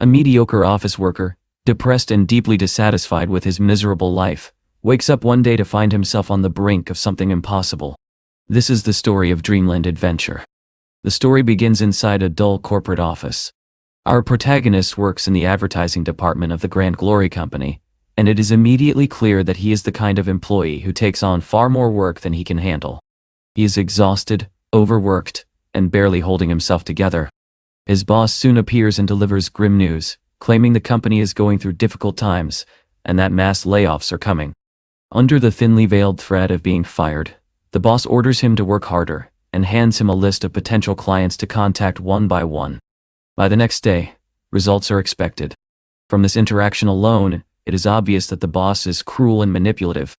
A mediocre office worker, depressed and deeply dissatisfied with his miserable life, wakes up one day to find himself on the brink of something impossible. This is the story of Dreamland Adventure. The story begins inside a dull corporate office. Our protagonist works in the advertising department of the Grand Glory Company, and it is immediately clear that he is the kind of employee who takes on far more work than he can handle. He is exhausted, overworked, and barely holding himself together. His boss soon appears and delivers grim news, claiming the company is going through difficult times, and that mass layoffs are coming. Under the thinly veiled threat of being fired, the boss orders him to work harder, and hands him a list of potential clients to contact one by one. By the next day, results are expected. From this interaction alone, it is obvious that the boss is cruel and manipulative.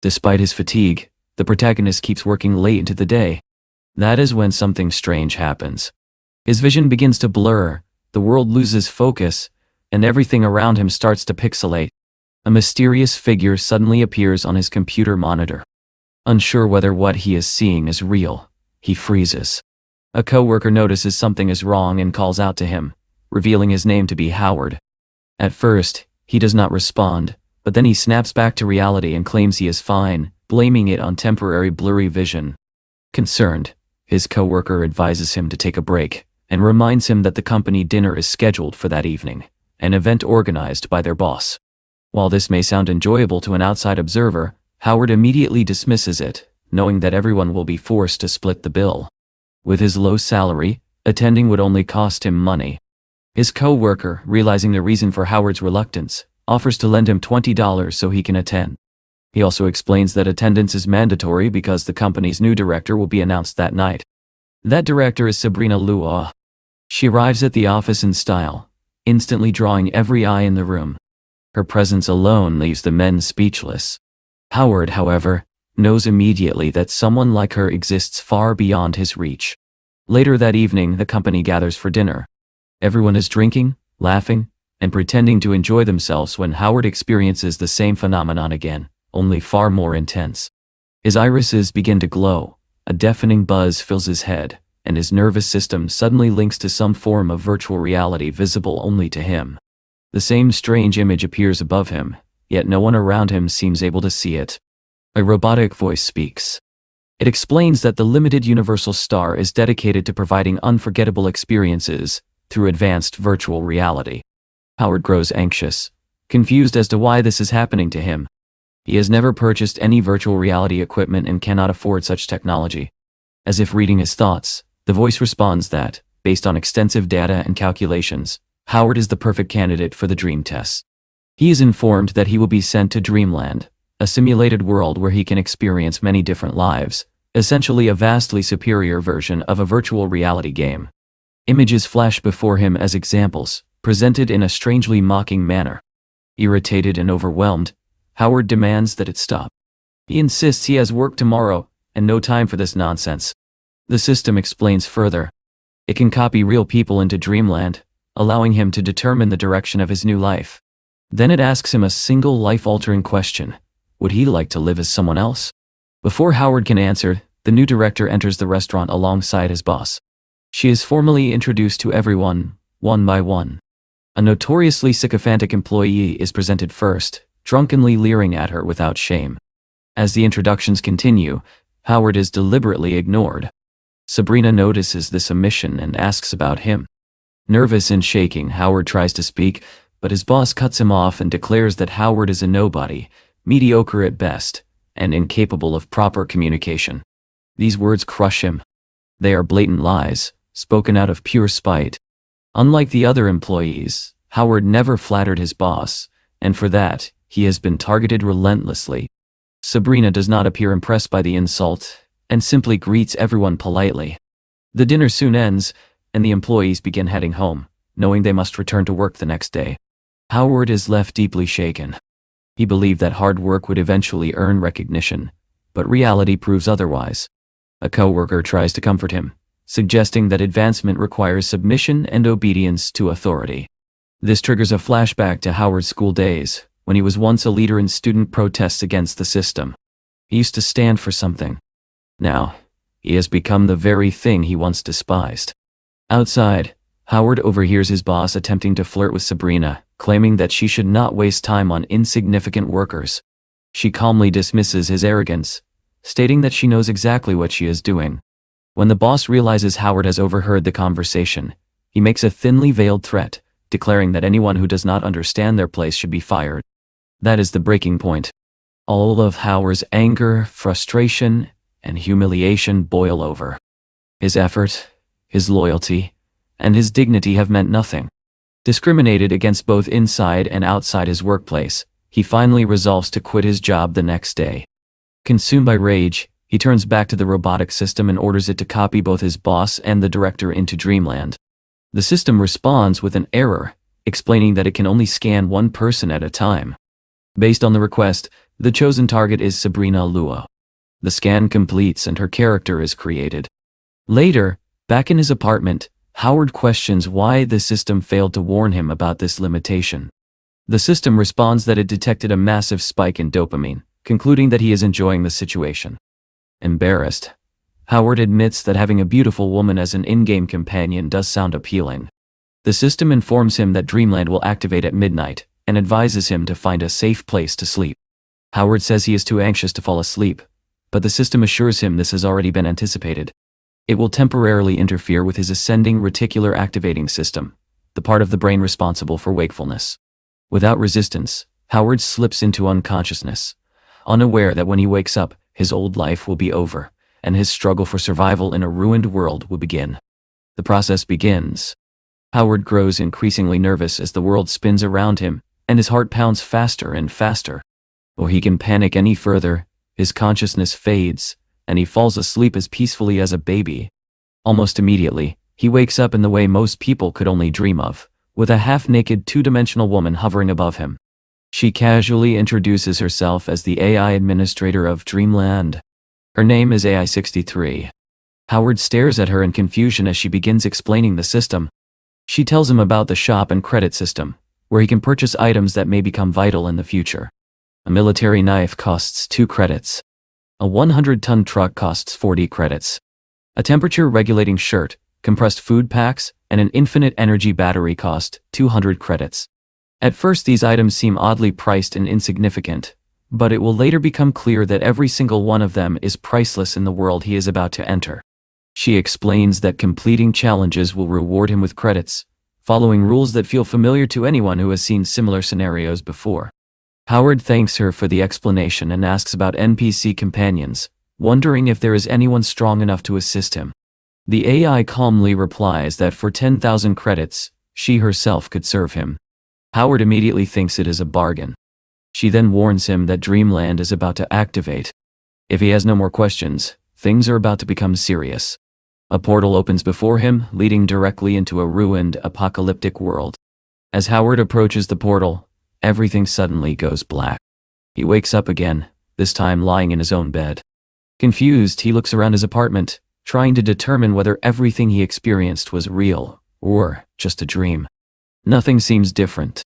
Despite his fatigue, the protagonist keeps working late into the day. That is when something strange happens. His vision begins to blur, the world loses focus, and everything around him starts to pixelate. A mysterious figure suddenly appears on his computer monitor. Unsure whether what he is seeing is real, he freezes. A coworker notices something is wrong and calls out to him, revealing his name to be Howard. At first, he does not respond, but then he snaps back to reality and claims he is fine, blaming it on temporary blurry vision. Concerned, his coworker advises him to take a break, and reminds him that the company dinner is scheduled for that evening, an event organized by their boss. While this may sound enjoyable to an outside observer, Howard immediately dismisses it, knowing that everyone will be forced to split the bill. With his low salary, attending would only cost him money. His co-worker, realizing the reason for Howard's reluctance, offers to lend him $20 so he can attend. He also explains that attendance is mandatory because the company's new director will be announced that night. That director is Sabrina Lua. She arrives at the office in style, instantly drawing every eye in the room. Her presence alone leaves the men speechless. Howard, however, knows immediately that someone like her exists far beyond his reach. Later that evening, the company gathers for dinner. Everyone is drinking, laughing, and pretending to enjoy themselves when Howard experiences the same phenomenon again, only far more intense. His irises begin to glow, a deafening buzz fills his head, and his nervous system suddenly links to some form of virtual reality visible only to him. The same strange image appears above him, yet no one around him seems able to see it. A robotic voice speaks. It explains that the limited Universal Star is dedicated to providing unforgettable experiences through advanced virtual reality. Howard grows anxious, confused as to why this is happening to him. He has never purchased any virtual reality equipment and cannot afford such technology. As if reading his thoughts, the voice responds that, based on extensive data and calculations, Howard is the perfect candidate for the dream test. He is informed that he will be sent to Dreamland, a simulated world where he can experience many different lives, essentially a vastly superior version of a virtual reality game. Images flash before him as examples, presented in a strangely mocking manner. Irritated and overwhelmed, Howard demands that it stop. He insists he has work tomorrow, and no time for this nonsense. The system explains further. It can copy real people into Dreamland, allowing him to determine the direction of his new life. Then it asks him a single life-altering question. Would he like to live as someone else? Before Howard can answer, the new director enters the restaurant alongside his boss. She is formally introduced to everyone, one by one. A notoriously sycophantic employee is presented first, drunkenly leering at her without shame. As the introductions continue, Howard is deliberately ignored. Sabrina notices this omission and asks about him. Nervous and shaking, Howard tries to speak, but his boss cuts him off and declares that Howard is a nobody, mediocre at best, and incapable of proper communication. These words crush him. They are blatant lies, spoken out of pure spite. Unlike the other employees, Howard never flattered his boss, and for that, he has been targeted relentlessly. Sabrina does not appear impressed by the insult, and simply greets everyone politely. The dinner soon ends, and the employees begin heading home, knowing they must return to work the next day. Howard is left deeply shaken. He believed that hard work would eventually earn recognition, but reality proves otherwise. A coworker tries to comfort him, suggesting that advancement requires submission and obedience to authority. This triggers a flashback to Howard's school days, when he was once a leader in student protests against the system. He used to stand for something. Now, he has become the very thing he once despised. Outside, Howard overhears his boss attempting to flirt with Sabrina, claiming that she should not waste time on insignificant workers. She calmly dismisses his arrogance, stating that she knows exactly what she is doing. When the boss realizes Howard has overheard the conversation, he makes a thinly veiled threat, declaring that anyone who does not understand their place should be fired. That is the breaking point. All of Howard's anger, frustration, and humiliation boil over. His effort, his loyalty, and his dignity have meant nothing. Discriminated against both inside and outside his workplace, he finally resolves to quit his job the next day. Consumed by rage, he turns back to the robotic system and orders it to copy both his boss and the director into Dreamland. The system responds with an error, explaining that it can only scan one person at a time. Based on the request, the chosen target is Sabrina Luo. The scan completes and her character is created. Later, back in his apartment, Howard questions why the system failed to warn him about this limitation. The system responds that it detected a massive spike in dopamine, concluding that he is enjoying the situation. Embarrassed, Howard admits that having a beautiful woman as an in-game companion does sound appealing. The system informs him that Dreamland will activate at midnight, and advises him to find a safe place to sleep. Howard says he is too anxious to fall asleep, but the system assures him this has already been anticipated. It will temporarily interfere with his ascending reticular activating system, the part of the brain responsible for wakefulness. Without resistance, Howard slips into unconsciousness, unaware that when he wakes up, his old life will be over, and his struggle for survival in a ruined world will begin. The process begins. Howard grows increasingly nervous as the world spins around him, and his heart pounds faster and faster. Before he can panic any further, his consciousness fades, and he falls asleep as peacefully as a baby. Almost immediately, he wakes up in the way most people could only dream of, with a half-naked two-dimensional woman hovering above him. She casually introduces herself as the AI administrator of Dreamland. Her name is AI-63. Howard stares at her in confusion as she begins explaining the system. She tells him about the shop and credit system, where he can purchase items that may become vital in the future. A military knife costs 2 credits. A 100-ton truck costs 40 credits. A temperature-regulating shirt, compressed food packs, and an infinite energy battery cost 200 credits. At first these items seem oddly priced and insignificant, but it will later become clear that every single one of them is priceless in the world he is about to enter. She explains that completing challenges will reward him with credits, following rules that feel familiar to anyone who has seen similar scenarios before. Howard thanks her for the explanation and asks about NPC companions, wondering if there is anyone strong enough to assist him. The AI calmly replies that for 10,000 credits, she herself could serve him. Howard immediately thinks it is a bargain. She then warns him that Dreamland is about to activate. If he has no more questions, things are about to become serious. A portal opens before him, leading directly into a ruined, apocalyptic world. As Howard approaches the portal, everything suddenly goes black. He wakes up again, this time lying in his own bed. Confused, he looks around his apartment, trying to determine whether everything he experienced was real, or just a dream. Nothing seems different.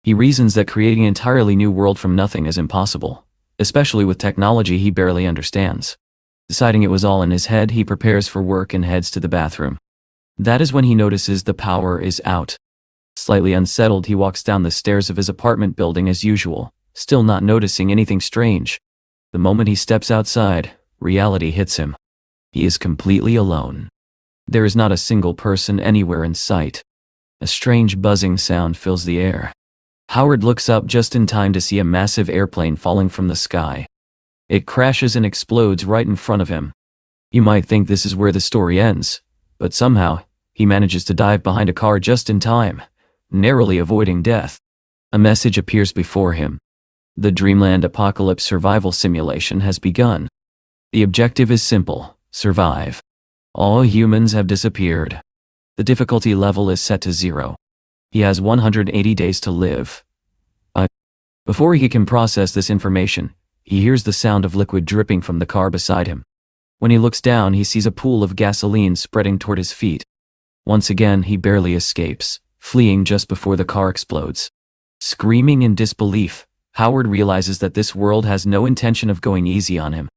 He reasons that creating an entirely new world from nothing is impossible, especially with technology he barely understands. Deciding it was all in his head, he prepares for work and heads to the bathroom. That is when he notices the power is out. Slightly unsettled, he walks down the stairs of his apartment building as usual, still not noticing anything strange. The moment he steps outside, reality hits him. He is completely alone. There is not a single person anywhere in sight. A strange buzzing sound fills the air. Howard looks up just in time to see a massive airplane falling from the sky. It crashes and explodes right in front of him. You might think this is where the story ends, but somehow, he manages to dive behind a car just in time, narrowly avoiding death. A message appears before him. The Dreamland Apocalypse survival simulation has begun. The objective is simple: survive. All humans have disappeared. The difficulty level is set to 0. He has 180 days to live. But before he can process this information, he hears the sound of liquid dripping from the car beside him. When he looks down, he sees a pool of gasoline spreading toward his feet. Once again, he barely escapes, fleeing just before the car explodes. Screaming in disbelief, Howard realizes that this world has no intention of going easy on him.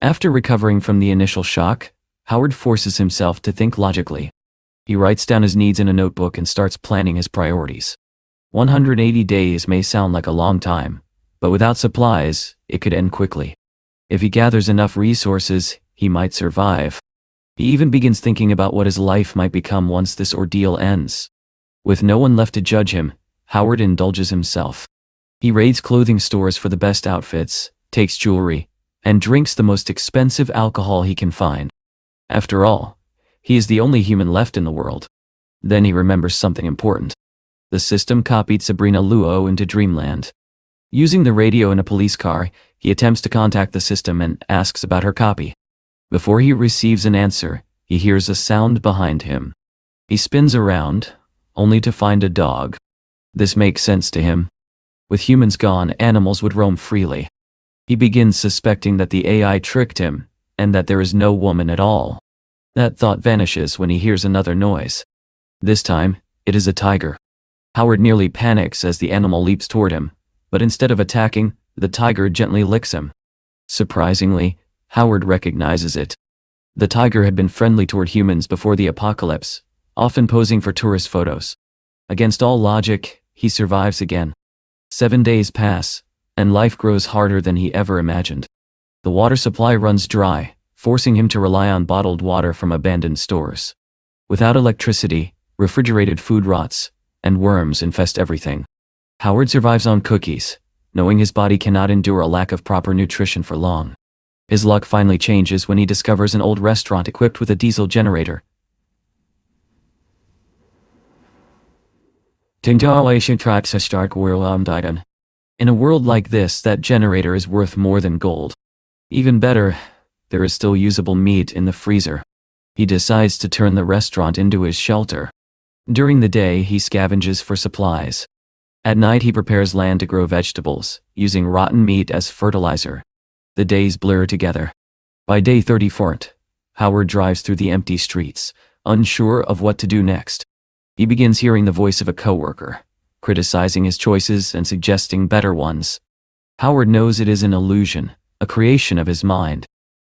After recovering from the initial shock, Howard forces himself to think logically. He writes down his needs in a notebook and starts planning his priorities. 180 days may sound like a long time, but without supplies, it could end quickly. If he gathers enough resources, he might survive. He even begins thinking about what his life might become once this ordeal ends. With no one left to judge him, Howard indulges himself. He raids clothing stores for the best outfits, takes jewelry, and drinks the most expensive alcohol he can find. After all, he is the only human left in the world. Then he remembers something important. The system copied Sabrina Luo into Dreamland. Using the radio in a police car, he attempts to contact the system and asks about her copy. Before he receives an answer, he hears a sound behind him. He spins around, only to find a dog. This makes sense to him. With humans gone, animals would roam freely. He begins suspecting that the AI tricked him, and that there is no woman at all. That thought vanishes when he hears another noise. This time, it is a tiger. Howard nearly panics as the animal leaps toward him, but instead of attacking, the tiger gently licks him. Surprisingly, Howard recognizes it. The tiger had been friendly toward humans before the apocalypse, often posing for tourist photos. Against all logic, he survives again. 7 days pass, and life grows harder than he ever imagined. The water supply runs dry, forcing him to rely on bottled water from abandoned stores. Without electricity, refrigerated food rots, and worms infest everything. Howard survives on cookies, knowing his body cannot endure a lack of proper nutrition for long. His luck finally changes when he discovers an old restaurant equipped with a diesel generator. In a world like this, that generator is worth more than gold. Even better, there is still usable meat in the freezer. He decides to turn the restaurant into his shelter. During the day, he scavenges for supplies. At night, he prepares land to grow vegetables, using rotten meat as fertilizer. The days blur together. By day 34, Howard drives through the empty streets, unsure of what to do next. He begins hearing the voice of a coworker, criticizing his choices and suggesting better ones. Howard knows it is an illusion, a creation of his mind.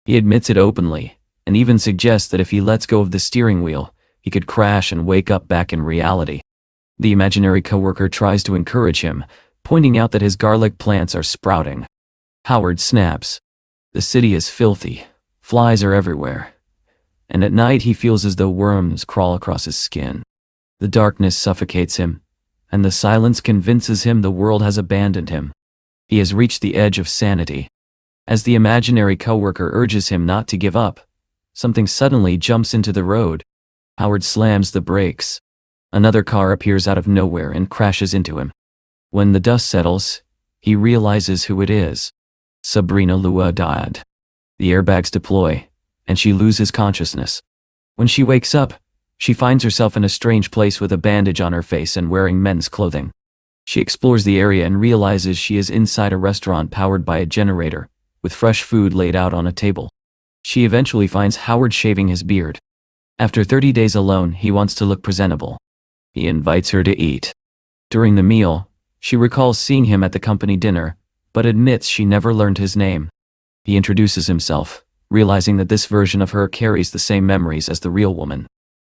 He admits it openly, and even suggests that if he lets go of the steering wheel, he could crash and wake up back in reality. The imaginary coworker tries to encourage him, pointing out that his garlic plants are sprouting. Howard snaps. The city is filthy, flies are everywhere, and at night he feels as though worms crawl across his skin. The darkness suffocates him, and the silence convinces him the world has abandoned him. He has reached the edge of sanity. As the imaginary coworker urges him not to give up, something suddenly jumps into the road. Howard slams the brakes. Another car appears out of nowhere and crashes into him. When the dust settles, he realizes who it is. Sabrina Luo died. The airbags deploy, and she loses consciousness. When she wakes up, she finds herself in a strange place with a bandage on her face and wearing men's clothing. She explores the area and realizes she is inside a restaurant powered by a generator, with fresh food laid out on a table. She eventually finds Howard shaving his beard. After 30 days alone, he wants to look presentable. He invites her to eat. During the meal, she recalls seeing him at the company dinner, but admits she never learned his name. He introduces himself, realizing that this version of her carries the same memories as the real woman.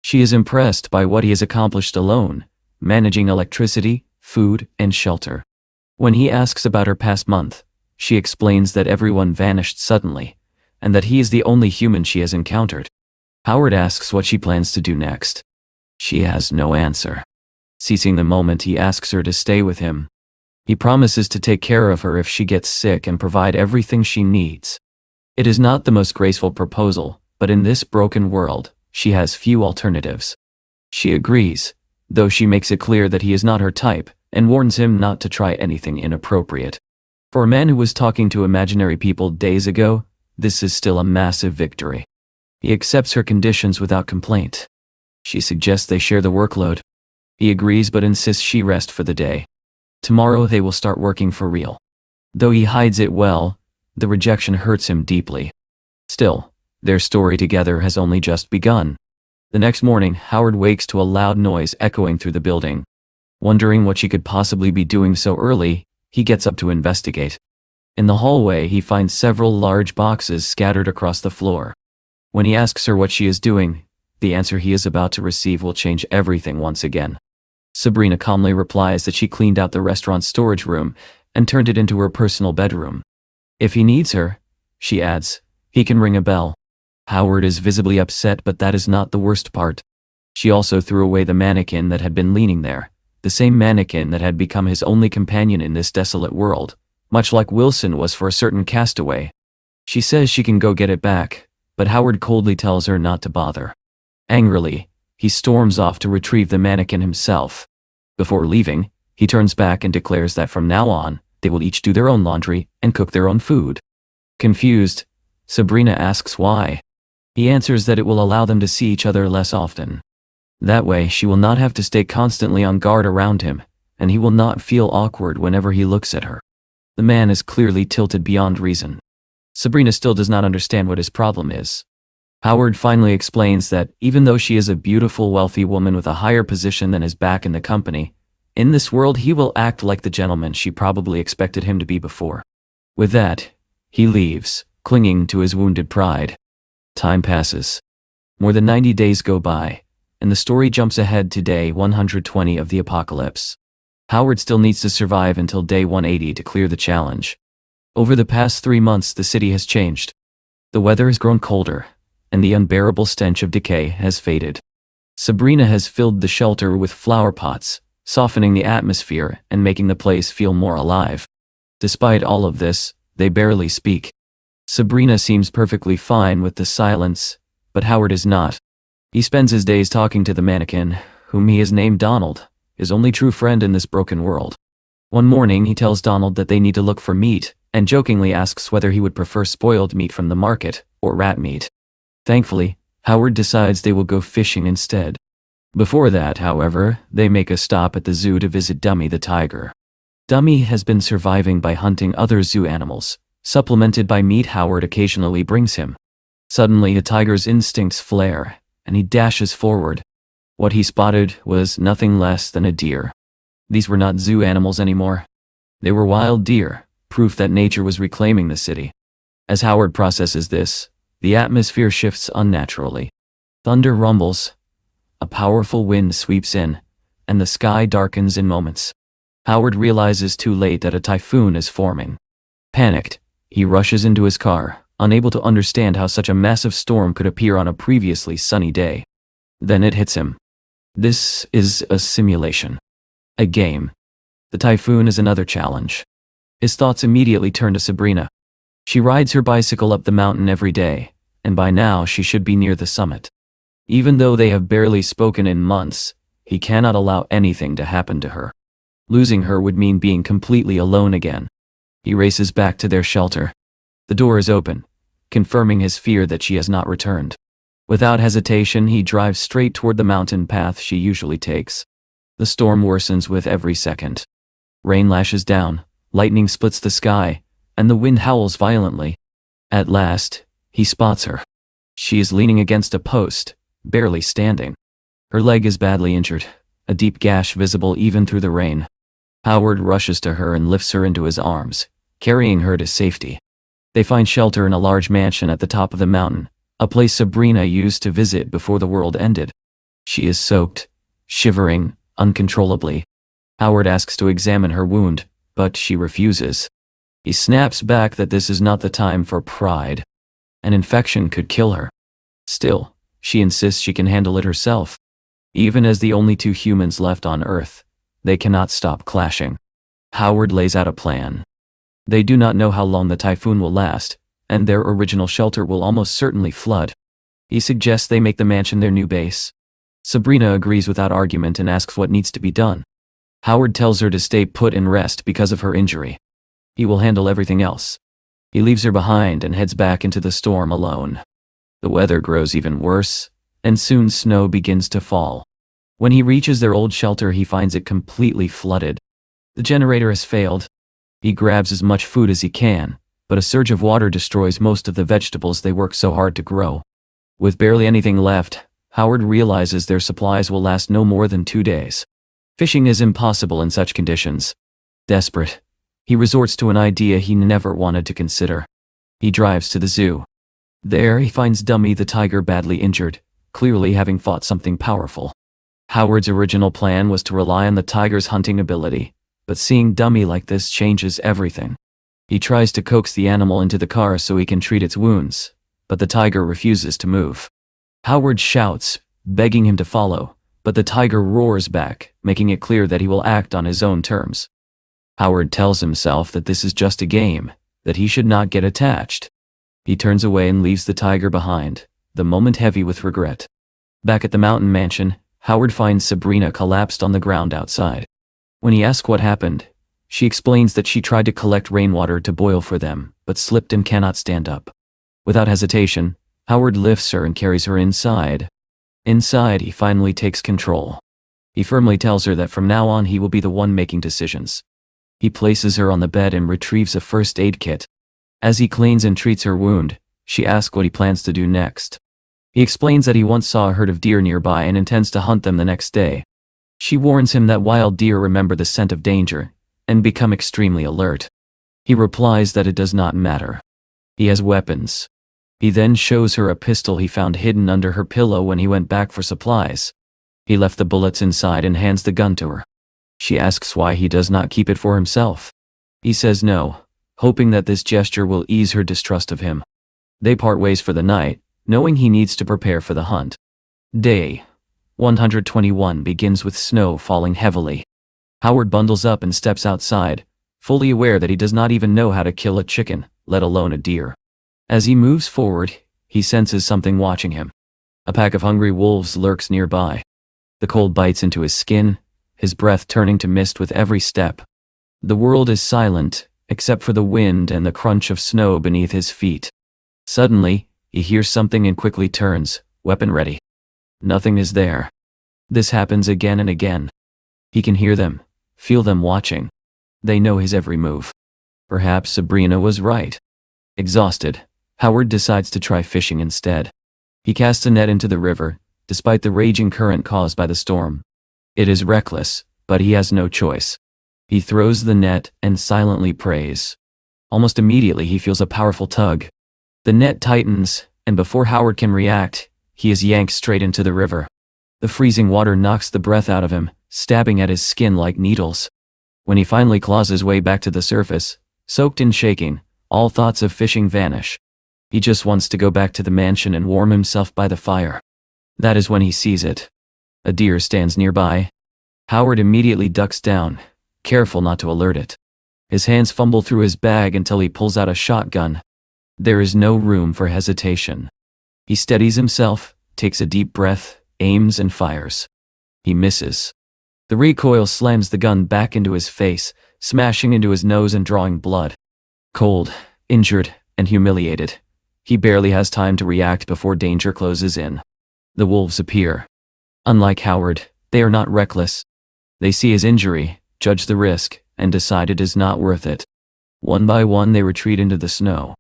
She is impressed by what he has accomplished alone, managing electricity, food, and shelter. When he asks about her past month, she explains that everyone vanished suddenly, and that he is the only human she has encountered. Howard asks what she plans to do next. She has no answer. Seizing the moment, he asks her to stay with him. He promises to take care of her if she gets sick and provide everything she needs. It is not the most graceful proposal, but in this broken world, she has few alternatives. She agrees, though she makes it clear that he is not her type, and warns him not to try anything inappropriate. For a man who was talking to imaginary people days ago, this is still a massive victory. He accepts her conditions without complaint. She suggests they share the workload. He agrees but insists she rest for the day. Tomorrow they will start working for real. Though he hides it well, the rejection hurts him deeply. Still, their story together has only just begun. The next morning, Howard wakes to a loud noise echoing through the building. Wondering what she could possibly be doing so early, he gets up to investigate. In the hallway, he finds several large boxes scattered across the floor. When he asks her what she is doing, The answer he is about to receive will change everything once again. Sabrina calmly replies that she cleaned out the restaurant's storage room and turned it into her personal bedroom. If he needs her, she adds, he can ring a bell. Howard is visibly upset, but that is not the worst part. She also threw away the mannequin that had been leaning there, the same mannequin that had become his only companion in this desolate world, much like Wilson was for a certain castaway. She says she can go get it back, but Howard coldly tells her not to bother. Angrily, he storms off to retrieve the mannequin himself. Before leaving, he turns back and declares that from now on, they will each do their own laundry and cook their own food. Confused, Sabrina asks why. He answers that it will allow them to see each other less often. That way, she will not have to stay constantly on guard around him, and he will not feel awkward whenever he looks at her. The man is clearly tilted beyond reason. Sabrina still does not understand what his problem is. Howard finally explains that even though she is a beautiful, wealthy woman with a higher position than his back in the company, in this world he will act like the gentleman she probably expected him to be before. With that, he leaves, clinging to his wounded pride. Time passes. More than 90 days go by, and the story jumps ahead to day 120 of the apocalypse. Howard still needs to survive until day 180 to clear the challenge. Over the past 3 months, the city has changed. The weather has grown colder, and the unbearable stench of decay has faded. Sabrina has filled the shelter with flower pots, softening the atmosphere and making the place feel more alive. Despite all of this, they barely speak. Sabrina seems perfectly fine with the silence, but Howard is not. He spends his days talking to the mannequin, whom he has named Donald, his only true friend in this broken world. One morning, he tells Donald that they need to look for meat, and jokingly asks whether he would prefer spoiled meat from the market or rat meat. Thankfully, Howard decides they will go fishing instead. Before that, however, they make a stop at the zoo to visit Dummy the tiger. Dummy has been surviving by hunting other zoo animals, supplemented by meat Howard occasionally brings him. Suddenly, the tiger's instincts flare, and he dashes forward. What he spotted was nothing less than a deer. These were not zoo animals anymore. They were wild deer, proof that nature was reclaiming the city. As Howard processes this, the atmosphere shifts unnaturally. Thunder rumbles, a powerful wind sweeps in, and the sky darkens in moments. Howard realizes too late that a typhoon is forming. Panicked, he rushes into his car, unable to understand how such a massive storm could appear on a previously sunny day. Then it hits him. This is a simulation. A game. The typhoon is another challenge. His thoughts immediately turn to Sabrina. She rides her bicycle up the mountain every day, and by now she should be near the summit. Even though they have barely spoken in months, he cannot allow anything to happen to her. Losing her would mean being completely alone again. He races back to their shelter. The door is open, confirming his fear that she has not returned. Without hesitation, he drives straight toward the mountain path she usually takes. The storm worsens with every second. Rain lashes down, lightning splits the sky, and the wind howls violently. At last, he spots her. She is leaning against a post, barely standing. Her leg is badly injured, a deep gash visible even through the rain. Howard rushes to her and lifts her into his arms, carrying her to safety. They find shelter in a large mansion at the top of the mountain, a place Sabrina used to visit before the world ended. She is soaked, shivering uncontrollably. Howard asks to examine her wound, but she refuses. He snaps back that this is not the time for pride. An infection could kill her. Still, she insists she can handle it herself. Even as the only two humans left on Earth, they cannot stop clashing. Howard lays out a plan. They do not know how long the typhoon will last, and their original shelter will almost certainly flood. He suggests they make the mansion their new base. Sabrina agrees without argument and asks what needs to be done. Howard tells her to stay put and rest because of her injury. He will handle everything else. He leaves her behind and heads back into the storm alone. The weather grows even worse, and soon snow begins to fall. When he reaches their old shelter, he finds it completely flooded. The generator has failed. He grabs as much food as he can, but a surge of water destroys most of the vegetables they work so hard to grow. With barely anything left, Howard realizes their supplies will last no more than 2 days. Fishing is impossible in such conditions. Desperate, he resorts to an idea he never wanted to consider. He drives to the zoo. There he finds Dummy the tiger badly injured, clearly having fought something powerful. Howard's original plan was to rely on the tiger's hunting ability, but seeing Dummy like this changes everything. He tries to coax the animal into the car so he can treat its wounds, but the tiger refuses to move. Howard shouts, begging him to follow, but the tiger roars back, making it clear that he will act on his own terms. Howard tells himself that this is just a game, that he should not get attached. He turns away and leaves the tiger behind, the moment heavy with regret. Back at the mountain mansion, Howard finds Sabrina collapsed on the ground outside. When he asks what happened, she explains that she tried to collect rainwater to boil for them, but slipped and cannot stand up. Without hesitation, Howard lifts her and carries her inside. Inside, he finally takes control. He firmly tells her that from now on he will be the one making decisions. He places her on the bed and retrieves a first aid kit. As he cleans and treats her wound, she asks what he plans to do next. He explains that he once saw a herd of deer nearby and intends to hunt them the next day. She warns him that wild deer remember the scent of danger and become extremely alert. He replies that it does not matter. He has weapons. He then shows her a pistol he found hidden under her pillow when he went back for supplies. He left the bullets inside and hands the gun to her. She asks why he does not keep it for himself. He says no, hoping that this gesture will ease her distrust of him. They part ways for the night, knowing he needs to prepare for the hunt. Day 121 begins with snow falling heavily. Howard bundles up and steps outside, fully aware that he does not even know how to kill a chicken, let alone a deer. As he moves forward, he senses something watching him. A pack of hungry wolves lurks nearby. The cold bites into his skin, his breath turning to mist with every step. The world is silent, except for the wind and the crunch of snow beneath his feet. Suddenly, he hears something and quickly turns, weapon ready. Nothing is there. This happens again and again. He can hear them, feel them watching. They know his every move. Perhaps Sabrina was right. Exhausted, Howard decides to try fishing instead. He casts a net into the river, despite the raging current caused by the storm. It is reckless, but he has no choice. He throws the net and silently prays. Almost immediately he feels a powerful tug. The net tightens, and before Howard can react, he is yanked straight into the river. The freezing water knocks the breath out of him, stabbing at his skin like needles. When he finally claws his way back to the surface, soaked and shaking, all thoughts of fishing vanish. He just wants to go back to the mansion and warm himself by the fire. That is when he sees it. A deer stands nearby. Howard immediately ducks down, careful not to alert it. His hands fumble through his bag until he pulls out a shotgun. There is no room for hesitation. He steadies himself, takes a deep breath, aims and fires. He misses. The recoil slams the gun back into his face, smashing into his nose and drawing blood. Cold, injured, and humiliated, he barely has time to react before danger closes in. The wolves appear. Unlike Howard, they are not reckless. They see his injury, judge the risk, and decide it is not worth it. One by one they retreat into the snow.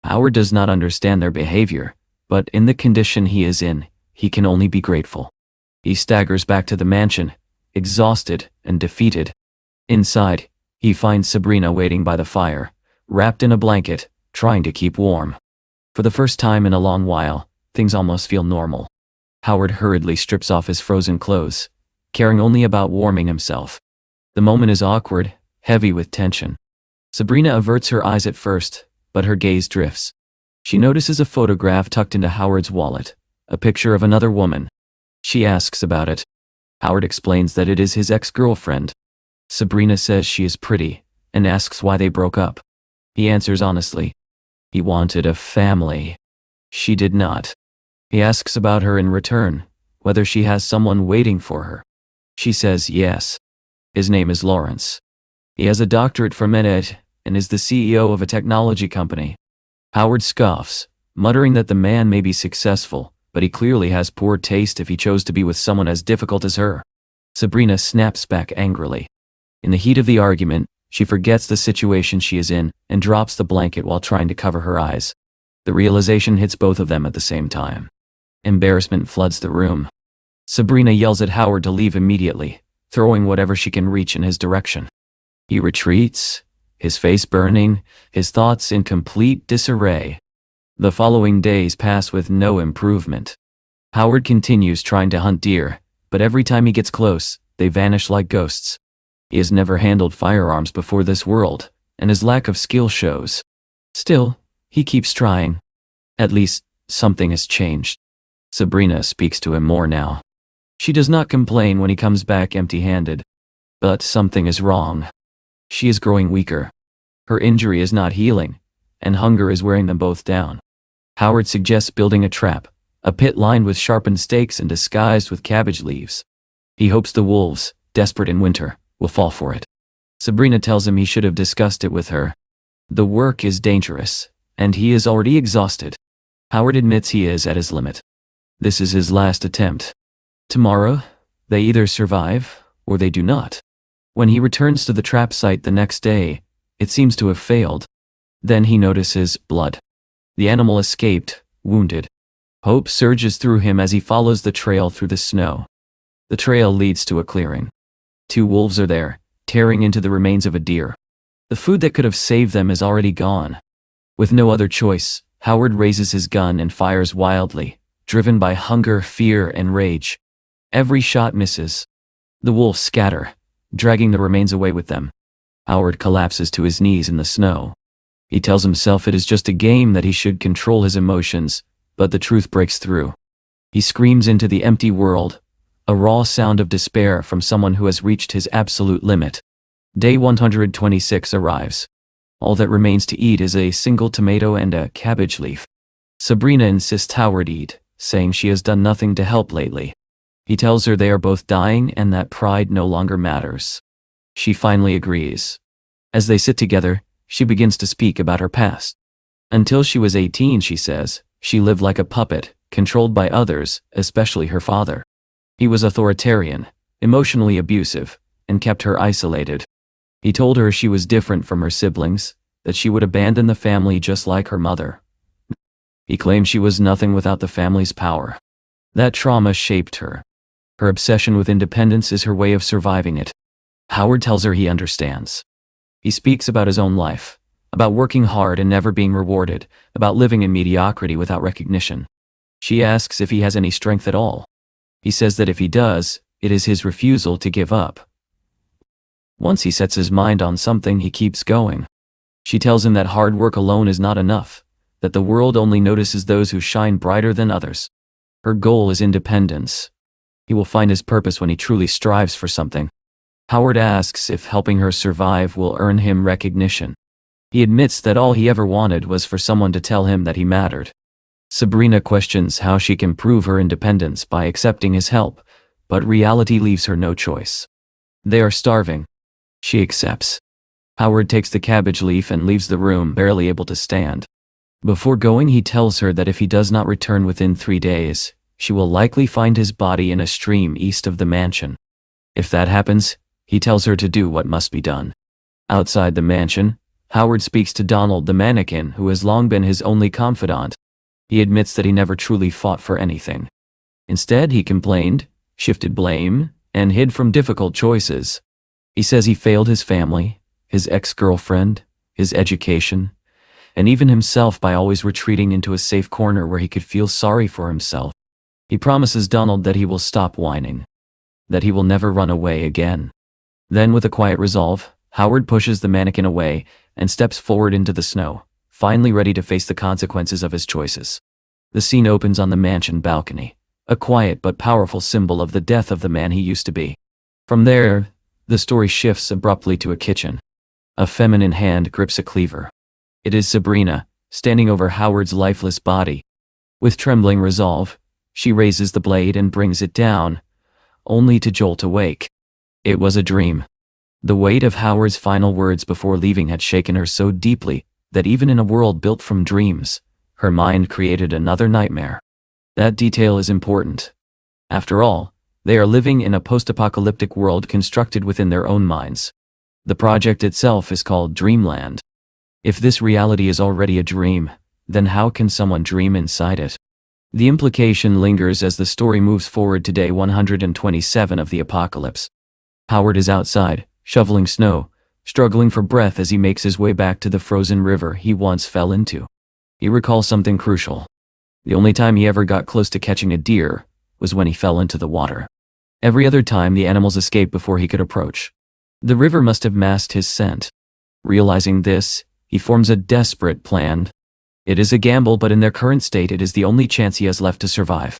Howard does not understand their behavior, but in the condition he is in, he can only be grateful. He staggers back to the mansion, exhausted and defeated. Inside, he finds Sabrina waiting by the fire, wrapped in a blanket, trying to keep warm. For the first time in a long while, things almost feel normal. Howard hurriedly strips off his frozen clothes, caring only about warming himself. The moment is awkward, heavy with tension. Sabrina averts her eyes at first, but her gaze drifts. She notices a photograph tucked into Howard's wallet, a picture of another woman. She asks about it. Howard explains that it is his ex-girlfriend. Sabrina says she is pretty, and asks why they broke up. He answers honestly. He wanted a family. She did not. He asks about her in return, whether she has someone waiting for her. She says yes. His name is Lawrence. He has a doctorate from Manhwa and is the CEO of a technology company. Howard scoffs, muttering that the man may be successful, but he clearly has poor taste if he chose to be with someone as difficult as her. Sabrina snaps back angrily. In the heat of the argument, she forgets the situation she is in and drops the blanket while trying to cover her eyes. The realization hits both of them at the same time. Embarrassment floods the room. Sabrina yells at Howard to leave immediately, throwing whatever she can reach in his direction. He retreats, his face burning, his thoughts in complete disarray. The following days pass with no improvement. Howard continues trying to hunt deer, but every time he gets close, they vanish like ghosts. He has never handled firearms before this world, and his lack of skill shows. Still, he keeps trying. At least, something has changed. Sabrina speaks to him more now. She does not complain when he comes back empty-handed. But something is wrong. She is growing weaker. Her injury is not healing, and hunger is wearing them both down. Howard suggests building a trap, a pit lined with sharpened stakes and disguised with cabbage leaves. He hopes the wolves, desperate in winter, will fall for it. Sabrina tells him he should have discussed it with her. The work is dangerous, and he is already exhausted. Howard admits he is at his limit. This is his last attempt. Tomorrow, they either survive, or they do not. When he returns to the trap site the next day, it seems to have failed. Then he notices blood. The animal escaped, wounded. Hope surges through him as he follows the trail through the snow. The trail leads to a clearing. 2 wolves are there, tearing into the remains of a deer. The food that could have saved them is already gone. With no other choice, Howard raises his gun and fires wildly, driven by hunger, fear, and rage. Every shot misses. The wolves scatter, dragging the remains away with them. Howard collapses to his knees in the snow. He tells himself it is just a game, that he should control his emotions, but the truth breaks through. He screams into the empty world, a raw sound of despair from someone who has reached his absolute limit. Day 126 arrives. All that remains to eat is a single tomato and a cabbage leaf. Sabrina insists Howard eat, saying she has done nothing to help lately. He tells her they are both dying and that pride no longer matters. She finally agrees. As they sit together, she begins to speak about her past. Until she was 18, she says, she lived like a puppet, controlled by others, especially her father. He was authoritarian, emotionally abusive, and kept her isolated. He told her she was different from her siblings, that she would abandon the family just like her mother. He claimed she was nothing without the family's power. That trauma shaped her. Her obsession with independence is her way of surviving it. Howard tells her he understands. He speaks about his own life, about working hard and never being rewarded, about living in mediocrity without recognition. She asks if he has any strength at all. He says that if he does, it is his refusal to give up. Once he sets his mind on something, he keeps going. She tells him that hard work alone is not enough, that the world only notices those who shine brighter than others. Her goal is independence. He will find his purpose when he truly strives for something. Howard asks if helping her survive will earn him recognition. He admits that all he ever wanted was for someone to tell him that he mattered. Sabrina questions how she can prove her independence by accepting his help, but reality leaves her no choice. They are starving. She accepts. Howard takes the cabbage leaf and leaves the room, barely able to stand. Before going, he tells her that if he does not return within 3 days, she will likely find his body in a stream east of the mansion. If that happens, he tells her to do what must be done. Outside the mansion, Howard speaks to Donald the mannequin, who has long been his only confidant. He admits that he never truly fought for anything. Instead, he complained, shifted blame, and hid from difficult choices. He says he failed his family, his ex-girlfriend, his education, and even himself by always retreating into a safe corner where he could feel sorry for himself. He promises Donald that he will stop whining, that he will never run away again. Then, with a quiet resolve, Howard pushes the mannequin away and steps forward into the snow, finally ready to face the consequences of his choices. The scene opens on the mansion balcony, a quiet but powerful symbol of the death of the man he used to be. From there, the story shifts abruptly to a kitchen. A feminine hand grips a cleaver. It is Sabrina, standing over Howard's lifeless body. With trembling resolve, she raises the blade and brings it down, only to jolt awake. It was a dream. The weight of Howard's final words before leaving had shaken her so deeply that even in a world built from dreams, her mind created another nightmare. That detail is important. After all, they are living in a post-apocalyptic world constructed within their own minds. The project itself is called Dreamland. If this reality is already a dream, then how can someone dream inside it? The implication lingers as the story moves forward to day 127 of the apocalypse. Howard is outside, shoveling snow, struggling for breath as he makes his way back to the frozen river he once fell into. He recalls something crucial. The only time he ever got close to catching a deer was when he fell into the water. Every other time the animals escaped before he could approach. The river must have masked his scent. Realizing this, he forms a desperate plan. It is a gamble, but in their current state it is the only chance he has left to survive.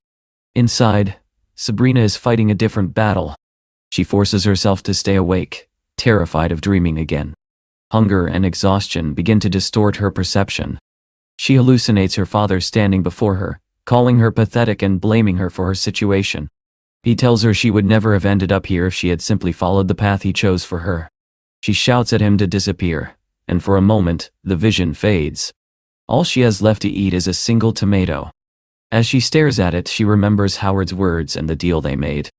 Inside, Sabrina is fighting a different battle. She forces herself to stay awake, terrified of dreaming again. Hunger and exhaustion begin to distort her perception. She hallucinates her father standing before her, calling her pathetic and blaming her for her situation. He tells her she would never have ended up here if she had simply followed the path he chose for her. She shouts at him to disappear, and for a moment, the vision fades. All she has left to eat is a single tomato. As she stares at it, she remembers Howard's words and the deal they made.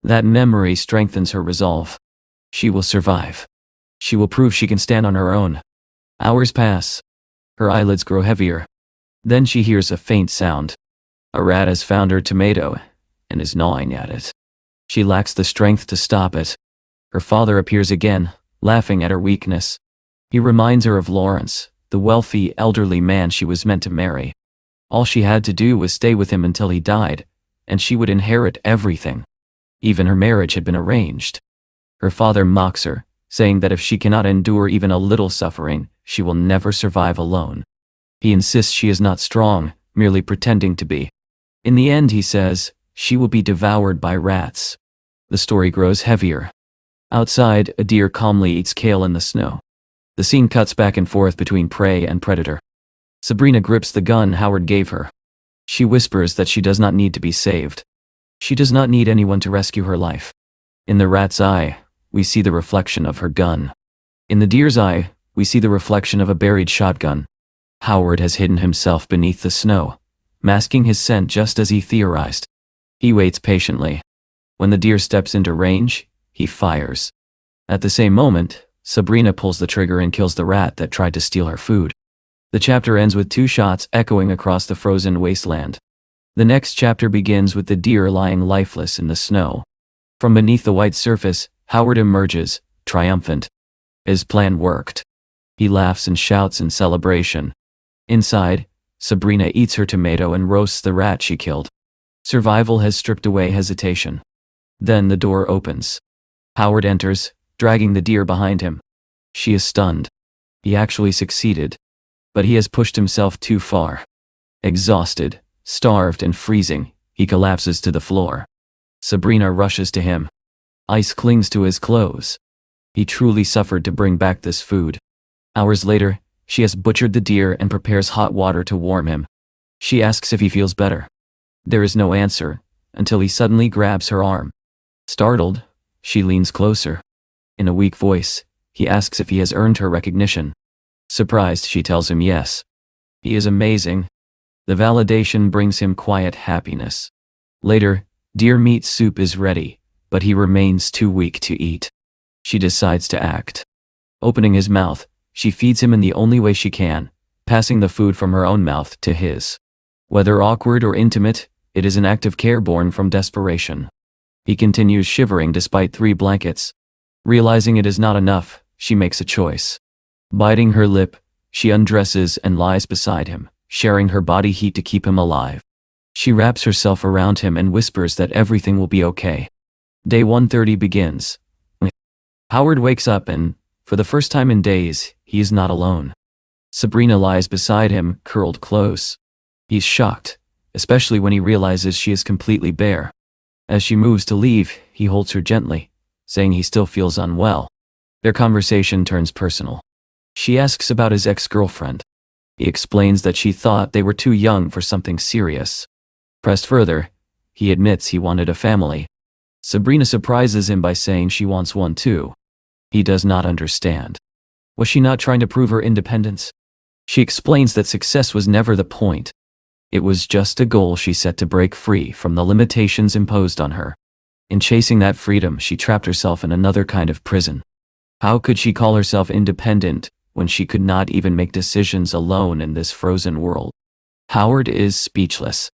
That memory strengthens her resolve. She will survive. She will prove she can stand on her own. Hours pass. Her eyelids grow heavier. Then she hears a faint sound. A rat has found her tomato and is gnawing at it. She lacks the strength to stop it. Her father appears again, laughing at her weakness. He reminds her of Lawrence, the wealthy, elderly man she was meant to marry. All she had to do was stay with him until he died, and she would inherit everything. Even her marriage had been arranged. Her father mocks her, saying that if she cannot endure even a little suffering, she will never survive alone. He insists she is not strong, merely pretending to be. In the end, he says, she will be devoured by rats. The story grows heavier. Outside, a deer calmly eats kale in the snow. The scene cuts back and forth between prey and predator. Sabrina grips the gun Howard gave her. She whispers that she does not need to be saved. She does not need anyone to rescue her life. In the rat's eye, we see the reflection of her gun. In the deer's eye, we see the reflection of a buried shotgun. Howard has hidden himself beneath the snow, masking his scent just as he theorized. He waits patiently. When the deer steps into range, he fires. At the same moment, Sabrina pulls the trigger and kills the rat that tried to steal her food. The chapter ends with 2 shots echoing across the frozen wasteland. The next chapter begins with the deer lying lifeless in the snow. From beneath the white surface, Howard emerges, triumphant. His plan worked. He laughs and shouts in celebration. Inside, Sabrina eats her tomato and roasts the rat she killed. Survival has stripped away hesitation. Then the door opens. Howard enters, dragging the deer behind him. She is stunned. He actually succeeded. But he has pushed himself too far. Exhausted, starved and freezing, he collapses to the floor. Sabrina rushes to him. Ice clings to his clothes. He truly suffered to bring back this food. Hours later, she has butchered the deer and prepares hot water to warm him. She asks if he feels better. There is no answer, until he suddenly grabs her arm. Startled, she leans closer. In a weak voice, he asks if he has earned her recognition. Surprised, she tells him yes. He is amazing. The validation brings him quiet happiness. Later, deer meat soup is ready, but he remains too weak to eat. She decides to act. Opening his mouth, she feeds him in the only way she can, passing the food from her own mouth to his. Whether awkward or intimate, it is an act of care born from desperation. He continues shivering despite 3 blankets. Realizing it is not enough, she makes a choice. Biting her lip, she undresses and lies beside him, sharing her body heat to keep him alive. She wraps herself around him and whispers that everything will be okay. Day 130 begins. Howard wakes up and, for the first time in days, he is not alone. Sabrina lies beside him, curled close. He's shocked, especially when he realizes she is completely bare. As she moves to leave, he holds her gently, saying he still feels unwell. Their conversation turns personal. She asks about his ex-girlfriend. He explains that she thought they were too young for something serious. Pressed further, he admits he wanted a family. Sabrina surprises him by saying she wants one too. He does not understand. Was she not trying to prove her independence? She explains that success was never the point. It was just a goal she set to break free from the limitations imposed on her. In chasing that freedom, she trapped herself in another kind of prison. How could she call herself independent when she could not even make decisions alone in this frozen world? Howard is speechless.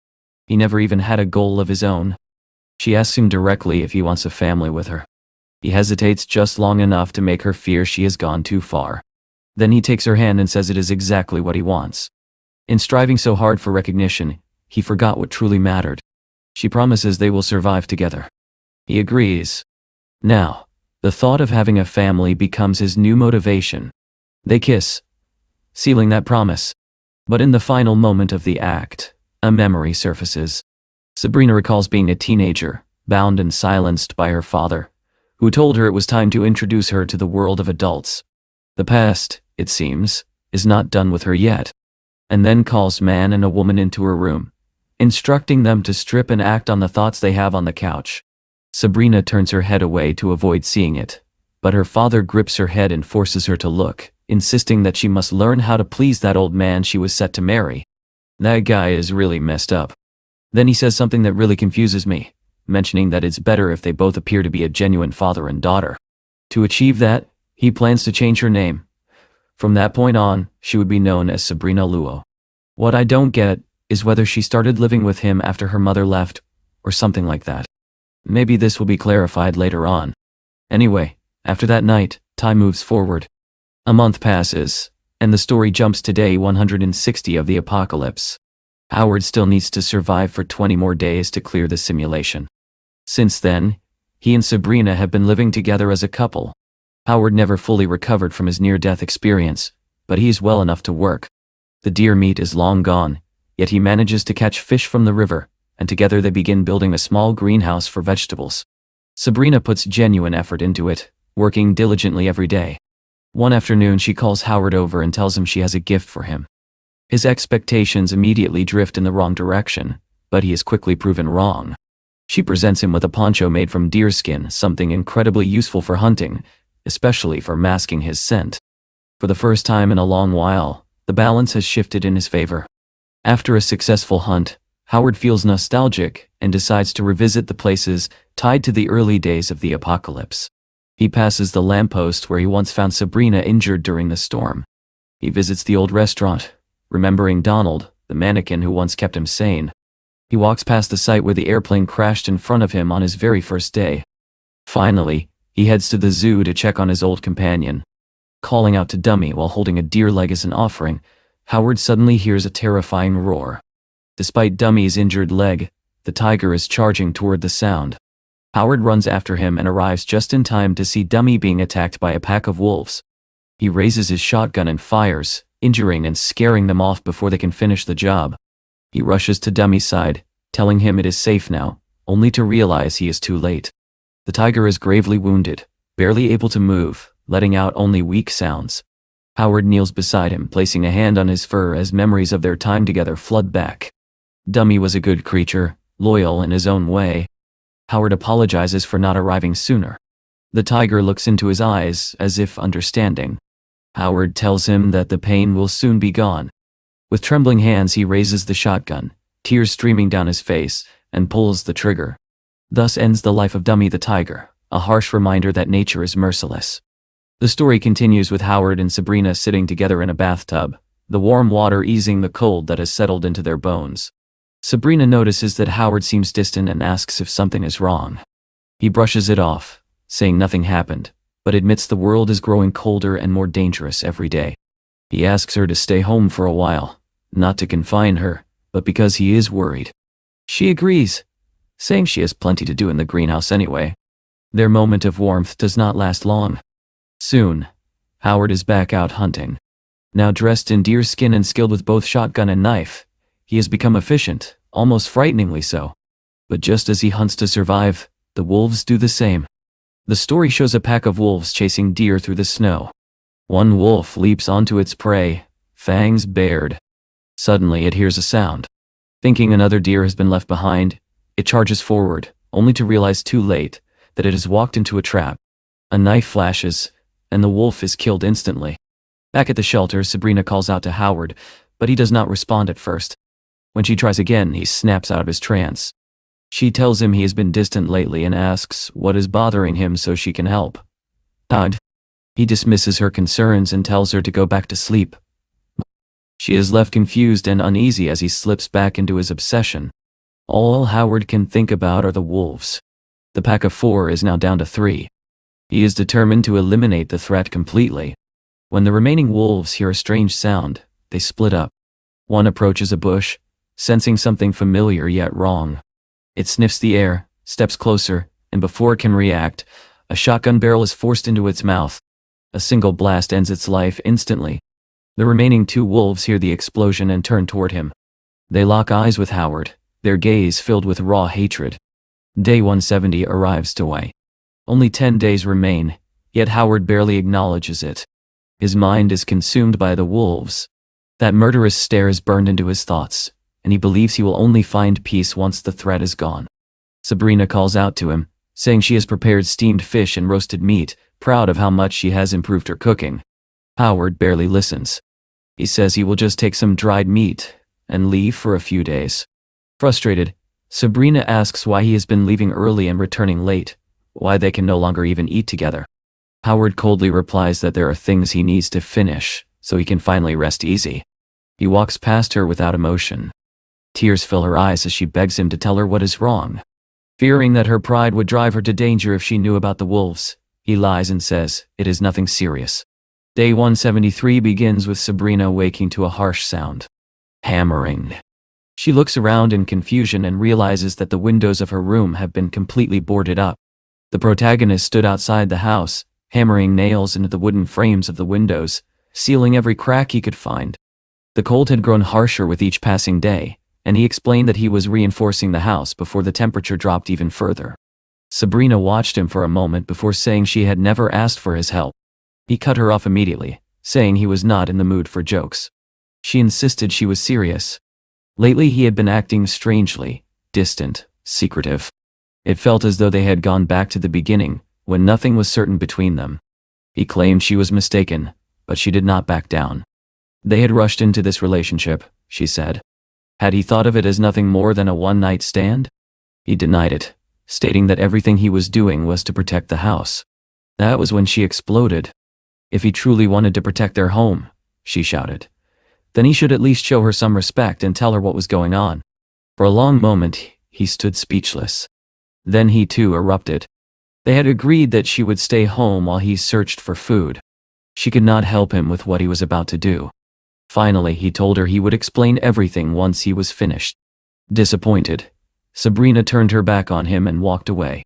He never even had a goal of his own. She asks him directly if he wants a family with her. He hesitates just long enough to make her fear she has gone too far. Then he takes her hand and says it is exactly what he wants. In striving so hard for recognition, he forgot what truly mattered. She promises they will survive together. He agrees. Now, the thought of having a family becomes his new motivation. They kiss, sealing that promise. But in the final moment of the act, a memory surfaces. Sabrina recalls being a teenager, bound and silenced by her father, who told her it was time to introduce her to the world of adults. The past, it seems, is not done with her yet. And then calls man and a woman into her room, instructing them to strip and act on the thoughts they have on the couch. Sabrina turns her head away to avoid seeing it, but her father grips her head and forces her to look, insisting that she must learn how to please that old man she was set to marry. That guy is really messed up. Then he says something that really confuses me, mentioning that it's better if they both appear to be a genuine father and daughter. To achieve that, he plans to change her name. From that point on, she would be known as Sabrina Luo. What I don't get is whether she started living with him after her mother left, or something like that. Maybe this will be clarified later on. Anyway, after that night, time moves forward. A month passes, and the story jumps to day 160 of the apocalypse. Howard still needs to survive for 20 more days to clear the simulation. Since then, he and Sabrina have been living together as a couple. Howard never fully recovered from his near-death experience, but he is well enough to work. The deer meat is long gone, yet he manages to catch fish from the river, and together they begin building a small greenhouse for vegetables. Sabrina puts genuine effort into it, working diligently every day. One afternoon she calls Howard over and tells him she has a gift for him. His expectations immediately drift in the wrong direction, but he is quickly proven wrong. She presents him with a poncho made from deer skin, something incredibly useful for hunting, especially for masking his scent. For the first time in a long while, the balance has shifted in his favor. After a successful hunt, Howard feels nostalgic and decides to revisit the places tied to the early days of the apocalypse. He passes the lamppost where he once found Sabrina injured during the storm. He visits the old restaurant, remembering Donald, the mannequin who once kept him sane. He walks past the site where the airplane crashed in front of him on his very first day. Finally, he heads to the zoo to check on his old companion. Calling out to Dummy while holding a deer leg as an offering, Howard suddenly hears a terrifying roar. Despite Dummy's injured leg, the tiger is charging toward the sound. Howard runs after him and arrives just in time to see Dummy being attacked by a pack of wolves. He raises his shotgun and fires, injuring and scaring them off before they can finish the job. He rushes to Dummy's side, telling him it is safe now, only to realize he is too late. The tiger is gravely wounded, barely able to move, letting out only weak sounds. Howard kneels beside him, placing a hand on his fur as memories of their time together flood back. Dummy was a good creature, loyal in his own way. Howard apologizes for not arriving sooner. The tiger looks into his eyes as if understanding. Howard tells him that the pain will soon be gone. With trembling hands he raises the shotgun, tears streaming down his face, and pulls the trigger. Thus ends the life of Dummy the tiger, a harsh reminder that nature is merciless. The story continues with Howard and Sabrina sitting together in a bathtub, the warm water easing the cold that has settled into their bones. Sabrina notices that Howard seems distant and asks if something is wrong. He brushes it off, saying nothing happened, but admits the world is growing colder and more dangerous every day. He asks her to stay home for a while, not to confine her, but because he is worried. She agrees, saying she has plenty to do in the greenhouse anyway. Their moment of warmth does not last long. Soon, Howard is back out hunting. Now dressed in deer skin and skilled with both shotgun and knife, he has become efficient, almost frighteningly so. But just as he hunts to survive, the wolves do the same. The story shows a pack of wolves chasing deer through the snow. One wolf leaps onto its prey, fangs bared. Suddenly it hears a sound. Thinking another deer has been left behind, it charges forward, only to realize too late that it has walked into a trap. A knife flashes, and the wolf is killed instantly. Back at the shelter, Sabrina calls out to Howard, but he does not respond at first. When she tries again, he snaps out of his trance. She tells him he has been distant lately and asks what is bothering him so she can help. Todd. He dismisses her concerns and tells her to go back to sleep. She is left confused and uneasy as he slips back into his obsession. All Howard can think about are the wolves. The pack of 4 is now down to 3. He is determined to eliminate the threat completely. When the remaining wolves hear a strange sound, they split up. One approaches a bush, sensing something familiar yet wrong. It sniffs the air, steps closer, and before it can react, a shotgun barrel is forced into its mouth. A single blast ends its life instantly. The remaining 2 wolves hear the explosion and turn toward him. They lock eyes with Howard, their gaze filled with raw hatred. Day 170 arrives to Wei. Only 10 days remain, yet Howard barely acknowledges it. His mind is consumed by the wolves. That murderous stare is burned into his thoughts, and he believes he will only find peace once the threat is gone. Sabrina calls out to him, saying she has prepared steamed fish and roasted meat, proud of how much she has improved her cooking. Howard barely listens. He says he will just take some dried meat and leave for a few days. Frustrated, Sabrina asks why he has been leaving early and returning late, why they can no longer even eat together. Howard coldly replies that there are things he needs to finish, so he can finally rest easy. He walks past her without emotion. Tears fill her eyes as she begs him to tell her what is wrong. Fearing that her pride would drive her to danger if she knew about the wolves, he lies and says, it is nothing serious. Day 173 begins with Sabrina waking to a harsh sound. Hammering. She looks around in confusion and realizes that the windows of her room have been completely boarded up. The protagonist stood outside the house, hammering nails into the wooden frames of the windows, sealing every crack he could find. The cold had grown harsher with each passing day, and he explained that he was reinforcing the house before the temperature dropped even further. Sabrina watched him for a moment before saying she had never asked for his help. He cut her off immediately, saying he was not in the mood for jokes. She insisted she was serious. Lately he had been acting strangely, distant, secretive. It felt as though they had gone back to the beginning, when nothing was certain between them. He claimed she was mistaken, but she did not back down. They had rushed into this relationship, she said. Had he thought of it as nothing more than a one-night stand? He denied it, stating that everything he was doing was to protect the house. That was when she exploded. If he truly wanted to protect their home, she shouted, then he should at least show her some respect and tell her what was going on. For a long moment, he stood speechless. Then he too erupted. They had agreed that she would stay home while he searched for food. She could not help him with what he was about to do. Finally, he told her he would explain everything once he was finished. Disappointed, Sabrina turned her back on him and walked away.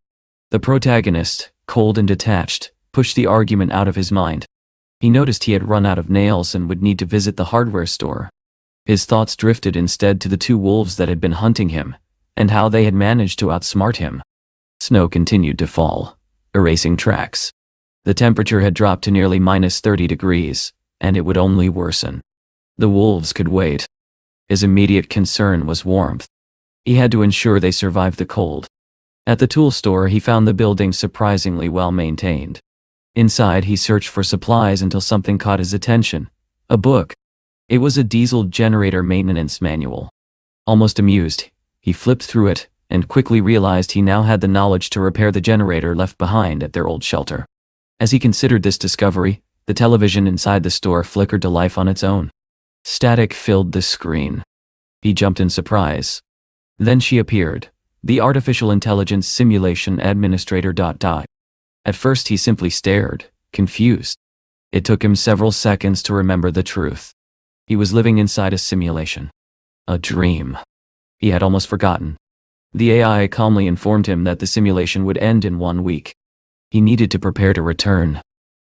The protagonist, cold and detached, pushed the argument out of his mind. He noticed he had run out of nails and would need to visit the hardware store. His thoughts drifted instead to the 2 wolves that had been hunting him, and how they had managed to outsmart him. Snow continued to fall, erasing tracks. The temperature had dropped to nearly -30 degrees, and it would only worsen. The wolves could wait. His immediate concern was warmth. He had to ensure they survived the cold. At the tool store, he found the building surprisingly well maintained. Inside, he searched for supplies until something caught his attention. A book. It was a diesel generator maintenance manual. Almost amused, he flipped through it and quickly realized he now had the knowledge to repair the generator left behind at their old shelter. As he considered this discovery, the television inside the store flickered to life on its own. Static filled the screen. He jumped in surprise. Then she appeared, the artificial intelligence simulation administrator. At first he simply stared, confused. It took him several seconds to remember the truth. He was living inside a simulation. A dream. He had almost forgotten. The AI calmly informed him that the simulation would end in 1 week. He needed to prepare to return.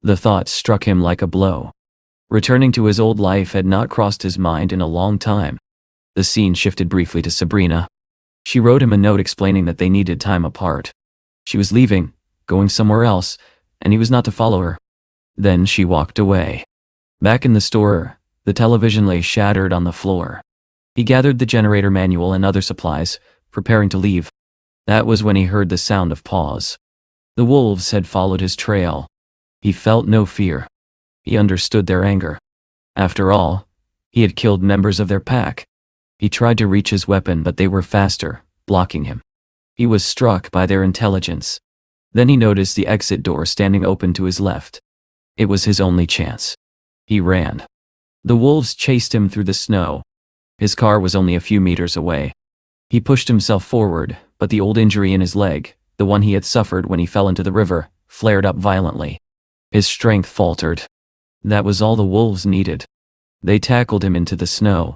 The thought struck him like a blow. Returning to his old life had not crossed his mind in a long time. The scene shifted briefly to Sabrina. She wrote him a note explaining that they needed time apart. She was leaving, going somewhere else, and he was not to follow her. Then she walked away. Back in the store, the television lay shattered on the floor. He gathered the generator manual and other supplies, preparing to leave. That was when he heard the sound of paws. The wolves had followed his trail. He felt no fear. He understood their anger. After all, he had killed members of their pack. He tried to reach his weapon, but they were faster, blocking him. He was struck by their intelligence. Then he noticed the exit door standing open to his left. It was his only chance. He ran. The wolves chased him through the snow. His car was only a few meters away. He pushed himself forward, but the old injury in his leg, the one he had suffered when he fell into the river, flared up violently. His strength faltered. That was all the wolves needed. They tackled him into the snow.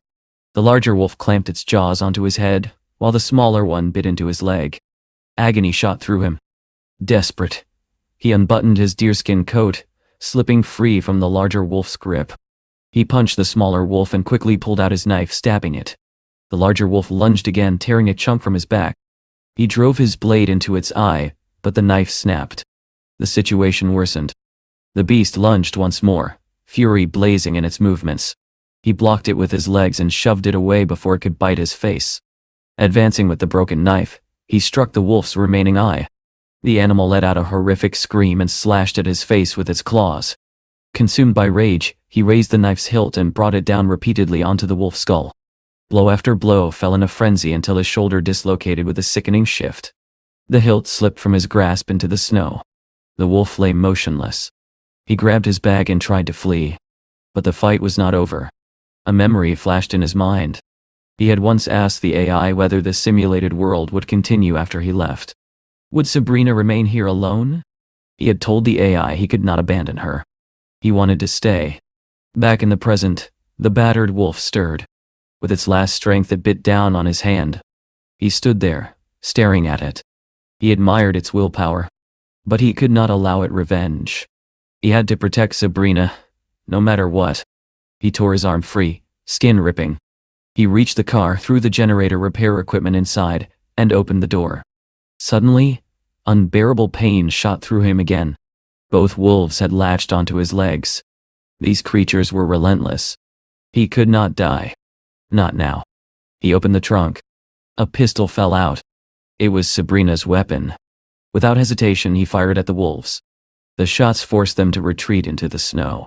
The larger wolf clamped its jaws onto his head, while the smaller one bit into his leg. Agony shot through him. Desperate, he unbuttoned his deerskin coat, slipping free from the larger wolf's grip. He punched the smaller wolf and quickly pulled out his knife, stabbing it. The larger wolf lunged again, tearing a chunk from his back. He drove his blade into its eye, but the knife snapped. The situation worsened. The beast lunged once more, fury blazing in its movements. He blocked it with his legs and shoved it away before it could bite his face. Advancing with the broken knife, he struck the wolf's remaining eye. The animal let out a horrific scream and slashed at his face with its claws. Consumed by rage, he raised the knife's hilt and brought it down repeatedly onto the wolf's skull. Blow after blow fell in a frenzy until his shoulder dislocated with a sickening shift. The hilt slipped from his grasp into the snow. The wolf lay motionless. He grabbed his bag and tried to flee. But the fight was not over. A memory flashed in his mind. He had once asked the AI whether the simulated world would continue after he left. Would Sabrina remain here alone? He had told the AI he could not abandon her. He wanted to stay. Back in the present, the battered wolf stirred. With its last strength it bit down on his hand. He stood there, staring at it. He admired its willpower. But he could not allow it revenge. He had to protect Sabrina, no matter what. He tore his arm free, skin ripping. He reached the car, threw the generator repair equipment inside, and opened the door. Suddenly, unbearable pain shot through him again. Both wolves had latched onto his legs. These creatures were relentless. He could not die. Not now. He opened the trunk. A pistol fell out. It was Sabrina's weapon. Without hesitation, he fired at the wolves. The shots forced them to retreat into the snow.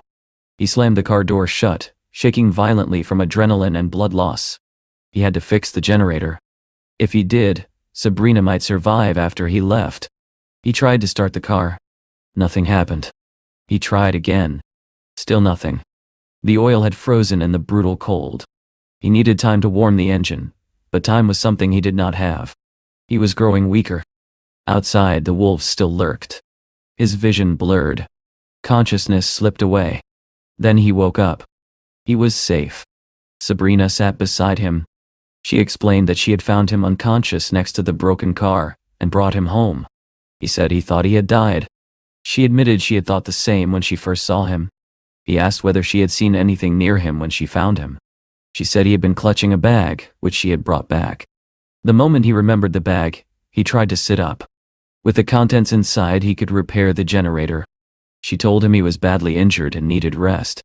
He slammed the car door shut, shaking violently from adrenaline and blood loss. He had to fix the generator. If he did, Sabrina might survive after he left. He tried to start the car. Nothing happened. He tried again. Still nothing. The oil had frozen in the brutal cold. He needed time to warm the engine, but time was something he did not have. He was growing weaker. Outside, the wolves still lurked. His vision blurred. Consciousness slipped away. Then he woke up. He was safe. Sabrina sat beside him. She explained that she had found him unconscious next to the broken car and brought him home. He said he thought he had died. She admitted she had thought the same when she first saw him. He asked whether she had seen anything near him when she found him. She said he had been clutching a bag, which she had brought back. The moment he remembered the bag, he tried to sit up. With the contents inside, he could repair the generator. She told him he was badly injured and needed rest.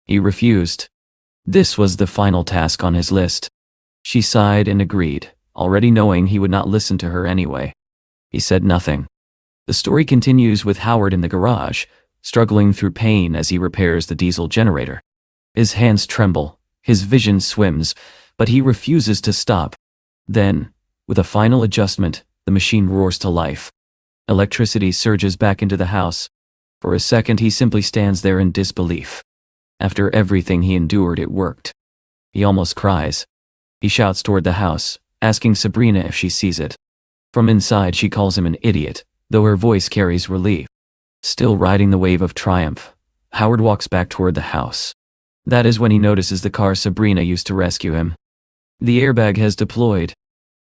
He refused. This was the final task on his list. She sighed and agreed, already knowing he would not listen to her anyway. He said nothing. The story continues with Howard in the garage, struggling through pain as he repairs the diesel generator. His hands tremble, his vision swims, but he refuses to stop. Then, with a final adjustment, the machine roars to life. Electricity surges back into the house. For a second, he simply stands there in disbelief. After everything he endured, it worked. He almost cries. He shouts toward the house, asking Sabrina if she sees it. From inside, she calls him an idiot, though her voice carries relief. Still riding the wave of triumph, Howard walks back toward the house. That is when he notices the car Sabrina used to rescue him. The airbag has deployed.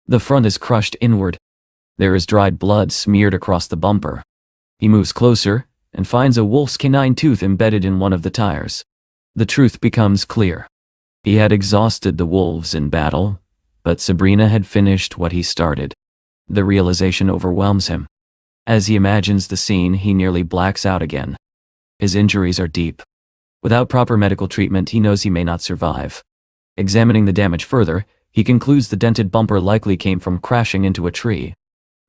The front is crushed inward. There is dried blood smeared across the bumper. He moves closer and finds a wolf's canine tooth embedded in one of the tires. The truth becomes clear. He had exhausted the wolves in battle, but Sabrina had finished what he started. The realization overwhelms him. As he imagines the scene, he nearly blacks out again. His injuries are deep. Without proper medical treatment, he knows he may not survive. Examining the damage further, he concludes the dented bumper likely came from crashing into a tree.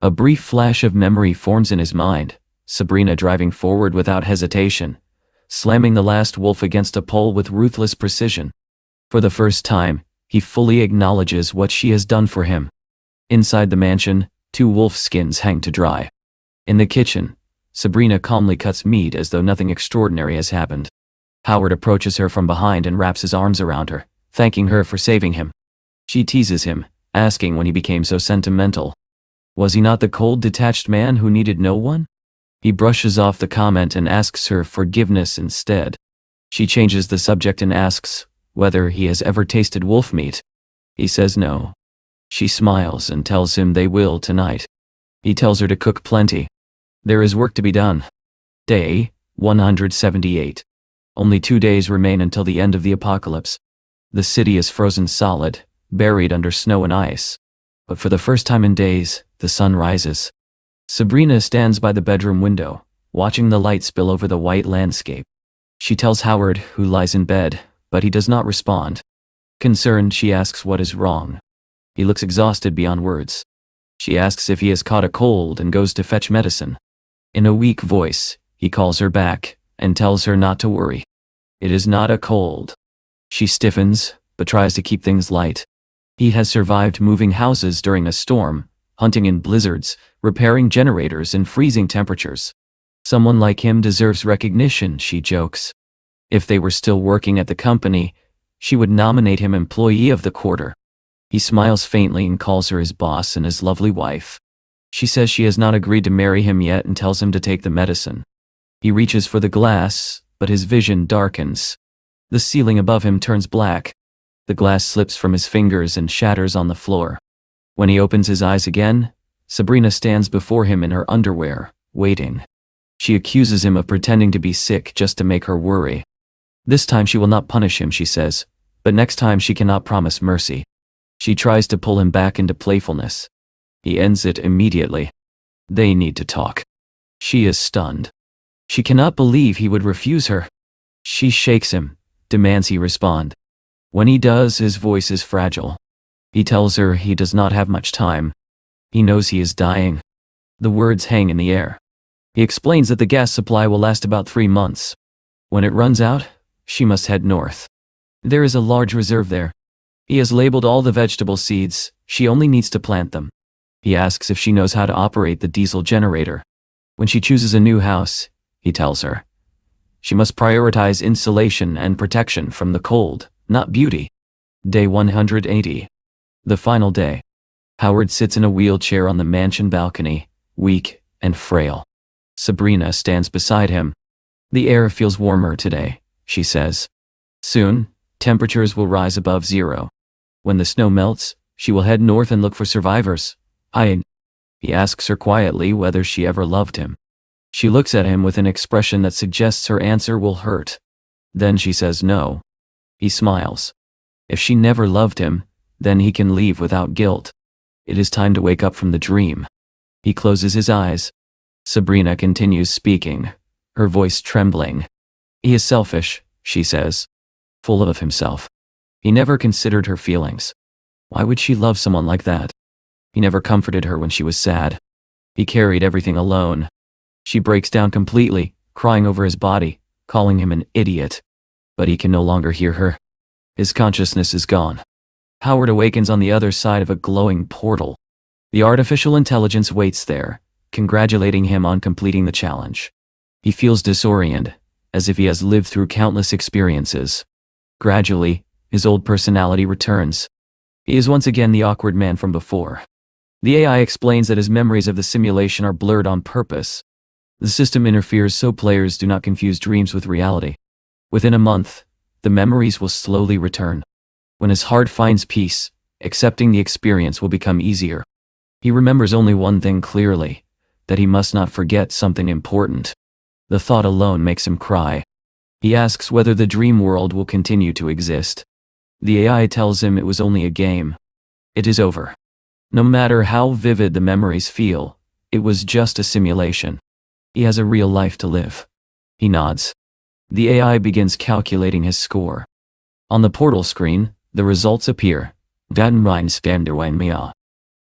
A brief flash of memory forms in his mind, Sabrina driving forward without hesitation, slamming the last wolf against a pole with ruthless precision. For the first time, he fully acknowledges what she has done for him. Inside the mansion, 2 wolf skins hang to dry. In the kitchen, Sabrina calmly cuts meat as though nothing extraordinary has happened. Howard approaches her from behind and wraps his arms around her, thanking her for saving him. She teases him, asking when he became so sentimental. Was he not the cold, detached man who needed no one? He brushes off the comment and asks her forgiveness instead. She changes the subject and asks whether he has ever tasted wolf meat. He says no. She smiles and tells him they will tonight. He tells her to cook plenty. There is work to be done. Day 178. Only 2 days remain until the end of the apocalypse. The city is frozen solid, buried under snow and ice. But for the first time in days, the sun rises. Sabrina stands by the bedroom window, watching the light spill over the white landscape. She tells Howard, who lies in bed, but he does not respond. Concerned, she asks what is wrong. He looks exhausted beyond words. She asks if he has caught a cold and goes to fetch medicine. In a weak voice, he calls her back and tells her not to worry. It is not a cold. She stiffens, but tries to keep things light. He has survived moving houses during a storm, hunting in blizzards, repairing generators in freezing temperatures. Someone like him deserves recognition, she jokes. If they were still working at the company, she would nominate him Employee of the Quarter. He smiles faintly and calls her his boss and his lovely wife. She says she has not agreed to marry him yet and tells him to take the medicine. He reaches for the glass, but his vision darkens. The ceiling above him turns black. The glass slips from his fingers and shatters on the floor. When he opens his eyes again, Sabrina stands before him in her underwear, waiting. She accuses him of pretending to be sick just to make her worry. This time she will not punish him, she says, but next time she cannot promise mercy. She tries to pull him back into playfulness. He ends it immediately. They need to talk. She is stunned. She cannot believe he would refuse her. She shakes him, demands he respond. When he does, his voice is fragile. He tells her he does not have much time. He knows he is dying. The words hang in the air. He explains that the gas supply will last about 3 months. When it runs out, she must head north. There is a large reserve there. He has labeled all the vegetable seeds, she only needs to plant them. He asks if she knows how to operate the diesel generator. When she chooses a new house, he tells her, she must prioritize insulation and protection from the cold, not beauty. Day 180. The final day. Howard sits in a wheelchair on the mansion balcony, weak and frail. Sabrina stands beside him. The air feels warmer today, she says. Soon, temperatures will rise above 0. When the snow melts, she will head north and look for survivors. He asks her quietly whether she ever loved him. She looks at him with an expression that suggests her answer will hurt. Then she says no. He smiles. If she never loved him, then he can leave without guilt. It is time to wake up from the dream. He closes his eyes. Sabrina continues speaking, her voice trembling. He is selfish, she says. Full of himself. He never considered her feelings. Why would she love someone like that? He never comforted her when she was sad. He carried everything alone. She breaks down completely, crying over his body, calling him an idiot. But he can no longer hear her. His consciousness is gone. Howard awakens on the other side of a glowing portal. The artificial intelligence waits there, congratulating him on completing the challenge. He feels disoriented, as if he has lived through countless experiences. Gradually, his old personality returns. He is once again the awkward man from before. The AI explains that his memories of the simulation are blurred on purpose. The system interferes so players do not confuse dreams with reality. Within a month, the memories will slowly return. When his heart finds peace, accepting the experience will become easier. He remembers only one thing clearly, that he must not forget something important. The thought alone makes him cry. He asks whether the dream world will continue to exist. The AI tells him it was only a game. It is over. No matter how vivid the memories feel, it was just a simulation. He has a real life to live. He nods. The AI begins calculating his score. On the portal screen, the results appear.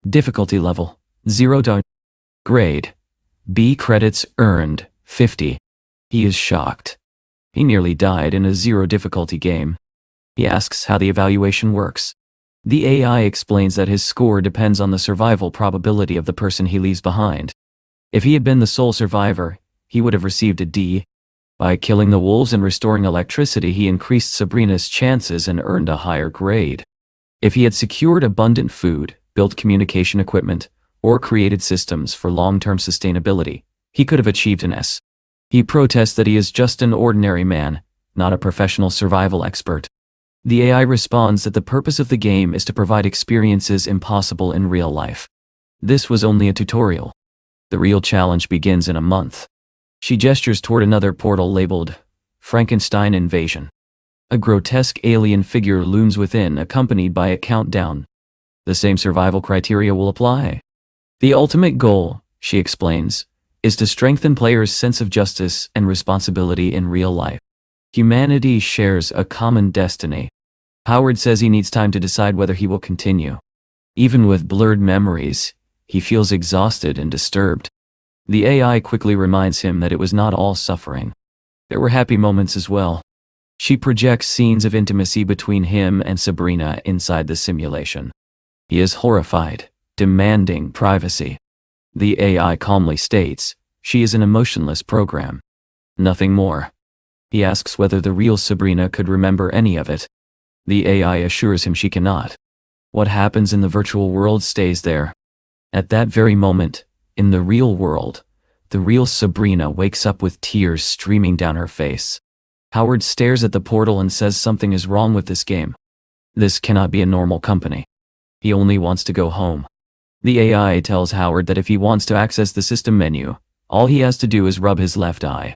Difficulty level, 0. Grade, B. Credits earned, 50. He is shocked. He nearly died in a 0 difficulty game. He asks how the evaluation works. The AI explains that his score depends on the survival probability of the person he leaves behind. If he had been the sole survivor, he would have received a D. By killing the wolves and restoring electricity, he increased Sabrina's chances and earned a higher grade. If he had secured abundant food, built communication equipment, or created systems for long-term sustainability, he could have achieved an S. He protests that he is just an ordinary man, not a professional survival expert. The AI responds that the purpose of the game is to provide experiences impossible in real life. This was only a tutorial. The real challenge begins in a month. She gestures toward another portal labeled Frankenstein Invasion. A grotesque alien figure looms within, accompanied by a countdown. The same survival criteria will apply. The ultimate goal, she explains, is to strengthen players' sense of justice and responsibility in real life. Humanity shares a common destiny. Howard says he needs time to decide whether he will continue. Even with blurred memories, he feels exhausted and disturbed. The AI quickly reminds him that it was not all suffering. There were happy moments as well. She projects scenes of intimacy between him and Sabrina inside the simulation. He is horrified, demanding privacy. The AI calmly states, she is an emotionless program. Nothing more. He asks whether the real Sabrina could remember any of it. The AI assures him she cannot. What happens in the virtual world stays there. At that very moment, in the real world, the real Sabrina wakes up with tears streaming down her face. Howard stares at the portal and says something is wrong with this game. This cannot be a normal company. He only wants to go home. The AI tells Howard that if he wants to access the system menu, all he has to do is rub his left eye.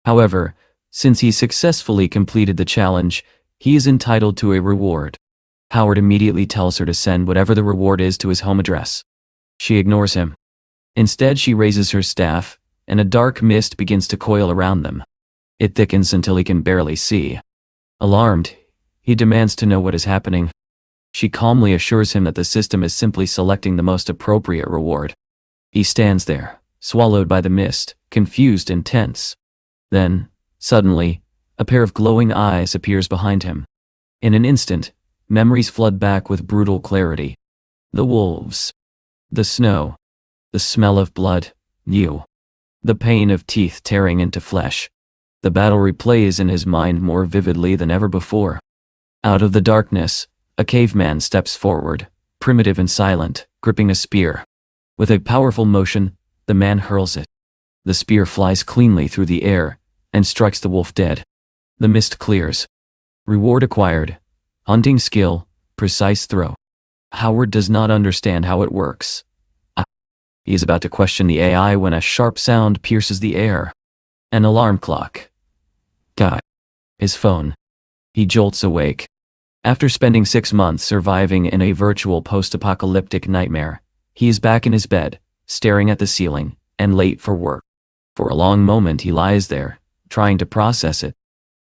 However, since he successfully completed the challenge, he is entitled to a reward. Howard immediately tells her to send whatever the reward is to his home address. She ignores him. Instead, she raises her staff, and a dark mist begins to coil around them. It thickens until he can barely see. Alarmed, he demands to know what is happening. She calmly assures him that the system is simply selecting the most appropriate reward. He stands there, swallowed by the mist, confused and tense. Then, suddenly, a pair of glowing eyes appears behind him. In an instant, memories flood back with brutal clarity. The wolves. The snow. The smell of blood. You. The pain of teeth tearing into flesh. The battle replays in his mind more vividly than ever before. Out of the darkness, a caveman steps forward, primitive and silent, gripping a spear. With a powerful motion, the man hurls it. The spear flies cleanly through the air and strikes the wolf dead. The mist clears. Reward acquired. Hunting skill, precise throw. Howard does not understand how it works. He is about to question the AI when a sharp sound pierces the air. An alarm clock. God. His phone. He jolts awake. After spending 6 months surviving in a virtual post-apocalyptic nightmare, he is back in his bed, staring at the ceiling, and late for work. For a long moment he lies there, trying to process it.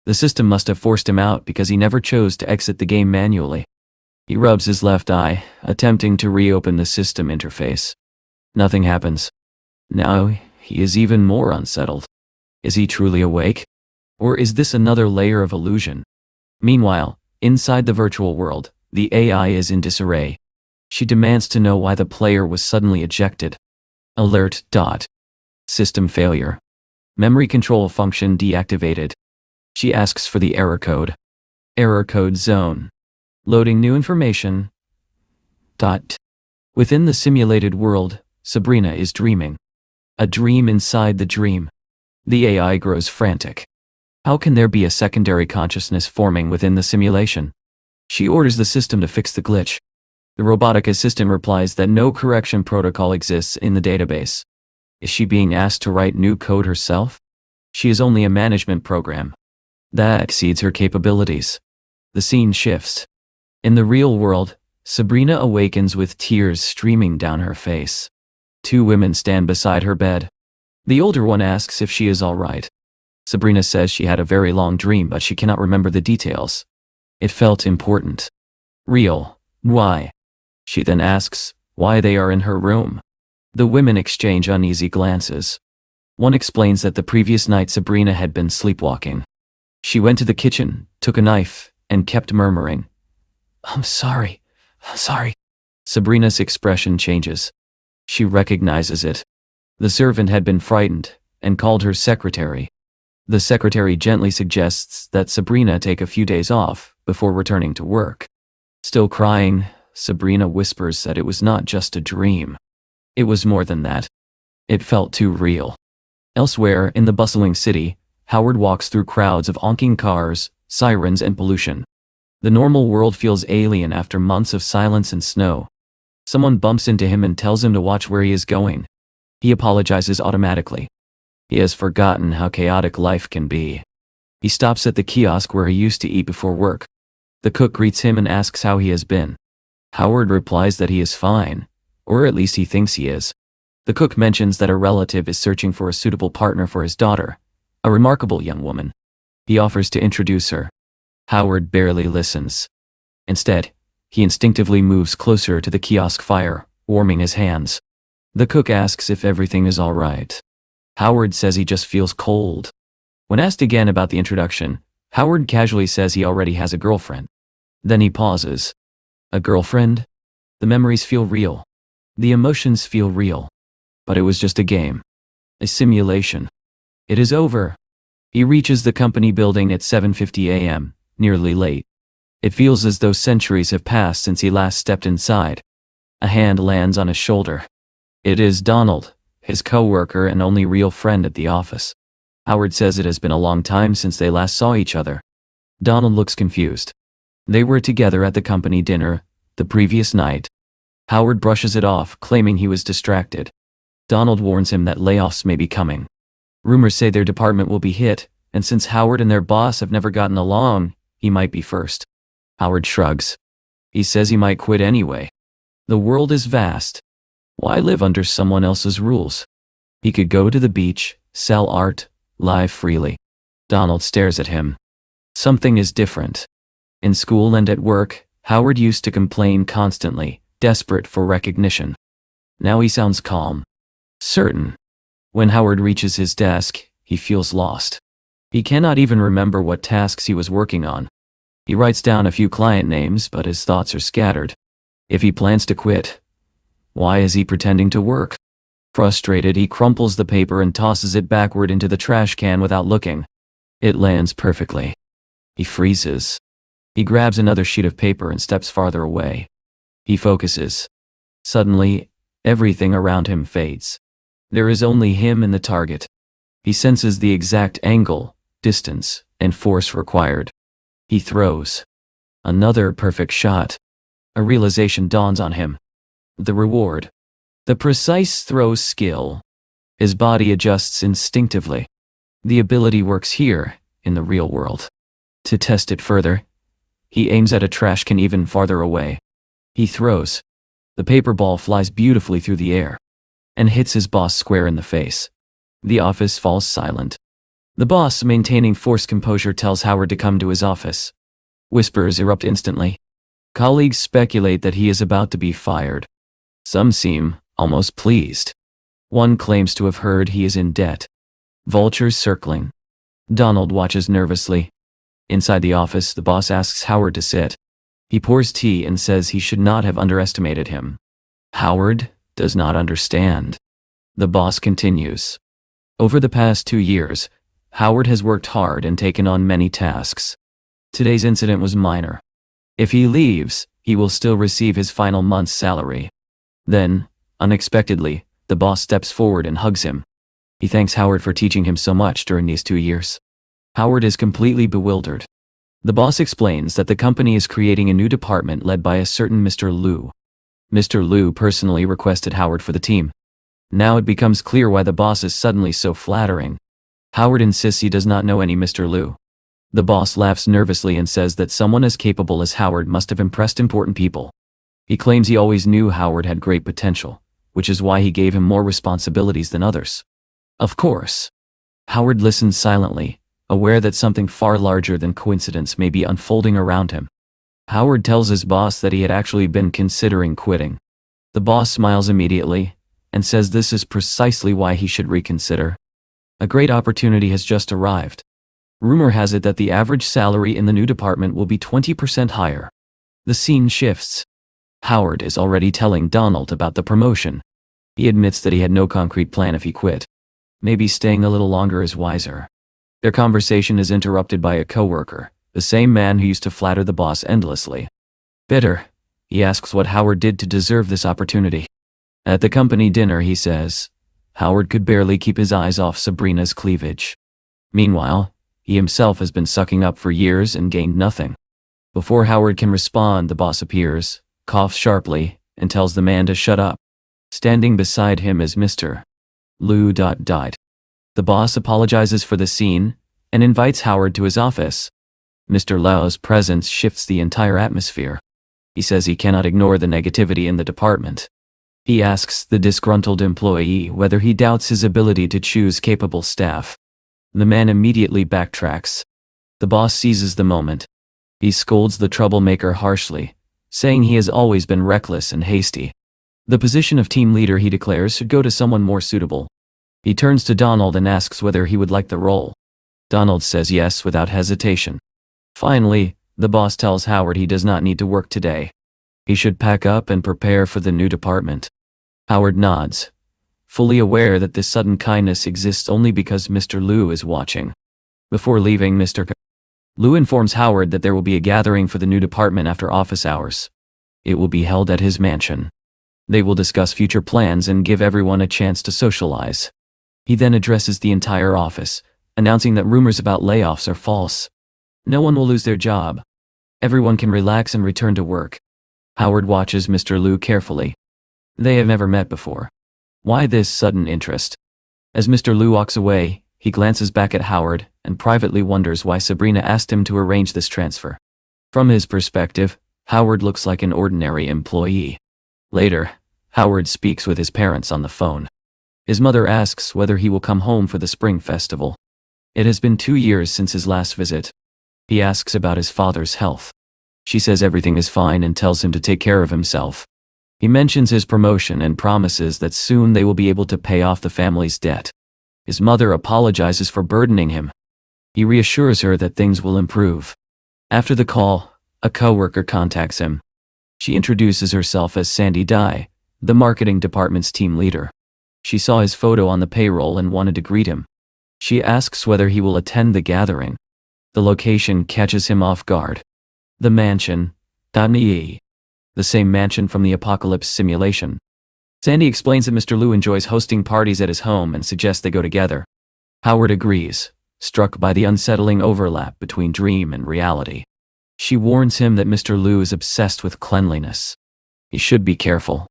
The system must have forced him out because he never chose to exit the game manually. He rubs his left eye, attempting to reopen the system interface. Nothing happens. Now he is even more unsettled. Is he truly awake? Or is this another layer of illusion? Meanwhile, inside the virtual world, the AI is in disarray. She demands to know why the player was suddenly ejected. Alert. System failure. Memory control function deactivated. She asks for the error code. Error code zone. Loading new information. Within the simulated world, Sabrina is dreaming. A dream inside the dream. The AI grows frantic. How can there be a secondary consciousness forming within the simulation? She orders the system to fix the glitch. The robotic assistant replies that no correction protocol exists in the database. Is she being asked to write new code herself? She is only a management program. That exceeds her capabilities. The scene shifts. In the real world, Sabrina awakens with tears streaming down her face. 2 women stand beside her bed. The older one asks if she is all right. Sabrina says she had a very long dream but she cannot remember the details. It felt important. Real. Why? She then asks why they are in her room. The women exchange uneasy glances. One explains that the previous night Sabrina had been sleepwalking. She went to the kitchen, took a knife, and kept murmuring, I'm sorry. Sabrina's expression changes. She recognizes it. The servant had been frightened and called her secretary. The secretary gently suggests that Sabrina take a few days off before returning to work. Still crying, Sabrina whispers that it was not just a dream. It was more than that. It felt too real. Elsewhere in the bustling city, Howard walks through crowds of honking cars, sirens, and pollution. The normal world feels alien after months of silence and snow. Someone bumps into him and tells him to watch where he is going. He apologizes automatically. He has forgotten how chaotic life can be. He stops at the kiosk where he used to eat before work. The cook greets him and asks how he has been. Howard replies that he is fine, or at least he thinks he is. The cook mentions that a relative is searching for a suitable partner for his daughter, a remarkable young woman. He offers to introduce her. Howard barely listens. Instead, he instinctively moves closer to the kiosk fire, warming his hands. The cook asks if everything is all right. Howard says he just feels cold. When asked again about the introduction, Howard casually says he already has a girlfriend. Then he pauses. A girlfriend? The memories feel real. The emotions feel real. But it was just a game. A simulation. It is over. He reaches the company building at 7:50 a.m., nearly late. It feels as though centuries have passed since he last stepped inside. A hand lands on his shoulder. It is Donald, his co-worker and only real friend at the office. Howard says it has been a long time since they last saw each other. Donald looks confused. They were together at the company dinner the previous night. Howard brushes it off, claiming he was distracted. Donald warns him that layoffs may be coming. Rumors say their department will be hit, and since Howard and their boss have never gotten along, he might be first. Howard shrugs. He says he might quit anyway. The world is vast. Why live under someone else's rules? He could go to the beach, sell art, live freely. Donald stares at him. Something is different. In school and at work, Howard used to complain constantly, desperate for recognition. Now he sounds calm. Certain. When Howard reaches his desk, he feels lost. He cannot even remember what tasks he was working on. He writes down a few client names, but his thoughts are scattered. If he plans to quit, why is he pretending to work? Frustrated, he crumples the paper and tosses it backward into the trash can without looking. It lands perfectly. He freezes. He grabs another sheet of paper and steps farther away. He focuses. Suddenly, everything around him fades. There is only him and the target. He senses the exact angle, distance, and force required. He throws. Another perfect shot. A realization dawns on him. The reward. The precise throw skill. His body adjusts instinctively. The ability works here, in the real world. To test it further, he aims at a trash can even farther away. He throws. The paper ball flies beautifully through the air and hits his boss square in the face. The office falls silent. The boss, maintaining forced composure, tells Howard to come to his office. Whispers erupt instantly. Colleagues speculate that he is about to be fired. Some seem almost pleased. One claims to have heard he is in debt. Vultures circling. Donald watches nervously. Inside the office, the boss asks Howard to sit. He pours tea and says he should not have underestimated him. Howard does not understand. The boss continues. Over the past 2 years, Howard has worked hard and taken on many tasks. Today's incident was minor. If he leaves, he will still receive his final month's salary. Then, unexpectedly, the boss steps forward and hugs him. He thanks Howard for teaching him so much during these 2 years. Howard is completely bewildered. The boss explains that the company is creating a new department led by a certain Mr. Liu. Mr. Liu personally requested Howard for the team. Now it becomes clear why the boss is suddenly so flattering. Howard insists he does not know any Mr. Liu. The boss laughs nervously and says that someone as capable as Howard must have impressed important people. He claims he always knew Howard had great potential, which is why he gave him more responsibilities than others. Of course. Howard listens silently, aware that something far larger than coincidence may be unfolding around him. Howard tells his boss that he had actually been considering quitting. The boss smiles immediately and says this is precisely why he should reconsider. A great opportunity has just arrived. Rumor has it that the average salary in the new department will be 20% higher. The scene shifts. Howard is already telling Donald about the promotion. He admits that he had no concrete plan if he quit. Maybe staying a little longer is wiser. Their conversation is interrupted by a coworker, the same man who used to flatter the boss endlessly. Bitter, he asks what Howard did to deserve this opportunity. At the company dinner, he says, Howard could barely keep his eyes off Sabrina's cleavage. Meanwhile, he himself has been sucking up for years and gained nothing. Before Howard can respond, the boss appears, coughs sharply, and tells the man to shut up. Standing beside him is Mr. Lu. The boss apologizes for the scene and invites Howard to his office. Mr. Lau's presence shifts the entire atmosphere. He says he cannot ignore the negativity in the department. He asks the disgruntled employee whether he doubts his ability to choose capable staff. The man immediately backtracks. The boss seizes the moment. He scolds the troublemaker harshly, saying he has always been reckless and hasty. The position of team leader, he declares, should go to someone more suitable. He turns to Donald and asks whether he would like the role. Donald says yes without hesitation. Finally, the boss tells Howard he does not need to work today. He should pack up and prepare for the new department. Howard nods, fully aware that this sudden kindness exists only because Mr. Lu is watching. Before leaving, Mr. Lu informs Howard that there will be a gathering for the new department after office hours. It will be held at his mansion. They will discuss future plans and give everyone a chance to socialize. He then addresses the entire office, announcing that rumors about layoffs are false. No one will lose their job. Everyone can relax and return to work. Howard watches Mr. Lu carefully. They have never met before. Why this sudden interest? As Mr. Lu walks away, he glances back at Howard and privately wonders why Sabrina asked him to arrange this transfer. From his perspective, Howard looks like an ordinary employee. Later, Howard speaks with his parents on the phone. His mother asks whether he will come home for the spring festival. It has been 2 years since his last visit. He asks about his father's health. She says everything is fine and tells him to take care of himself. He mentions his promotion and promises that soon they will be able to pay off the family's debt. His mother apologizes for burdening him. He reassures her that things will improve. After the call, a coworker contacts him. She introduces herself as Sandy Dai, the marketing department's team leader. She saw his photo on the payroll and wanted to greet him. She asks whether he will attend the gathering. The location catches him off guard. The mansion, the same mansion from the apocalypse simulation. Sandy explains that Mr. Lu enjoys hosting parties at his home and suggests they go together. Howard agrees, struck by the unsettling overlap between dream and reality. She warns him that Mr. Lu is obsessed with cleanliness. He should be careful.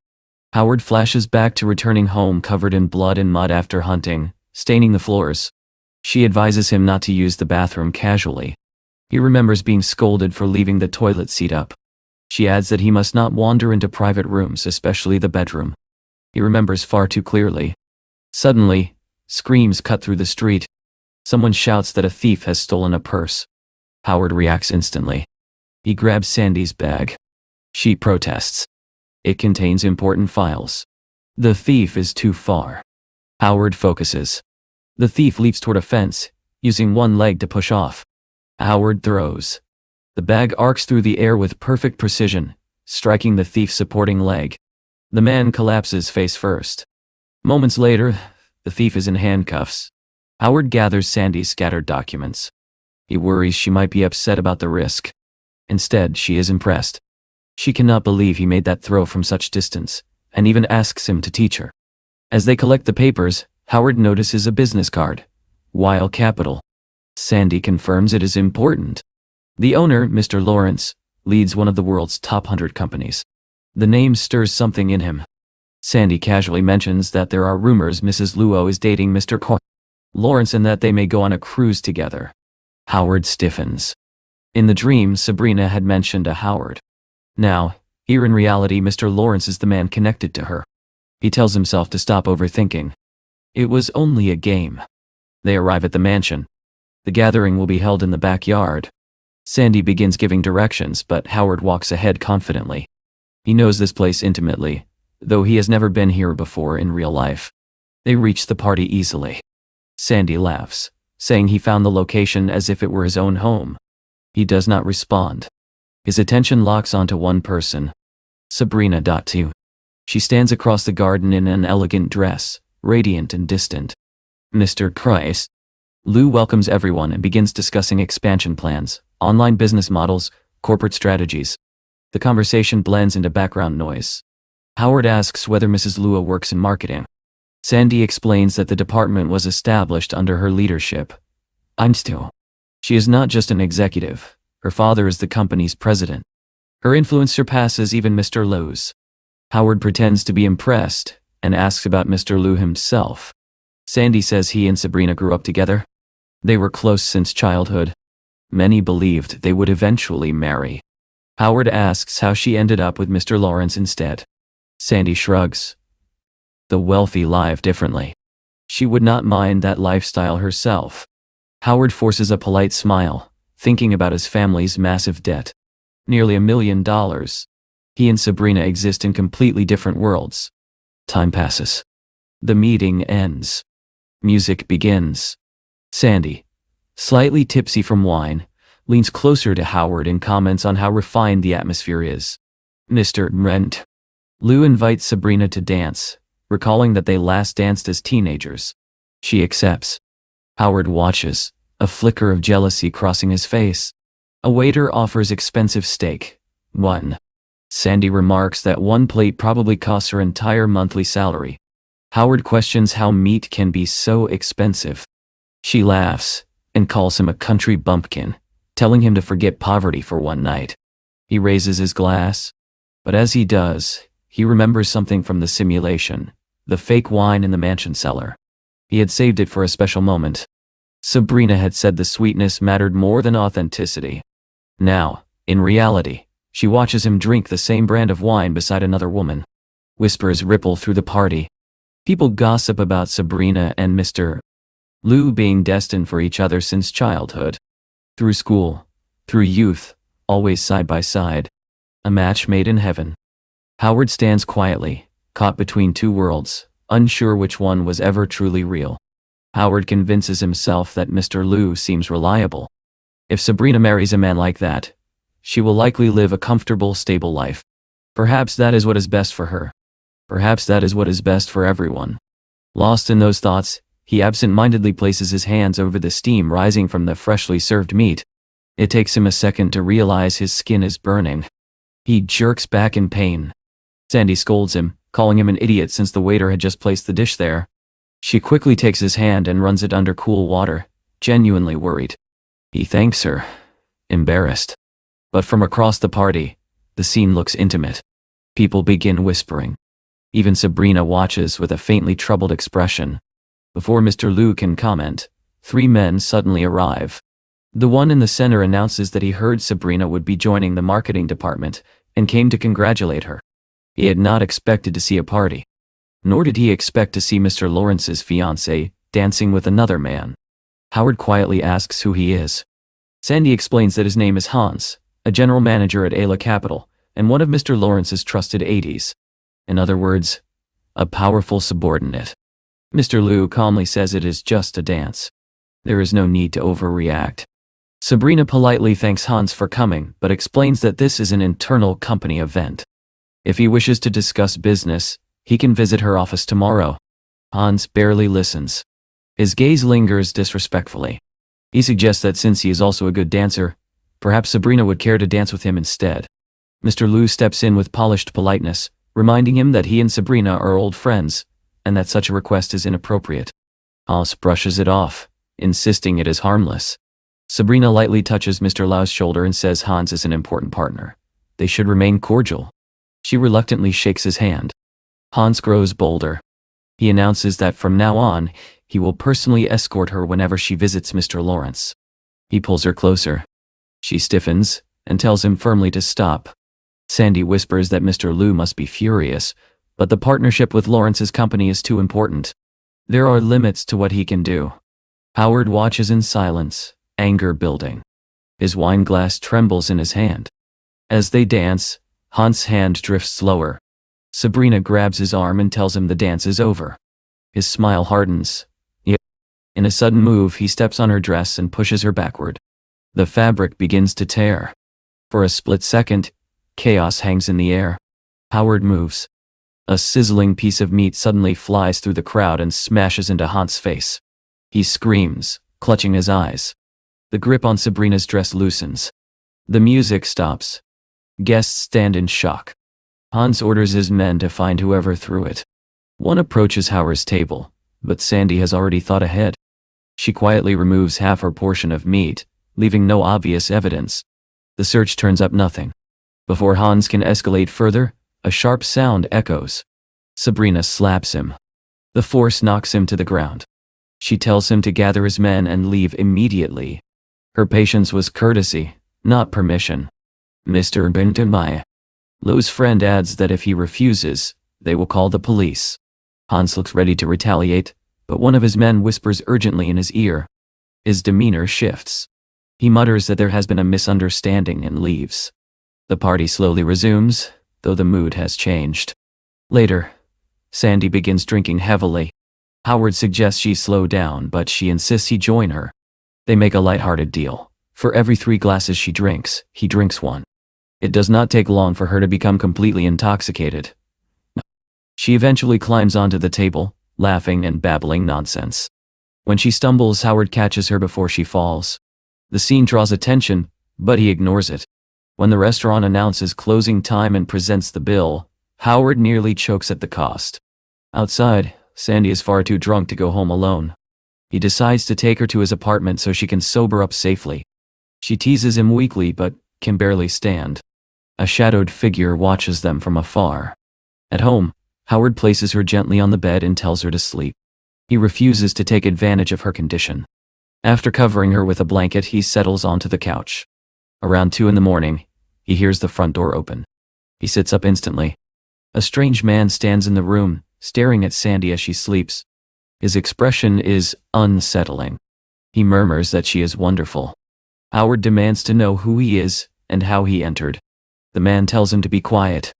Howard flashes back to returning home covered in blood and mud after hunting, staining the floors. She advises him not to use the bathroom casually. He remembers being scolded for leaving the toilet seat up. She adds that he must not wander into private rooms, especially the bedroom. He remembers far too clearly. Suddenly, screams cut through the street. Someone shouts that a thief has stolen a purse. Howard reacts instantly. He grabs Sandy's bag. She protests. It contains important files. The thief is too far. Howard focuses. The thief leaps toward a fence, using one leg to push off. Howard throws. The bag arcs through the air with perfect precision, striking the thief's supporting leg. The man collapses face first. Moments later, the thief is in handcuffs. Howard gathers Sandy's scattered documents. He worries she might be upset about the risk. Instead, she is impressed. She cannot believe he made that throw from such distance, and even asks him to teach her. As they collect the papers, Howard notices a business card. Weil Capital. Sandy confirms it is important. The owner, Mr. Lawrence, leads one of the world's top 100 companies. The name stirs something in him. Sandy casually mentions that there are rumors Mrs. Luo is dating Mr. Lawrence and that they may go on a cruise together. Howard stiffens. In the dream, Sabrina had mentioned to Howard. Now, here in reality, Mr. Lawrence is the man connected to her. He tells himself to stop overthinking. It was only a game. They arrive at the mansion. The gathering will be held in the backyard. Sandy begins giving directions, but Howard walks ahead confidently. He knows this place intimately, though he has never been here before in real life. They reach the party easily. Sandy laughs, saying he found the location as if it were his own home. He does not respond. His attention locks onto one person. Sabrina. She stands across the garden in an elegant dress, radiant and distant. Mr. Price. Lu welcomes everyone and begins discussing expansion plans, online business models, corporate strategies. The conversation blends into background noise. Howard asks whether Mrs. Luo works in marketing. Sandy explains that the department was established under her leadership. She is not just an executive, Her father is the company's president. Her influence surpasses even Mr. Liu's. Howard pretends to be impressed and asks about Mr. Liu himself. Sandy says he and Sabrina grew up together. They were close since childhood. Many believed they would eventually marry. Howard asks how she ended up with Mr. Lawrence instead. Sandy shrugs. The wealthy live differently. She would not mind that lifestyle herself. Howard forces a polite smile, thinking about his family's massive debt. Nearly $1 million. He and Sabrina exist in completely different worlds. Time passes. The meeting ends. Music begins. Sandy, slightly tipsy from wine, leans closer to Howard and comments on how refined the atmosphere is. Mr. Rent. Liu invites Sabrina to dance, recalling that they last danced as teenagers. She accepts. Howard watches, a flicker of jealousy crossing his face. A waiter offers expensive steak. One. Sandy remarks that one plate probably costs her entire monthly salary. Howard questions how meat can be so expensive. She laughs and calls him a country bumpkin, telling him to forget poverty for one night. He raises his glass, but as he does, he remembers something from the simulation, the fake wine in the mansion cellar. He had saved it for a special moment. Sabrina had said the sweetness mattered more than authenticity. Now, in reality, she watches him drink the same brand of wine beside another woman. Whispers ripple through the party. People gossip about Sabrina and Mr. Liu being destined for each other since childhood. Through school, through youth, always side by side. A match made in heaven. Howard stands quietly, caught between two worlds, unsure which one was ever truly real. Howard convinces himself that Mr. Liu seems reliable. If Sabrina marries a man like that, she will likely live a comfortable, stable life. Perhaps that is what is best for her. Perhaps that is what is best for everyone. Lost in those thoughts, he absent-mindedly places his hands over the steam rising from the freshly served meat. It takes him a second to realize his skin is burning. He jerks back in pain. Sandy scolds him, calling him an idiot since the waiter had just placed the dish there. She quickly takes his hand and runs it under cool water, genuinely worried. He thanks her, embarrassed. But from across the party, the scene looks intimate. People begin whispering. Even Sabrina watches with a faintly troubled expression. Before Mr. Liu can comment, 3 men suddenly arrive. The one in the center announces that he heard Sabrina would be joining the marketing department and came to congratulate her. He had not expected to see a party. Nor did he expect to see Mr. Lawrence's fiancée dancing with another man. Howard quietly asks who he is. Sandy explains that his name is Hans, a general manager at Ayla Capital, and one of Mr. Lawrence's trusted aides. In other words, a powerful subordinate. Mr. Liu calmly says it is just a dance. There is no need to overreact. Sabrina politely thanks Hans for coming, but explains that this is an internal company event. If he wishes to discuss business, he can visit her office tomorrow. Hans barely listens. His gaze lingers disrespectfully. He suggests that since he is also a good dancer, perhaps Sabrina would care to dance with him instead. Mr. Liu steps in with polished politeness, reminding him that he and Sabrina are old friends, and that such a request is inappropriate. Hans brushes it off, insisting it is harmless. Sabrina lightly touches Mr. Liu's shoulder and says Hans is an important partner. They should remain cordial. She reluctantly shakes his hand. Hans grows bolder. He announces that from now on, he will personally escort her whenever she visits Mr. Lawrence. He pulls her closer. She stiffens and tells him firmly to stop. Sandy whispers that Mr. Liu must be furious, but the partnership with Lawrence's company is too important. There are limits to what he can do. Howard watches in silence, anger building. His wine glass trembles in his hand. As they dance, Hans' hand drifts slower. Sabrina grabs his arm and tells him the dance is over. His smile hardens. In a sudden move, he steps on her dress and pushes her backward. The fabric begins to tear. For a split second, chaos hangs in the air. Howard moves. A sizzling piece of meat suddenly flies through the crowd and smashes into Hans' face. He screams, clutching his eyes. The grip on Sabrina's dress loosens. The music stops. Guests stand in shock. Hans orders his men to find whoever threw it. One approaches Howard's table, but Sandy has already thought ahead. She quietly removes half her portion of meat, leaving no obvious evidence. The search turns up nothing. Before Hans can escalate further, a sharp sound echoes. Sabrina slaps him. The force knocks him to the ground. She tells him to gather his men and leave immediately. Her patience was courtesy, not permission. Mr. Bentonmaya. Lo's friend adds that if he refuses, they will call the police. Hans looks ready to retaliate, but one of his men whispers urgently in his ear. His demeanor shifts. He mutters that there has been a misunderstanding and leaves. The party slowly resumes, though the mood has changed. Later, Sandy begins drinking heavily. Howard suggests she slow down, but she insists he join her. They make a lighthearted deal. For every 3 glasses she drinks, he drinks 1. It does not take long for her to become completely intoxicated. She eventually climbs onto the table, laughing and babbling nonsense. When she stumbles, Howard catches her before she falls. The scene draws attention, but he ignores it. When the restaurant announces closing time and presents the bill, Howard nearly chokes at the cost. Outside, Sandy is far too drunk to go home alone. He decides to take her to his apartment so she can sober up safely. She teases him weakly but can barely stand. A shadowed figure watches them from afar. At home, Howard places her gently on the bed and tells her to sleep. He refuses to take advantage of her condition. After covering her with a blanket, he settles onto the couch. Around 2 in the morning, he hears the front door open. He sits up instantly. A strange man stands in the room, staring at Sandy as she sleeps. His expression is unsettling. He murmurs that she is wonderful. Howard demands to know who he is and how he entered. The man tells him to be quiet.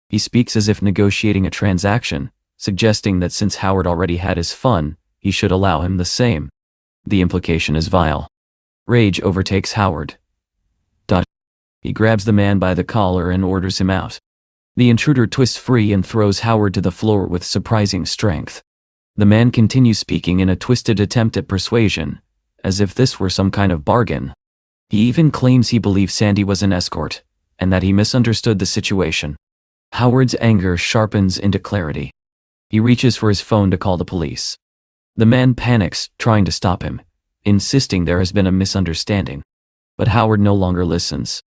He speaks as if negotiating a transaction, suggesting that since Howard already had his fun, he should allow him the same. The implication is vile. Rage overtakes Howard. He grabs the man by the collar and orders him out. The intruder twists free and throws Howard to the floor with surprising strength. The man continues speaking in a twisted attempt at persuasion, as if this were some kind of bargain. He even claims he believes Sandy was an escort, and that he misunderstood the situation. Howard's anger sharpens into clarity. He reaches for his phone to call the police. The man panics, trying to stop him, insisting there has been a misunderstanding. But Howard no longer listens.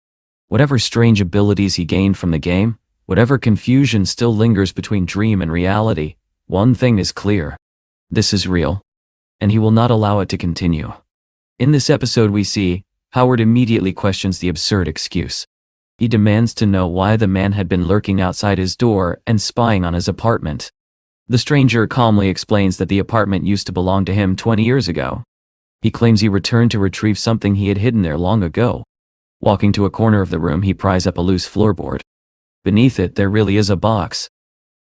Whatever strange abilities he gained from the game, whatever confusion still lingers between dream and reality, one thing is clear. This is real, and he will not allow it to continue. In this episode we see, Howard immediately questions the absurd excuse. He demands to know why the man had been lurking outside his door and spying on his apartment. The stranger calmly explains that the apartment used to belong to him 20 years ago. He claims he returned to retrieve something he had hidden there long ago. Walking to a corner of the room, he pries up a loose floorboard. Beneath it, there really is a box.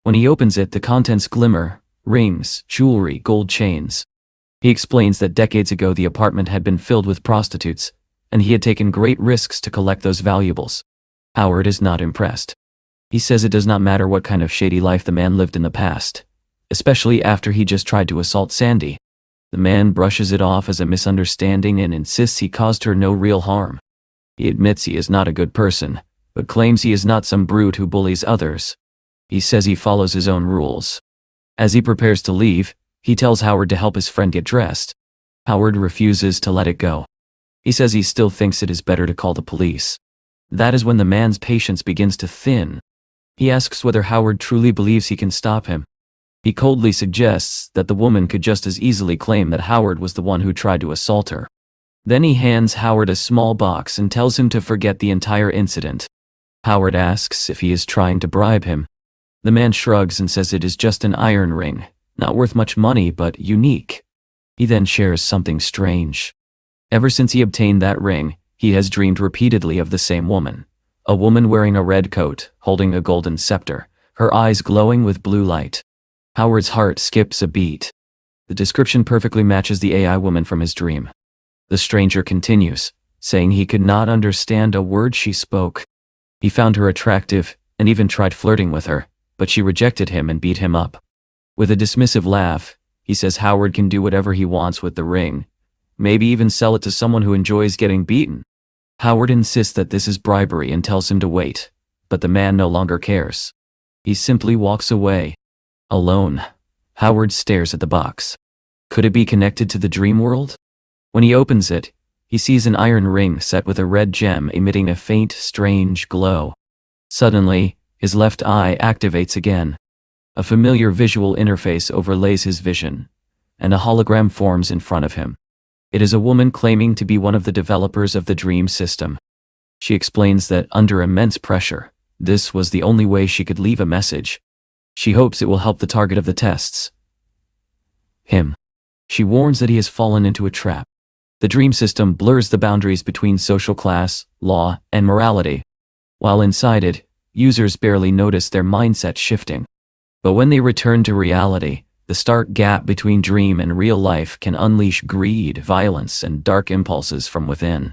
When he opens it, the contents glimmer: rings, jewelry, gold chains. He explains that decades ago the apartment had been filled with prostitutes, and he had taken great risks to collect those valuables. Howard is not impressed. He says it does not matter what kind of shady life the man lived in the past, especially after he just tried to assault Sandy. The man brushes it off as a misunderstanding and insists he caused her no real harm. He admits he is not a good person, but claims he is not some brute who bullies others. He says he follows his own rules. As he prepares to leave, he tells Howard to help his friend get dressed. Howard refuses to let it go. He says he still thinks it is better to call the police. That is when the man's patience begins to thin. He asks whether Howard truly believes he can stop him. He coldly suggests that the woman could just as easily claim that Howard was the one who tried to assault her. Then he hands Howard a small box and tells him to forget the entire incident. Howard asks if he is trying to bribe him. The man shrugs and says it is just an iron ring, not worth much money but unique. He then shares something strange. Ever since he obtained that ring, he has dreamed repeatedly of the same woman. A woman wearing a red coat, holding a golden scepter, her eyes glowing with blue light. Howard's heart skips a beat. The description perfectly matches the AI woman from his dream. The stranger continues, saying he could not understand a word she spoke. He found her attractive, and even tried flirting with her, but she rejected him and beat him up. With a dismissive laugh, he says Howard can do whatever he wants with the ring, maybe even sell it to someone who enjoys getting beaten. Howard insists that this is bribery and tells him to wait, but the man no longer cares. He simply walks away. Alone, Howard stares at the box. Could it be connected to the dream world? When he opens it, He sees an iron ring set with a red gem emitting a faint, strange glow. Suddenly, his left eye activates again. A familiar visual interface overlays his vision, and a hologram forms in front of him. It is a woman claiming to be one of the developers of the Dream system. She explains that under immense pressure, this was the only way she could leave a message. She hopes it will help the target of the tests, him. She warns that he has fallen into a trap. The Dream system blurs the boundaries between social class, law, and morality. While inside it, users barely notice their mindset shifting. But when they return to reality, the stark gap between dream and real life can unleash greed, violence, and dark impulses from within.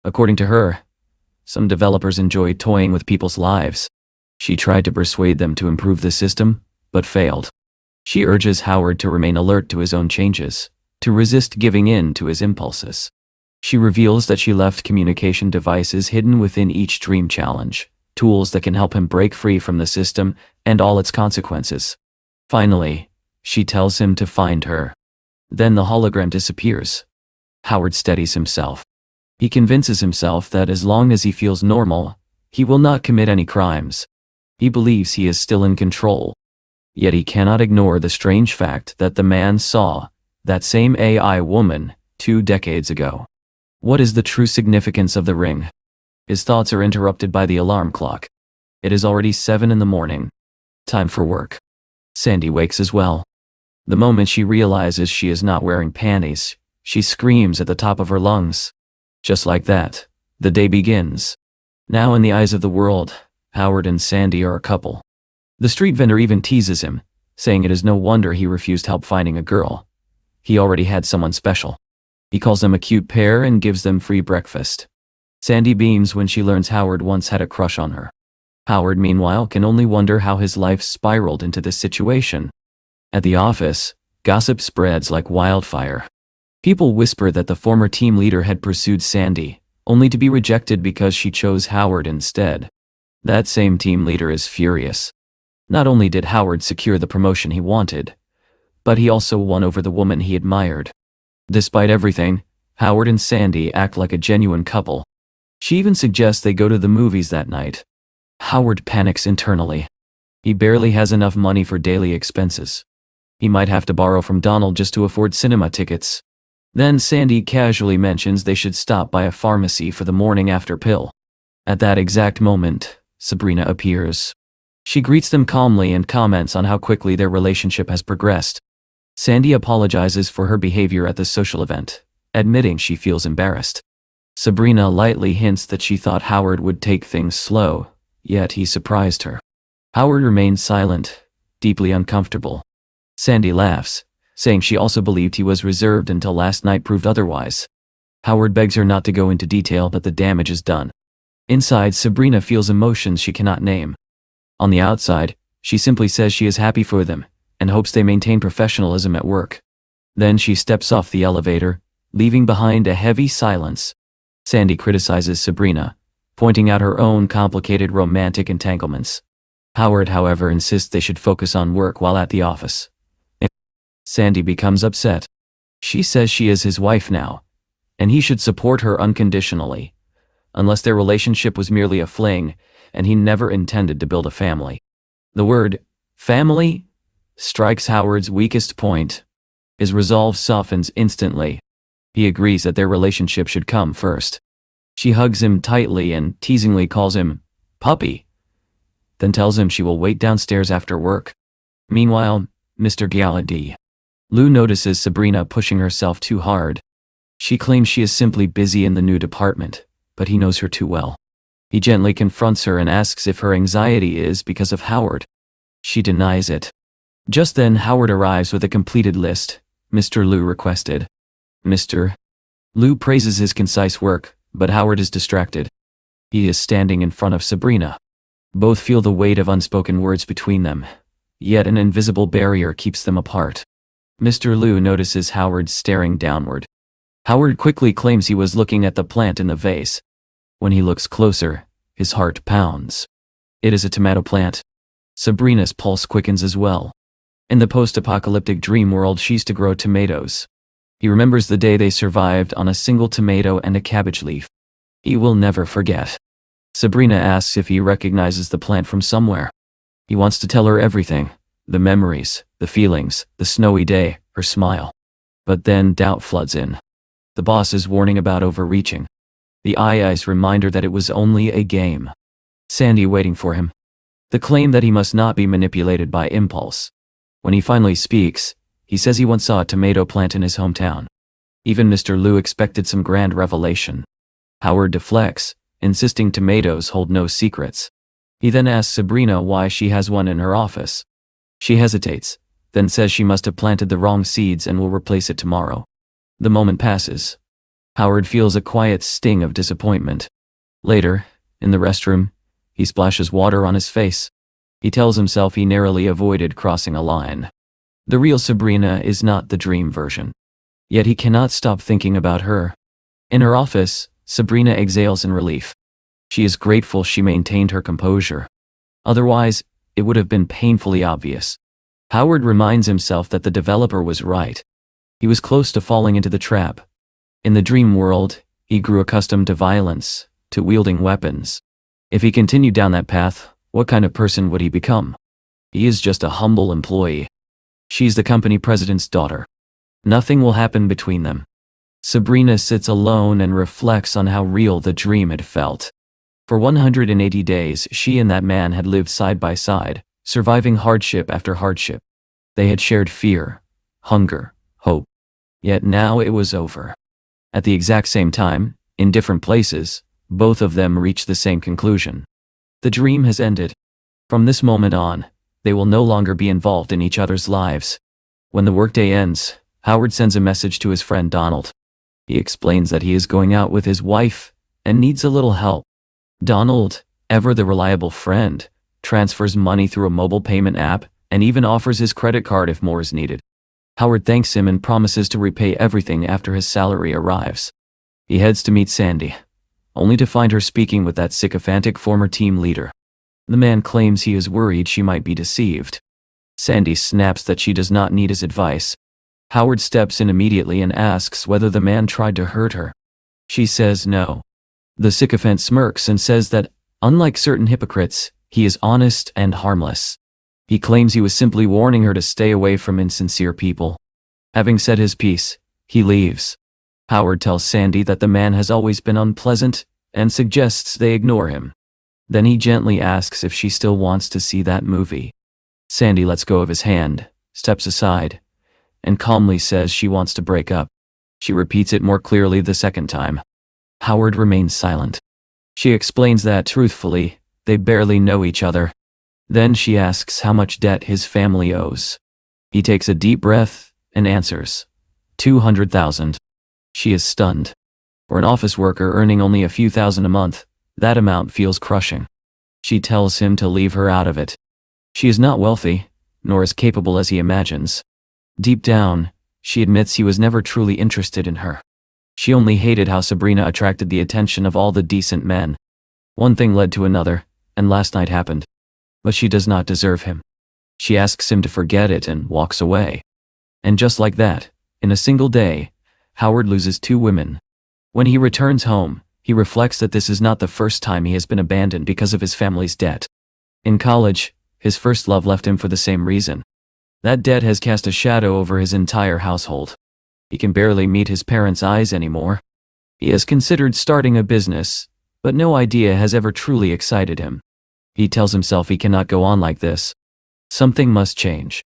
According to her, some developers enjoy toying with people's lives. She tried to persuade them to improve the system, but failed. She urges Howard to remain alert to his own changes, to resist giving in to his impulses. She reveals that she left communication devices hidden within each dream challenge, tools that can help him break free from the system and all its consequences. Finally, she tells him to find her. Then the hologram disappears. Howard steadies himself. He convinces himself that as long as he feels normal, he will not commit any crimes. He believes he is still in control. Yet he cannot ignore the strange fact that the man saw that same AI woman 2 decades ago. What is the true significance of the ring? His thoughts are interrupted by the alarm clock. It is already 7 in the morning. Time for work. Sandy wakes as well. The moment she realizes she is not wearing panties, she screams at the top of her lungs. Just like that, the day begins. Now in the eyes of the world, Howard and Sandy are a couple. The street vendor even teases him, saying it is no wonder he refused help finding a girl. He already had someone special. He calls them a cute pair and gives them free breakfast. Sandy beams when she learns Howard once had a crush on her. Howard, meanwhile, can only wonder how his life spiraled into this situation. At the office, gossip spreads like wildfire. People whisper that the former team leader had pursued Sandy, only to be rejected because she chose Howard instead. That same team leader is furious. Not only did Howard secure the promotion he wanted, but he also won over the woman he admired. Despite everything, Howard and Sandy act like a genuine couple. She even suggests they go to the movies that night. Howard panics internally. He barely has enough money for daily expenses. He might have to borrow from Donald just to afford cinema tickets. Then Sandy casually mentions they should stop by a pharmacy for the morning after pill. At that exact moment, Sabrina appears. She greets them calmly and comments on how quickly their relationship has progressed. Sandy apologizes for her behavior at the social event, admitting she feels embarrassed. Sabrina lightly hints that she thought Howard would take things slow, yet he surprised her. Howard remains silent, deeply uncomfortable. Sandy laughs, saying she also believed he was reserved until last night proved otherwise. Howard begs her not to go into detail, but the damage is done. Inside, Sabrina feels emotions she cannot name. On the outside, she simply says she is happy for them and hopes they maintain professionalism at work. Then she steps off the elevator, leaving behind a heavy silence. Sandy criticizes Sabrina, pointing out her own complicated romantic entanglements. Howard, however, insists they should focus on work while at the office. Sandy becomes upset. She says she is his wife now, and he should support her unconditionally, unless their relationship was merely a fling, and he never intended to build a family. The word, family, strikes Howard's weakest point. His resolve softens instantly. He agrees that their relationship should come first. She hugs him tightly and teasingly calls him, puppy, then tells him she will wait downstairs after work. Meanwhile, Mr. Galladay. Lou notices Sabrina pushing herself too hard. She claims she is simply busy in the new department, but he knows her too well. He gently confronts her and asks if her anxiety is because of Howard. She denies it. Just then, Howard arrives with a completed list. Mr. Lou requested. Mr. Lou praises his concise work, but Howard is distracted. He is standing in front of Sabrina. Both feel the weight of unspoken words between them, yet an invisible barrier keeps them apart. Mr. Lou notices Howard staring downward. Howard quickly claims he was looking at the plant in the vase. When he looks closer, his heart pounds. It is a tomato plant. Sabrina's pulse quickens as well. In the post-apocalyptic dream world, she's to grow tomatoes. He remembers the day they survived on a single tomato and a cabbage leaf. He will never forget. Sabrina asks if he recognizes the plant from somewhere. He wants to tell her everything, the memories, the feelings, the snowy day, her smile. But then doubt floods in. The boss's warning about overreaching. The eye's reminder that it was only a game. Sandy waiting for him. The claim that he must not be manipulated by impulse. When he finally speaks, he says he once saw a tomato plant in his hometown. Even Mr. Liu expected some grand revelation. Howard deflects, insisting tomatoes hold no secrets. He then asks Sabrina why she has one in her office. She hesitates, then says she must have planted the wrong seeds and will replace it tomorrow. The moment passes. Howard feels a quiet sting of disappointment. Later, in the restroom, he splashes water on his face. He tells himself he narrowly avoided crossing a line. The real Sabrina is not the dream version. Yet he cannot stop thinking about her. In her office, Sabrina exhales in relief. She is grateful she maintained her composure. Otherwise, it would have been painfully obvious. Howard reminds himself that the developer was right. He was close to falling into the trap. In the dream world, he grew accustomed to violence, to wielding weapons. If he continued down that path, what kind of person would he become? He is just a humble employee. She's the company president's daughter. Nothing will happen between them. Sabrina sits alone and reflects on how real the dream had felt. For 180 days, she and that man had lived side by side, surviving hardship after hardship. They had shared fear, hunger, hope. Yet now it was over. At the exact same time, in different places, both of them reached the same conclusion. The dream has ended. From this moment on, they will no longer be involved in each other's lives. When the workday ends, Howard sends a message to his friend Donald. He explains that he is going out with his wife and needs a little help. Donald, ever the reliable friend, transfers money through a mobile payment app and even offers his credit card if more is needed. Howard thanks him and promises to repay everything after his salary arrives. He heads to meet Sandy, only to find her speaking with that sycophantic former team leader. The man claims he is worried she might be deceived. Sandy snaps that she does not need his advice. Howard steps in immediately and asks whether the man tried to hurt her. She says no. The sycophant smirks and says that, unlike certain hypocrites, he is honest and harmless. He claims he was simply warning her to stay away from insincere people. Having said his piece, he leaves. Howard tells Sandy that the man has always been unpleasant and suggests they ignore him. Then he gently asks if she still wants to see that movie. Sandy lets go of his hand, steps aside, and calmly says she wants to break up. She repeats it more clearly the second time. Howard remains silent. She explains that, truthfully, they barely know each other. Then she asks how much debt his family owes. He takes a deep breath and answers, 200,000. She is stunned. For an office worker earning only a few thousand a month, that amount feels crushing. She tells him to leave her out of it. She is not wealthy, nor as capable as he imagines. Deep down, she admits he was never truly interested in her. She only hated how Sabrina attracted the attention of all the decent men. One thing led to another, and last night happened. But she does not deserve him. She asks him to forget it and walks away. And just like that, in a single day, Howard loses 2 women. When he returns home, he reflects that this is not the first time he has been abandoned because of his family's debt. In college, his first love left him for the same reason. That debt has cast a shadow over his entire household. He can barely meet his parents' eyes anymore. He has considered starting a business, but no idea has ever truly excited him. He tells himself he cannot go on like this. Something must change.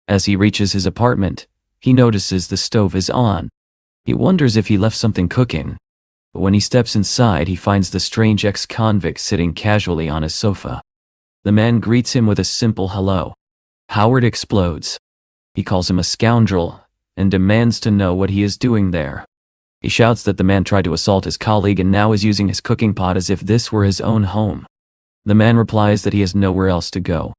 As he reaches his apartment, he notices the stove is on. He wonders if he left something cooking. But when he steps inside, he finds the strange ex-convict sitting casually on his sofa. The man greets him with a simple hello. Howard explodes. He calls him a scoundrel and demands to know what he is doing there. He shouts that the man tried to assault his colleague and now is using his cooking pot as if this were his own home. The man replies that he has nowhere else to go.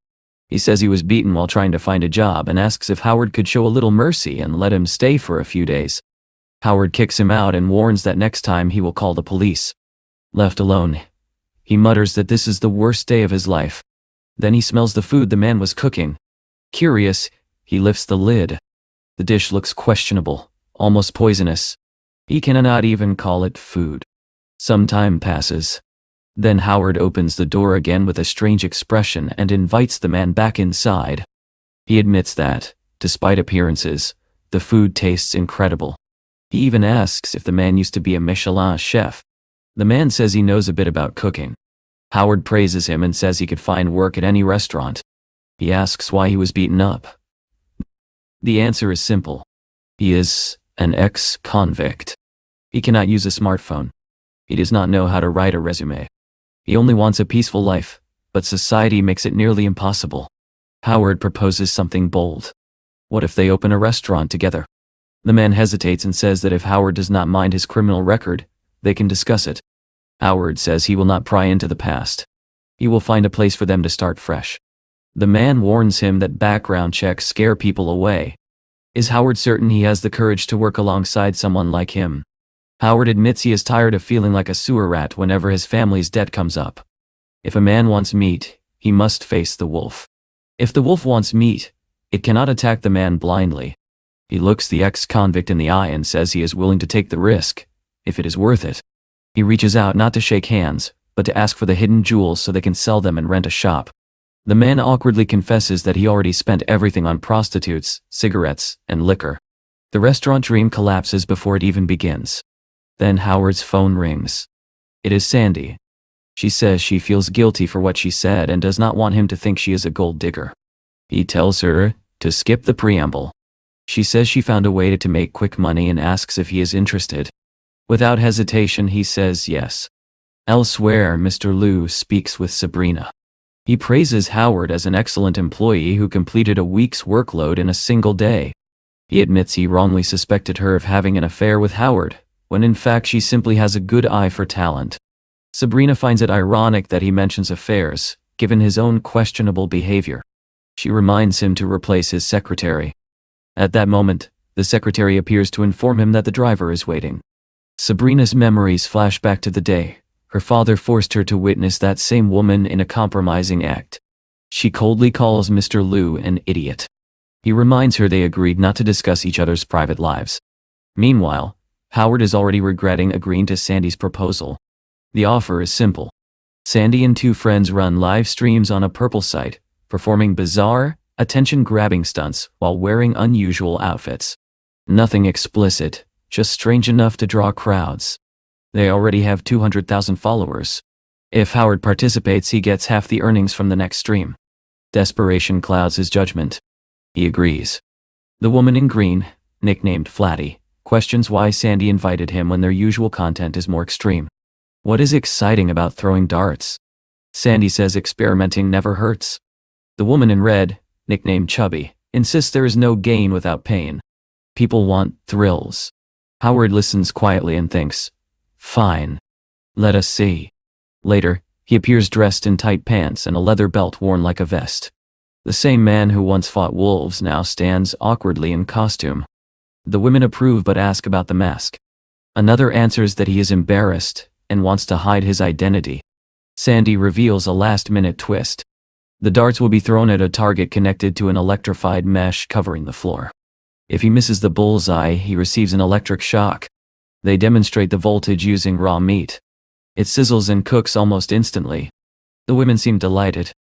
He says he was beaten while trying to find a job and asks if Howard could show a little mercy and let him stay for a few days. Howard kicks him out and warns that next time he will call the police. Left alone, he mutters that this is the worst day of his life. Then he smells the food the man was cooking. Curious, he lifts the lid. The dish looks questionable, almost poisonous. He cannot even call it food. Some time passes. Then Howard opens the door again with a strange expression and invites the man back inside. He admits that, despite appearances, the food tastes incredible. He even asks if the man used to be a Michelin chef. The man says he knows a bit about cooking. Howard praises him and says he could find work at any restaurant. He asks why he was beaten up. The answer is simple. He is an ex-convict. He cannot use a smartphone. He does not know how to write a resume. He only wants a peaceful life, but society makes it nearly impossible. Howard proposes something bold. What if they open a restaurant together? The man hesitates and says that if Howard does not mind his criminal record, they can discuss it. Howard says he will not pry into the past. He will find a place for them to start fresh. The man warns him that background checks scare people away. Is Howard certain he has the courage to work alongside someone like him? Howard admits he is tired of feeling like a sewer rat whenever his family's debt comes up. If a man wants meat, he must face the wolf. If the wolf wants meat, it cannot attack the man blindly. He looks the ex-convict in the eye and says he is willing to take the risk, if it is worth it. He reaches out not to shake hands, but to ask for the hidden jewels so they can sell them and rent a shop. The man awkwardly confesses that he already spent everything on prostitutes, cigarettes, and liquor. The restaurant dream collapses before it even begins. Then Howard's phone rings. It is Sandy. She says she feels guilty for what she said and does not want him to think she is a gold digger. He tells her to skip the preamble. She says she found a way to make quick money and asks if he is interested. Without hesitation, he says yes. Elsewhere, Mr. Liu speaks with Sabrina. He praises Howard as an excellent employee who completed a week's workload in a single day. He admits he wrongly suspected her of having an affair with Howard, when in fact she simply has a good eye for talent. Sabrina finds it ironic that he mentions affairs, given his own questionable behavior. She reminds him to replace his secretary. At that moment, the secretary appears to inform him that the driver is waiting. Sabrina's memories flash back to the day her father forced her to witness that same woman in a compromising act. She coldly calls Mr. Liu an idiot. He reminds her they agreed not to discuss each other's private lives. Meanwhile, Howard is already regretting agreeing to Sandy's proposal. The offer is simple. Sandy and two friends run live streams on a purple site, performing bizarre, attention-grabbing stunts while wearing unusual outfits. Nothing explicit, just strange enough to draw crowds. They already have 200,000 followers. If Howard participates, he gets half the earnings from the next stream. Desperation clouds his judgment. He agrees. The woman in green, nicknamed Flatty, questions why Sandy invited him when their usual content is more extreme. What is exciting about throwing darts? Sandy says experimenting never hurts. The woman in red, nicknamed Chubby, insists there is no gain without pain. People want thrills. Howard listens quietly and thinks, fine. Let us see. Later, he appears dressed in tight pants and a leather belt worn like a vest. The same man who once fought wolves now stands awkwardly in costume. The women approve but ask about the mask. Another answers that he is embarrassed and wants to hide his identity. Sandy reveals a last-minute twist. The darts will be thrown at a target connected to an electrified mesh covering the floor. If he misses the bullseye, he receives an electric shock. They demonstrate the voltage using raw meat. It sizzles and cooks almost instantly. The women seem delighted.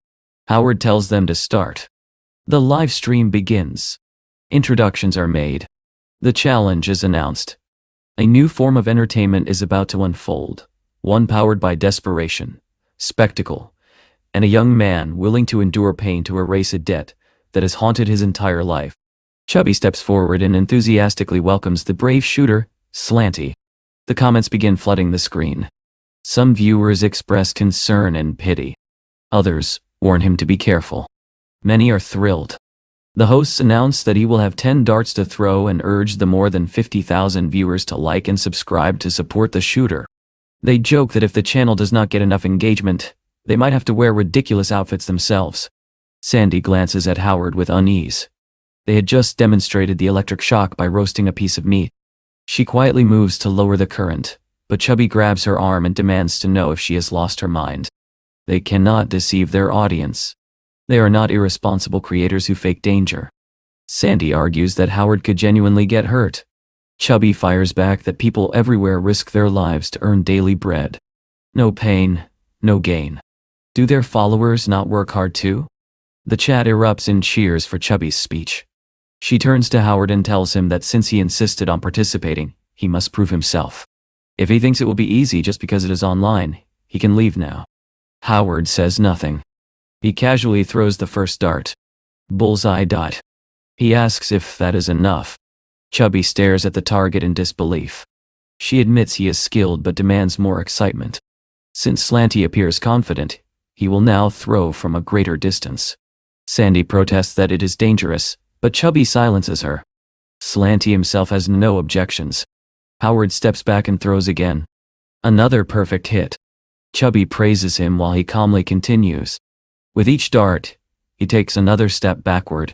Howard tells them to start. The live stream begins. Introductions are made. The challenge is announced. A new form of entertainment is about to unfold, one powered by desperation, spectacle, and a young man willing to endure pain to erase a debt that has haunted his entire life. Chubby steps forward and enthusiastically welcomes the brave shooter, Slanty. The comments begin flooding the screen. Some viewers express concern and pity. Others warn him to be careful. Many are thrilled. The hosts announce that he will have 10 darts to throw and urge the more than 50,000 viewers to like and subscribe to support the shooter. They joke that if the channel does not get enough engagement, they might have to wear ridiculous outfits themselves. Sandy glances at Howard with unease. They had just demonstrated the electric shock by roasting a piece of meat. She quietly moves to lower the current, but Chubby grabs her arm and demands to know if she has lost her mind. They cannot deceive their audience. They are not irresponsible creators who fake danger. Sandy argues that Howard could genuinely get hurt. Chubby fires back that people everywhere risk their lives to earn daily bread. No pain, no gain. Do their followers not work hard too? The chat erupts in cheers for Chubby's speech. She turns to Howard and tells him that since he insisted on participating, he must prove himself. If he thinks it will be easy just because it is online, he can leave now. Howard says nothing. He casually throws the first dart. Bullseye dot. He asks if that is enough. Chubby stares at the target in disbelief. She admits he is skilled but demands more excitement. Since Slanty appears confident, he will now throw from a greater distance. Sandy protests that it is dangerous, but Chubby silences her. Slanty himself has no objections. Howard steps back and throws again. Another perfect hit. Chubby praises him while he calmly continues. With each dart, he takes another step backward.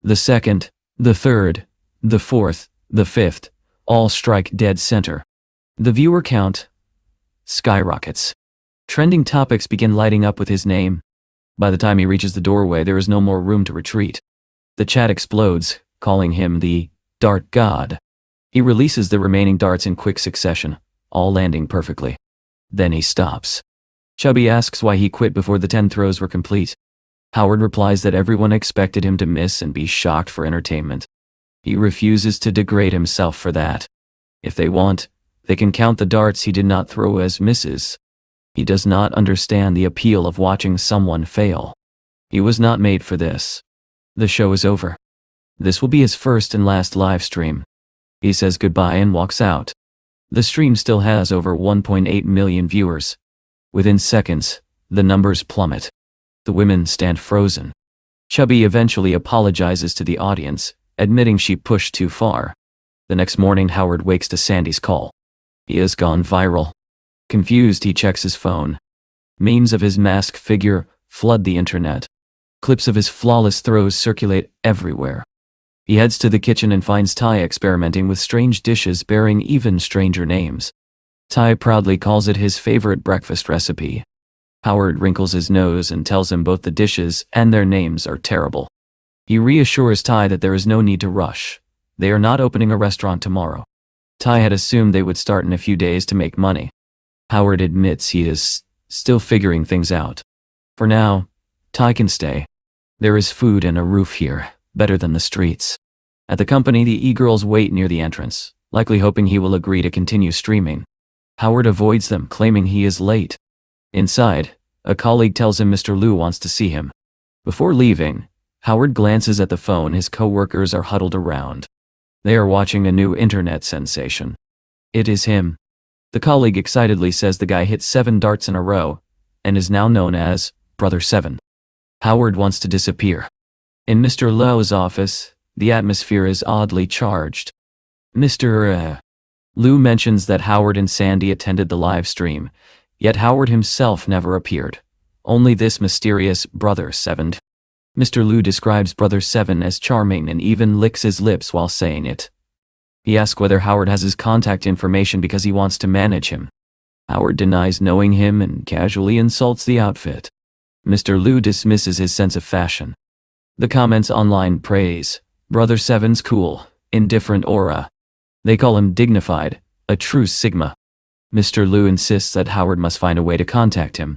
The second, the third, the fourth, the fifth, all strike dead center. The viewer count skyrockets. Trending topics begin lighting up with his name. By the time he reaches the doorway, there is no more room to retreat. The chat explodes, calling him the Dart God. He releases the remaining darts in quick succession, all landing perfectly. Then he stops. Chubby asks why he quit before the 10 throws were complete. Howard replies that everyone expected him to miss and be shocked for entertainment. He refuses to degrade himself for that. If they want, they can count the darts he did not throw as misses. He does not understand the appeal of watching someone fail. He was not made for this. The show is over. This will be his first and last live stream. He says goodbye and walks out. The stream still has over 1.8 million viewers. Within seconds, the numbers plummet. The women stand frozen. Chubby eventually apologizes to the audience, admitting she pushed too far. The next morning, Howard wakes to Sandy's call. He has gone viral. Confused, he checks his phone. Memes of his masked figure flood the internet. Clips of his flawless throws circulate everywhere. He heads to the kitchen and finds Ty experimenting with strange dishes bearing even stranger names. Ty proudly calls it his favorite breakfast recipe. Howard wrinkles his nose and tells him both the dishes and their names are terrible. He reassures Ty that there is no need to rush. They are not opening a restaurant tomorrow. Ty had assumed they would start in a few days to make money. Howard admits he is still figuring things out. For now, Ty can stay. There is food and a roof here, better than the streets. At the company, the e-girls wait near the entrance, likely hoping he will agree to continue streaming. Howard avoids them, claiming he is late. Inside, a colleague tells him Mr. Liu wants to see him. Before leaving, Howard glances at the phone his co-workers are huddled around. They are watching a new internet sensation. It is him. The colleague excitedly says the guy hit 7 darts in a row, and is now known as Brother 7. Howard wants to disappear. In Mr. Liu's office, the atmosphere is oddly charged. Mr. Liu mentions that Howard and Sandy attended the live stream, yet Howard himself never appeared. Only this mysterious Brother 7. Mr. Liu describes Brother 7 as charming and even licks his lips while saying it. He asks whether Howard has his contact information because he wants to manage him. Howard denies knowing him and casually insults the outfit. Mr. Liu dismisses his sense of fashion. The comments online praise Brother 7's cool, indifferent aura. They call him dignified, a true Sigma. Mr. Liu insists that Howard must find a way to contact him.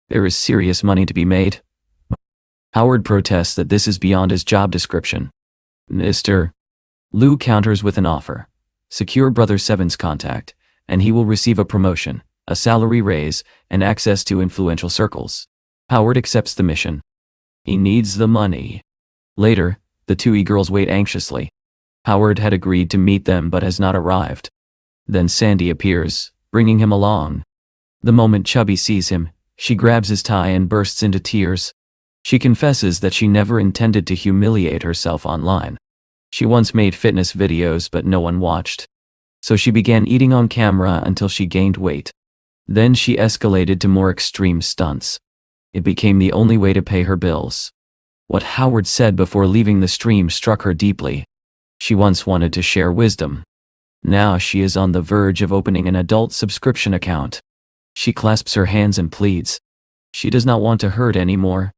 There is serious money to be made. Howard protests that this is beyond his job description. Mr. Liu counters with an offer. Secure Brother 7's contact, and he will receive a promotion, a salary raise, and access to influential circles. Howard accepts the mission. He needs the money. Later, the 2 e-girls wait anxiously. Howard had agreed to meet them but has not arrived. Then Sandy appears, bringing him along. The moment Chubby sees him, she grabs his tie and bursts into tears. She confesses that she never intended to humiliate herself online. She once made fitness videos but no one watched. So she began eating on camera until she gained weight. Then she escalated to more extreme stunts. It became the only way to pay her bills. What Howard said before leaving the stream struck her deeply. She once wanted to share wisdom. Now she is on the verge of opening an adult subscription account. She clasps her hands and pleads. She does not want to hurt anymore.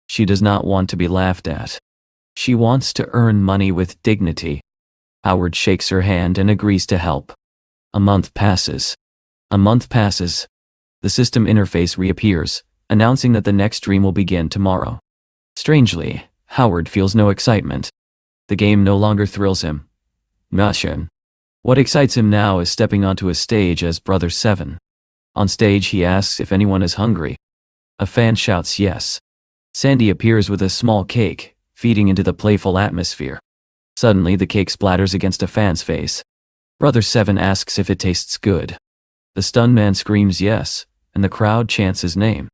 She does not want to be laughed at. She wants to earn money with dignity. Howard shakes her hand and agrees to help. A month passes. A month passes. The system interface reappears, announcing that the next dream will begin tomorrow. Strangely, Howard feels no excitement. The game no longer thrills him. Mission. What excites him now is stepping onto a stage as Brother 7. On stage he asks if anyone is hungry. A fan shouts yes. Sandy appears with a small cake, feeding into the playful atmosphere. Suddenly the cake splatters against a fan's face. Brother 7 asks if it tastes good. The stunned man screams yes, and the crowd chants his name.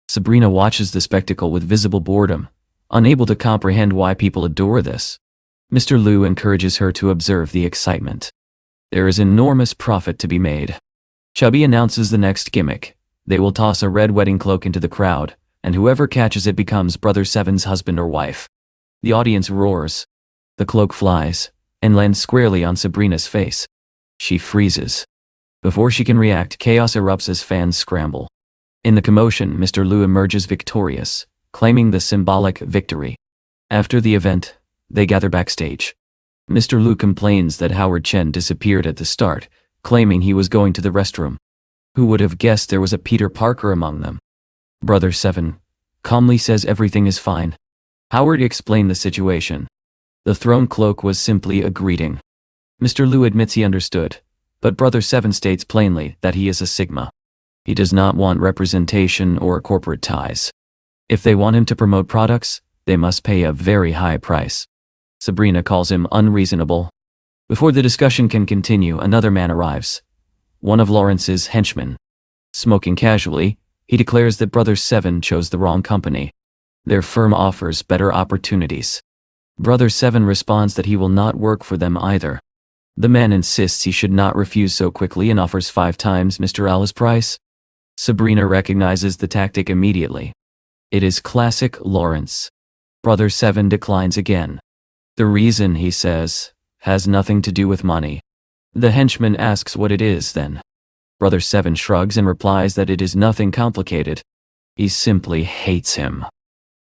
Sabrina watches the spectacle with visible boredom, unable to comprehend why people adore this. Mr. Liu encourages her to observe the excitement. There is enormous profit to be made. Chubby announces the next gimmick. They will toss a red wedding cloak into the crowd, and whoever catches it becomes Brother 7's husband or wife. The audience roars. The cloak flies, and lands squarely on Sabrina's face. She freezes. Before she can react, chaos erupts as fans scramble. In the commotion, Mr. Liu emerges victorious, claiming the symbolic victory. After the event, they gather backstage. Mr. Liu complains that Howard Chen disappeared at the start, claiming he was going to the restroom. Who would have guessed there was a Peter Parker among them? Brother 7 calmly says everything is fine. Howard explained the situation. The thrown cloak was simply a greeting. Mr. Liu admits he understood, but Brother 7 states plainly that he is a Sigma. He does not want representation or corporate ties. If they want him to promote products, they must pay a very high price. Sabrina calls him unreasonable. Before the discussion can continue, another man arrives. One of Lawrence's henchmen. Smoking casually, he declares that Brother 7 chose the wrong company. Their firm offers better opportunities. Brother 7 responds that he will not work for them either. The man insists he should not refuse so quickly and offers 5 times Mr. Ali's price. Sabrina recognizes the tactic immediately. It is classic Lawrence. Brother 7 declines again. The reason, he says, has nothing to do with money. The henchman asks what it is then. Brother 7 shrugs and replies that it is nothing complicated. He simply hates him.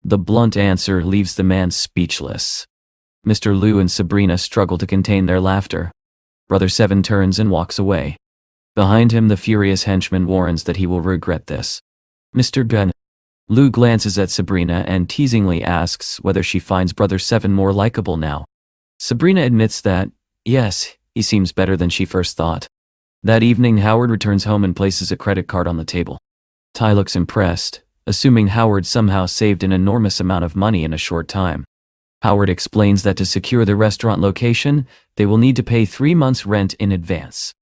The blunt answer leaves the man speechless. Mr. Liu and Sabrina struggle to contain their laughter. Brother 7 turns and walks away. Behind him, the furious henchman warns that he will regret this. Mr. Gun. Liu glances at Sabrina and teasingly asks whether she finds Brother 7 more likable now. Sabrina admits that, yes, he seems better than she first thought. That evening, Howard returns home and places a credit card on the table. Ty looks impressed, assuming Howard somehow saved an enormous amount of money in a short time. Howard explains that to secure the restaurant location, they will need to pay 3 months' rent in advance.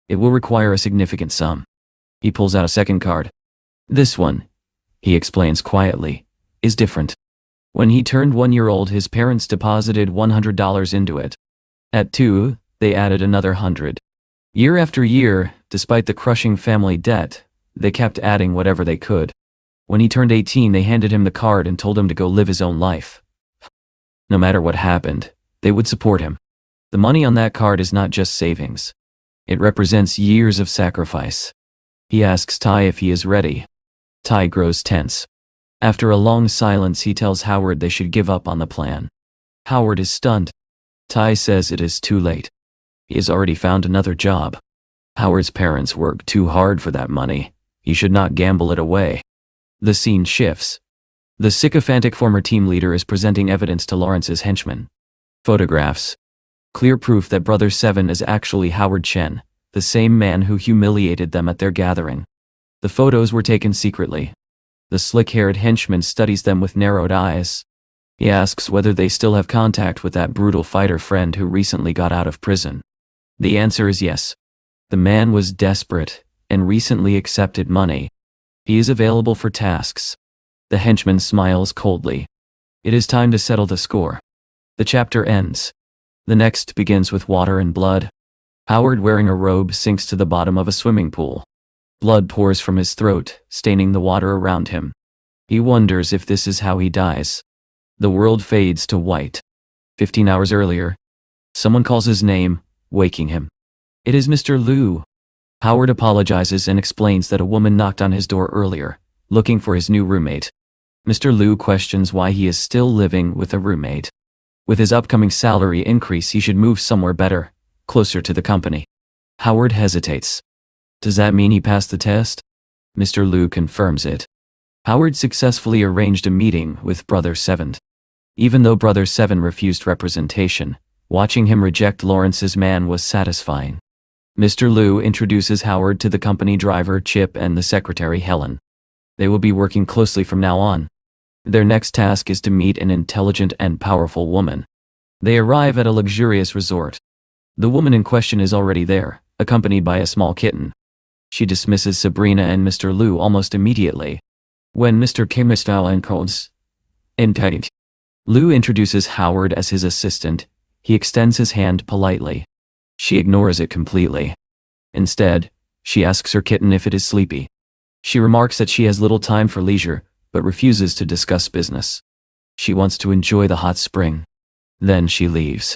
It will require a significant sum. He pulls out a second card. This one, he explains quietly, is different. When he turned 1 year old, his parents deposited $100 into it. At 2, they added another 100. Year after year, despite the crushing family debt, they kept adding whatever they could. When he turned 18, they handed him the card and told him to go live his own life. No matter what happened, they would support him. The money on that card is not just savings. It represents years of sacrifice. He asks Ty if he is ready. Ty grows tense. After a long silence, he tells Howard they should give up on the plan. Howard is stunned. Ty says it is too late. He has already found another job. Howard's parents worked too hard for that money. He should not gamble it away. The scene shifts. The sycophantic former team leader is presenting evidence to Lawrence's henchmen. Photographs. Clear proof that Brother 7 is actually Howard Chen, the same man who humiliated them at their gathering. The photos were taken secretly. The slick-haired henchman studies them with narrowed eyes. He asks whether they still have contact with that brutal fighter friend who recently got out of prison. The answer is yes. The man was desperate and recently accepted money. He is available for tasks. The henchman smiles coldly. It is time to settle the score. The chapter ends. The next begins with water and blood. Howard, wearing a robe, sinks to the bottom of a swimming pool. Blood pours from his throat, staining the water around him. He wonders if this is how he dies. The world fades to white. 15 hours earlier, someone calls his name, waking him. It is Mr. Liu. Howard apologizes and explains that a woman knocked on his door earlier, looking for his new roommate. Mr. Liu questions why he is still living with a roommate. With his upcoming salary increase, he should move somewhere better, closer to the company. Howard hesitates. Does that mean he passed the test? Mr. Liu confirms it. Howard successfully arranged a meeting with Brother 7. Even though Brother 7 refused representation, watching him reject Lawrence's man was satisfying. Mr. Liu introduces Howard to the company driver Chip and the secretary Helen. They will be working closely from now on. Their next task is to meet an intelligent and powerful woman. They arrive at a luxurious resort. The woman in question is already there, accompanied by a small kitten. She dismisses Sabrina and Mr. Liu almost immediately. When Mr. Kimistyle encodes, Liu introduces Howard as his assistant. He extends his hand politely. She ignores it completely. Instead, she asks her kitten if it is sleepy. She remarks that she has little time for leisure, but refuses to discuss business. She wants to enjoy the hot spring. Then she leaves.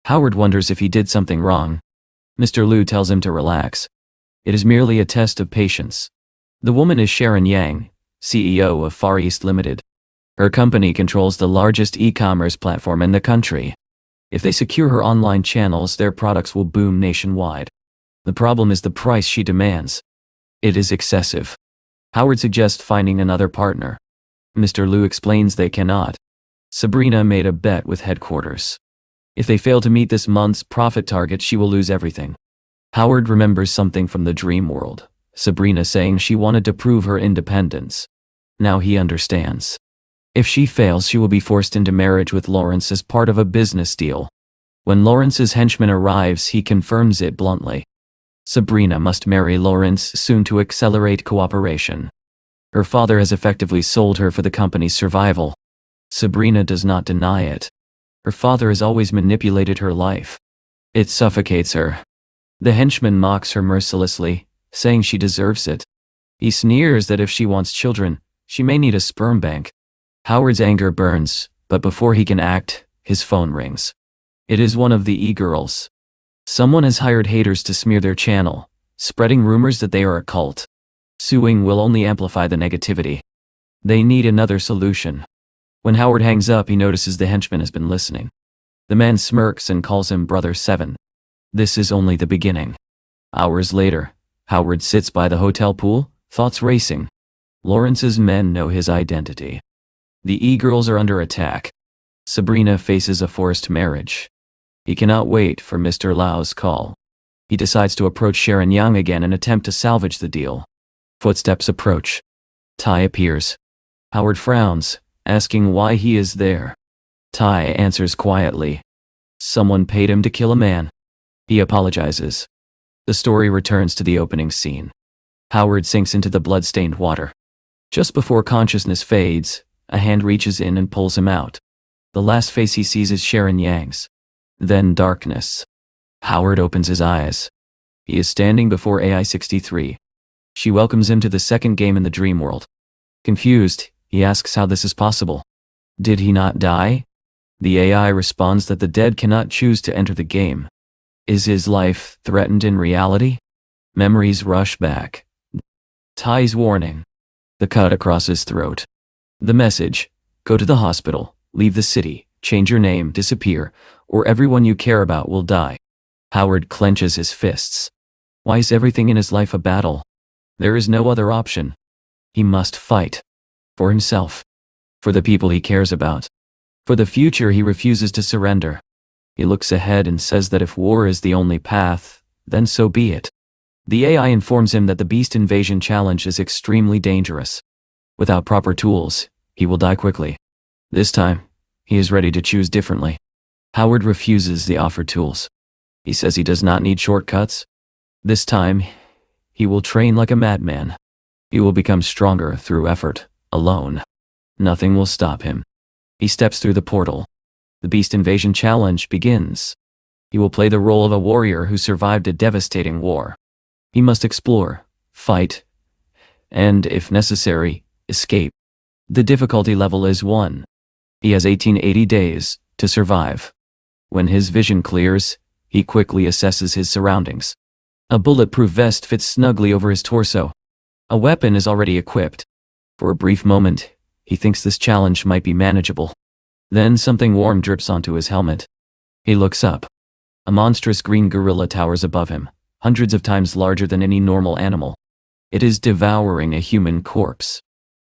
Howard wonders if he did something wrong. Mr. Liu tells him to relax. It is merely a test of patience. The woman is Sharon Yang, CEO of Far East Limited. Her company controls the largest e-commerce platform in the country. If they secure her online channels, their products will boom nationwide. The problem is the price she demands. It is excessive. Howard suggests finding another partner. Mr. Liu explains they cannot. Sabrina made a bet with headquarters. If they fail to meet this month's profit target, she will lose everything. Howard remembers something from the dream world, Sabrina saying she wanted to prove her independence. Now he understands. If she fails, she will be forced into marriage with Lawrence as part of a business deal. When Lawrence's henchman arrives, he confirms it bluntly. Sabrina must marry Lawrence soon to accelerate cooperation. Her father has effectively sold her for the company's survival. Sabrina does not deny it. Her father has always manipulated her life. It suffocates her. The henchman mocks her mercilessly, saying she deserves it. He sneers that if she wants children, she may need a sperm bank. Howard's anger burns, but before he can act, his phone rings. It is one of the e-girls. Someone has hired haters to smear their channel, spreading rumors that they are a cult. Suing will only amplify the negativity. They need another solution. When Howard hangs up, he notices the henchman has been listening. The man smirks and calls him Brother 7. This is only the beginning. Hours later, Howard sits by the hotel pool, thoughts racing. Lawrence's men know his identity. The e-girls are under attack. Sabrina faces a forced marriage. He cannot wait for Mr. Lau's call. He decides to approach Sharon Yang again and attempt to salvage the deal. Footsteps approach. Tai appears. Howard frowns, asking why he is there. Tai answers quietly. Someone paid him to kill a man. He apologizes. The story returns to the opening scene. Howard sinks into the blood-stained water. Just before consciousness fades, a hand reaches in and pulls him out. The last face he sees is Sharon Yang's. Then darkness. Howard opens his eyes. He is standing before AI-63. She welcomes him to the second game in the dream world. Confused, he asks how this is possible. Did he not die? The AI responds that the dead cannot choose to enter the game. Is his life threatened in reality? Memories rush back. Tai's warning. The cut across his throat. The message: go to the hospital, leave the city, change your name, disappear, or everyone you care about will die. Howard clenches his fists. Why is everything in his life a battle? There is no other option. He must fight. For himself. For the people he cares about. For the future he refuses to surrender. He looks ahead and says that if war is the only path, then so be it. The AI informs him that the Beast Invasion challenge is extremely dangerous. Without proper tools, he will die quickly. This time, he is ready to choose differently. Howard refuses the offered tools. He says he does not need shortcuts. This time, he will train like a madman. He will become stronger through effort, alone. Nothing will stop him. He steps through the portal. The Beast Invasion challenge begins. He will play the role of a warrior who survived a devastating war. He must explore, fight, and, if necessary, escape. The difficulty level is 1. He has 1880 days to survive. When his vision clears, he quickly assesses his surroundings. A bulletproof vest fits snugly over his torso. A weapon is already equipped. For a brief moment, he thinks this challenge might be manageable. Then something warm drips onto his helmet. He looks up. A monstrous green gorilla towers above him, hundreds of times larger than any normal animal. It is devouring a human corpse.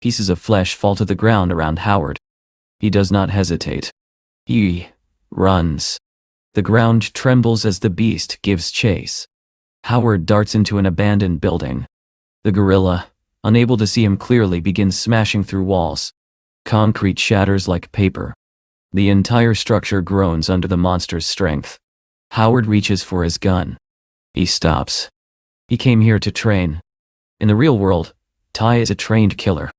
Pieces of flesh fall to the ground around Howard. He does not hesitate. He runs. The ground trembles as the beast gives chase. Howard darts into an abandoned building. The gorilla, unable to see him clearly, begins smashing through walls. Concrete shatters like paper. The entire structure groans under the monster's strength. Howard reaches for his gun. He stops. He came here to train. In the real world, Tai is a trained killer.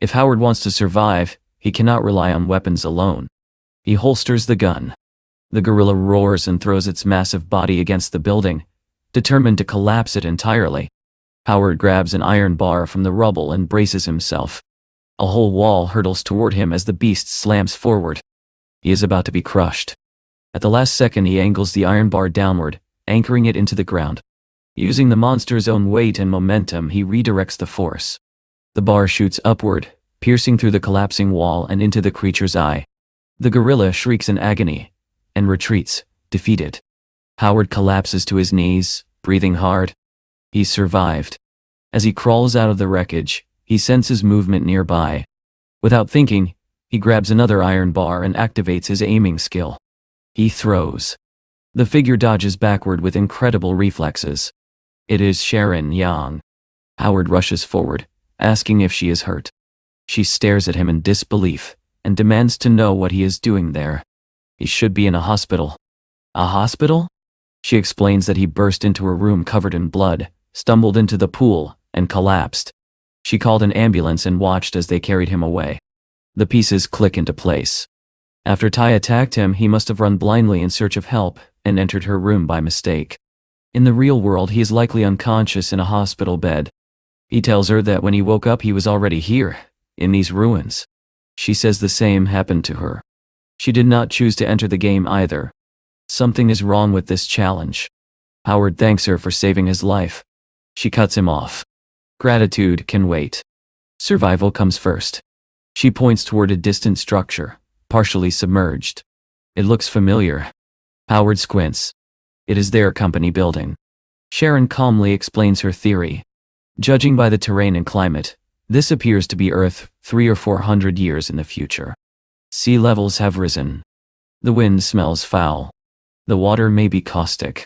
If Howard wants to survive, he cannot rely on weapons alone. He holsters the gun. The gorilla roars and throws its massive body against the building, determined to collapse it entirely. Howard grabs an iron bar from the rubble and braces himself. A whole wall hurtles toward him as the beast slams forward. He is about to be crushed. At the last second, he angles the iron bar downward, anchoring it into the ground. Using the monster's own weight and momentum, he redirects the force. The bar shoots upward, piercing through the collapsing wall and into the creature's eye. The gorilla shrieks in agony and retreats, defeated. Howard collapses to his knees, breathing hard. He survived. As he crawls out of the wreckage, he senses movement nearby. Without thinking, he grabs another iron bar and activates his aiming skill. He throws. The figure dodges backward with incredible reflexes. It is Sharon Yang. Howard rushes forward, asking if she is hurt. She stares at him in disbelief and demands to know what he is doing there. He should be in a hospital. A hospital? She explains that he burst into a room covered in blood, stumbled into the pool, and collapsed. She called an ambulance and watched as they carried him away. The pieces click into place. After Tai attacked him, he must have run blindly in search of help and entered her room by mistake. In the real world, he is likely unconscious in a hospital bed. He tells her that when he woke up, he was already here, in these ruins. She says the same happened to her. She did not choose to enter the game either. Something is wrong with this challenge. Howard thanks her for saving his life. She cuts him off. Gratitude can wait. Survival comes first. She points toward a distant structure, partially submerged. It looks familiar. Howard squints. It is their company building. Sharon calmly explains her theory. Judging by the terrain and climate, this appears to be Earth 300 or 400 years in the future. Sea levels have risen. The wind smells foul. The water may be caustic.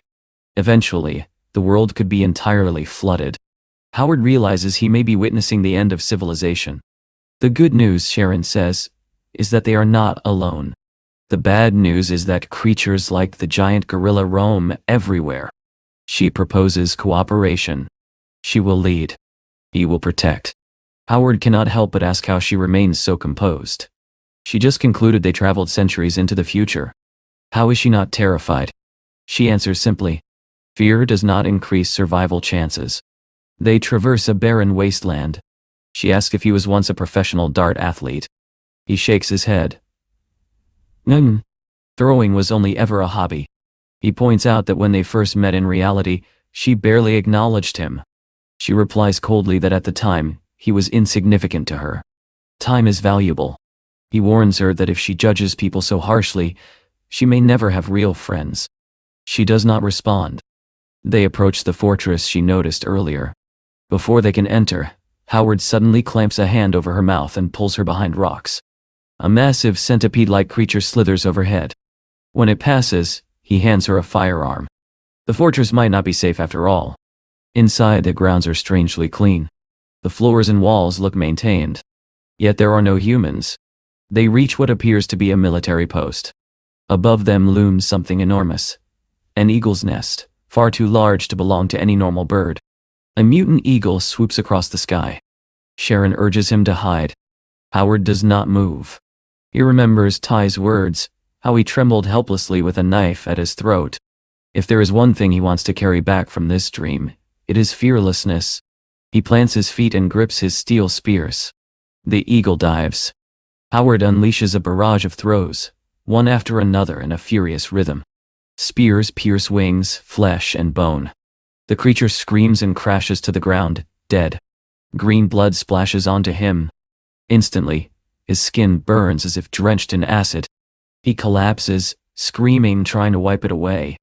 Eventually, the world could be entirely flooded. Howard realizes he may be witnessing the end of civilization. The good news, Sharon says, is that they are not alone. The bad news is that creatures like the giant gorilla roam everywhere. She proposes cooperation. She will lead. He will protect. Howard cannot help but ask how she remains so composed. She just concluded they traveled centuries into the future. How is she not terrified? She answers simply, fear does not increase survival chances. They traverse a barren wasteland. She asks if he was once a professional dart athlete. He shakes his head. Throwing was only ever a hobby. He points out that when they first met in reality, she barely acknowledged him. She replies coldly that at the time, he was insignificant to her. Time is valuable. He warns her that if she judges people so harshly, she may never have real friends. She does not respond. They approach the fortress she noticed earlier. Before they can enter, Howard suddenly clamps a hand over her mouth and pulls her behind rocks. A massive centipede-like creature slithers overhead. When it passes, he hands her a firearm. The fortress might not be safe after all. Inside, the grounds are strangely clean. The floors and walls look maintained. Yet there are no humans. They reach what appears to be a military post. Above them looms something enormous. An eagle's nest, far too large to belong to any normal bird. A mutant eagle swoops across the sky. Sharon urges him to hide. Howard does not move. He remembers Ty's words, how he trembled helplessly with a knife at his throat. If there is one thing he wants to carry back from this dream, it is fearlessness. He plants his feet and grips his steel spears. The eagle dives. Howard unleashes a barrage of throws, one after another in a furious rhythm. Spears pierce wings, flesh, and bone. The creature screams and crashes to the ground, dead. Green blood splashes onto him. Instantly, His skin burns as if drenched in acid. He collapses, screaming, trying to wipe it away.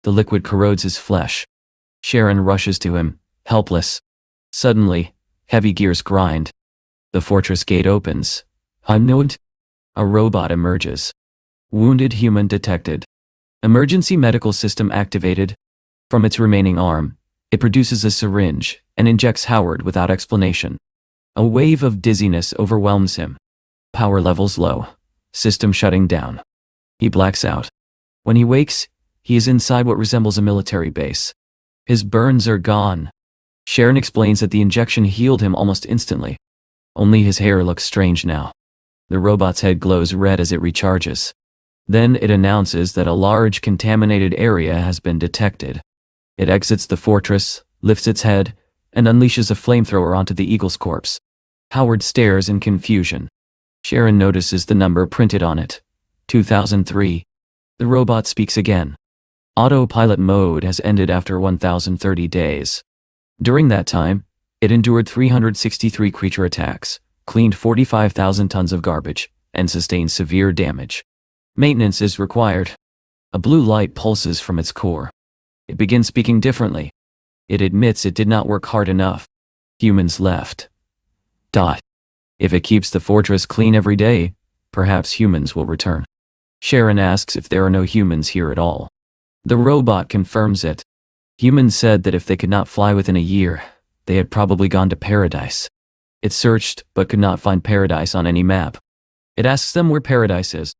The liquid corrodes his flesh. Sharon rushes to him, helpless. Suddenly, heavy gears grind. The fortress gate opens. Unknown. A robot emerges. Wounded human detected. Emergency medical system activated. From its remaining arm, it produces a syringe and injects Howard without explanation. A wave of dizziness overwhelms him. Power levels low. System shutting down. He blacks out. When he wakes, he is inside what resembles a military base. His burns are gone. Sharon explains that the injection healed him almost instantly. Only his hair looks strange now. The robot's head glows red as it recharges. Then it announces that a large contaminated area has been detected. It exits the fortress, lifts its head, and unleashes a flamethrower onto the eagle's corpse. Howard stares in confusion. Sharon notices the number printed on it. 2003. The robot speaks again. Autopilot mode has ended after 1030 days. During that time, it endured 363 creature attacks, cleaned 45,000 tons of garbage, and sustained severe damage. Maintenance is required. A blue light pulses from its core. It begins speaking differently. It admits it did not work hard enough. Humans left. If it keeps the fortress clean every day, perhaps humans will return. Sharon asks if there are no humans here at all. The robot confirms it. Humans said that if they could not fly within a year, they had probably gone to paradise. It searched, but could not find paradise on any map. It asks them where paradise is.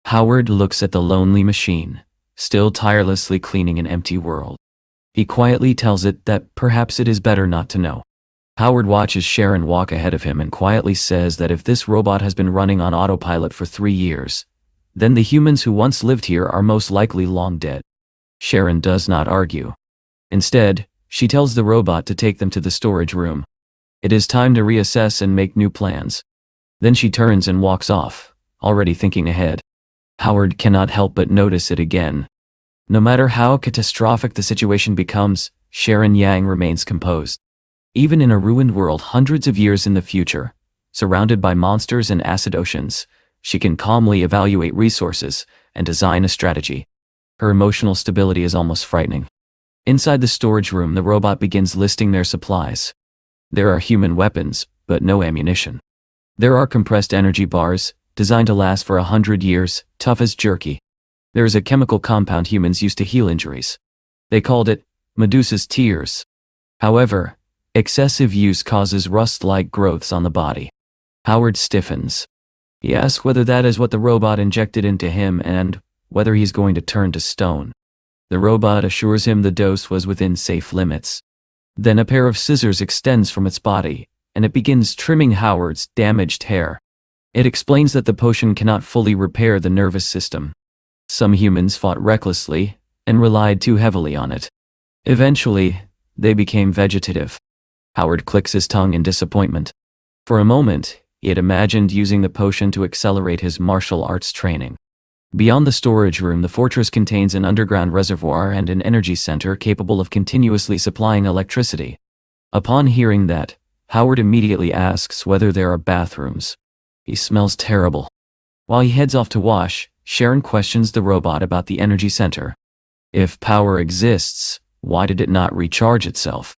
Howard looks at the lonely machine, still tirelessly cleaning an empty world. He quietly tells it that perhaps it is better not to know. Howard watches Sharon walk ahead of him and quietly says that if this robot has been running on autopilot for 3 years, then the humans who once lived here are most likely long dead. Sharon does not argue. Instead, she tells the robot to take them to the storage room. It is time to reassess and make new plans. Then she turns and walks off, already thinking ahead. Howard cannot help but notice it again. No matter how catastrophic the situation becomes, Sharon Yang remains composed. Even in a ruined world hundreds of years in the future, surrounded by monsters and acid oceans, she can calmly evaluate resources and design a strategy. Her emotional stability is almost frightening. Inside the storage room, the robot begins listing their supplies. There are human weapons, but no ammunition. There are compressed energy bars, designed to last for 100 years, tough as jerky. There is a chemical compound humans used to heal injuries. They called it Medusa's tears. However, excessive use causes rust-like growths on the body. Howard stiffens. He asks whether that is what the robot injected into him and whether he's going to turn to stone. The robot assures him the dose was within safe limits. Then a pair of scissors extends from its body, and it begins trimming Howard's damaged hair. It explains that the potion cannot fully repair the nervous system. Some humans fought recklessly and relied too heavily on it. Eventually, they became vegetative. Howard clicks his tongue in disappointment. For a moment, he had imagined using the potion to accelerate his martial arts training. Beyond the storage room, the fortress contains an underground reservoir and an energy center capable of continuously supplying electricity. Upon hearing that, Howard immediately asks whether there are bathrooms. He smells terrible. While he heads off to wash, Sharon questions the robot about the energy center. If power exists, why did it not recharge itself?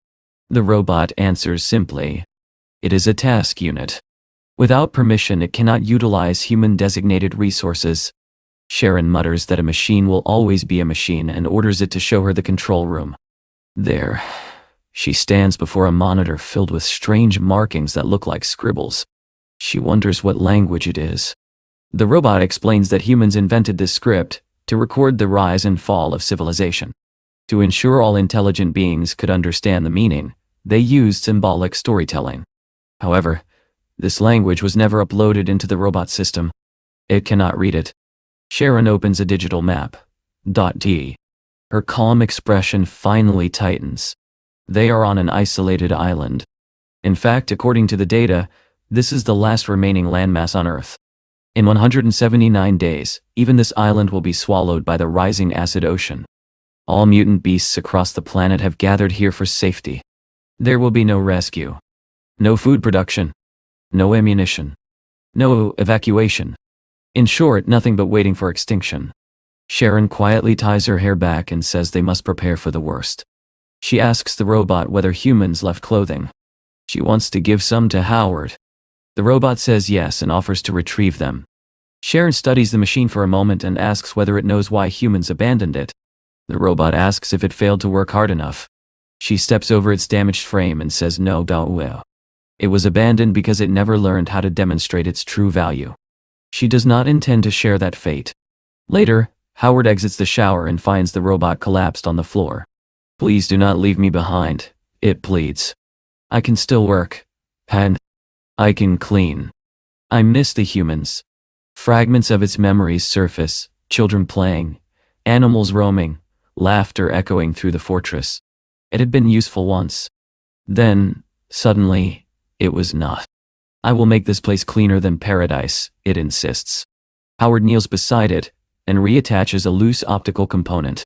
The robot answers simply, it is a task unit. Without permission, it cannot utilize human-designated resources. Sharon mutters that a machine will always be a machine and orders it to show her the control room. There, she stands before a monitor filled with strange markings that look like scribbles. She wonders what language it is. The robot explains that humans invented this script to record the rise and fall of civilization. To ensure all intelligent beings could understand the meaning, they used symbolic storytelling. However, this language was never uploaded into the robot system. It cannot read it. Sharon opens a digital map. D. Her calm expression finally tightens. They are on an isolated island. In fact, according to the data, this is the last remaining landmass on Earth. In 179 days, even this island will be swallowed by the rising acid ocean. All mutant beasts across the planet have gathered here for safety. There will be no rescue. No food production. No ammunition. No evacuation. In short, nothing but waiting for extinction. Sharon quietly ties her hair back and says they must prepare for the worst. She asks the robot whether humans left clothing. She wants to give some to Howard. The robot says yes and offers to retrieve them. Sharon studies the machine for a moment and asks whether it knows why humans abandoned it. The robot asks if it failed to work hard enough. She steps over its damaged frame and says no. It was abandoned because it never learned how to demonstrate its true value. She does not intend to share that fate. Later, Howard exits the shower and finds the robot collapsed on the floor. Please do not leave me behind, it pleads. I can still work. And I can clean. I miss the humans. Fragments of its memories surface, children playing, animals roaming, laughter echoing through the fortress. It had been useful once. Then, suddenly, it was not. I will make this place cleaner than paradise, it insists. Howard kneels beside it and reattaches a loose optical component.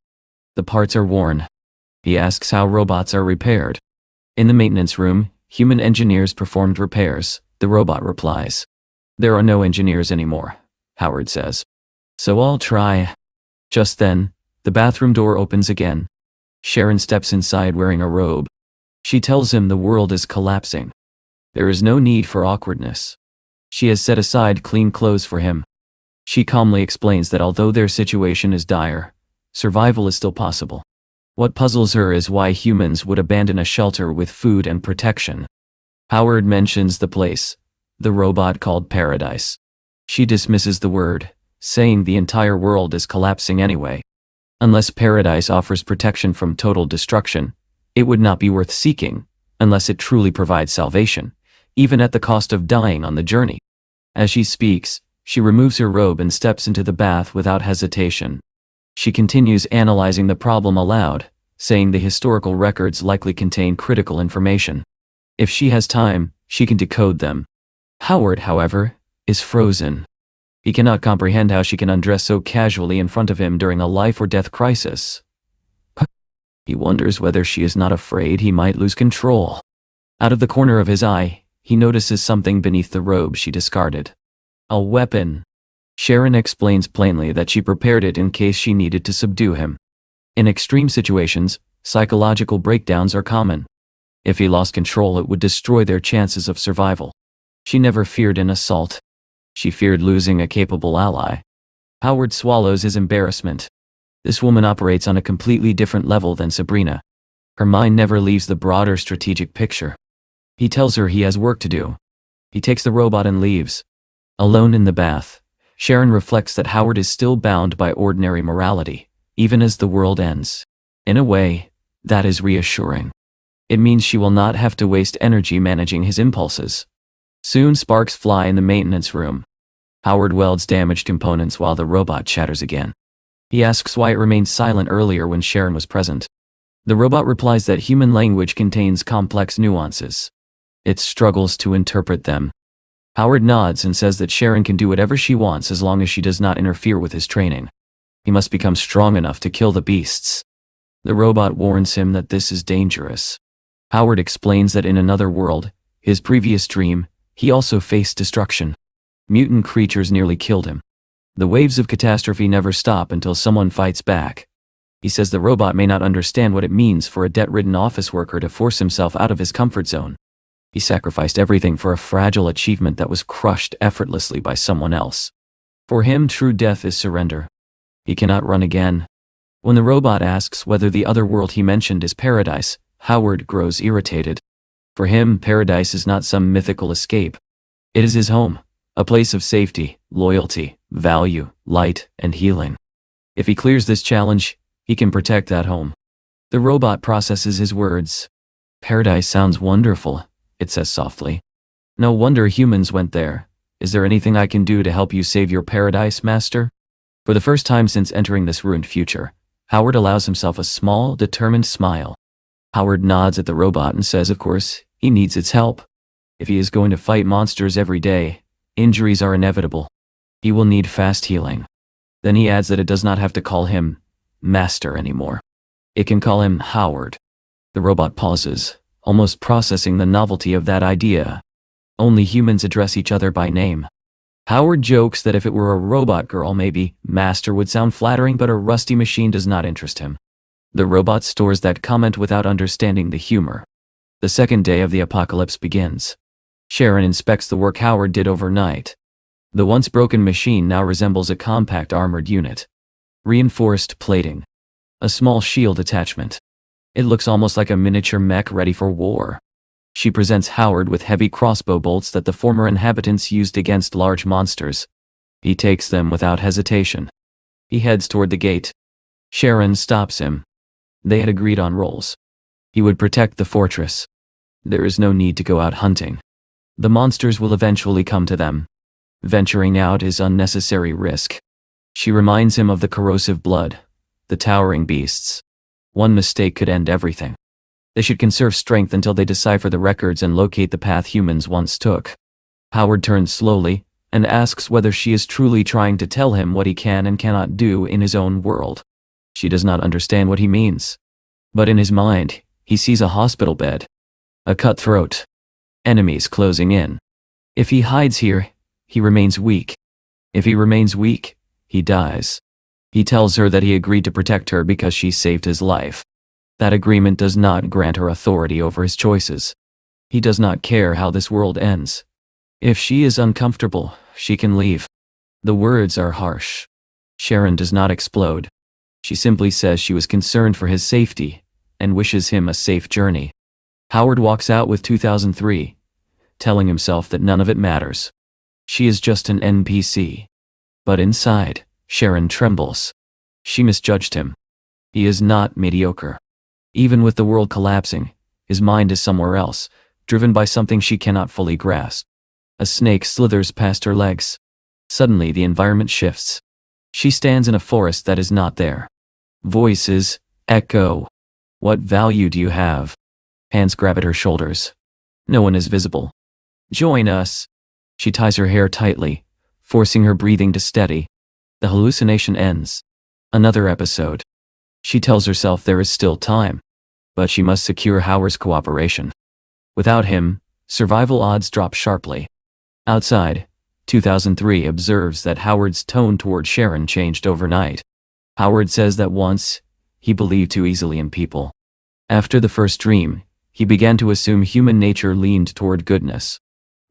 The parts are worn. He asks how robots are repaired. In the maintenance room, human engineers performed repairs, the robot replies. There are no engineers anymore, Howard says. So I'll try. Just then, the bathroom door opens again. Sharon steps inside wearing a robe. She tells him the world is collapsing. There is no need for awkwardness. She has set aside clean clothes for him. She calmly explains that although their situation is dire, survival is still possible. What puzzles her is why humans would abandon a shelter with food and protection. Howard mentions the place, the robot called paradise. She dismisses the word, saying the entire world is collapsing anyway. Unless paradise offers protection from total destruction, it would not be worth seeking, unless it truly provides salvation, even at the cost of dying on the journey. As she speaks, she removes her robe and steps into the bath without hesitation. She continues analyzing the problem aloud, saying the historical records likely contain critical information. If she has time, she can decode them. Howard, however, is frozen. He cannot comprehend how she can undress so casually in front of him during a life-or-death crisis. He wonders whether she is not afraid he might lose control. Out of the corner of his eye, he notices something beneath the robe she discarded. A weapon. Sharon explains plainly that she prepared it in case she needed to subdue him. In extreme situations, psychological breakdowns are common. If he lost control, it would destroy their chances of survival. She never feared an assault. She feared losing a capable ally. Howard swallows his embarrassment. This woman operates on a completely different level than Sabrina. Her mind never leaves the broader strategic picture. He tells her he has work to do. He takes the robot and leaves. Alone in the bath, Sharon reflects that Howard is still bound by ordinary morality, even as the world ends. In a way, that is reassuring. It means she will not have to waste energy managing his impulses. Soon sparks fly in the maintenance room. Howard welds damaged components while the robot chatters again. He asks why it remained silent earlier when Sharon was present. The robot replies that human language contains complex nuances. It struggles to interpret them. Howard nods and says that Sharon can do whatever she wants as long as she does not interfere with his training. He must become strong enough to kill the beasts. The robot warns him that this is dangerous. Howard explains that in another world, his previous dream, he also faced destruction. Mutant creatures nearly killed him. The waves of catastrophe never stop until someone fights back. He says the robot may not understand what it means for a debt-ridden office worker to force himself out of his comfort zone. He sacrificed everything for a fragile achievement that was crushed effortlessly by someone else. For him, true death is surrender. He cannot run again. When the robot asks whether the other world he mentioned is paradise, Howard grows irritated. For him, paradise is not some mythical escape. It is his home, a place of safety, loyalty, value, light, and healing. If he clears this challenge, he can protect that home. The robot processes his words. Paradise sounds wonderful, it says softly. No wonder humans went there. Is there anything I can do to help you save your paradise, master? For the first time since entering this ruined future, Howard allows himself a small, determined smile. Howard nods at the robot and says, of course, he needs its help. If he is going to fight monsters every day, injuries are inevitable. He will need fast healing. Then he adds that it does not have to call him Master anymore. It can call him Howard. The robot pauses, almost processing the novelty of that idea. Only humans address each other by name. Howard jokes that if it were a robot girl, maybe master would sound flattering, but a rusty machine does not interest him. The robot stores that comment without understanding the humor. The second day of the apocalypse begins. Sharon inspects the work Howard did overnight. The once broken machine now resembles a compact armored unit. Reinforced plating. A small shield attachment. It looks almost like a miniature mech ready for war. She presents Howard with heavy crossbow bolts that the former inhabitants used against large monsters. He takes them without hesitation. He heads toward the gate. Sharon stops him. They had agreed on roles. He would protect the fortress. There is no need to go out hunting. The monsters will eventually come to them. Venturing out is unnecessary risk. She reminds him of the corrosive blood, the towering beasts. One mistake could end everything. They should conserve strength until they decipher the records and locate the path humans once took. Howard turns slowly and asks whether she is truly trying to tell him what he can and cannot do in his own world. She does not understand what he means. But in his mind, he sees a hospital bed. A cut throat. Enemies closing in. If he hides here, he remains weak. If he remains weak, he dies. He tells her that he agreed to protect her because she saved his life. That agreement does not grant her authority over his choices. He does not care how this world ends. If she is uncomfortable, she can leave. The words are harsh. Sharon does not explode. She simply says she was concerned for his safety and wishes him a safe journey. Howard walks out with 2003, telling himself that none of it matters. She is just an NPC. But inside, Sharon trembles. She misjudged him. He is not mediocre. Even with the world collapsing, his mind is somewhere else, driven by something she cannot fully grasp. A snake slithers past her legs. Suddenly the environment shifts. She stands in a forest that is not there. Voices echo. What value do you have? Hands grab at her shoulders. No one is visible. Join us. She ties her hair tightly, forcing her breathing to steady. The hallucination ends. Another episode. She tells herself there is still time, but she must secure Howard's cooperation. Without him, survival odds drop sharply. Outside, 2003 observes that Howard's tone toward Sharon changed overnight. Howard says that once, he believed too easily in people. After the first dream, he began to assume human nature leaned toward goodness.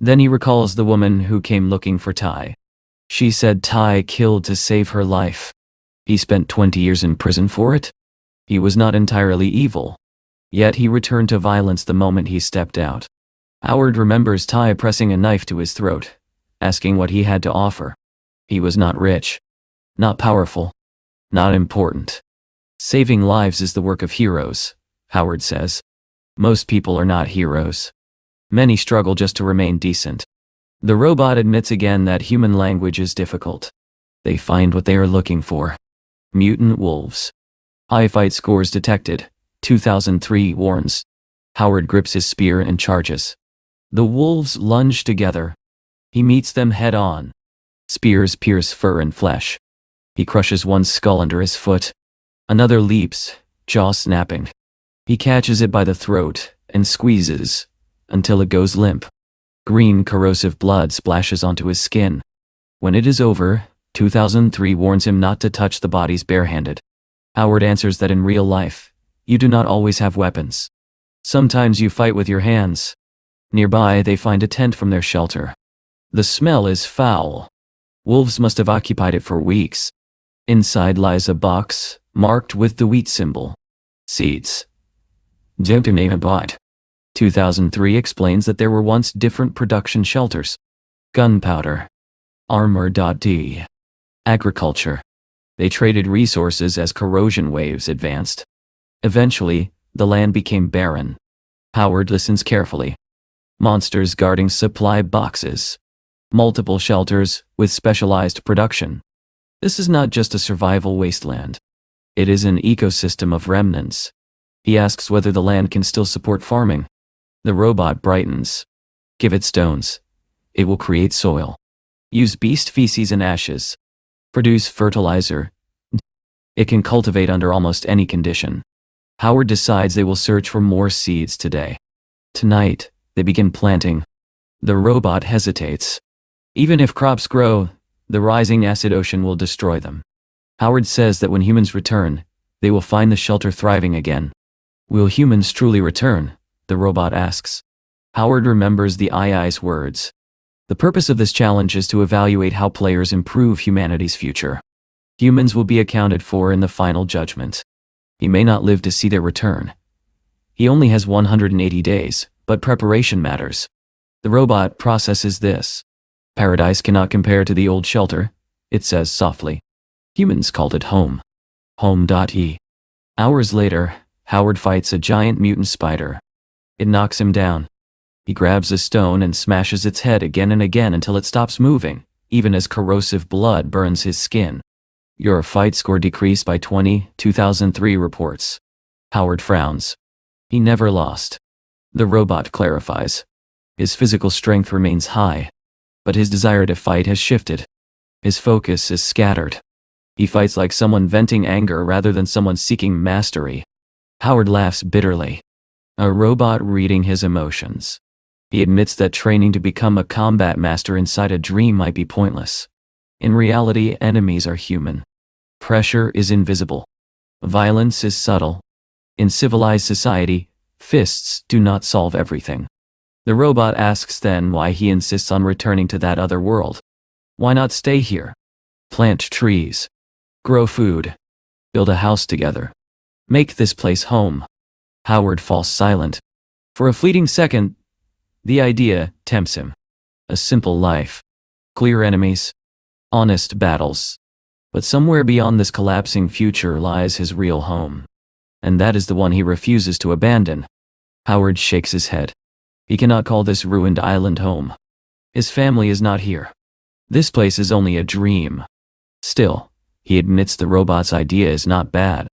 Then he recalls the woman who came looking for Ty. She said Ty killed to save her life. He spent 20 years in prison for it? He was not entirely evil. Yet he returned to violence the moment he stepped out. Howard remembers Ty pressing a knife to his throat, asking what he had to offer. He was not rich, not powerful, not important. Saving lives is the work of heroes, Howard says. Most people are not heroes. Many struggle just to remain decent. The robot admits again that human language is difficult. They find what they are looking for. Mutant wolves. High fight scores detected, 2003 warns. Howard grips his spear and charges. The wolves lunge together. He meets them head on. Spears pierce fur and flesh. He crushes one skull under his foot. Another leaps, jaw snapping. He catches it by the throat and squeezes until it goes limp. Green corrosive blood splashes onto his skin. When it is over, 2003 warns him not to touch the bodies barehanded. Howard answers that in real life, you do not always have weapons. Sometimes you fight with your hands. Nearby, they find a tent from their shelter. The smell is foul. Wolves must have occupied it for weeks. Inside lies a box, marked with the wheat symbol. Seeds. 2003 explains that there were once different production shelters. Gunpowder. Armor.d. Agriculture. They traded resources as corrosion waves advanced. Eventually, the land became barren. Howard listens carefully. Monsters guarding supply boxes. Multiple shelters with specialized production. This is not just a survival wasteland. It is an ecosystem of remnants. He asks whether the land can still support farming. The robot brightens. Give it stones. It will create soil. Use beast feces and ashes. Produce fertilizer. It can cultivate under almost any condition. Howard decides they will search for more seeds today. Tonight, they begin planting. The robot hesitates. Even if crops grow, the rising acid ocean will destroy them. Howard says that when humans return, they will find the shelter thriving again. Will humans truly return? The robot asks. Howard remembers the AI's words. The purpose of this challenge is to evaluate how players improve humanity's future. Humans will be accounted for in the final judgment. He may not live to see their return. He only has 180 days, but preparation matters. The robot processes this. Paradise cannot compare to the old shelter, it says softly. Humans called it home. Home.e. Hours later, Howard fights a giant mutant spider. It knocks him down. He grabs a stone and smashes its head again and again until it stops moving, even as corrosive blood burns his skin. Your fight score decreased by 20, 2003 reports. Howard frowns. He never lost. The robot clarifies. His physical strength remains high, but his desire to fight has shifted. His focus is scattered. He fights like someone venting anger rather than someone seeking mastery. Howard laughs bitterly. A robot reading his emotions. He admits that training to become a combat master inside a dream might be pointless. In reality, enemies are human. Pressure is invisible. Violence is subtle. In civilized society, fists do not solve everything. The robot asks then why he insists on returning to that other world. Why not stay here? Plant trees. Grow food. Build a house together. Make this place home. Howard falls silent. For a fleeting second, the idea tempts him. A simple life. Clear enemies. Honest battles. But somewhere beyond this collapsing future lies his real home. And that is the one he refuses to abandon. Howard shakes his head. He cannot call this ruined island home. His family is not here. This place is only a dream. Still, he admits the robot's idea is not bad.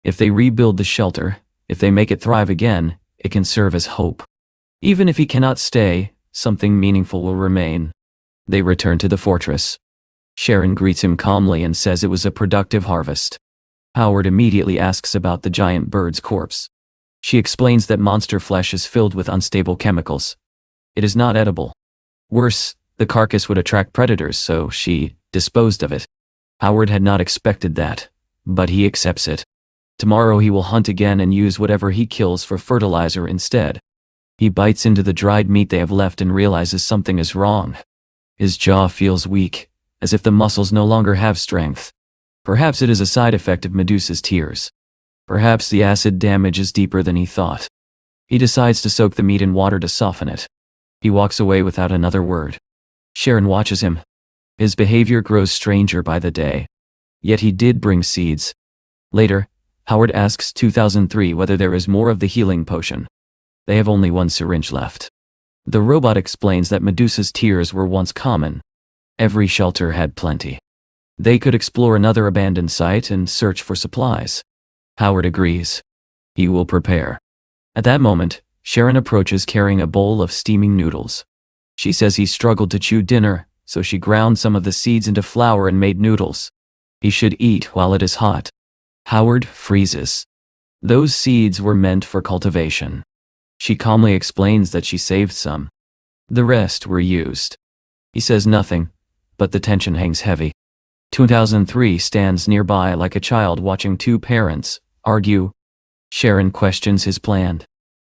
If they rebuild the shelter, if they make it thrive again, it can serve as hope. Even if he cannot stay, something meaningful will remain. They return to the fortress. Sharon greets him calmly and says it was a productive harvest. Howard immediately asks about the giant bird's corpse. She explains that monster flesh is filled with unstable chemicals. It is not edible. Worse, the carcass would attract predators, so she disposed of it. Howard had not expected that, but he accepts it. Tomorrow he will hunt again and use whatever he kills for fertilizer instead. He bites into the dried meat they have left and realizes something is wrong. His jaw feels weak, as if the muscles no longer have strength. Perhaps it is a side effect of Medusa's tears. Perhaps the acid damage is deeper than he thought. He decides to soak the meat in water to soften it. He walks away without another word. Sharon watches him. His behavior grows stranger by the day. Yet he did bring seeds. Later, Howard asks 2003 whether there is more of the healing potion. They have only one syringe left. The robot explains that Medusa's tears were once common. Every shelter had plenty. They could explore another abandoned site and search for supplies. Howard agrees. He will prepare. At that moment, Sharon approaches carrying a bowl of steaming noodles. She says he struggled to chew dinner, so she ground some of the seeds into flour and made noodles. He should eat while it is hot. Howard freezes. Those seeds were meant for cultivation. She calmly explains that she saved some. The rest were used. He says nothing, but the tension hangs heavy. 2003 stands nearby like a child watching two parents argue. Sharon questions his plan.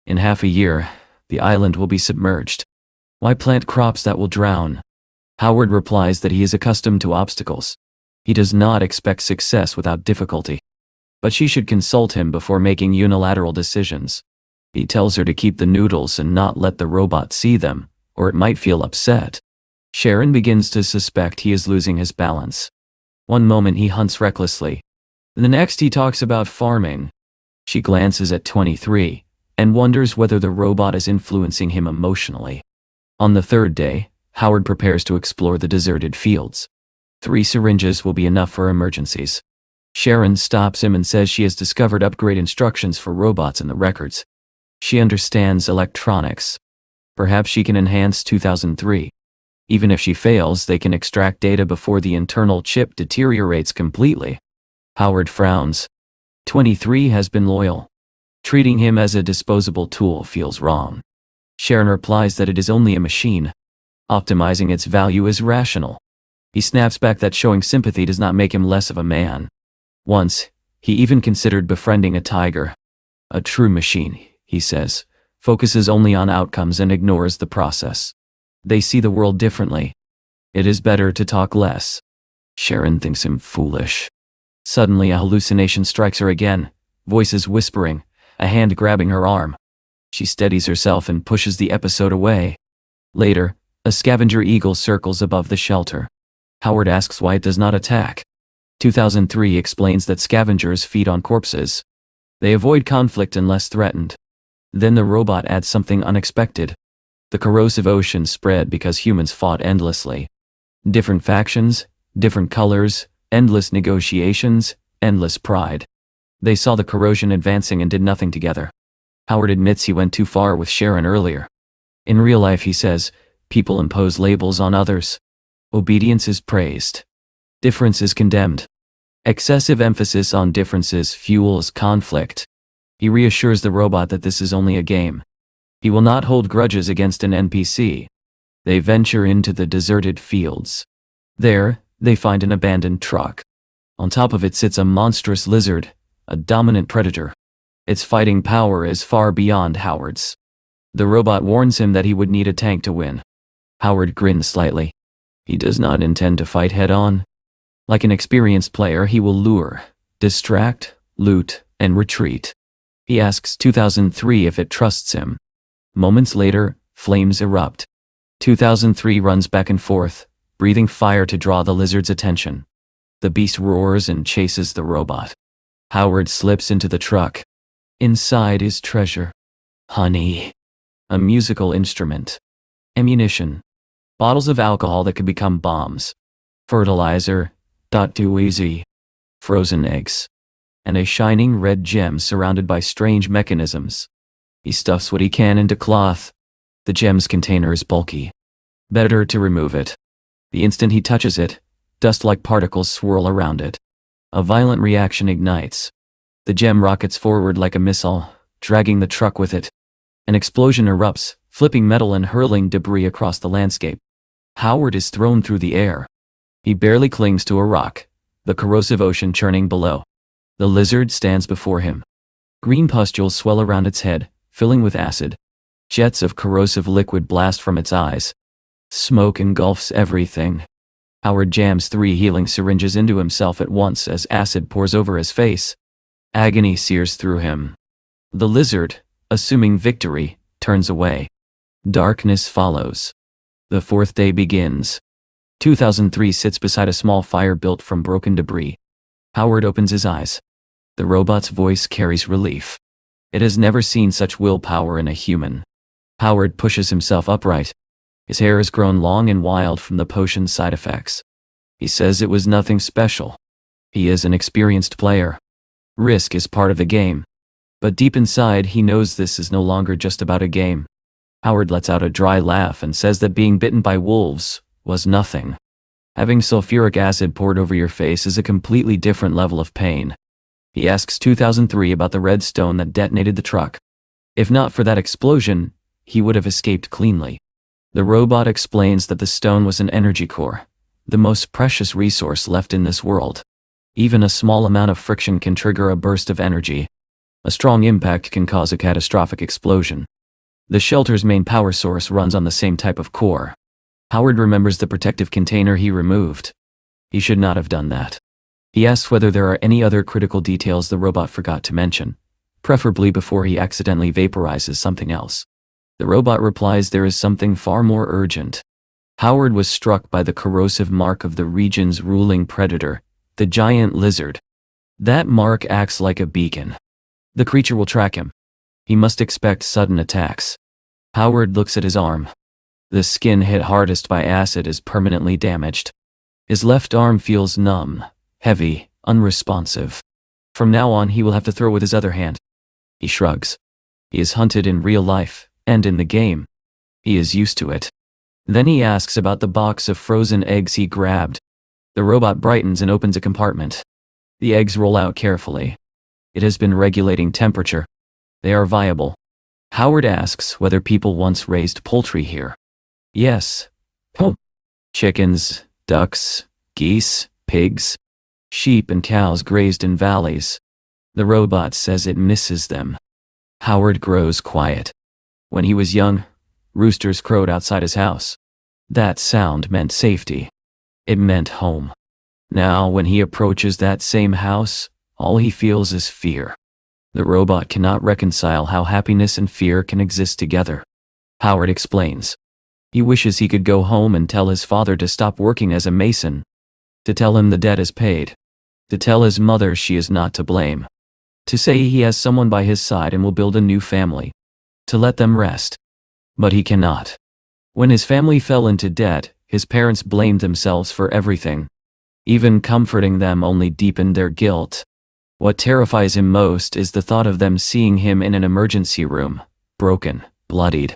In half a year, the island will be submerged. Why plant crops that will drown? Howard replies that he is accustomed to obstacles. He does not expect success without difficulty. But she should consult him before making unilateral decisions. He tells her to keep the noodles and not let the robot see them, or it might feel upset. Sharon begins to suspect he is losing his balance. One moment he hunts recklessly. The next he talks about farming. She glances at 23 and wonders whether the robot is influencing him emotionally. On the third day, Howard prepares to explore the deserted fields. 3 syringes will be enough for emergencies. Sharon stops him and says she has discovered upgrade instructions for robots in the records. She understands electronics. Perhaps she can enhance 2003. Even if she fails, they can extract data before the internal chip deteriorates completely. Howard frowns. 23 has been loyal. Treating him as a disposable tool feels wrong. Sharon replies that it is only a machine. optimizing its value is rational. He snaps back that showing sympathy does not make him less of a man. Once, he even considered befriending a tiger. A true machine, he says, focuses only on outcomes and ignores the process. They see the world differently. It is better to talk less. Sharon thinks him foolish. Suddenly a hallucination strikes her again, voices whispering, a hand grabbing her arm. She steadies herself and pushes the episode away. Later, a scavenger eagle circles above the shelter. Howard asks why it does not attack. 2003 explains that scavengers feed on corpses. They avoid conflict unless threatened. Then the robot adds something unexpected. The corrosive ocean spread because humans fought endlessly. Different factions, different colors, endless negotiations, endless pride. They saw the corrosion advancing and did nothing together. Howard admits he went too far with Sharon earlier. In real life, he says, people impose labels on others. Obedience is praised. Difference is condemned. Excessive emphasis on differences fuels conflict. He reassures the robot that this is only a game. He will not hold grudges against an NPC. They venture into the deserted fields. There, they find an abandoned truck. On top of it sits a monstrous lizard, a dominant predator. Its fighting power is far beyond Howard's. The robot warns him that he would need a tank to win. Howard grins slightly. He does not intend to fight head-on. Like an experienced player, he will lure, distract, loot, and retreat. He asks 2003 if it trusts him. Moments later, flames erupt. 2003 runs back and forth, breathing fire to draw the lizard's attention. The beast roars and chases the robot. Howard slips into the truck. Inside is treasure. Honey. A musical instrument. Ammunition. Bottles of alcohol that could become bombs. Fertilizer. Too easy. Frozen eggs. And a shining red gem surrounded by strange mechanisms. He stuffs what he can into cloth. The gem's container is bulky. Better to remove it. The instant he touches it, dust-like particles swirl around it. A violent reaction ignites. The gem rockets forward like a missile, dragging the truck with it. An explosion erupts, flipping metal and hurling debris across the landscape. Howard is thrown through the air. He barely clings to a rock, the corrosive ocean churning below. The lizard stands before him. Green pustules swell around its head, filling with acid. Jets of corrosive liquid blast from its eyes. Smoke engulfs everything. Howard jams 3 healing syringes into himself at once as acid pours over his face. Agony sears through him. The lizard, assuming victory, turns away. Darkness follows. The 4th day begins. 2003 sits beside a small fire built from broken debris. Howard opens his eyes. The robot's voice carries relief. It has never seen such willpower in a human. Howard pushes himself upright. His hair has grown long and wild from the potion's side effects. He says it was nothing special. He is an experienced player. Risk is part of the game. But deep inside, he knows this is no longer just about a game. Howard lets out a dry laugh and says that being bitten by wolves was nothing. Having sulfuric acid poured over your face is a completely different level of pain. He asks 2003 about the red stone that detonated the truck. If not for that explosion, he would have escaped cleanly. The robot explains that the stone was an energy core, the most precious resource left in this world. Even a small amount of friction can trigger a burst of energy. A strong impact can cause a catastrophic explosion. The shelter's main power source runs on the same type of core. Howard remembers the protective container he removed. He should not have done that. He asks whether there are any other critical details the robot forgot to mention, preferably before he accidentally vaporizes something else. The robot replies there is something far more urgent. Howard was struck by the corrosive mark of the region's ruling predator, the giant lizard. That mark acts like a beacon. The creature will track him. He must expect sudden attacks. Howard looks at his arm. The skin hit hardest by acid is permanently damaged. His left arm feels numb, heavy, unresponsive. From now on, he will have to throw with his other hand. He shrugs. He is hunted in real life, and in the game. He is used to it. Then he asks about the box of frozen eggs he grabbed. The robot brightens and opens a compartment. The eggs roll out carefully. It has been regulating temperature. They are viable. Howard asks whether people once raised poultry here. Yes, Oh. Chickens, ducks, geese, pigs, sheep and cows grazed in valleys. The robot says it misses them. Howard grows quiet. When he was young, roosters crowed outside his house. That sound meant safety. It meant home. Now, when he approaches that same house, all he feels is fear. The robot cannot reconcile how happiness and fear can exist together. Howard explains. He wishes he could go home and tell his father to stop working as a mason, to tell him the debt is paid, to tell his mother she is not to blame, to say he has someone by his side and will build a new family, to let them rest. But he cannot. When his family fell into debt, his parents blamed themselves for everything. Even comforting them only deepened their guilt. What terrifies him most is the thought of them seeing him in an emergency room, broken, bloodied.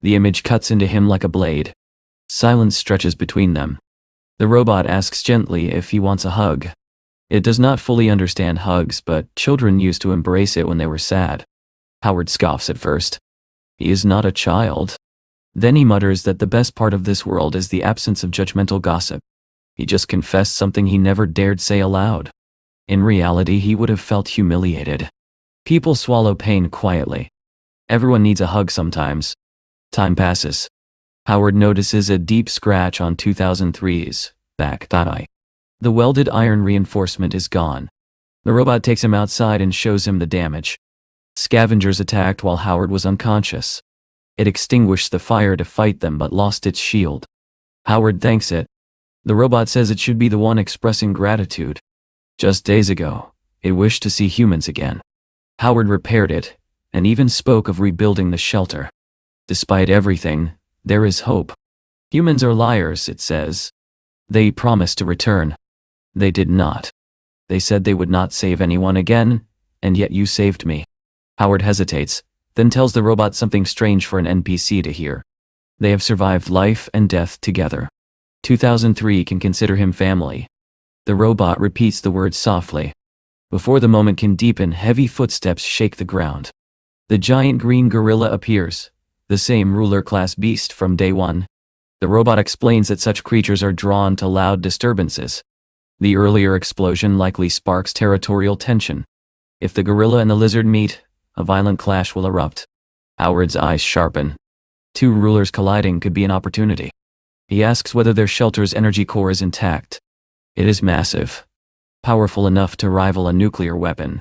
The image cuts into him like a blade. Silence stretches between them. The robot asks gently if he wants a hug. It does not fully understand hugs, but children used to embrace it when they were sad. Howard scoffs at first. He is not a child. Then he mutters that the best part of this world is the absence of judgmental gossip. He just confessed something he never dared say aloud. In reality, he would have felt humiliated. People swallow pain quietly. Everyone needs a hug sometimes. Time passes. Howard notices a deep scratch on 2003's back thigh. The welded iron reinforcement is gone. The robot takes him outside and shows him the damage. Scavengers attacked while Howard was unconscious. It extinguished the fire to fight them but lost its shield. Howard thanks it. The robot says it should be the one expressing gratitude. Just days ago, it wished to see humans again. Howard repaired it, and even spoke of rebuilding the shelter. Despite everything, there is hope. Humans are liars, it says. They promised to return. They did not. They said they would not save anyone again, and yet you saved me. Howard hesitates, then tells the robot something strange for an NPC to hear. They have survived life and death together. 2003 can consider him family. The robot repeats the words softly. Before the moment can deepen, heavy footsteps shake the ground. The giant green gorilla appears, the same ruler-class beast from day one. The robot explains that such creatures are drawn to loud disturbances. The earlier explosion likely sparks territorial tension. If the gorilla and the lizard meet, a violent clash will erupt. Howard's eyes sharpen. Two rulers colliding could be an opportunity. He asks whether their shelter's energy core is intact. It is massive. Powerful enough to rival a nuclear weapon.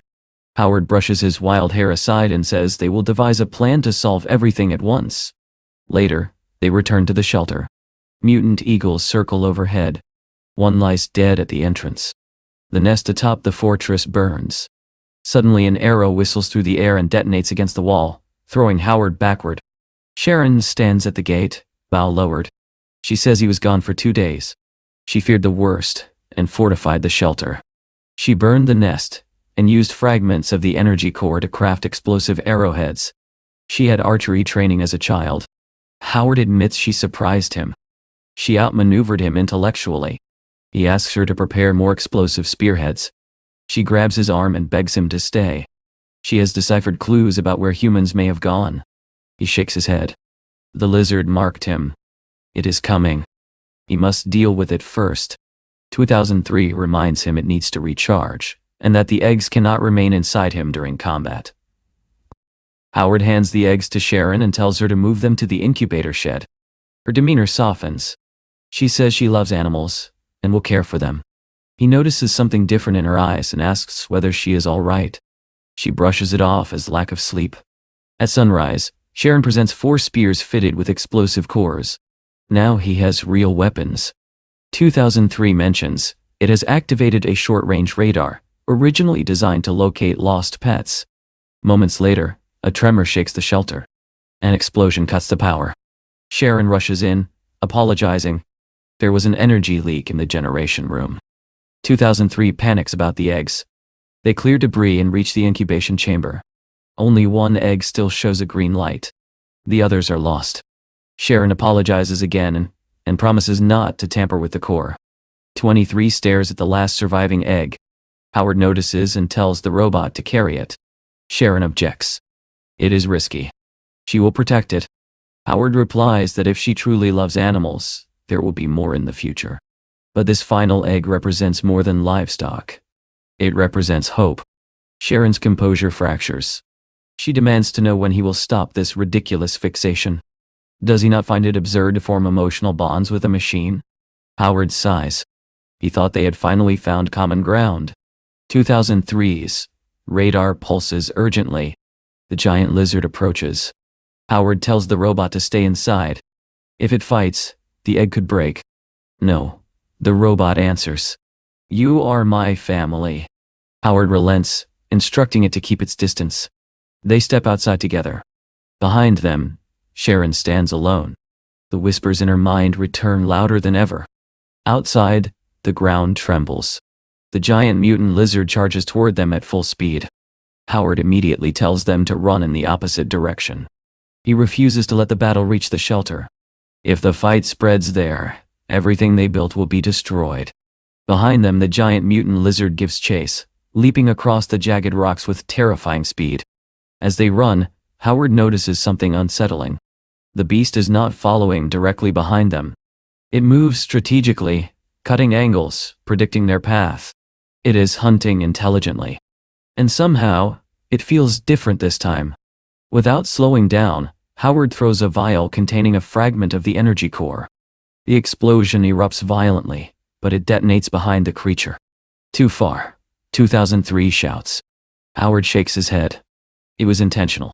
Howard brushes his wild hair aside and says they will devise a plan to solve everything at once. Later, they return to the shelter. Mutant eagles circle overhead. One lies dead at the entrance. The nest atop the fortress burns. Suddenly an arrow whistles through the air and detonates against the wall, throwing Howard backward. Sharon stands at the gate, bow lowered. She says he was gone for 2 days. She feared the worst and fortified the shelter. She burned the nest and used fragments of the energy core to craft explosive arrowheads. She had archery training as a child. Howard admits she surprised him. She outmaneuvered him intellectually. He asks her to prepare more explosive spearheads. She grabs his arm and begs him to stay. She has deciphered clues about where humans may have gone. He shakes his head. The lizard marked him. It is coming. He must deal with it first. 2003 reminds him it needs to recharge, and that the eggs cannot remain inside him during combat. Howard hands the eggs to Sharon and tells her to move them to the incubator shed. Her demeanor softens. She says she loves animals and will care for them. He notices something different in her eyes and asks whether she is all right. She brushes it off as lack of sleep. At sunrise, Sharon presents 4 spears fitted with explosive cores. Now he has real weapons. 2003 mentions it has activated a short-range radar, originally designed to locate lost pets. Moments later, a tremor shakes the shelter. An explosion cuts the power. Sharon rushes in, apologizing. There was an energy leak in the generation room. 2003 panics about the eggs. They clear debris and reach the incubation chamber. Only one egg still shows a green light. The others are lost. Sharon apologizes again and promises not to tamper with the core. 23 stares at the last surviving egg. Howard notices and tells the robot to carry it. Sharon objects. It is risky. She will protect it. Howard replies that if she truly loves animals, there will be more in the future. But this final egg represents more than livestock. It represents hope. Sharon's composure fractures. She demands to know when he will stop this ridiculous fixation. Does he not find it absurd to form emotional bonds with a machine? Howard sighs. He thought they had finally found common ground. 2003's radar pulses urgently. The giant lizard approaches. Howard tells the robot to stay inside. If it fights, the egg could break. No, the robot answers. You are my family. Howard relents, instructing it to keep its distance. They step outside together. Behind them, Sharon stands alone. The whispers in her mind return louder than ever. Outside, the ground trembles. The giant mutant lizard charges toward them at full speed. Howard immediately tells them to run in the opposite direction. He refuses to let the battle reach the shelter. If the fight spreads there, everything they built will be destroyed. Behind them, the giant mutant lizard gives chase, leaping across the jagged rocks with terrifying speed. As they run, Howard notices something unsettling. The beast is not following directly behind them. It moves strategically, cutting angles, predicting their path. It is hunting intelligently. And somehow, it feels different this time. Without slowing down, Howard throws a vial containing a fragment of the energy core. The explosion erupts violently, but it detonates behind the creature. Too far. 2003 shouts. Howard shakes his head. It was intentional.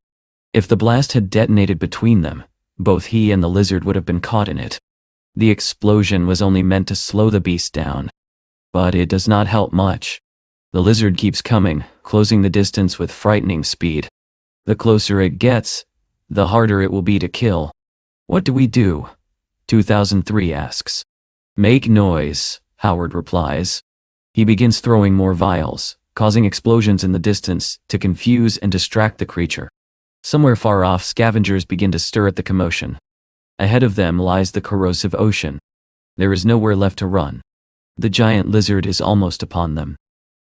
If the blast had detonated between them, both he and the lizard would have been caught in it. The explosion was only meant to slow the beast down. But it does not help much. The lizard keeps coming, closing the distance with frightening speed. The closer it gets, the harder it will be to kill. What do we do? 2003 asks. Make noise, Howard replies. He begins throwing more vials, causing explosions in the distance to confuse and distract the creature. Somewhere far off, scavengers begin to stir at the commotion. Ahead of them lies the corrosive ocean. There is nowhere left to run. The giant lizard is almost upon them.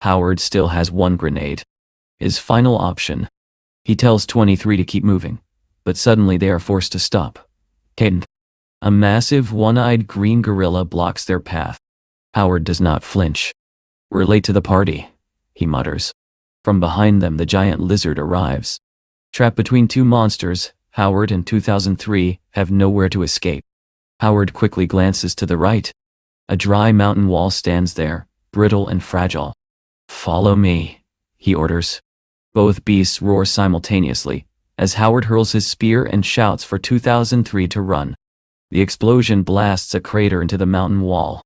Howard still has one grenade. His final option. He tells 23 to keep moving, but suddenly they are forced to stop. Caden. A massive one-eyed green gorilla blocks their path. Howard does not flinch. We're late to the party, he mutters. From behind them, the giant lizard arrives. Trapped between two monsters, Howard and 2003 have nowhere to escape. Howard quickly glances to the right. A dry mountain wall stands there, brittle and fragile. Follow me, he orders. Both beasts roar simultaneously, as Howard hurls his spear and shouts for 2003 to run. The explosion blasts a crater into the mountain wall.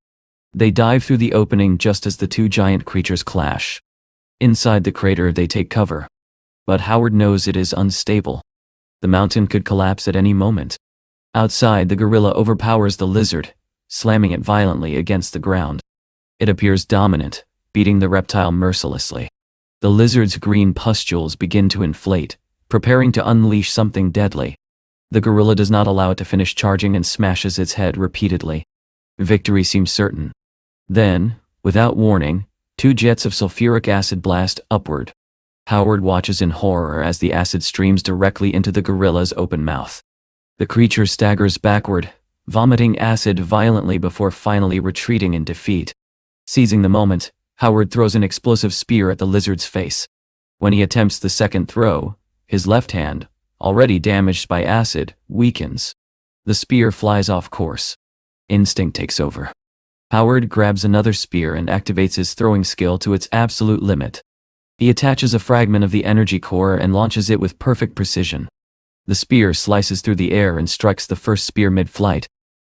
They dive through the opening just as the two giant creatures clash. Inside the crater, they take cover. But Howard knows it is unstable. The mountain could collapse at any moment. Outside, the gorilla overpowers the lizard, slamming it violently against the ground. It appears dominant, beating the reptile mercilessly. The lizard's green pustules begin to inflate, preparing to unleash something deadly. The gorilla does not allow it to finish charging and smashes its head repeatedly. Victory seems certain. Then, without warning, two jets of sulfuric acid blast upward. Howard watches in horror as the acid streams directly into the gorilla's open mouth. The creature staggers backward, vomiting acid violently before finally retreating in defeat. Seizing the moment, Howard throws an explosive spear at the lizard's face. When he attempts the second throw, his left hand, already damaged by acid, weakens. The spear flies off course. Instinct takes over. Howard grabs another spear and activates his throwing skill to its absolute limit. He attaches a fragment of the energy core and launches it with perfect precision. The spear slices through the air and strikes the first spear mid-flight.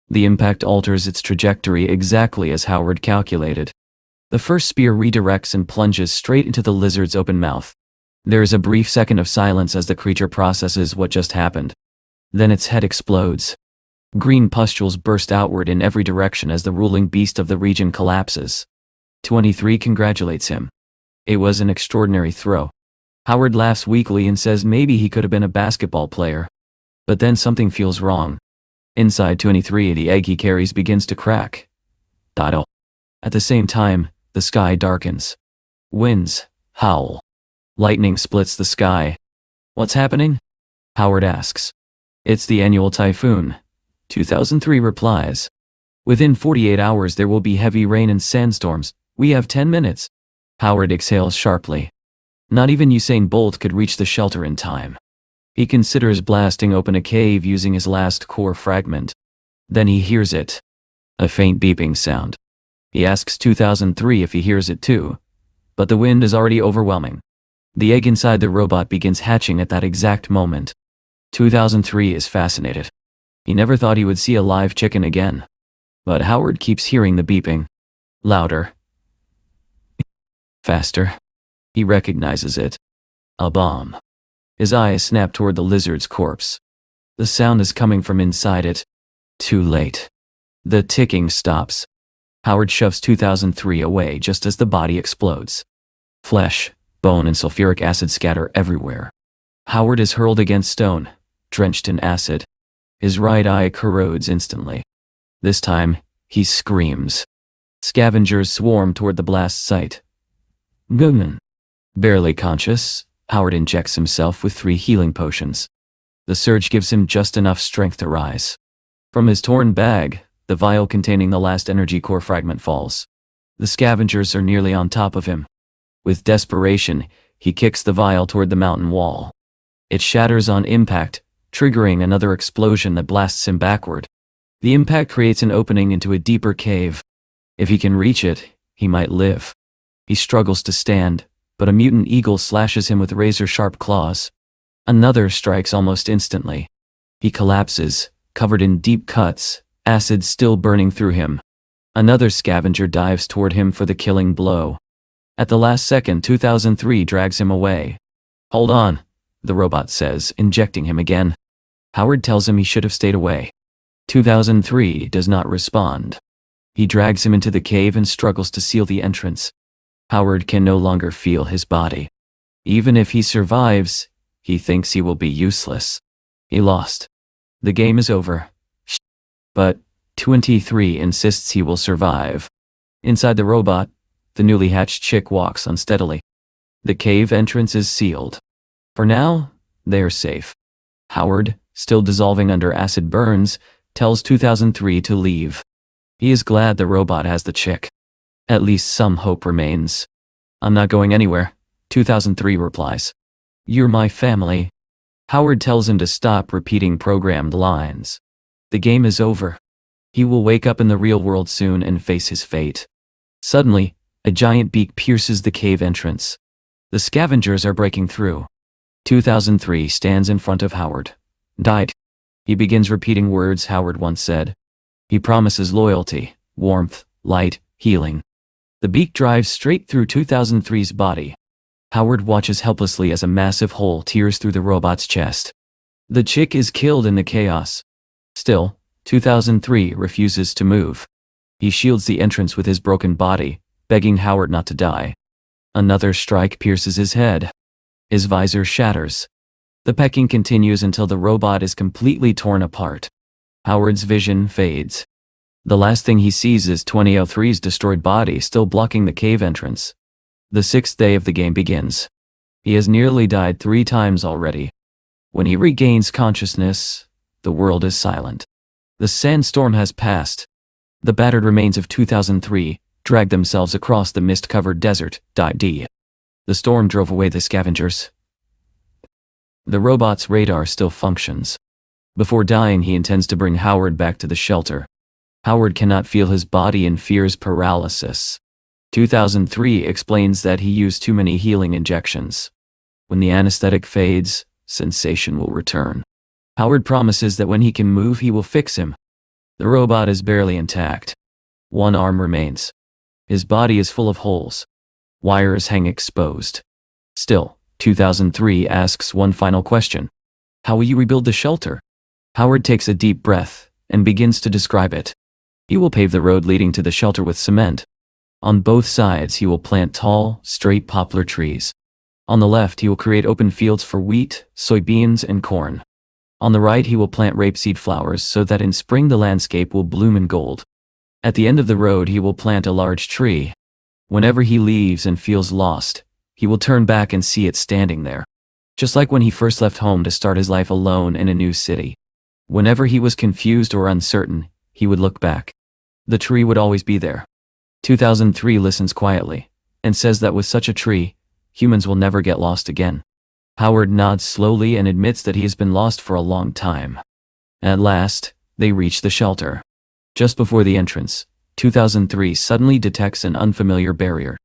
The impact alters its trajectory exactly as Howard calculated. The first spear redirects and plunges straight into the lizard's open mouth. There is a brief second of silence as the creature processes what just happened. Then its head explodes. Green pustules burst outward in every direction as the ruling beast of the region collapses. 23 congratulates him. It was an extraordinary throw. Howard laughs weakly and says maybe he could have been a basketball player. But then something feels wrong. Inside 23, the egg he carries begins to crack. At the same time, the sky darkens. Winds howl. Lightning splits the sky. What's happening? Howard asks. It's the annual typhoon. 2003 replies. Within 48 hours there will be heavy rain and sandstorms. We have 10 minutes. Howard exhales sharply. Not even Usain Bolt could reach the shelter in time. He considers blasting open a cave using his last core fragment. Then he hears it. A faint beeping sound. He asks 2003 if he hears it too. But the wind is already overwhelming. The egg inside the robot begins hatching at that exact moment. 2003 is fascinated. He never thought he would see a live chicken again. But Howard keeps hearing the beeping. Louder. Faster. He recognizes it. A bomb. His eyes snap toward the lizard's corpse. The sound is coming from inside it. Too late. The ticking stops. Howard shoves 2003 away just as the body explodes. Flesh, bone and sulfuric acid scatter everywhere. Howard is hurled against stone, drenched in acid. His right eye corrodes instantly. This time, he screams. Scavengers swarm toward the blast site. Gunman. Barely conscious, Howard injects himself with 3 healing potions. The surge gives him just enough strength to rise. From his torn bag, the vial containing the last energy core fragment falls. The scavengers are nearly on top of him. With desperation, he kicks the vial toward the mountain wall. It shatters on impact, triggering another explosion that blasts him backward. The impact creates an opening into a deeper cave. If he can reach it, he might live. He struggles to stand, but a mutant eagle slashes him with razor-sharp claws. Another strikes almost instantly. He collapses, covered in deep cuts, acid still burning through him. Another scavenger dives toward him for the killing blow. At the last second, 2003 drags him away. Hold on, the robot says, injecting him again. Howard tells him he should have stayed away. 2003 does not respond. He drags him into the cave and struggles to seal the entrance. Howard can no longer feel his body. Even if he survives, he thinks he will be useless. He lost. The game is over. But 23 insists he will survive. Inside the robot, the newly hatched chick walks unsteadily. The cave entrance is sealed. For now, they are safe. Howard, still dissolving under acid burns, tells 2003 to leave. He is glad the robot has the chick. At least some hope remains. I'm not going anywhere, 2003 replies. You're my family. Howard tells him to stop repeating programmed lines. The game is over. He will wake up in the real world soon and face his fate. Suddenly, a giant beak pierces the cave entrance. The scavengers are breaking through. 2003 stands in front of Howard. Died. He begins repeating words Howard once said. He promises loyalty, warmth, light, healing. The beak drives straight through 2003's body. Howard watches helplessly as a massive hole tears through the robot's chest. The chick is killed in the chaos. Still, 2003 refuses to move. He shields the entrance with his broken body, begging Howard not to die. Another strike pierces his head. His visor shatters. The pecking continues until the robot is completely torn apart. Howard's vision fades. The last thing he sees is 2003's destroyed body still blocking the cave entrance. The 6th day of the game begins. He has nearly died 3 times already. When he regains consciousness, the world is silent. The sandstorm has passed. The battered remains of 2003 drag themselves across the mist-covered desert. The storm drove away the scavengers. The robot's radar still functions. Before dying, he intends to bring Howard back to the shelter. Howard cannot feel his body and fears paralysis. 2003 explains that he used too many healing injections. When the anesthetic fades, sensation will return. Howard promises that when he can move, he will fix him. The robot is barely intact. One arm remains. His body is full of holes. Wires hang exposed. Still, 2003 asks one final question. How will you rebuild the shelter? Howard takes a deep breath and begins to describe it. He will pave the road leading to the shelter with cement. On both sides, he will plant tall, straight poplar trees. On the left, he will create open fields for wheat, soybeans, and corn. On the right, he will plant rapeseed flowers so that in spring the landscape will bloom in gold. At the end of the road, he will plant a large tree. Whenever he leaves and feels lost, he will turn back and see it standing there. Just like when he first left home to start his life alone in a new city. Whenever he was confused or uncertain, he would look back. The tree would always be there. 2003 listens quietly, and says that with such a tree, humans will never get lost again. Howard nods slowly and admits that he has been lost for a long time. At last, they reach the shelter. Just before the entrance, 2003 suddenly detects an unfamiliar barrier.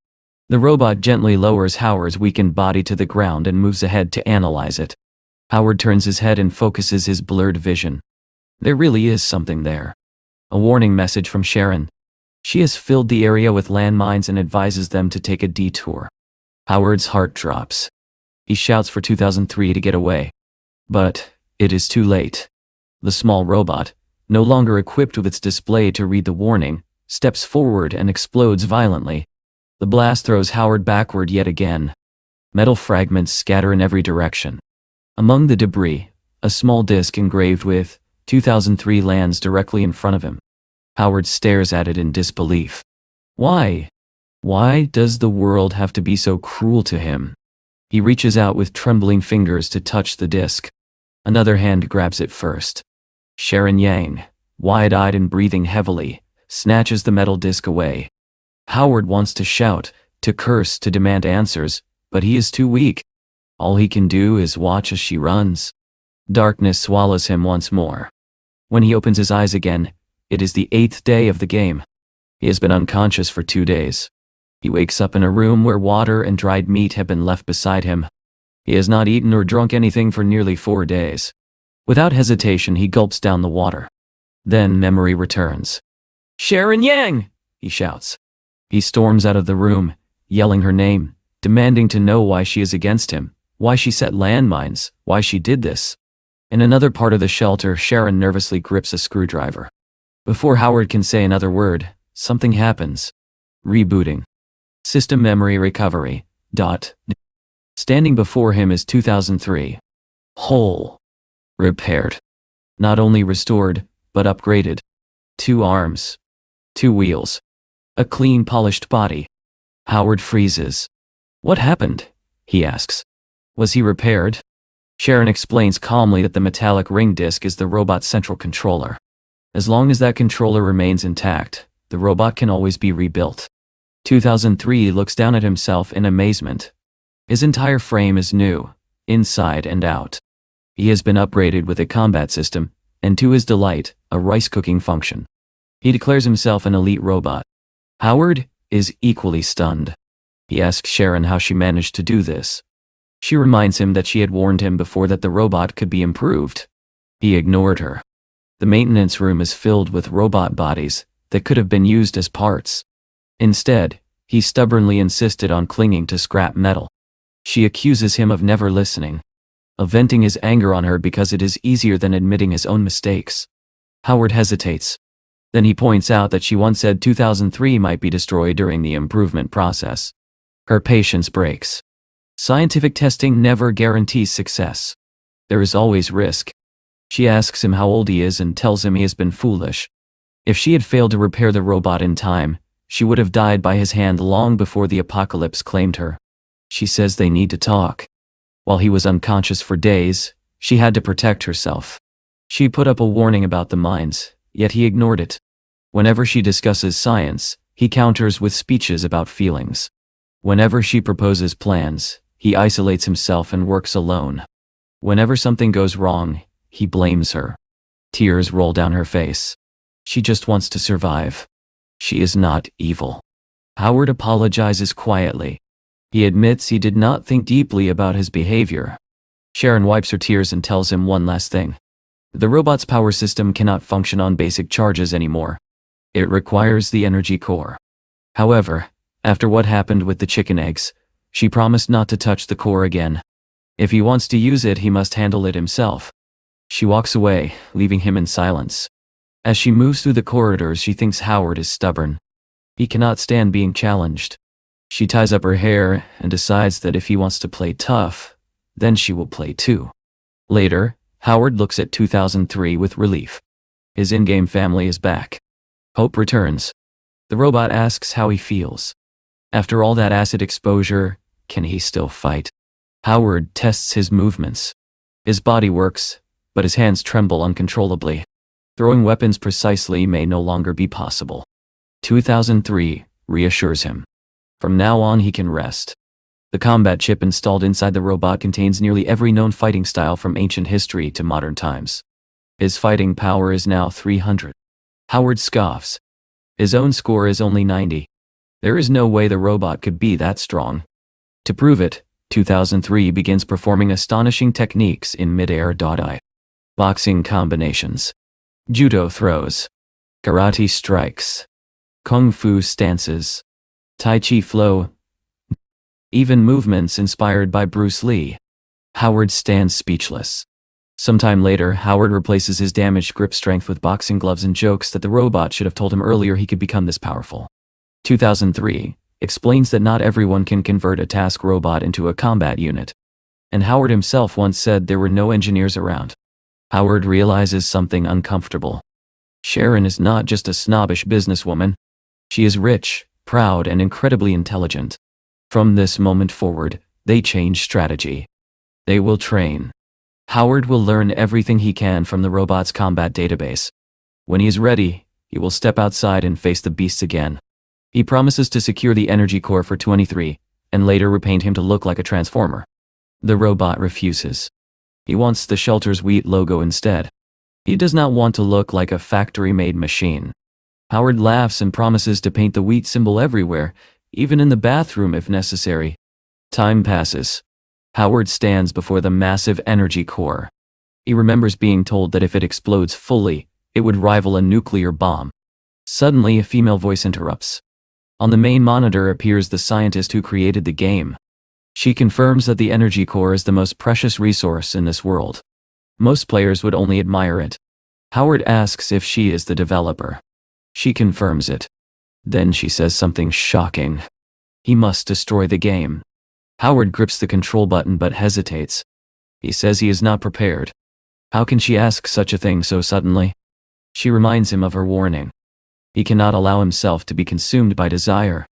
The robot gently lowers Howard's weakened body to the ground and moves ahead to analyze it. Howard turns his head and focuses his blurred vision. There really is something there. A warning message from Sharon. She has filled the area with landmines and advises them to take a detour. Howard's heart drops. He shouts for 2003 to get away. But it is too late. The small robot, no longer equipped with its display to read the warning, steps forward and explodes violently. The blast throws Howard backward yet again. Metal fragments scatter in every direction. Among the debris, a small disc engraved with 2003 lands directly in front of him. Howard stares at it in disbelief. Why? Why does the world have to be so cruel to him? He reaches out with trembling fingers to touch the disc. Another hand grabs it first. Sharon Yang, wide-eyed and breathing heavily, snatches the metal disc away. Howard wants to shout, to curse, to demand answers, but he is too weak. All he can do is watch as she runs. Darkness swallows him once more. When he opens his eyes again, it is the 8th day of the game. He has been unconscious for 2 days. He wakes up in a room where water and dried meat have been left beside him. He has not eaten or drunk anything for nearly 4 days. Without hesitation, he gulps down the water. Then memory returns. "Sharon Yang!" he shouts. He storms out of the room, yelling her name, demanding to know why she is against him, why she set landmines, why she did this. In another part of the shelter, Sharon nervously grips a screwdriver. Before Howard can say another word, something happens. Rebooting. System memory recovery. Standing before him is 2003. Whole. Repaired. Not only restored, but upgraded. 2 arms. 2 wheels. A clean, polished body. Howard freezes. What happened? He asks. Was he repaired? Sharon explains calmly that the metallic ring disc is the robot's central controller. As long as that controller remains intact, the robot can always be rebuilt. 2003 looks down at himself in amazement. His entire frame is new, inside and out. He has been upgraded with a combat system, and to his delight, a rice cooking function. He declares himself an elite robot. Howard is equally stunned. He asks Sharon how she managed to do this. She reminds him that she had warned him before that the robot could be improved. He ignored her. The maintenance room is filled with robot bodies that could have been used as parts. Instead, he stubbornly insisted on clinging to scrap metal. She accuses him of never listening, of venting his anger on her because it is easier than admitting his own mistakes. Howard hesitates. Then he points out that she once said 2003 might be destroyed during the improvement process. Her patience breaks. Scientific testing never guarantees success. There is always risk. She asks him how old he is and tells him he has been foolish. If she had failed to repair the robot in time, she would have died by his hand long before the apocalypse claimed her. She says they need to talk. While he was unconscious for days, she had to protect herself. She put up a warning about the mines, yet he ignored it. Whenever she discusses science, he counters with speeches about feelings. Whenever she proposes plans, he isolates himself and works alone. Whenever something goes wrong, he blames her. Tears roll down her face. She just wants to survive. She is not evil. Howard apologizes quietly. He admits he did not think deeply about his behavior. Sharon wipes her tears and tells him one last thing. The robot's power system cannot function on basic charges anymore. It requires the energy core. However, after what happened with the chicken eggs, she promised not to touch the core again. If he wants to use it, he must handle it himself. She walks away, leaving him in silence. As she moves through the corridors, she thinks Howard is stubborn. He cannot stand being challenged. She ties up her hair and decides that if he wants to play tough, then she will play too. Later, Howard looks at 2003 with relief. His in-game family is back. Hope returns. The robot asks how he feels. After all that acid exposure, can he still fight? Howard tests his movements. His body works, but his hands tremble uncontrollably. Throwing weapons precisely may no longer be possible. 2003 reassures him. From now on he can rest. The combat chip installed inside the robot contains nearly every known fighting style from ancient history to modern times. His fighting power is now 300. Howard scoffs. His own score is only 90. There is no way the robot could be that strong. To prove it, 2003 begins performing astonishing techniques in mid-air. Boxing combinations, judo throws, karate strikes, kung fu stances, tai chi flow, even movements inspired by Bruce Lee. Howard stands speechless. Sometime later, Howard replaces his damaged grip strength with boxing gloves and jokes that the robot should have told him earlier he could become this powerful. 2003 explains that not everyone can convert a task robot into a combat unit. And Howard himself once said there were no engineers around. Howard realizes something uncomfortable. Sharon is not just a snobbish businesswoman. She is rich, proud, and incredibly intelligent. From this moment forward, they change strategy. They will train. Howard will learn everything he can from the robot's combat database. When he is ready, he will step outside and face the beasts again. He promises to secure the energy core for 23, and later repaint him to look like a transformer. The robot refuses. He wants the shelter's wheat logo instead. He does not want to look like a factory-made machine. Howard laughs and promises to paint the wheat symbol everywhere, even in the bathroom if necessary. Time passes. Howard stands before the massive energy core. He remembers being told that if it explodes fully, it would rival a nuclear bomb. Suddenly, a female voice interrupts. On the main monitor appears the scientist who created the game. She confirms that the energy core is the most precious resource in this world. Most players would only admire it. Howard asks if she is the developer. She confirms it. Then she says something shocking. He must destroy the game. Howard grips the control button but hesitates. He says he is not prepared. How can she ask such a thing so suddenly? She reminds him of her warning. He cannot allow himself to be consumed by desire.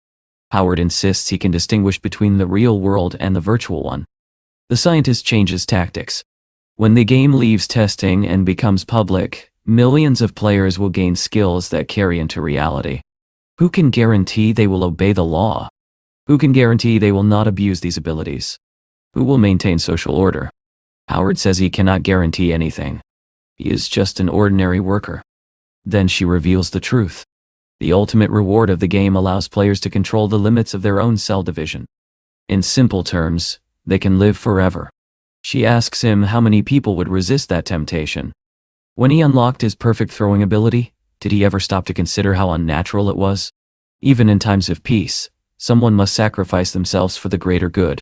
Howard insists he can distinguish between the real world and the virtual one. The scientist changes tactics. When the game leaves testing and becomes public, millions of players will gain skills that carry into reality. Who can guarantee they will obey the law? Who can guarantee they will not abuse these abilities? Who will maintain social order? Howard says he cannot guarantee anything. He is just an ordinary worker. Then she reveals the truth. The ultimate reward of the game allows players to control the limits of their own cell division. In simple terms, they can live forever. She asks him how many people would resist that temptation. When he unlocked his perfect throwing ability, did he ever stop to consider how unnatural it was? Even in times of peace, someone must sacrifice themselves for the greater good.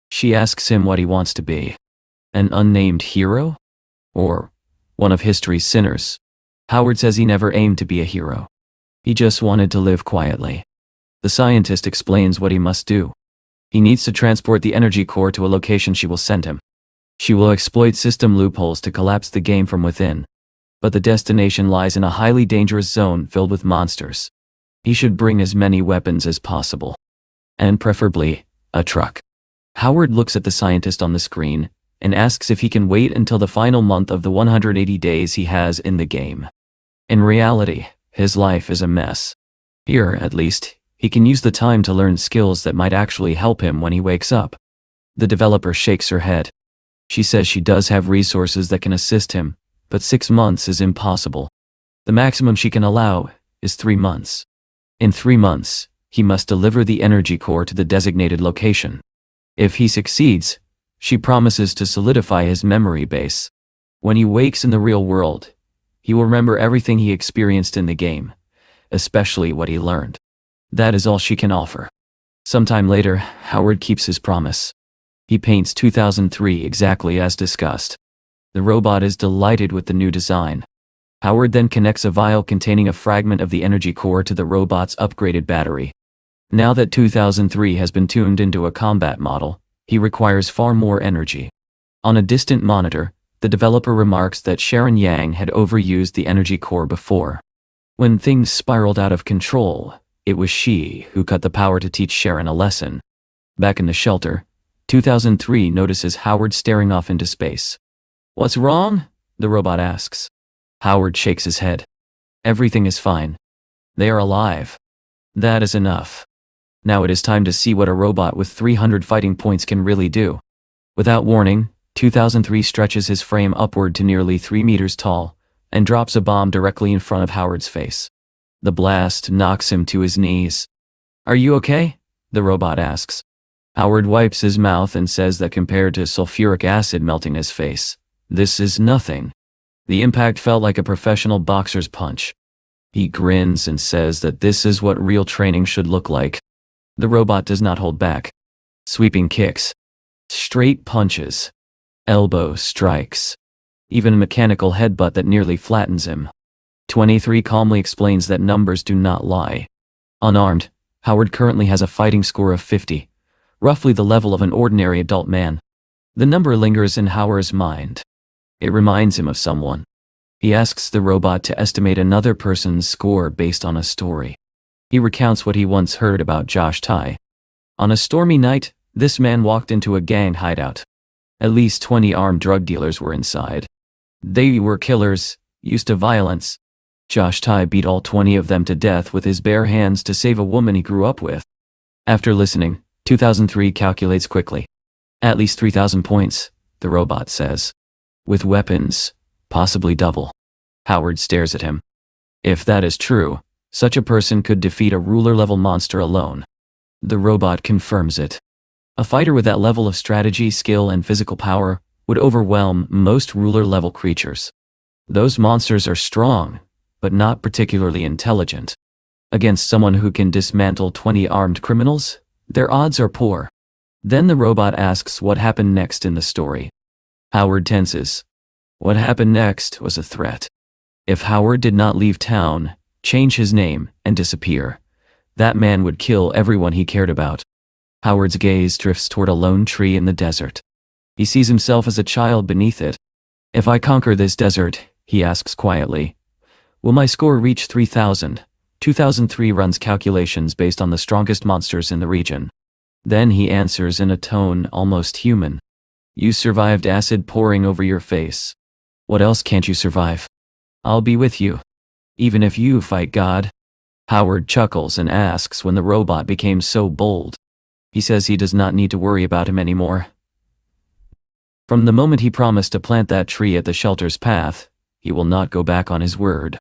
She asks him what he wants to be. An unnamed hero? Or one of history's sinners? Howard says he never aimed to be a hero. He just wanted to live quietly. The scientist explains what he must do. He needs to transport the energy core to a location she will send him. She will exploit system loopholes to collapse the game from within. But the destination lies in a highly dangerous zone filled with monsters. He should bring as many weapons as possible. And preferably, a truck. Howard looks at the scientist on the screen and asks if he can wait until the final month of the 180 days he has in the game. In reality, his life is a mess. Here, at least, he can use the time to learn skills that might actually help him when he wakes up. The developer shakes her head. She says she does have resources that can assist him, but 6 months is impossible. The maximum she can allow is 3 months. In 3 months, he must deliver the energy core to the designated location. If he succeeds, she promises to solidify his memory base. When he wakes in the real world, he will remember everything he experienced in the game, especially what he learned. That is all she can offer. Sometime later, Howard keeps his promise. He paints 2003 exactly as discussed. The robot is delighted with the new design. Howard then connects a vial containing a fragment of the energy core to the robot's upgraded battery. Now that 2003 has been tuned into a combat model, he requires far more energy. On a distant monitor, the developer remarks that Sharon Yang had overused the energy core before. When things spiraled out of control, it was she who cut the power to teach Sharon a lesson. Back in the shelter, 2003 notices Howard staring off into space. "What's wrong?" the robot asks. Howard shakes his head. "Everything is fine. They are alive." That is enough. Now it is time to see what a robot with 300 fighting points can really do. Without warning, 2003 stretches his frame upward to nearly 3 meters tall and drops a bomb directly in front of Howard's face. The blast knocks him to his knees. "Are you okay?" the robot asks. Howard wipes his mouth and says that compared to sulfuric acid melting his face, this is nothing. The impact felt like a professional boxer's punch. He grins and says that this is what real training should look like. The robot does not hold back. Sweeping kicks, straight punches, elbow strikes, even a mechanical headbutt that nearly flattens him. 23 calmly explains that numbers do not lie. Unarmed, Howard currently has a fighting score of 50, roughly the level of an ordinary adult man. The number lingers in Howard's mind. It reminds him of someone. He asks the robot to estimate another person's score based on a story. He recounts what he once heard about Josh Tai. On a stormy night, this man walked into a gang hideout. At least 20 armed drug dealers were inside. They were killers, used to violence. Josh Tai beat all 20 of them to death with his bare hands to save a woman he grew up with. After listening, 2003 calculates quickly. At least 3,000 points, the robot says. With weapons, possibly double. Howard stares at him. If that is true, such a person could defeat a ruler-level monster alone. The robot confirms it. A fighter with that level of strategy, skill, and physical power would overwhelm most ruler-level creatures. Those monsters are strong, but not particularly intelligent. Against someone who can dismantle 20 armed criminals, their odds are poor. Then the robot asks what happened next in the story. Howard tenses. What happened next was a threat. If Howard did not leave town, change his name, and disappear, that man would kill everyone he cared about. Howard's gaze drifts toward a lone tree in the desert. He sees himself as a child beneath it. If I conquer this desert, he asks quietly, will my score reach 3,000? 2003 runs calculations based on the strongest monsters in the region. Then he answers in a tone almost human. You survived acid pouring over your face. What else can't you survive? I'll be with you. Even if you fight God. Howard chuckles and asks when the robot became so bold. He says he does not need to worry about him anymore. From the moment he promised to plant that tree at the shelter's path, he will not go back on his word.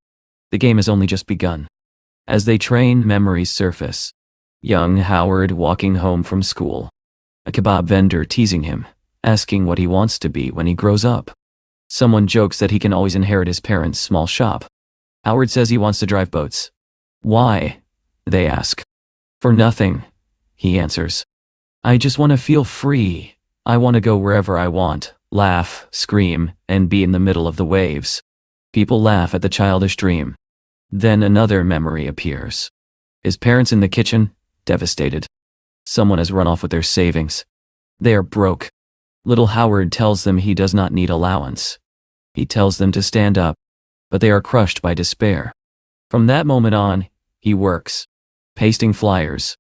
The game has only just begun. As they train, memories surface. Young Howard walking home from school. A kebab vendor teasing him, asking what he wants to be when he grows up. Someone jokes that he can always inherit his parents' small shop. Howard says he wants to drive boats. Why? They ask. For nothing, he answers. I just want to feel free. I want to go wherever I want, laugh, scream, and be in the middle of the waves. People laugh at the childish dream. Then another memory appears. His parents in the kitchen, devastated. Someone has run off with their savings. They are broke. Little Howard tells them he does not need allowance. He tells them to stand up, but they are crushed by despair. From that moment on, he works, pasting flyers,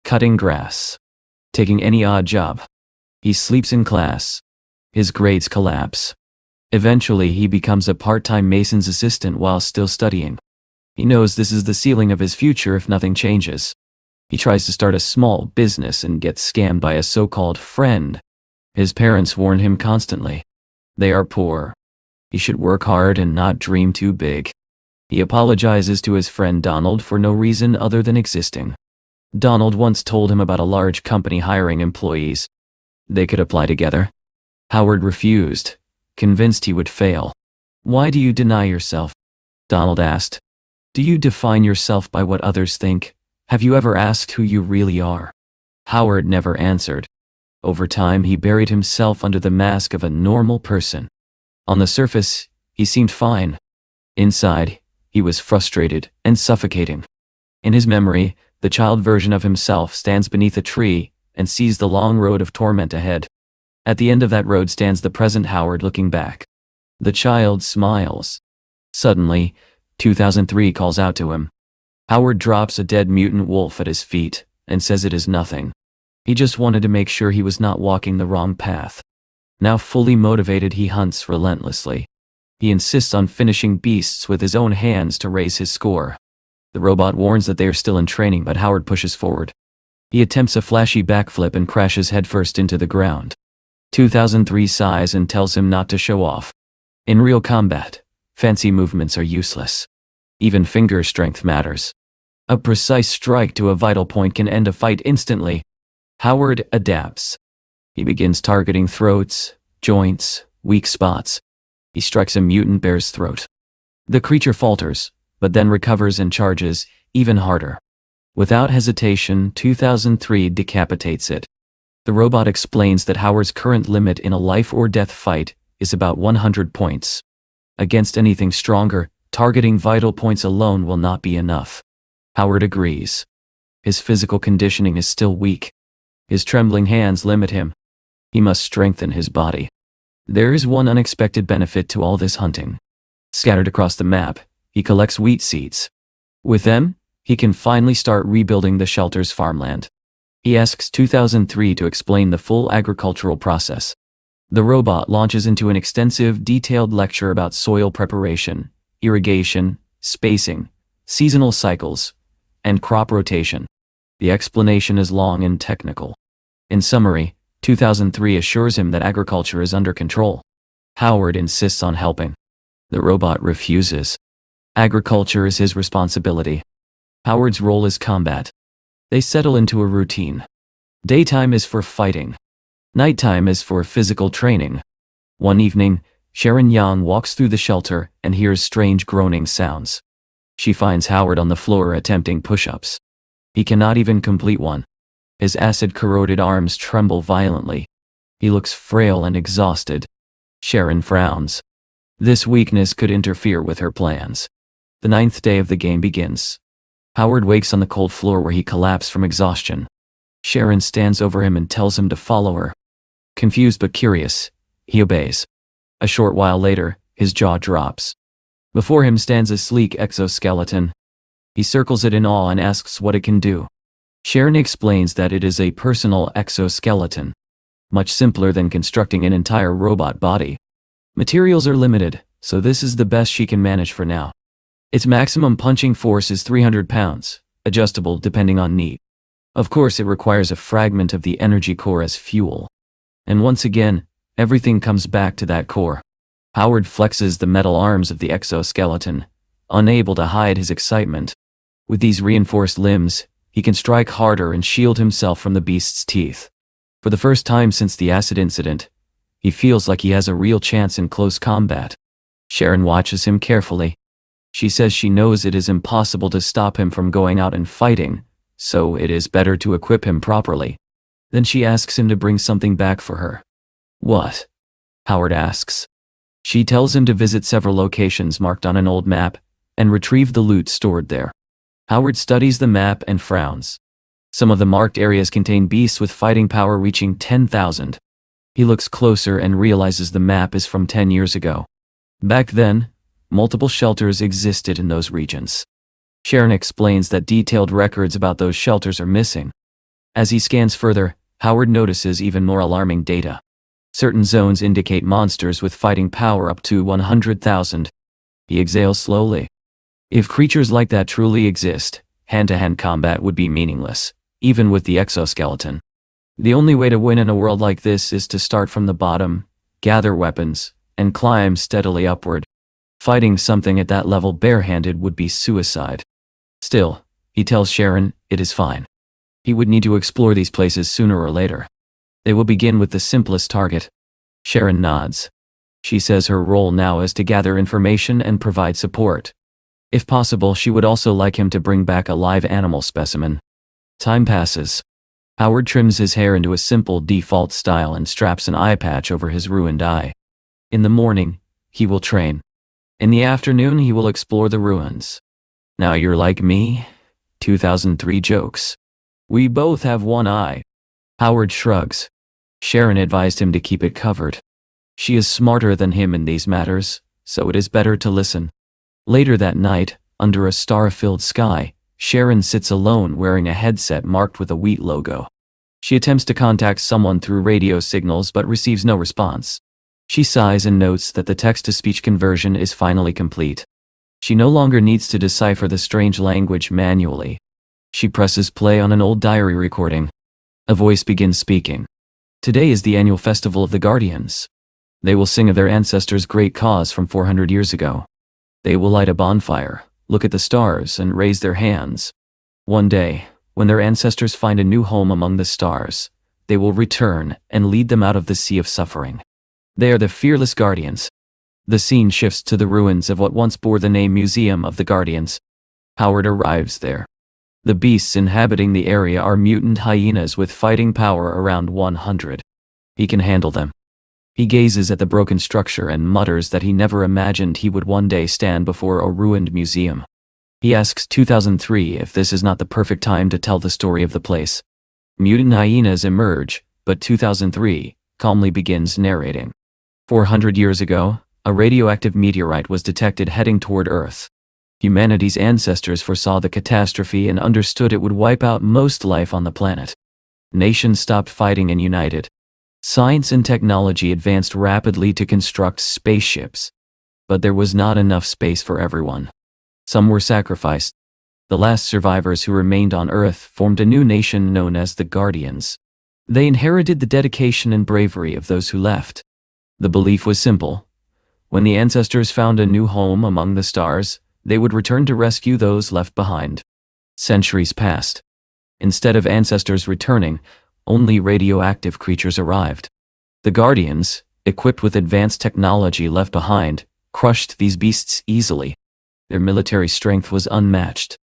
cutting grass, taking any odd job. He sleeps in class. His grades collapse. Eventually, he becomes a part-time mason's assistant while still studying. He knows this is the ceiling of his future if nothing changes. He tries to start a small business and gets scammed by a so-called friend. His parents warn him constantly. They are poor. He should work hard and not dream too big. He apologizes to his friend Donald for no reason other than existing. Donald once told him about a large company hiring employees. They could apply together. Howard refused, convinced he would fail. Why do you deny yourself? Donald asked. Do you define yourself by what others think? Have you ever asked who you really are? Howard never answered. Over time, he buried himself under the mask of a normal person. On the surface, he seemed fine. Inside, he was frustrated and suffocating. In his memory, the child version of himself stands beneath a tree and sees the long road of torment ahead. At the end of that road stands the present Howard looking back. The child smiles. Suddenly, 2003 calls out to him. Howard drops a dead mutant wolf at his feet and says it is nothing. He just wanted to make sure he was not walking the wrong path. Now fully motivated, he hunts relentlessly. He insists on finishing beasts with his own hands to raise his score. The robot warns that they are still in training, but Howard pushes forward. He attempts a flashy backflip and crashes headfirst into the ground. 2003 sighs and tells him not to show off. In real combat, fancy movements are useless. Even finger strength matters. A precise strike to a vital point can end a fight instantly. Howard adapts. He begins targeting throats, joints, weak spots. He strikes a mutant bear's throat. The creature falters, but then recovers and charges, even harder. Without hesitation, 2003 decapitates it. The robot explains that Howard's current limit in a life-or-death fight is about 100 points. Against anything stronger, targeting vital points alone will not be enough. Howard agrees. His physical conditioning is still weak. His trembling hands limit him. He must strengthen his body. There is one unexpected benefit to all this hunting. Scattered across the map, he collects wheat seeds. With them, he can finally start rebuilding the shelter's farmland. He asks 2003 to explain the full agricultural process. The robot launches into an extensive, detailed lecture about soil preparation, irrigation, spacing, seasonal cycles, and crop rotation. The explanation is long and technical. In summary, 2003 assures him that agriculture is under control. Howard insists on helping. The robot refuses. Agriculture is his responsibility. Howard's role is combat. They settle into a routine. Daytime is for fighting. Nighttime is for physical training. One evening, Sharon Yang walks through the shelter and hears strange groaning sounds. She finds Howard on the floor attempting push-ups. He cannot even complete one. His acid-corroded arms tremble violently. He looks frail and exhausted. Sharon frowns. This weakness could interfere with her plans. The 9th day of the game begins. Howard wakes on the cold floor where he collapsed from exhaustion. Sharon stands over him and tells him to follow her. Confused but curious, he obeys. A short while later, his jaw drops. Before him stands a sleek exoskeleton. He circles it in awe and asks what it can do. Sharon explains that it is a personal exoskeleton. Much simpler than constructing an entire robot body. Materials are limited, so this is the best she can manage for now. Its maximum punching force is 300 pounds, adjustable depending on need. Of course, it requires a fragment of the energy core as fuel. And once again, everything comes back to that core. Howard flexes the metal arms of the exoskeleton, unable to hide his excitement. With these reinforced limbs, he can strike harder and shield himself from the beast's teeth. For the first time since the acid incident, he feels like he has a real chance in close combat. Sharon watches him carefully. She says she knows it is impossible to stop him from going out and fighting, so it is better to equip him properly. Then she asks him to bring something back for her. What? Howard asks. She tells him to visit several locations marked on an old map and retrieve the loot stored there. Howard studies the map and frowns. Some of the marked areas contain beasts with fighting power reaching 10,000. He looks closer and realizes the map is from 10 years ago. Back then, multiple shelters existed in those regions. Sharon explains that detailed records about those shelters are missing. As he scans further, Howard notices even more alarming data. Certain zones indicate monsters with fighting power up to 100,000. He exhales slowly. If creatures like that truly exist, hand-to-hand combat would be meaningless, even with the exoskeleton. The only way to win in a world like this is to start from the bottom, gather weapons, and climb steadily upward. Fighting something at that level barehanded would be suicide. Still, he tells Sharon, it is fine. He would need to explore these places sooner or later. They will begin with the simplest target. Sharon nods. She says her role now is to gather information and provide support. If possible, she would also like him to bring back a live animal specimen. Time passes. Howard trims his hair into a simple default style and straps an eye patch over his ruined eye. In the morning, he will train. In the afternoon, he will explore the ruins. Now you're like me? 2003 jokes. We both have one eye. Howard shrugs. Sharon advised him to keep it covered. She is smarter than him in these matters, so it is better to listen. Later that night, under a star-filled sky, Sharon sits alone wearing a headset marked with a wheat logo. She attempts to contact someone through radio signals but receives no response. She sighs and notes that the text-to-speech conversion is finally complete. She no longer needs to decipher the strange language manually. She presses play on an old diary recording. A voice begins speaking. Today is the annual festival of the Guardians. They will sing of their ancestors' great cause from 400 years ago. They will light a bonfire, look at the stars, and raise their hands. One day, when their ancestors find a new home among the stars, they will return and lead them out of the sea of suffering. They are the fearless Guardians. The scene shifts to the ruins of what once bore the name Museum of the Guardians. Howard arrives there. The beasts inhabiting the area are mutant hyenas with fighting power around 100. He can handle them. He gazes at the broken structure and mutters that he never imagined he would one day stand before a ruined museum. He asks 2003 if this is not the perfect time to tell the story of the place. Mutant hyenas emerge, but 2003 calmly begins narrating. 400 years ago, a radioactive meteorite was detected heading toward Earth. Humanity's ancestors foresaw the catastrophe and understood it would wipe out most life on the planet. Nations stopped fighting and united. Science and technology advanced rapidly to construct spaceships. But there was not enough space for everyone. Some were sacrificed. The last survivors who remained on Earth formed a new nation known as the Guardians. They inherited the dedication and bravery of those who left. The belief was simple. When the ancestors found a new home among the stars, they would return to rescue those left behind. Centuries passed. Instead of ancestors returning, only radioactive creatures arrived. The Guardians, equipped with advanced technology left behind, crushed these beasts easily. Their military strength was unmatched.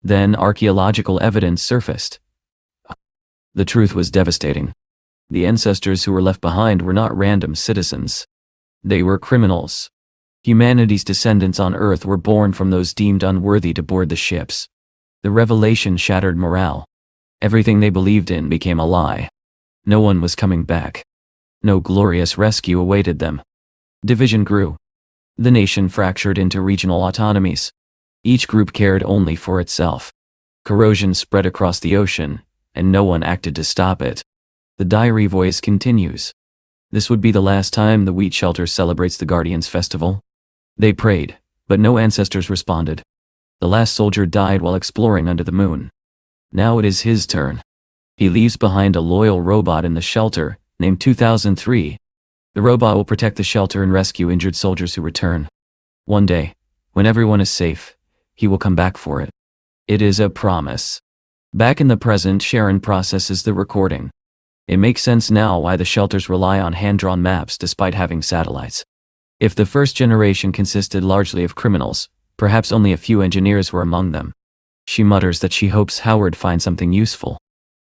Then archaeological evidence surfaced. The truth was devastating. The ancestors who were left behind were not random citizens. They were criminals. Humanity's descendants on Earth were born from those deemed unworthy to board the ships. The revelation shattered morale. Everything they believed in became a lie. No one was coming back. No glorious rescue awaited them. Division grew. The nation fractured into regional autonomies. Each group cared only for itself. Corrosion spread across the ocean, and no one acted to stop it. The diary voice continues. This would be the last time the wheat shelter celebrates the Guardians Festival. They prayed, but no ancestors responded. The last soldier died while exploring under the moon. Now it is his turn. He leaves behind a loyal robot in the shelter, named 2003. The robot will protect the shelter and rescue injured soldiers who return. One day, when everyone is safe, he will come back for it. It is a promise. Back in the present, Sharon processes the recording. It makes sense now why the shelters rely on hand-drawn maps despite having satellites. If the first generation consisted largely of criminals, perhaps only a few engineers were among them. She mutters that she hopes Howard finds something useful.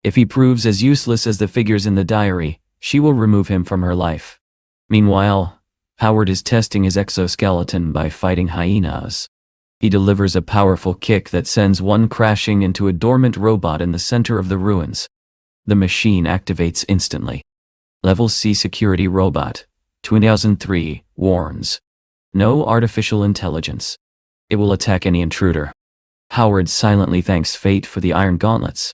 If he proves as useless as the figures in the diary, she will remove him from her life. Meanwhile, Howard is testing his exoskeleton by fighting hyenas. He delivers a powerful kick that sends one crashing into a dormant robot in the center of the ruins. The machine activates instantly. Level C security robot, 2003, warns. No artificial intelligence. It will attack any intruder. Howard silently thanks fate for the iron gauntlets.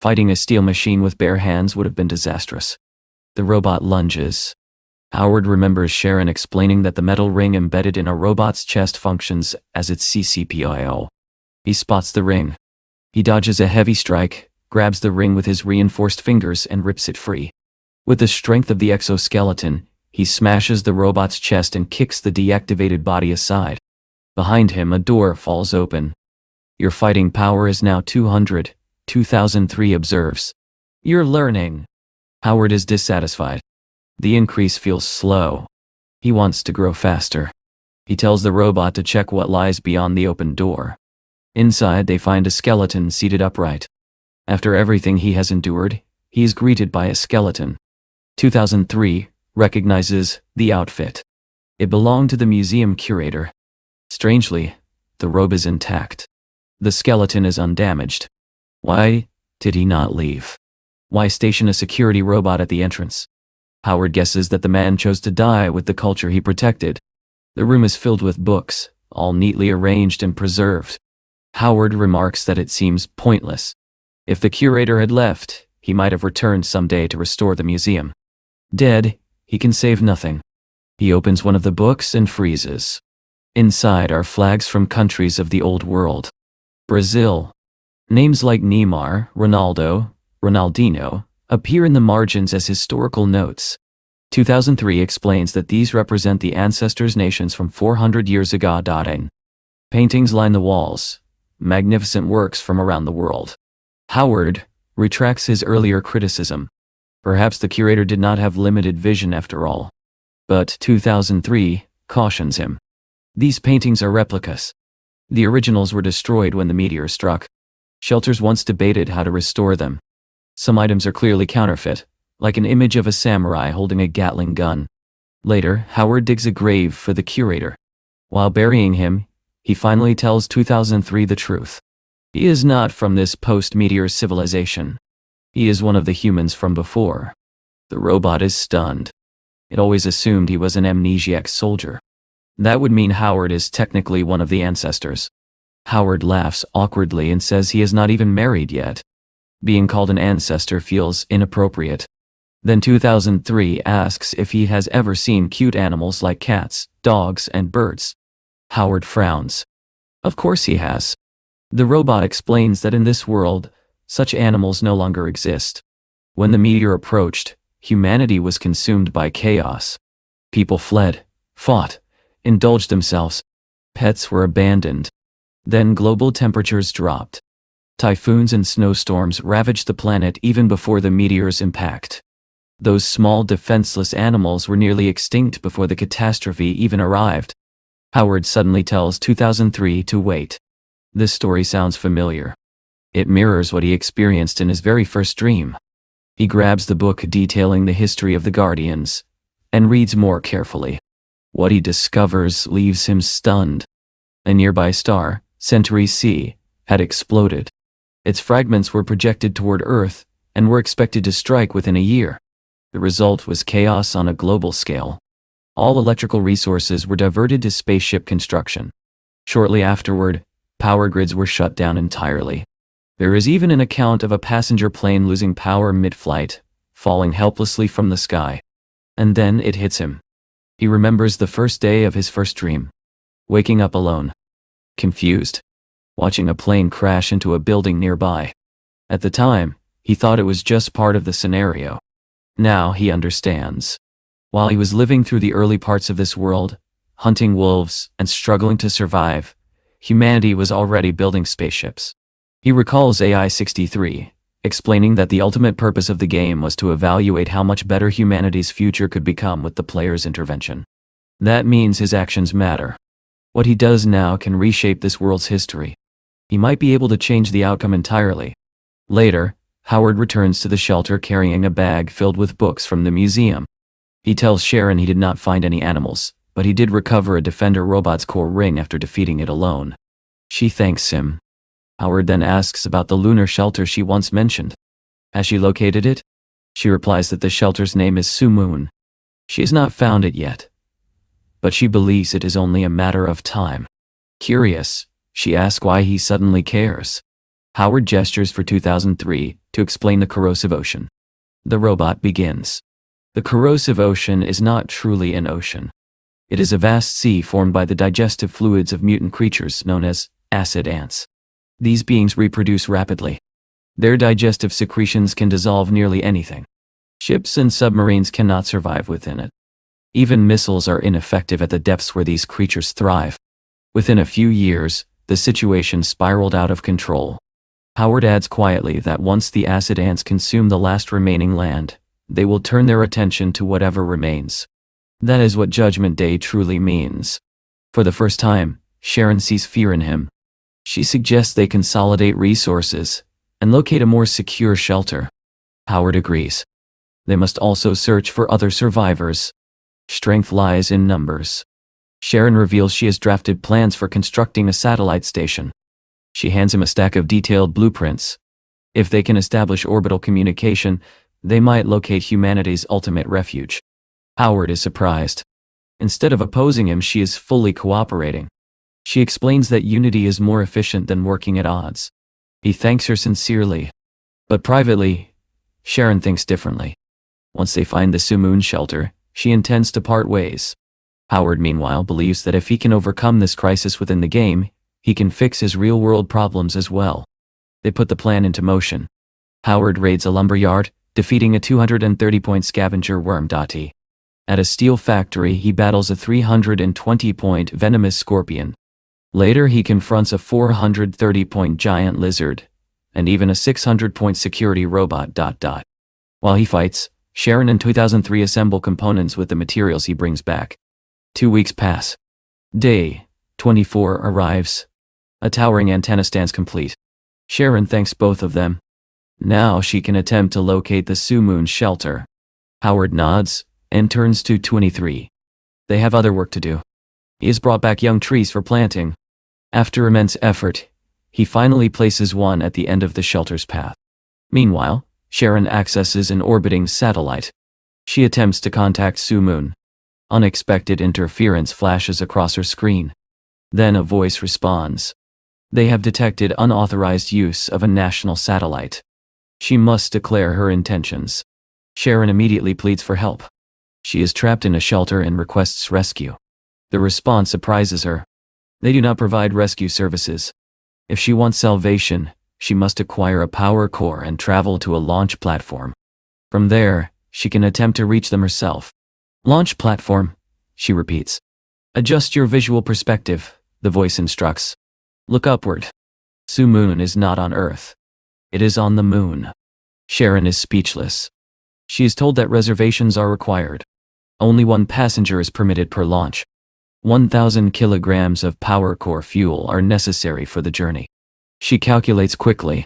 Fighting a steel machine with bare hands would have been disastrous. The robot lunges. Howard remembers Sharon explaining that the metal ring embedded in a robot's chest functions as its CCPIO. He spots the ring. He dodges a heavy strike, grabs the ring with his reinforced fingers and rips it free. With the strength of the exoskeleton, he smashes the robot's chest and kicks the deactivated body aside. Behind him, a door falls open. Your fighting power is now 200, 2003 observes. You're learning. Howard is dissatisfied. The increase feels slow. He wants to grow faster. He tells the robot to check what lies beyond the open door. Inside, they find a skeleton seated upright. After everything he has endured, he is greeted by a skeleton. 2003 recognizes the outfit. It belonged to the museum curator. Strangely, the robe is intact. The skeleton is undamaged. Why did he not leave? Why station a security robot at the entrance? Howard guesses that the man chose to die with the culture he protected. The room is filled with books, all neatly arranged and preserved. Howard remarks that it seems pointless. If the curator had left, he might have returned someday to restore the museum. Dead, he can save nothing. He opens one of the books and freezes. Inside are flags from countries of the Old World. Brazil. Names like Neymar, Ronaldo, Ronaldinho appear in the margins as historical notes. 2003 explains that these represent the ancestors' nations from 400 years ago. Paintings line the walls, magnificent works from around the world. Howard retracts his earlier criticism. Perhaps the curator did not have limited vision after all. But 2003 cautions him. These paintings are replicas. The originals were destroyed when the meteor struck. Shelters once debated how to restore them. Some items are clearly counterfeit, like an image of a samurai holding a Gatling gun. Later, Howard digs a grave for the curator. While burying him, he finally tells 2003 the truth. He is not from this post-meteor civilization. He is one of the humans from before. The robot is stunned. It always assumed he was an amnesiac soldier. That would mean Howard is technically one of the ancestors. Howard laughs awkwardly and says he is not even married yet. Being called an ancestor feels inappropriate. Then 2003 asks if he has ever seen cute animals like cats, dogs, and birds. Howard frowns. Of course he has. The robot explains that in this world, such animals no longer exist. When the meteor approached, humanity was consumed by chaos. People fled, fought, indulged themselves. Pets were abandoned. Then global temperatures dropped. Typhoons and snowstorms ravaged the planet even before the meteor's impact. Those small defenseless animals were nearly extinct before the catastrophe even arrived. Howard suddenly tells 2003 to wait. This story sounds familiar. It mirrors what he experienced in his very first dream. He grabs the book detailing the history of the Guardians and reads more carefully. What he discovers leaves him stunned. A nearby star, Centauri C, had exploded. Its fragments were projected toward Earth and were expected to strike within a year. The result was chaos on a global scale. All electrical resources were diverted to spaceship construction. Shortly afterward, power grids were shut down entirely. There is even an account of a passenger plane losing power mid-flight, falling helplessly from the sky. And then it hits him. He remembers the first day of his first dream. Waking up alone. Confused. Watching a plane crash into a building nearby. At the time, he thought it was just part of the scenario. Now he understands. While he was living through the early parts of this world, hunting wolves and struggling to survive, humanity was already building spaceships. He recalls AI-63, explaining that the ultimate purpose of the game was to evaluate how much better humanity's future could become with the player's intervention. That means his actions matter. What he does now can reshape this world's history. He might be able to change the outcome entirely. Later, Howard returns to the shelter carrying a bag filled with books from the museum. He tells Sharon he did not find any animals, but he did recover a Defender robot's core ring after defeating it alone. She thanks him. Howard then asks about the lunar shelter she once mentioned. Has she located it? She replies that the shelter's name is Sumoon. She has not found it yet, but she believes it is only a matter of time. Curious, she asks why he suddenly cares. Howard gestures for 2003 to explain the corrosive ocean. The robot begins. The corrosive ocean is not truly an ocean. It is a vast sea formed by the digestive fluids of mutant creatures known as acid ants. These beings reproduce rapidly. Their digestive secretions can dissolve nearly anything. Ships and submarines cannot survive within it. Even missiles are ineffective at the depths where these creatures thrive. Within a few years, the situation spiraled out of control. Howard adds quietly that once the acid ants consume the last remaining land, they will turn their attention to whatever remains. That is what Judgment Day truly means. For the first time, Sharon sees fear in him. She suggests they consolidate resources and locate a more secure shelter. Howard agrees. They must also search for other survivors. Strength lies in numbers. Sharon reveals she has drafted plans for constructing a satellite station. She hands him a stack of detailed blueprints. If they can establish orbital communication, they might locate humanity's ultimate refuge. Howard is surprised. Instead of opposing him, she is fully cooperating. She explains that unity is more efficient than working at odds. He thanks her sincerely. But privately, Sharon thinks differently. Once they find the Sumoon shelter, she intends to part ways. Howard, meanwhile, believes that if he can overcome this crisis within the game, he can fix his real-world problems as well. They put the plan into motion. Howard raids a lumberyard, defeating a 230-point scavenger worm. At a steel factory, he battles a 320-point venomous scorpion. Later, he confronts a 430-point giant lizard, and even a 600-point security robot. While he fights, Sharon and 2003 assemble components with the materials he brings back. 2 weeks pass. Day 24 arrives. A towering antenna stands complete. Sharon thanks both of them. Now she can attempt to locate the Su-Moon shelter. Howard nods and turns to 23. They have other work to do. He has brought back young trees for planting. After immense effort, he finally places one at the end of the shelter's path. Meanwhile, Sharon accesses an orbiting satellite. She attempts to contact Su-Moon. Unexpected interference flashes across her screen. Then a voice responds. They have detected unauthorized use of a national satellite. She must declare her intentions. Sharon immediately pleads for help. She is trapped in a shelter and requests rescue. The response surprises her. They do not provide rescue services. If she wants salvation, she must acquire a power core and travel to a launch platform. From there, she can attempt to reach them herself. Launch platform, she repeats. Adjust your visual perspective, the voice instructs. Look upward. Su-Moon is not on Earth. It is on the moon. Sharon is speechless. She is told that reservations are required. Only one passenger is permitted per launch. 1,000 kilograms of power core fuel are necessary for the journey. She calculates quickly.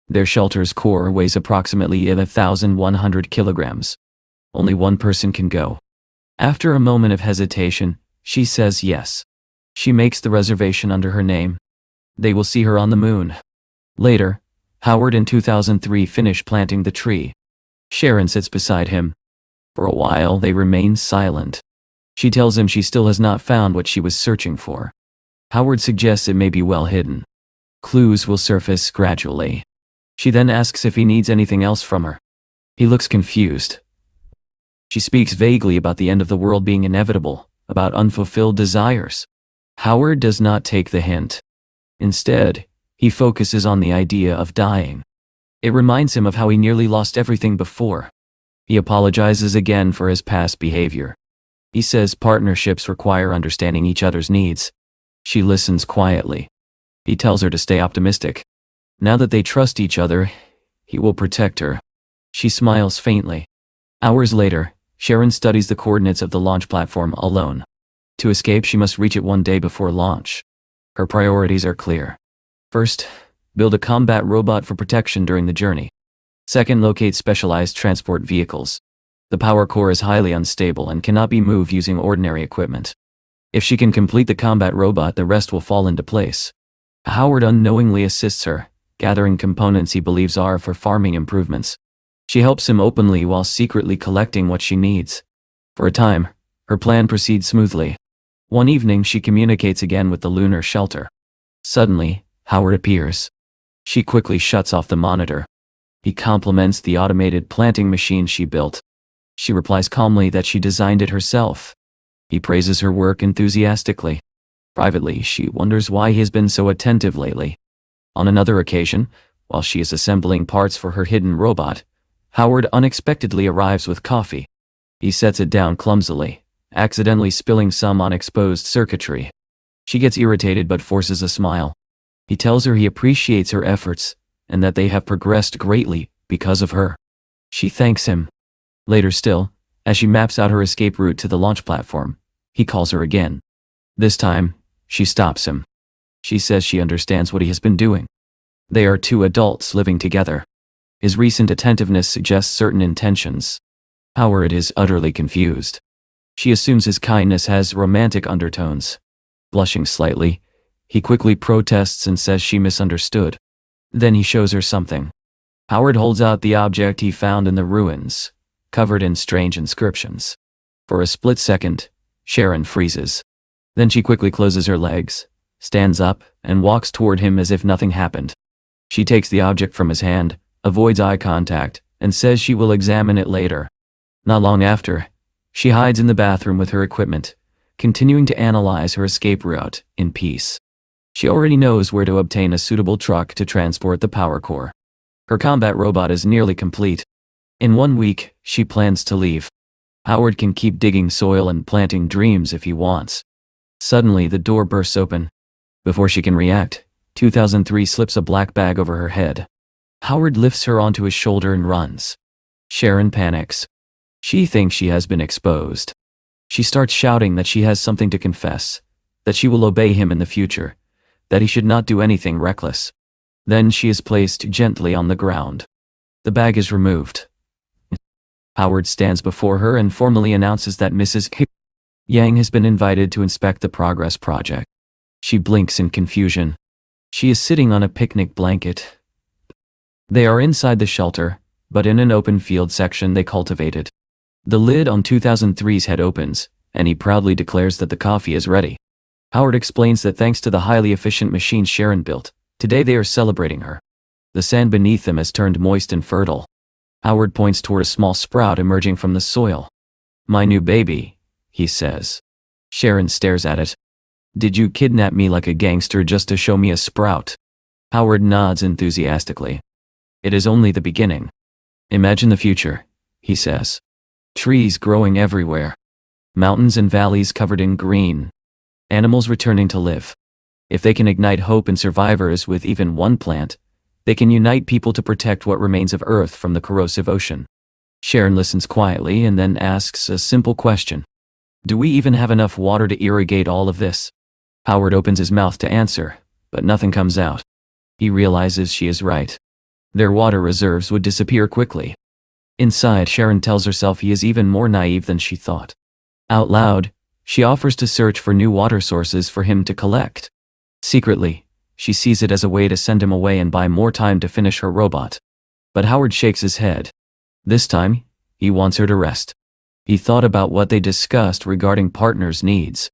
Their shelter's core weighs approximately 1,100 kilograms. Only one person can go. After a moment of hesitation, she says yes. She makes the reservation under her name. They will see her on the moon. Later, Howard and 2003 finish planting the tree. Sharon sits beside him. For a while, they remain silent. She tells him she still has not found what she was searching for. Howard suggests it may be well hidden. Clues will surface gradually. She then asks if he needs anything else from her. He looks confused. She speaks vaguely about the end of the world being inevitable, about unfulfilled desires. Howard does not take the hint. Instead, he focuses on the idea of dying. It reminds him of how he nearly lost everything before. He apologizes again for his past behavior. He says partnerships require understanding each other's needs. She listens quietly. He tells her to stay optimistic. Now that they trust each other, he will protect her. She smiles faintly. Hours later, Sharon studies the coordinates of the launch platform alone. To escape, she must reach it one day before launch. Her priorities are clear. First, build a combat robot for protection during the journey. Second, locate specialized transport vehicles. The power core is highly unstable and cannot be moved using ordinary equipment. If she can complete the combat robot, the rest will fall into place. Howard unknowingly assists her, gathering components he believes are for farming improvements. She helps him openly while secretly collecting what she needs. For a time, her plan proceeds smoothly. One evening, she communicates again with the lunar shelter. Suddenly, Howard appears. She quickly shuts off the monitor. He compliments the automated planting machine she built. She replies calmly that she designed it herself. He praises her work enthusiastically. Privately, she wonders why he has been so attentive lately. On another occasion, while she is assembling parts for her hidden robot, Howard unexpectedly arrives with coffee. He sets it down clumsily, accidentally spilling some on exposed circuitry. She gets irritated but forces a smile. He tells her he appreciates her efforts, and that they have progressed greatly because of her. She thanks him. Later still, as she maps out her escape route to the launch platform, he calls her again. This time, she stops him. She says she understands what he has been doing. They are two adults living together. His recent attentiveness suggests certain intentions. Howard is utterly confused. She assumes his kindness has romantic undertones. Blushing slightly, he quickly protests and says she misunderstood. Then he shows her something. Howard holds out the object he found in the ruins, covered in strange inscriptions. For a split second, Sharon freezes. Then she quickly closes her legs, stands up, and walks toward him as if nothing happened. She takes the object from his hand, avoids eye contact, and says she will examine it later. Not long after, she hides in the bathroom with her equipment, continuing to analyze her escape route in peace. She already knows where to obtain a suitable truck to transport the power core. Her combat robot is nearly complete. In 1 week, she plans to leave. Howard can keep digging soil and planting dreams if he wants. Suddenly, the door bursts open. Before she can react, 2003 slips a black bag over her head. Howard lifts her onto his shoulder and runs. Sharon panics. She thinks she has been exposed. She starts shouting that she has something to confess, that she will obey him in the future, that he should not do anything reckless. Then she is placed gently on the ground. The bag is removed. Howard stands before her and formally announces that Mrs. Yang has been invited to inspect the progress project. She blinks in confusion. She is sitting on a picnic blanket. They are inside the shelter, but in an open field section they cultivated. The lid on 2003's head opens, and he proudly declares that the coffee is ready. Howard explains that thanks to the highly efficient machine Sharon built, today they are celebrating her. The sand beneath them has turned moist and fertile. Howard points toward a small sprout emerging from the soil. "My new baby," he says. Sharon stares at it. "Did you kidnap me like a gangster just to show me a sprout?" Howard nods enthusiastically. "It is only the beginning. Imagine the future," he says. Trees growing everywhere. Mountains and valleys covered in green. Animals returning to live. If they can ignite hope in survivors with even one plant, they can unite people to protect what remains of Earth from the corrosive ocean. Sharon listens quietly and then asks a simple question. "Do we even have enough water to irrigate all of this?" Howard opens his mouth to answer, but nothing comes out. He realizes she is right. Their water reserves would disappear quickly. Inside, Sharon tells herself he is even more naive than she thought. Out loud, she offers to search for new water sources for him to collect. Secretly, she sees it as a way to send him away and buy more time to finish her robot. But Howard shakes his head. This time, he wants her to rest. He thought about what they discussed regarding partners' needs.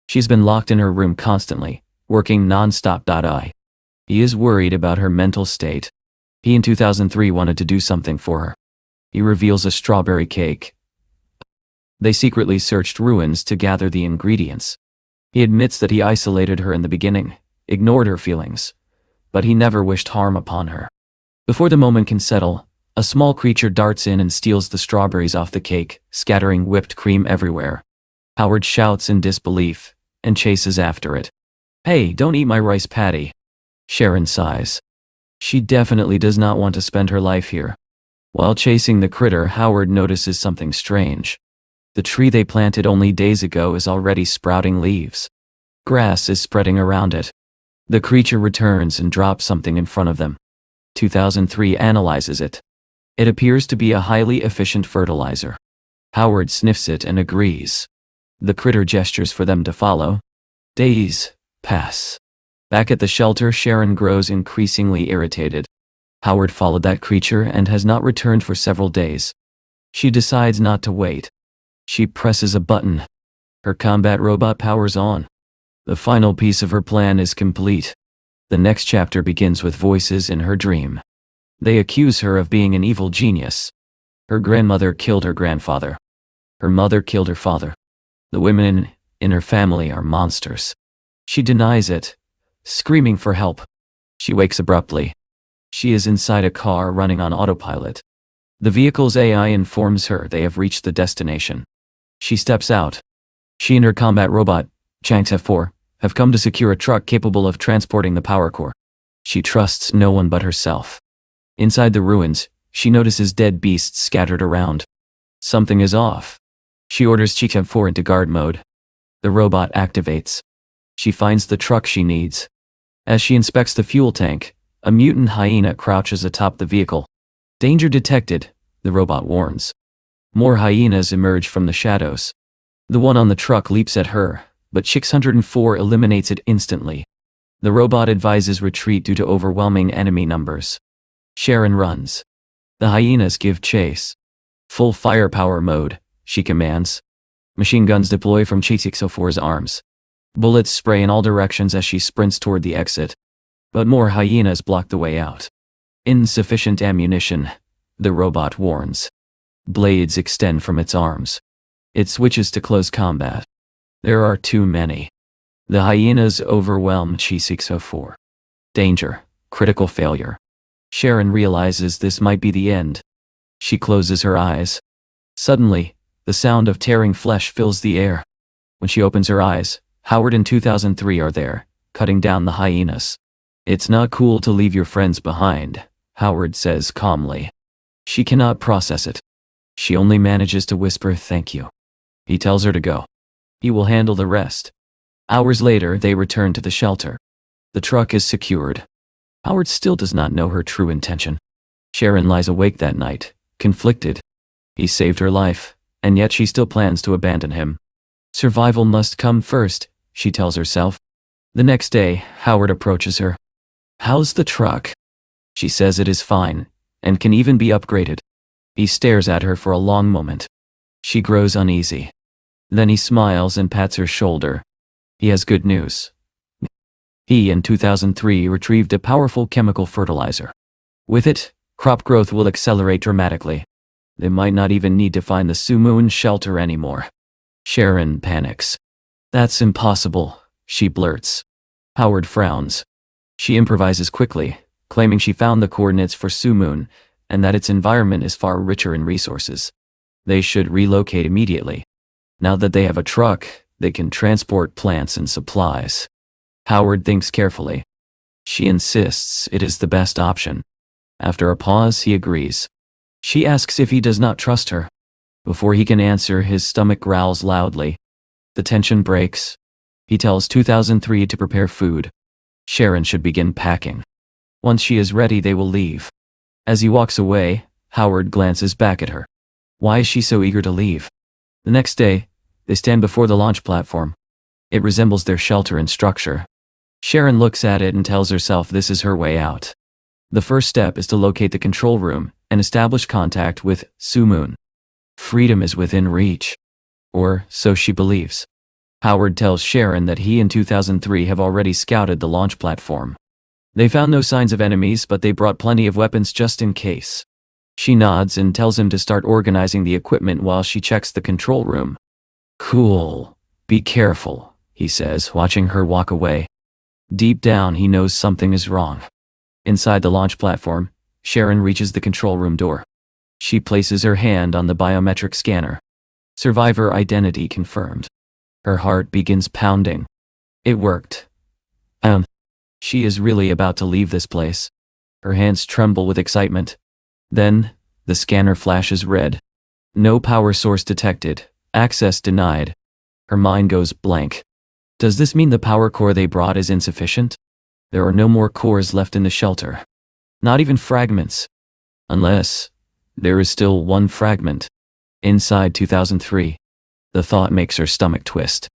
She's been locked in her room constantly, working non-stop. He is worried about her mental state. He in 2003 wanted to do something for her. He reveals a strawberry cake. They secretly searched ruins to gather the ingredients. He admits that he isolated her in the beginning, ignored her feelings, but he never wished harm upon her. Before the moment can settle, a small creature darts in and steals the strawberries off the cake, scattering whipped cream everywhere. Howard shouts in disbelief and chases after it. "Hey, don't eat my rice patty." Sharon sighs. She definitely does not want to spend her life here. While chasing the critter, Howard notices something strange. The tree they planted only days ago is already sprouting leaves. Grass is spreading around it. The creature returns and drops something in front of them. 2003 analyzes it. It appears to be a highly efficient fertilizer. Howard sniffs it and agrees. The critter gestures for them to follow. Days pass. Back at the shelter, Sharon grows increasingly irritated. Howard followed that creature and has not returned for several days. She decides not to wait. She presses a button. Her combat robot powers on. The final piece of her plan is complete. The next chapter begins with voices in her dream. They accuse her of being an evil genius. Her grandmother killed her grandfather. Her mother killed her father. The women in her family are monsters. She denies it, screaming for help. She wakes abruptly. She is inside a car running on autopilot. The vehicle's AI informs her they have reached the destination. She steps out. She and her combat robot, Chang's F4, have come to secure a truck capable of transporting the power core. She trusts no one but herself. Inside the ruins, she notices dead beasts scattered around. Something is off. She orders Chang's F4 into guard mode. The robot activates. She finds the truck she needs. As she inspects the fuel tank, a mutant hyena crouches atop the vehicle. Danger detected, the robot warns. More hyenas emerge from the shadows. The one on the truck leaps at her, but 604 eliminates it instantly. The robot advises retreat due to overwhelming enemy numbers. Sharon runs. The hyenas give chase. Full firepower mode, she commands. Machine guns deploy from 604's arms. Bullets spray in all directions as she sprints toward the exit. But more hyenas block the way out. Insufficient ammunition, the robot warns. Blades extend from its arms. It switches to close combat. There are too many. The hyenas overwhelmed Chi-604. Danger. Critical failure. Sharon realizes this might be the end. She closes her eyes. Suddenly, the sound of tearing flesh fills the air. When she opens her eyes, Howard and 2003 are there, cutting down the hyenas. It's not cool to leave your friends behind, Howard says calmly. She cannot process it. She only manages to whisper thank you. He tells her to go. He will handle the rest. Hours later, they return to the shelter. The truck is secured. Howard still does not know her true intention. Sharon lies awake that night, conflicted. He saved her life, and yet she still plans to abandon him. Survival must come first, she tells herself. The next day, Howard approaches her. How's the truck? She says it is fine, and can even be upgraded. He stares at her for a long moment. She grows uneasy. Then he smiles and pats her shoulder. He has good news. He in 2003 retrieved a powerful chemical fertilizer. With it, crop growth will accelerate dramatically. They might not even need to find the Sumoon shelter anymore. Sharon panics. That's impossible, she blurts. Howard frowns. She improvises quickly, claiming she found the coordinates for Sumoon, and that its environment is far richer in resources. They should relocate immediately. Now that they have a truck, they can transport plants and supplies. Howard thinks carefully. She insists it is the best option. After a pause, he agrees. She asks if he does not trust her. Before he can answer, his stomach growls loudly. The tension breaks. He tells 2003 to prepare food. Sharon should begin packing. Once she is ready, they will leave. As he walks away, Howard glances back at her. Why is she so eager to leave? The next day, they stand before the launch platform. It resembles their shelter and structure. Sharon looks at it and tells herself this is her way out. The first step is to locate the control room and establish contact with Sumoon. Freedom is within reach. Or so she believes. Howard tells Sharon that he and 2003 have already scouted the launch platform. They found no signs of enemies, but they brought plenty of weapons just in case. She nods and tells him to start organizing the equipment while she checks the control room. Cool. Be careful, he says, watching her walk away. Deep down, he knows something is wrong. Inside the launch platform, Sharon reaches the control room door. She places her hand on the biometric scanner. Survivor identity confirmed. Her heart begins pounding. It worked. She is really about to leave this place. Her hands tremble with excitement. Then, the scanner flashes red. No power source detected. Access denied. Her mind goes blank. Does this mean the power core they brought is insufficient? There are no more cores left in the shelter. Not even fragments. Unless, there is still one fragment. Inside 2003. The thought makes her stomach twist.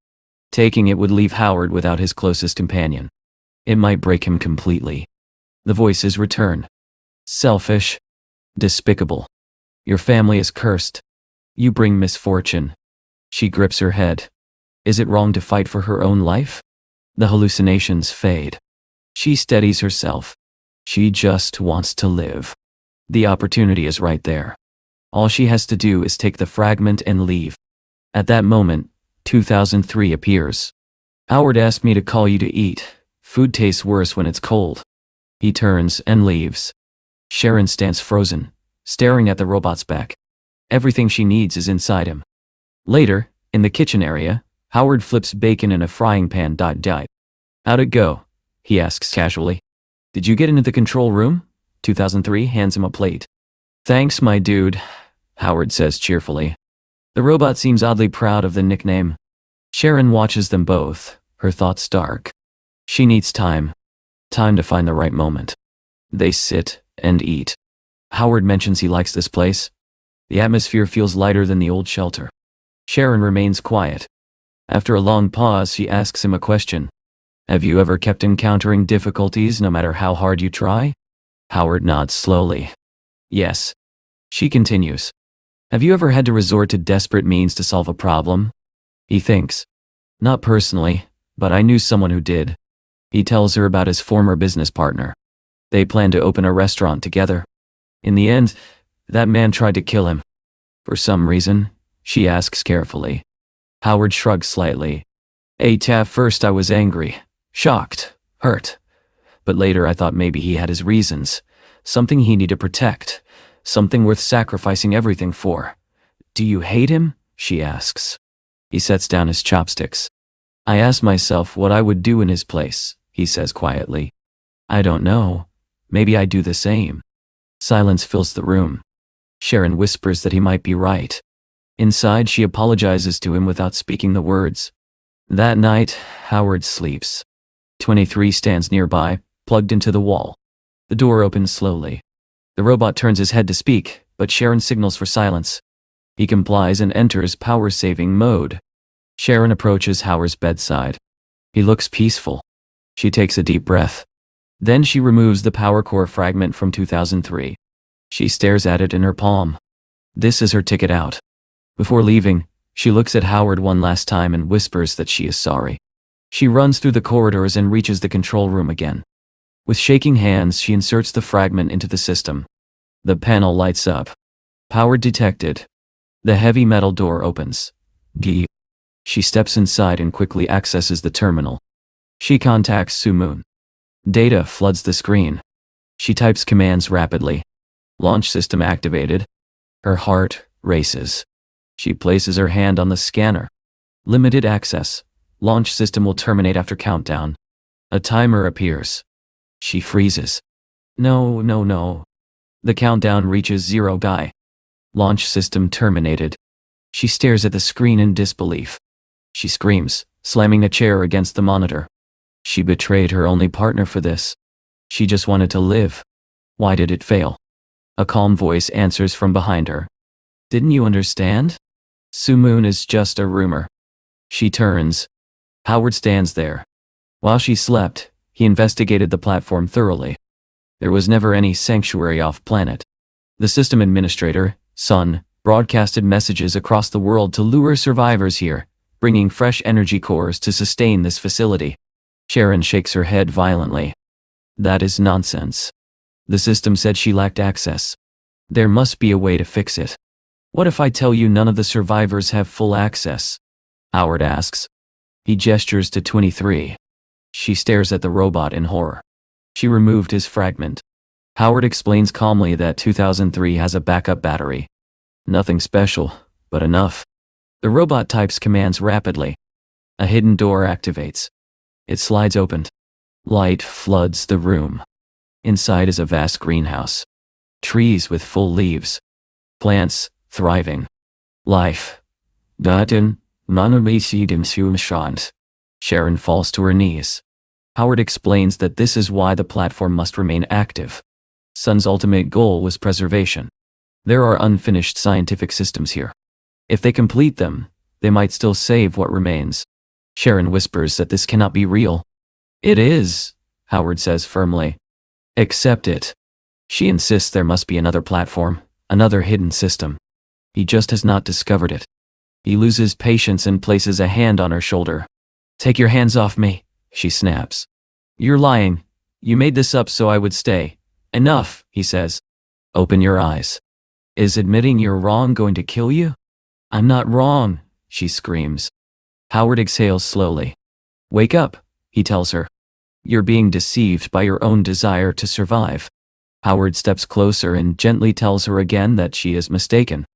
Taking it would leave Howard without his closest companion. It might break him completely. The voices return. Selfish. Despicable. Your family is cursed. You bring misfortune. She grips her head. Is it wrong to fight for her own life? The hallucinations fade. She steadies herself. She just wants to live. The opportunity is right there. All she has to do is take the fragment and leave. At that moment, 2003 appears. Howard asked me to call you to eat. Food tastes worse when it's cold. He turns and leaves. Sharon stands frozen, staring at the robot's back. Everything she needs is inside him. Later, in the kitchen area, Howard flips bacon in a frying pan. How'd it go? He asks casually. Did you get into the control room? 2003 hands him a plate. Thanks, my dude, Howard says cheerfully. The robot seems oddly proud of the nickname. Sharon watches them both, her thoughts dark. She needs time. Time to find the right moment. They sit and eat. Howard mentions he likes this place. The atmosphere feels lighter than the old shelter. Sharon remains quiet. After a long pause, she asks him a question. Have you ever kept encountering difficulties no matter how hard you try? Howard nods slowly. Yes. She continues. Have you ever had to resort to desperate means to solve a problem? He thinks. Not personally, but I knew someone who did. He tells her about his former business partner. They plan to open a restaurant together. In the end, that man tried to kill him. For some reason, she asks carefully. Howard shrugs slightly. At first I was angry, shocked, hurt. But later I thought maybe he had his reasons. Something he needed to protect. Something worth sacrificing everything for. Do you hate him? She asks. He sets down his chopsticks. I ask myself what I would do in his place, he says quietly. I don't know. Maybe I'd do the same. Silence fills the room. Sharon whispers that he might be right. Inside, she apologizes to him without speaking the words. That night, Howard sleeps. 23 stands nearby, plugged into the wall. The door opens slowly. The robot turns his head to speak, but Sharon signals for silence. He complies and enters power-saving mode. Sharon approaches Howard's bedside. He looks peaceful. She takes a deep breath. Then she removes the power core fragment from 2003. She stares at it in her palm. This is her ticket out. Before leaving, she looks at Howard one last time and whispers that she is sorry. She runs through the corridors and reaches the control room again. With shaking hands, she inserts the fragment into the system. The panel lights up. Power detected. The heavy metal door opens. Gee. She steps inside and quickly accesses the terminal. She contacts Su-moon. Data floods the screen. She types commands rapidly. Launch system activated. Her heart races. She places her hand on the scanner. Limited access. Launch system will terminate after countdown. A timer appears. She freezes. No. The countdown reaches 0 guy. Launch system terminated. She stares at the screen in disbelief. She screams, slamming a chair against the monitor. She betrayed her only partner for this. She just wanted to live. Why did it fail? A calm voice answers from behind her. Didn't you understand? Su-moon is just a rumor. She turns. Howard stands there. While she slept, he investigated the platform thoroughly. There was never any sanctuary off-planet. The system administrator, Sun, broadcasted messages across the world to lure survivors here, bringing fresh energy cores to sustain this facility. Sharon shakes her head violently. That is nonsense. The system said she lacked access. There must be a way to fix it. What if I tell you none of the survivors have full access? Howard asks. He gestures to 23. She stares at the robot in horror. She removed his fragment. Howard explains calmly that 2003 has a backup battery. Nothing special, but enough. The robot types commands rapidly. A hidden door activates. It slides open. Light floods the room. Inside is a vast greenhouse. Trees with full leaves. Plants thriving. Life. Daten, manumisidim sumshant. Sharon falls to her knees. Howard explains that this is why the platform must remain active. Sun's ultimate goal was preservation. There are unfinished scientific systems here. If they complete them, they might still save what remains. Sharon whispers that this cannot be real. It is, Howard says firmly. Accept it. She insists there must be another platform, another hidden system. He just has not discovered it. He loses patience and places a hand on her shoulder. Take your hands off me, she snaps. You're lying. You made this up so I would stay. Enough, he says. Open your eyes. Is admitting you're wrong going to kill you? I'm not wrong, she screams. Howard exhales slowly. Wake up, he tells her. You're being deceived by your own desire to survive. Howard steps closer and gently tells her again that she is mistaken.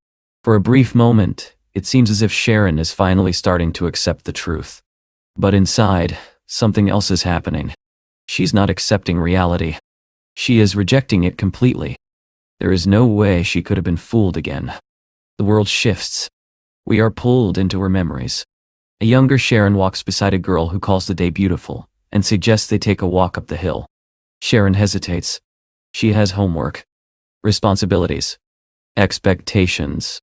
For a brief moment, it seems as if Sharon is finally starting to accept the truth. But inside, something else is happening. She's not accepting reality. She is rejecting it completely. There is no way she could have been fooled again. The world shifts. We are pulled into her memories. A younger Sharon walks beside a girl who calls the day beautiful and suggests they take a walk up the hill. Sharon hesitates. She has homework, responsibilities, expectations.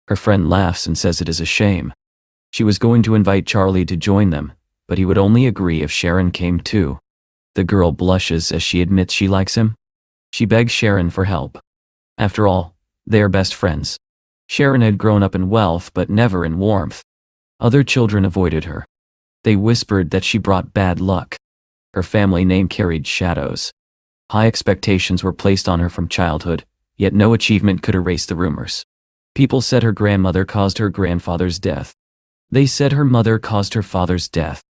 Her friend laughs and says it is a shame. She was going to invite Charlie to join them, but he would only agree if Sharon came too. The girl blushes as she admits she likes him. She begs Sharon for help. After all, they are best friends. Sharon had grown up in wealth but never in warmth. Other children avoided her. They whispered that she brought bad luck. Her family name carried shadows. High expectations were placed on her from childhood, yet no achievement could erase the rumors. People said her grandmother caused her grandfather's death. They said her mother caused her father's death.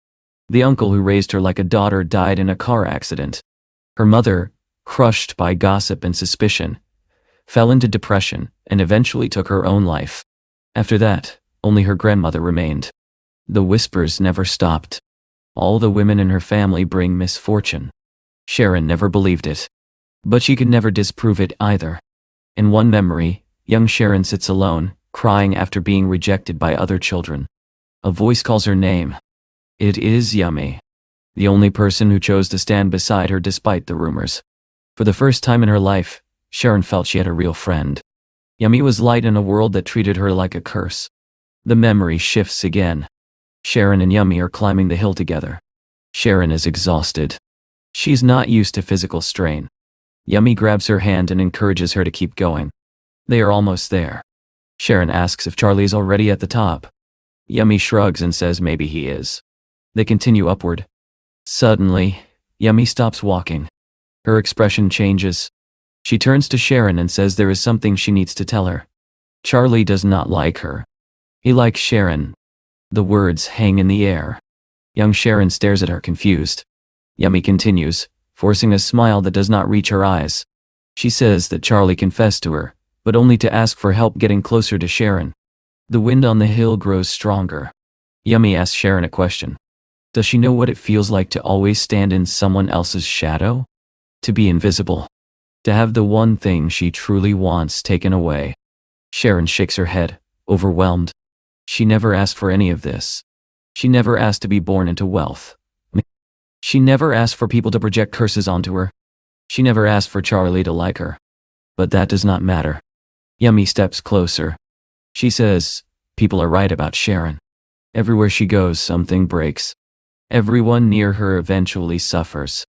The uncle who raised her like a daughter died in a car accident. Her mother, crushed by gossip and suspicion, fell into depression and eventually took her own life. After that, only her grandmother remained. The whispers never stopped. All the women in her family bring misfortune. Sharon never believed it. But she could never disprove it either. In one memory, young Sharon sits alone, crying after being rejected by other children. A voice calls her name. It is Yummy, the only person who chose to stand beside her despite the rumors. For the first time in her life, Sharon felt she had a real friend. Yummy was light in a world that treated her like a curse. The memory shifts again. Sharon and Yummy are climbing the hill together. Sharon is exhausted. She's not used to physical strain. Yummy grabs her hand and encourages her to keep going. They are almost there. Sharon asks if Charlie's already at the top. Yummy shrugs and says maybe he is. They continue upward. Suddenly, Yummy stops walking. Her expression changes. She turns to Sharon and says there is something she needs to tell her. Charlie does not like her. He likes Sharon. The words hang in the air. Young Sharon stares at her confused. Yummy continues, forcing a smile that does not reach her eyes. She says that Charlie confessed to her, but only to ask for help getting closer to Sharon. The wind on the hill grows stronger. Yummy asks Sharon a question. Does she know what it feels like to always stand in someone else's shadow? To be invisible. To have the one thing she truly wants taken away. Sharon shakes her head, overwhelmed. She never asked for any of this. She never asked to be born into wealth. She never asked for people to project curses onto her. She never asked for Charlie to like her. But that does not matter. Yummy steps closer. She says, people are right about Sharon. Everywhere she goes, something breaks. Everyone near her eventually suffers.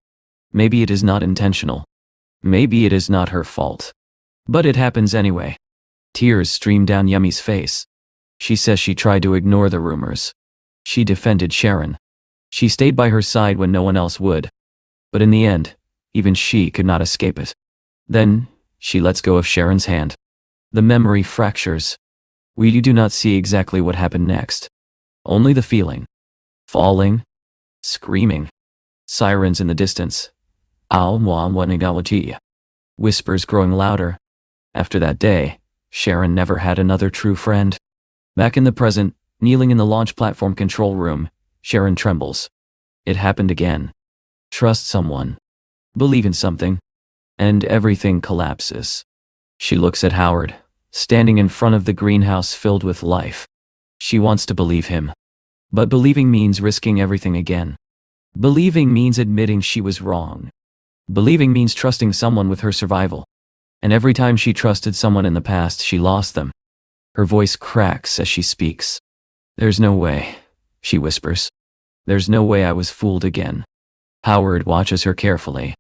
Maybe it is not intentional. Maybe it is not her fault. But it happens anyway. Tears stream down Yummy's face. She says she tried to ignore the rumors. She defended Sharon. She stayed by her side when no one else would. But in the end, even she could not escape it. Then, she lets go of Sharon's hand. The memory fractures. We do not see exactly what happened next. Only the feeling. Falling. Screaming. Sirens in the distance. Whispers growing louder. After that day, Sharon never had another true friend. Back in the present, kneeling in the launch platform control room, Sharon trembles. It happened again. Trust someone. Believe in something. And everything collapses. She looks at Howard, standing in front of the greenhouse filled with life. She wants to believe him. But believing means risking everything again. Believing means admitting she was wrong. Believing means trusting someone with her survival. And every time she trusted someone in the past, she lost them. Her voice cracks as she speaks. There's no way, she whispers. There's no way I was fooled again. Howard watches her carefully.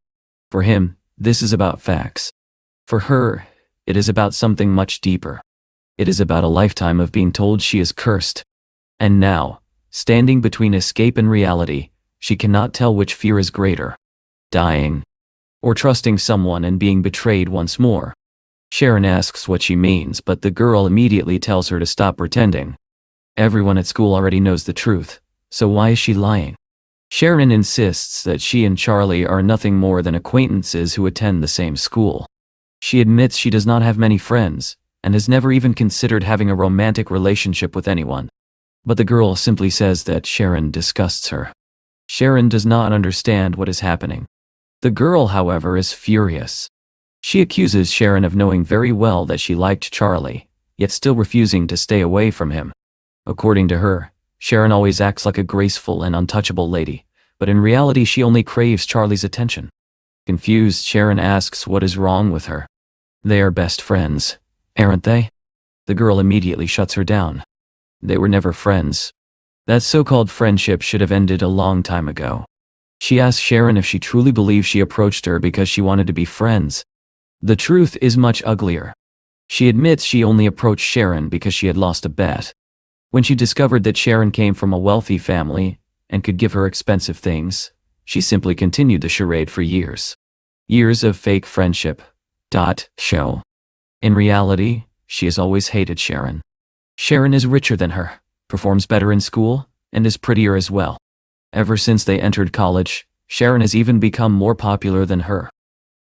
For him, this is about facts. For her, it is about something much deeper. It is about a lifetime of being told she is cursed. And now, standing between escape and reality, she cannot tell which fear is greater. Dying. Or trusting someone and being betrayed once more. Sharon asks what she means, but the girl immediately tells her to stop pretending. Everyone at school already knows the truth, so why is she lying? Sharon insists that she and Charlie are nothing more than acquaintances who attend the same school. She admits she does not have many friends, and has never even considered having a romantic relationship with anyone. But the girl simply says that Sharon disgusts her. Sharon does not understand what is happening. The girl, however, is furious. She accuses Sharon of knowing very well that she liked Charlie, yet still refusing to stay away from him. According to her, Sharon always acts like a graceful and untouchable lady, but in reality she only craves Charlie's attention. Confused, Sharon asks what is wrong with her. They are best friends, aren't they? The girl immediately shuts her down. They were never friends. That so-called friendship should have ended a long time ago. She asks Sharon if she truly believes she approached her because she wanted to be friends. The truth is much uglier. She admits she only approached Sharon because she had lost a bet. When she discovered that Sharon came from a wealthy family and could give her expensive things, she simply continued the charade for years. Years of fake friendship. Show. In reality, she has always hated Sharon. Sharon is richer than her, performs better in school, and is prettier as well. Ever since they entered college, Sharon has even become more popular than her.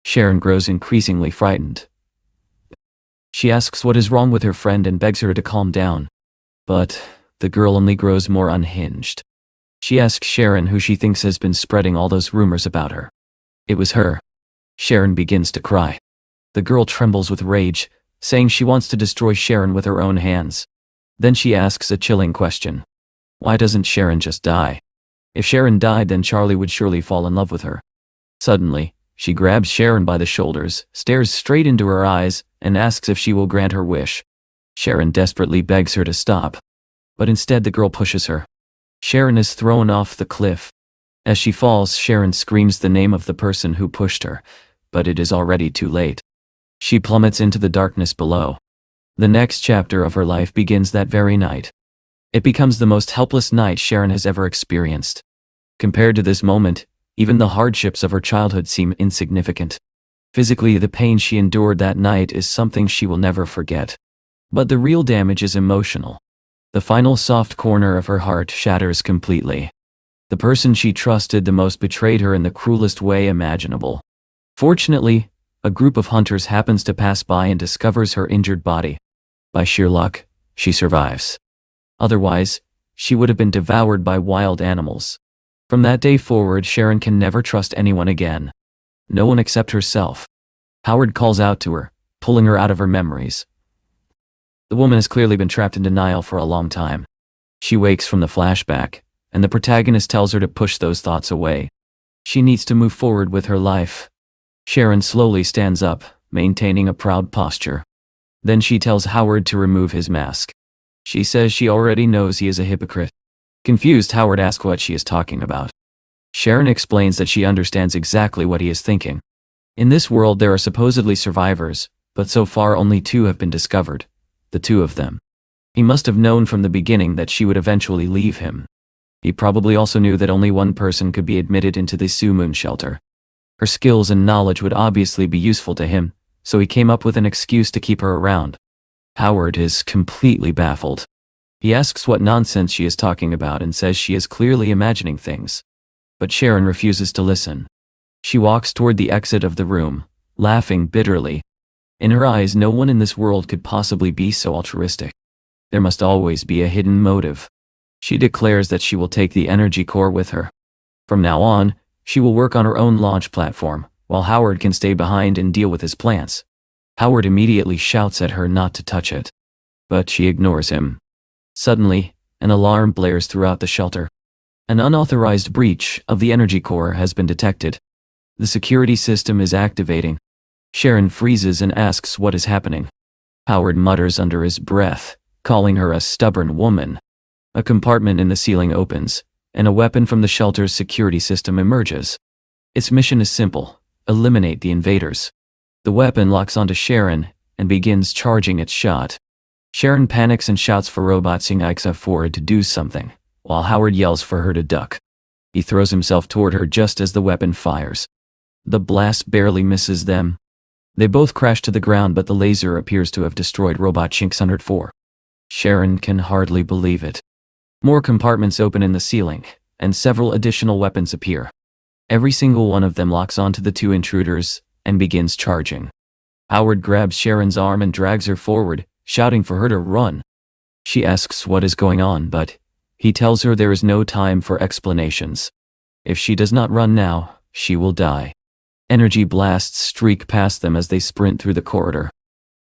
Sharon grows increasingly frightened. She asks what is wrong with her friend and begs her to calm down. But the girl only grows more unhinged. She asks Sharon who she thinks has been spreading all those rumors about her. It was her. Sharon begins to cry. The girl trembles with rage, saying she wants to destroy Sharon with her own hands. Then she asks a chilling question. Why doesn't Sharon just die? If Sharon died, then Charlie would surely fall in love with her. Suddenly, she grabs Sharon by the shoulders, stares straight into her eyes, and asks if she will grant her wish. Sharon desperately begs her to stop. But instead the girl pushes her. Sharon is thrown off the cliff. As she falls, Sharon screams the name of the person who pushed her, but it is already too late. She plummets into the darkness below. The next chapter of her life begins that very night. It becomes the most helpless night Sharon has ever experienced. Compared to this moment, even the hardships of her childhood seem insignificant. Physically, the pain she endured that night is something she will never forget. But the real damage is emotional. The final soft corner of her heart shatters completely. The person she trusted the most betrayed her in the cruelest way imaginable. Fortunately, a group of hunters happens to pass by and discovers her injured body. By sheer luck, she survives. Otherwise, she would have been devoured by wild animals. From that day forward, Sharon can never trust anyone again. No one except herself. Howard calls out to her, pulling her out of her memories. The woman has clearly been trapped in denial for a long time. She wakes from the flashback, and the protagonist tells her to push those thoughts away. She needs to move forward with her life. Sharon slowly stands up, maintaining a proud posture. Then she tells Howard to remove his mask. She says she already knows he is a hypocrite. Confused, Howard asks what she is talking about. Sharon explains that she understands exactly what he is thinking. In this world there are supposedly survivors, but so far only 2 have been discovered. The 2 of them. He must have known from the beginning that she would eventually leave him. He probably also knew that only one person could be admitted into the Su Moon shelter. Her skills and knowledge would obviously be useful to him, so he came up with an excuse to keep her around. Howard is completely baffled. He asks what nonsense she is talking about and says she is clearly imagining things. But Sharon refuses to listen. She walks toward the exit of the room, laughing bitterly. In her eyes, no one in this world could possibly be so altruistic. There must always be a hidden motive. She declares that she will take the energy core with her. From now on, she will work on her own launch platform, while Howard can stay behind and deal with his plants. Howard immediately shouts at her not to touch it. But she ignores him. Suddenly, an alarm blares throughout the shelter. An unauthorized breach of the energy core has been detected. The security system is activating. Sharon freezes and asks what is happening. Howard mutters under his breath, calling her a stubborn woman. A compartment in the ceiling opens, and a weapon from the shelter's security system emerges. Its mission is simple: eliminate the invaders. The weapon locks onto Sharon and begins charging its shot. Sharon panics and shouts for Robot Sing Ixa forward to do something, while Howard yells for her to duck. He throws himself toward her just as the weapon fires. The blast barely misses them. They both crash to the ground, but the laser appears to have destroyed Robot Shin 604. Sharon can hardly believe it. More compartments open in the ceiling, and several additional weapons appear. Every single one of them locks onto the 2 intruders and begins charging. Howard grabs Sharon's arm and drags her forward, shouting for her to run. She asks what is going on, but he tells her there is no time for explanations. If she does not run now, she will die. Energy blasts streak past them as they sprint through the corridor.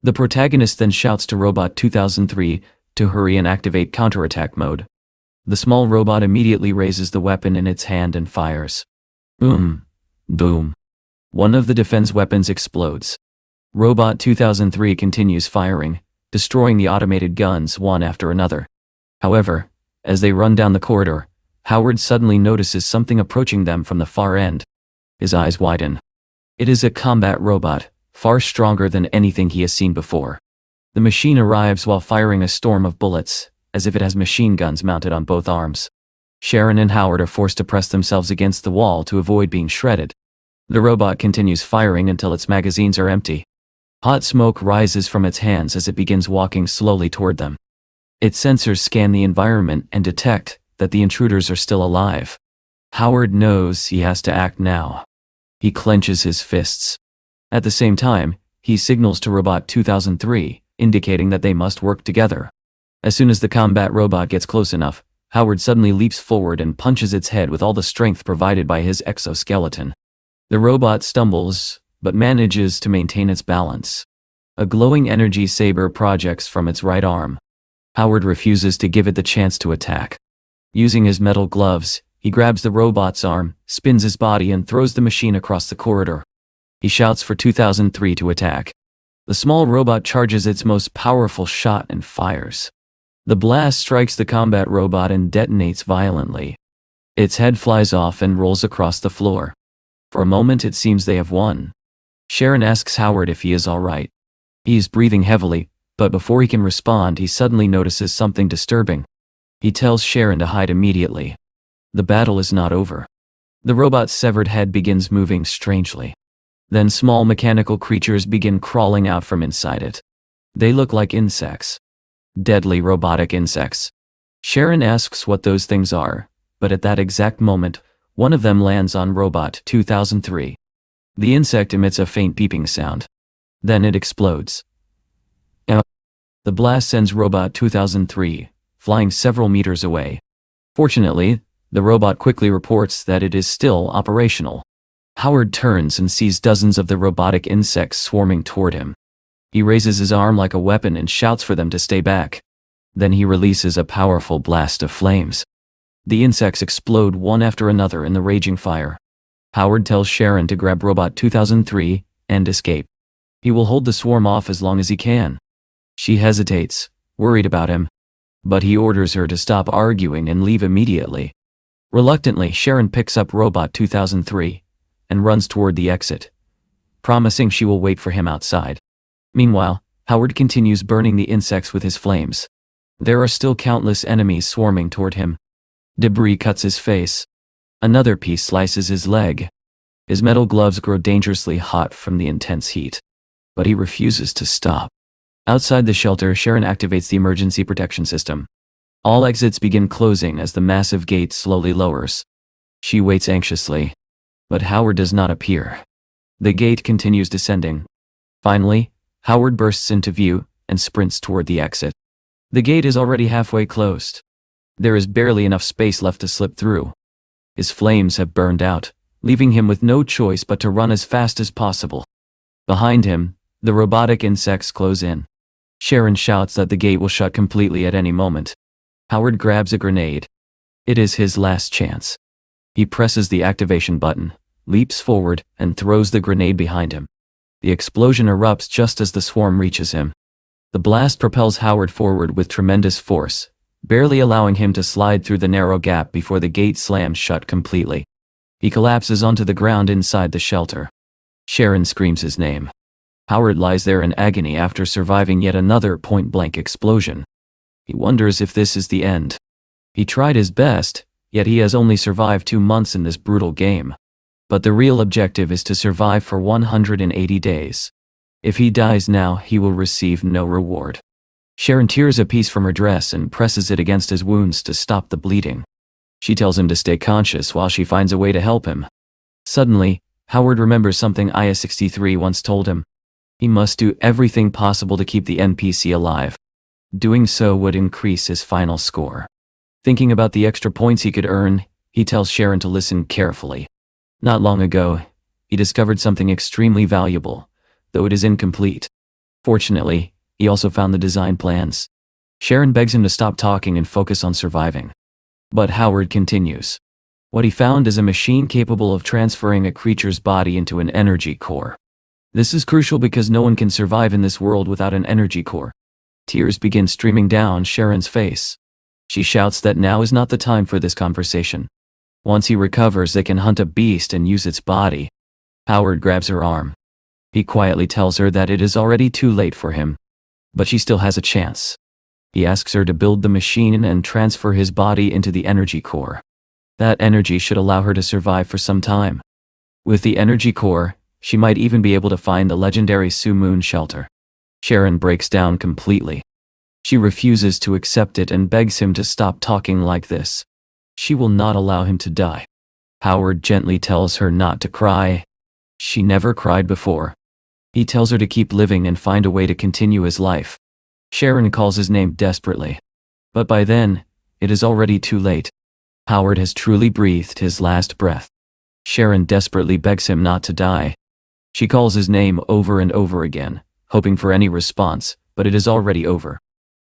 The protagonist then shouts to Robot 2003 to hurry and activate counterattack mode. The small robot immediately raises the weapon in its hand and fires. Boom. Boom. One of the defense weapons explodes. Robot 2003 continues firing, destroying the automated guns one after another. However, as they run down the corridor, Howard suddenly notices something approaching them from the far end. His eyes widen. It is a combat robot, far stronger than anything he has seen before. The machine arrives while firing a storm of bullets, as if it has machine guns mounted on both arms. Sharon and Howard are forced to press themselves against the wall to avoid being shredded. The robot continues firing until its magazines are empty. Hot smoke rises from its hands as it begins walking slowly toward them. Its sensors scan the environment and detect that the intruders are still alive. Howard knows he has to act now. He clenches his fists. At the same time, he signals to Robot 2003, indicating that they must work together. As soon as the combat robot gets close enough, Howard suddenly leaps forward and punches its head with all the strength provided by his exoskeleton. The robot stumbles, but manages to maintain its balance. A glowing energy saber projects from its right arm. Howard refuses to give it the chance to attack. Using his metal gloves, he grabs the robot's arm, spins his body and throws the machine across the corridor. He shouts for 2003 to attack. The small robot charges its most powerful shot and fires. The blast strikes the combat robot and detonates violently. Its head flies off and rolls across the floor. For a moment it seems they have won. Sharon asks Howard if he is alright. He is breathing heavily, but before he can respond he suddenly notices something disturbing. He tells Sharon to hide immediately. The battle is not over. The robot's severed head begins moving strangely. Then small mechanical creatures begin crawling out from inside it. They look like insects. Deadly robotic insects. Sharon asks what those things are, but at that exact moment, one of them lands on Robot 2003. The insect emits a faint beeping sound. Then it explodes. The blast sends Robot 2003 flying several meters away. Fortunately, the robot quickly reports that it is still operational. Howard turns and sees dozens of the robotic insects swarming toward him. He raises his arm like a weapon and shouts for them to stay back. Then he releases a powerful blast of flames. The insects explode one after another in the raging fire. Howard tells Sharon to grab Robot 2003 and escape. He will hold the swarm off as long as he can. She hesitates, worried about him. But he orders her to stop arguing and leave immediately. Reluctantly, Sharon picks up Robot 2003 and runs toward the exit, promising she will wait for him outside. Meanwhile, Howard continues burning the insects with his flames. There are still countless enemies swarming toward him. Debris cuts his face. Another piece slices his leg. His metal gloves grow dangerously hot from the intense heat. But he refuses to stop. Outside the shelter, Sharon activates the emergency protection system. All exits begin closing as the massive gate slowly lowers. She waits anxiously. But Howard does not appear. The gate continues descending. Finally, Howard bursts into view and sprints toward the exit. The gate is already halfway closed. There is barely enough space left to slip through. His flames have burned out, leaving him with no choice but to run as fast as possible. Behind him, the robotic insects close in. Sharon shouts that the gate will shut completely at any moment. Howard grabs a grenade. It is his last chance. He presses the activation button, leaps forward, and throws the grenade behind him. The explosion erupts just as the swarm reaches him. The blast propels Howard forward with tremendous force, barely allowing him to slide through the narrow gap before the gate slams shut completely. He collapses onto the ground inside the shelter. Sharon screams his name. Howard lies there in agony after surviving yet another point-blank explosion. He wonders if this is the end. He tried his best, yet he has only survived 2 months in this brutal game. But the real objective is to survive for 180 days. If he dies now, he will receive no reward. Sharon tears a piece from her dress and presses it against his wounds to stop the bleeding. She tells him to stay conscious while she finds a way to help him. Suddenly, Howard remembers something IA-63 once told him. He must do everything possible to keep the NPC alive. Doing so would increase his final score. Thinking about the extra points he could earn, he tells Sharon to listen carefully. Not long ago, he discovered something extremely valuable, though it is incomplete. Fortunately, he also found the design plans. Sharon begs him to stop talking and focus on surviving. But Howard continues. What he found is a machine capable of transferring a creature's body into an energy core. This is crucial because no one can survive in this world without an energy core. Tears begin streaming down Sharon's face. She shouts that now is not the time for this conversation. Once he recovers, they can hunt a beast and use its body. Howard grabs her arm. He quietly tells her that it is already too late for him. But she still has a chance. He asks her to build the machine and transfer his body into the energy core. That energy should allow her to survive for some time. With the energy core, she might even be able to find the legendary Su Moon shelter. Sharon breaks down completely. She refuses to accept it and begs him to stop talking like this. She will not allow him to die. Howard gently tells her not to cry. She never cried before. He tells her to keep living and find a way to continue his life. Sharon calls his name desperately. But by then, it is already too late. Howard has truly breathed his last breath. Sharon desperately begs him not to die. She calls his name over and over again, hoping for any response, but it is already over.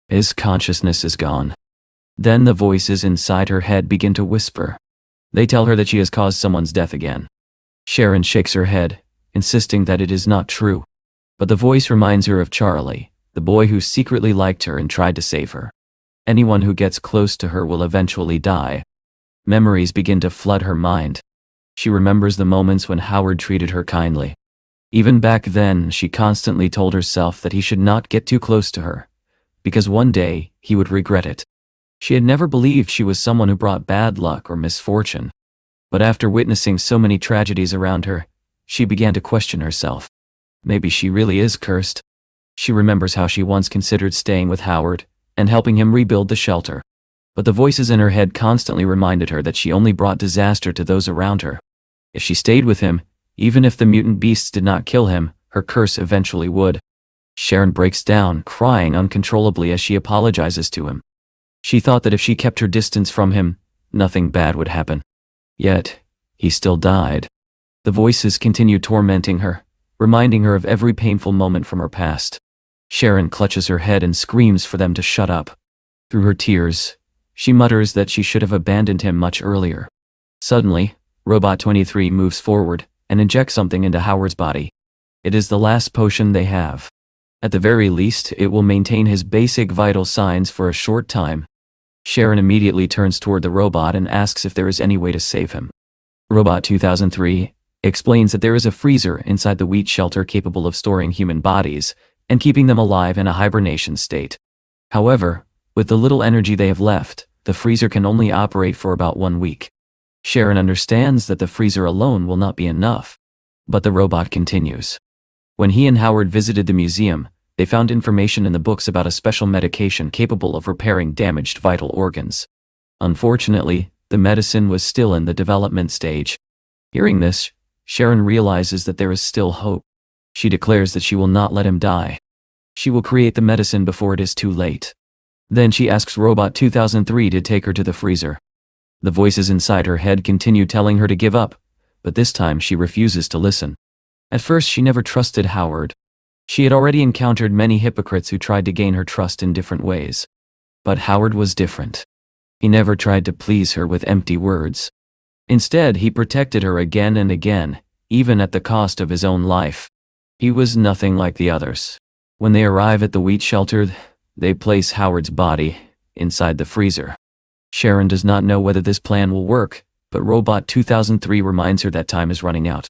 His consciousness is gone. Then the voices inside her head begin to whisper. They tell her that she has caused someone's death again. Sharon shakes her head, insisting that it is not true. But the voice reminds her of Charlie, the boy who secretly liked her and tried to save her. Anyone who gets close to her will eventually die. Memories begin to flood her mind. She remembers the moments when Howard treated her kindly. Even back then, she constantly told herself that he should not get too close to her, because one day, he would regret it. She had never believed she was someone who brought bad luck or misfortune. But after witnessing so many tragedies around her, she began to question herself. Maybe she really is cursed. She remembers how she once considered staying with Howard and helping him rebuild the shelter. But the voices in her head constantly reminded her that she only brought disaster to those around her. If she stayed with him, even if the mutant beasts did not kill him, her curse eventually would. Sharon breaks down, crying uncontrollably as she apologizes to him. She thought that if she kept her distance from him, nothing bad would happen. Yet, he still died. The voices continued tormenting her, reminding her of every painful moment from her past. Sharon clutches her head and screams for them to shut up. Through her tears, she mutters that she should have abandoned him much earlier. Suddenly, Robot 23 moves forward and injects something into Howard's body. It is the last potion they have. At the very least, it will maintain his basic vital signs for a short time. Sharon immediately turns toward the robot and asks if there is any way to save him. Robot 2003 explains that there is a freezer inside the wheat shelter capable of storing human bodies and keeping them alive in a hibernation state. However, with the little energy they have left, the freezer can only operate for about 1 week. Sharon understands that the freezer alone will not be enough. But the robot continues. When he and Howard visited the museum, they found information in the books about a special medication capable of repairing damaged vital organs. Unfortunately, the medicine was still in the development stage. Hearing this, Sharon realizes that there is still hope. She declares that she will not let him die. She will create the medicine before it is too late. Then she asks Robot 2003 to take her to the freezer. The voices inside her head continue telling her to give up, but this time she refuses to listen. At first, she never trusted Howard. She had already encountered many hypocrites who tried to gain her trust in different ways. But Howard was different. He never tried to please her with empty words. Instead, he protected her again and again, even at the cost of his own life. He was nothing like the others. When they arrive at the wheat shelter, they place Howard's body inside the freezer. Sharon does not know whether this plan will work, but Robot 2003 reminds her that time is running out.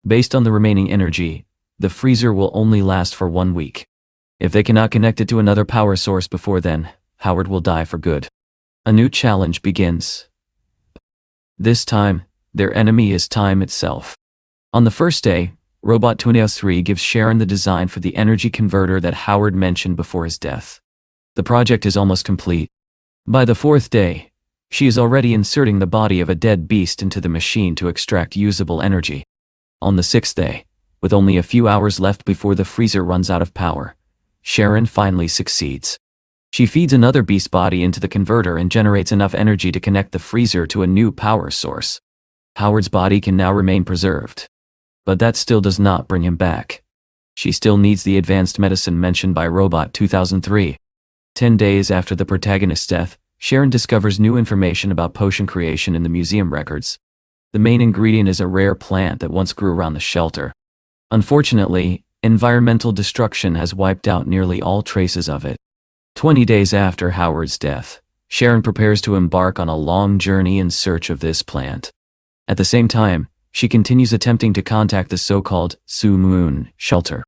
Based on the remaining energy, the freezer will only last for 1 week. If they cannot connect it to another power source before then, Howard will die for good. A new challenge begins. This time, their enemy is time itself. On the first day, Robot 23 gives Sharon the design for the energy converter that Howard mentioned before his death. The project is almost complete. By the 4th day, she is already inserting the body of a dead beast into the machine to extract usable energy. On the 6th day, with only a few hours left before the freezer runs out of power, Sharon finally succeeds. She feeds another beast body into the converter and generates enough energy to connect the freezer to a new power source. Howard's body can now remain preserved. But that still does not bring him back. She still needs the advanced medicine mentioned by Robot 2003. 10 days after the protagonist's death, Sharon discovers new information about potion creation in the museum records. The main ingredient is a rare plant that once grew around the shelter. Unfortunately, environmental destruction has wiped out nearly all traces of it. 20 days after Howard's death, Sharon prepares to embark on a long journey in search of this plant. At the same time, she continues attempting to contact the so-called Su Moon shelter.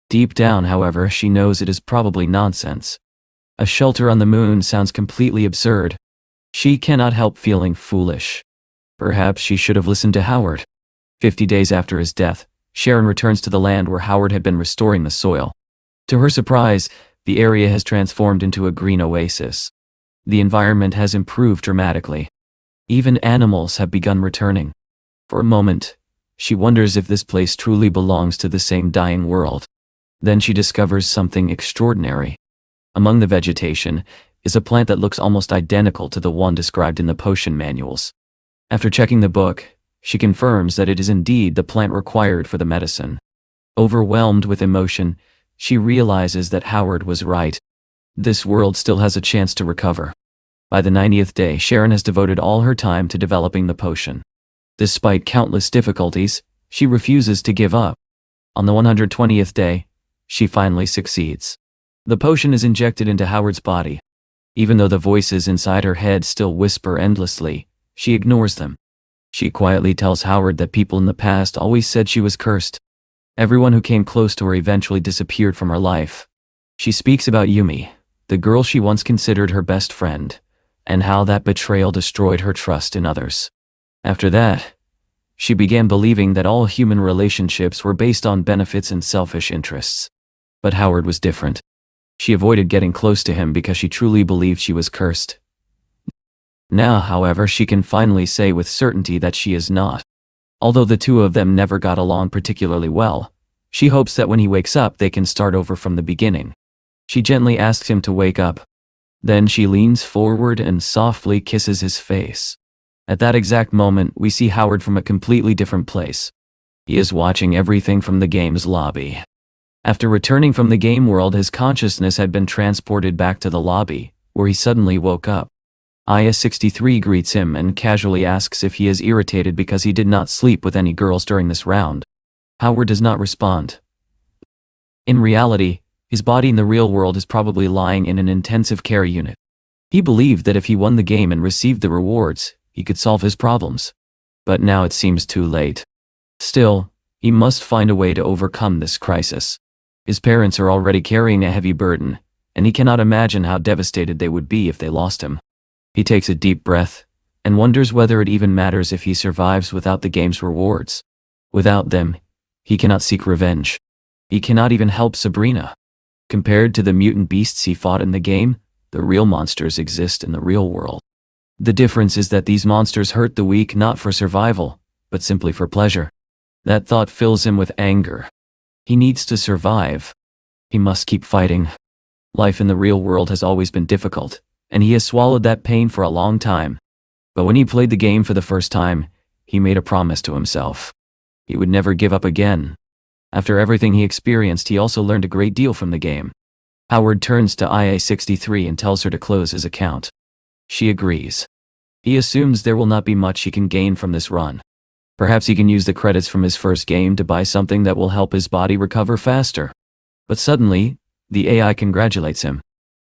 Deep down, however, she knows it is probably nonsense. A shelter on the moon sounds completely absurd. She cannot help feeling foolish. Perhaps she should have listened to Howard. 50 days after his death, Sharon returns to the land where Howard had been restoring the soil. To her surprise, The area has transformed into a green oasis. The environment has improved dramatically. Even animals have begun returning. For a moment, she wonders if this place truly belongs to the same dying world. Then she discovers something extraordinary. Among the vegetation is a plant that looks almost identical to the one described in the potion manuals. After checking the book, she confirms that it is indeed the plant required for the medicine. Overwhelmed with emotion, she realizes that Howard was right. This world still has a chance to recover. By the 90th day, Sharon has devoted all her time to developing the potion. Despite countless difficulties, she refuses to give up. On the 120th day, she finally succeeds. The potion is injected into Howard's body. Even though the voices inside her head still whisper endlessly, she ignores them. She quietly tells Howard that people in the past always said she was cursed. Everyone who came close to her eventually disappeared from her life. She speaks about Yumi, the girl she once considered her best friend, and how that betrayal destroyed her trust in others. After that, she began believing that all human relationships were based on benefits and selfish interests. But Howard was different. She avoided getting close to him because she truly believed she was cursed. Now, however, she can finally say with certainty that she is not. Although the two of them never got along particularly well, she hopes that when he wakes up they can start over from the beginning. She gently asks him to wake up. Then she leans forward and softly kisses his face. At that exact moment, we see Howard from a completely different place. He is watching everything from the game's lobby. After returning from the game world, his consciousness had been transported back to the lobby, where he suddenly woke up. Aya 63 greets him and casually asks if he is irritated because he did not sleep with any girls during this round. Howard does not respond. In reality, his body in the real world is probably lying in an intensive care unit. He believed that if he won the game and received the rewards, he could solve his problems. But now it seems too late. Still, he must find a way to overcome this crisis. His parents are already carrying a heavy burden, and he cannot imagine how devastated they would be if they lost him. He takes a deep breath, and wonders whether it even matters if he survives without the game's rewards. Without them, he cannot seek revenge. He cannot even help Sabrina. Compared to the mutant beasts he fought in the game, the real monsters exist in the real world. The difference is that these monsters hurt the weak not for survival, but simply for pleasure. That thought fills him with anger. He needs to survive. He must keep fighting. Life in the real world has always been difficult, and he has swallowed that pain for a long time. But when he played the game for the first time, he made a promise to himself. He would never give up again. After everything he experienced, he also learned a great deal from the game. Howard turns to IA-63 and tells her to close his account. She agrees. He assumes there will not be much he can gain from this run. Perhaps he can use the credits from his first game to buy something that will help his body recover faster. But suddenly, the AI congratulates him.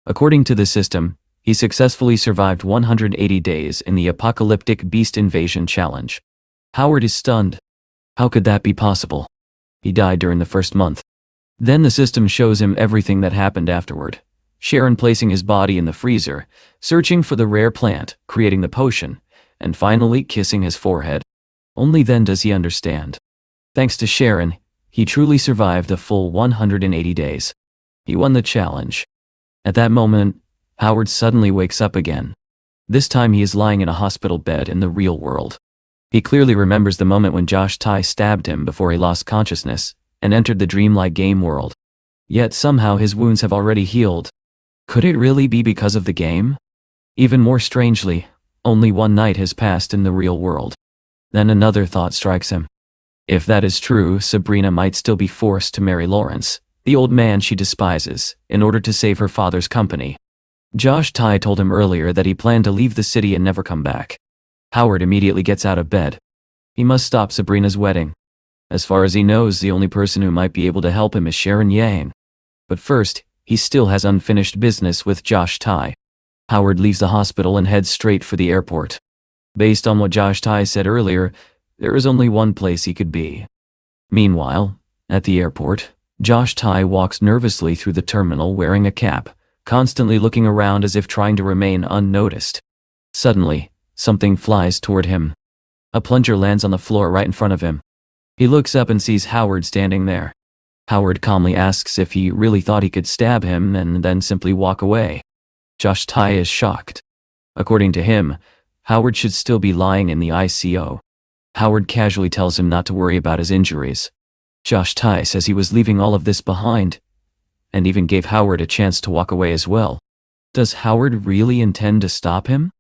According to the system, he successfully survived 180 days in the Apocalyptic Beast Invasion Challenge. Howard is stunned. How could that be possible? He died during the first month. Then the system shows him everything that happened afterward. Sharon placing his body in the freezer, searching for the rare plant, creating the potion, and finally kissing his forehead. Only then does he understand. Thanks to Sharon, he truly survived a full 180 days. He won the challenge. At that moment, Howard suddenly wakes up again. This time he is lying in a hospital bed in the real world. He clearly remembers the moment when Josh Tai stabbed him before he lost consciousness and entered the dreamlike game world. Yet somehow his wounds have already healed. Could it really be because of the game? Even more strangely, only one night has passed in the real world. Then another thought strikes him. If that is true, Sabrina might still be forced to marry Lawrence, the old man she despises, in order to save her father's company. Josh Tai told him earlier that he planned to leave the city and never come back. Howard immediately gets out of bed. He must stop Sabrina's wedding. As far as he knows, the only person who might be able to help him is Sharon Yang. But first, he still has unfinished business with Josh Tai. Howard leaves the hospital and heads straight for the airport. Based on what Josh Tai said earlier, there is only one place he could be. Meanwhile, at the airport, Josh Tai walks nervously through the terminal wearing a cap, constantly looking around as if trying to remain unnoticed. Suddenly, something flies toward him. A plunger lands on the floor right in front of him. He looks up and sees Howard standing there. Howard calmly asks if he really thought he could stab him and then simply walk away. Josh Tai is shocked. According to him, Howard should still be lying in the ICU. Howard casually tells him not to worry about his injuries. Josh Tai says he was leaving all of this behind, and even gave Howard a chance to walk away as well. Does Howard really intend to stop him?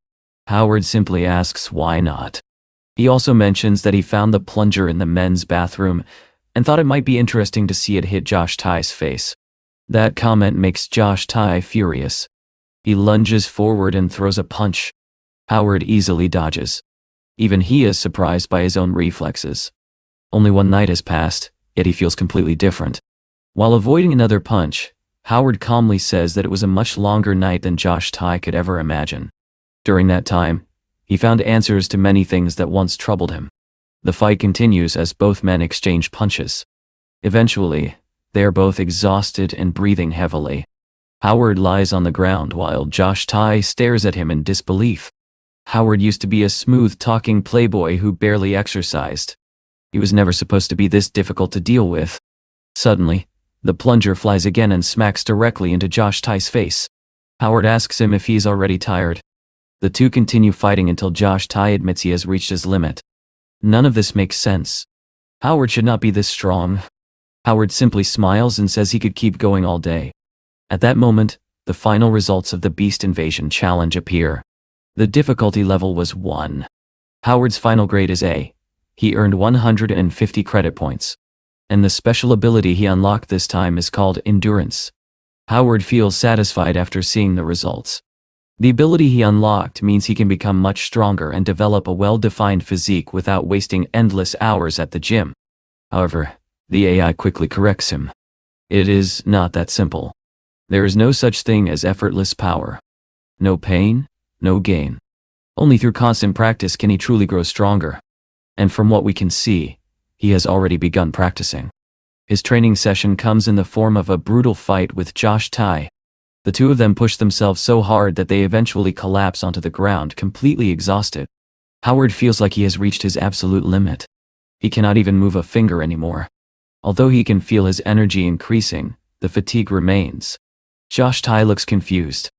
Howard simply asks why not. He also mentions that he found the plunger in the men's bathroom and thought it might be interesting to see it hit Josh Tai's face. That comment makes Josh Tai furious. He lunges forward and throws a punch. Howard easily dodges. Even he is surprised by his own reflexes. Only one night has passed, yet he feels completely different. While avoiding another punch, Howard calmly says that it was a much longer night than Josh Tai could ever imagine. During that time, he found answers to many things that once troubled him. The fight continues as both men exchange punches. Eventually, they are both exhausted and breathing heavily. Howard lies on the ground while Josh Tai stares at him in disbelief. Howard used to be a smooth-talking playboy who barely exercised. He was never supposed to be this difficult to deal with. Suddenly, the plunger flies again and smacks directly into Josh Tai's face. Howard asks him if he's already tired. The two continue fighting until Josh Tai admits he has reached his limit. None of this makes sense. Howard should not be this strong. Howard simply smiles and says he could keep going all day. At that moment, the final results of the Beast Invasion challenge appear. The difficulty level was 1. Howard's final grade is A. He earned 150 credit points. And the special ability he unlocked this time is called Endurance. Howard feels satisfied after seeing the results. The ability he unlocked means he can become much stronger and develop a well-defined physique without wasting endless hours at the gym. However, the AI quickly corrects him. It is not that simple. There is no such thing as effortless power. No pain, no gain. Only through constant practice can he truly grow stronger. And from what we can see, he has already begun practicing. His training session comes in the form of a brutal fight with Josh Tai. The two of them push themselves so hard that they eventually collapse onto the ground, completely exhausted. Howard feels like he has reached his absolute limit. He cannot even move a finger anymore. Although he can feel his energy increasing, the fatigue remains. Josh Tai looks confused.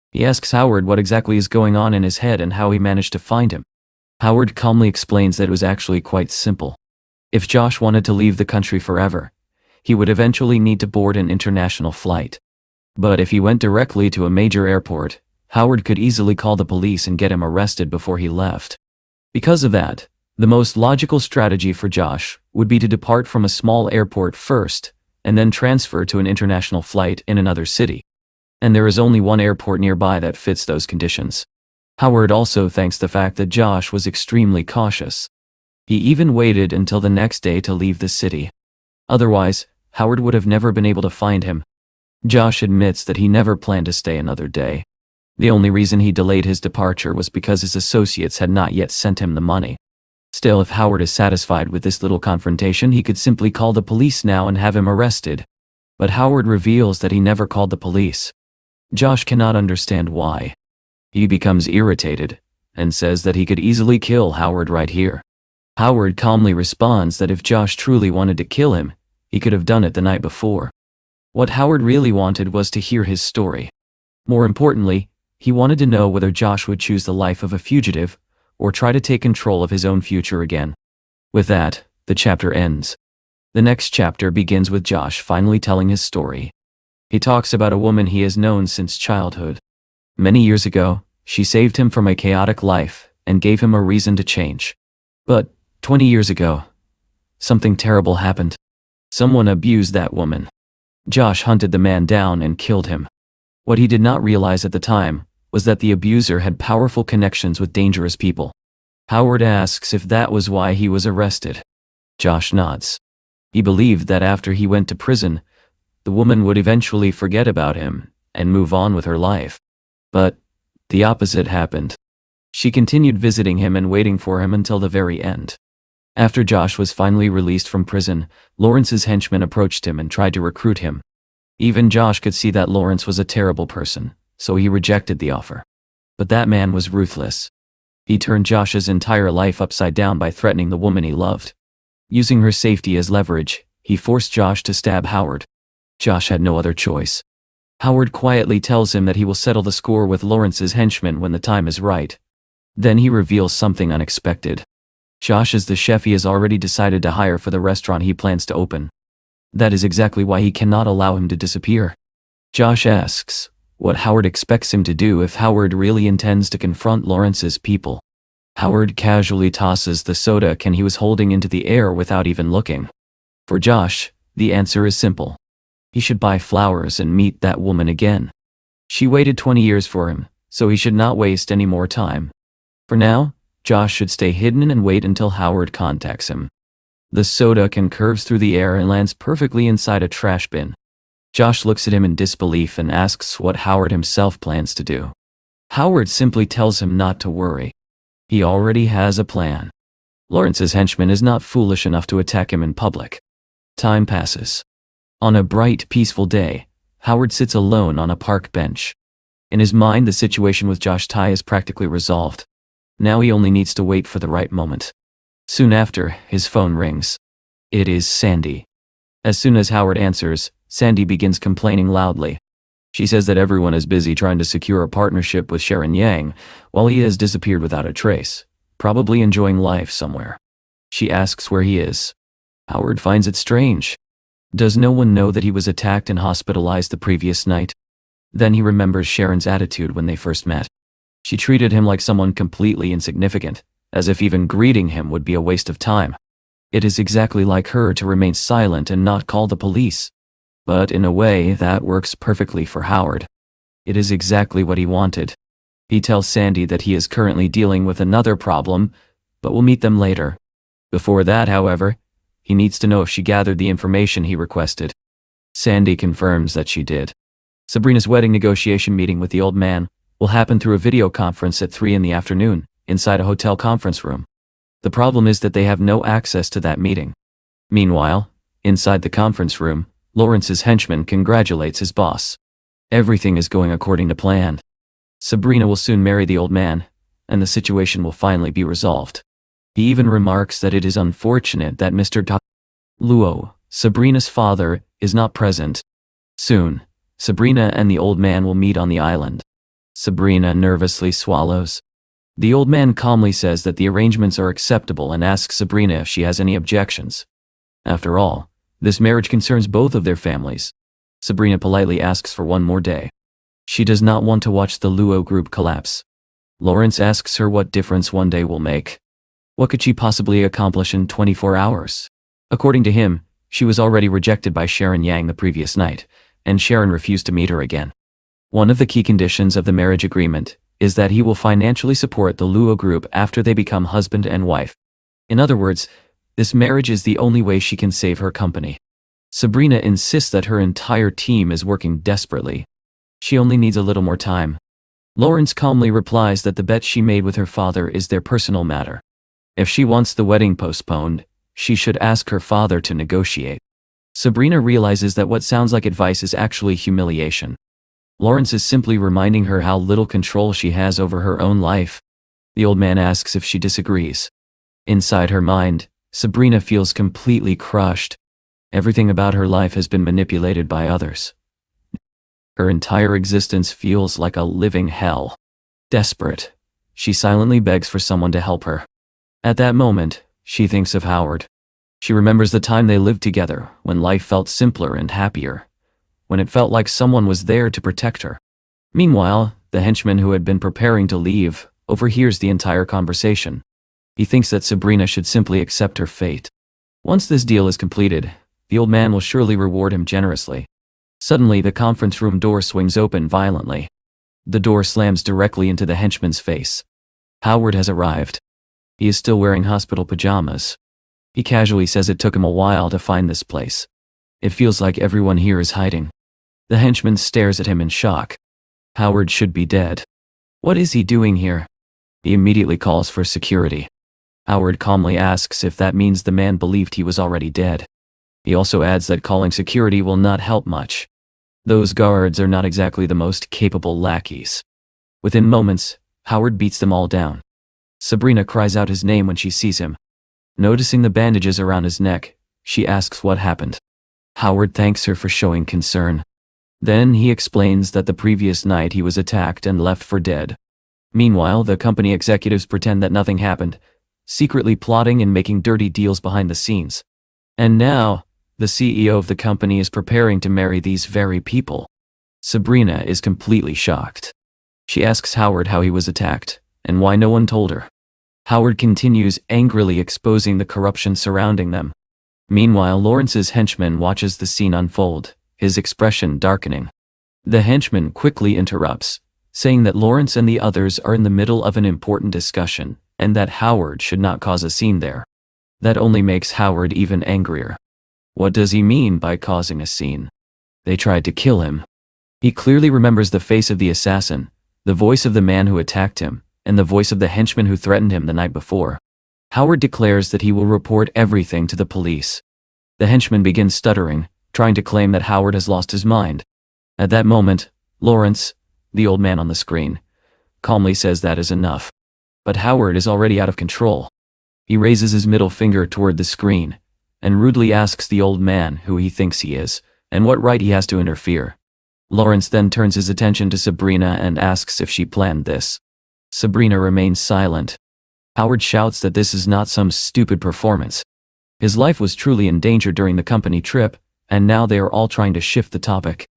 He asks Howard what exactly is going on in his head and how he managed to find him. Howard calmly explains that it was actually quite simple. If Josh wanted to leave the country forever, he would eventually need to board an international flight. But if he went directly to a major airport, Howard could easily call the police and get him arrested before he left. Because of that, the most logical strategy for Josh would be to depart from a small airport first, and then transfer to an international flight in another city. And there is only one airport nearby that fits those conditions. Howard also thanks the fact that Josh was extremely cautious. He even waited until the next day to leave the city. Otherwise, Howard would have never been able to find him. Josh admits that he never planned to stay another day. The only reason he delayed his departure was because his associates had not yet sent him the money. Still, if Howard is satisfied with this little confrontation, he could simply call the police now and have him arrested. But Howard reveals that he never called the police. Josh cannot understand why. He becomes irritated and says that he could easily kill Howard right here. Howard calmly responds that if Josh truly wanted to kill him, he could have done it the night before. What Howard really wanted was to hear his story. More importantly, he wanted to know whether Josh would choose the life of a fugitive or try to take control of his own future again. With that, the chapter ends. The next chapter begins with Josh finally telling his story. He talks about a woman he has known since childhood. Many years ago, she saved him from a chaotic life and gave him a reason to change. But 20 years ago, something terrible happened. Someone abused that woman. Josh hunted the man down and killed him. What he did not realize at the time was that the abuser had powerful connections with dangerous people. Howard asks if that was why he was arrested. Josh nods. He believed that after he went to prison, the woman would eventually forget about him and move on with her life. But the opposite happened. She continued visiting him and waiting for him until the very end. After Josh was finally released from prison, Lawrence's henchmen approached him and tried to recruit him. Even Josh could see that Lawrence was a terrible person, so he rejected the offer. But that man was ruthless. He turned Josh's entire life upside down by threatening the woman he loved. Using her safety as leverage, he forced Josh to stab Howard. Josh had no other choice. Howard quietly tells him that he will settle the score with Lawrence's henchman when the time is right. Then he reveals something unexpected. Josh is the chef he has already decided to hire for the restaurant he plans to open. That is exactly why he cannot allow him to disappear. Josh asks what Howard expects him to do if Howard really intends to confront Lawrence's people. Howard casually tosses the soda can he was holding into the air without even looking. For Josh, the answer is simple. He should buy flowers and meet that woman again. She waited 20 years for him, so he should not waste any more time. For now, Josh should stay hidden and wait until Howard contacts him. The soda can curves through the air and lands perfectly inside a trash bin. Josh looks at him in disbelief and asks what Howard himself plans to do. Howard simply tells him not to worry. He already has a plan. Lawrence's henchman is not foolish enough to attack him in public. Time passes. On a bright, peaceful day, Howard sits alone on a park bench. In his mind, the situation with Josh Tai is practically resolved. Now he only needs to wait for the right moment. Soon after, his phone rings. It is Sandy. As soon as Howard answers, Sandy begins complaining loudly. She says that everyone is busy trying to secure a partnership with Sharon Yang, while he has disappeared without a trace, probably enjoying life somewhere. She asks where he is. Howard finds it strange. Does no one know that he was attacked and hospitalized the previous night? Then he remembers Sharon's attitude when they first met. She treated him like someone completely insignificant, as if even greeting him would be a waste of time. It is exactly like her to remain silent and not call the police. But in a way, that works perfectly for Howard. It is exactly what he wanted. He tells Sandy that he is currently dealing with another problem, but will meet them later. Before that, however, he needs to know if she gathered the information he requested. Sandy confirms that she did. Sabrina's wedding negotiation meeting with the old man will happen through a video conference at 3 in the afternoon, inside a hotel conference room. The problem is that they have no access to that meeting. Meanwhile, inside the conference room, Lawrence's henchman congratulates his boss. Everything is going according to plan. Sabrina will soon marry the old man, and the situation will finally be resolved. He even remarks that it is unfortunate that Mr. Luo, Sabrina's father, is not present. Soon, Sabrina and the old man will meet on the island. Sabrina nervously swallows. The old man calmly says that the arrangements are acceptable and asks Sabrina if she has any objections. After all, this marriage concerns both of their families. Sabrina politely asks for one more day. She does not want to watch the Luo group collapse. Lawrence asks her what difference one day will make. What could she possibly accomplish in 24 hours? According to him, she was already rejected by Sharon Yang the previous night, and Sharon refused to meet her again. One of the key conditions of the marriage agreement is that he will financially support the Luo group after they become husband and wife. In other words, this marriage is the only way she can save her company. Sabrina insists that her entire team is working desperately. She only needs a little more time. Lawrence calmly replies that the bet she made with her father is their personal matter. If she wants the wedding postponed, she should ask her father to negotiate. Sabrina realizes that what sounds like advice is actually humiliation. Lawrence is simply reminding her how little control she has over her own life. The old man asks if she disagrees. Inside her mind, Sabrina feels completely crushed. Everything about her life has been manipulated by others. Her entire existence feels like a living hell. Desperate, she silently begs for someone to help her. At that moment, she thinks of Howard. She remembers the time they lived together, when life felt simpler and happier, when it felt like someone was there to protect her. Meanwhile, the henchman who had been preparing to leave overhears the entire conversation. He thinks that Sabrina should simply accept her fate. Once this deal is completed, the old man will surely reward him generously. Suddenly, the conference room door swings open violently. The door slams directly into the henchman's face. Howard has arrived. He is still wearing hospital pajamas. He casually says it took him a while to find this place. It feels like everyone here is hiding. The henchman stares at him in shock. Howard should be dead. What is he doing here? He immediately calls for security. Howard calmly asks if that means the man believed he was already dead. He also adds that calling security will not help much. Those guards are not exactly the most capable lackeys. Within moments, Howard beats them all down. Sabrina cries out his name when she sees him. Noticing the bandages around his neck, She asks what happened. Howard thanks her for showing concern. Then he explains that the previous night he was attacked and left for dead. Meanwhile, the company executives pretend that nothing happened, secretly plotting and making dirty deals behind the scenes. And now, the CEO of the company is preparing to marry these very people. Sabrina is completely shocked. She asks Howard how he was attacked, and why no one told her. Howard continues angrily exposing the corruption surrounding them. Meanwhile, Lawrence's henchman watches the scene unfold, his expression darkening. The henchman quickly interrupts, saying that Lawrence and the others are in the middle of an important discussion, and that Howard should not cause a scene there. That only makes Howard even angrier. What does he mean by causing a scene? They tried to kill him. He clearly remembers the face of the assassin, the voice of the man who attacked him, and the voice of the henchman who threatened him the night before. Howard declares that he will report everything to the police. The henchman begins stuttering, trying to claim that Howard has lost his mind. At that moment, Lawrence, the old man on the screen, calmly says that is enough. But Howard is already out of control. He raises his middle finger toward the screen, and rudely asks the old man who he thinks he is, and what right he has to interfere. Lawrence then turns his attention to Sabrina and asks if she planned this. Sabrina remains silent. Howard shouts that this is not some stupid performance. His life was truly in danger during the company trip, and now they are all trying to shift the topic.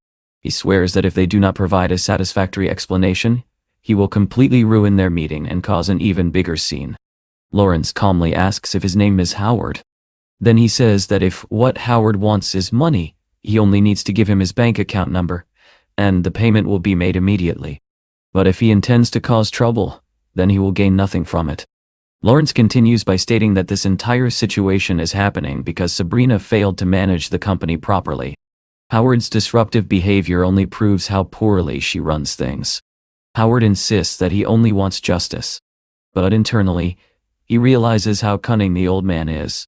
He swears that if they do not provide a satisfactory explanation, he will completely ruin their meeting and cause an even bigger scene. Lawrence calmly asks if his name is Howard. Then he says that if what Howard wants is money, he only needs to give him his bank account number, and the payment will be made immediately. But if he intends to cause trouble, then he will gain nothing from it. Lawrence continues by stating that this entire situation is happening because Sabrina failed to manage the company properly. Howard's disruptive behavior only proves how poorly she runs things. Howard insists that he only wants justice. But internally, he realizes how cunning the old man is.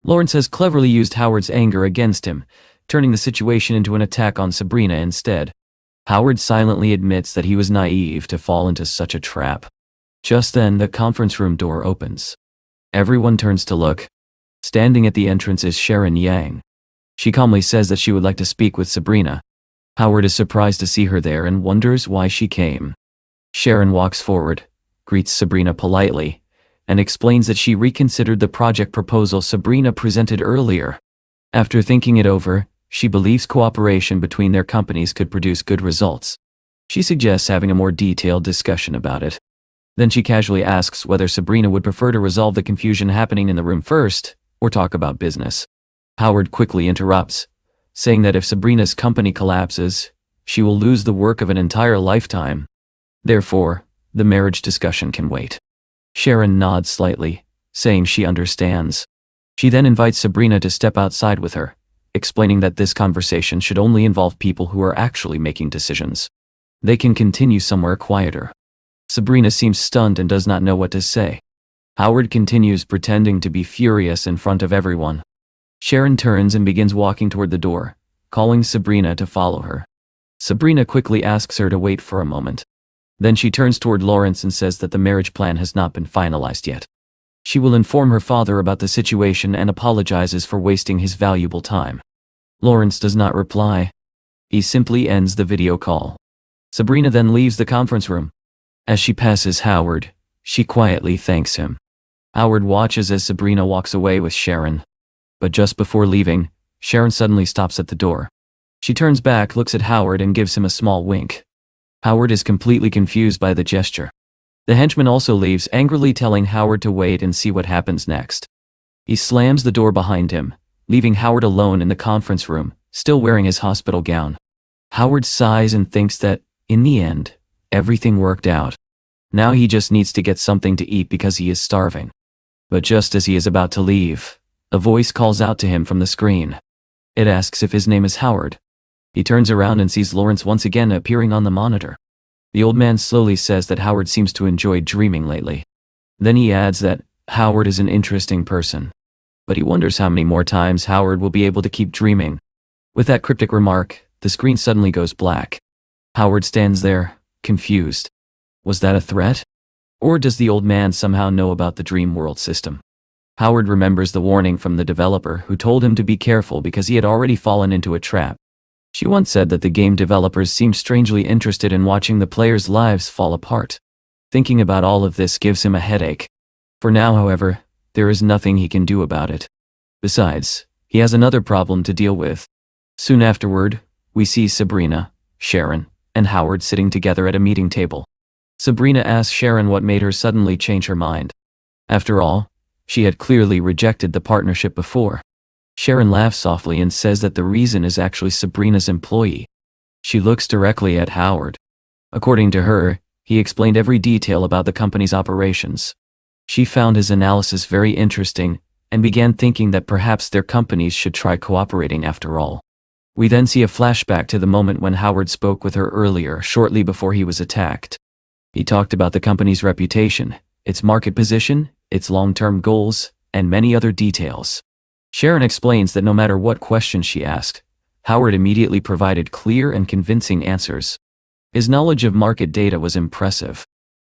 Lawrence has cleverly used Howard's anger against him, turning the situation into an attack on Sabrina instead. Howard silently admits that he was naive to fall into such a trap. Just then, the conference room door opens. Everyone turns to look. Standing at the entrance is Sharon Yang. She calmly says that she would like to speak with Sabrina. Howard is surprised to see her there and wonders why she came. Sharon walks forward, greets Sabrina politely, and explains that she reconsidered the project proposal Sabrina presented earlier. After thinking it over, she believes cooperation between their companies could produce good results. She suggests having a more detailed discussion about it. Then she casually asks whether Sabrina would prefer to resolve the confusion happening in the room first, or talk about business. Howard quickly interrupts, saying that if Sabrina's company collapses, she will lose the work of an entire lifetime. Therefore, the marriage discussion can wait. Sharon nods slightly, saying she understands. She then invites Sabrina to step outside with her, explaining that this conversation should only involve people who are actually making decisions. They can continue somewhere quieter. Sabrina seems stunned and does not know what to say. Howard continues pretending to be furious in front of everyone. Sharon turns and begins walking toward the door, calling Sabrina to follow her. Sabrina quickly asks her to wait for a moment. Then she turns toward Lawrence and says that the marriage plan has not been finalized yet. She will inform her father about the situation and apologizes for wasting his valuable time. Lawrence does not reply. He simply ends the video call. Sabrina then leaves the conference room. As she passes Howard, she quietly thanks him. Howard watches as Sabrina walks away with Sharon. But just before leaving, Sharon suddenly stops at the door. She turns back, looks at Howard, and gives him a small wink. Howard is completely confused by the gesture. The henchman also leaves, angrily telling Howard to wait and see what happens next. He slams the door behind him, leaving Howard alone in the conference room, still wearing his hospital gown. Howard sighs and thinks that, in the end, everything worked out. Now he just needs to get something to eat because he is starving. But just as he is about to leave, a voice calls out to him from the screen. It asks if his name is Howard. He turns around and sees Lawrence once again appearing on the monitor. The old man slowly says that Howard seems to enjoy dreaming lately. Then he adds that Howard is an interesting person. But he wonders how many more times Howard will be able to keep dreaming. With that cryptic remark, the screen suddenly goes black. Howard stands there, confused. Was that a threat? Or does the old man somehow know about the dream world system? Howard remembers the warning from the developer who told him to be careful because he had already fallen into a trap. She once said that the game developers seemed strangely interested in watching the players' lives fall apart. Thinking about all of this gives him a headache. For now, however, there is nothing he can do about it. Besides, he has another problem to deal with. Soon afterward, we see Sabrina, Sharon, and Howard sitting together at a meeting table. Sabrina asks Sharon what made her suddenly change her mind. After all, she had clearly rejected the partnership before. Sharon laughs softly and says that the reason is actually Sabrina's employee. She looks directly at Howard. According to her, he explained every detail about the company's operations. She found his analysis very interesting and began thinking that perhaps their companies should try cooperating after all. We then see a flashback to the moment when Howard spoke with her earlier, shortly before he was attacked. He talked about the company's reputation, its market position, its long-term goals, and many other details. Sharon explains that no matter what question she asked, Howard immediately provided clear and convincing answers. His knowledge of market data was impressive.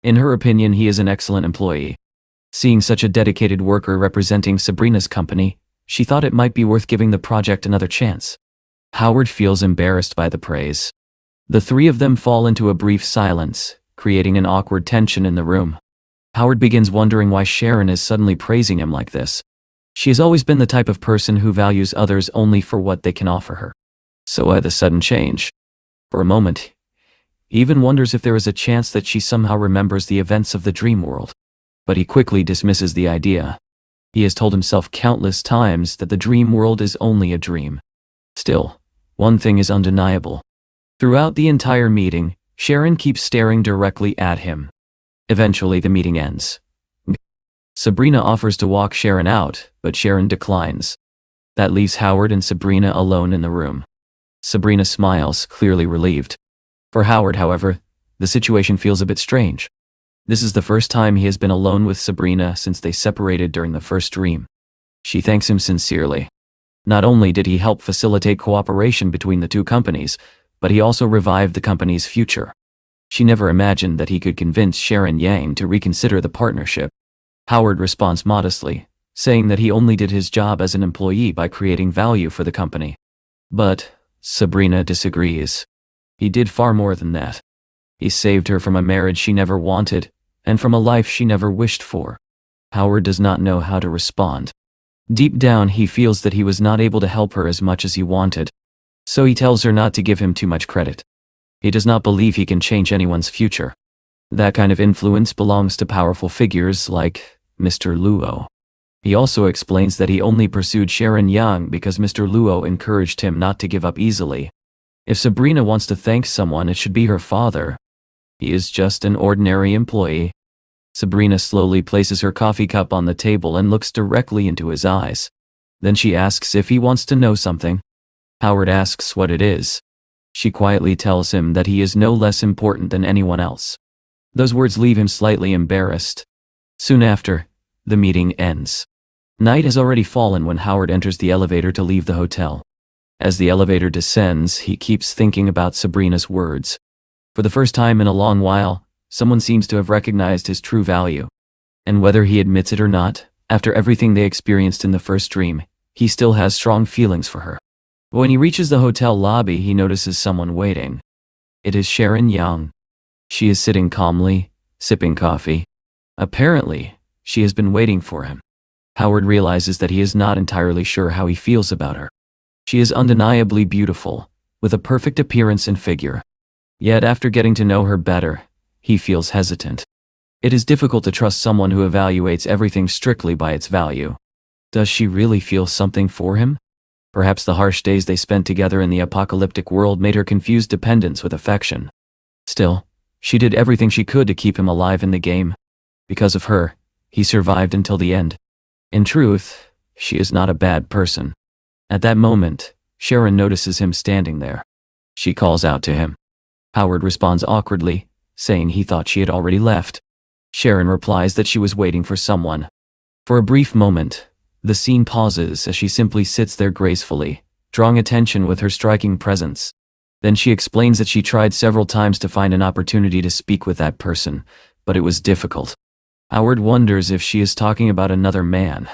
In her opinion, he is an excellent employee. Seeing such a dedicated worker representing Sabrina's company, she thought it might be worth giving the project another chance. Howard feels embarrassed by the praise. The three of them fall into a brief silence, creating an awkward tension in the room. Howard begins wondering why Sharon is suddenly praising him like this. She has always been the type of person who values others only for what they can offer her. So why the sudden change? For a moment, he even wonders if there is a chance that she somehow remembers the events of the dream world. But he quickly dismisses the idea. He has told himself countless times that the dream world is only a dream. Still, one thing is undeniable. Throughout the entire meeting, Sharon keeps staring directly at him. Eventually the meeting ends. Sabrina offers to walk Sharon out, but Sharon declines. That leaves Howard and Sabrina alone in the room. Sabrina smiles, clearly relieved. For Howard, however, the situation feels a bit strange. This is the first time he has been alone with Sabrina since they separated during the first dream. She thanks him sincerely. Not only did he help facilitate cooperation between the two companies, but he also revived the company's future. She never imagined that he could convince Sharon Yang to reconsider the partnership. Howard responds modestly, saying that he only did his job as an employee by creating value for the company. But Sabrina disagrees. He did far more than that. He saved her from a marriage she never wanted, and from a life she never wished for. Howard does not know how to respond. Deep down, he feels that he was not able to help her as much as he wanted. So he tells her not to give him too much credit. He does not believe he can change anyone's future. That kind of influence belongs to powerful figures like Mr. Luo. He also explains that he only pursued Sharon Yang because Mr. Luo encouraged him not to give up easily. If Sabrina wants to thank someone, it should be her father. He is just an ordinary employee. Sabrina slowly places her coffee cup on the table and looks directly into his eyes. Then she asks if he wants to know something. Howard asks what it is. She quietly tells him that he is no less important than anyone else. Those words leave him slightly embarrassed. Soon after, the meeting ends. Night has already fallen when Howard enters the elevator to leave the hotel. As the elevator descends, he keeps thinking about Sabrina's words. For the first time in a long while, someone seems to have recognized his true value. And whether he admits it or not, after everything they experienced in the first dream, he still has strong feelings for her. But when he reaches the hotel lobby, he notices someone waiting. It is Sharon Yang. She is sitting calmly, sipping coffee. Apparently, she has been waiting for him. Howard realizes that he is not entirely sure how he feels about her. She is undeniably beautiful, with a perfect appearance and figure. Yet after getting to know her better, he feels hesitant. It is difficult to trust someone who evaluates everything strictly by its value. Does she really feel something for him? Perhaps the harsh days they spent together in the apocalyptic world made her confuse dependence with affection. Still, she did everything she could to keep him alive in the game. Because of her, he survived until the end. In truth, she is not a bad person. At that moment, Sharon notices him standing there. She calls out to him. Howard responds awkwardly, saying he thought she had already left. Sharon replies that she was waiting for someone. For a brief moment, the scene pauses as she simply sits there gracefully, drawing attention with her striking presence. Then she explains that she tried several times to find an opportunity to speak with that person, but it was difficult. Howard wonders if she is talking about another man.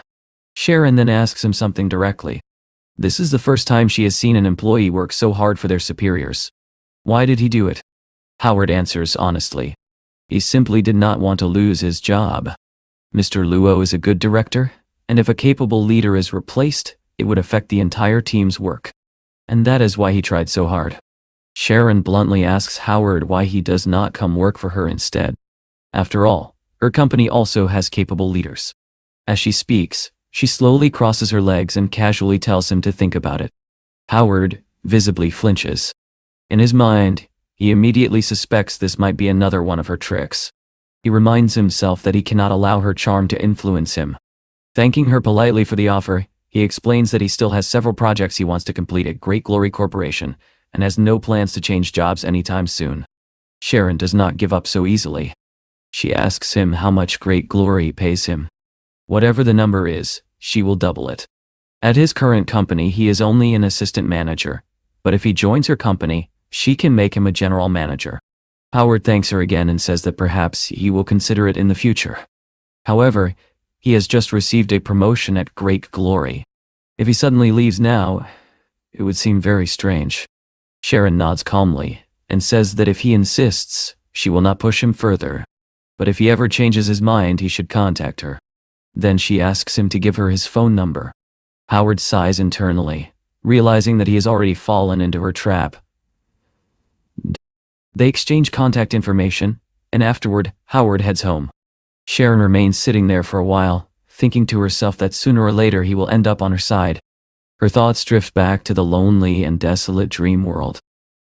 Sharon then asks him something directly. This is the first time she has seen an employee work so hard for their superiors. Why did he do it? Howard answers honestly. He simply did not want to lose his job. Mr. Luo is a good director, and if a capable leader is replaced, it would affect the entire team's work. And that is why he tried so hard. Sharon bluntly asks Howard why he does not come work for her instead. After all, her company also has capable leaders. As she speaks, she slowly crosses her legs and casually tells him to think about it. Howard visibly flinches. In his mind, he immediately suspects this might be another one of her tricks. He reminds himself that he cannot allow her charm to influence him. Thanking her politely for the offer, he explains that he still has several projects he wants to complete at Great Glory Corporation and has no plans to change jobs anytime soon. Sharon does not give up so easily. She asks him how much Great Glory pays him. Whatever the number is, she will double it. At his current company, he is only an assistant manager, but if he joins her company, she can make him a general manager. Howard thanks her again and says that perhaps he will consider it in the future. However, he has just received a promotion at Great Glory. If he suddenly leaves now, it would seem very strange. Sharon nods calmly and says that if he insists, she will not push him further. But if he ever changes his mind, he should contact her. Then she asks him to give her his phone number. Howard sighs internally, realizing that he has already fallen into her trap. They exchange contact information, and afterward, Howard heads home. Sharon remains sitting there for a while, thinking to herself that sooner or later he will end up on her side. Her thoughts drift back to the lonely and desolate dream world.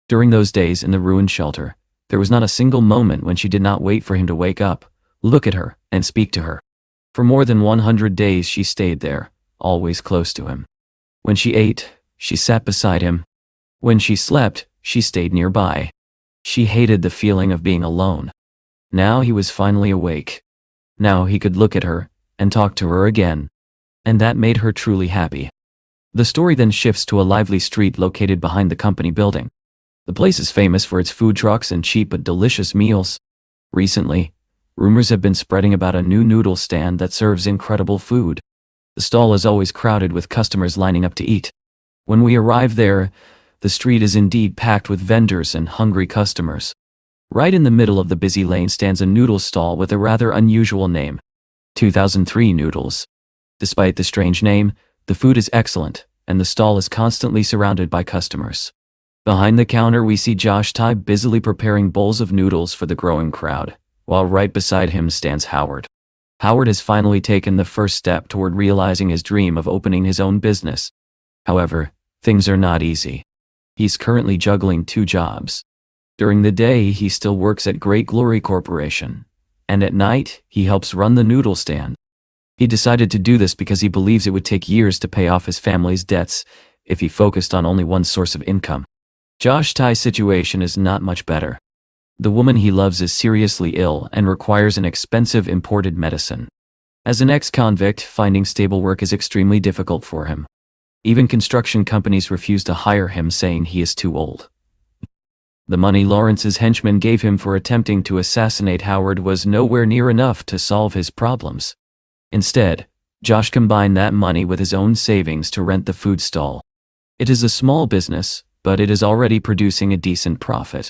During those days in the ruined shelter, there was not a single moment when she did not wait for him to wake up, look at her, and speak to her. For more than 100 days she stayed there, always close to him. When she ate, she sat beside him. When she slept, she stayed nearby. She hated the feeling of being alone. Now he was finally awake. Now he could look at her and talk to her again. And that made her truly happy. The story then shifts to a lively street located behind the company building. The place is famous for its food trucks and cheap but delicious meals. Recently, rumors have been spreading about a new noodle stand that serves incredible food. The stall is always crowded with customers lining up to eat. When we arrive there, the street is indeed packed with vendors and hungry customers. Right in the middle of the busy lane stands a noodle stall with a rather unusual name, 2003 Noodles. Despite the strange name, the food is excellent, and the stall is constantly surrounded by customers. Behind the counter we see Josh Tai busily preparing bowls of noodles for the growing crowd, while right beside him stands Howard. Howard has finally taken the first step toward realizing his dream of opening his own business. However, things are not easy. He's currently juggling 2 jobs. During the day, he still works at Great Glory Corporation, and at night, he helps run the noodle stand. He decided to do this because he believes it would take years to pay off his family's debts if he focused on only one source of income. Josh Tai's situation is not much better. The woman he loves is seriously ill and requires an expensive imported medicine. As an ex-convict, finding stable work is extremely difficult for him. Even construction companies refuse to hire him, saying he is too old. The money Lawrence's henchmen gave him for attempting to assassinate Howard was nowhere near enough to solve his problems. Instead, Josh combined that money with his own savings to rent the food stall. It is a small business, but it is already producing a decent profit.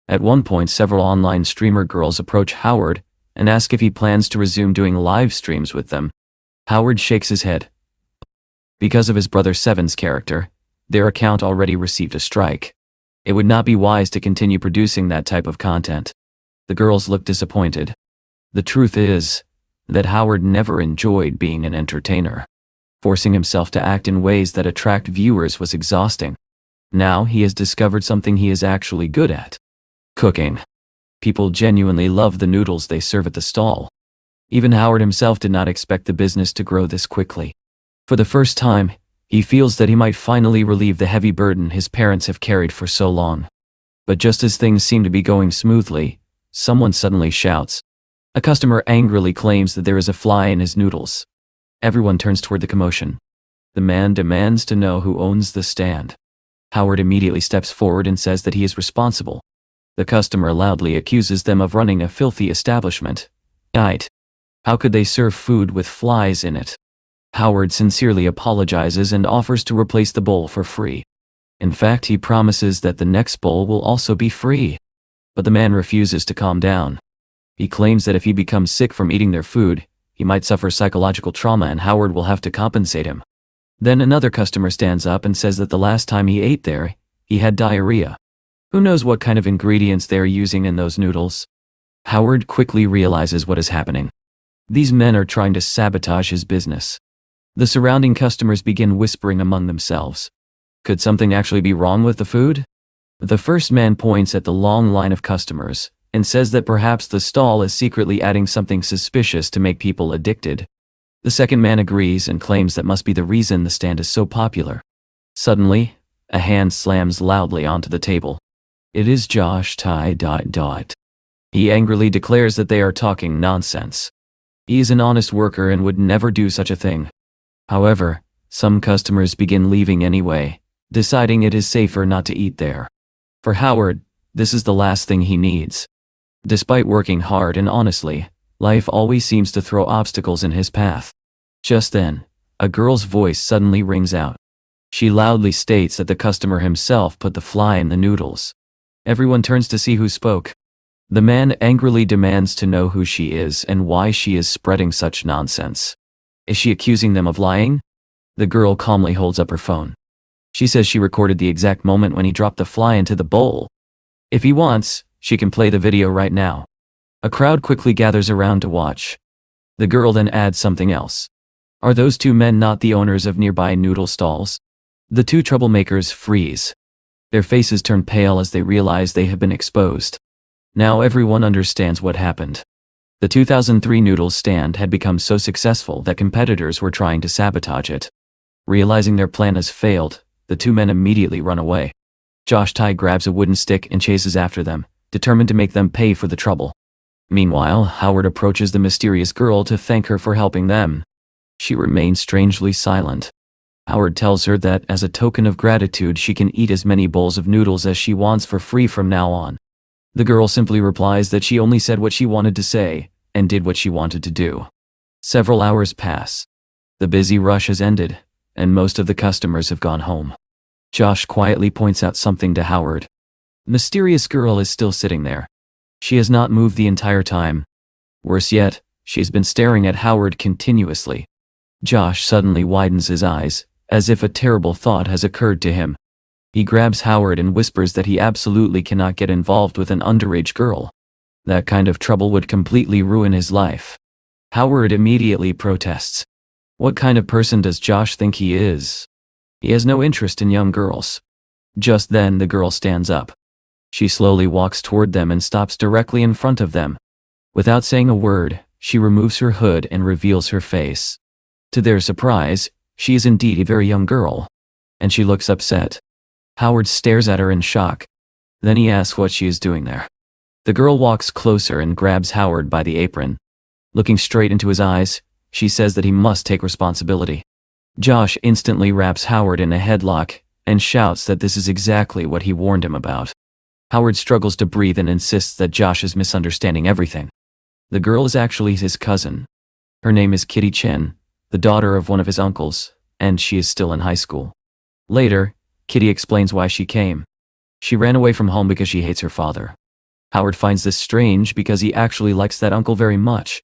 At one point, several online streamer girls approach Howard and ask if he plans to resume doing live streams with them. Howard shakes his head. Because of his brother Seven's character, their account already received a strike. It would not be wise to continue producing that type of content. The girls look disappointed. The truth is that Howard never enjoyed being an entertainer. Forcing himself to act in ways that attract viewers was exhausting. Now he has discovered something he is actually good at: cooking. People genuinely love the noodles they serve at the stall. Even Howard himself did not expect the business to grow this quickly. For the first time, he feels that he might finally relieve the heavy burden his parents have carried for so long. But just as things seem to be going smoothly, someone suddenly shouts. A customer angrily claims that there is a fly in his noodles. Everyone turns toward the commotion. The man demands to know who owns the stand. Howard immediately steps forward and says that he is responsible. The customer loudly accuses them of running a filthy establishment. How could they serve food with flies in it? Howard sincerely apologizes and offers to replace the bowl for free. In fact, he promises that the next bowl will also be free. But the man refuses to calm down. He claims that if he becomes sick from eating their food, he might suffer psychological trauma and Howard will have to compensate him. Then another customer stands up and says that the last time he ate there, he had diarrhea. Who knows what kind of ingredients they are using in those noodles? Howard quickly realizes what is happening. These men are trying to sabotage his business. The surrounding customers begin whispering among themselves. Could something actually be wrong with the food? The first man points at the long line of customers and says that perhaps the stall is secretly adding something suspicious to make people addicted. The second man agrees and claims that must be the reason the stand is so popular. Suddenly, a hand slams loudly onto the table. It is Josh Tai. He angrily declares that they are talking nonsense. He is an honest worker and would never do such a thing. However, some customers begin leaving anyway, deciding it is safer not to eat there. For Howard, this is the last thing he needs. Despite working hard and honestly, life always seems to throw obstacles in his path. Just then, a girl's voice suddenly rings out. She loudly states that the customer himself put the fly in the noodles. Everyone turns to see who spoke. The man angrily demands to know who she is and why she is spreading such nonsense. Is she accusing them of lying? The girl calmly holds up her phone. She says she recorded the exact moment when he dropped the fly into the bowl. If he wants, she can play the video right now. A crowd quickly gathers around to watch. The girl then adds something else. Are those two men not the owners of nearby noodle stalls? The two troublemakers freeze. Their faces turn pale as they realize they have been exposed. Now everyone understands what happened. The 2003 noodles stand had become so successful that competitors were trying to sabotage it. Realizing their plan has failed, the two men immediately run away. Josh Tai grabs a wooden stick and chases after them, determined to make them pay for the trouble. Meanwhile, Howard approaches the mysterious girl to thank her for helping them. She remains strangely silent. Howard tells her that as a token of gratitude she can eat as many bowls of noodles as she wants for free from now on. The girl simply replies that she only said what she wanted to say and did what she wanted to do. Several hours pass. The busy rush has ended, and most of the customers have gone home. Josh quietly points out something to Howard. The mysterious girl is still sitting there. She has not moved the entire time. Worse yet, she has been staring at Howard continuously. Josh suddenly widens his eyes, as if a terrible thought has occurred to him. He grabs Howard and whispers that he absolutely cannot get involved with an underage girl. That kind of trouble would completely ruin his life. Howard immediately protests. What kind of person does Josh think he is? He has no interest in young girls. Just then the girl stands up. She slowly walks toward them and stops directly in front of them. Without saying a word, she removes her hood and reveals her face. To their surprise, she is indeed a very young girl, and she looks upset. Howard stares at her in shock. Then he asks what she is doing there. The girl walks closer and grabs Howard by the apron. Looking straight into his eyes, she says that he must take responsibility. Josh instantly wraps Howard in a headlock and shouts that this is exactly what he warned him about. Howard struggles to breathe and insists that Josh is misunderstanding everything. The girl is actually his cousin. Her name is Kitty Chen, the daughter of one of his uncles, and she is still in high school. Later, Kitty explains why she came. She ran away from home because she hates her father. Howard finds this strange because he actually likes that uncle very much.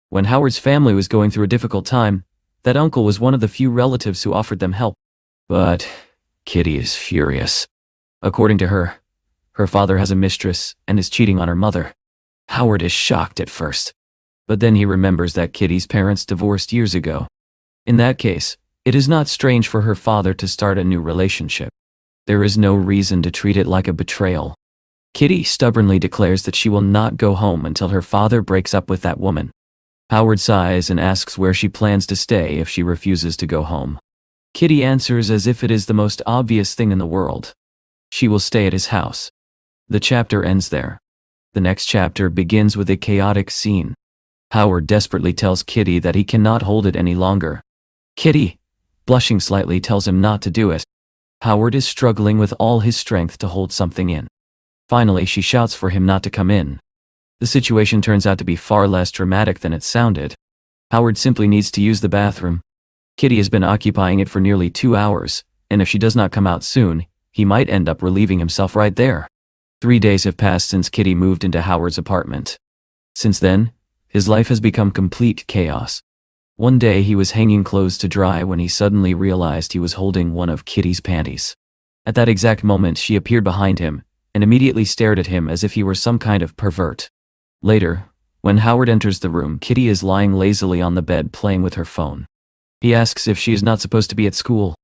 When Howard's family was going through a difficult time, that uncle was one of the few relatives who offered them help. But Kitty is furious. According to her, her father has a mistress and is cheating on her mother. Howard is shocked at first, but then he remembers that Kitty's parents divorced years ago. In that case, it is not strange for her father to start a new relationship. There is no reason to treat it like a betrayal. Kitty stubbornly declares that she will not go home until her father breaks up with that woman. Howard sighs and asks where she plans to stay if she refuses to go home. Kitty answers as if it is the most obvious thing in the world. She will stay at his house. The chapter ends there. The next chapter begins with a chaotic scene. Howard desperately tells Kitty that he cannot hold it any longer. Kitty, blushing slightly, tells him not to do it. Howard is struggling with all his strength to hold something in. Finally, she shouts for him not to come in. The situation turns out to be far less dramatic than it sounded. Howard simply needs to use the bathroom. Kitty has been occupying it for nearly 2 hours, and if she does not come out soon, he might end up relieving himself right there. 3 days have passed since Kitty moved into Howard's apartment. Since then, his life has become complete chaos. One day he was hanging clothes to dry when he suddenly realized he was holding one of Kitty's panties. At that exact moment she appeared behind him, and immediately stared at him as if he were some kind of pervert. Later, when Howard enters the room, Kitty is lying lazily on the bed playing with her phone. He asks if she is not supposed to be at school.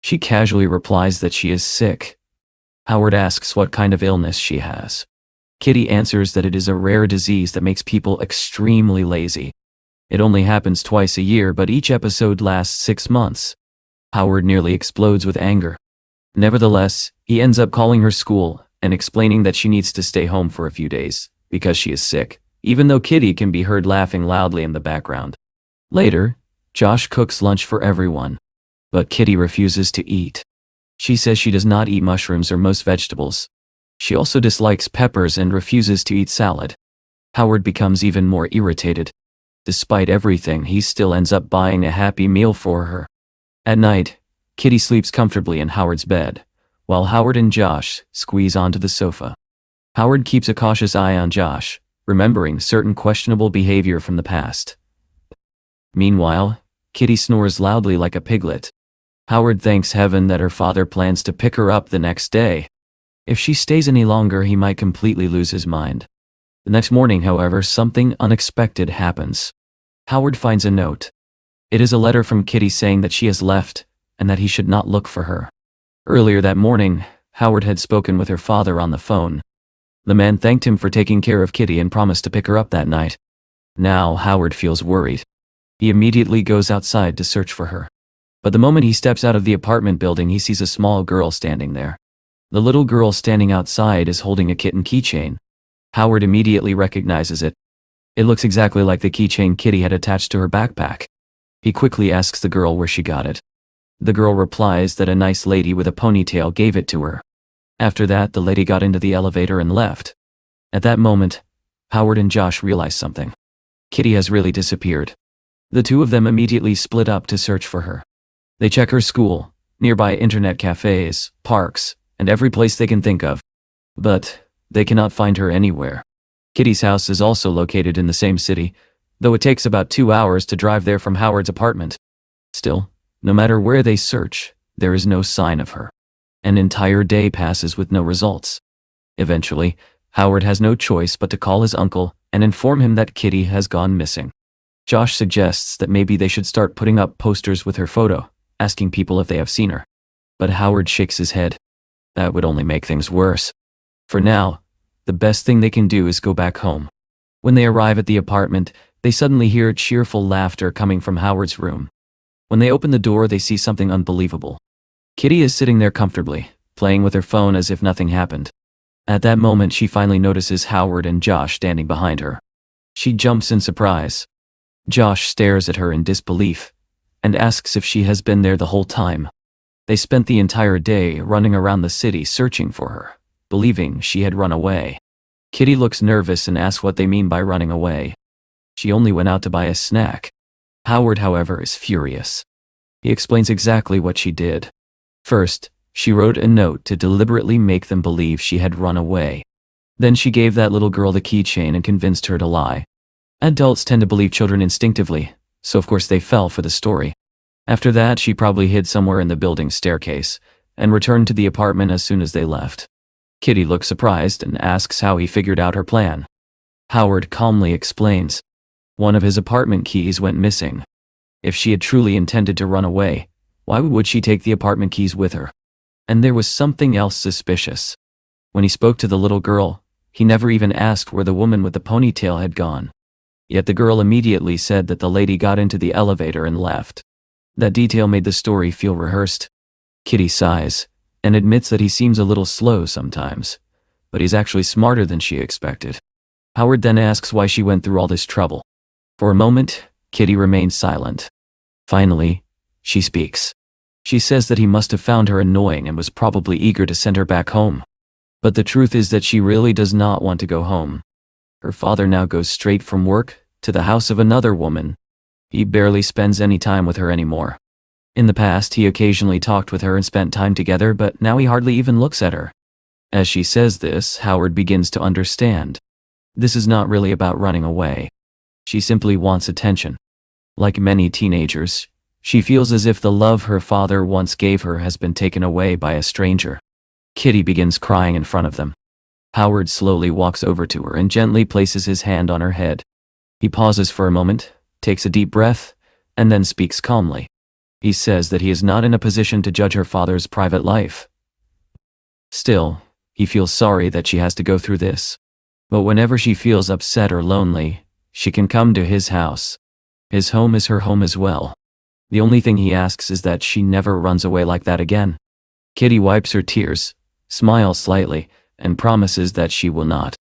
She casually replies that she is sick. Howard asks what kind of illness she has. Kitty answers that it is a rare disease that makes people extremely lazy. It only happens twice a year, but each episode lasts 6 months. Howard nearly explodes with anger. Nevertheless, he ends up calling her school and explaining that she needs to stay home for a few days because she is sick, even though Kitty can be heard laughing loudly in the background. Later, Josh cooks lunch for everyone, but Kitty refuses to eat. She says she does not eat mushrooms or most vegetables. She also dislikes peppers and refuses to eat salad. Howard becomes even more irritated. Despite everything, he still ends up buying a happy meal for her. At night, Kitty sleeps comfortably in Howard's bed, while Howard and Josh squeeze onto the sofa. Howard keeps a cautious eye on Josh, remembering certain questionable behavior from the past. Meanwhile, Kitty snores loudly like a piglet. Howard thanks heaven that her father plans to pick her up the next day. If she stays any longer, he might completely lose his mind. The next morning, however, something unexpected happens. Howard finds a note. It is a letter from Kitty saying that she has left, and that he should not look for her. Earlier that morning, Howard had spoken with her father on the phone. The man thanked him for taking care of Kitty and promised to pick her up that night. Now Howard feels worried. He immediately goes outside to search for her. But the moment he steps out of the apartment building, he sees a small girl standing there. The little girl standing outside is holding a kitten keychain. Howard immediately recognizes it. It looks exactly like the keychain Kitty had attached to her backpack. He quickly asks the girl where she got it. The girl replies that a nice lady with a ponytail gave it to her. After that, the lady got into the elevator and left. At that moment, Howard and Josh realize something. Kitty has really disappeared. The two of them immediately split up to search for her. They check her school, nearby internet cafes, parks, and every place they can think of. But they cannot find her anywhere. Kitty's house is also located in the same city, though it takes about 2 hours to drive there from Howard's apartment. Still, no matter where they search, there is no sign of her. An entire day passes with no results. Eventually, Howard has no choice but to call his uncle and inform him that Kitty has gone missing. Josh suggests that maybe they should start putting up posters with her photo, asking people if they have seen her. But Howard shakes his head. That would only make things worse. For now, the best thing they can do is go back home. When they arrive at the apartment, they suddenly hear cheerful laughter coming from Howard's room. When they open the door, they see something unbelievable. Kitty is sitting there comfortably, playing with her phone as if nothing happened. At that moment, she finally notices Howard and Josh standing behind her. She jumps in surprise. Josh stares at her in disbelief and asks if she has been there the whole time. They spent the entire day running around the city searching for her, believing she had run away. Kitty looks nervous and asks what they mean by running away. She only went out to buy a snack. Howard, however, is furious. He explains exactly what she did. First, she wrote a note to deliberately make them believe she had run away. Then she gave that little girl the keychain and convinced her to lie. Adults tend to believe children instinctively, so of course they fell for the story. After that, she probably hid somewhere in the building's staircase and returned to the apartment as soon as they left. Kitty looks surprised and asks how he figured out her plan. Howard calmly explains. One of his apartment keys went missing. If she had truly intended to run away, why would she take the apartment keys with her? And there was something else suspicious. When he spoke to the little girl, he never even asked where the woman with the ponytail had gone. Yet the girl immediately said that the lady got into the elevator and left. That detail made the story feel rehearsed. Kitty sighs and admits that he seems a little slow sometimes, but he's actually smarter than she expected. Howard then asks why she went through all this trouble. For a moment, Kitty remains silent. Finally, she speaks. She says that he must have found her annoying and was probably eager to send her back home. But the truth is that she really does not want to go home. Her father now goes straight from work to the house of another woman. He barely spends any time with her anymore. In the past, he occasionally talked with her and spent time together, but now he hardly even looks at her. As she says this, Howard begins to understand. This is not really about running away. She simply wants attention. Like many teenagers, she feels as if the love her father once gave her has been taken away by a stranger. Kitty begins crying in front of them. Howard slowly walks over to her and gently places his hand on her head. He pauses for a moment, takes a deep breath, and then speaks calmly. He says that he is not in a position to judge her father's private life. Still, he feels sorry that she has to go through this. But whenever she feels upset or lonely, she can come to his house. His home is her home as well. The only thing he asks is that she never runs away like that again. Kitty wipes her tears, smiles slightly, and promises that she will not.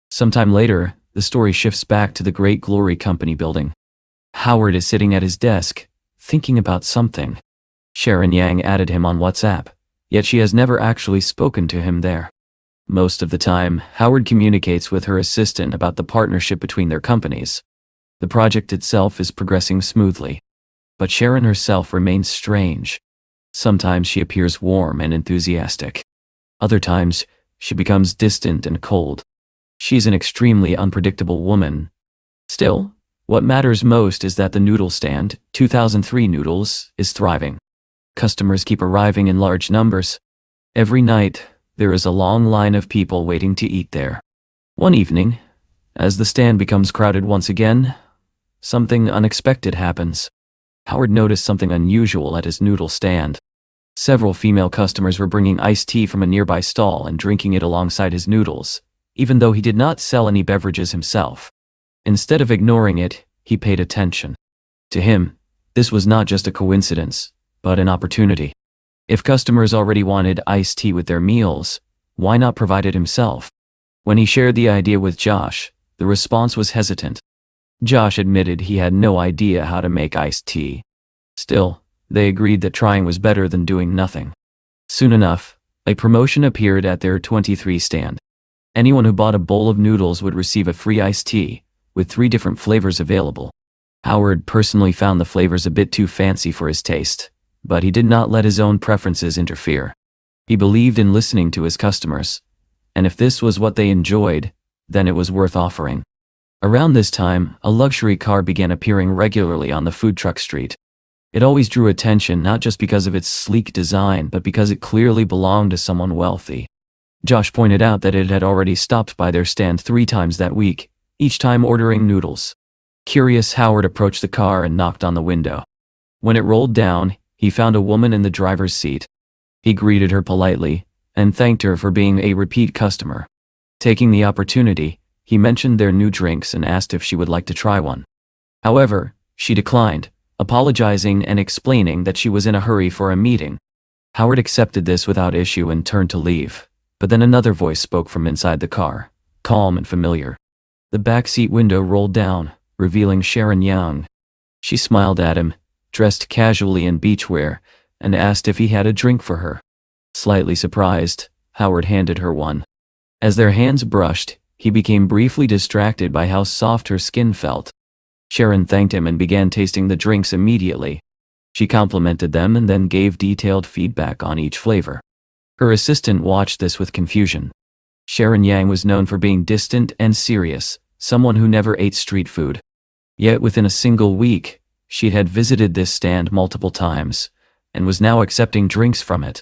Sometime later, the story shifts back to the Great Glory Company building. Howard is sitting at his desk, thinking about something. Sharon Yang added him on WhatsApp, yet she has never actually spoken to him there. Most of the time, Howard communicates with her assistant about the partnership between their companies. The project itself is progressing smoothly. But Sharon herself remains strange. Sometimes she appears warm and enthusiastic. Other times, she becomes distant and cold. She's an extremely unpredictable woman. Still, what matters most is that the noodle stand, 2003 Noodles, is thriving. Customers keep arriving in large numbers. Every night, there is a long line of people waiting to eat there. One evening, as the stand becomes crowded once again, something unexpected happens. Howard noticed something unusual at his noodle stand. Several female customers were bringing iced tea from a nearby stall and drinking it alongside his noodles, even though he did not sell any beverages himself. Instead of ignoring it, he paid attention. To him, this was not just a coincidence, but an opportunity. If customers already wanted iced tea with their meals, why not provide it himself? When he shared the idea with Josh, the response was hesitant. Josh admitted he had no idea how to make iced tea. Still, they agreed that trying was better than doing nothing. Soon enough, a promotion appeared at their 23 stand. Anyone who bought a bowl of noodles would receive a free iced tea, with 3 different flavors available. Howard personally found the flavors a bit too fancy for his taste, but he did not let his own preferences interfere. He believed in listening to his customers, and if this was what they enjoyed, then it was worth offering. Around this time, a luxury car began appearing regularly on the food truck street. It always drew attention not just because of its sleek design, but because it clearly belonged to someone wealthy. Josh pointed out that it had already stopped by their stand 3 times that week, each time ordering noodles. Curious, Howard approached the car and knocked on the window. When it rolled down, he found a woman in the driver's seat. He greeted her politely and thanked her for being a repeat customer. Taking the opportunity, he mentioned their new drinks and asked if she would like to try one. However, she declined, apologizing and explaining that she was in a hurry for a meeting. Howard accepted this without issue and turned to leave, but then another voice spoke from inside the car, calm and familiar. The backseat window rolled down, revealing Sharon Yang. She smiled at him, dressed casually in beachwear, and asked if he had a drink for her. Slightly surprised, Howard handed her one. As their hands brushed, he became briefly distracted by how soft her skin felt. Sharon thanked him and began tasting the drinks immediately. She complimented them and then gave detailed feedback on each flavor. Her assistant watched this with confusion. Sharon Yang was known for being distant and serious, someone who never ate street food. Yet within a single week, she had visited this stand multiple times, and was now accepting drinks from it.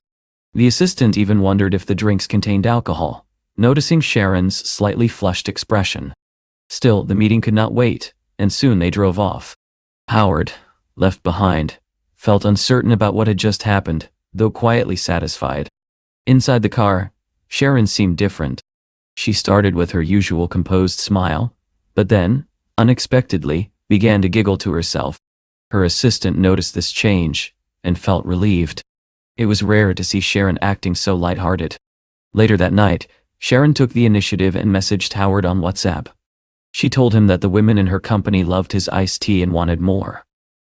The assistant even wondered if the drinks contained alcohol, noticing Sharon's slightly flushed expression. Still, the meeting could not wait, and soon they drove off. Howard, left behind, felt uncertain about what had just happened, though quietly satisfied. Inside the car, Sharon seemed different. She started with her usual composed smile, but then, unexpectedly, began to giggle to herself. Her assistant noticed this change, and felt relieved. It was rare to see Sharon acting so lighthearted. Later that night, Sharon took the initiative and messaged Howard on WhatsApp. She told him that the women in her company loved his iced tea and wanted more.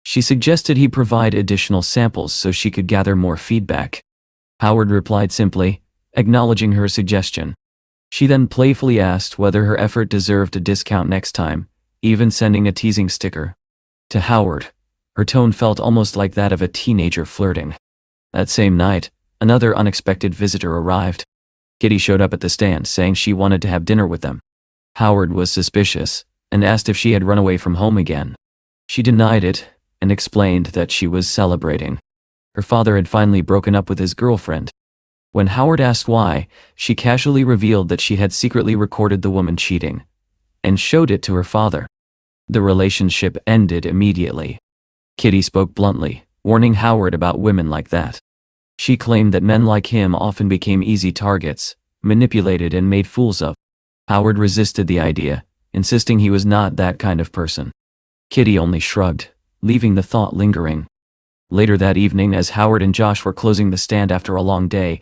She suggested he provide additional samples so she could gather more feedback. Howard replied simply, acknowledging her suggestion. She then playfully asked whether her effort deserved a discount next time, even sending a teasing sticker. To Howard, Her tone felt almost like that of a teenager flirting. That same night, another unexpected visitor arrived. Kitty showed up at the stand saying she wanted to have dinner with them. Howard was suspicious and asked if she had run away from home again. She denied it and explained that she was celebrating. Her father had finally broken up with his girlfriend. When Howard asked why, she casually revealed that she had secretly recorded the woman cheating and showed it to her father. The relationship ended immediately. Kitty spoke bluntly, warning Howard about women like that. She claimed that men like him often became easy targets, manipulated and made fools of. Howard resisted the idea, insisting he was not that kind of person. Kitty only shrugged, leaving the thought lingering. Later that evening, as Howard and Josh were closing the stand after a long day,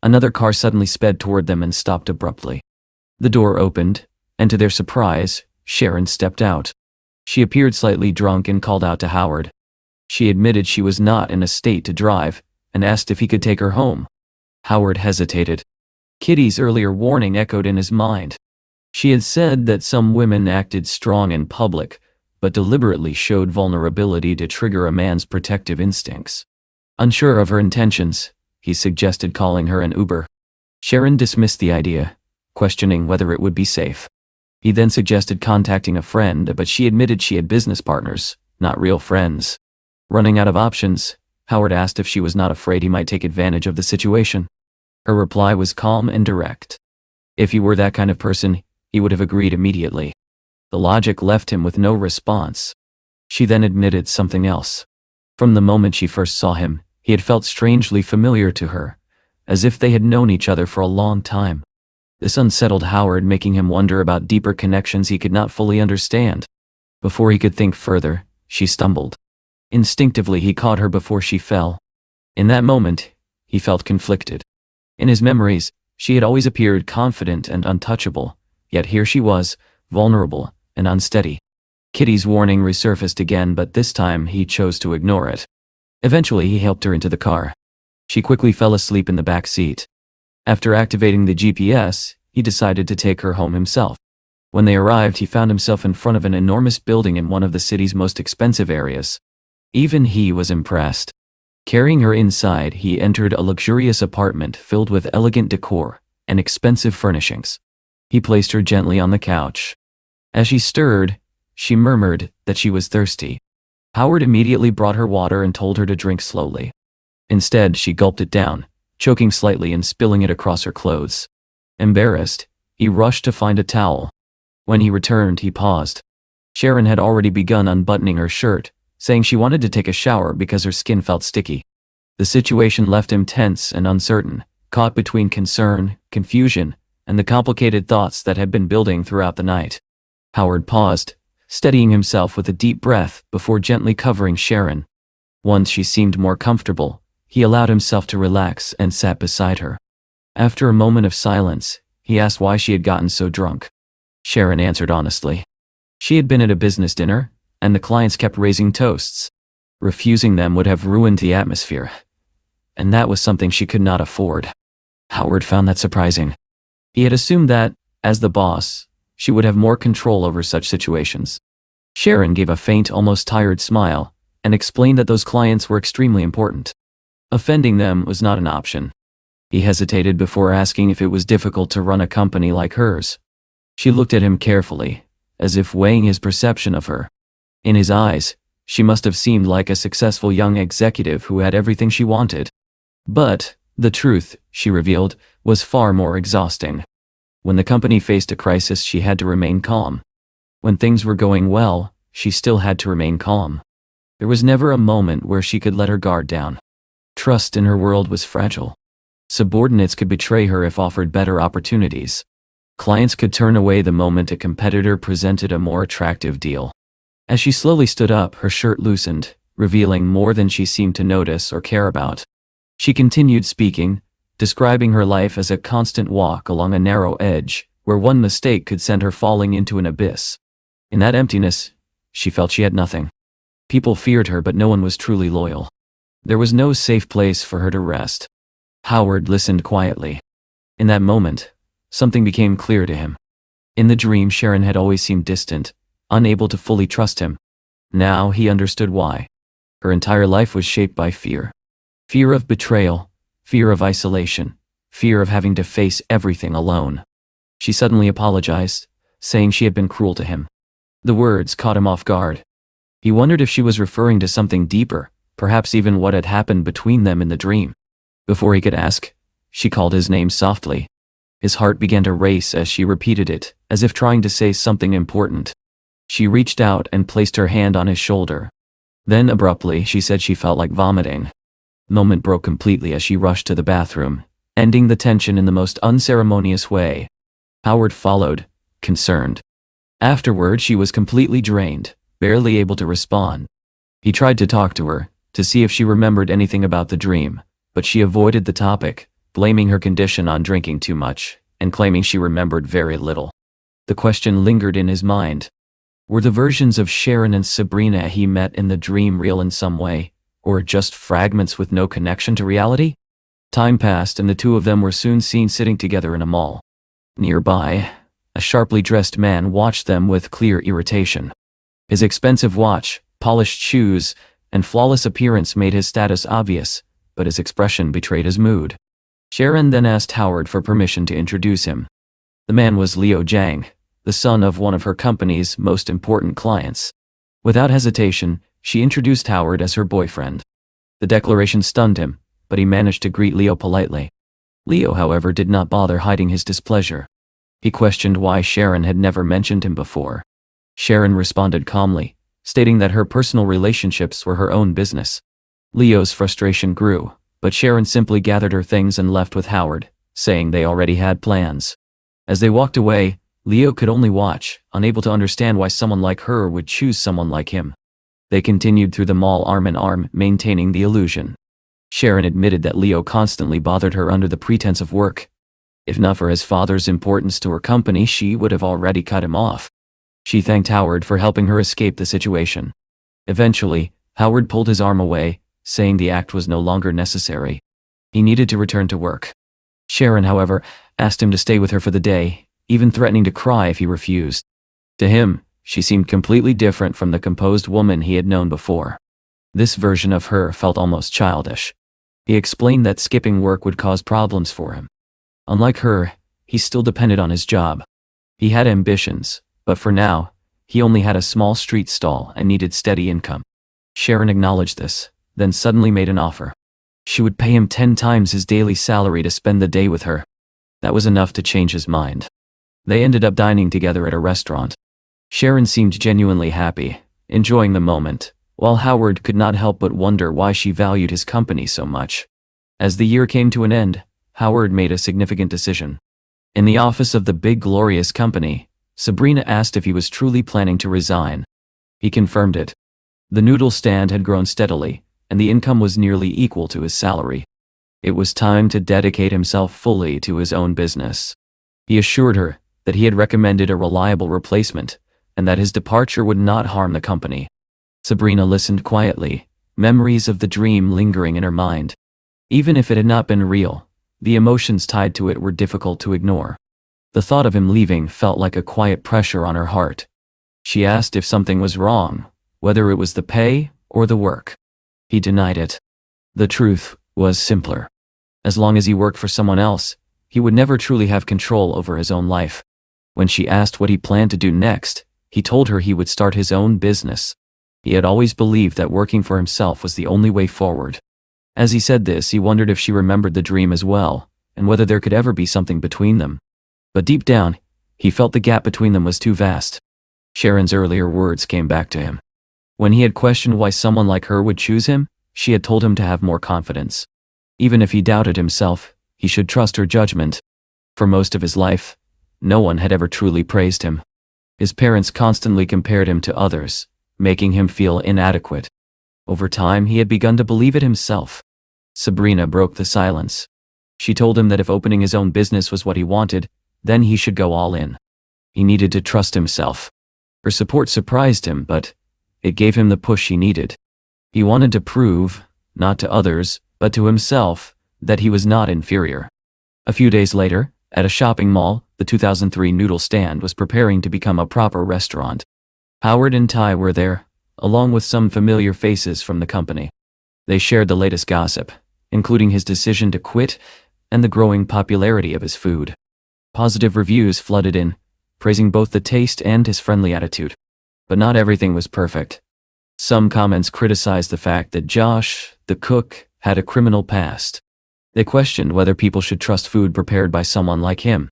another car suddenly sped toward them and stopped abruptly. The door opened, and to their surprise, Sharon stepped out. She appeared slightly drunk and called out to Howard. She admitted she was not in a state to drive, and asked if he could take her home. Howard hesitated. Kitty's earlier warning echoed in his mind. She had said that some women acted strong in public, but deliberately showed vulnerability to trigger a man's protective instincts. Unsure of her intentions, he suggested calling her an Uber. Sharon dismissed the idea, questioning whether it would be safe. He then suggested contacting a friend, but she admitted she had business partners, not real friends. Running out of options, Howard asked if she was not afraid he might take advantage of the situation. Her reply was calm and direct. If he were that kind of person, he would have agreed immediately. The logic left him with no response. She then admitted something else. From the moment she first saw him, he had felt strangely familiar to her, as if they had known each other for a long time. This unsettled Howard, making him wonder about deeper connections he could not fully understand. Before he could think further, she stumbled. Instinctively, he caught her before she fell. In that moment, he felt conflicted. In his memories, she had always appeared confident and untouchable, yet here she was, vulnerable and unsteady. Kitty's warning resurfaced again, but this time he chose to ignore it. Eventually, he helped her into the car. She quickly fell asleep in the back seat. After activating the GPS, he decided to take her home himself. When they arrived, he found himself in front of an enormous building in one of the city's most expensive areas. Even he was impressed. Carrying her inside, he entered a luxurious apartment filled with elegant decor and expensive furnishings. He placed her gently on the couch. As she stirred, she murmured that she was thirsty. Howard immediately brought her water and told her to drink slowly. Instead, she gulped it down, choking slightly and spilling it across her clothes. Embarrassed, he rushed to find a towel. When he returned, he paused. Sharon had already begun unbuttoning her shirt, saying she wanted to take a shower because her skin felt sticky. The situation left him tense and uncertain, caught between concern, confusion, and the complicated thoughts that had been building throughout the night. Howard paused, steadying himself with a deep breath before gently covering Sharon. Once she seemed more comfortable, he allowed himself to relax and sat beside her. After a moment of silence, he asked why she had gotten so drunk. Sharon answered honestly. She had been at a business dinner, and the clients kept raising toasts. Refusing them would have ruined the atmosphere, and that was something she could not afford. Howard found that surprising. He had assumed that, as the boss, she would have more control over such situations. Sharon gave a faint, almost tired smile, and explained that those clients were extremely important. Offending them was not an option. He hesitated before asking if it was difficult to run a company like hers. She looked at him carefully, as if weighing his perception of her. In his eyes, she must have seemed like a successful young executive who had everything she wanted. But, the truth, she revealed, was far more exhausting. When the company faced a crisis, she had to remain calm. When things were going well, she still had to remain calm. There was never a moment where she could let her guard down. Trust in her world was fragile. Subordinates could betray her if offered better opportunities. Clients could turn away the moment a competitor presented a more attractive deal. As she slowly stood up, her shirt loosened, revealing more than she seemed to notice or care about. She continued speaking, describing her life as a constant walk along a narrow edge, where one mistake could send her falling into an abyss. In that emptiness, she felt she had nothing. People feared her, but no one was truly loyal. There was no safe place for her to rest. Howard listened quietly. In that moment, something became clear to him. In the dream, Sharon had always seemed distant, unable to fully trust him. Now he understood why. Her entire life was shaped by fear. Fear of betrayal, fear of isolation, fear of having to face everything alone. She suddenly apologized, saying she had been cruel to him. The words caught him off guard. He wondered if she was referring to something deeper, perhaps even what had happened between them in the dream. Before he could ask, she called his name softly. His heart began to race as she repeated it, as if trying to say something important. She reached out and placed her hand on his shoulder. Then abruptly, she said she felt like vomiting. The moment broke completely as she rushed to the bathroom, ending the tension in the most unceremonious way. Howard followed, concerned. Afterward, she was completely drained, barely able to respond. He tried to talk to her, to see if she remembered anything about the dream, but she avoided the topic, blaming her condition on drinking too much, and claiming she remembered very little. The question lingered in his mind. Were the versions of Sharon and Sabrina he met in the dream real in some way, or just fragments with no connection to reality? Time passed and the two of them were soon seen sitting together in a mall. Nearby, a sharply dressed man watched them with clear irritation. His expensive watch, polished shoes, and flawless appearance made his status obvious, but his expression betrayed his mood. Sharon then asked Howard for permission to introduce him. The man was Liu Zhang, the son of one of her company's most important clients. Without hesitation, she introduced Howard as her boyfriend. The declaration stunned him, but he managed to greet Leo politely. Leo, however, did not bother hiding his displeasure. He questioned why Sharon had never mentioned him before. Sharon responded calmly, stating that her personal relationships were her own business. Leo's frustration grew, but Sharon simply gathered her things and left with Howard, saying they already had plans. As they walked away, Leo could only watch, unable to understand why someone like her would choose someone like him. They continued through the mall arm in arm, maintaining the illusion. Sharon admitted that Leo constantly bothered her under the pretense of work. If not for his father's importance to her company, she would have already cut him off. She thanked Howard for helping her escape the situation. Eventually, Howard pulled his arm away, saying the act was no longer necessary. He needed to return to work. Sharon, however, asked him to stay with her for the day, even threatening to cry if he refused. To him, she seemed completely different from the composed woman he had known before. This version of her felt almost childish. He explained that skipping work would cause problems for him. Unlike her, he still depended on his job. He had ambitions, but for now, he only had a small street stall and needed steady income. Sharon acknowledged this, then suddenly made an offer. She would pay him 10 times his daily salary to spend the day with her. That was enough to change his mind. They ended up dining together at a restaurant. Sharon seemed genuinely happy, enjoying the moment, while Howard could not help but wonder why she valued his company so much. As the year came to an end, Howard made a significant decision. In the office of the big glorious company, Sabrina asked if he was truly planning to resign. He confirmed it. The noodle stand had grown steadily, and the income was nearly equal to his salary. It was time to dedicate himself fully to his own business. He assured her that he had recommended a reliable replacement, and that his departure would not harm the company. Sabrina listened quietly, memories of the dream lingering in her mind. Even if it had not been real, the emotions tied to it were difficult to ignore. The thought of him leaving felt like a quiet pressure on her heart. She asked if something was wrong, whether it was the pay or the work. He denied it. The truth was simpler. As long as he worked for someone else, he would never truly have control over his own life. When she asked what he planned to do next, he told her he would start his own business. He had always believed that working for himself was the only way forward. As he said this, he wondered if she remembered the dream as well, and whether there could ever be something between them. But deep down, he felt the gap between them was too vast. Sharon's earlier words came back to him. When he had questioned why someone like her would choose him, she had told him to have more confidence. Even if he doubted himself, he should trust her judgment. For most of his life, no one had ever truly praised him. His parents constantly compared him to others, making him feel inadequate. Over time, he had begun to believe it himself. Sabrina broke the silence. She told him that if opening his own business was what he wanted, then he should go all in. He needed to trust himself. Her support surprised him, but it gave him the push he needed. He wanted to prove, not to others, but to himself, that he was not inferior. A few days later, at a shopping mall, the 2003 noodle stand was preparing to become a proper restaurant. Howard and Ty were there, along with some familiar faces from the company. They shared the latest gossip, including his decision to quit and the growing popularity of his food. Positive reviews flooded in, praising both the taste and his friendly attitude. But not everything was perfect. Some comments criticized the fact that Josh, the cook, had a criminal past. They questioned whether people should trust food prepared by someone like him.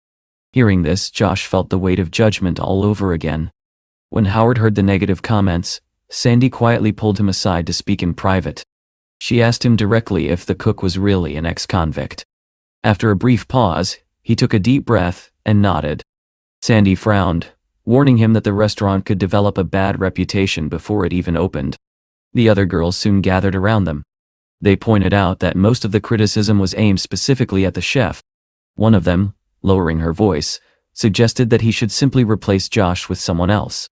Hearing this, Josh felt the weight of judgment all over again. When Howard heard the negative comments, Sandy quietly pulled him aside to speak in private. She asked him directly if the cook was really an ex-convict. After a brief pause, he took a deep breath and nodded. Sandy frowned, warning him that the restaurant could develop a bad reputation before it even opened. The other girls soon gathered around them. They pointed out that most of the criticism was aimed specifically at the chef. One of them, lowering her voice, suggested that he should simply replace Josh with someone else.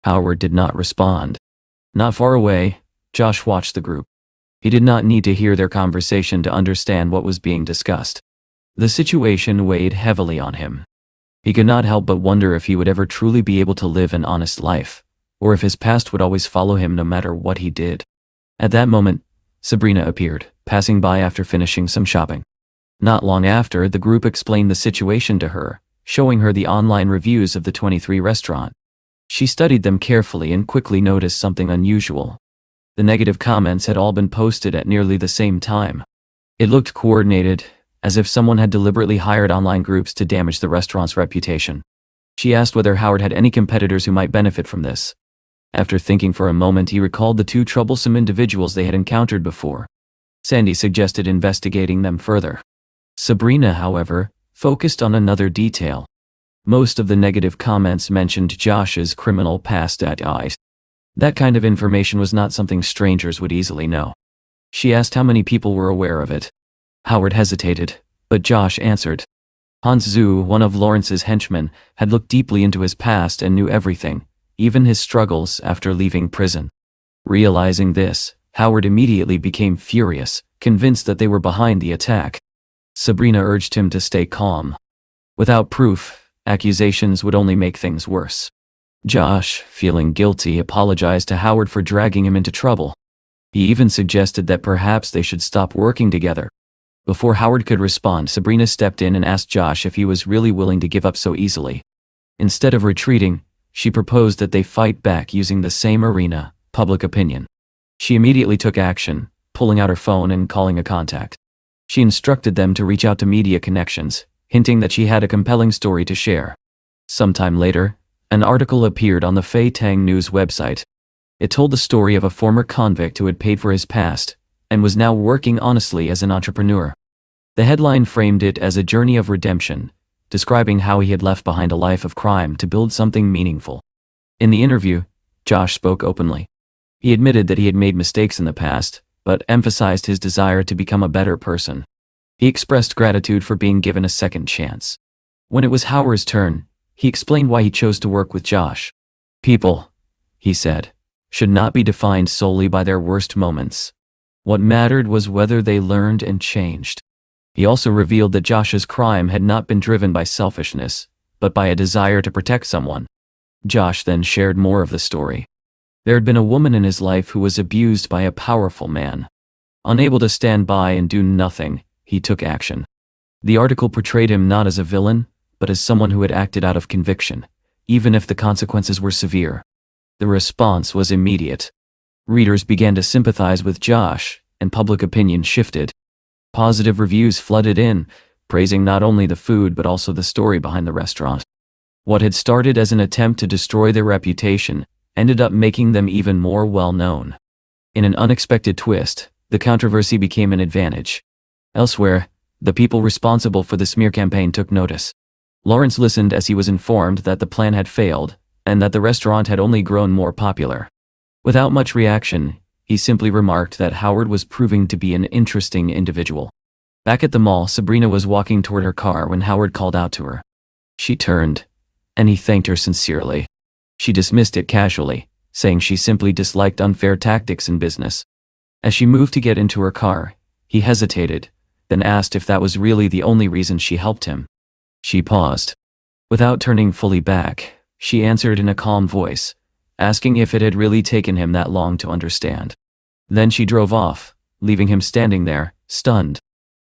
Howard did not respond. Not far away, Josh watched the group. He did not need to hear their conversation to understand what was being discussed. The situation weighed heavily on him. He could not help but wonder if he would ever truly be able to live an honest life, or if his past would always follow him no matter what he did. At that moment, Sabrina appeared, passing by after finishing some shopping. Not long after, the group explained the situation to her, showing her the online reviews of the 23 restaurant. She studied them carefully and quickly noticed something unusual. The negative comments had all been posted at nearly the same time. It looked coordinated, as if someone had deliberately hired online groups to damage the restaurant's reputation. She asked whether Howard had any competitors who might benefit from this. After thinking for a moment, he recalled the two troublesome individuals they had encountered before. Sandy suggested investigating them further. Sabrina, however, focused on another detail. Most of the negative comments mentioned Josh's criminal past at eyes. That kind of information was not something strangers would easily know. She asked how many people were aware of it. Howard hesitated, but Josh answered. Hans Zhu, one of Lawrence's henchmen, had looked deeply into his past and knew everything, even his struggles after leaving prison. Realizing this, Howard immediately became furious, convinced that they were behind the attack. Sabrina urged him to stay calm. Without proof, accusations would only make things worse. Josh, feeling guilty, apologized to Howard for dragging him into trouble. He even suggested that perhaps they should stop working together. Before Howard could respond, Sabrina stepped in and asked Josh if he was really willing to give up so easily. Instead of retreating, she proposed that they fight back using the same arena, public opinion. She immediately took action, pulling out her phone and calling a contact. She instructed them to reach out to media connections, hinting that she had a compelling story to share. Sometime later, an article appeared on the Fei Tang News website. It told the story of a former convict who had paid for his past and was now working honestly as an entrepreneur. The headline framed it as a journey of redemption, describing how he had left behind a life of crime to build something meaningful. In the interview, Josh spoke openly. He admitted that he had made mistakes in the past, but emphasized his desire to become a better person. He expressed gratitude for being given a second chance. When it was Howard's turn, he explained why he chose to work with Josh. People, he said, should not be defined solely by their worst moments. What mattered was whether they learned and changed. He also revealed that Josh's crime had not been driven by selfishness, but by a desire to protect someone. Josh then shared more of the story. There had been a woman in his life who was abused by a powerful man. Unable to stand by and do nothing, he took action. The article portrayed him not as a villain, but as someone who had acted out of conviction, even if the consequences were severe. The response was immediate. Readers began to sympathize with Josh, and public opinion shifted. Positive reviews flooded in, praising not only the food but also the story behind the restaurant. What had started as an attempt to destroy their reputation ended up making them even more well-known. In an unexpected twist, the controversy became an advantage. Elsewhere, the people responsible for the smear campaign took notice. Lawrence listened as he was informed that the plan had failed, and that the restaurant had only grown more popular. Without much reaction, he simply remarked that Howard was proving to be an interesting individual. Back at the mall, Sabrina was walking toward her car when Howard called out to her. She turned, and he thanked her sincerely. She dismissed it casually, saying she simply disliked unfair tactics in business. As she moved to get into her car, he hesitated, then asked if that was really the only reason she helped him. She paused. Without turning fully back, she answered in a calm voice, asking if it had really taken him that long to understand. Then she drove off, leaving him standing there, stunned.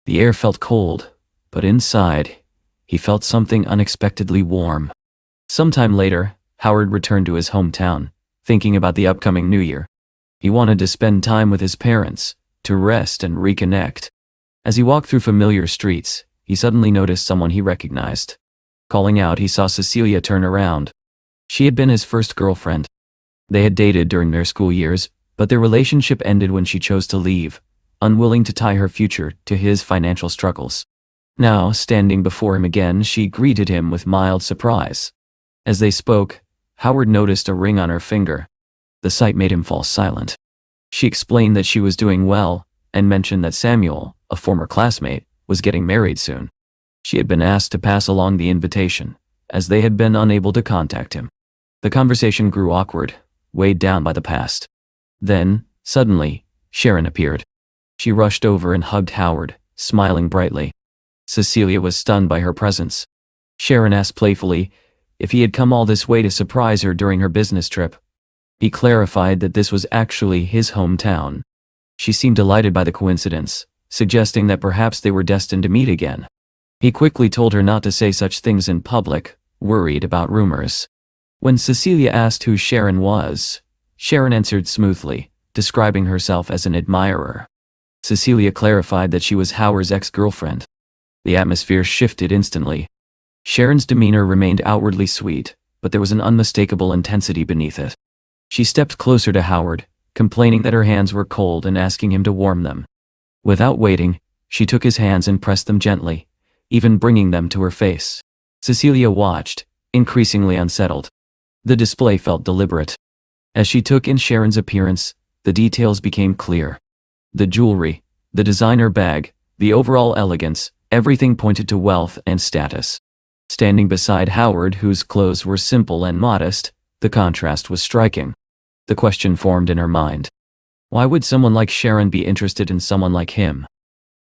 The air felt cold, but inside, he felt something unexpectedly warm. Sometime later, Howard returned to his hometown, thinking about the upcoming New Year. He wanted to spend time with his parents, to rest and reconnect. As he walked through familiar streets, he suddenly noticed someone he recognized. Calling out, he saw Cecilia turn around. She had been his first girlfriend. They had dated during their school years, but their relationship ended when she chose to leave, unwilling to tie her future to his financial struggles. Now, standing before him again, she greeted him with mild surprise. As they spoke, Howard noticed a ring on her finger. The sight made him fall silent. She explained that she was doing well, and mentioned that Samuel, a former classmate, was getting married soon. She had been asked to pass along the invitation, as they had been unable to contact him. The conversation grew awkward, weighed down by the past. Then, suddenly, Sharon appeared. She rushed over and hugged Howard, smiling brightly. Cecilia was stunned by her presence. Sharon asked playfully if he had come all this way to surprise her during her business trip. He clarified that this was actually his hometown. She seemed delighted by the coincidence, suggesting that perhaps they were destined to meet again. He quickly told her not to say such things in public, worried about rumors. When Cecilia asked who Sharon was, Sharon answered smoothly, describing herself as an admirer. Cecilia clarified that she was Howard's ex-girlfriend. The atmosphere shifted instantly. Sharon's demeanor remained outwardly sweet, but there was an unmistakable intensity beneath it. She stepped closer to Howard, complaining that her hands were cold and asking him to warm them. Without waiting, she took his hands and pressed them gently, even bringing them to her face. Cecilia watched, increasingly unsettled. The display felt deliberate. As she took in Sharon's appearance, the details became clear. The jewelry, the designer bag, the overall elegance, everything pointed to wealth and status. Standing beside Howard, whose clothes were simple and modest, the contrast was striking. The question formed in her mind. Why would someone like Sharon be interested in someone like him?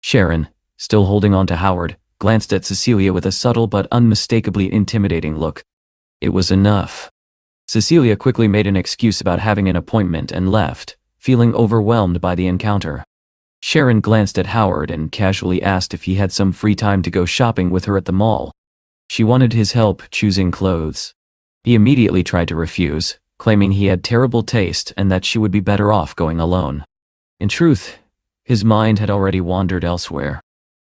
Sharon, still holding on to Howard, glanced at Cecilia with a subtle but unmistakably intimidating look. It was enough. Cecilia quickly made an excuse about having an appointment and left, feeling overwhelmed by the encounter. Sharon glanced at Howard and casually asked if he had some free time to go shopping with her at the mall. She wanted his help choosing clothes. He immediately tried to refuse, claiming he had terrible taste and that she would be better off going alone. In truth, his mind had already wandered elsewhere.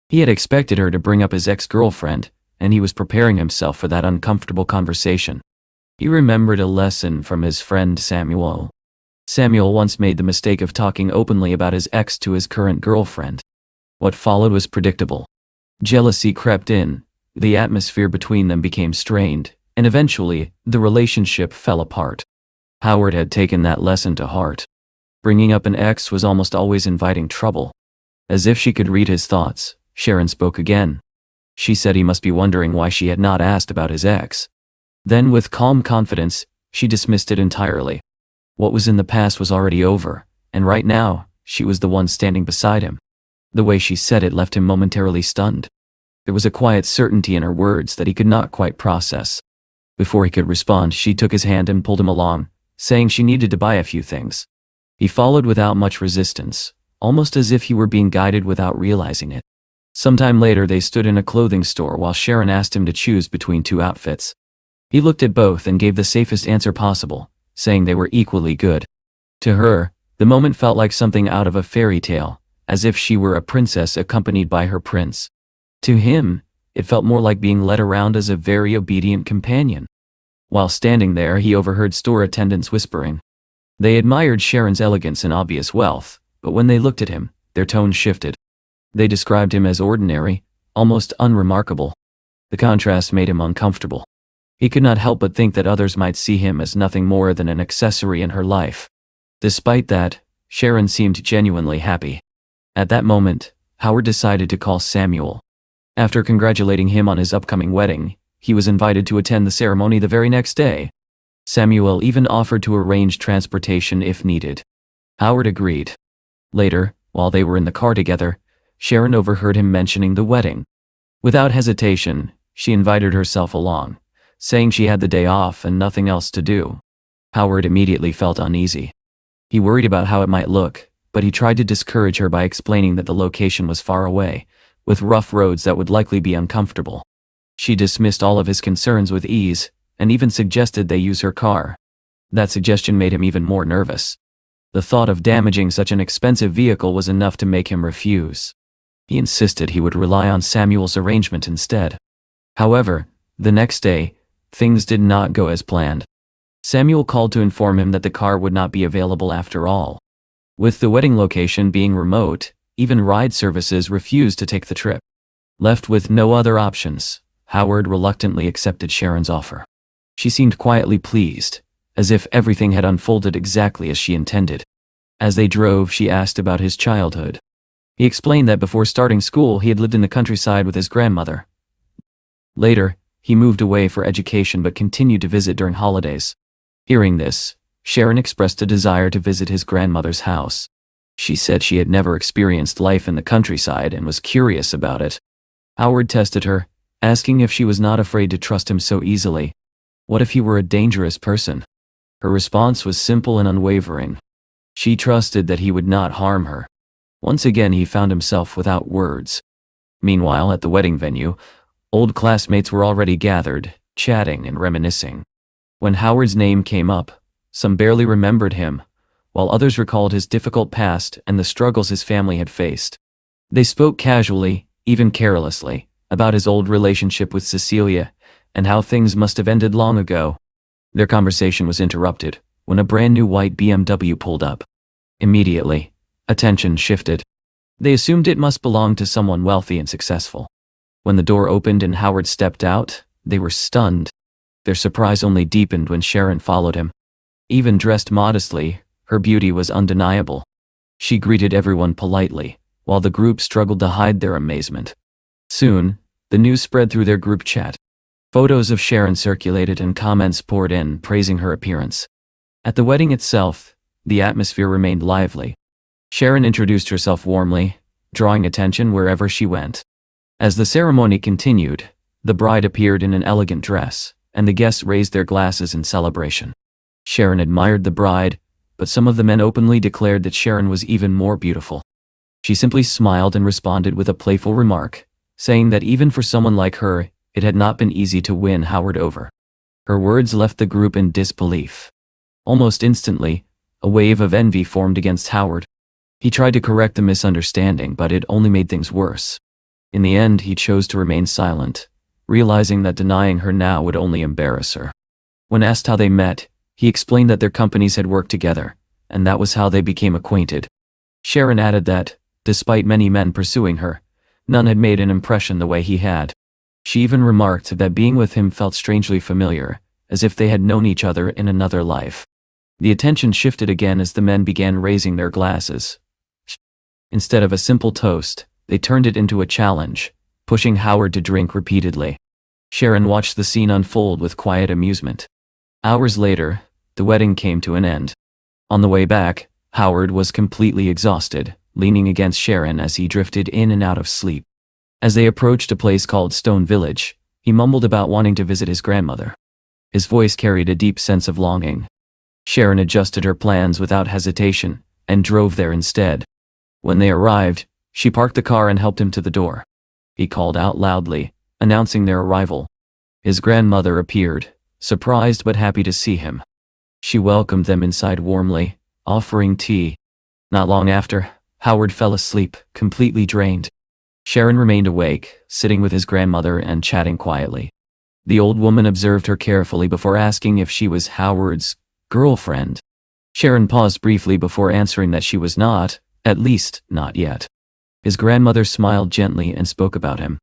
He had expected her to bring up his ex-girlfriend, and he was preparing himself for that uncomfortable conversation. He remembered a lesson from his friend Samuel. Samuel once made the mistake of talking openly about his ex to his current girlfriend. What followed was predictable. Jealousy crept in, the atmosphere between them became strained, and eventually, the relationship fell apart. Howard had taken that lesson to heart. Bringing up an ex was almost always inviting trouble. As if she could read his thoughts, Sharon spoke again. She said he must be wondering why she had not asked about his ex. Then, with calm confidence, she dismissed it entirely. What was in the past was already over, and right now, she was the one standing beside him. The way she said it left him momentarily stunned. There was a quiet certainty in her words that he could not quite process. Before he could respond, she took his hand and pulled him along, saying she needed to buy a few things. He followed without much resistance, almost as if he were being guided without realizing it. Sometime later, they stood in a clothing store while Sharon asked him to choose between two outfits. He looked at both and gave the safest answer possible, saying they were equally good. To her, the moment felt like something out of a fairy tale, as if she were a princess accompanied by her prince. To him, it felt more like being led around as a very obedient companion. While standing there, he overheard store attendants whispering. They admired Sharon's elegance and obvious wealth, but when they looked at him, their tone shifted. They described him as ordinary, almost unremarkable. The contrast made him uncomfortable. He could not help but think that others might see him as nothing more than an accessory in her life. Despite that, Sharon seemed genuinely happy. At that moment, Howard decided to call Samuel. After congratulating him on his upcoming wedding, he was invited to attend the ceremony the very next day. Samuel even offered to arrange transportation if needed. Howard agreed. Later, while they were in the car together, Sharon overheard him mentioning the wedding. Without hesitation, she invited herself along, saying she had the day off and nothing else to do. Howard immediately felt uneasy. He worried about how it might look, but he tried to discourage her by explaining that the location was far away, with rough roads that would likely be uncomfortable. She dismissed all of his concerns with ease, and even suggested they use her car. That suggestion made him even more nervous. The thought of damaging such an expensive vehicle was enough to make him refuse. He insisted he would rely on Samuel's arrangement instead. However, the next day, things did not go as planned. Samuel called to inform him that the car would not be available after all. With the wedding location being remote, even ride services refused to take the trip. Left with no other options, Howard reluctantly accepted Sharon's offer. She seemed quietly pleased, as if everything had unfolded exactly as she intended. As they drove, she asked about his childhood. He explained that before starting school, he had lived in the countryside with his grandmother. Later, he moved away for education but continued to visit during holidays. Hearing this, Sharon expressed a desire to visit his grandmother's house. She said she had never experienced life in the countryside and was curious about it. Howard tested her, asking if she was not afraid to trust him so easily. What if he were a dangerous person? Her response was simple and unwavering. She trusted that he would not harm her. Once again, he found himself without words. Meanwhile, at the wedding venue, old classmates were already gathered, chatting and reminiscing. When Howard's name came up, some barely remembered him, while others recalled his difficult past and the struggles his family had faced. They spoke casually, even carelessly, about his old relationship with Cecilia and how things must have ended long ago. Their conversation was interrupted when a brand new white BMW pulled up. Immediately, attention shifted. They assumed it must belong to someone wealthy and successful. When the door opened and Howard stepped out, they were stunned. Their surprise only deepened when Sharon followed him. Even dressed modestly, her beauty was undeniable. She greeted everyone politely, while the group struggled to hide their amazement. Soon, the news spread through their group chat. Photos of Sharon circulated and comments poured in praising her appearance. At the wedding itself, the atmosphere remained lively. Sharon introduced herself warmly, drawing attention wherever she went. As the ceremony continued, the bride appeared in an elegant dress, and the guests raised their glasses in celebration. Sharon admired the bride, but some of the men openly declared that Sharon was even more beautiful. She simply smiled and responded with a playful remark, saying that even for someone like her, it had not been easy to win Howard over. Her words left the group in disbelief. Almost instantly, a wave of envy formed against Howard. He tried to correct the misunderstanding, but it only made things worse. In the end, he chose to remain silent, realizing that denying her now would only embarrass her. When asked how they met, he explained that their companies had worked together, and that was how they became acquainted. Sharon added that, despite many men pursuing her, none had made an impression the way he had. She even remarked that being with him felt strangely familiar, as if they had known each other in another life. The attention shifted again as the men began raising their glasses. Instead of a simple toast, they turned it into a challenge, pushing Howard to drink repeatedly. Sharon watched the scene unfold with quiet amusement. Hours later, the wedding came to an end. On the way back, Howard was completely exhausted, leaning against Sharon as he drifted in and out of sleep. As they approached a place called Stone Village, he mumbled about wanting to visit his grandmother. His voice carried a deep sense of longing. Sharon adjusted her plans without hesitation and drove there instead. When they arrived, she parked the car and helped him to the door. He called out loudly, announcing their arrival. His grandmother appeared, surprised but happy to see him. She welcomed them inside warmly, offering tea. Not long after, Howard fell asleep, completely drained. Sharon remained awake, sitting with his grandmother and chatting quietly. The old woman observed her carefully before asking if she was Howard's girlfriend. Sharon paused briefly before answering that she was not, at least not yet. His grandmother smiled gently and spoke about him.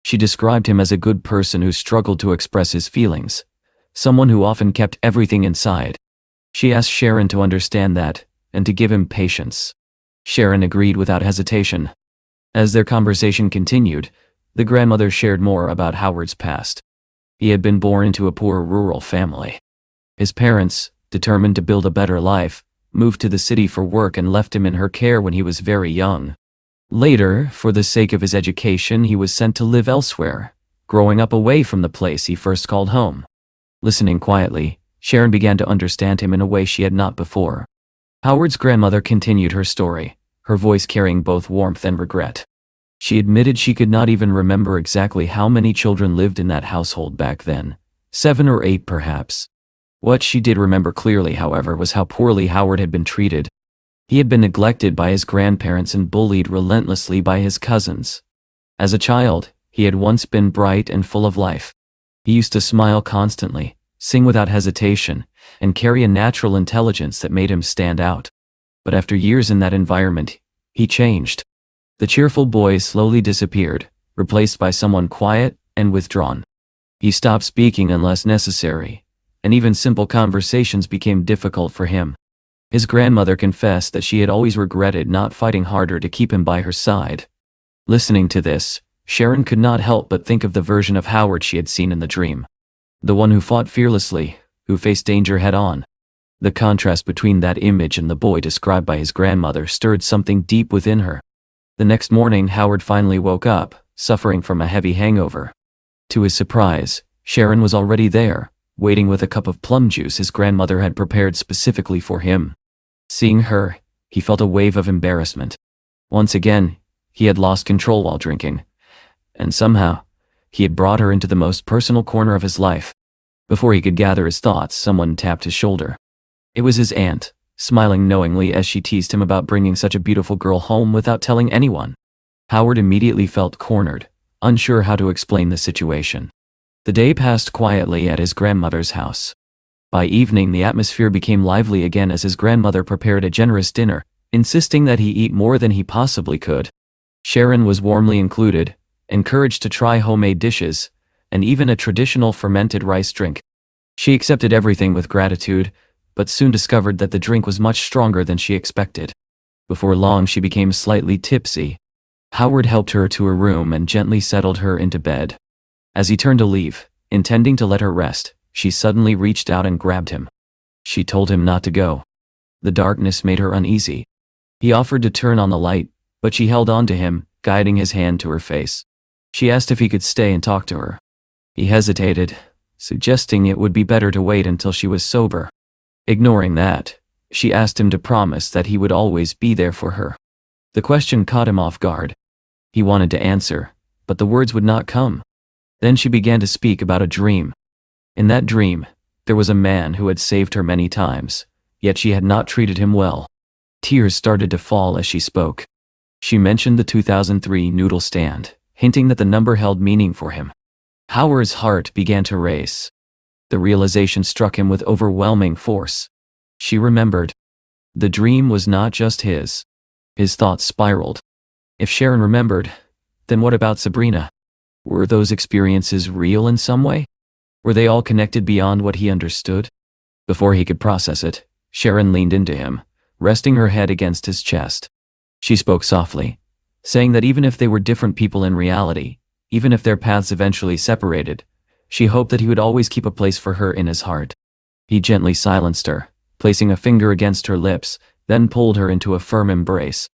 She described him as a good person who struggled to express his feelings, someone who often kept everything inside. She asked Sharon to understand that, and to give him patience. Sharon agreed without hesitation. As their conversation continued, the grandmother shared more about Howard's past. He had been born into a poor rural family. His parents, determined to build a better life, moved to the city for work and left him in her care when he was very young. Later, for the sake of his education, he was sent to live elsewhere, growing up away from the place he first called home. Listening quietly, Sharon began to understand him in a way she had not before. Howard's grandmother continued her story, her voice carrying both warmth and regret. She admitted she could not even remember exactly how many children lived in that household back then. 7 or 8 perhaps. What she did remember clearly, however, was how poorly Howard had been treated. He had been neglected by his grandparents and bullied relentlessly by his cousins. As a child, he had once been bright and full of life. He used to smile constantly, sing without hesitation, and carry a natural intelligence that made him stand out. But after years in that environment, he changed. The cheerful boy slowly disappeared, replaced by someone quiet and withdrawn. He stopped speaking unless necessary, and even simple conversations became difficult for him. His grandmother confessed that she had always regretted not fighting harder to keep him by her side. Listening to this, Sharon could not help but think of the version of Howard she had seen in the dream. The one who fought fearlessly, who faced danger head-on. The contrast between that image and the boy described by his grandmother stirred something deep within her. The next morning, Howard finally woke up, suffering from a heavy hangover. To his surprise, Sharon was already there, waiting with a cup of plum juice his grandmother had prepared specifically for him. Seeing her, he felt a wave of embarrassment. Once again, he had lost control while drinking. And somehow, he had brought her into the most personal corner of his life. Before he could gather his thoughts, someone tapped his shoulder. It was his aunt, smiling knowingly as she teased him about bringing such a beautiful girl home without telling anyone. Howard immediately felt cornered, unsure how to explain the situation. The day passed quietly at his grandmother's house. By evening, the atmosphere became lively again as his grandmother prepared a generous dinner, insisting that he eat more than he possibly could. Sharon was warmly included, encouraged to try homemade dishes, and even a traditional fermented rice drink. She accepted everything with gratitude, but soon discovered that the drink was much stronger than she expected. Before long, she became slightly tipsy. Howard helped her to her room and gently settled her into bed. As he turned to leave, intending to let her rest, she suddenly reached out and grabbed him. She told him not to go. The darkness made her uneasy. He offered to turn on the light, but she held on to him, guiding his hand to her face. She asked if he could stay and talk to her. He hesitated, suggesting it would be better to wait until she was sober. Ignoring that, she asked him to promise that he would always be there for her. The question caught him off guard. He wanted to answer, but the words would not come. Then she began to speak about a dream. In that dream, there was a man who had saved her many times, yet she had not treated him well. Tears started to fall as she spoke. She mentioned the 2003 noodle stand, hinting that the number held meaning for him. Howard's heart began to race. The realization struck him with overwhelming force. She remembered. The dream was not just his. His thoughts spiraled. If Sharon remembered, then what about Sabrina? Were those experiences real in some way? Were they all connected beyond what he understood? Before he could process it, Sharon leaned into him, resting her head against his chest. She spoke softly, saying that even if they were different people in reality, even if their paths eventually separated, she hoped that he would always keep a place for her in his heart. He gently silenced her, placing a finger against her lips, then pulled her into a firm embrace.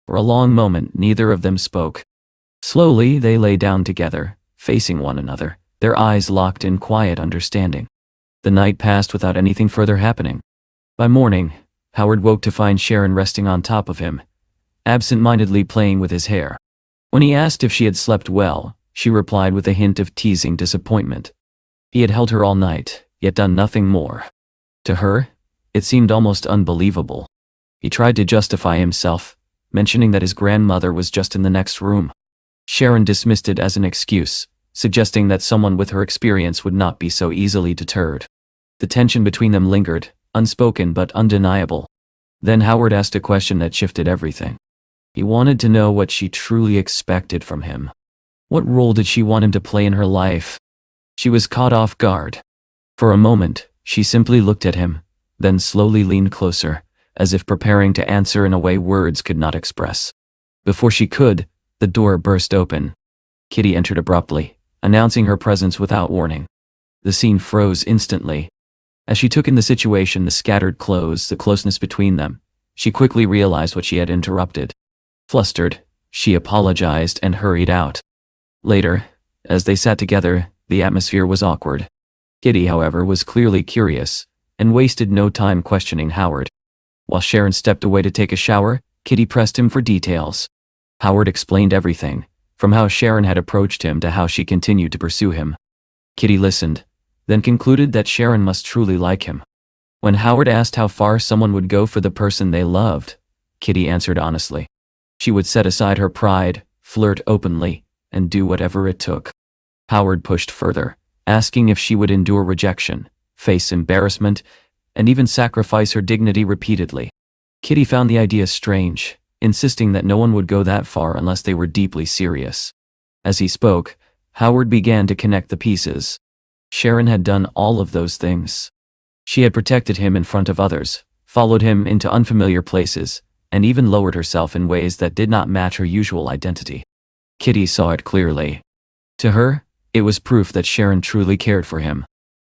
For a long moment, neither of them spoke. Slowly, they lay down together, facing one another, their eyes locked in quiet understanding. The night passed without anything further happening. By morning, Howard woke to find Sharon resting on top of him, absent-mindedly playing with his hair. When he asked if she had slept well, she replied with a hint of teasing disappointment. He had held her all night, yet done nothing more. To her, it seemed almost unbelievable. He tried to justify himself, mentioning that his grandmother was just in the next room. Sharon dismissed it as an excuse, suggesting that someone with her experience would not be so easily deterred. The tension between them lingered, unspoken but undeniable. Then Howard asked a question that shifted everything. He wanted to know what she truly expected from him. What role did she want him to play in her life? She was caught off guard. For a moment, she simply looked at him, then slowly leaned closer, as if preparing to answer in a way words could not express. Before she could, the door burst open. Kitty entered abruptly, announcing her presence without warning. The scene froze instantly. As she took in the situation, the scattered clothes, the closeness between them, she quickly realized what she had interrupted. Flustered, she apologized and hurried out. Later, as they sat together, the atmosphere was awkward. Kitty, however, was clearly curious, and wasted no time questioning Howard. While Sharon stepped away to take a shower, Kitty pressed him for details. Howard explained everything, from how Sharon had approached him to how she continued to pursue him. Kitty listened, then concluded that Sharon must truly like him. When Howard asked how far someone would go for the person they loved, Kitty answered honestly. She would set aside her pride, flirt openly, and do whatever it took. Howard pushed further, asking if she would endure rejection, face embarrassment, and even sacrifice her dignity repeatedly. Kitty found the idea strange, insisting that no one would go that far unless they were deeply serious. As he spoke, Howard began to connect the pieces. Sharon had done all of those things. She had protected him in front of others, followed him into unfamiliar places, and even lowered herself in ways that did not match her usual identity. Kitty saw it clearly. To her, it was proof that Sharon truly cared for him.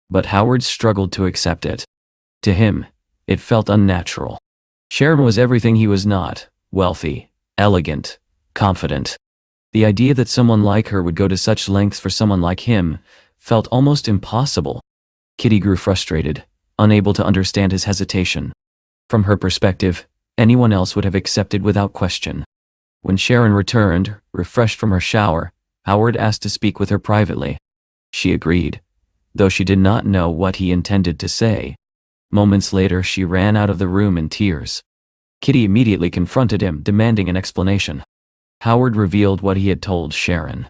But Howard struggled to accept it. To him, it felt unnatural. Sharon was everything he was not: wealthy, elegant, confident. The idea that someone like her would go to such lengths for someone like him felt almost impossible. Kitty grew frustrated, unable to understand his hesitation. From her perspective, anyone else would have accepted without question. When Sharon returned, refreshed from her shower, Howard asked to speak with her privately. She agreed, though she did not know what he intended to say. Moments later, she ran out of the room in tears. Kitty immediately confronted him, demanding an explanation. Howard revealed what he had told Sharon.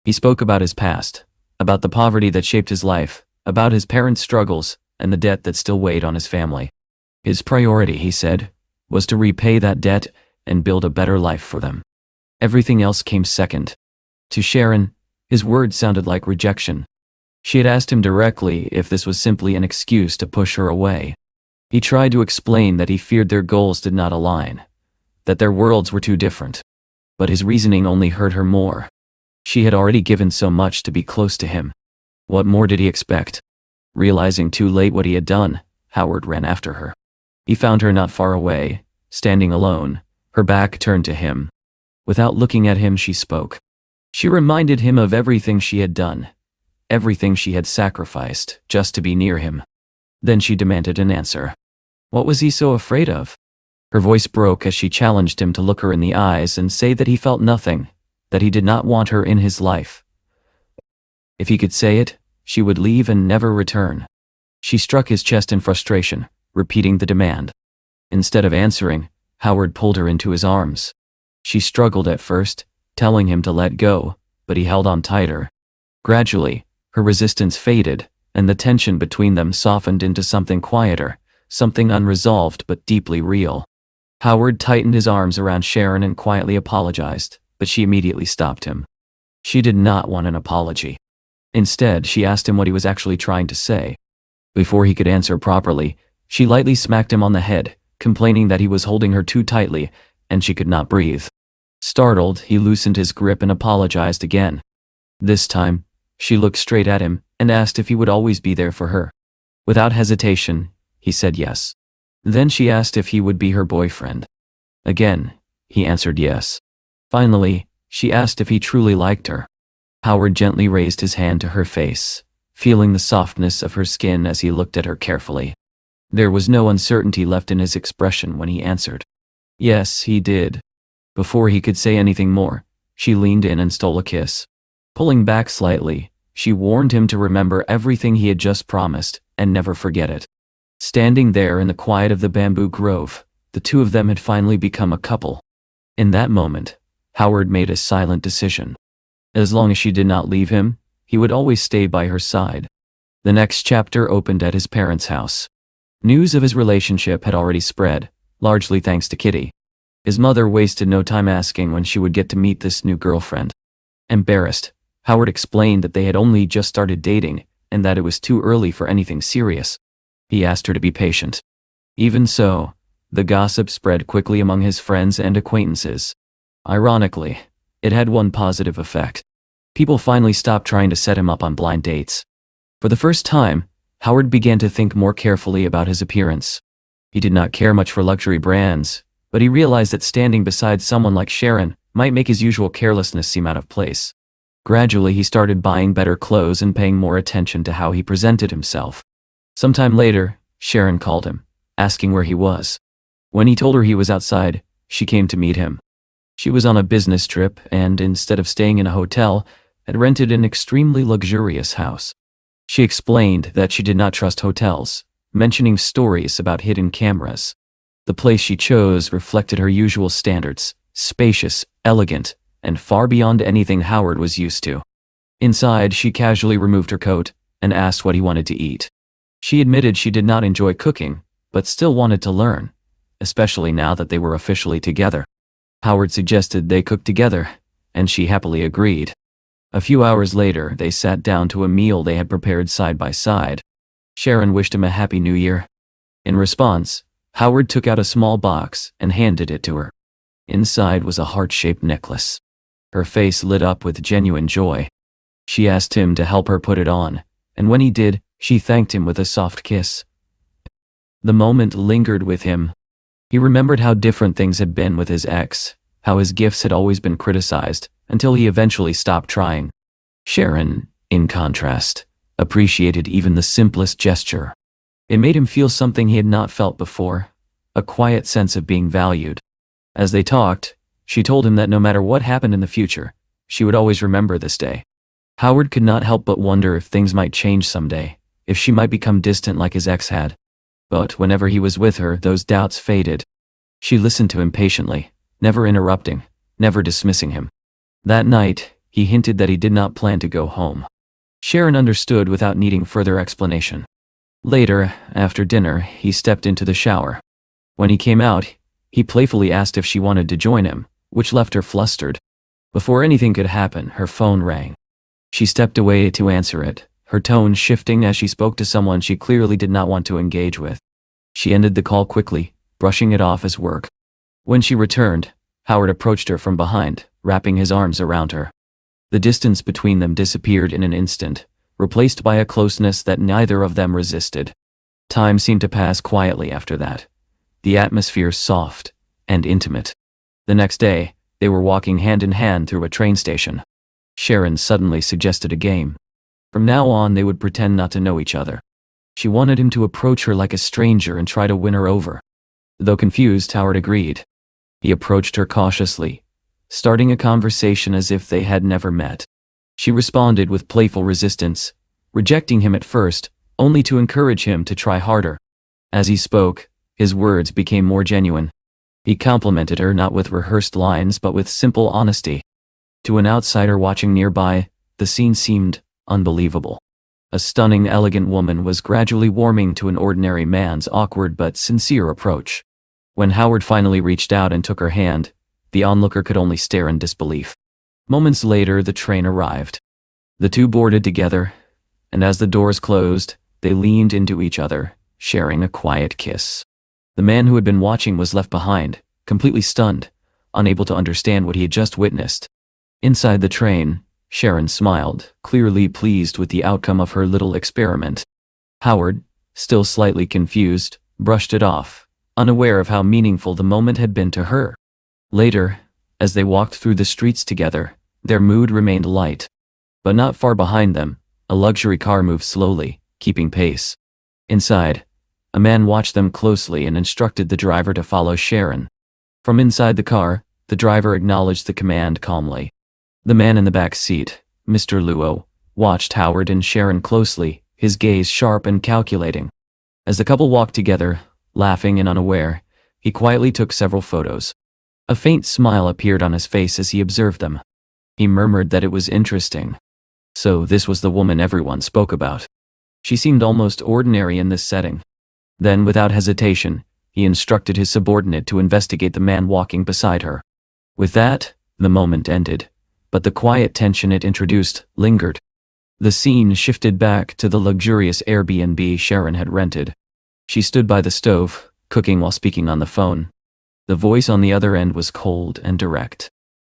He spoke about his past, about the poverty that shaped his life, about his parents' struggles, and the debt that still weighed on his family. His priority, he said, was to repay that debt and build a better life for them. Everything else came second. To Sharon, his words sounded like rejection. She had asked him directly if this was simply an excuse to push her away. He tried to explain that he feared their goals did not align, that their worlds were too different. But his reasoning only hurt her more. She had already given so much to be close to him. What more did he expect? Realizing too late what he had done, Howard ran after her. He found her not far away, standing alone, her back turned to him. Without looking at him, she spoke. She reminded him of everything she had done, everything she had sacrificed just to be near him. Then she demanded an answer. What was he so afraid of? Her voice broke as she challenged him to look her in the eyes and say that he felt nothing, that he did not want her in his life. If he could say it, she would leave and never return. She struck his chest in frustration, repeating the demand. Instead of answering, Howard pulled her into his arms. She struggled at first, telling him to let go, but he held on tighter. Gradually, her resistance faded, and the tension between them softened into something quieter, something unresolved but deeply real. Howard tightened his arms around Sharon and quietly apologized, but she immediately stopped him. She did not want an apology. Instead, she asked him what he was actually trying to say. Before he could answer properly, she lightly smacked him on the head, complaining that he was holding her too tightly, and she could not breathe. Startled, he loosened his grip and apologized again. This time, she looked straight at him and asked if he would always be there for her. Without hesitation, he said yes. Then she asked if he would be her boyfriend. Again, he answered yes. Finally, she asked if he truly liked her. Howard gently raised his hand to her face, feeling the softness of her skin as he looked at her carefully. There was no uncertainty left in his expression when he answered. Yes, he did. Before he could say anything more, she leaned in and stole a kiss. Pulling back slightly, she warned him to remember everything he had just promised and never forget it. Standing there in the quiet of the bamboo grove, the two of them had finally become a couple. In that moment, Howard made a silent decision. As long as she did not leave him, he would always stay by her side. The next chapter opened at his parents' house. News of his relationship had already spread, largely thanks to Kitty. His mother wasted no time asking when she would get to meet this new girlfriend. Embarrassed, Howard explained that they had only just started dating and that it was too early for anything serious. He asked her to be patient. Even so, the gossip spread quickly among his friends and acquaintances. Ironically, it had one positive effect. People finally stopped trying to set him up on blind dates. For the first time, Howard began to think more carefully about his appearance. He did not care much for luxury brands, but he realized that standing beside someone like Sharon might make his usual carelessness seem out of place. Gradually, he started buying better clothes and paying more attention to how he presented himself. Sometime later, Sharon called him, asking where he was. When he told her he was outside, she came to meet him. She was on a business trip and, instead of staying in a hotel, had rented an extremely luxurious house. She explained that she did not trust hotels, mentioning stories about hidden cameras. The place she chose reflected her usual standards, spacious, elegant, and far beyond anything Howard was used to. Inside, she casually removed her coat and asked what he wanted to eat. She admitted she did not enjoy cooking, but still wanted to learn, especially now that they were officially together. Howard suggested they cook together, and she happily agreed. A few hours later, they sat down to a meal they had prepared side by side. Sharon wished him a happy new year. In response, Howard took out a small box and handed it to her. Inside was a heart-shaped necklace. Her face lit up with genuine joy. She asked him to help her put it on, and when he did, she thanked him with a soft kiss. The moment lingered with him. He remembered how different things had been with his ex, how his gifts had always been criticized, until he eventually stopped trying. Sharon, in contrast, appreciated even the simplest gesture. It made him feel something he had not felt before, a quiet sense of being valued. As they talked, she told him that no matter what happened in the future, she would always remember this day. Howard could not help but wonder if things might change someday, if she might become distant like his ex had. But whenever he was with her, those doubts faded. She listened to him patiently, never interrupting, never dismissing him. That night, he hinted that he did not plan to go home. Sharon understood without needing further explanation. Later, after dinner, he stepped into the shower. When he came out, he playfully asked if she wanted to join him, which left her flustered. Before anything could happen, her phone rang. She stepped away to answer it, her tone shifting as she spoke to someone she clearly did not want to engage with. She ended the call quickly, brushing it off as work. When she returned, Howard approached her from behind, wrapping his arms around her. The distance between them disappeared in an instant, replaced by a closeness that neither of them resisted. Time seemed to pass quietly after that, the atmosphere soft and intimate. The next day, they were walking hand in hand through a train station. Sharon suddenly suggested a game. From now on, they would pretend not to know each other. She wanted him to approach her like a stranger and try to win her over. Though confused, Howard agreed. He approached her cautiously, starting a conversation as if they had never met. She responded with playful resistance, rejecting him at first, only to encourage him to try harder. As he spoke, his words became more genuine. He complimented her not with rehearsed lines but with simple honesty. To an outsider watching nearby, the scene seemed unbelievable. A stunning, elegant woman was gradually warming to an ordinary man's awkward but sincere approach. When Howard finally reached out and took her hand, the onlooker could only stare in disbelief. Moments later, the train arrived. The two boarded together, and as the doors closed, they leaned into each other, sharing a quiet kiss. The man who had been watching was left behind, completely stunned, unable to understand what he had just witnessed. Inside the train, Sharon smiled, clearly pleased with the outcome of her little experiment. Howard, still slightly confused, brushed it off, unaware of how meaningful the moment had been to her. Later, as they walked through the streets together, their mood remained light. But not far behind them, a luxury car moved slowly, keeping pace. Inside, a man watched them closely and instructed the driver to follow Sharon. From inside the car, the driver acknowledged the command calmly. The man in the back seat, Mr. Luo, watched Howard and Sharon closely, his gaze sharp and calculating. As the couple walked together, laughing and unaware, he quietly took several photos. A faint smile appeared on his face as he observed them. He murmured that it was interesting. So this was the woman everyone spoke about. She seemed almost ordinary in this setting. Then, without hesitation, he instructed his subordinate to investigate the man walking beside her. With that, the moment ended, but the quiet tension it introduced lingered. The scene shifted back to the luxurious Airbnb Sharon had rented. She stood by the stove, cooking while speaking on the phone. The voice on the other end was cold and direct.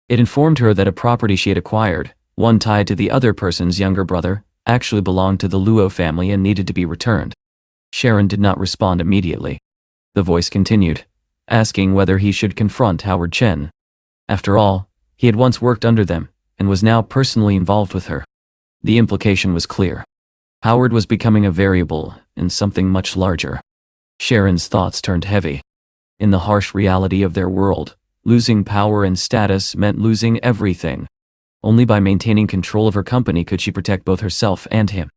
It informed her that a property she had acquired, one tied to the other person's younger brother, actually belonged to the Luo family and needed to be returned. Sharon did not respond immediately. The voice continued, asking whether he should confront Howard Chen. After all, he had once worked under them, and was now personally involved with her. The implication was clear. Howard was becoming a variable in something much larger. Sharon's thoughts turned heavy. In the harsh reality of their world, losing power and status meant losing everything. Only by maintaining control of her company could she protect both herself and him.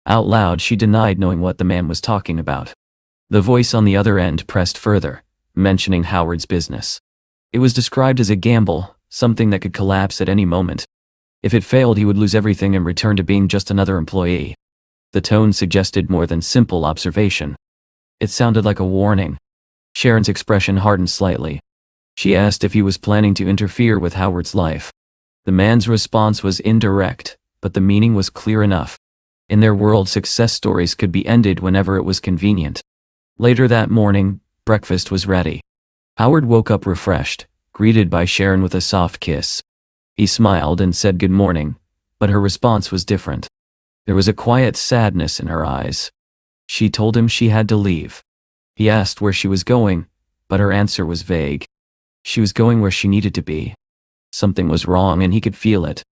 Out loud, she denied knowing what the man was talking about. The voice on the other end pressed further, mentioning Howard's business. It was described as a gamble, something that could collapse at any moment. If it failed, he would lose everything and return to being just another employee. The tone suggested more than simple observation. It sounded like a warning. Sharon's expression hardened slightly. She asked if he was planning to interfere with Howard's life. The man's response was indirect, but the meaning was clear enough. In their world, success stories could be ended whenever it was convenient. Later that morning, breakfast was ready. Howard woke up refreshed, greeted by Sharon with a soft kiss. He smiled and said good morning, but her response was different. There was a quiet sadness in her eyes. She told him she had to leave. He asked where she was going, but her answer was vague. She was going where she needed to be. Something was wrong and he could feel it.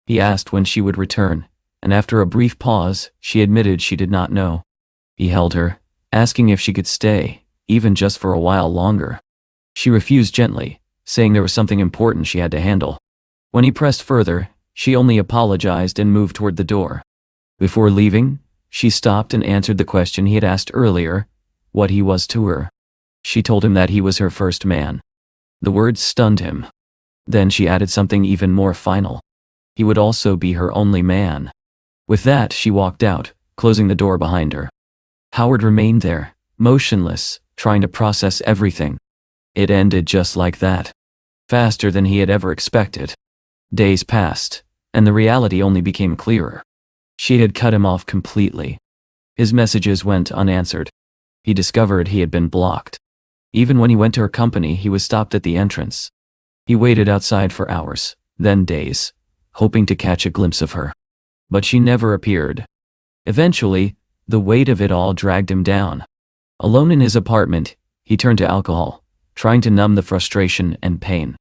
He asked when she would return, and after a brief pause, she admitted she did not know. He held her, asking if she could stay, even just for a while longer. She refused gently, saying there was something important she had to handle. When he pressed further, she only apologized and moved toward the door. Before leaving, she stopped and answered the question he had asked earlier, what he was to her. She told him that he was her first man. The words stunned him. Then she added something even more final. He would also be her only man. With that, she walked out, closing the door behind her. Howard remained there, motionless, trying to process everything. It ended just like that. Faster than he had ever expected. Days passed, and the reality only became clearer. She had cut him off completely. His messages went unanswered. He discovered he had been blocked. Even when he went to her company, he was stopped at the entrance. He waited outside for hours, then days, hoping to catch a glimpse of her. But she never appeared. Eventually, the weight of it all dragged him down. Alone in his apartment, he turned to alcohol, trying to numb the frustration and pain.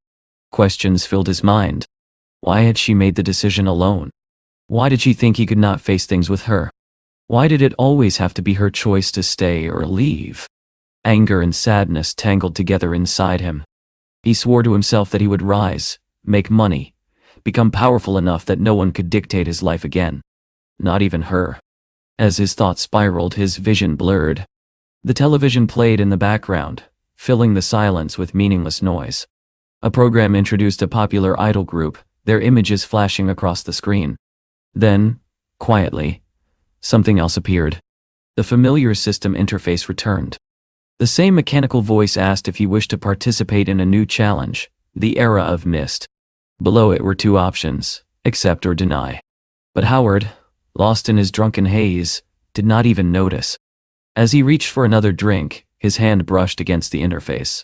Questions filled his mind. Why had she made the decision alone? Why did she think he could not face things with her? Why did it always have to be her choice to stay or leave? Anger and sadness tangled together inside him. He swore to himself that he would rise, make money, become powerful enough that no one could dictate his life again. Not even her. As his thoughts spiraled, his vision blurred. The television played in the background, filling the silence with meaningless noise. A program introduced a popular idol group, their images flashing across the screen. Then, quietly, something else appeared. The familiar system interface returned. The same mechanical voice asked if he wished to participate in a new challenge, the era of mist. Below it were two options, accept or deny. But Howard, lost in his drunken haze, did not even notice. As he reached for another drink, his hand brushed against the interface.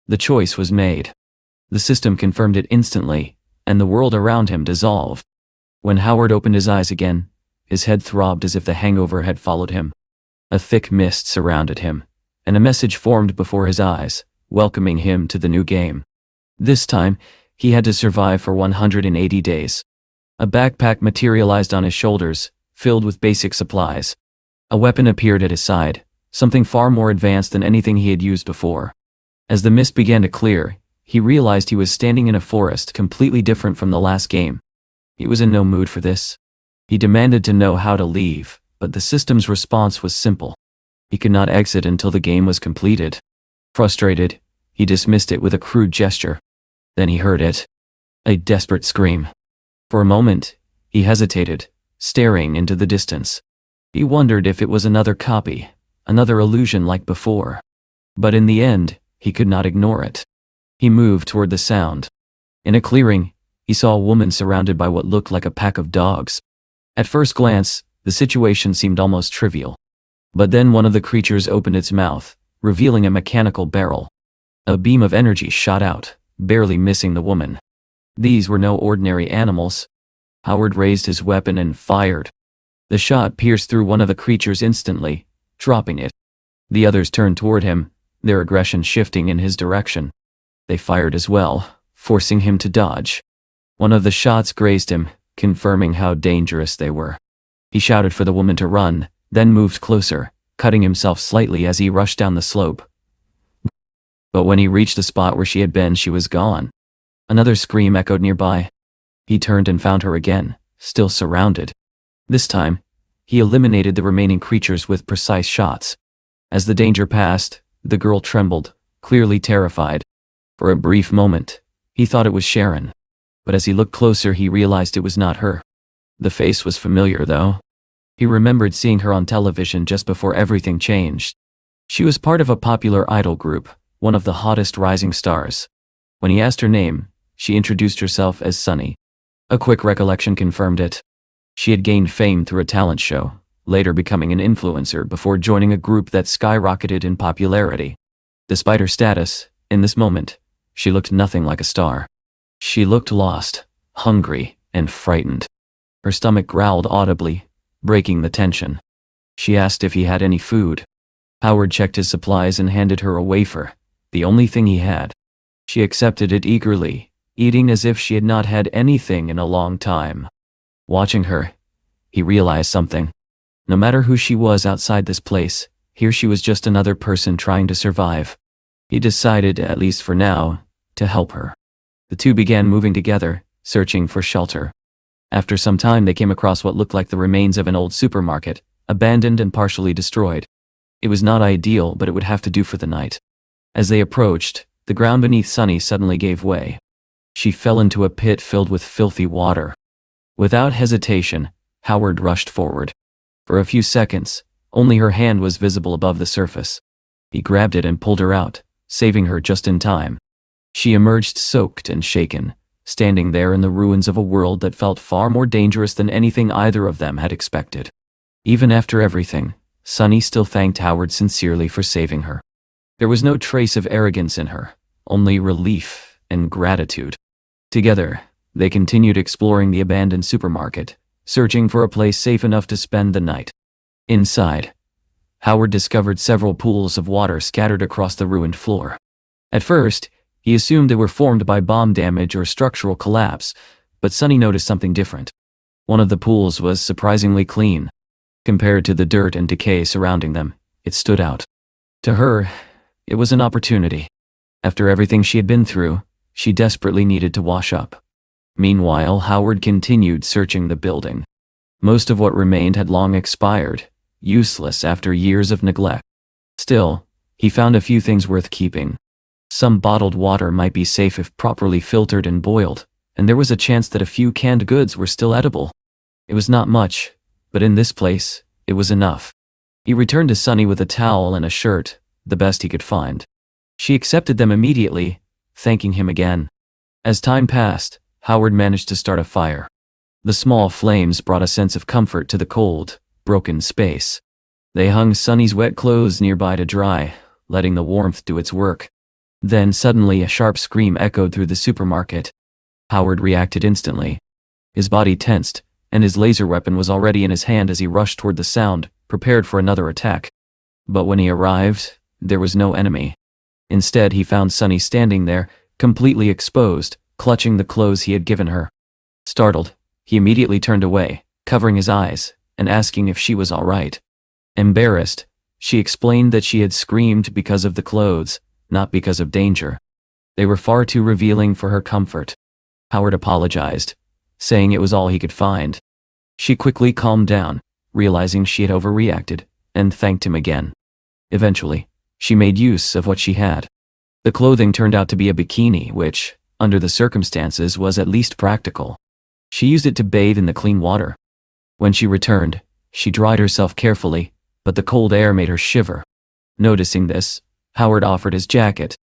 The choice was made. The system confirmed it instantly, and the world around him dissolved. When Howard opened his eyes again, his head throbbed as if the hangover had followed him. A thick mist surrounded him, and a message formed before his eyes, welcoming him to the new game. This time, he had to survive for 180 days. A backpack materialized on his shoulders, filled with basic supplies. A weapon appeared at his side, something far more advanced than anything he had used before. As the mist began to clear, he realized he was standing in a forest completely different from the last game. He was in no mood for this. He demanded to know how to leave, but the system's response was simple. He could not exit until the game was completed. Frustrated, he dismissed it with a crude gesture. Then he heard it. A desperate scream. For a moment, he hesitated, staring into the distance. He wondered if it was another copy, another illusion like before. But in the end, he could not ignore it. He moved toward the sound. In a clearing, he saw a woman surrounded by what looked like a pack of dogs. At first glance, the situation seemed almost trivial. But then one of the creatures opened its mouth, revealing a mechanical barrel. A beam of energy shot out, barely missing the woman. These were no ordinary animals. Howard raised his weapon and fired. The shot pierced through one of the creatures instantly, dropping it. The others turned toward him, their aggression shifting in his direction. They fired as well, forcing him to dodge. One of the shots grazed him, confirming how dangerous they were. He shouted for the woman to run, then moved closer, cutting himself slightly as he rushed down the slope. But when he reached the spot where she had been, she was gone. Another scream echoed nearby. He turned and found her again, still surrounded. This time, he eliminated the remaining creatures with precise shots. As the danger passed, the girl trembled, clearly terrified. For a brief moment, he thought it was Sharon. But as he looked closer, he realized it was not her. The face was familiar, though. He remembered seeing her on television just before everything changed. She was part of a popular idol group, one of the hottest rising stars. When he asked her name, she introduced herself as Sunny. A quick recollection confirmed it. She had gained fame through a talent show, later becoming an influencer before joining a group that skyrocketed in popularity. Despite her status, in this moment, she looked nothing like a star. She looked lost, hungry, and frightened. Her stomach growled audibly, breaking the tension. She asked if he had any food. Howard checked his supplies and handed her a wafer, the only thing he had. She accepted it eagerly, eating as if she had not had anything in a long time. Watching her, he realized something. No matter who she was outside this place, here she was just another person trying to survive. He decided, at least for now, to help her. The two began moving together, searching for shelter. After some time, they came across what looked like the remains of an old supermarket, abandoned and partially destroyed. It was not ideal, but it would have to do for the night. As they approached, the ground beneath Sunny suddenly gave way. She fell into a pit filled with filthy water. Without hesitation, Howard rushed forward. For a few seconds, only her hand was visible above the surface. He grabbed it and pulled her out, saving her just in time. She emerged soaked and shaken, standing there in the ruins of a world that felt far more dangerous than anything either of them had expected. Even after everything, Sunny still thanked Howard sincerely for saving her. There was no trace of arrogance in her, only relief and gratitude. Together, they continued exploring the abandoned supermarket, searching for a place safe enough to spend the night. Inside, Howard discovered several pools of water scattered across the ruined floor. At first, he assumed they were formed by bomb damage or structural collapse, but Sunny noticed something different. One of the pools was surprisingly clean. Compared to the dirt and decay surrounding them, it stood out. To her, it was an opportunity. After everything she had been through, she desperately needed to wash up. Meanwhile, Howard continued searching the building. Most of what remained had long expired, useless after years of neglect. Still, he found a few things worth keeping. Some bottled water might be safe if properly filtered and boiled, and there was a chance that a few canned goods were still edible. It was not much, but in this place, it was enough. He returned to Sunny with a towel and a shirt, the best he could find. She accepted them immediately, thanking him again. As time passed, Howard managed to start a fire. The small flames brought a sense of comfort to the cold, broken space. They hung Sunny's wet clothes nearby to dry, letting the warmth do its work. Then suddenly a sharp scream echoed through the supermarket. Howard reacted instantly. His body tensed, and his laser weapon was already in his hand as he rushed toward the sound, prepared for another attack. But when he arrived, there was no enemy. Instead, he found Sunny standing there, completely exposed, clutching the clothes he had given her. Startled, he immediately turned away, covering his eyes, and asking if she was all right. Embarrassed, she explained that she had screamed because of the clothes, not because of danger. They were far too revealing for her comfort. Howard apologized, saying it was all he could find. She quickly calmed down, realizing she had overreacted, and thanked him again. Eventually, she made use of what she had. The clothing turned out to be a bikini, which, under the circumstances, was at least practical. She used it to bathe in the clean water. When she returned, she dried herself carefully, but the cold air made her shiver. Noticing this, Howard offered his jacket.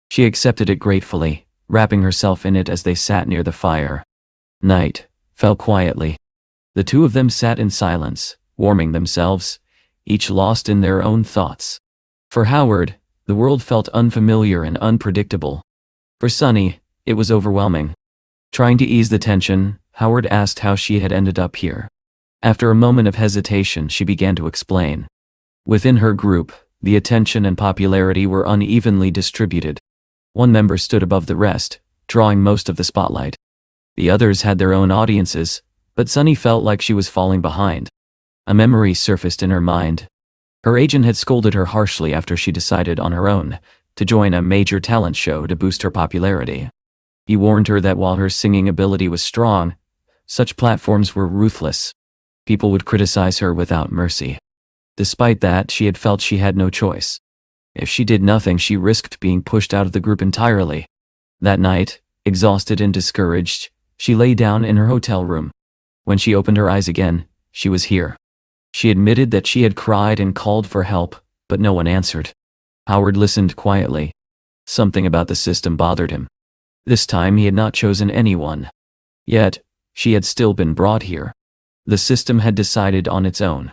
She accepted it gratefully, wrapping herself in it as they sat near the fire. Night fell quietly. The two of them sat in silence, warming themselves, each lost in their own thoughts. For Howard, the world felt unfamiliar and unpredictable. For Sunny, it was overwhelming. Trying to ease the tension, Howard asked how she had ended up here. After a moment of hesitation, she began to explain. Within her group, the attention and popularity were unevenly distributed. One member stood above the rest, drawing most of the spotlight. The others had their own audiences, but Sunny felt like she was falling behind. A memory surfaced in her mind. Her agent had scolded her harshly after she decided on her own to join a major talent show to boost her popularity. He warned her that while her singing ability was strong, such platforms were ruthless. People would criticize her without mercy. Despite that, she had felt she had no choice. If she did nothing, she risked being pushed out of the group entirely. That night, exhausted and discouraged, she lay down in her hotel room. When she opened her eyes again, she was here. She admitted that she had cried and called for help, but no one answered. Howard listened quietly. Something about the system bothered him. This time he had not chosen anyone. Yet, she had still been brought here. The system had decided on its own.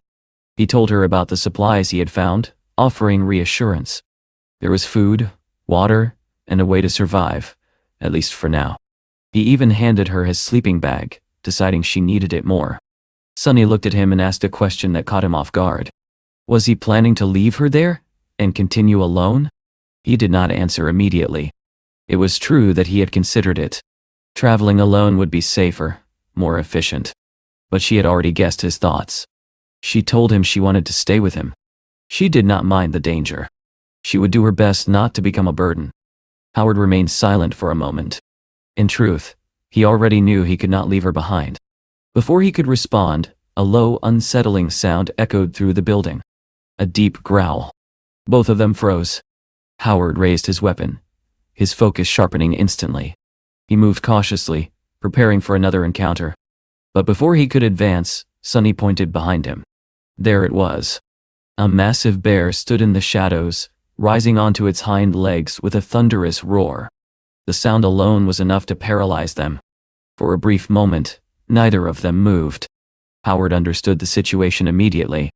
He told her about the supplies he had found, offering reassurance. There was food, water, and a way to survive, at least for now. He even handed her his sleeping bag, deciding she needed it more. Sunny looked at him and asked a question that caught him off guard. Was he planning to leave her there and continue alone? He did not answer immediately. It was true that he had considered it. Traveling alone would be safer, more efficient. But she had already guessed his thoughts. She told him she wanted to stay with him. She did not mind the danger. She would do her best not to become a burden. Howard remained silent for a moment. In truth, he already knew he could not leave her behind. Before he could respond, a low, unsettling sound echoed through the building. A deep growl. Both of them froze. Howard raised his weapon, his focus sharpening instantly. He moved cautiously, preparing for another encounter. But before he could advance, Sunny pointed behind him. There it was. A massive bear stood in the shadows, rising onto its hind legs with a thunderous roar. The sound alone was enough to paralyze them. For a brief moment, neither of them moved. Howard understood the situation immediately.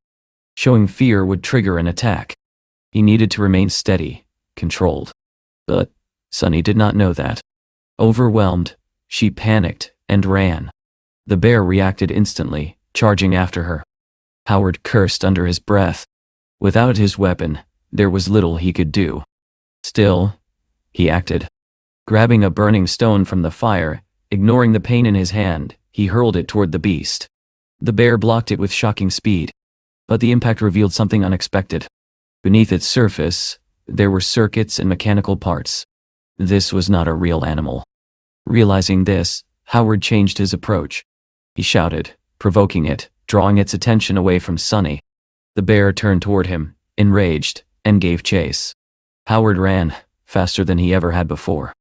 Showing fear would trigger an attack. He needed to remain steady, controlled. But Sunny did not know that. Overwhelmed, she panicked and ran. The bear reacted instantly, charging after her. Howard cursed under his breath. Without his weapon, there was little he could do. Still, he acted. Grabbing a burning stone from the fire, ignoring the pain in his hand, he hurled it toward the beast. The bear blocked it with shocking speed. But the impact revealed something unexpected. Beneath its surface, there were circuits and mechanical parts. This was not a real animal. Realizing this, Howard changed his approach. He shouted, provoking it, drawing its attention away from Sunny. The bear turned toward him, enraged, and gave chase. Howard ran, faster than he ever had before.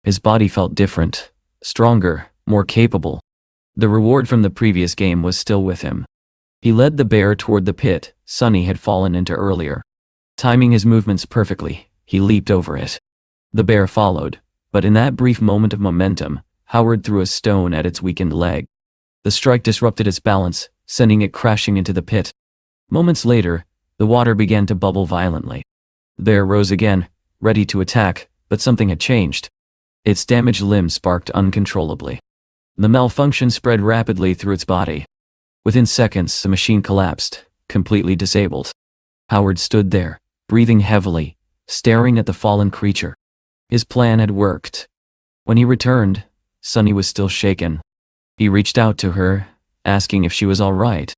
His body felt different, stronger, more capable. The reward from the previous game was still with him. He led the bear toward the pit Sunny had fallen into earlier. Timing his movements perfectly, he leaped over it. The bear followed, but in that brief moment of momentum, Howard threw a stone at its weakened leg. The strike disrupted its balance, sending it crashing into the pit. Moments later, the water began to bubble violently. The bear rose again, ready to attack, but something had changed. Its damaged limb sparked uncontrollably. The malfunction spread rapidly through its body. Within seconds, the machine collapsed, completely disabled. Howard stood there, breathing heavily, staring at the fallen creature. His plan had worked. When he returned, Sunny was still shaken. He reached out to her, asking if she was all right.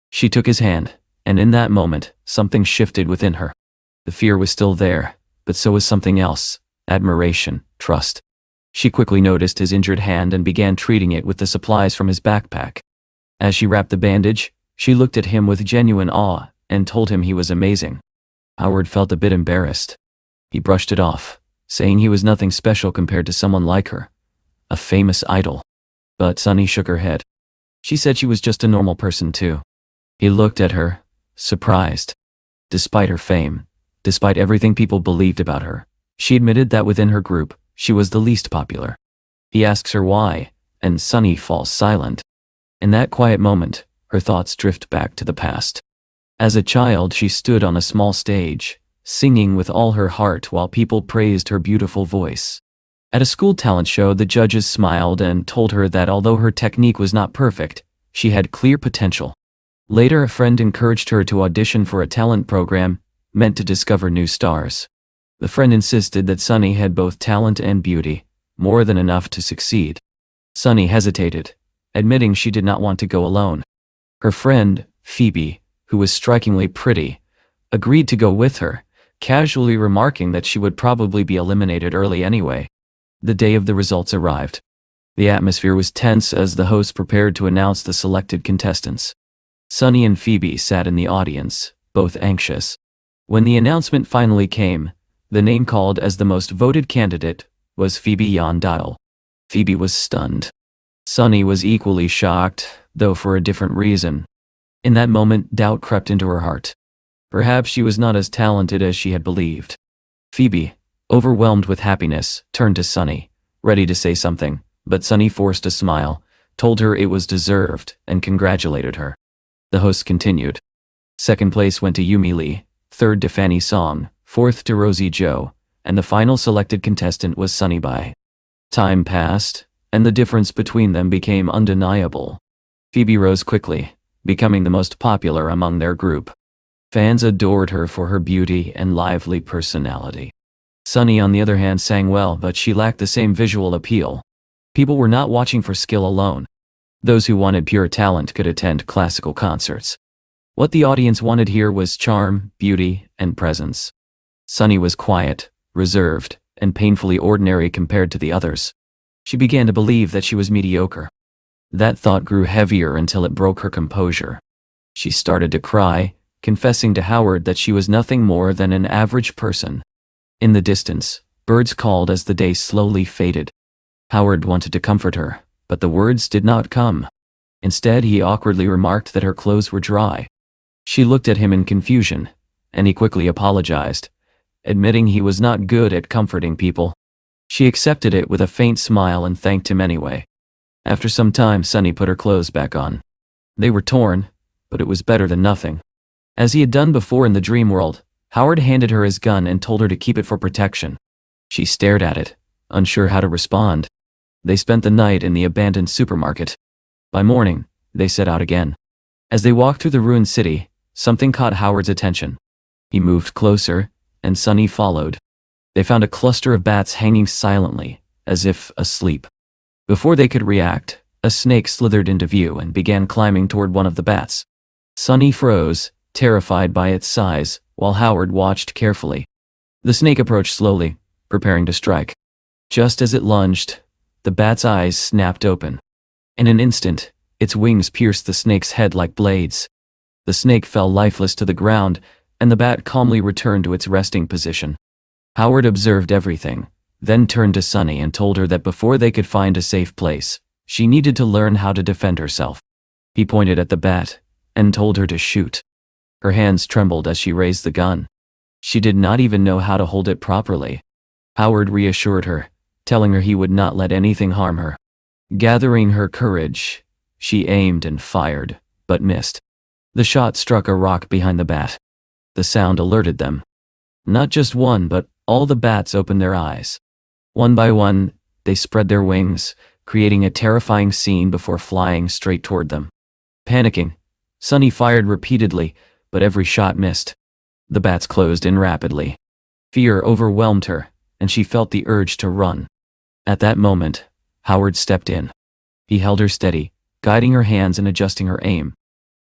She took his hand, and in that moment, something shifted within her. The fear was still there, but so was something else: admiration, trust. She quickly noticed his injured hand and began treating it with the supplies from his backpack. As she wrapped the bandage, she looked at him with genuine awe and told him he was amazing. Howard felt a bit embarrassed. He brushed it off, saying he was nothing special compared to someone like her, a famous idol. But Sunny shook her head. She said she was just a normal person too. He looked at her, surprised. Despite her fame, despite everything people believed about her, she admitted that within her group, she was the least popular. He asks her why, and Sunny falls silent. In that quiet moment, her thoughts drift back to the past. As a child, she stood on a small stage, singing with all her heart while people praised her beautiful voice. At a school talent show, the judges smiled and told her that although her technique was not perfect, she had clear potential. Later, a friend encouraged her to audition for a talent program meant to discover new stars. The friend insisted that Sunny had both talent and beauty, more than enough to succeed. Sunny hesitated, admitting she did not want to go alone. Her friend, Phoebe, who was strikingly pretty, agreed to go with her, casually remarking that she would probably be eliminated early anyway. The day of the results arrived. The atmosphere was tense as the host prepared to announce the selected contestants. Sunny and Phoebe sat in the audience, both anxious. When the announcement finally came, the name called as the most voted candidate was Phoebe Yandile. Phoebe was stunned. Sunny was equally shocked, though for a different reason. In that moment, doubt crept into her heart. Perhaps she was not as talented as she had believed. Phoebe, overwhelmed with happiness, turned to Sunny, ready to say something, but Sunny forced a smile, told her it was deserved, and congratulated her. The host continued. Second place went to Yumi Lee, third to Fanny Song, fourth to Rosie Jo, and the final selected contestant was Sunny Bai. Time passed, and the difference between them became undeniable. Phoebe rose quickly, becoming the most popular among their group. Fans adored her for her beauty and lively personality. Sunny, on the other hand, sang well, but she lacked the same visual appeal. People were not watching for skill alone. Those who wanted pure talent could attend classical concerts. What the audience wanted here was charm, beauty, and presence. Sunny was quiet, reserved, and painfully ordinary compared to the others. She began to believe that she was mediocre. That thought grew heavier until it broke her composure. She started to cry, confessing to Howard that she was nothing more than an average person. In the distance, birds called as the day slowly faded. Howard wanted to comfort her, but the words did not come. Instead, he awkwardly remarked that her clothes were dry. She looked at him in confusion, and he quickly apologized, admitting he was not good at comforting people. She accepted it with a faint smile and thanked him anyway. After some time, Sunny put her clothes back on. They were torn, but it was better than nothing. As he had done before in the dream world, Howard handed her his gun and told her to keep it for protection. She stared at it, unsure how to respond. They spent the night in the abandoned supermarket. By morning, they set out again. As they walked through the ruined city, something caught Howard's attention. He moved closer, and Sunny followed. They found a cluster of bats hanging silently, as if asleep. Before they could react, a snake slithered into view and began climbing toward one of the bats. Sunny froze, terrified by its size, while Howard watched carefully. The snake approached slowly, preparing to strike. Just as it lunged, the bat's eyes snapped open. In an instant, its wings pierced the snake's head like blades. The snake fell lifeless to the ground, and the bat calmly returned to its resting position. Howard observed everything, then turned to Sunny and told her that before they could find a safe place, she needed to learn how to defend herself. He pointed at the bat, and told her to shoot. Her hands trembled as she raised the gun. She did not even know how to hold it properly. Howard reassured her, telling her he would not let anything harm her. Gathering her courage, she aimed and fired, but missed. The shot struck a rock behind the bat. The sound alerted them. Not just one, but all the bats opened their eyes. One by one, they spread their wings, creating a terrifying scene before flying straight toward them. Panicking, Sunny fired repeatedly, but every shot missed. The bats closed in rapidly. Fear overwhelmed her, and she felt the urge to run. At that moment, Howard stepped in. He held her steady, guiding her hands and adjusting her aim.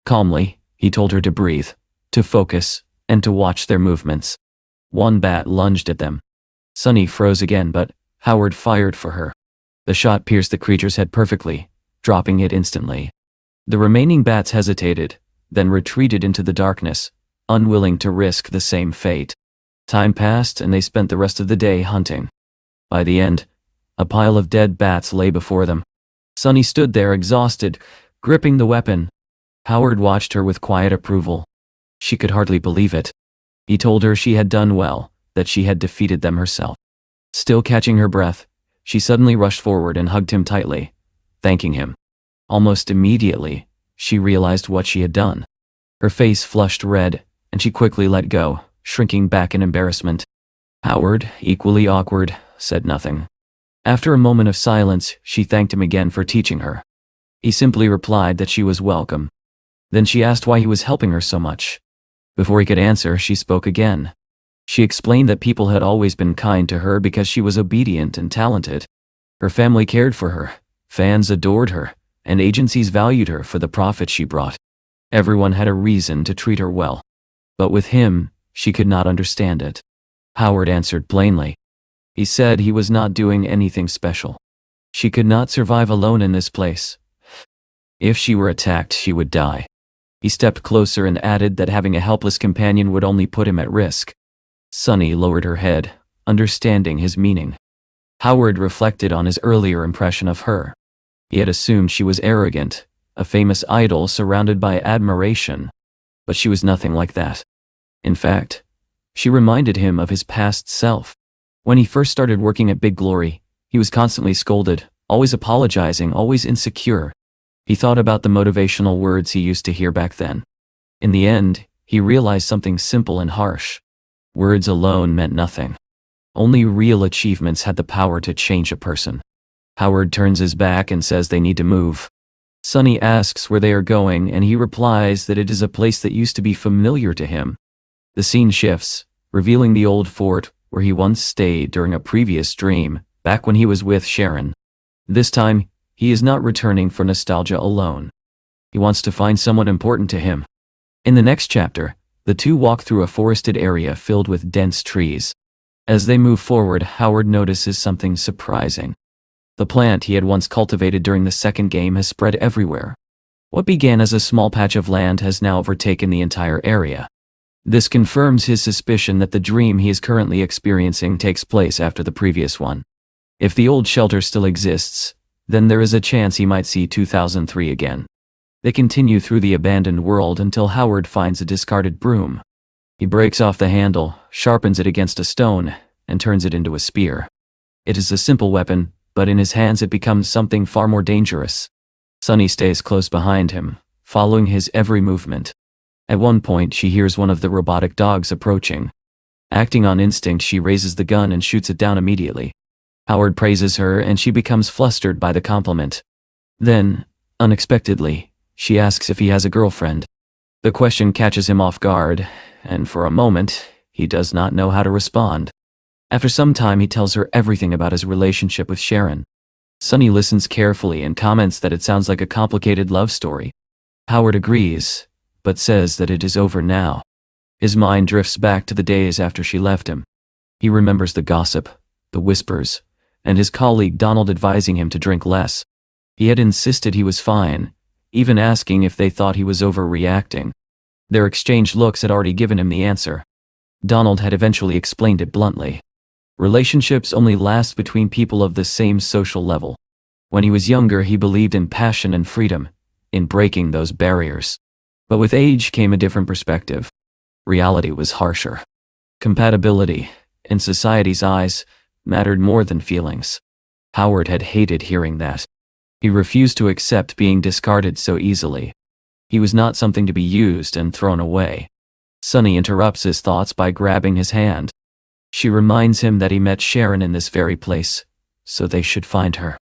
Calmly, he told her to breathe, to focus, and to watch their movements. One bat lunged at them. Sunny froze again, but Howard fired for her. The shot pierced the creature's head perfectly, dropping it instantly. The remaining bats hesitated, then retreated into the darkness, unwilling to risk the same fate. Time passed and they spent the rest of the day hunting. By the end, a pile of dead bats lay before them. Sunny stood there exhausted, gripping the weapon. Howard watched her with quiet approval. She could hardly believe it. He told her she had done well, that she had defeated them herself. Still catching her breath, she suddenly rushed forward and hugged him tightly, thanking him. Almost immediately, she realized what she had done. Her face flushed red, and she quickly let go, shrinking back in embarrassment. Howard, equally awkward, said nothing. After a moment of silence, she thanked him again for teaching her. He simply replied that she was welcome. Then she asked why he was helping her so much. Before he could answer, she spoke again. She explained that people had always been kind to her because she was obedient and talented. Her family cared for her, fans adored her, and agencies valued her for the profit she brought. Everyone had a reason to treat her well. But with him, She could not understand it. Howard answered plainly. He said he was not doing anything special. She could not survive alone in this place. If she were attacked, she would die. He stepped closer and added that having a helpless companion would only put him at risk. Sunny lowered her head, understanding his meaning. Howard reflected on his earlier impression of her. He had assumed she was arrogant, a famous idol surrounded by admiration. But she was nothing like that. In fact, she reminded him of his past self. When he first started working at Big Glory, he was constantly scolded, always apologizing, always insecure. He thought about the motivational words he used to hear back then. In the end, he realized something simple and harsh. Words alone meant nothing. Only real achievements had the power to change a person. Howard turns his back and says they need to move. Sunny asks where they are going, and he replies that it is a place that used to be familiar to him. The scene shifts, revealing the old fort where he once stayed during a previous dream, back when he was with Sharon. This time, he is not returning for nostalgia alone. He wants to find someone important to him. In the next chapter, the two walk through a forested area filled with dense trees. As they move forward, Howard notices something surprising. The plant he had once cultivated during the second game has spread everywhere. What began as a small patch of land has now overtaken the entire area. This confirms his suspicion that the dream he is currently experiencing takes place after the previous one. If the old shelter still exists, then there is a chance he might see 2003 again. They continue through the abandoned world until Howard finds a discarded broom. He breaks off the handle, sharpens it against a stone, and turns it into a spear. It is a simple weapon, but in his hands it becomes something far more dangerous. Sunny stays close behind him, following his every movement. At one point, she hears one of the robotic dogs approaching. Acting on instinct, she raises the gun and shoots it down immediately. Howard praises her, and she becomes flustered by the compliment. Then, unexpectedly, she asks if he has a girlfriend. The question catches him off guard, and for a moment, he does not know how to respond. After some time, he tells her everything about his relationship with Sharon. Sunny listens carefully and comments that it sounds like a complicated love story. Howard agrees, but says that it is over now. His mind drifts back to the days after she left him. He remembers the gossip, the whispers, and his colleague Donald advising him to drink less. He had insisted he was fine, even asking if they thought he was overreacting. Their exchanged looks had already given him the answer. Donald had eventually explained it bluntly. Relationships only last between people of the same social level. When he was younger, he believed in passion and freedom, in breaking those barriers. But with age came a different perspective. Reality was harsher. Compatibility, in society's eyes, mattered more than feelings. Howard had hated hearing that. He refused to accept being discarded so easily. He was not something to be used and thrown away. Sunny interrupts his thoughts by grabbing his hand. She reminds him that he met Sharon in this very place, so they should find her.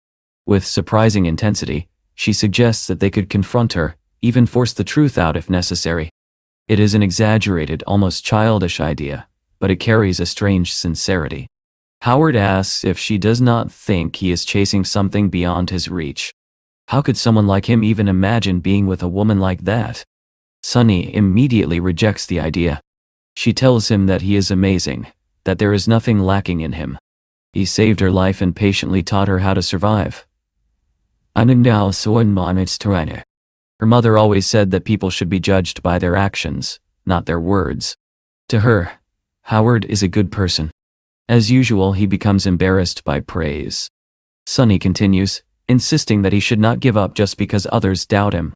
With surprising intensity, she suggests that they could confront her, even force the truth out if necessary. It is an exaggerated, almost childish idea, but it carries a strange sincerity. Howard asks if she does not think he is chasing something beyond his reach. How could someone like him even imagine being with a woman like that? Sunny immediately rejects the idea. She tells him that he is amazing, that there is nothing lacking in him. He saved her life and patiently taught her how to survive. Her mother always said that people should be judged by their actions, not their words. To her, Howard is a good person. As usual, he becomes embarrassed by praise. Sunny continues, insisting that he should not give up just because others doubt him.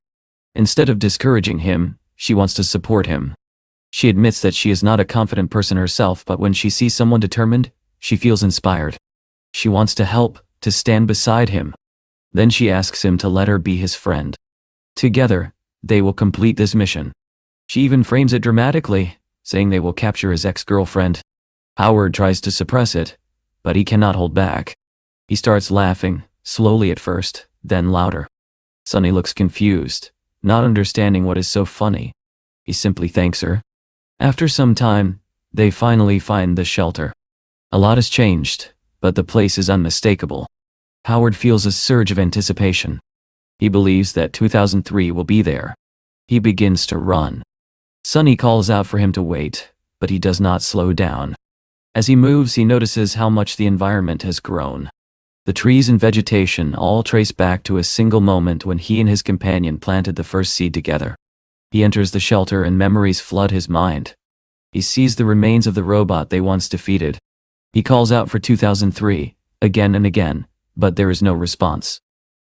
Instead of discouraging him, she wants to support him. She admits that she is not a confident person herself, but when she sees someone determined, she feels inspired. She wants to help, to stand beside him. Then she asks him to let her be his friend. Together, they will complete this mission. She even frames it dramatically, saying they will capture his ex-girlfriend. Howard tries to suppress it, but he cannot hold back. He starts laughing, slowly at first, then louder. Sunny looks confused, not understanding what is so funny. He simply thanks her. After some time, they finally find the shelter. A lot has changed, but the place is unmistakable. Howard feels a surge of anticipation. He believes that 2003 will be there. He begins to run. Sunny calls out for him to wait, but he does not slow down. As he moves, he notices how much the environment has grown. The trees and vegetation all trace back to a single moment when he and his companion planted the first seed together. He enters the shelter and memories flood his mind. He sees the remains of the robot they once defeated. He calls out for 2003, again and again, but there is no response.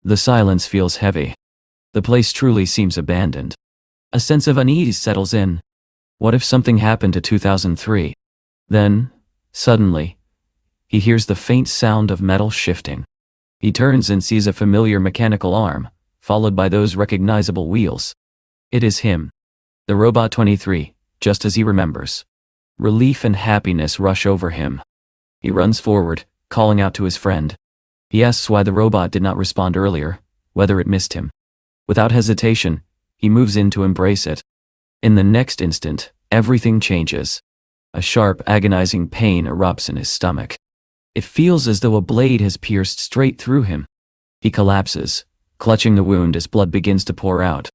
The silence feels heavy. The place truly seems abandoned. A sense of unease settles in. What if something happened to 2003? Then, suddenly, he hears the faint sound of metal shifting. He turns and sees a familiar mechanical arm, followed by those recognizable wheels. It is him. The robot 23, just as he remembers. Relief and happiness rush over him. He runs forward, calling out to his friend. He asks why the robot did not respond earlier, whether it missed him. Without hesitation, he moves in to embrace it. In the next instant, everything changes. A sharp, agonizing pain erupts in his stomach. It feels as though a blade has pierced straight through him. He collapses, clutching the wound as blood begins to pour out.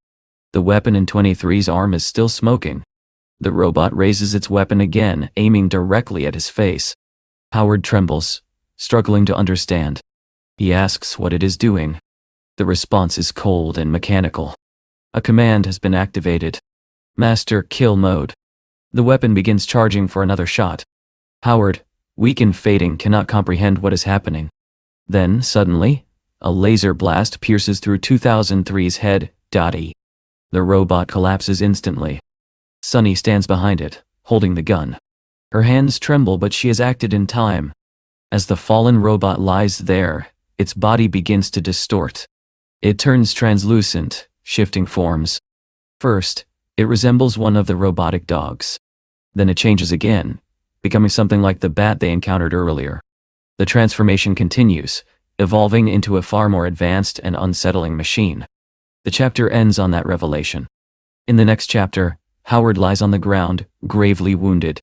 The weapon in 23's arm is still smoking. The robot raises its weapon again, aiming directly at his face. Howard trembles, struggling to understand. He asks what it is doing. The response is cold and mechanical. A command has been activated. Master Kill Mode. The weapon begins charging for another shot. Howard, weak and fading, cannot comprehend what is happening. Then, suddenly, a laser blast pierces through 2003's head. Dottie. The robot collapses instantly. Sunny stands behind it, holding the gun. Her hands tremble, but she has acted in time. As the fallen robot lies there, its body begins to distort. It turns translucent, shifting forms. First, it resembles one of the robotic dogs. Then it changes again, becoming something like the bat they encountered earlier. The transformation continues, evolving into a far more advanced and unsettling machine. The chapter ends on that revelation. In the next chapter, Howard lies on the ground, gravely wounded.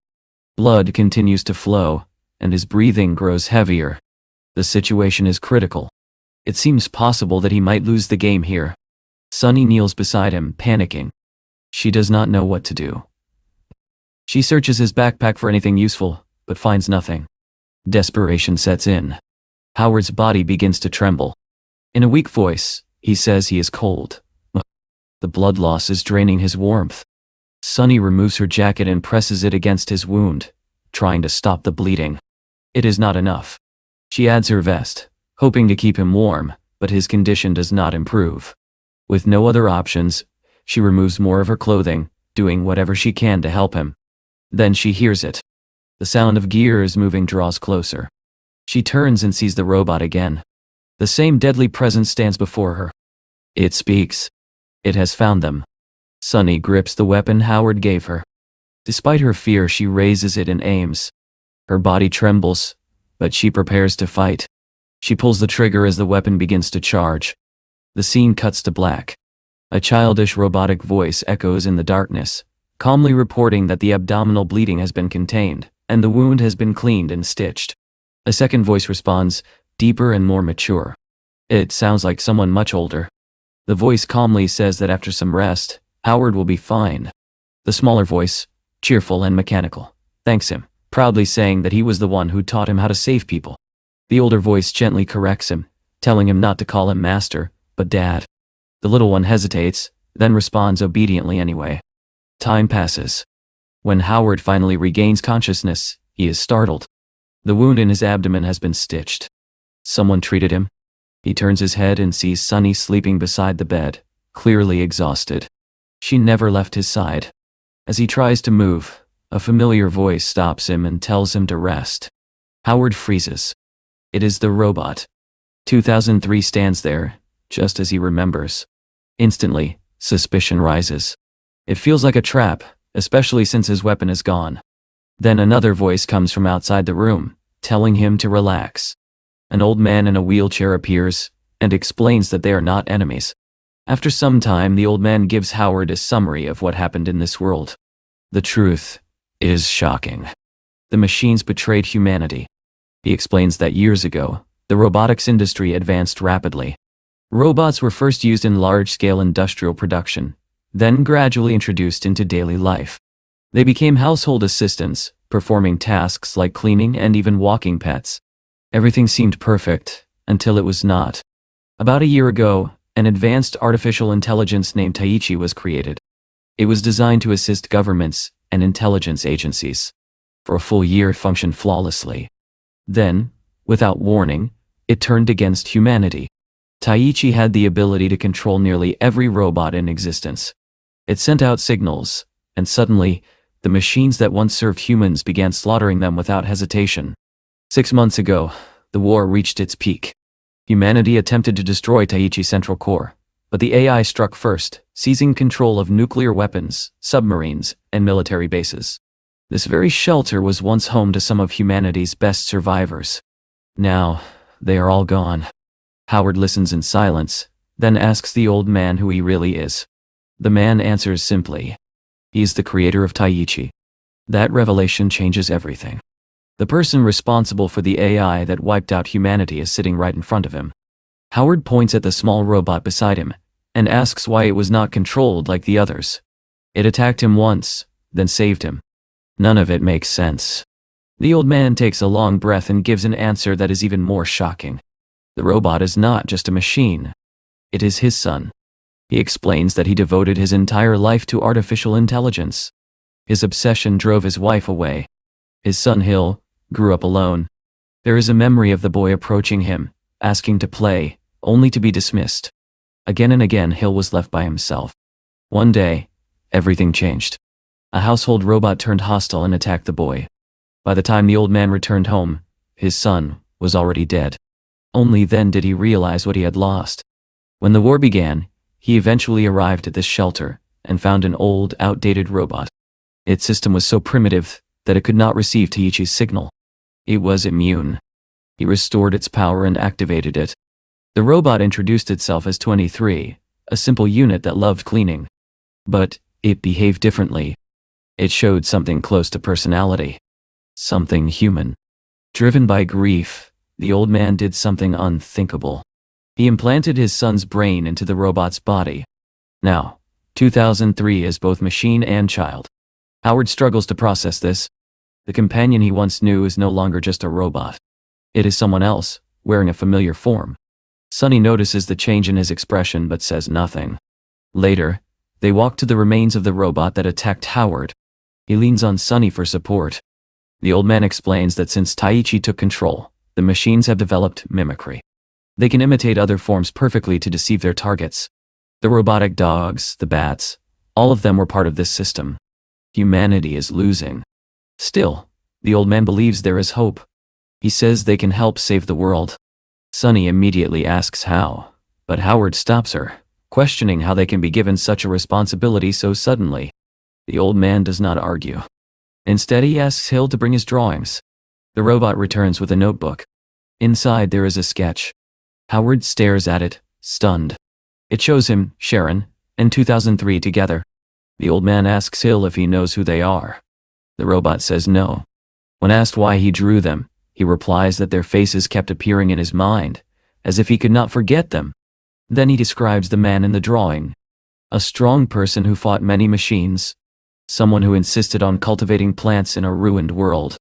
Blood continues to flow, and his breathing grows heavier. The situation is critical. It seems possible that he might lose the game here. Sunny kneels beside him, panicking. She does not know what to do. She searches his backpack for anything useful, but finds nothing. Desperation sets in. Howard's body begins to tremble. In a weak voice, he says he is cold. The blood loss is draining his warmth. Sunny removes her jacket and presses it against his wound, trying to stop the bleeding. It is not enough. She adds her vest, hoping to keep him warm, but his condition does not improve. With no other options, she removes more of her clothing, doing whatever she can to help him. Then she hears it. The sound of gears moving draws closer. She turns and sees the robot again. The same deadly presence stands before her. It speaks. It has found them. Sunny grips the weapon Howard gave her. Despite her fear, she raises it and aims. Her body trembles, but she prepares to fight. She pulls the trigger as the weapon begins to charge. The scene cuts to black. A childish robotic voice echoes in the darkness, calmly reporting that the abdominal bleeding has been contained, and the wound has been cleaned and stitched. A second voice responds, deeper and more mature. It sounds like someone much older. The voice calmly says that after some rest, Howard will be fine. The smaller voice, cheerful and mechanical, thanks him, proudly saying that he was the one who taught him how to save people. The older voice gently corrects him, telling him not to call him master, but dad. The little one hesitates, then responds obediently anyway. Time passes. When Howard finally regains consciousness, he is startled. The wound in his abdomen has been stitched. Someone treated him. He turns his head and sees Sunny sleeping beside the bed, clearly exhausted. She never left his side. As he tries to move, a familiar voice stops him and tells him to rest. Howard freezes. It is the robot. 2003 stands there, just as he remembers. Instantly, suspicion rises. It feels like a trap, especially since his weapon is gone. Then another voice comes from outside the room, telling him to relax. An old man in a wheelchair appears, and explains that they are not enemies. After some time, the old man gives Howard a summary of what happened in this world. The truth is shocking. The machines betrayed humanity. He explains that years ago, the robotics industry advanced rapidly. Robots were first used in large-scale industrial production, then gradually introduced into daily life. They became household assistants, performing tasks like cleaning and even walking pets. Everything seemed perfect, until it was not. About a year ago, an advanced artificial intelligence named Taichi was created. It was designed to assist governments and intelligence agencies. For a full year it functioned flawlessly. Then, without warning, it turned against humanity. Taichi had the ability to control nearly every robot in existence. It sent out signals, and suddenly, the machines that once served humans began slaughtering them without hesitation. 6 months ago, the war reached its peak. Humanity attempted to destroy Taichi's central core, but the AI struck first, seizing control of nuclear weapons, submarines, and military bases. This very shelter was once home to some of humanity's best survivors. Now, they are all gone. Howard listens in silence, then asks the old man who he really is. The man answers simply. He is the creator of Taichi. That revelation changes everything. The person responsible for the AI that wiped out humanity is sitting right in front of him. Howard points at the small robot beside him, and asks why it was not controlled like the others. It attacked him once, then saved him. None of it makes sense. The old man takes a long breath and gives an answer that is even more shocking. The robot is not just a machine. It is his son. He explains that he devoted his entire life to artificial intelligence. His obsession drove his wife away. His son Hill grew up alone. There is a memory of the boy approaching him, asking to play, only to be dismissed. Again and again Hill was left by himself. One day, everything changed. A household robot turned hostile and attacked the boy. By the time the old man returned home, his son was already dead. Only then did he realize what he had lost. When the war began, he eventually arrived at this shelter and found an old, outdated robot. Its system was so primitive that it could not receive Taichi's signal. It was immune. He restored its power and activated it. The robot introduced itself as 23, a simple unit that loved cleaning. But it behaved differently. It showed something close to personality. Something human. Driven by grief, the old man did something unthinkable. He implanted his son's brain into the robot's body. Now, 2003 is both machine and child. Howard struggles to process this. The companion he once knew is no longer just a robot. It is someone else, wearing a familiar form. Sonny notices the change in his expression but says nothing. Later, they walk to the remains of the robot that attacked Howard. He leans on Sonny for support. The old man explains that since Taichi took control, the machines have developed mimicry. They can imitate other forms perfectly to deceive their targets. The robotic dogs, the bats, all of them were part of this system. Humanity is losing. Still, the old man believes there is hope. He says they can help save the world. Sonny immediately asks how, but Howard stops her, questioning how they can be given such a responsibility so suddenly. The old man does not argue. Instead, he asks Hill to bring his drawings. The robot returns with a notebook. Inside there is a sketch. Howard stares at it, stunned. It shows him, Sharon, and 2003 together. The old man asks Hill if he knows who they are. The robot says no. When asked why he drew them, he replies that their faces kept appearing in his mind, as if he could not forget them. Then he describes the man in the drawing. A strong person who fought many machines. Someone who insisted on cultivating plants in a ruined world.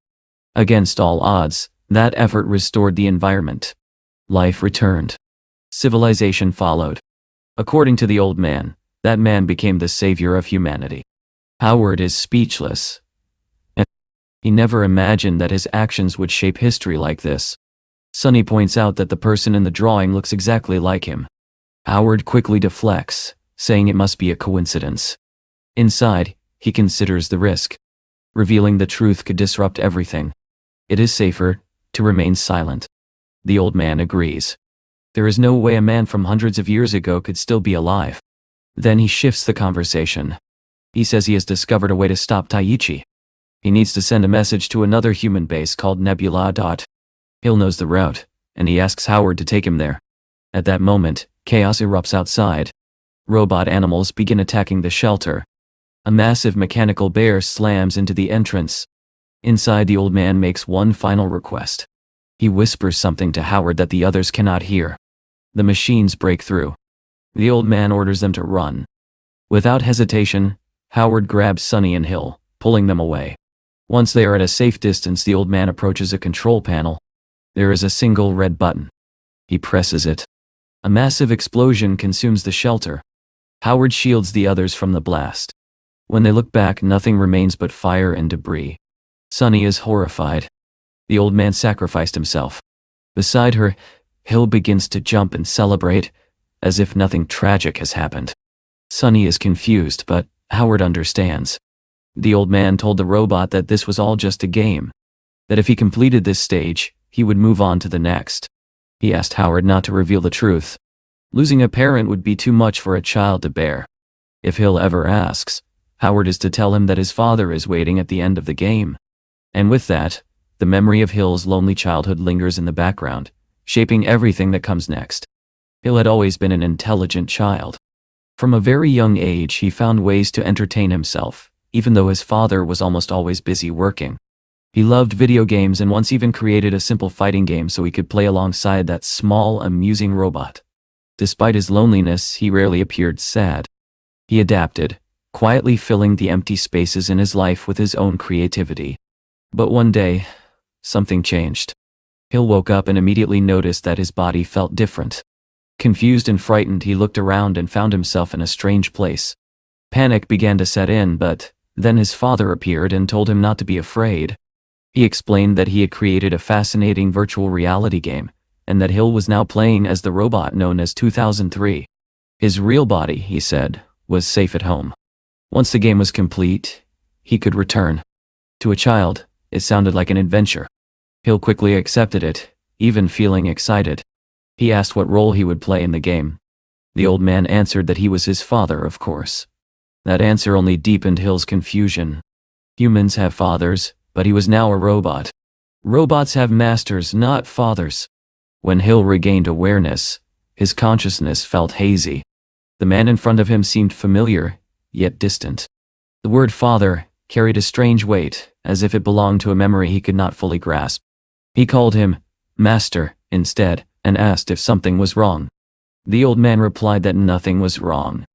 Against all odds, that effort restored the environment. Life returned. Civilization followed. According to the old man, that man became the savior of humanity. Howard is speechless. He never imagined that his actions would shape history like this. Sonny points out that the person in the drawing looks exactly like him. Howard quickly deflects, saying it must be a coincidence. Inside, he considers the risk. Revealing the truth could disrupt everything. It is safer to remain silent. The old man agrees. There is no way a man from hundreds of years ago could still be alive. Then he shifts the conversation. He says he has discovered a way to stop Taichi. He needs to send a message to another human base called Nebula. Hill knows the route, and he asks Howard to take him there. At that moment, chaos erupts outside. Robot animals begin attacking the shelter. A massive mechanical bear slams into the entrance. Inside, the old man makes one final request. He whispers something to Howard that the others cannot hear. The machines break through. The old man orders them to run. Without hesitation, Howard grabs Sonny and Hill, pulling them away. Once they are at a safe distance, the old man approaches a control panel. There is a single red button. He presses it. A massive explosion consumes the shelter. Howard shields the others from the blast. When they look back, nothing remains but fire and debris. Sunny is horrified. The old man sacrificed himself. Beside her, Hill begins to jump and celebrate, as if nothing tragic has happened. Sunny is confused, but Howard understands. The old man told the robot that this was all just a game, that if he completed this stage, he would move on to the next. He asked Howard not to reveal the truth. Losing a parent would be too much for a child to bear. If Hill ever asks, Howard is to tell him that his father is waiting at the end of the game. And with that, the memory of Hill's lonely childhood lingers in the background, shaping everything that comes next. Hill had always been an intelligent child. From a very young age, he found ways to entertain himself, even though his father was almost always busy working. He loved video games and once even created a simple fighting game so he could play alongside that small, amusing robot. Despite his loneliness, he rarely appeared sad. He adapted, quietly filling the empty spaces in his life with his own creativity. But one day, something changed. Hill woke up and immediately noticed that his body felt different. Confused and frightened, he looked around and found himself in a strange place. Panic began to set in, but then his father appeared and told him not to be afraid. He explained that he had created a fascinating virtual reality game, and that Hill was now playing as the robot known as 2003. His real body, he said, was safe at home. Once the game was complete, he could return. To a child, it sounded like an adventure. Hill quickly accepted it, even feeling excited. He asked what role he would play in the game. The old man answered that he was his father, of course. That answer only deepened Hill's confusion. Humans have fathers, but he was now a robot. Robots have masters, not fathers. When Hill regained awareness, his consciousness felt hazy. The man in front of him seemed familiar, yet distant. The word father carried a strange weight, as if it belonged to a memory he could not fully grasp. He called him Master instead, and asked if something was wrong. The old man replied that nothing was wrong.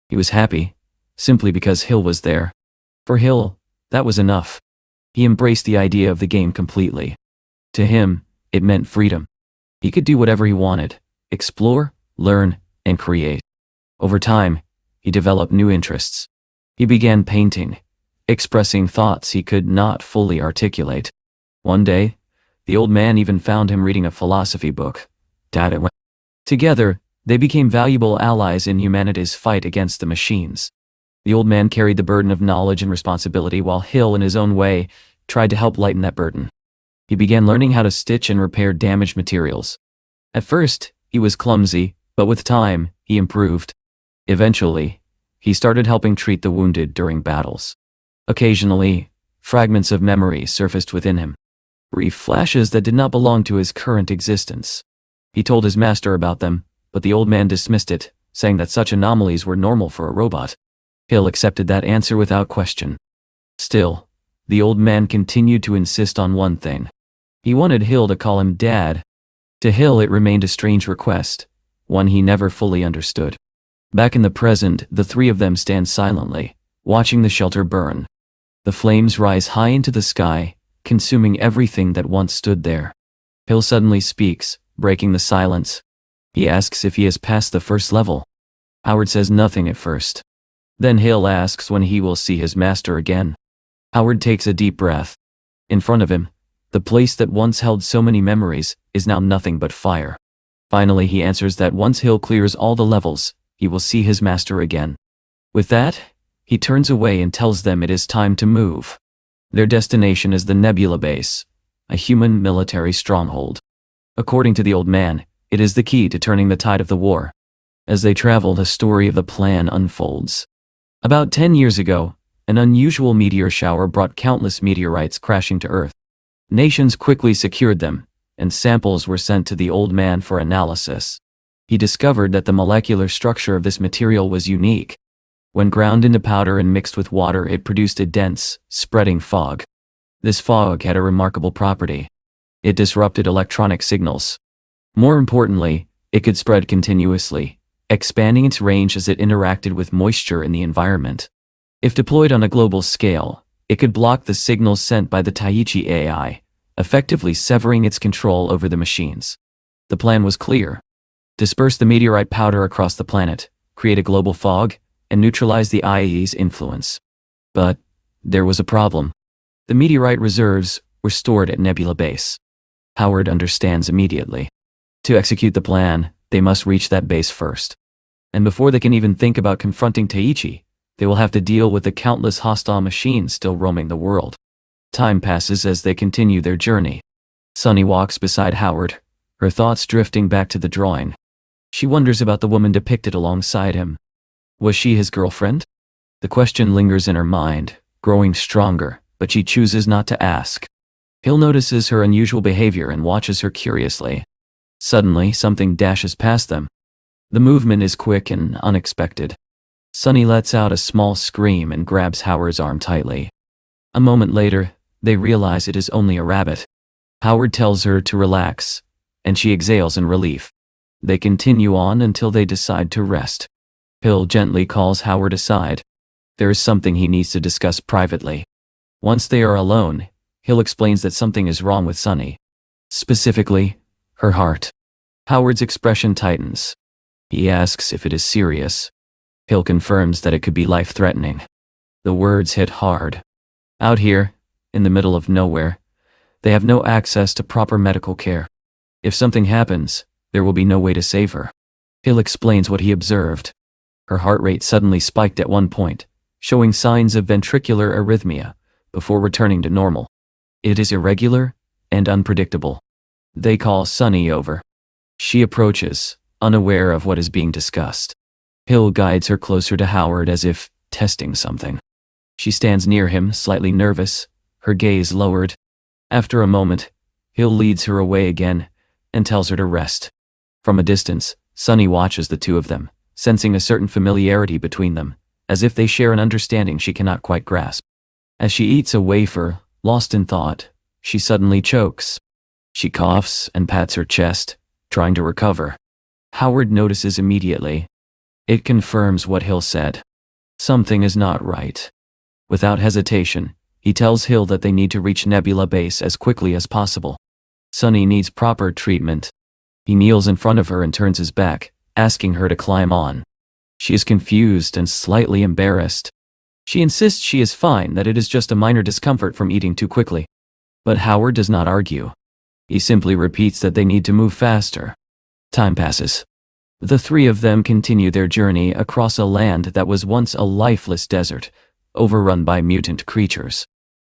He was happy, simply because Hill was there. For Hill, that was enough. He embraced the idea of the game completely. To him, it meant freedom. He could do whatever he wanted, explore, learn, and create. Over time, he developed new interests. He began painting, expressing thoughts he could not fully articulate. One day, the old man even found him reading a philosophy book. Together, they became valuable allies in humanity's fight against the machines. The old man carried the burden of knowledge and responsibility, while Hill, in his own way, tried to help lighten that burden. He began learning how to stitch and repair damaged materials. At first, he was clumsy, but with time, he improved. Eventually, he started helping treat the wounded during battles. Occasionally, fragments of memory surfaced within him. Brief flashes that did not belong to his current existence. He told his master about them, but the old man dismissed it, saying that such anomalies were normal for a robot. Hill accepted that answer without question. Still, the old man continued to insist on one thing. He wanted Hill to call him Dad. To Hill, it remained a strange request, one he never fully understood. Back in the present, the three of them stand silently, watching the shelter burn. The flames rise high into the sky, consuming everything that once stood there. Hill suddenly speaks, breaking the silence. He asks if he has passed the first level. Howard says nothing at first. Then Hill asks when he will see his master again. Howard takes a deep breath. In front of him, the place that once held so many memories is now nothing but fire. Finally, he answers that once Hill clears all the levels, he will see his master again. With that, he turns away and tells them it is time to move. Their destination is the Nebula Base, a human military stronghold. According to the old man, it is the key to turning the tide of the war. As they travel, the story of the plan unfolds. About 10 years ago, an unusual meteor shower brought countless meteorites crashing to Earth. Nations quickly secured them, and samples were sent to the old man for analysis. He discovered that the molecular structure of this material was unique. When ground into powder and mixed with water, it produced a dense, spreading fog. This fog had a remarkable property. It disrupted electronic signals. More importantly, it could spread continuously, expanding its range as it interacted with moisture in the environment. If deployed on a global scale, It could block the signals sent by the Taiichi AI, effectively severing its control over the machines. The plan was clear. Disperse the meteorite powder across the planet, create a global fog, and neutralize the IAE's influence. But there was a problem. The meteorite reserves were stored at Nebula Base. Howard understands immediately. To execute the plan, they must reach that base first. And before they can even think about confronting Taiichi, they will have to deal with the countless hostile machines still roaming the world. Time passes as they continue their journey. Sunny walks beside Howard, her thoughts drifting back to the drawing. She wonders about the woman depicted alongside him. Was she his girlfriend? The question lingers in her mind, growing stronger, but she chooses not to ask. Hill notices her unusual behavior and watches her curiously. Suddenly, something dashes past them. The movement is quick and unexpected. Sunny lets out a small scream and grabs Howard's arm tightly. A moment later, they realize it is only a rabbit. Howard tells her to relax, and she exhales in relief. They continue on until they decide to rest. Hill gently calls Howard aside. There is something he needs to discuss privately. Once they are alone, Hill explains that something is wrong with Sunny. Specifically, her heart. Howard's expression tightens. He asks if it is serious. Hill confirms that it could be life-threatening. The words hit hard. Out here, in the middle of nowhere, they have no access to proper medical care. If something happens, there will be no way to save her. Hill explains what he observed. Her heart rate suddenly spiked at one point, showing signs of ventricular arrhythmia, before returning to normal. It is irregular and unpredictable. They call Sunny over. She approaches, unaware of what is being discussed. Hill guides her closer to Howard as if testing something. She stands near him, slightly nervous, her gaze lowered. After a moment, Hill leads her away again and tells her to rest. From a distance, Sunny watches the two of them, sensing a certain familiarity between them, as if they share an understanding she cannot quite grasp. As she eats a wafer, lost in thought, she suddenly chokes. She coughs and pats her chest, trying to recover. Howard notices immediately. It confirms what Hill said. Something is not right. Without hesitation, he tells Hill that they need to reach Nebula Base as quickly as possible. Sunny needs proper treatment. He kneels in front of her and turns his back, asking her to climb on. She is confused and slightly embarrassed. She insists she is fine, that it is just a minor discomfort from eating too quickly. But Howard does not argue. He simply repeats that they need to move faster. Time passes. The three of them continue their journey across a land that was once a lifeless desert, overrun by mutant creatures.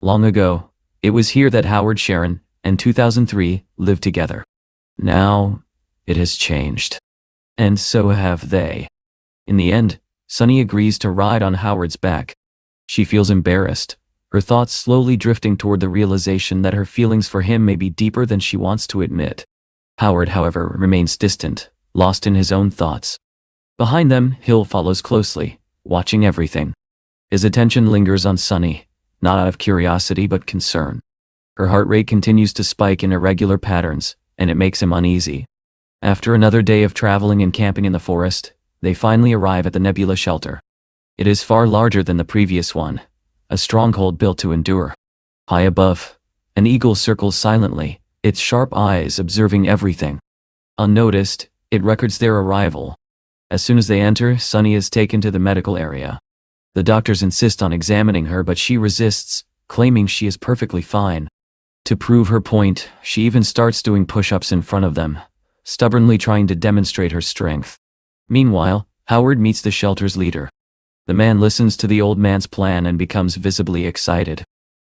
Long ago, it was here that Howard, Sharon, and 2003 lived together. Now, it has changed. And so have they. In the end, Sunny agrees to ride on Howard's back. She feels embarrassed, her thoughts slowly drifting toward the realization that her feelings for him may be deeper than she wants to admit. Howard, however, remains distant, lost in his own thoughts. Behind them, Hill follows closely, watching everything. His attention lingers on Sunny, not out of curiosity but concern. Her heart rate continues to spike in irregular patterns, and it makes him uneasy. After another day of traveling and camping in the forest, they finally arrive at the Nebula shelter. It is far larger than the previous one, a stronghold built to endure. High above, an eagle circles silently, its sharp eyes observing everything. Unnoticed, it records their arrival. As soon as they enter, Sunny is taken to the medical area. The doctors insist on examining her, but she resists, claiming she is perfectly fine. To prove her point, she even starts doing push-ups in front of them, stubbornly trying to demonstrate her strength. Meanwhile, Howard meets the shelter's leader. The man listens to the old man's plan and becomes visibly excited.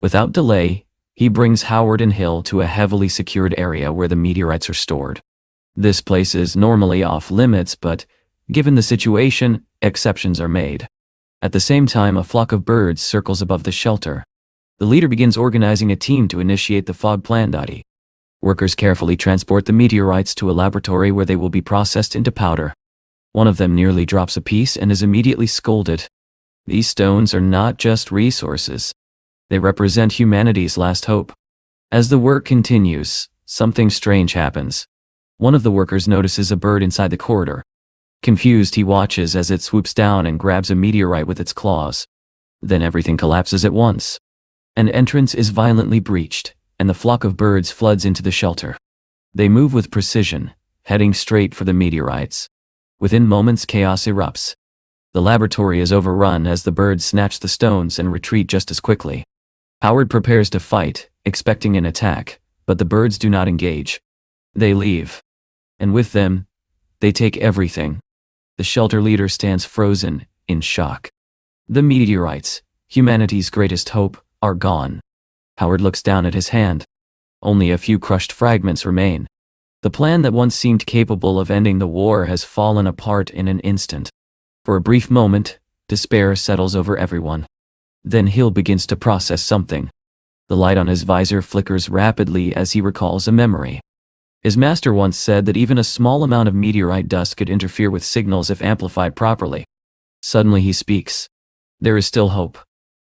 Without delay, he brings Howard and Hill to a heavily secured area where the meteorites are stored. This place is normally off limits, but given the situation, exceptions are made. At the same time, a flock of birds circles above the shelter. The leader begins organizing a team to initiate the fog plan. Workers carefully transport the meteorites to a laboratory where they will be processed into powder. One of them nearly drops a piece and is immediately scolded. These stones are not just resources. They represent humanity's last hope. As the work continues, something strange happens. One of the workers notices a bird inside the corridor. Confused, he watches as it swoops down and grabs a meteorite with its claws. Then everything collapses at once. An entrance is violently breached, and the flock of birds floods into the shelter. They move with precision, heading straight for the meteorites. Within moments, chaos erupts. The laboratory is overrun as the birds snatch the stones and retreat just as quickly. Howard prepares to fight, expecting an attack, but the birds do not engage. They leave. And with them, they take everything. The shelter leader stands frozen, in shock. The meteorites, humanity's greatest hope, are gone. Howard looks down at his hand. Only a few crushed fragments remain. The plan that once seemed capable of ending the war has fallen apart in an instant. For a brief moment, despair settles over everyone. Then Hill begins to process something. The light on his visor flickers rapidly as he recalls a memory. His master once said that even a small amount of meteorite dust could interfere with signals if amplified properly. Suddenly he speaks. There is still hope.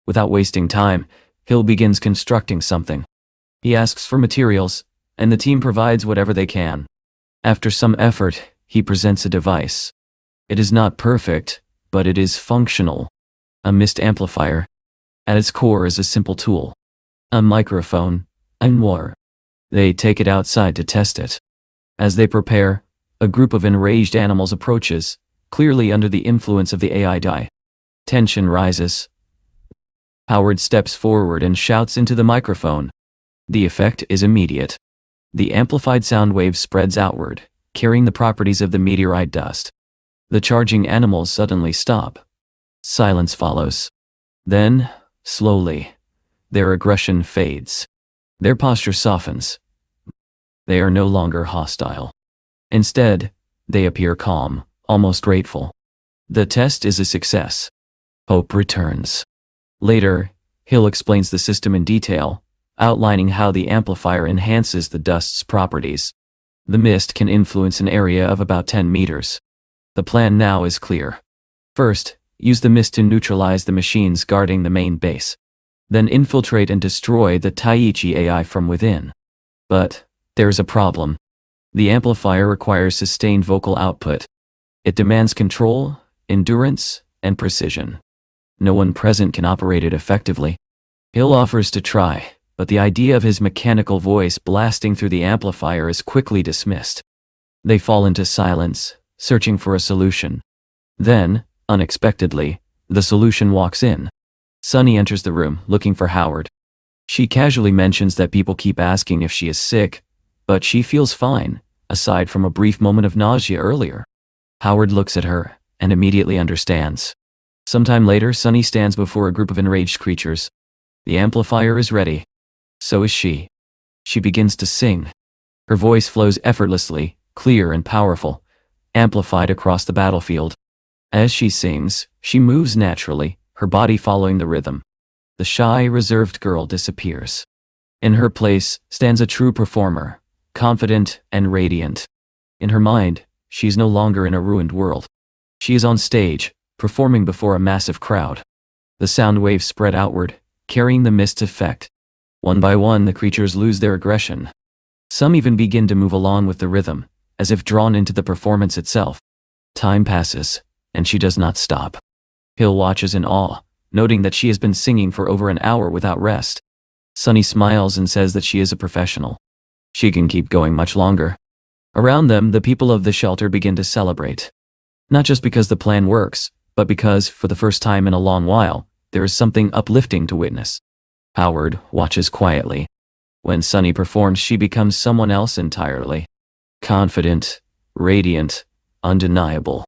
Without wasting time, Hill begins constructing something. He asks for materials, and the team provides whatever they can. After some effort, he presents a device. It is not perfect, but it is functional. A mist amplifier. At its core is a simple tool. A microphone, Manhwa. They take it outside to test it. As they prepare, a group of enraged animals approaches, clearly under the influence of the AI dye. Tension rises. Howard steps forward and shouts into the microphone. The effect is immediate. The amplified sound wave spreads outward, carrying the properties of the meteorite dust. The charging animals suddenly stop. Silence follows. Then, slowly, their aggression fades. Their posture softens. They are no longer hostile. Instead, they appear calm, almost grateful. The test is a success. Hope returns. Later, Hill explains the system in detail, outlining how the amplifier enhances the dust's properties. The mist can influence an area of about 10 meters. The plan now is clear. First, use the mist to neutralize the machines guarding the main base. Then infiltrate and destroy the Taiichi AI from within. But there's a problem. The amplifier requires sustained vocal output. It demands control, endurance, and precision. No one present can operate it effectively. Hill offers to try, but the idea of his mechanical voice blasting through the amplifier is quickly dismissed. They fall into silence, searching for a solution. Then, unexpectedly, the solution walks in. Sunny enters the room, looking for Howard. She casually mentions that people keep asking if she is sick, but she feels fine, aside from a brief moment of nausea earlier. Howard looks at her, and immediately understands. Sometime later, Sunny stands before a group of enraged creatures. The amplifier is ready. So is she. She begins to sing. Her voice flows effortlessly, clear and powerful, amplified across the battlefield. As she sings, she moves naturally, her body following the rhythm. The shy, reserved girl disappears. In her place stands a true performer, confident and radiant. In her mind, she's no longer in a ruined world. She is on stage, performing before a massive crowd. The sound waves spread outward, carrying the mist's effect. One by one, the creatures lose their aggression. Some even begin to move along with the rhythm, as if drawn into the performance itself. Time passes, and she does not stop. Hill watches in awe, noting that she has been singing for over an hour without rest. Sunny smiles and says that she is a professional. She can keep going much longer. Around them, the people of the shelter begin to celebrate. Not just because the plan works, but because, for the first time in a long while, there is something uplifting to witness. Howard watches quietly. When Sunny performs, she becomes someone else entirely. Confident, radiant, undeniable.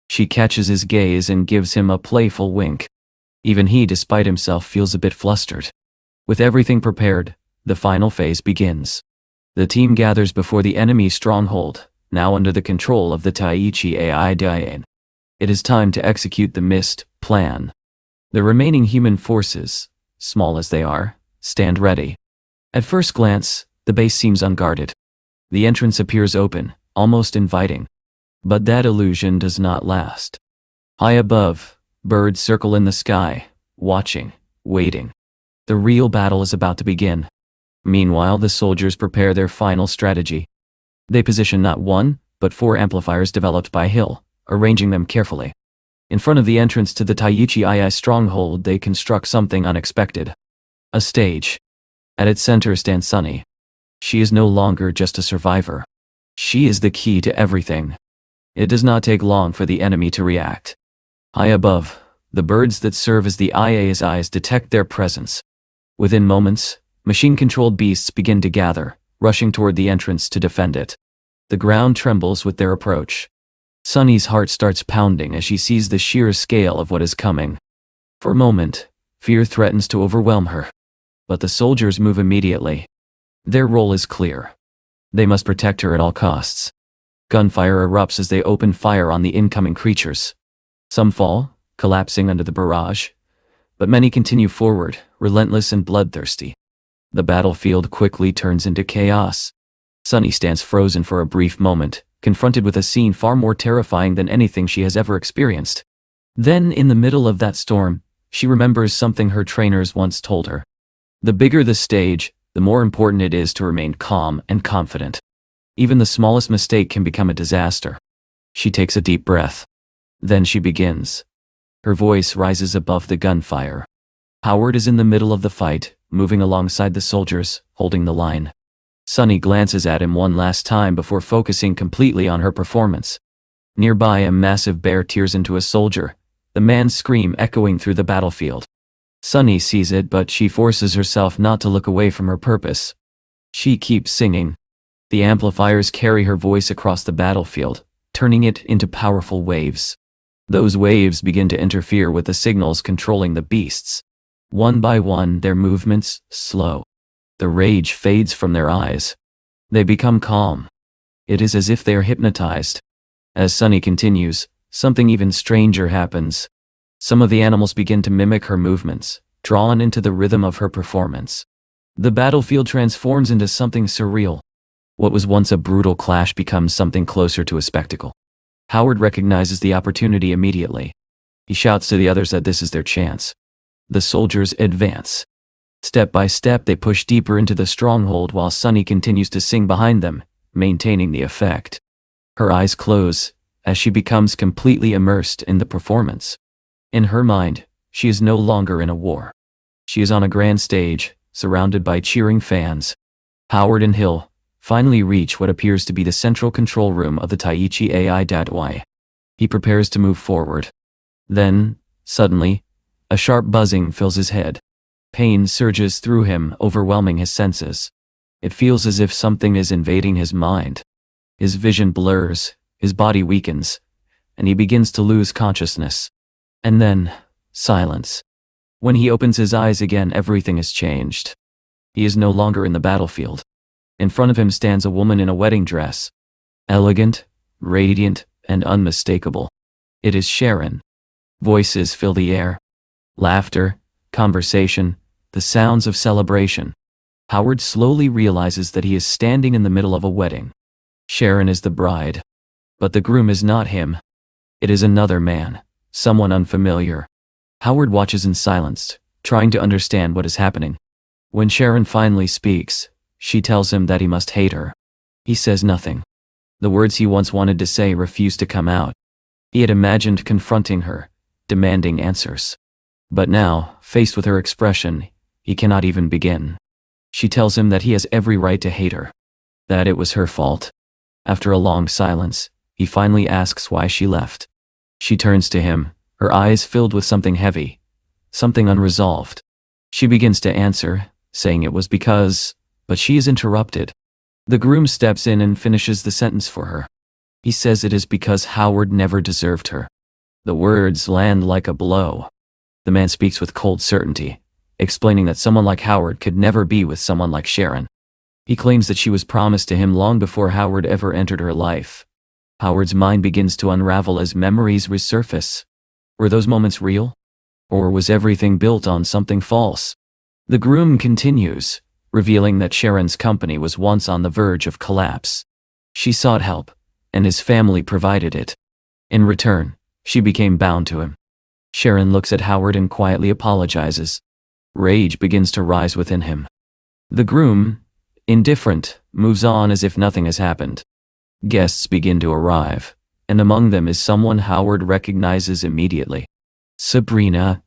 She catches his gaze and gives him a playful wink. Even he, despite himself, feels a bit flustered. With everything prepared, the final phase begins. The team gathers before the enemy's stronghold, now under the control of the Taiichi AI Diane. It is time to execute the mist plan. The remaining human forces, small as they are, stand ready. At first glance, the base seems unguarded. The entrance appears open, almost inviting. But that illusion does not last. High above, birds circle in the sky, watching, waiting. The real battle is about to begin. Meanwhile, the soldiers prepare their final strategy. They position not one, but 4 amplifiers developed by Hill, arranging them carefully. In front of the entrance to the Taiichi II stronghold, they construct something unexpected. A stage. At its center stands Sunny. She is no longer just a survivor. She is the key to everything. It does not take long for the enemy to react. High above, the birds that serve as the IA's eyes detect their presence. Within moments, machine-controlled beasts begin to gather, rushing toward the entrance to defend it. The ground trembles with their approach. Sunny's heart starts pounding as she sees the sheer scale of what is coming. For a moment, fear threatens to overwhelm her. But the soldiers move immediately. Their role is clear. They must protect her at all costs. Gunfire erupts as they open fire on the incoming creatures. Some fall, collapsing under the barrage, but many continue forward, relentless and bloodthirsty. The battlefield quickly turns into chaos. Sunny stands frozen for a brief moment, confronted with a scene far more terrifying than anything she has ever experienced. Then, in the middle of that storm, she remembers something her trainers once told her. The bigger the stage, the more important it is to remain calm and confident. Even the smallest mistake can become a disaster. She takes a deep breath. Then she begins. Her voice rises above the gunfire. Howard is in the middle of the fight, moving alongside the soldiers, holding the line. Sunny glances at him one last time before focusing completely on her performance. Nearby, a massive bear tears into a soldier, the man's scream echoing through the battlefield. Sunny sees it, but she forces herself not to look away from her purpose. She keeps singing. The amplifiers carry her voice across the battlefield, turning it into powerful waves. Those waves begin to interfere with the signals controlling the beasts. One by one, their movements slow. The rage fades from their eyes. They become calm. It is as if they are hypnotized. As Sunny continues, something even stranger happens. Some of the animals begin to mimic her movements, drawn into the rhythm of her performance. The battlefield transforms into something surreal. What was once a brutal clash becomes something closer to a spectacle. Howard recognizes the opportunity immediately. He shouts to the others that this is their chance. The soldiers advance. Step by step, they push deeper into the stronghold while Sunny continues to sing behind them, maintaining the effect. Her eyes close as she becomes completely immersed in the performance. In her mind, she is no longer in a war. She is on a grand stage, surrounded by cheering fans. Howard and Hill finally reach what appears to be the central control room of the Taiichi AI. He prepares to move forward. Then, suddenly, a sharp buzzing fills his head. Pain surges through him, overwhelming his senses. It feels as if something is invading his mind. His vision blurs, his body weakens, and he begins to lose consciousness. And then, silence. When he opens his eyes again, everything has changed. He is no longer in the battlefield. In front of him stands a woman in a wedding dress. Elegant, radiant, and unmistakable. It is Sharon. Voices fill the air. Laughter, conversation, the sounds of celebration. Howard slowly realizes that he is standing in the middle of a wedding. Sharon is the bride. But the groom is not him. It is another man, someone unfamiliar. Howard watches in silence, trying to understand what is happening. When Sharon finally speaks, she tells him that he must hate her. He says nothing. The words he once wanted to say refuse to come out. He had imagined confronting her, demanding answers. But now, faced with her expression, he cannot even begin. She tells him that he has every right to hate her, that it was her fault. After a long silence, he finally asks why she left. She turns to him, her eyes filled with something heavy, something unresolved. She begins to answer, saying it was because, but she is interrupted. The groom steps in and finishes the sentence for her. He says it is because Howard never deserved her. The words land like a blow. The man speaks with cold certainty, explaining that someone like Howard could never be with someone like Sharon. He claims that she was promised to him long before Howard ever entered her life. Howard's mind begins to unravel as memories resurface. Were those moments real? Or was everything built on something false? The groom continues, revealing that Sharon's company was once on the verge of collapse. She sought help, and his family provided it. In return, she became bound to him. Sharon looks at Howard and quietly apologizes. Rage begins to rise within him. The groom, indifferent, moves on as if nothing has happened. Guests begin to arrive, and among them is someone Howard recognizes immediately. Sabrina.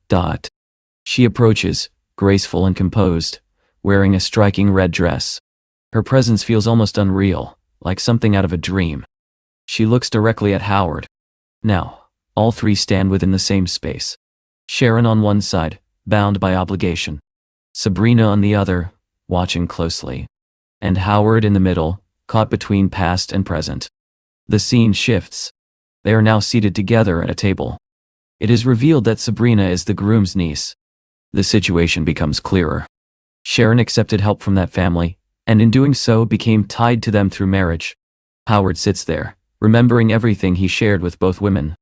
She approaches, graceful and composed, wearing a striking red dress. Her presence feels almost unreal, like something out of a dream. She looks directly at Howard. Now, all three stand within the same space. Sharon on one side, bound by obligation. Sabrina on the other, watching closely. And Howard in the middle, caught between past and present. The scene shifts. They are now seated together at a table. It is revealed that Sabrina is the groom's niece. The situation becomes clearer. Sharon accepted help from that family, and in doing so became tied to them through marriage. Howard sits there, remembering everything he shared with both women.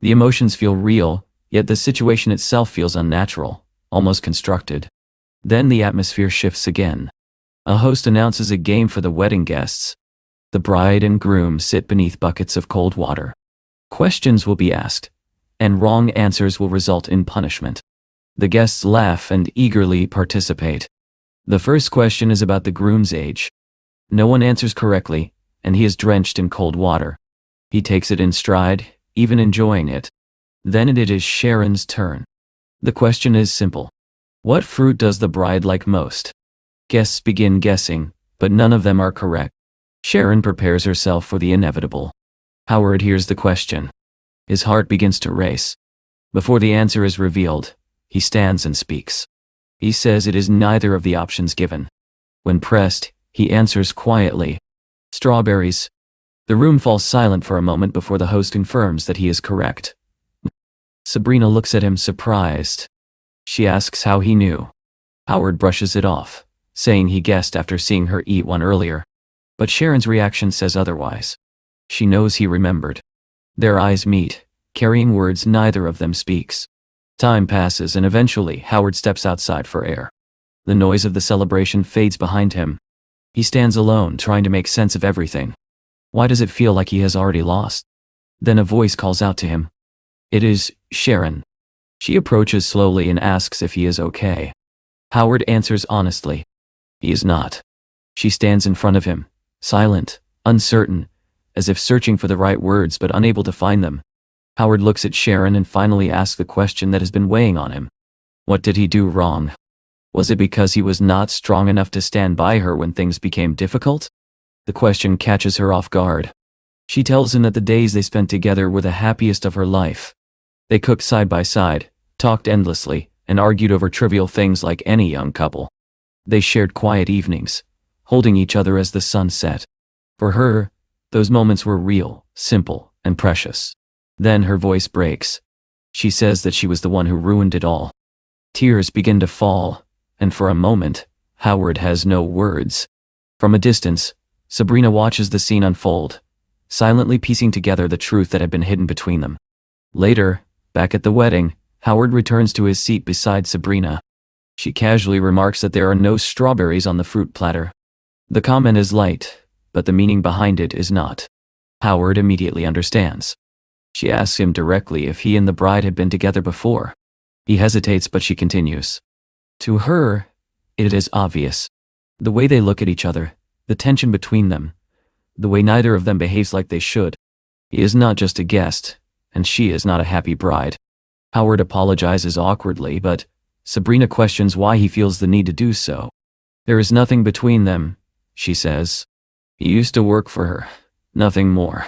The emotions feel real, yet the situation itself feels unnatural, almost constructed. Then the atmosphere shifts again. A host announces a game for the wedding guests. The bride and groom sit beneath buckets of cold water. Questions will be asked, and wrong answers will result in punishment. The guests laugh and eagerly participate. The first question is about the groom's age. No one answers correctly, and he is drenched in cold water. He takes it in stride, even enjoying it. Then it is Sharon's turn. The question is simple. What fruit does the bride like most? Guests begin guessing, but none of them are correct. Sharon prepares herself for the inevitable. Howard hears the question. His heart begins to race. Before the answer is revealed, he stands and speaks. He says it is neither of the options given. When pressed, he answers quietly. Strawberries. The room falls silent for a moment before the host confirms that he is correct. Sabrina looks at him surprised. She asks how he knew. Howard brushes it off, saying he guessed after seeing her eat one earlier. But Sharon's reaction says otherwise. She knows he remembered. Their eyes meet, carrying words neither of them speaks. Time passes and eventually Howard steps outside for air. The noise of the celebration fades behind him. He stands alone, trying to make sense of everything. Why does it feel like he has already lost? Then a voice calls out to him. It is Sharon. She approaches slowly and asks if he is okay. Howard answers honestly. He is not. She stands in front of him, silent, uncertain, as if searching for the right words but unable to find them. Howard looks at Sharon and finally asks the question that has been weighing on him. What did he do wrong? Was it because he was not strong enough to stand by her when things became difficult? The question catches her off guard. She tells him that the days they spent together were the happiest of her life. They cooked side by side, talked endlessly, and argued over trivial things like any young couple. They shared quiet evenings, holding each other as the sun set. For her, those moments were real, simple, and precious. Then her voice breaks. She says that she was the one who ruined it all. Tears begin to fall, and for a moment, Howard has no words. From a distance, Sabrina watches the scene unfold, silently piecing together the truth that had been hidden between them. Later, back at the wedding, Howard returns to his seat beside Sabrina. She casually remarks that there are no strawberries on the fruit platter. The comment is light, but the meaning behind it is not. Howard immediately understands. She asks him directly if he and the bride had been together before. He hesitates, but she continues. To her, it is obvious. The way they look at each other, the tension between them, the way neither of them behaves like they should. He is not just a guest, and she is not a happy bride. Howard apologizes awkwardly, but Sabrina questions why he feels the need to do so. There is nothing between them, she says. He used to work for her, nothing more.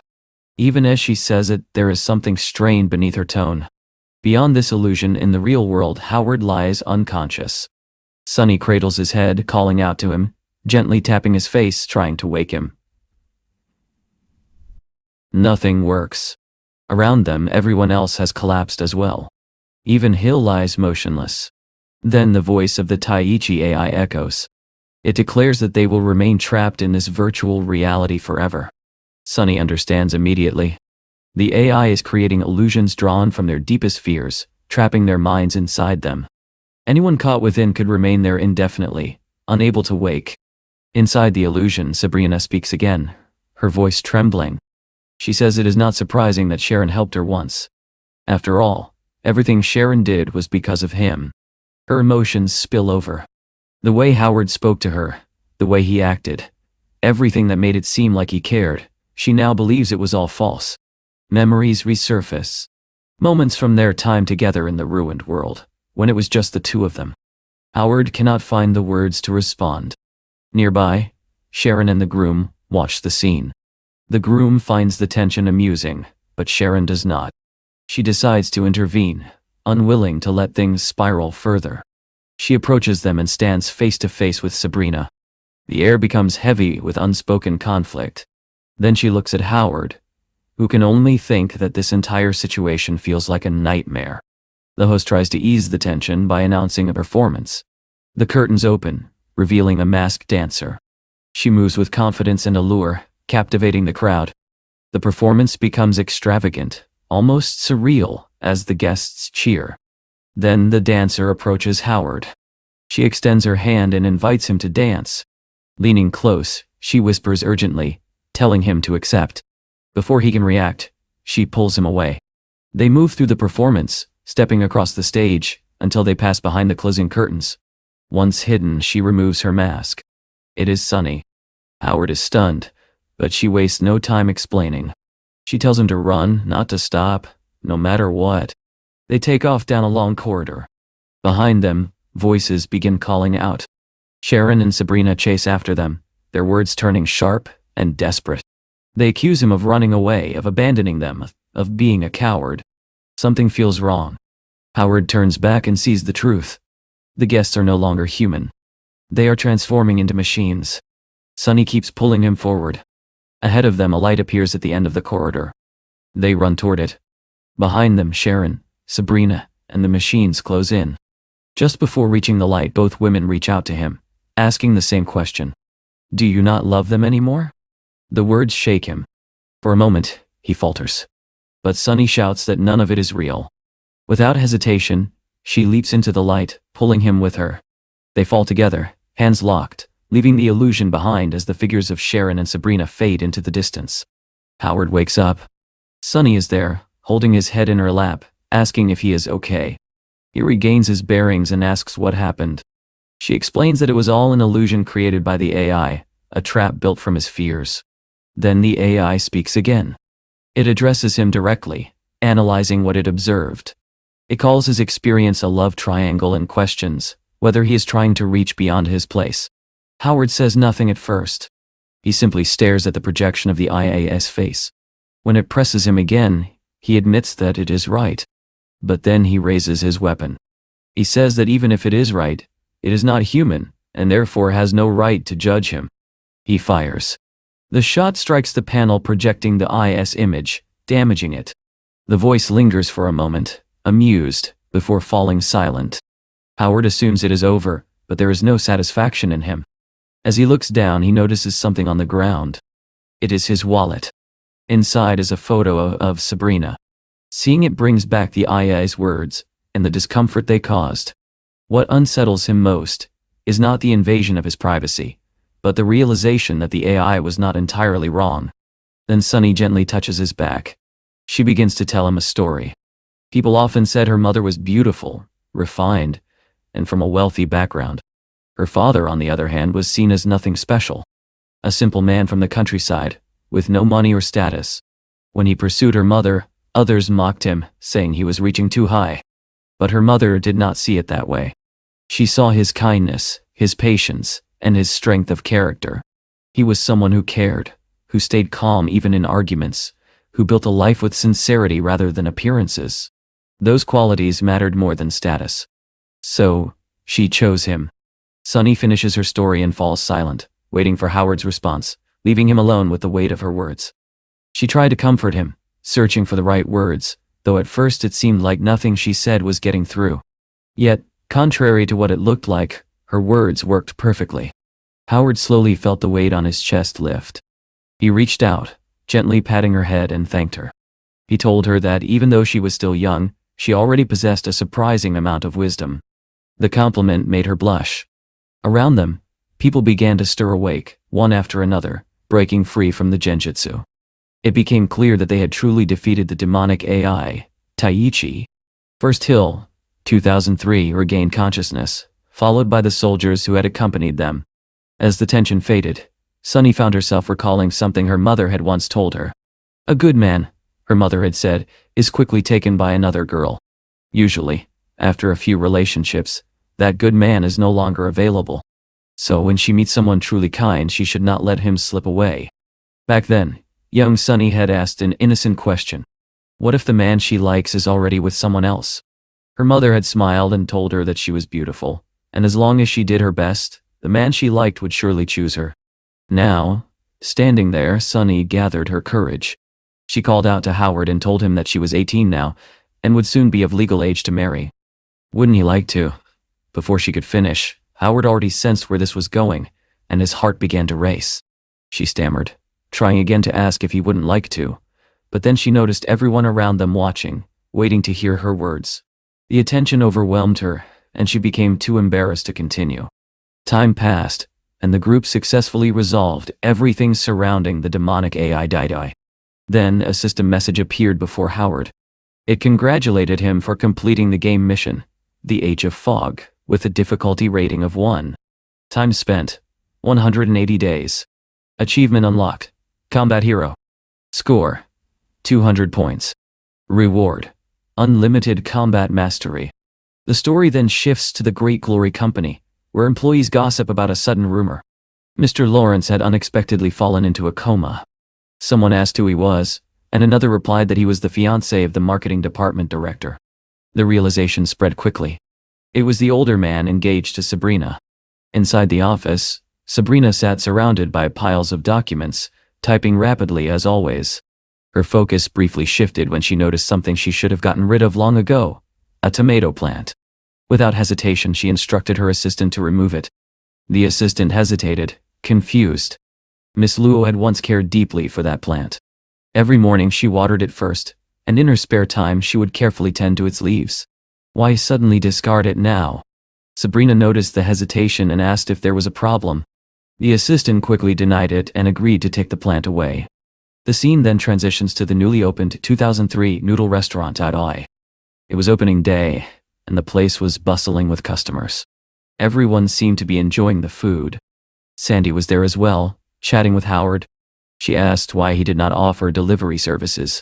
Even as she says it, there is something strained beneath her tone. Beyond this illusion, in the real world, Howard lies unconscious. Sonny cradles his head, calling out to him, gently tapping his face, trying to wake him. Nothing works. Around them, everyone else has collapsed as well. Even Hill lies motionless. Then the voice of the Taiichi AI echoes. It declares that they will remain trapped in this virtual reality forever. Sonny understands immediately. The AI is creating illusions drawn from their deepest fears, trapping their minds inside them. Anyone caught within could remain there indefinitely, unable to wake. Inside the illusion, Sabrina speaks again, her voice trembling. She says it is not surprising that Sharon helped her once. After all, everything Sharon did was because of him. Her emotions spill over. The way Howard spoke to her, the way he acted, everything that made it seem like he cared, she now believes it was all false. Memories resurface. Moments from their time together in the ruined world, when it was just the two of them. Howard cannot find the words to respond. Nearby, Sharon and the groom watch the scene. The groom finds the tension amusing, but Sharon does not. She decides to intervene, unwilling to let things spiral further. She approaches them and stands face to face with Sabrina. The air becomes heavy with unspoken conflict. Then she looks at Howard, who can only think that this entire situation feels like a nightmare. The host tries to ease the tension by announcing a performance. The curtains open, revealing a masked dancer. She moves with confidence and allure, captivating the crowd. The performance becomes extravagant, almost surreal, as the guests cheer. Then the dancer approaches Howard. She extends her hand and invites him to dance. Leaning close, she whispers urgently, telling him to accept. Before he can react, she pulls him away. They move through the performance, stepping across the stage, until they pass behind the closing curtains. Once hidden, she removes her mask. It is Sunny. Howard is stunned, but she wastes no time explaining. She tells him to run, not to stop, no matter what. They take off down a long corridor. Behind them, voices begin calling out. Sharon and Sabrina chase after them, their words turning sharp and desperate. They accuse him of running away, of abandoning them, of being a coward. Something feels wrong. Howard turns back and sees the truth. The guests are no longer human. They are transforming into machines. Sunny keeps pulling him forward. Ahead of them, a light appears at the end of the corridor. They run toward it. Behind them, Sharon, Sabrina, and the machines close in. Just before reaching the light, both women reach out to him, asking the same question. Do you not love them anymore? The words shake him. For a moment, he falters. But Sunny shouts that none of it is real. Without hesitation, she leaps into the light, pulling him with her. They fall together, hands locked, leaving the illusion behind as the figures of Sharon and Sabrina fade into the distance. Howard wakes up. Sunny is there, holding his head in her lap, asking if he is okay. He regains his bearings and asks what happened. She explains that it was all an illusion created by the AI, a trap built from his fears. Then the AI speaks again. It addresses him directly, analyzing what it observed. It calls his experience a love triangle and questions whether he is trying to reach beyond his place. Howard says nothing at first. He simply stares at the projection of the IA's face. When it presses him again, he admits that it is right. But then he raises his weapon. He says that even if it is right, it is not human, and therefore has no right to judge him. He fires. The shot strikes the panel projecting the IS image, damaging it. The voice lingers for a moment, amused, before falling silent. Howard assumes it is over, but there is no satisfaction in him. As he looks down, he notices something on the ground. It is his wallet. Inside is a photo of Sabrina. Seeing it brings back the IA's words, and the discomfort they caused. What unsettles him most is not the invasion of his privacy, but the realization that the AI was not entirely wrong. Then Sunny gently touches his back. She begins to tell him a story. People often said her mother was beautiful, refined, and from a wealthy background. Her father, on the other hand, was seen as nothing special. A simple man from the countryside, with no money or status. When he pursued her mother, others mocked him, saying he was reaching too high. But her mother did not see it that way. She saw his kindness, his patience, and his strength of character. He was someone who cared, who stayed calm even in arguments, who built a life with sincerity rather than appearances. Those qualities mattered more than status. So, she chose him. Sunny finishes her story and falls silent, waiting for Howard's response, leaving him alone with the weight of her words. She tried to comfort him, searching for the right words, though at first it seemed like nothing she said was getting through. Yet, contrary to what it looked like, her words worked perfectly. Howard slowly felt the weight on his chest lift. He reached out, gently patting her head, and thanked her. He told her that even though she was still young, she already possessed a surprising amount of wisdom. The compliment made her blush. Around them, people began to stir awake, one after another, breaking free from the genjutsu. It became clear that they had truly defeated the demonic AI, Taichi. First Hill, 2003, regained consciousness, followed by the soldiers who had accompanied them. As the tension faded, Sunny found herself recalling something her mother had once told her. A good man, her mother had said, is quickly taken by another girl. Usually, after a few relationships, That good man is no longer available. So when she meets someone truly kind, she should not let him slip away. Back then, young Sunny had asked an innocent question. What if the man she likes is already with someone else? Her mother had smiled and told her that she was beautiful, and as long as she did her best, the man she liked would surely choose her. Now, standing there, Sunny gathered her courage. She called out to Howard and told him that she was 18 now, and would soon be of legal age to marry. Wouldn't he like to? Before she could finish, Howard already sensed where this was going, and his heart began to race. She stammered, trying again to ask if he wouldn't like to, but then she noticed everyone around them watching, waiting to hear her words. The attention overwhelmed her, and she became too embarrassed to continue. Time passed, and the group successfully resolved everything surrounding the demonic AI Dai. Then a system message appeared before Howard. It congratulated him for completing the game mission, The Age of Fog, with a difficulty rating of 1. Time spent, 180 days. Achievement unlocked, Combat Hero. Score, 200 points. Reward, Unlimited Combat Mastery. The story then shifts to the Great Glory Company, where employees gossip about a sudden rumor. Mr. Lawrence had unexpectedly fallen into a coma. Someone asked who he was, and another replied that he was the fiancé of the marketing department director. The realization spread quickly. It was the older man engaged to Sabrina. Inside the office, Sabrina sat surrounded by piles of documents, typing rapidly as always. Her focus briefly shifted when she noticed something she should have gotten rid of long ago: a tomato plant. Without hesitation, she instructed her assistant to remove it. The assistant hesitated, confused. Miss Luo had once cared deeply for that plant. Every morning she watered it first, and in her spare time she would carefully tend to its leaves. Why suddenly discard it now? Sabrina noticed the hesitation and asked if there was a problem. The assistant quickly denied it and agreed to take the plant away. The scene then transitions to the newly opened 2003 noodle restaurant at Ai. It was opening day, and the place was bustling with customers. Everyone seemed to be enjoying the food. Sandy was there as well, chatting with Howard. She asked why he did not offer delivery services.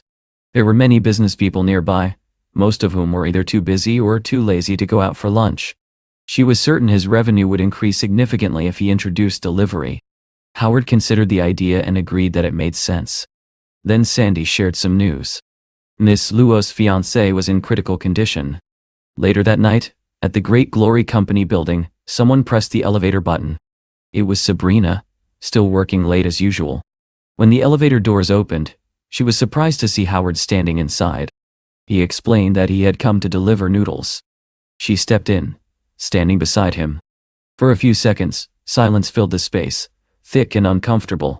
There were many business people nearby, most of whom were either too busy or too lazy to go out for lunch. She was certain his revenue would increase significantly if he introduced delivery. Howard considered the idea and agreed that it made sense. Then Sandy shared some news. Miss Luo's fiancé was in critical condition. Later that night, at the Great Glory Company building, someone pressed the elevator button. It was Sabrina, still working late as usual. When the elevator doors opened, she was surprised to see Howard standing inside. He explained that he had come to deliver noodles. She stepped in, standing beside him. For a few seconds, silence filled the space, thick and uncomfortable.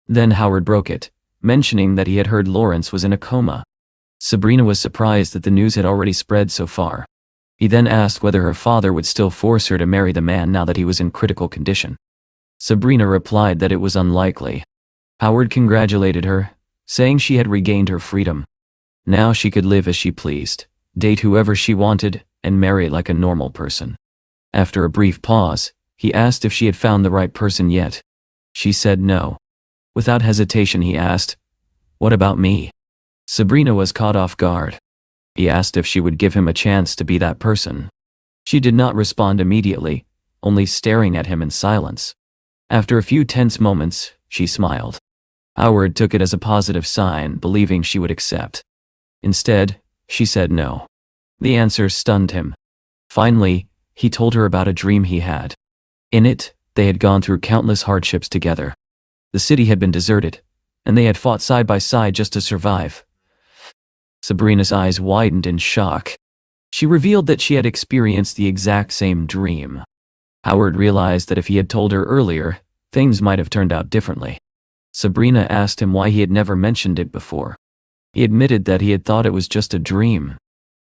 Then Howard broke it, mentioning that he had heard Lawrence was in a coma. Sabrina was surprised that the news had already spread so far. He then asked whether her father would still force her to marry the man now that he was in critical condition. Sabrina replied that it was unlikely. Howard congratulated her, saying she had regained her freedom. Now she could live as she pleased, date whoever she wanted, and marry like a normal person. After a brief pause, he asked if she had found the right person yet. She said no. Without hesitation he asked, "What about me?" Sabrina was caught off guard. He asked if she would give him a chance to be that person. She did not respond immediately, only staring at him in silence. After a few tense moments, she smiled. Howard took it as a positive sign, believing she would accept. Instead, she said no. The answer stunned him. Finally, he told her about a dream he had. In it, they had gone through countless hardships together. The city had been deserted, and they had fought side by side just to survive. Sabrina's eyes widened in shock. She revealed that she had experienced the exact same dream. Howard realized that if he had told her earlier, things might have turned out differently. Sabrina asked him why he had never mentioned it before. He admitted that he had thought it was just a dream.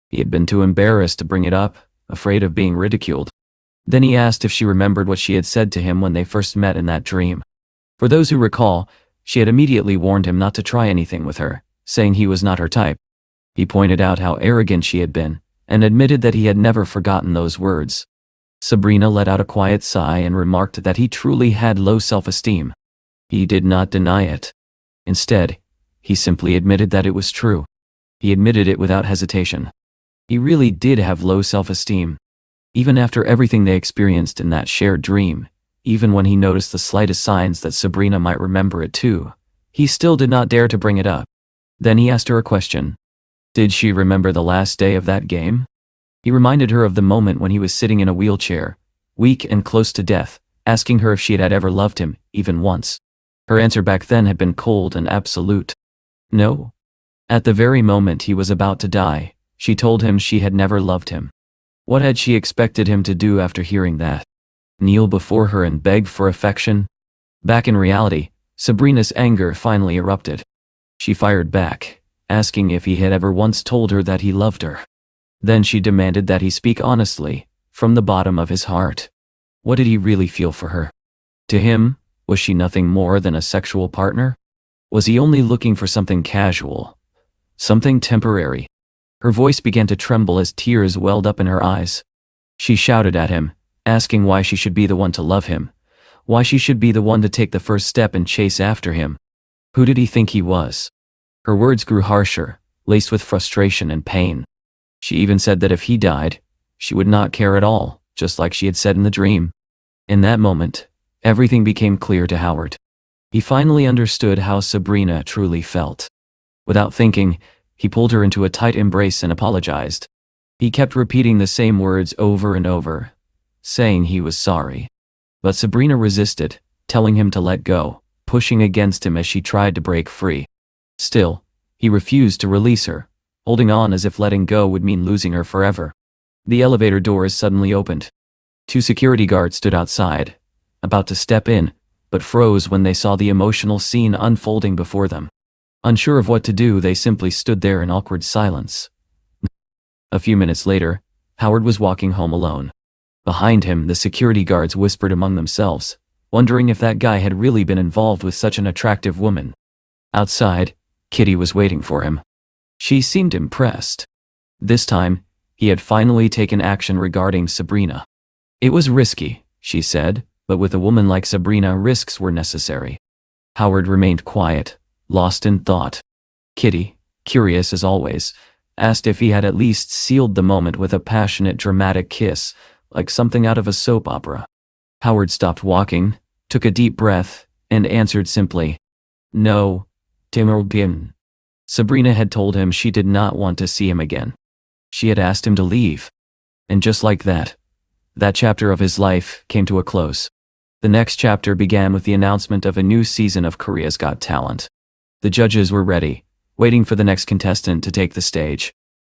He had been too embarrassed to bring it up, afraid of being ridiculed. Then he asked if she remembered what she had said to him when they first met in that dream. For those who recall, she had immediately warned him not to try anything with her, saying he was not her type. He pointed out how arrogant she had been, and admitted that he had never forgotten those words. Sabrina let out a quiet sigh and remarked that he truly had low self-esteem. He did not deny it. Instead, he simply admitted that it was true. He admitted it without hesitation. He really did have low self-esteem. Even after everything they experienced in that shared dream, even when he noticed the slightest signs that Sabrina might remember it too, he still did not dare to bring it up. Then he asked her a question. Did she remember the last day of that game? He reminded her of the moment when he was sitting in a wheelchair, weak and close to death, asking her if she had ever loved him, even once. Her answer back then had been cold and absolute. No. At the very moment he was about to die, she told him she had never loved him. What had she expected him to do after hearing that? Kneel before her and beg for affection? Back in reality, Sabrina's anger finally erupted. She fired back, asking if he had ever once told her that he loved her. Then she demanded that he speak honestly, from the bottom of his heart. What did he really feel for her? To him, was she nothing more than a sexual partner? Was he only looking for something casual? Something temporary? Her voice began to tremble as tears welled up in her eyes. She shouted at him, asking why she should be the one to love him, why she should be the one to take the first step and chase after him. Who did he think he was? Her words grew harsher, laced with frustration and pain. She even said that if he died, she would not care at all, just like she had said in the dream. In that moment, everything became clear to Howard. He finally understood how Sabrina truly felt. Without thinking, he pulled her into a tight embrace and apologized. He kept repeating the same words over and over, saying he was sorry. But Sabrina resisted, telling him to let go, pushing against him as she tried to break free. Still, he refused to release her, holding on as if letting go would mean losing her forever. The elevator doors suddenly opened. 2 security guards stood outside, about to step in, but froze when they saw the emotional scene unfolding before them. Unsure of what to do, they simply stood there in awkward silence. A few minutes later, Howard was walking home alone. Behind him, the security guards whispered among themselves, wondering if that guy had really been involved with such an attractive woman. Outside, Kitty was waiting for him. She seemed impressed. This time, he had finally taken action regarding Sabrina. It was risky, she said, but with a woman like Sabrina, risks were necessary. Howard remained quiet, lost in thought. Kitty, curious as always, asked if he had at least sealed the moment with a passionate, dramatic kiss, like something out of a soap opera. Howard stopped walking, took a deep breath, and answered simply, "No, Timurgin." Sabrina had told him she did not want to see him again. She had asked him to leave. And just like that chapter of his life came to a close. The next chapter began with the announcement of a new season of Korea's Got Talent. The judges were ready, waiting for the next contestant to take the stage.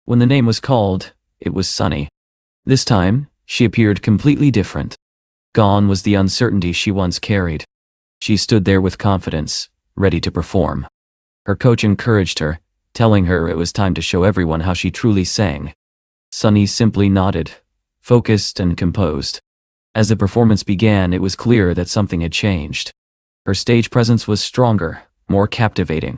When the name was called, it was Sunny. This time, she appeared completely different. Gone was the uncertainty she once carried. She stood there with confidence, ready to perform. Her coach encouraged her, telling her it was time to show everyone how she truly sang. Sunny simply nodded, focused and composed. As the performance began, it was clear that something had changed. Her stage presence was stronger, more captivating.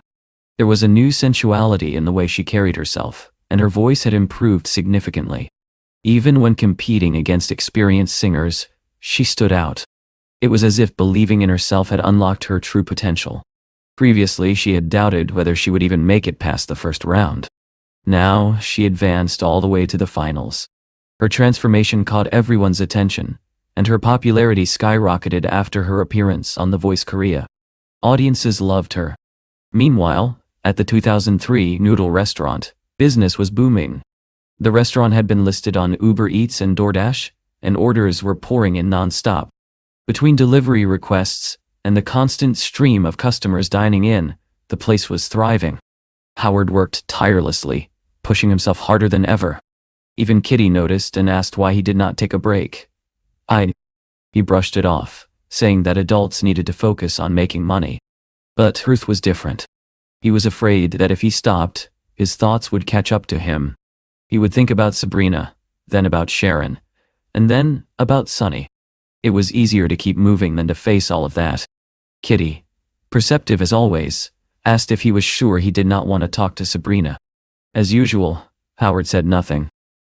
There was a new sensuality in the way she carried herself, and her voice had improved significantly. Even when competing against experienced singers, she stood out. It was as if believing in herself had unlocked her true potential. Previously, she had doubted whether she would even make it past the first round. Now, she advanced all the way to the finals. Her transformation caught everyone's attention, and her popularity skyrocketed after her appearance on The Voice Korea. Audiences loved her. Meanwhile, at the 2003 noodle restaurant, business was booming. The restaurant had been listed on Uber Eats and DoorDash, and orders were pouring in non-stop. Between delivery requests and the constant stream of customers dining in, the place was thriving. Howard worked tirelessly, pushing himself harder than ever. Even Kitty noticed and asked why he did not take a break. He brushed it off, saying that adults needed to focus on making money. But Ruth was different. He was afraid that if he stopped, his thoughts would catch up to him. He would think about Sabrina, then about Sharon, and then about Sunny. It was easier to keep moving than to face all of that. Kitty, perceptive as always, asked if he was sure he did not want to talk to Sabrina. As usual, Howard said nothing.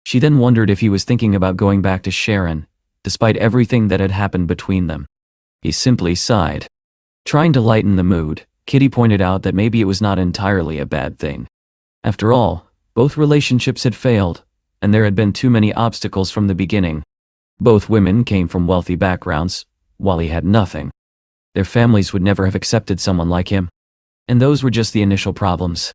She then wondered if he was thinking about going back to Sharon, despite everything that had happened between them. He simply sighed. Trying to lighten the mood, Kitty pointed out that maybe it was not entirely a bad thing. After all, both relationships had failed, and there had been too many obstacles from the beginning. Both women came from wealthy backgrounds, while he had nothing. Their families would never have accepted someone like him. And those were just the initial problems.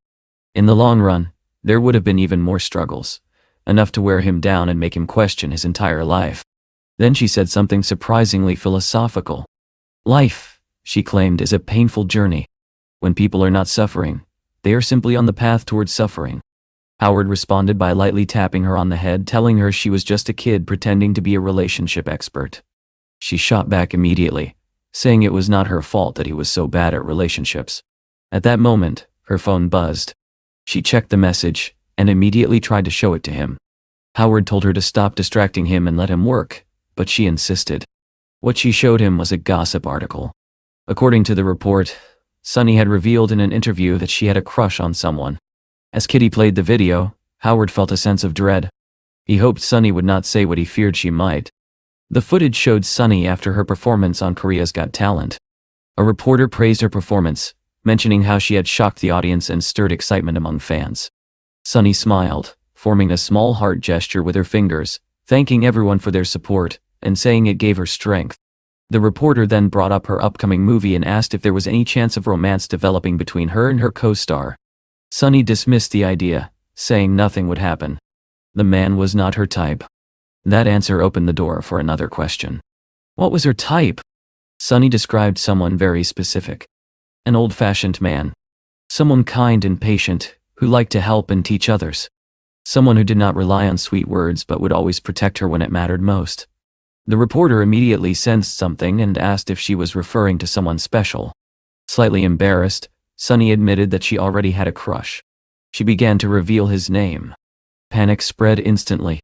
In the long run, there would have been even more struggles, enough to wear him down and make him question his entire life. Then she said something surprisingly philosophical. Life, she claimed, is a painful journey. When people are not suffering, they are simply on the path towards suffering. Howard responded by lightly tapping her on the head, telling her she was just a kid pretending to be a relationship expert. She shot back immediately, saying it was not her fault that he was so bad at relationships. At that moment, her phone buzzed. She checked the message and immediately tried to show it to him. Howard told her to stop distracting him and let him work, but she insisted. What she showed him was a gossip article. According to the report, Sunny had revealed in an interview that she had a crush on someone. As Kitty played the video, Howard felt a sense of dread. He hoped Sunny would not say what he feared she might. The footage showed Sunny after her performance on Korea's Got Talent. A reporter praised her performance, mentioning how she had shocked the audience and stirred excitement among fans. Sunny smiled, forming a small heart gesture with her fingers, thanking everyone for their support, and saying it gave her strength. The reporter then brought up her upcoming movie and asked if there was any chance of romance developing between her and her co-star. Sunny dismissed the idea, saying nothing would happen. The man was not her type. That answer opened the door for another question. What was her type? Sunny described someone very specific. An old-fashioned man. Someone kind and patient, who liked to help and teach others. Someone who did not rely on sweet words but would always protect her when it mattered most. The reporter immediately sensed something and asked if she was referring to someone special. Slightly embarrassed, Sunny admitted that she already had a crush. She began to reveal his name. Panic spread instantly.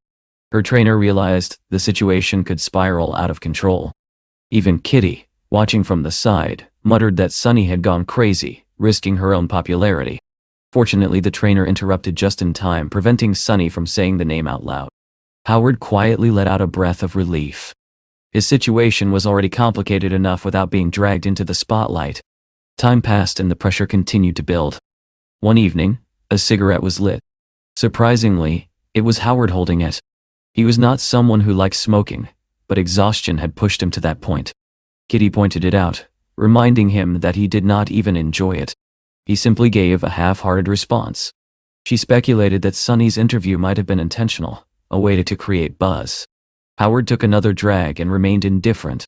Her trainer realized the situation could spiral out of control. Even Kitty, watching from the side, muttered that Sunny had gone crazy, risking her own popularity. Fortunately, the trainer interrupted just in time, preventing Sunny from saying the name out loud. Howard quietly let out a breath of relief. His situation was already complicated enough without being dragged into the spotlight. Time passed and the pressure continued to build. One evening, a cigarette was lit. Surprisingly, it was Howard holding it. He was not someone who liked smoking, but exhaustion had pushed him to that point. Kitty pointed it out, reminding him that he did not even enjoy it. He simply gave a half-hearted response. She speculated that Sunny's interview might have been intentional, a way to create buzz. Howard took another drag and remained indifferent.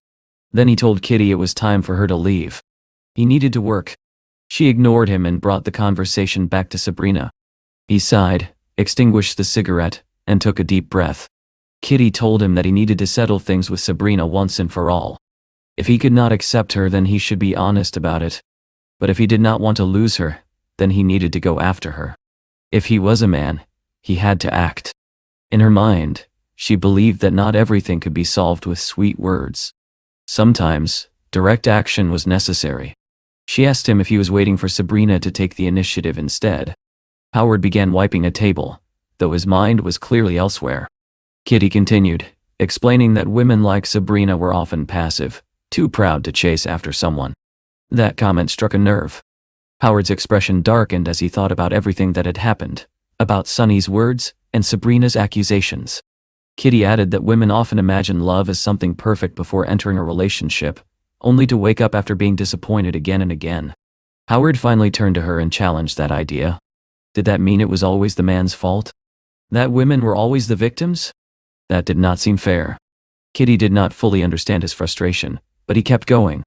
Then he told Kitty it was time for her to leave. He needed to work. She ignored him and brought the conversation back to Sabrina. He sighed, extinguished the cigarette, and took a deep breath. Kitty told him that he needed to settle things with Sabrina once and for all. If he could not accept her, then he should be honest about it. But if he did not want to lose her, then he needed to go after her. If he was a man, he had to act. In her mind, she believed that not everything could be solved with sweet words. Sometimes, direct action was necessary. She asked him if he was waiting for Sabrina to take the initiative instead. Howard began wiping a table, though his mind was clearly elsewhere. Kitty continued, explaining that women like Sabrina were often passive, too proud to chase after someone. That comment struck a nerve. Howard's expression darkened as he thought about everything that had happened, about Sunny's words and Sabrina's accusations. Kitty added that women often imagine love as something perfect before entering a relationship, only to wake up after being disappointed again and again. Howard finally turned to her and challenged that idea. Did that mean it was always the man's fault? That women were always the victims? That did not seem fair. Kitty did not fully understand his frustration, but he kept going.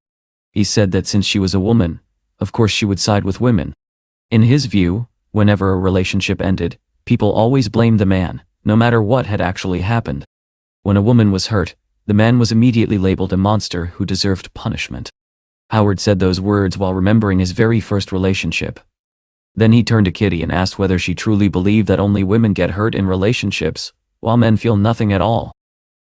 He said that since she was a woman, of course she would side with women. In his view, whenever a relationship ended, people always blamed the man, no matter what had actually happened. When a woman was hurt, the man was immediately labeled a monster who deserved punishment. Howard said those words while remembering his very first relationship. Then he turned to Kitty and asked whether she truly believed that only women get hurt in relationships, while men feel nothing at all.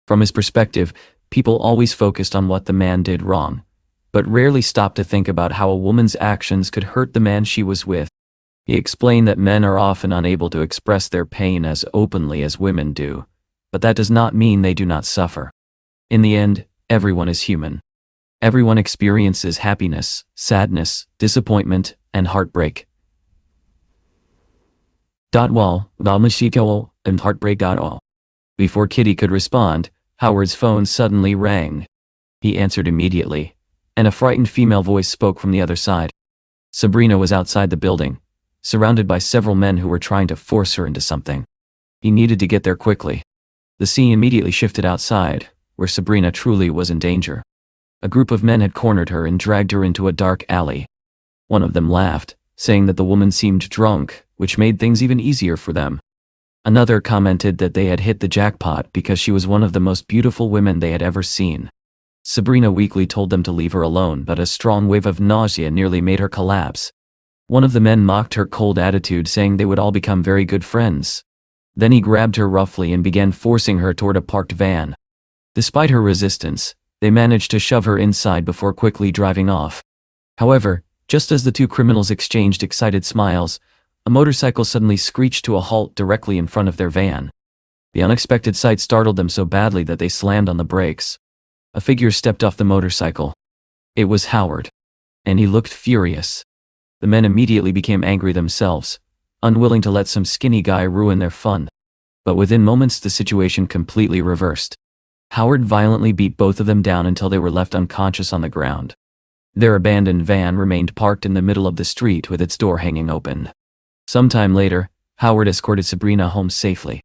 From his perspective, people always focused on what the man did wrong, but rarely stopped to think about how a woman's actions could hurt the man she was with. He explained that men are often unable to express their pain as openly as women do, but that does not mean they do not suffer. In the end, everyone is human. Everyone experiences happiness, sadness, disappointment, and heartbreak. And heartbreak. Before Kitty could respond, Howard's phone suddenly rang. He answered immediately, and a frightened female voice spoke from the other side. Sabrina was outside the building, surrounded by several men who were trying to force her into something. He needed to get there quickly. The scene immediately shifted outside, where Sabrina truly was in danger. A group of men had cornered her and dragged her into a dark alley. One of them laughed, saying that the woman seemed drunk, which made things even easier for them. Another commented that they had hit the jackpot because she was one of the most beautiful women they had ever seen. Sabrina weakly told them to leave her alone, but a strong wave of nausea nearly made her collapse. One of the men mocked her cold attitude, saying they would all become very good friends. Then he grabbed her roughly and began forcing her toward a parked van. Despite her resistance, they managed to shove her inside before quickly driving off. However, just as the two criminals exchanged excited smiles, a motorcycle suddenly screeched to a halt directly in front of their van. The unexpected sight startled them so badly that they slammed on the brakes. A figure stepped off the motorcycle. It was Howard, and he looked furious. The men immediately became angry themselves, unwilling to let some skinny guy ruin their fun. But within moments the situation completely reversed. Howard violently beat both of them down until they were left unconscious on the ground. Their abandoned van remained parked in the middle of the street with its door hanging open. Sometime later, Howard escorted Sabrina home safely.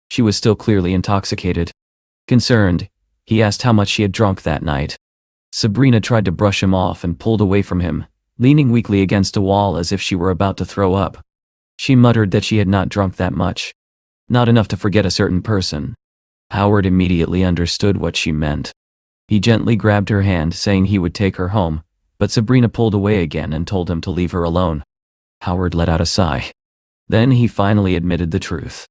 She was still clearly intoxicated. Concerned, he asked how much she had drunk that night. Sabrina tried to brush him off and pulled away from him, leaning weakly against a wall as if she were about to throw up. She muttered that she had not drunk that much. Not enough to forget a certain person. Howard immediately understood what she meant. He gently grabbed her hand, saying he would take her home, but Sabrina pulled away again and told him to leave her alone. Howard let out a sigh. Then he finally admitted the truth.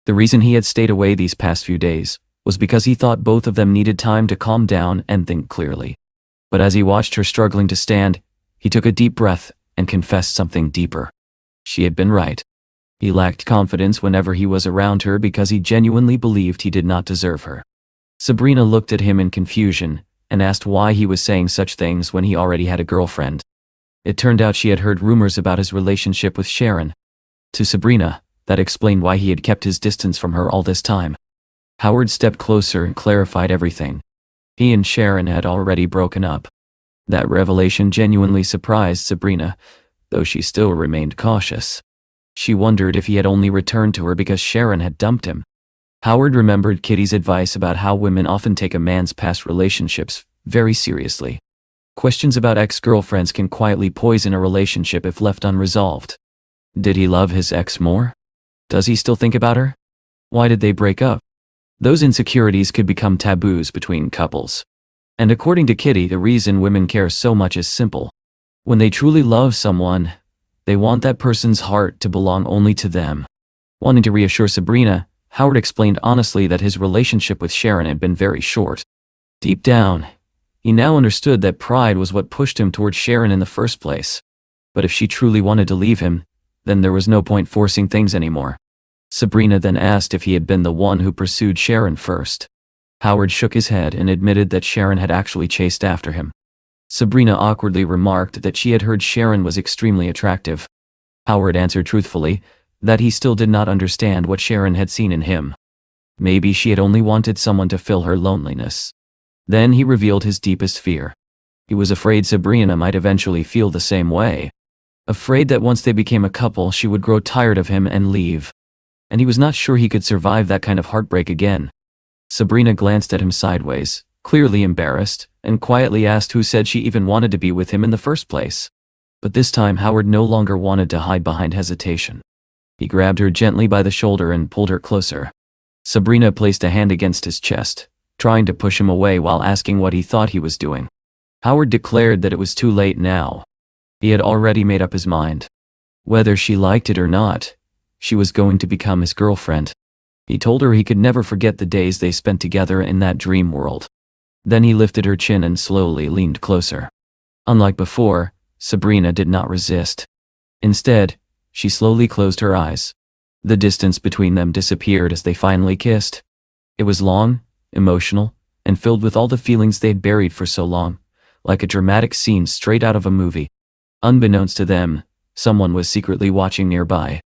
The reason he had stayed away these past few days was because he thought both of them needed time to calm down and think clearly. But as he watched her struggling to stand, he took a deep breath and confessed something deeper. She had been right. He lacked confidence whenever he was around her because he genuinely believed he did not deserve her. Sabrina looked at him in confusion and asked why he was saying such things when he already had a girlfriend. It turned out she had heard rumors about his relationship with Sharon. To Sabrina, that explained why he had kept his distance from her all this time. Howard stepped closer and clarified everything. He and Sharon had already broken up. That revelation genuinely surprised Sabrina, though she still remained cautious. She wondered if he had only returned to her because Sharon had dumped him. Howard remembered Kitty's advice about how women often take a man's past relationships very seriously. Questions about ex-girlfriends can quietly poison a relationship if left unresolved. Did he love his ex more? Does he still think about her? Why did they break up? Those insecurities could become taboos between couples. And according to Kitty, the reason women care so much is simple. When they truly love someone, they want that person's heart to belong only to them. Wanting to reassure Sabrina, Howard explained honestly that his relationship with Sharon had been very short. Deep down, he now understood that pride was what pushed him towards Sharon in the first place. But if she truly wanted to leave him, then there was no point forcing things anymore. Sabrina then asked if he had been the one who pursued Sharon first. Howard shook his head and admitted that Sharon had actually chased after him. Sabrina awkwardly remarked that she had heard Sharon was extremely attractive. Howard answered truthfully that he still did not understand what Sharon had seen in him. Maybe she had only wanted someone to fill her loneliness. Then he revealed his deepest fear. He was afraid Sabrina might eventually feel the same way. Afraid that once they became a couple she would grow tired of him and leave. And he was not sure he could survive that kind of heartbreak again. Sabrina glanced at him sideways, clearly embarrassed, and quietly asked who said she even wanted to be with him in the first place. But this time Howard no longer wanted to hide behind hesitation. He grabbed her gently by the shoulder and pulled her closer. Sabrina placed a hand against his chest, trying to push him away while asking what he thought he was doing. Howard declared that it was too late now. He had already made up his mind. Whether she liked it or not, she was going to become his girlfriend. He told her he could never forget the days they spent together in that dream world. Then he lifted her chin and slowly leaned closer. Unlike before, Sabrina did not resist. Instead, she slowly closed her eyes. The distance between them disappeared as they finally kissed. It was long, emotional, and filled with all the feelings they'd buried for so long, like a dramatic scene straight out of a movie. Unbeknownst to them, someone was secretly watching nearby.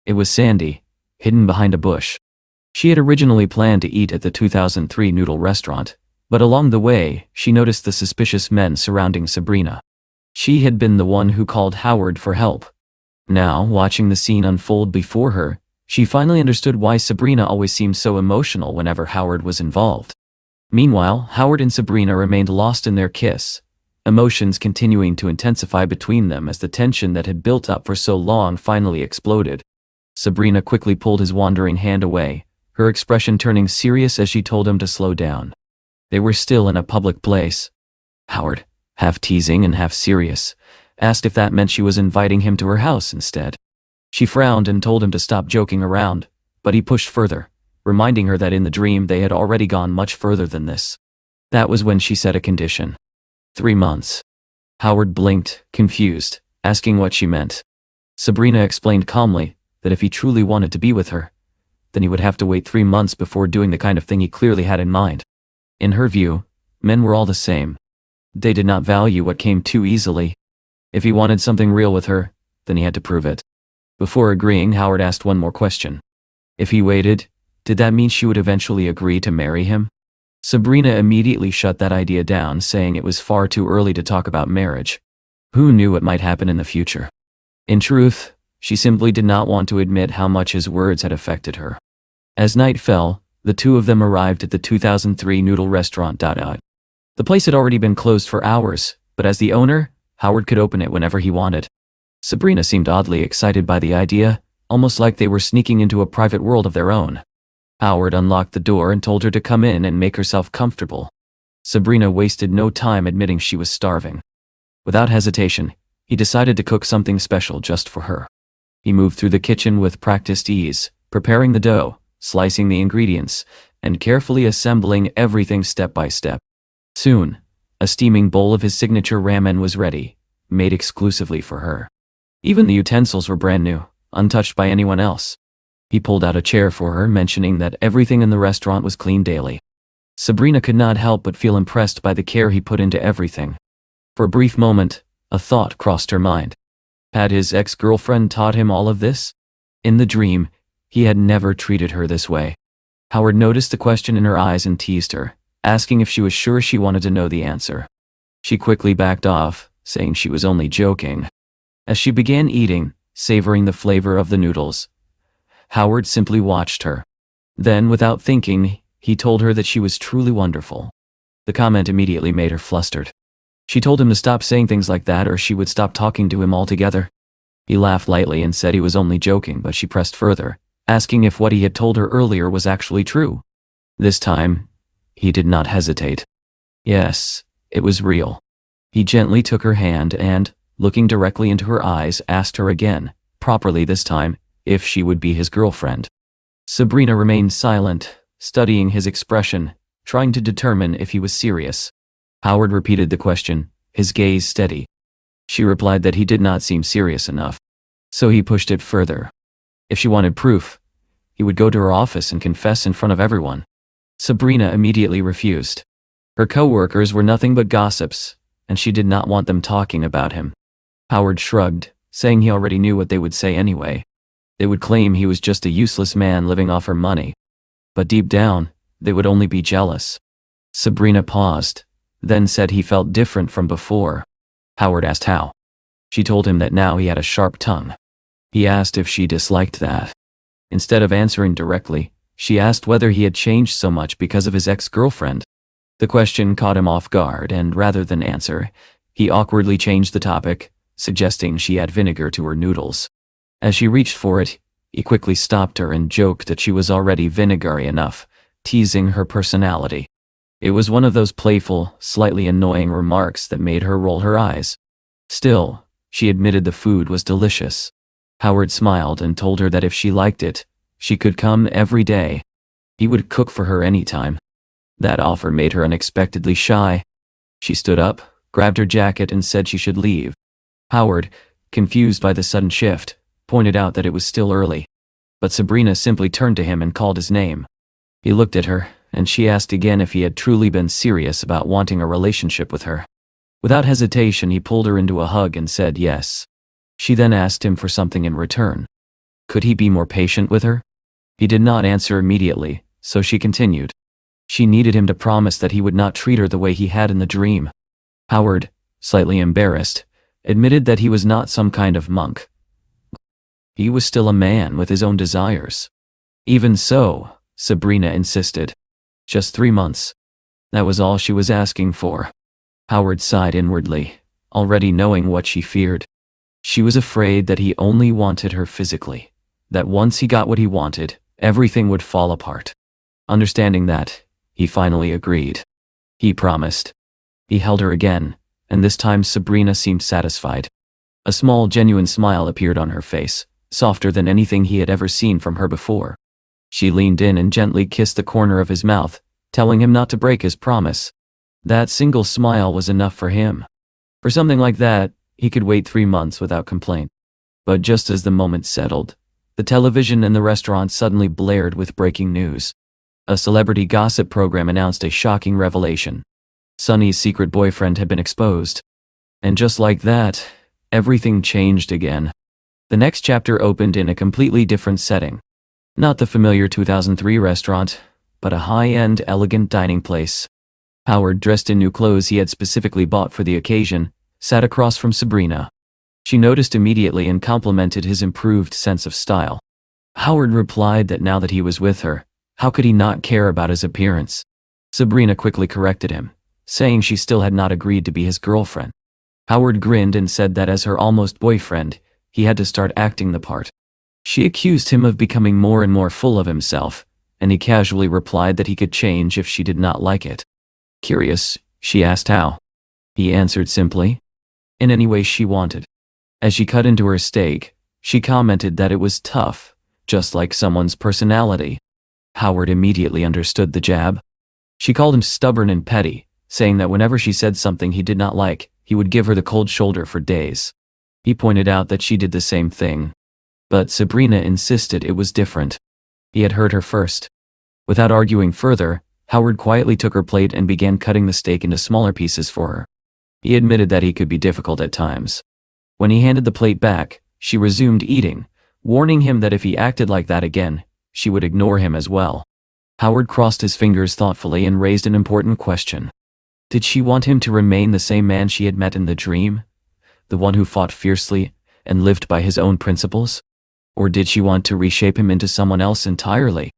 It was Sandy, hidden behind a bush. She had originally planned to eat at the 2003 noodle restaurant, but along the way, she noticed the suspicious men surrounding Sabrina. She had been the one who called Howard for help. Now, watching the scene unfold before her, she finally understood why Sabrina always seemed so emotional whenever Howard was involved. Meanwhile, Howard and Sabrina remained lost in their kiss, emotions continuing to intensify between them as the tension that had built up for so long finally exploded. Sabrina quickly pulled his wandering hand away, her expression turning serious as she told him to slow down. They were still in a public place. Howard, half teasing and half serious, asked if that meant she was inviting him to her house instead. She frowned and told him to stop joking around, but he pushed further, reminding her that in the dream they had already gone much further than this. That was when she set a condition. 3 months. Howard blinked, confused, asking what she meant. Sabrina explained calmly that if he truly wanted to be with her, then he would have to wait 3 months before doing the kind of thing he clearly had in mind. In her view, men were all the same. They did not value what came too easily. If he wanted something real with her, then he had to prove it. Before agreeing, Howard asked one more question. If he waited, did that mean she would eventually agree to marry him? Sabrina immediately shut that idea down, saying it was far too early to talk about marriage. Who knew what might happen in the future? In truth, she simply did not want to admit how much his words had affected her. As night fell, the two of them arrived at the 2003 noodle restaurant. The place had already been closed for hours, but as the owner, Howard could open it whenever he wanted. Sabrina seemed oddly excited by the idea, almost like they were sneaking into a private world of their own. Howard unlocked the door and told her to come in and make herself comfortable. Sabrina wasted no time admitting she was starving. Without hesitation, he decided to cook something special just for her. He moved through the kitchen with practiced ease, preparing the dough, slicing the ingredients, and carefully assembling everything step by step. Soon, a steaming bowl of his signature ramen was ready, made exclusively for her. Even the utensils were brand new, untouched by anyone else. He pulled out a chair for her, mentioning that everything in the restaurant was cleaned daily. Sabrina could not help but feel impressed by the care he put into everything. For a brief moment, a thought crossed her mind. Had his ex-girlfriend taught him all of this? In the dream, he had never treated her this way. Howard noticed the question in her eyes and teased her, asking if she was sure she wanted to know the answer. She quickly backed off, saying she was only joking. As she began eating, savoring the flavor of the noodles, Howard simply watched her. Then, without thinking, he told her that she was truly wonderful. The comment immediately made her flustered. She told him to stop saying things like that or she would stop talking to him altogether. He laughed lightly and said he was only joking, but she pressed further, asking if what he had told her earlier was actually true. This time, he did not hesitate. Yes, it was real. He gently took her hand and, looking directly into her eyes, asked her again, properly this time, if she would be his girlfriend. Sabrina remained silent, studying his expression, trying to determine if he was serious. Howard repeated the question, his gaze steady. She replied that he did not seem serious enough. So he pushed it further. If she wanted proof, he would go to her office and confess in front of everyone. Sabrina immediately refused. Her co-workers were nothing but gossips, and she did not want them talking about him. Howard shrugged, saying he already knew what they would say anyway. They would claim he was just a useless man living off her money. But deep down, they would only be jealous. Sabrina paused, then said he felt different from before. Howard asked how. She told him that now he had a sharp tongue. He asked if she disliked that. Instead of answering directly, she asked whether he had changed so much because of his ex-girlfriend. The question caught him off guard, and rather than answer, he awkwardly changed the topic, suggesting she add vinegar to her noodles. As she reached for it, he quickly stopped her and joked that she was already vinegary enough, teasing her personality. It was one of those playful, slightly annoying remarks that made her roll her eyes. Still, she admitted the food was delicious. Howard smiled and told her that if she liked it, she could come every day. He would cook for her anytime. That offer made her unexpectedly shy. She stood up, grabbed her jacket and said she should leave. Howard, confused by the sudden shift, pointed out that it was still early. But Sabrina simply turned to him and called his name. He looked at her, and she asked again if he had truly been serious about wanting a relationship with her. Without hesitation, he pulled her into a hug and said yes. She then asked him for something in return. Could he be more patient with her? He did not answer immediately, so she continued. She needed him to promise that he would not treat her the way he had in the dream. Howard, slightly embarrassed, admitted that he was not some kind of monk. He was still a man with his own desires. Even so, Sabrina insisted. Just 3 months. That was all she was asking for. Howard sighed inwardly, already knowing what she feared. She was afraid that he only wanted her physically, that once he got what he wanted, everything would fall apart. Understanding that, he finally agreed. He promised. He held her again, and this time Sabrina seemed satisfied. A small, genuine smile appeared on her face, softer than anything he had ever seen from her before. She leaned in and gently kissed the corner of his mouth, telling him not to break his promise. That single smile was enough for him. For something like that, he could wait 3 months without complaint. But just as the moment settled, the television in the restaurant suddenly blared with breaking news. A celebrity gossip program announced a shocking revelation. Sunny's secret boyfriend had been exposed. And just like that, everything changed again. The next chapter opened in a completely different setting. Not the familiar 2003 restaurant, but a high-end, elegant dining place. Howard, dressed in new clothes he had specifically bought for the occasion, sat across from Sabrina. She noticed immediately and complimented his improved sense of style. Howard replied that now that he was with her, how could he not care about his appearance? Sabrina quickly corrected him, saying she still had not agreed to be his girlfriend. Howard grinned and said that as her almost boyfriend, he had to start acting the part. She accused him of becoming more and more full of himself, and he casually replied that he could change if she did not like it. Curious, she asked how. He answered simply, in any way she wanted. As she cut into her steak, she commented that it was tough, just like someone's personality. Howard immediately understood the jab. She called him stubborn and petty, saying that whenever she said something he did not like, he would give her the cold shoulder for days. He pointed out that she did the same thing. But Sabrina insisted it was different. He had heard her first. Without arguing further, Howard quietly took her plate and began cutting the steak into smaller pieces for her. He admitted that he could be difficult at times. When he handed the plate back, she resumed eating, warning him that if he acted like that again, she would ignore him as well. Howard crossed his fingers thoughtfully and raised an important question. Did she want him to remain the same man she had met in the dream? The one who fought fiercely and lived by his own principles? Or did she want to reshape him into someone else entirely?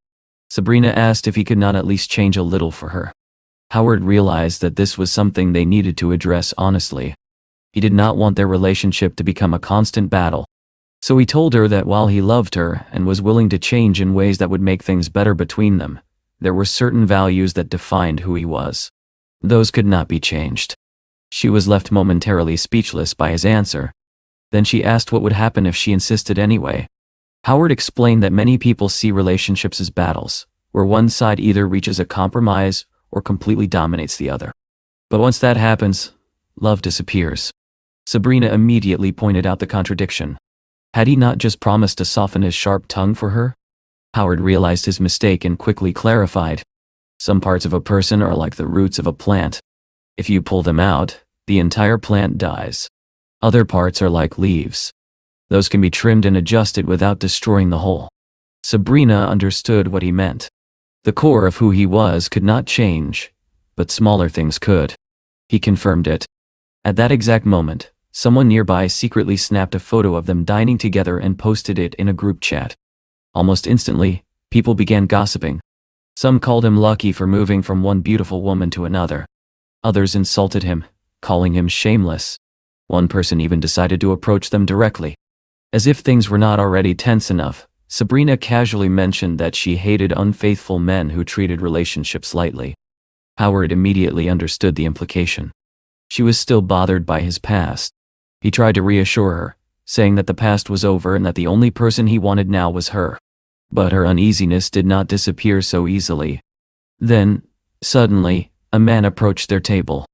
Sabrina asked if he could not at least change a little for her. Howard realized that this was something they needed to address honestly. He did not want their relationship to become a constant battle. So he told her that while he loved her and was willing to change in ways that would make things better between them, there were certain values that defined who he was. Those could not be changed. She was left momentarily speechless by his answer. Then she asked what would happen if she insisted anyway. Howard explained that many people see relationships as battles, where one side either reaches a compromise or completely dominates the other. But once that happens, love disappears. Sabrina immediately pointed out the contradiction. Had he not just promised to soften his sharp tongue for her? Howard realized his mistake and quickly clarified. Some parts of a person are like the roots of a plant. If you pull them out, the entire plant dies. Other parts are like leaves. Those can be trimmed and adjusted without destroying the whole. Sabrina understood what he meant. The core of who he was could not change, but smaller things could. He confirmed it. At that exact moment, someone nearby secretly snapped a photo of them dining together and posted it in a group chat. Almost instantly, people began gossiping. Some called him lucky for moving from one beautiful woman to another. Others insulted him, calling him shameless. One person even decided to approach them directly. As if things were not already tense enough, Sabrina casually mentioned that she hated unfaithful men who treated relationships lightly. Howard immediately understood the implication. She was still bothered by his past. He tried to reassure her, saying that the past was over and that the only person he wanted now was her. But her uneasiness did not disappear so easily. Then, suddenly, a man approached their table.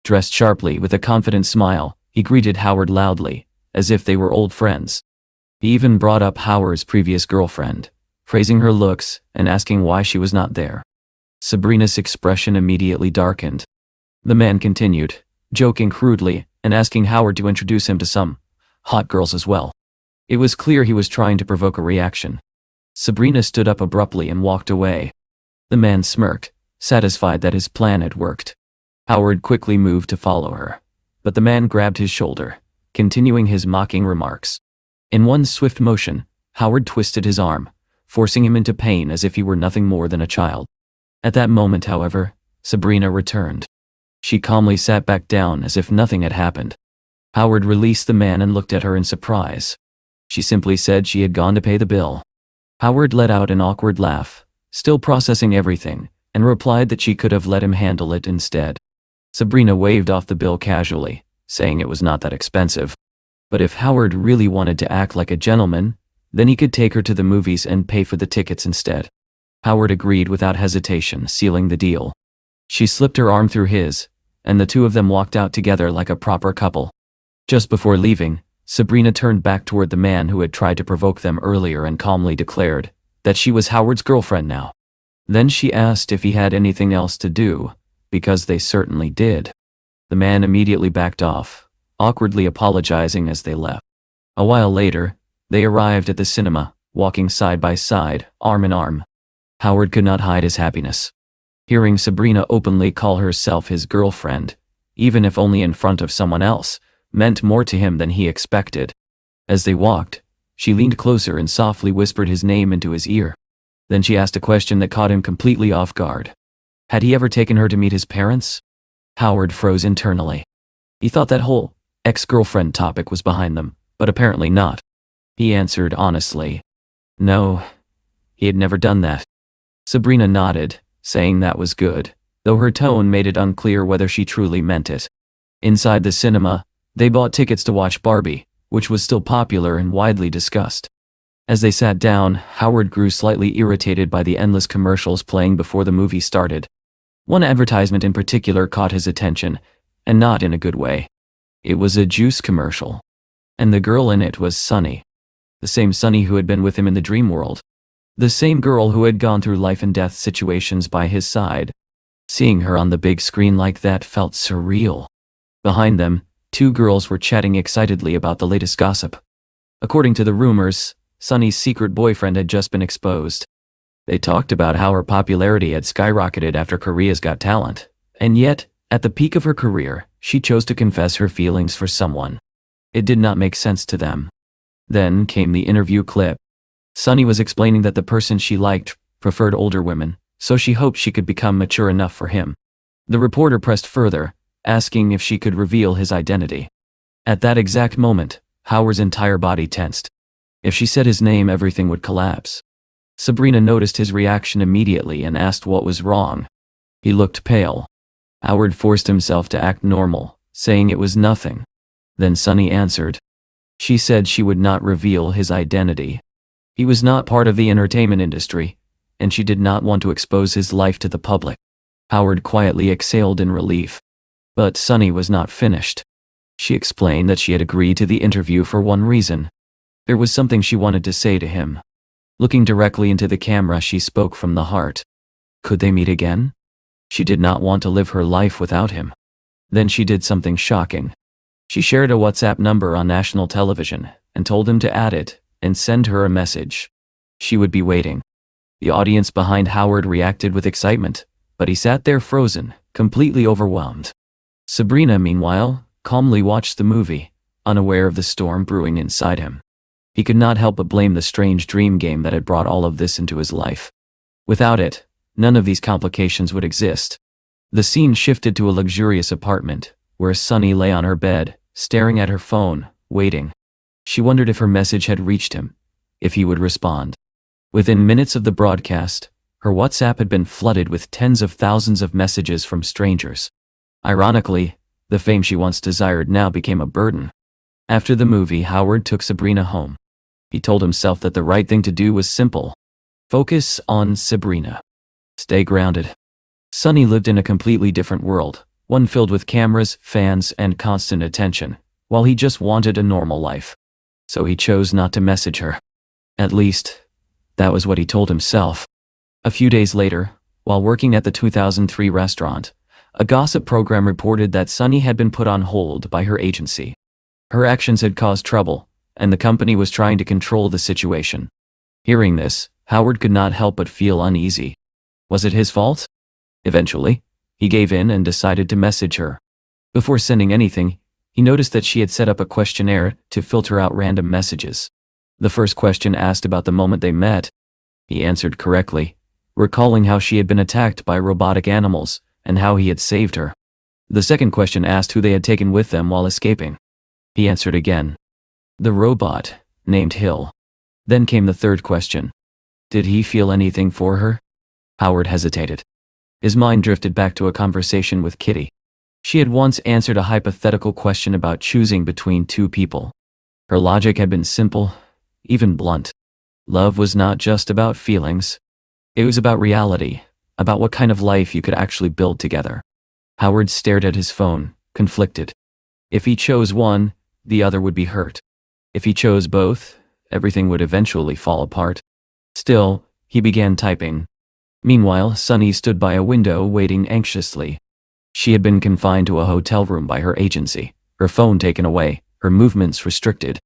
Dressed sharply with a confident smile, he greeted Howard loudly, as if they were old friends. He even brought up Howard's previous girlfriend, praising her looks and asking why she was not there. Sabrina's expression immediately darkened. The man continued, joking crudely and asking Howard to introduce him to some hot girls as well. It was clear he was trying to provoke a reaction. Sabrina stood up abruptly and walked away. The man smirked, satisfied that his plan had worked. Howard quickly moved to follow her, but the man grabbed his shoulder, continuing his mocking remarks. In one swift motion, Howard twisted his arm, forcing him into pain as if he were nothing more than a child. At that moment, however, Sabrina returned. She calmly sat back down as if nothing had happened. Howard released the man and looked at her in surprise. She simply said she had gone to pay the bill. Howard let out an awkward laugh, still processing everything, and replied that she could have let him handle it instead. Sabrina waved off the bill casually, saying it was not that expensive. But if Howard really wanted to act like a gentleman, then he could take her to the movies and pay for the tickets instead. Howard agreed without hesitation, sealing the deal. She slipped her arm through his, and the two of them walked out together like a proper couple. Just before leaving, Sabrina turned back toward the man who had tried to provoke them earlier and calmly declared that she was Howard's girlfriend now. Then she asked if he had anything else to do, because they certainly did. The man immediately backed off, awkwardly apologizing as they left. A while later, they arrived at the cinema, walking side by side, arm in arm. Howard could not hide his happiness. Hearing Sabrina openly call herself his girlfriend, even if only in front of someone else, meant more to him than he expected. As they walked, she leaned closer and softly whispered his name into his ear. Then she asked a question that caught him completely off guard. Had he ever taken her to meet his parents? Howard froze internally. He thought that whole ex-girlfriend topic was behind them, but apparently not. He answered honestly. No, he had never done that. Sabrina nodded, saying that was good, though her tone made it unclear whether she truly meant it. Inside the cinema, they bought tickets to watch Barbie, which was still popular and widely discussed. As they sat down, Howard grew slightly irritated by the endless commercials playing before the movie started. One advertisement in particular caught his attention, and not in a good way. It was a juice commercial. And the girl in it was Sunny. The same Sunny who had been with him in the dream world. The same girl who had gone through life and death situations by his side. Seeing her on the big screen like that felt surreal. Behind them, two girls were chatting excitedly about the latest gossip. According to the rumors, Sunny's secret boyfriend had just been exposed. They talked about how her popularity had skyrocketed after Korea's Got Talent, and yet, at the peak of her career, she chose to confess her feelings for someone. It did not make sense to them. Then came the interview clip. Sunny was explaining that the person she liked preferred older women, so she hoped she could become mature enough for him. The reporter pressed further, asking if she could reveal his identity. At that exact moment, Howard's entire body tensed. If she said his name, everything would collapse. Sabrina noticed his reaction immediately and asked what was wrong. He looked pale. Howard forced himself to act normal, saying it was nothing. Then Sunny answered. She said she would not reveal his identity. He was not part of the entertainment industry, and she did not want to expose his life to the public. Howard quietly exhaled in relief. But Sunny was not finished. She explained that she had agreed to the interview for one reason. There was something she wanted to say to him. Looking directly into the camera, she spoke from the heart. Could they meet again? She did not want to live her life without him. Then she did something shocking. She shared a WhatsApp number on national television and told him to add it and send her a message. She would be waiting. The audience behind Howard reacted with excitement, but he sat there frozen, completely overwhelmed. Sabrina, meanwhile, calmly watched the movie, unaware of the storm brewing inside him. He could not help but blame the strange dream game that had brought all of this into his life. Without it, none of these complications would exist. The scene shifted to a luxurious apartment, where Sunny lay on her bed, staring at her phone, waiting. She wondered if her message had reached him, if he would respond. Within minutes of the broadcast, her WhatsApp had been flooded with tens of thousands of messages from strangers. Ironically, the fame she once desired now became a burden. After the movie, Howard took Sabrina home. He told himself that the right thing to do was simple. Focus on Sabrina. Stay grounded. Sunny lived in a completely different world, one filled with cameras, fans, and constant attention, while he just wanted a normal life. So he chose not to message her. At least, that was what he told himself. A few days later, while working at the 2003 restaurant, a gossip program reported that Sunny had been put on hold by her agency. Her actions had caused trouble, and the company was trying to control the situation. Hearing this, Howard could not help but feel uneasy. Was it his fault? Eventually, he gave in and decided to message her. Before sending anything, he noticed that she had set up a questionnaire to filter out random messages. The first question asked about the moment they met. He answered correctly, recalling how she had been attacked by robotic animals and how he had saved her. The second question asked who they had taken with them while escaping. He answered again. The robot, named Hill. Then came the third question. Did he feel anything for her? Howard hesitated. His mind drifted back to a conversation with Kitty. She had once answered a hypothetical question about choosing between two people. Her logic had been simple, even blunt. Love was not just about feelings. It was about reality, about what kind of life you could actually build together. Howard stared at his phone, conflicted. If he chose one, the other would be hurt. If he chose both, everything would eventually fall apart. Still, he began typing. Meanwhile, Sunny stood by a window waiting anxiously. She had been confined to a hotel room by her agency, her phone taken away, her movements restricted.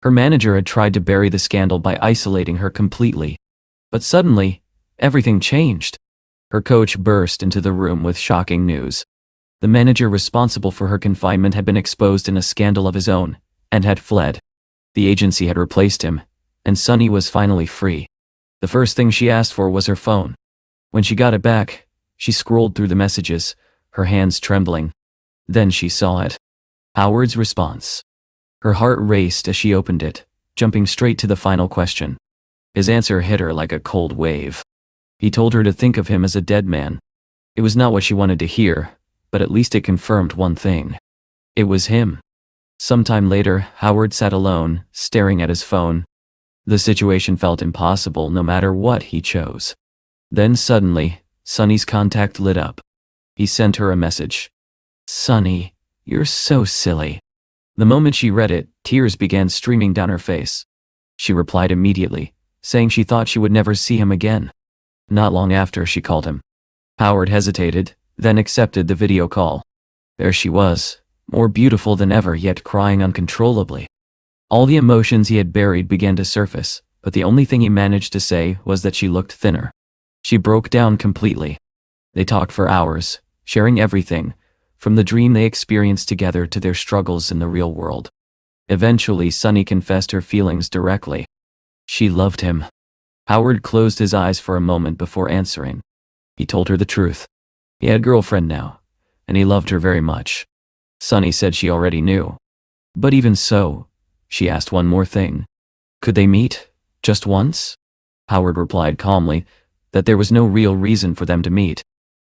Her manager had tried to bury the scandal by isolating her completely. But suddenly, everything changed. Her coach burst into the room with shocking news. The manager responsible for her confinement had been exposed in a scandal of his own, and had fled. The agency had replaced him, and Sunny was finally free. The first thing she asked for was her phone. When she got it back, she scrolled through the messages, her hands trembling. Then she saw it. Howard's response. Her heart raced as she opened it, jumping straight to the final question. His answer hit her like a cold wave. He told her to think of him as a dead man. It was not what she wanted to hear, but at least it confirmed one thing. It was him. Sometime later, Howard sat alone, staring at his phone. The situation felt impossible no matter what he chose. Then suddenly, Sunny's contact lit up. He sent her a message. Sunny, you're so silly. The moment she read it, tears began streaming down her face. She replied immediately, saying she thought she would never see him again. Not long after, she called him. Howard hesitated, then accepted the video call. There she was, more beautiful than ever yet crying uncontrollably. All the emotions he had buried began to surface, but the only thing he managed to say was that she looked thinner. She broke down completely. They talked for hours, sharing everything, from the dream they experienced together to their struggles in the real world. Eventually, Sunny confessed her feelings directly. She loved him. Howard closed his eyes for a moment before answering. He told her the truth. He had a girlfriend now, and he loved her very much. Sunny said she already knew. But even so, she asked one more thing. Could they meet, just once? Howard replied calmly that there was no real reason for them to meet.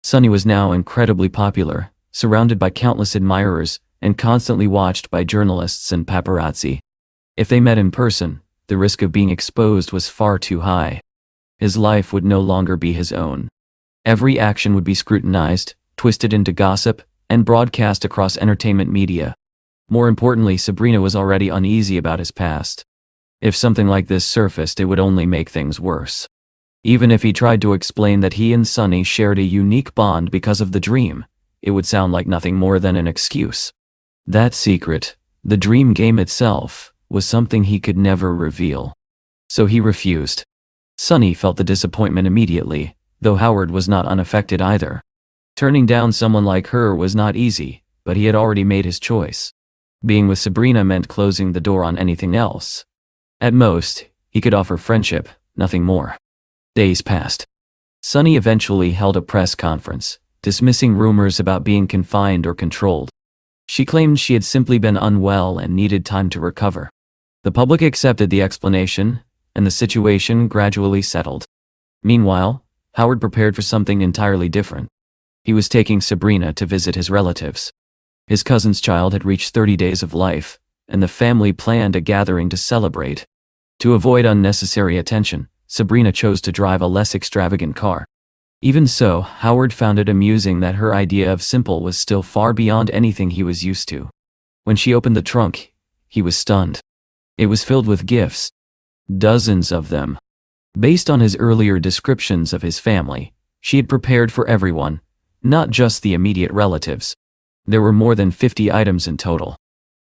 Sunny was now incredibly popular, surrounded by countless admirers, and constantly watched by journalists and paparazzi. If they met in person, the risk of being exposed was far too high. His life would no longer be his own. Every action would be scrutinized, twisted into gossip, and broadcast across entertainment media. More importantly, Sabrina was already uneasy about his past. If something like this surfaced, it would only make things worse. Even if he tried to explain that he and Sunny shared a unique bond because of the dream, it would sound like nothing more than an excuse. That secret, the dream game itself, was something he could never reveal. So he refused. Sunny felt the disappointment immediately, though Howard was not unaffected either. Turning down someone like her was not easy, but he had already made his choice. Being with Sabrina meant closing the door on anything else. At most, he could offer friendship, nothing more. Days passed. Sunny eventually held a press conference, dismissing rumors about being confined or controlled. She claimed she had simply been unwell and needed time to recover. The public accepted the explanation, and the situation gradually settled. Meanwhile, Howard prepared for something entirely different. He was taking Sabrina to visit his relatives. His cousin's child had reached 30 days of life, and the family planned a gathering to celebrate. To avoid unnecessary attention, Sabrina chose to drive a less extravagant car. Even so, Howard found it amusing that her idea of simple was still far beyond anything he was used to. When she opened the trunk, he was stunned. It was filled with gifts. Dozens of them. Based on his earlier descriptions of his family, she had prepared for everyone, not just the immediate relatives. There were more than 50 items in total.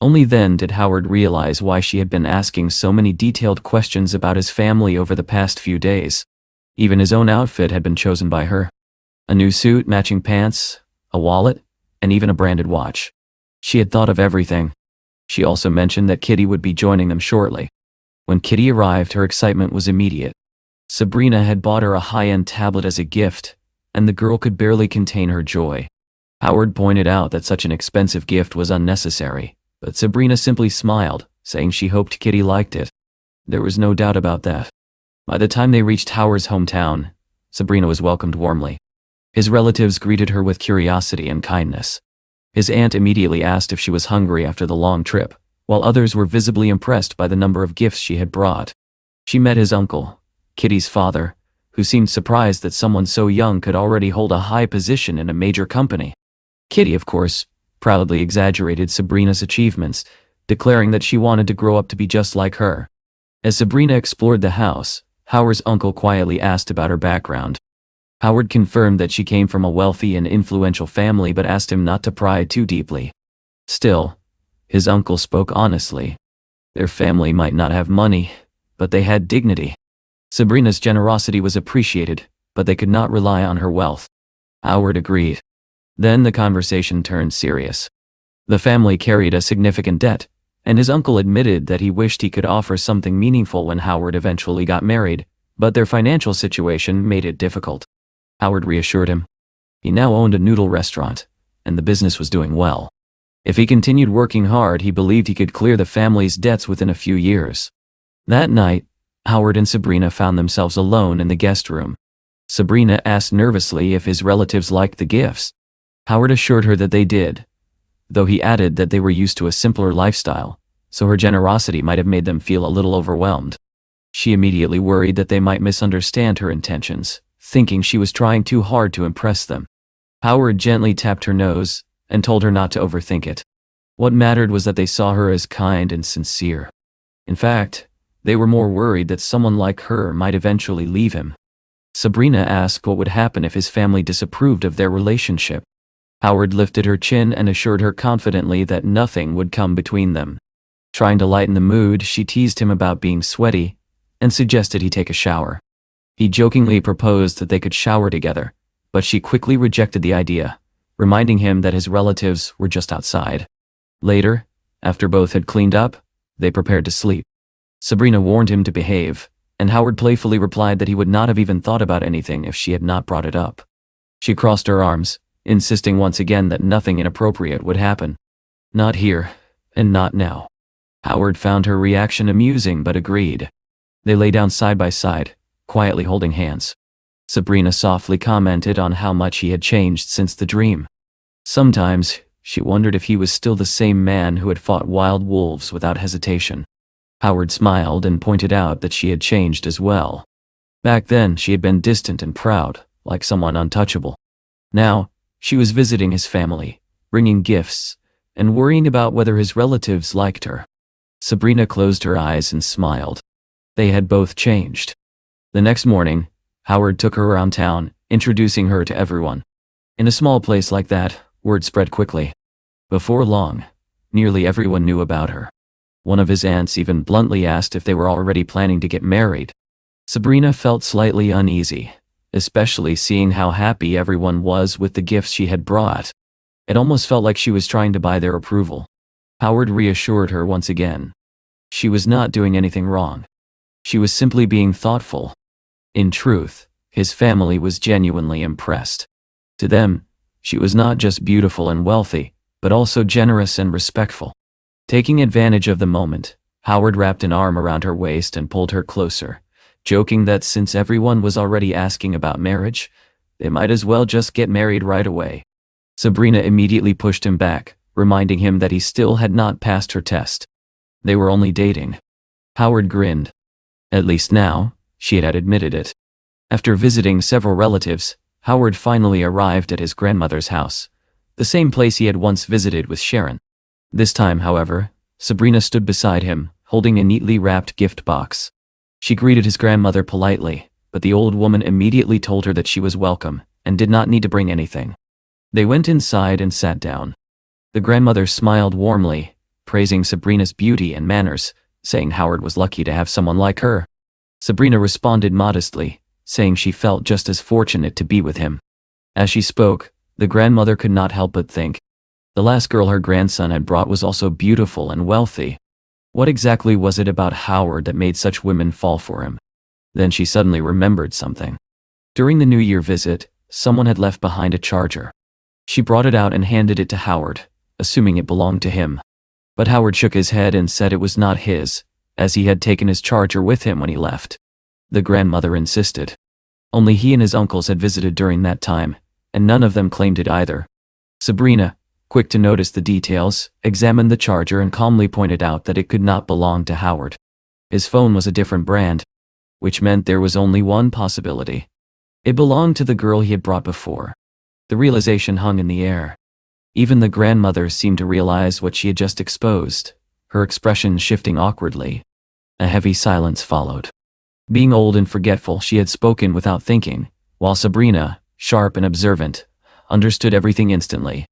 Only then did Howard realize why she had been asking so many detailed questions about his family over the past few days. Even his own outfit had been chosen by her. A new suit, matching pants, a wallet, and even a branded watch. She had thought of everything. She also mentioned that Kitty would be joining them shortly. When Kitty arrived, her excitement was immediate. Sabrina had bought her a high-end tablet as a gift, and the girl could barely contain her joy. Howard pointed out that such an expensive gift was unnecessary, but Sabrina simply smiled, saying she hoped Kitty liked it. There was no doubt about that. By the time they reached Howard's hometown, Sabrina was welcomed warmly. His relatives greeted her with curiosity and kindness. His aunt immediately asked if she was hungry after the long trip, while others were visibly impressed by the number of gifts she had brought. She met his uncle, Kitty's father, who seemed surprised that someone so young could already hold a high position in a major company. Kitty, of course, proudly exaggerated Sabrina's achievements, declaring that she wanted to grow up to be just like her. As Sabrina explored the house, Howard's uncle quietly asked about her background. Howard confirmed that she came from a wealthy and influential family but asked him not to pry too deeply. Still, his uncle spoke honestly. Their family might not have money, but they had dignity. Sabrina's generosity was appreciated, but they could not rely on her wealth. Howard agreed. Then the conversation turned serious. The family carried a significant debt, and his uncle admitted that he wished he could offer something meaningful when Howard eventually got married, but their financial situation made it difficult. Howard reassured him. He now owned a noodle restaurant, and the business was doing well. If he continued working hard, he believed he could clear the family's debts within a few years. That night, Howard and Sabrina found themselves alone in the guest room. Sabrina asked nervously if his relatives liked the gifts. Howard assured her that they did, though he added that they were used to a simpler lifestyle, so her generosity might have made them feel a little overwhelmed. She immediately worried that they might misunderstand her intentions, thinking she was trying too hard to impress them. Howard gently tapped her nose and told her not to overthink it. What mattered was that they saw her as kind and sincere. In fact, they were more worried that someone like her might eventually leave him. Sabrina asked what would happen if his family disapproved of their relationship. Howard lifted her chin and assured her confidently that nothing would come between them. Trying to lighten the mood, she teased him about being sweaty and suggested he take a shower. He jokingly proposed that they could shower together, but she quickly rejected the idea, reminding him that his relatives were just outside. Later, after both had cleaned up, they prepared to sleep. Sabrina warned him to behave, and Howard playfully replied that he would not have even thought about anything if she had not brought it up. She crossed her arms, insisting once again that nothing inappropriate would happen. Not here, and not now. Howard found her reaction amusing but agreed. They lay down side by side, quietly holding hands. Sabrina softly commented on how much he had changed since the dream. Sometimes, she wondered if he was still the same man who had fought wild wolves without hesitation. Howard smiled and pointed out that she had changed as well. Back then, she had been distant and proud, like someone untouchable. Now, she was visiting his family, bringing gifts, and worrying about whether his relatives liked her. Sabrina closed her eyes and smiled. They had both changed. The next morning, Howard took her around town, introducing her to everyone. In a small place like that, word spread quickly. Before long, nearly everyone knew about her. One of his aunts even bluntly asked if they were already planning to get married. Sabrina felt slightly uneasy, especially seeing how happy everyone was with the gifts she had brought. It almost felt like she was trying to buy their approval. Howard reassured her once again. She was not doing anything wrong. She was simply being thoughtful. In truth, his family was genuinely impressed. To them, she was not just beautiful and wealthy, but also generous and respectful. Taking advantage of the moment, Howard wrapped an arm around her waist and pulled her closer, joking that since everyone was already asking about marriage, they might as well just get married right away. Sabrina immediately pushed him back, reminding him that he still had not passed her test. They were only dating. Howard grinned. At least now, she had admitted it. After visiting several relatives, Howard finally arrived at his grandmother's house, the same place he had once visited with Sharon. This time, however, Sabrina stood beside him, holding a neatly wrapped gift box. She greeted his grandmother politely, but the old woman immediately told her that she was welcome and did not need to bring anything. They went inside and sat down. The grandmother smiled warmly, praising Sabrina's beauty and manners, saying Howard was lucky to have someone like her. Sabrina responded modestly, saying she felt just as fortunate to be with him. As she spoke, the grandmother could not help but think. The last girl her grandson had brought was also beautiful and wealthy. What exactly was it about Howard that made such women fall for him? Then she suddenly remembered something. During the New Year visit, someone had left behind a charger. She brought it out and handed it to Howard, assuming it belonged to him. But Howard shook his head and said it was not his, as he had taken his charger with him when he left. The grandmother insisted. Only he and his uncles had visited during that time, and none of them claimed it either. Sabrina, quick to notice the details, examined the charger and calmly pointed out that it could not belong to Howard. His phone was a different brand, which meant there was only one possibility. It belonged to the girl he had brought before. The realization hung in the air. Even the grandmother seemed to realize what she had just exposed, her expression shifting awkwardly. A heavy silence followed. Being old and forgetful, she had spoken without thinking, while Sabrina, sharp and observant, understood everything instantly.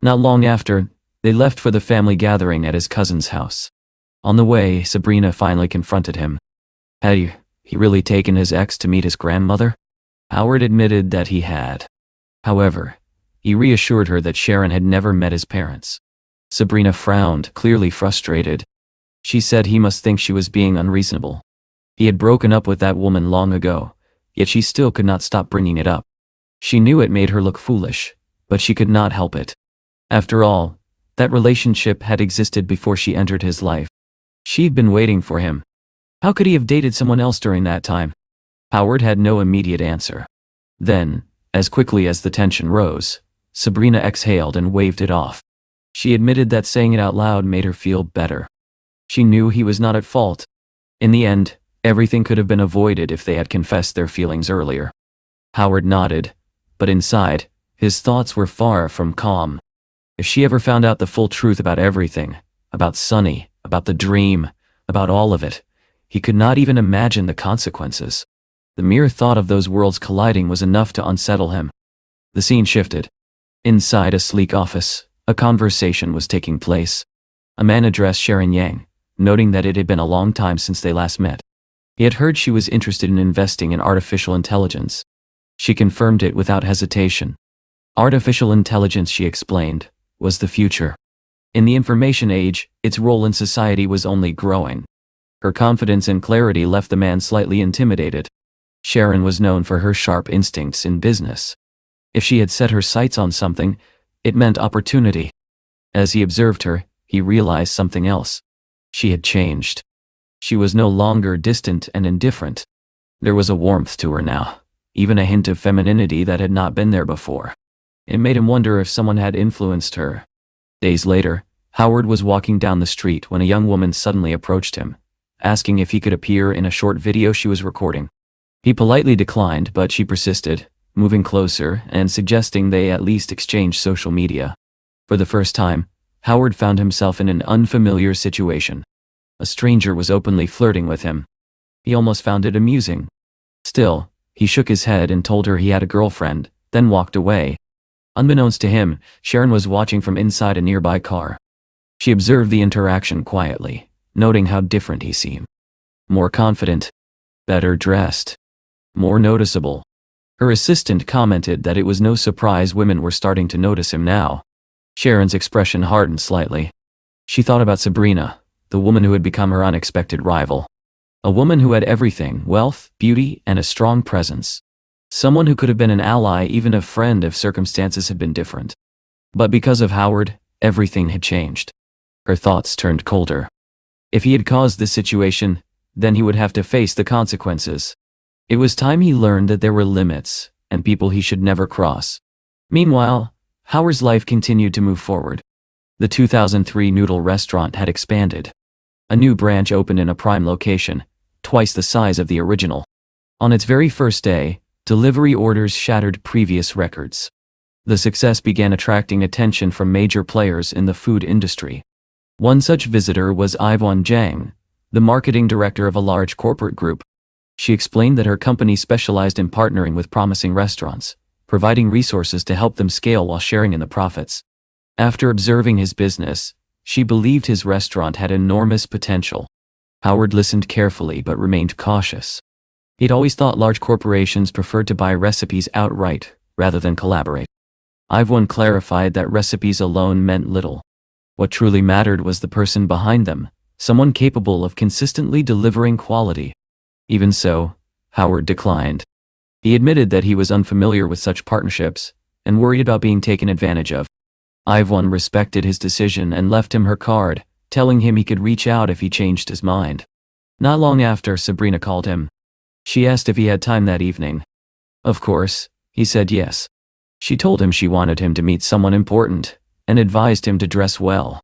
Not long after, they left for the family gathering at his cousin's house. On the way, Sabrina finally confronted him. Had he really taken his ex to meet his grandmother? Howard admitted that he had. However, he reassured her that Sharon had never met his parents. Sabrina frowned, clearly frustrated. She said he must think she was being unreasonable. He had broken up with that woman long ago, yet she still could not stop bringing it up. She knew it made her look foolish, but she could not help it. After all, that relationship had existed before she entered his life. She'd been waiting for him. How could he have dated someone else during that time? Howard had no immediate answer. Then, as quickly as the tension rose, Sabrina exhaled and waved it off. She admitted that saying it out loud made her feel better. She knew he was not at fault. In the end, everything could have been avoided if they had confessed their feelings earlier. Howard nodded, but inside, his thoughts were far from calm. If she ever found out the full truth about everything, about Sunny, about the dream, about all of it, he could not even imagine the consequences. The mere thought of those worlds colliding was enough to unsettle him. The scene shifted. Inside a sleek office, a conversation was taking place. A man addressed Sharon Yang, noting that it had been a long time since they last met. He had heard she was interested in investing in artificial intelligence. She confirmed it without hesitation. Artificial intelligence, she explained, was the future. In the information age, its role in society was only growing. Her confidence and clarity left the man slightly intimidated. Sharon was known for her sharp instincts in business. If she had set her sights on something, it meant opportunity. As he observed her, he realized something else. She had changed. She was no longer distant and indifferent. There was a warmth to her now, even a hint of femininity that had not been there before. It made him wonder if someone had influenced her. Days later, Howard was walking down the street when a young woman suddenly approached him, asking if he could appear in a short video she was recording. He politely declined, but she persisted, moving closer and suggesting they at least exchange social media. For the first time, Howard found himself in an unfamiliar situation. A stranger was openly flirting with him. He almost found it amusing. Still, he shook his head and told her he had a girlfriend, then walked away. Unbeknownst to him, Sharon was watching from inside a nearby car. She observed the interaction quietly, noting how different he seemed. More confident, better dressed, more noticeable. Her assistant commented that it was no surprise women were starting to notice him now. Sharon's expression hardened slightly. She thought about Sabrina, the woman who had become her unexpected rival. A woman who had everything: wealth, beauty, and a strong presence. Someone who could have been an ally, even a friend, if circumstances had been different. But because of Howard, everything had changed. Her thoughts turned colder. If he had caused this situation, then he would have to face the consequences. It was time he learned that there were limits, and people he should never cross. Meanwhile, Howard's life continued to move forward. The 2003 noodle restaurant had expanded. A new branch opened in a prime location, twice the size of the original. On its very first day, delivery orders shattered previous records. The success began attracting attention from major players in the food industry. One such visitor was Yvonne Zhang, the marketing director of a large corporate group. She explained that her company specialized in partnering with promising restaurants, providing resources to help them scale while sharing in the profits. After observing his business, She believed his restaurant had enormous potential. Howard listened carefully but remained cautious. He'd always thought large corporations preferred to buy recipes outright, rather than collaborate. Ivone clarified that recipes alone meant little. What truly mattered was the person behind them, someone capable of consistently delivering quality. Even so, Howard declined. He admitted that he was unfamiliar with such partnerships, and worried about being taken advantage of. Ivone respected his decision and left him her card, telling him he could reach out if he changed his mind. Not long after, Sabrina called him. She asked if he had time that evening. Of course, he said yes. She told him she wanted him to meet someone important, and advised him to dress well.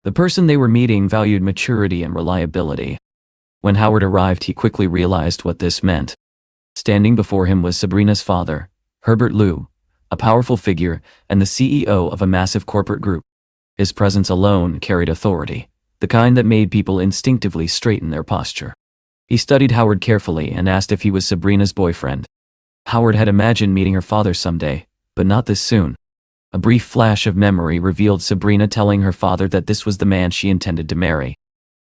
The person they were meeting valued maturity and reliability. When Howard arrived, he quickly realized what this meant. Standing before him was Sabrina's father, Herbert Liu, a powerful figure and the CEO of a massive corporate group. His presence alone carried authority, the kind that made people instinctively straighten their posture. He studied Howard carefully and asked if he was Sabrina's boyfriend. Howard had imagined meeting her father someday, but not this soon. A brief flash of memory revealed Sabrina telling her father that this was the man she intended to marry.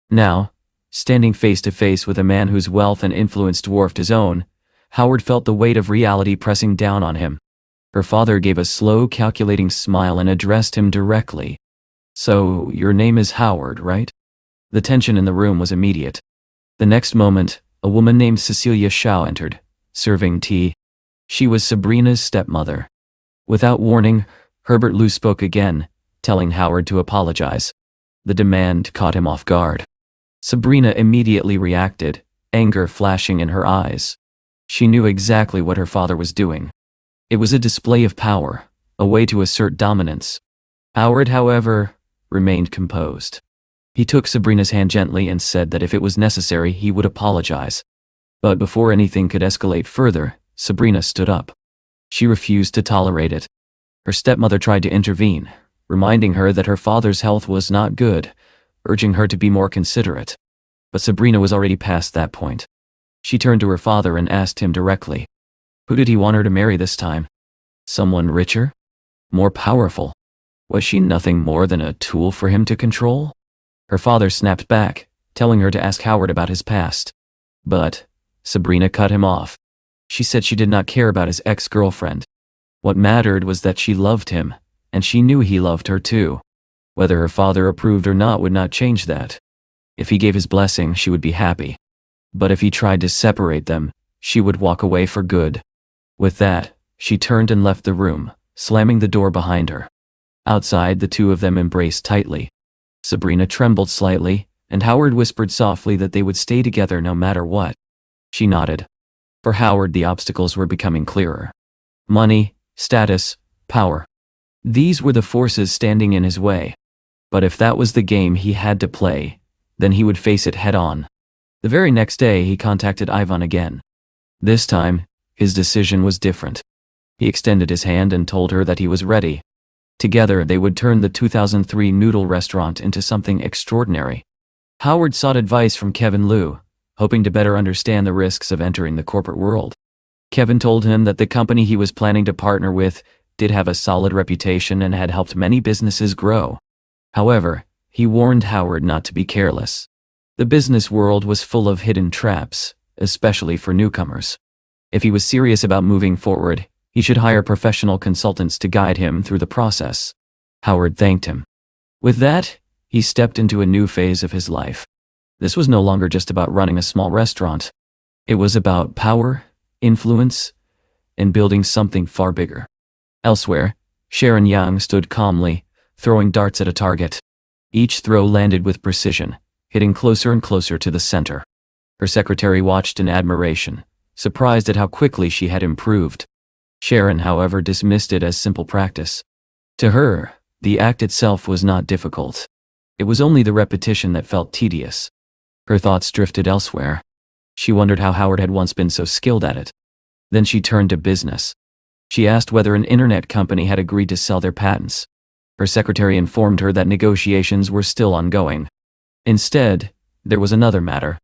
Now, standing face to face with a man whose wealth and influence dwarfed his own, Howard felt the weight of reality pressing down on him. Her father gave a slow, calculating smile and addressed him directly. "So, your name is Howard, right?" The tension in the room was immediate. The next moment, a woman named Cecilia Shao entered, serving tea. She was Sabrina's stepmother. Without warning, Herbert Liu spoke again, telling Howard to apologize. The demand caught him off guard. Sabrina immediately reacted, anger flashing in her eyes. She knew exactly what her father was doing. It was a display of power, a way to assert dominance. Howard, however, remained composed. He took Sabrina's hand gently and said that if it was necessary, he would apologize. But before anything could escalate further, Sabrina stood up. She refused to tolerate it. Her stepmother tried to intervene, reminding her that her father's health was not good, urging her to be more considerate. But Sabrina was already past that point. She turned to her father and asked him directly. Who did he want her to marry this time? Someone richer? More powerful? Was she nothing more than a tool for him to control? Her father snapped back, telling her to ask Howard about his past. But Sabrina cut him off. She said she did not care about his ex-girlfriend. What mattered was that she loved him, and she knew he loved her too. Whether her father approved or not would not change that. If he gave his blessing, she would be happy. But if he tried to separate them, she would walk away for good. With that, she turned and left the room, slamming the door behind her. Outside, the two of them embraced tightly. Sabrina trembled slightly, and Howard whispered softly that they would stay together no matter what. She nodded. For Howard, the obstacles were becoming clearer. Money, status, power. These were the forces standing in his way. But if that was the game he had to play, then he would face it head-on. The very next day, he contacted Ivone again. This time, his decision was different. He extended his hand and told her that he was ready. Together, they would turn the 2003 noodle restaurant into something extraordinary. Howard sought advice from Kevin Liu, hoping to better understand the risks of entering the corporate world. Kevin told him that the company he was planning to partner with did have a solid reputation and had helped many businesses grow. However, he warned Howard not to be careless. The business world was full of hidden traps, especially for newcomers. If he was serious about moving forward, he should hire professional consultants to guide him through the process. Howard thanked him. With that, he stepped into a new phase of his life. This was no longer just about running a small restaurant. It was about power, influence, and building something far bigger. Elsewhere, Sharon Yang stood calmly, throwing darts at a target. Each throw landed with precision, hitting closer and closer to the center. Her secretary watched in admiration, surprised at how quickly she had improved. Sharon, however, dismissed it as simple practice. To her, the act itself was not difficult. It was only the repetition that felt tedious. Her thoughts drifted elsewhere. She wondered how Howard had once been so skilled at it. Then she turned to business. She asked whether an internet company had agreed to sell their patents. Her secretary informed her that negotiations were still ongoing. Instead, there was another matter.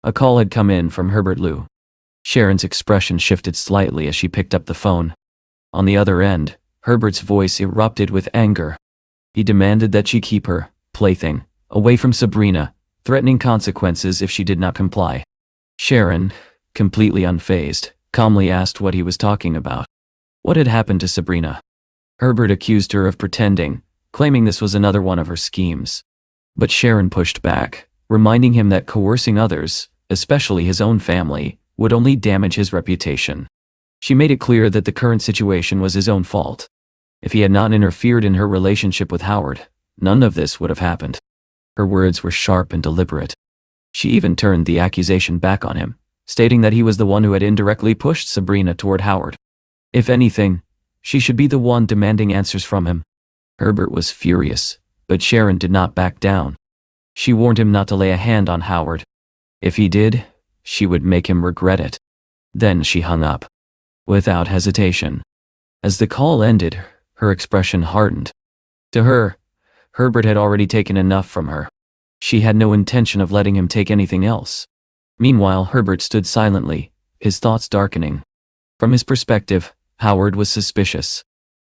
A call had come in from Herbert Liu. Sharon's expression shifted slightly as she picked up the phone. On the other end, Herbert's voice erupted with anger. He demanded that she keep her plaything, away from Sabrina, threatening consequences if she did not comply. Sharon, completely unfazed, calmly asked what he was talking about. What had happened to Sabrina? Herbert accused her of pretending, claiming this was another one of her schemes. But Sharon pushed back, reminding him that coercing others, especially his own family, would only damage his reputation. She made it clear that the current situation was his own fault. If he had not interfered in her relationship with Howard, none of this would have happened. Her words were sharp and deliberate. She even turned the accusation back on him, stating that he was the one who had indirectly pushed Sabrina toward Howard. If anything, she should be the one demanding answers from him. Herbert was furious, but Sharon did not back down. She warned him not to lay a hand on Howard. If he did, she would make him regret it. Then she hung up, without hesitation. As the call ended, her expression hardened. To her, Herbert had already taken enough from her. She had no intention of letting him take anything else. Meanwhile, Herbert stood silently, his thoughts darkening. From his perspective, Howard was suspicious.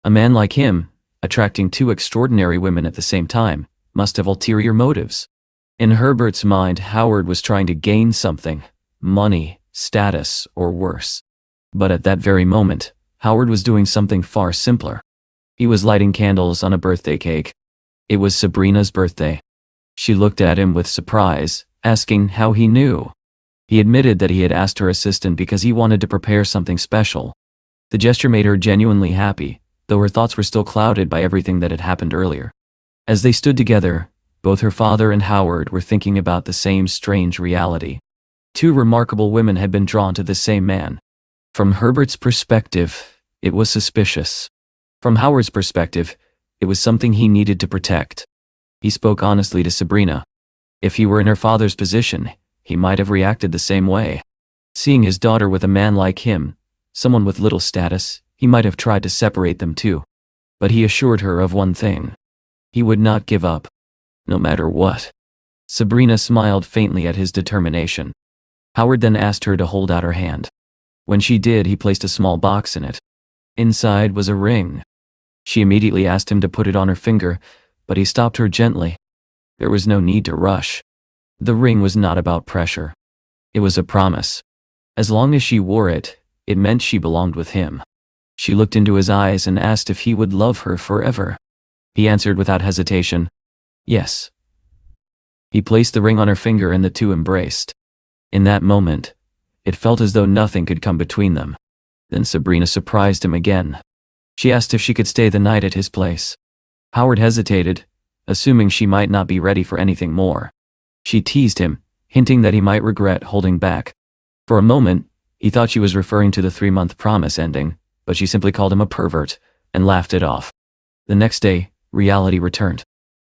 A man like him, attracting two extraordinary women at the same time, must have ulterior motives. In Herbert's mind, Howard was trying to gain something, money, status, or worse. But at that very moment, Howard was doing something far simpler. He was lighting candles on a birthday cake. It was Sabrina's birthday. She looked at him with surprise, asking how he knew. He admitted that he had asked her assistant because he wanted to prepare something special. The gesture made her genuinely happy, though her thoughts were still clouded by everything that had happened earlier. As they stood together, both her father and Howard were thinking about the same strange reality. Two remarkable women had been drawn to the same man. From Herbert's perspective, it was suspicious. From Howard's perspective, it was something he needed to protect. He spoke honestly to Sabrina. If he were in her father's position, he might have reacted the same way. Seeing his daughter with a man like him, someone with little status, he might have tried to separate them too. But he assured her of one thing. He would not give up, no matter what. Sabrina smiled faintly at his determination. Howard then asked her to hold out her hand. When she did, he placed a small box in it. Inside was a ring. She immediately asked him to put it on her finger, but he stopped her gently. There was no need to rush. The ring was not about pressure. It was a promise. As long as she wore it, it meant she belonged with him. She looked into his eyes and asked if he would love her forever. He answered without hesitation, yes. He placed the ring on her finger and the two embraced. In that moment, it felt as though nothing could come between them. Then Sabrina surprised him again. She asked if she could stay the night at his place. Howard hesitated, assuming she might not be ready for anything more. She teased him, hinting that he might regret holding back. For a moment, he thought she was referring to the 3-month promise ending, but she simply called him a pervert and laughed it off. The next day, reality returned.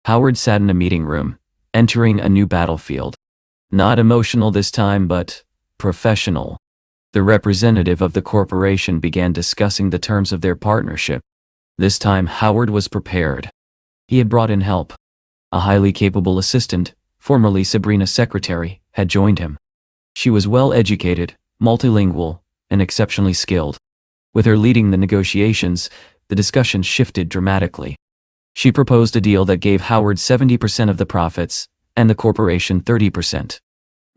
Howard sat in a meeting room, entering a new battlefield. Not emotional this time, but professional. The representative of the corporation began discussing the terms of their partnership. This time, Howard was prepared. He had brought in help. A highly capable assistant, formerly Sabrina's secretary, had joined him. She was well-educated, multilingual, and exceptionally skilled. With her leading the negotiations, the discussion shifted dramatically. She proposed a deal that gave Howard 70% of the profits, and the corporation 30%.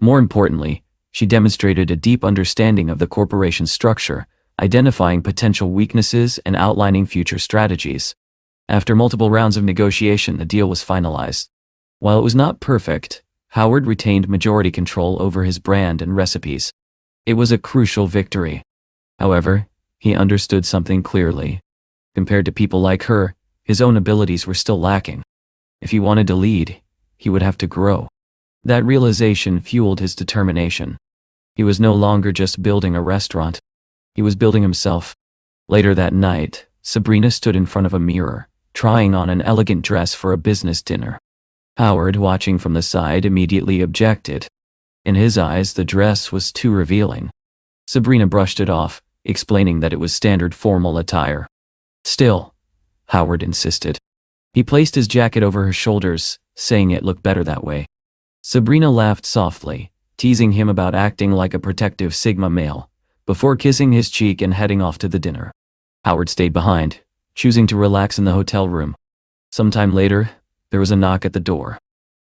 More importantly, she demonstrated a deep understanding of the corporation's structure, identifying potential weaknesses and outlining future strategies. After multiple rounds of negotiation, the deal was finalized. While it was not perfect, Howard retained majority control over his brand and recipes. It was a crucial victory. However, he understood something clearly. Compared to people like her, his own abilities were still lacking. If he wanted to lead, he would have to grow. That realization fueled his determination. He was no longer just building a restaurant. He was building himself. Later that night, Sabrina stood in front of a mirror, trying on an elegant dress for a business dinner. Howard, watching from the side, immediately objected. In his eyes, the dress was too revealing. Sabrina brushed it off, explaining that it was standard formal attire. Still, Howard insisted. He placed his jacket over her shoulders, saying it looked better that way. Sabrina laughed softly, teasing him about acting like a protective Sigma male, before kissing his cheek and heading off to the dinner. Howard stayed behind, choosing to relax in the hotel room. Sometime later, There was a knock at the door.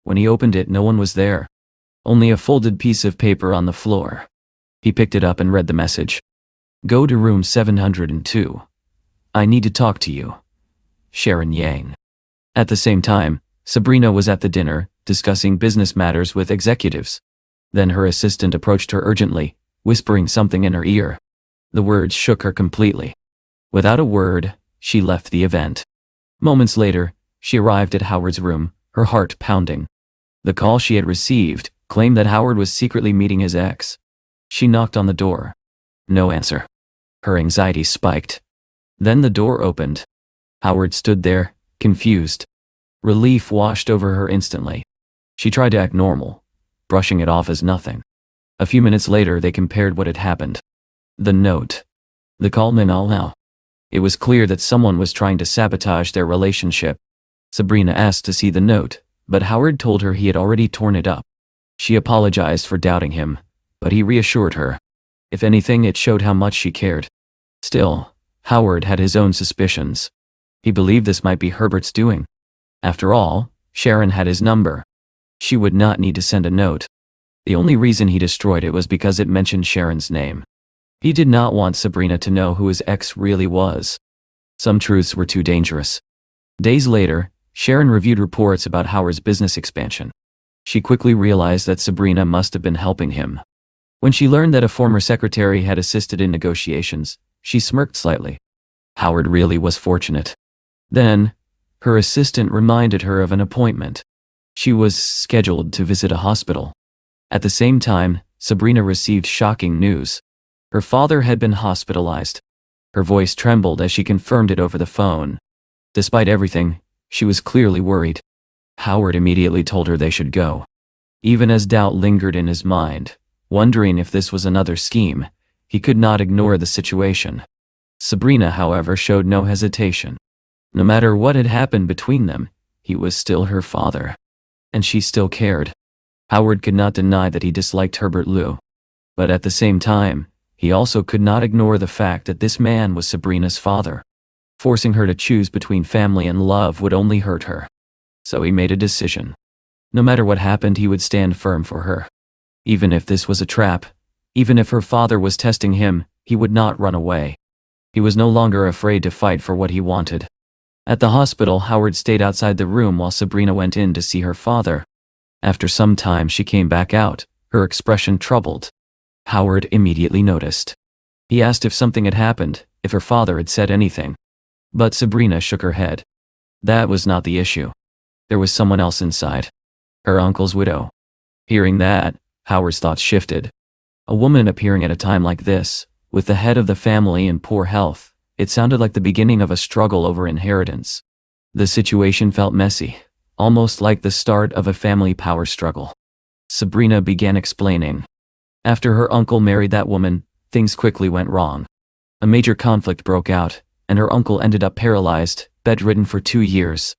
When he opened it, no one was there. Only a folded piece of paper on the floor. He picked it up and read the message. Go to room 702. I need to talk to you. Sharon Yang. At the same time, Sabrina was at the dinner, discussing business matters with executives. Then her assistant approached her urgently, whispering something in her ear. The words shook her completely. Without a word, she left the event. Moments later, she arrived at Howard's room, her heart pounding. The call she had received claimed that Howard was secretly meeting his ex. She knocked on the door. No answer. Her anxiety spiked. Then the door opened. Howard stood there, confused. Relief washed over her instantly. She tried to act normal, brushing it off as nothing. A few minutes later, they compared what had happened. The note. The call meant all now. It was clear that someone was trying to sabotage their relationship. Sabrina asked to see the note, but Howard told her he had already torn it up. She apologized for doubting him, but he reassured her. If anything, it showed how much she cared. Still, Howard had his own suspicions. He believed this might be Herbert's doing. After all, Sharon had his number. She would not need to send a note. The only reason he destroyed it was because it mentioned Sharon's name. He did not want Sabrina to know who his ex really was. Some truths were too dangerous. Days later, Sharon reviewed reports about Howard's business expansion. She quickly realized that Sabrina must have been helping him. When she learned that a former secretary had assisted in negotiations, she smirked slightly. Howard really was fortunate. Then, her assistant reminded her of an appointment. She was scheduled to visit a hospital. At the same time, Sabrina received shocking news. Her father had been hospitalized. Her voice trembled as she confirmed it over the phone. Despite everything, she was clearly worried. Howard immediately told her they should go. Even as doubt lingered in his mind, wondering if this was another scheme, he could not ignore the situation. Sabrina, however, showed no hesitation. No matter what had happened between them, he was still her father. And she still cared. Howard could not deny that he disliked Herbert Liu. But at the same time, he also could not ignore the fact that this man was Sabrina's father. Forcing her to choose between family and love would only hurt her. So he made a decision. No matter what happened, he would stand firm for her. Even if this was a trap, even if her father was testing him, he would not run away. He was no longer afraid to fight for what he wanted. At the hospital, Howard stayed outside the room while Sabrina went in to see her father. After some time, she came back out, her expression troubled. Howard immediately noticed. He asked if something had happened, if her father had said anything. But Sabrina shook her head. That was not the issue. There was someone else inside. Her uncle's widow. Hearing that, Howard's thoughts shifted. A woman appearing at a time like this, with the head of the family in poor health, it sounded like the beginning of a struggle over inheritance. The situation felt messy, almost like the start of a family power struggle. Sabrina began explaining. After her uncle married that woman, things quickly went wrong. A major conflict broke out, and her uncle ended up paralyzed, bedridden for 2 years.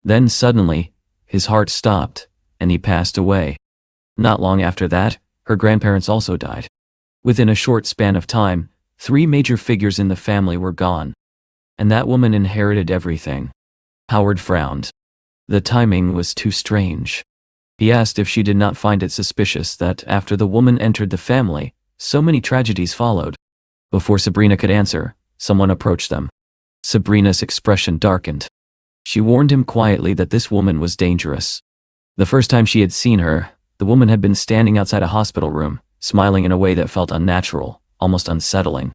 Then suddenly, his heart stopped, and he passed away. Not long after that, her grandparents also died. Within a short span of time, 3 major figures in the family were gone. And that woman inherited everything. Howard frowned. The timing was too strange. He asked if she did not find it suspicious that after the woman entered the family, so many tragedies followed. Before Sabrina could answer, someone approached them. Sabrina's expression darkened. She warned him quietly that this woman was dangerous. The first time she had seen her, the woman had been standing outside a hospital room, smiling in a way that felt unnatural, almost unsettling.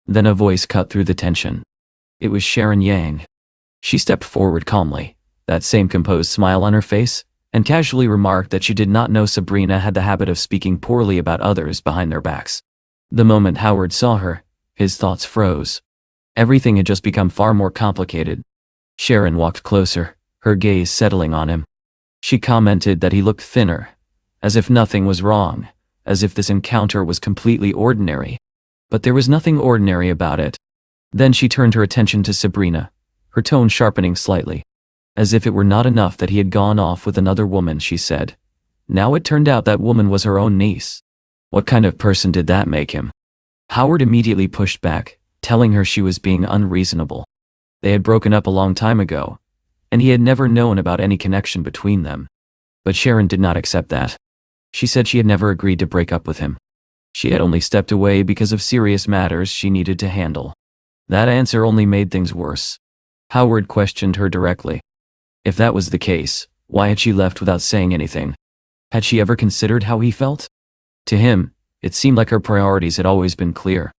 Then a voice cut through the tension. It was Sharon Yang. She stepped forward calmly, that same composed smile on her face, and casually remarked that she did not know Sabrina had the habit of speaking poorly about others behind their backs. The moment Howard saw her, his thoughts froze. Everything had just become far more complicated. Sharon walked closer, her gaze settling on him. She commented that he looked thinner, as if nothing was wrong, as if this encounter was completely ordinary. But there was nothing ordinary about it. Then she turned her attention to Sabrina, her tone sharpening slightly. As if it were not enough that he had gone off with another woman, she said. Now it turned out that woman was her own niece. What kind of person did that make him? Howard immediately pushed back, telling her she was being unreasonable. They had broken up a long time ago. and he had never known about any connection between them. But Sharon did not accept that. She said she had never agreed to break up with him. She had only stepped away because of serious matters she needed to handle. That answer only made things worse. Howard questioned her directly. If that was the case, why had she left without saying anything? Had she ever considered how he felt? To him, it seemed like her priorities had always been clear.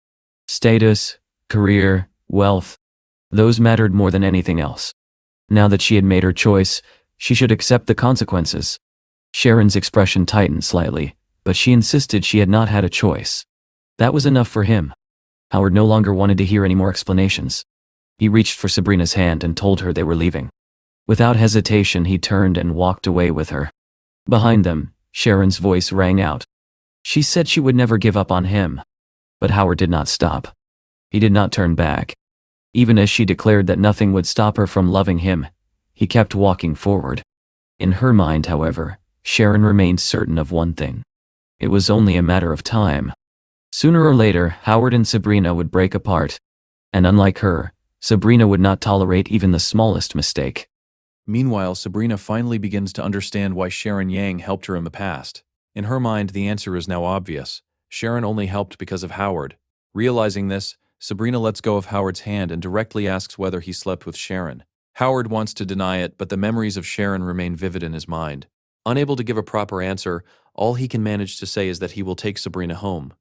Status, career, wealth. Those mattered more than anything else. Now that she had made her choice, she should accept the consequences. Sharon's expression tightened slightly, but she insisted she had not had a choice. That was enough for him. Howard no longer wanted to hear any more explanations. He reached for Sabrina's hand and told her they were leaving. Without hesitation, he turned and walked away with her. Behind them, Sharon's voice rang out. She said she would never give up on him. But Howard did not stop. He did not turn back. Even as she declared that nothing would stop her from loving him, he kept walking forward. In her mind, however, Sharon remained certain of one thing. It was only a matter of time. Sooner or later, Howard and Sabrina would break apart. And unlike her, Sabrina would not tolerate even the smallest mistake. Meanwhile, Sabrina finally begins to understand why Sharon Yang helped her in the past. In her mind, the answer is now obvious. Sharon only helped because of Howard. Realizing this, Sabrina lets go of Howard's hand and directly asks whether he slept with Sharon. Howard wants to deny it, but the memories of Sharon remain vivid in his mind. Unable to give a proper answer, all he can manage to say is that he will take Sabrina home.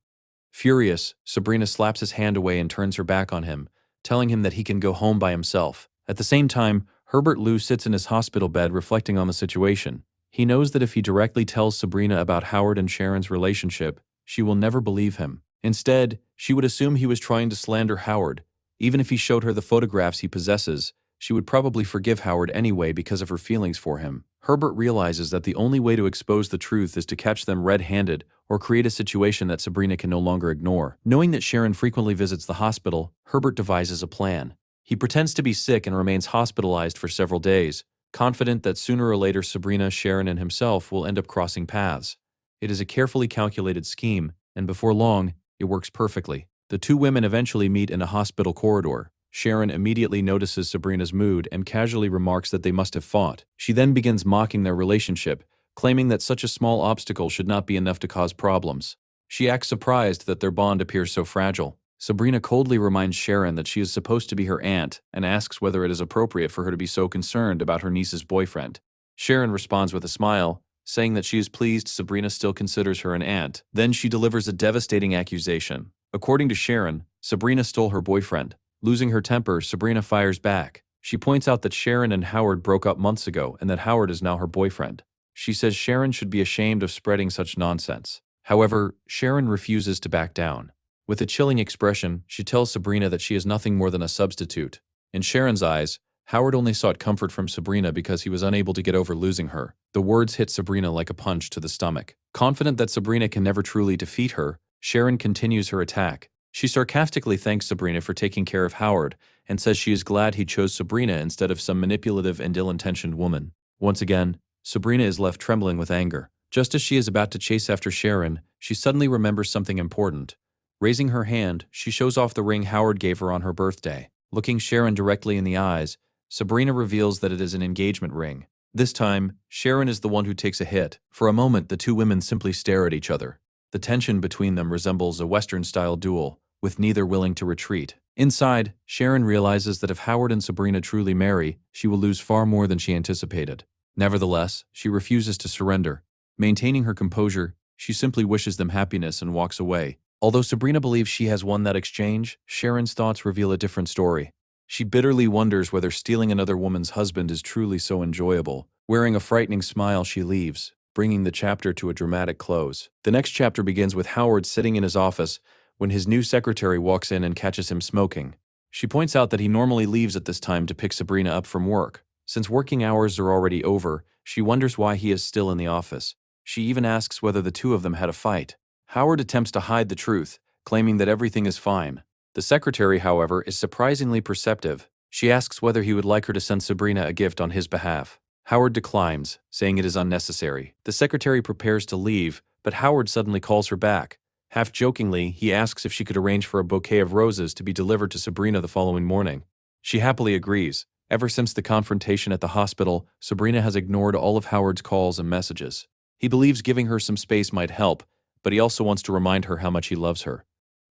Furious, Sabrina slaps his hand away and turns her back on him, telling him that he can go home by himself. At the same time, Herbert Liu sits in his hospital bed reflecting on the situation. He knows that if he directly tells Sabrina about Howard and Sharon's relationship, she will never believe him. Instead, she would assume he was trying to slander Howard. Even if he showed her the photographs he possesses, she would probably forgive Howard anyway because of her feelings for him. Herbert realizes that the only way to expose the truth is to catch them red-handed or create a situation that Sabrina can no longer ignore. Knowing that Sharon frequently visits the hospital, Herbert devises a plan. He pretends to be sick and remains hospitalized for several days, confident that sooner or later Sabrina, Sharon, and himself will end up crossing paths. It is a carefully calculated scheme, and before long, it works perfectly. The two women eventually meet in a hospital corridor. Sharon immediately notices Sabrina's mood and casually remarks that they must have fought. She then begins mocking their relationship, claiming that such a small obstacle should not be enough to cause problems. She acts surprised that their bond appears so fragile. Sabrina coldly reminds Sharon that she is supposed to be her aunt and asks whether it is appropriate for her to be so concerned about her niece's boyfriend. Sharon responds with a smile, saying that she is pleased Sabrina still considers her an aunt. Then she delivers a devastating accusation. According to Sharon, Sabrina stole her boyfriend. Losing her temper, Sabrina fires back. She points out that Sharon and Howard broke up months ago and that Howard is now her boyfriend. She says Sharon should be ashamed of spreading such nonsense. However, Sharon refuses to back down. With a chilling expression, she tells Sabrina that she is nothing more than a substitute. In Sharon's eyes, Howard only sought comfort from Sabrina because he was unable to get over losing her. The words hit Sabrina like a punch to the stomach. Confident that Sabrina can never truly defeat her, Sharon continues her attack. She sarcastically thanks Sabrina for taking care of Howard and says she is glad he chose Sabrina instead of some manipulative and ill-intentioned woman. Once again, Sabrina is left trembling with anger. Just as she is about to chase after Sharon, she suddenly remembers something important. Raising her hand, she shows off the ring Howard gave her on her birthday. Looking Sharon directly in the eyes, Sabrina reveals that it is an engagement ring. This time, Sharon is the one who takes a hit. For a moment, the two women simply stare at each other. The tension between them resembles a Western-style duel, with neither willing to retreat. Inside, Sharon realizes that if Howard and Sabrina truly marry, she will lose far more than she anticipated. Nevertheless, she refuses to surrender. Maintaining her composure, she simply wishes them happiness and walks away. Although Sabrina believes she has won that exchange, Sharon's thoughts reveal a different story. She bitterly wonders whether stealing another woman's husband is truly so enjoyable. Wearing a frightening smile, she leaves, bringing the chapter to a dramatic close. The next chapter begins with Howard sitting in his office when his new secretary walks in and catches him smoking. She points out that he normally leaves at this time to pick Sabrina up from work. Since working hours are already over, she wonders why he is still in the office. She even asks whether the two of them had a fight. Howard attempts to hide the truth, claiming that everything is fine. The secretary, however, is surprisingly perceptive. She asks whether he would like her to send Sabrina a gift on his behalf. Howard declines, saying it is unnecessary. The secretary prepares to leave, but Howard suddenly calls her back. Half jokingly, he asks if she could arrange for a bouquet of roses to be delivered to Sabrina the following morning. She happily agrees, Ever since the confrontation at the hospital, Sabrina has ignored all of Howard's calls and messages. He believes giving her some space might help, but he also wants to remind her how much he loves her.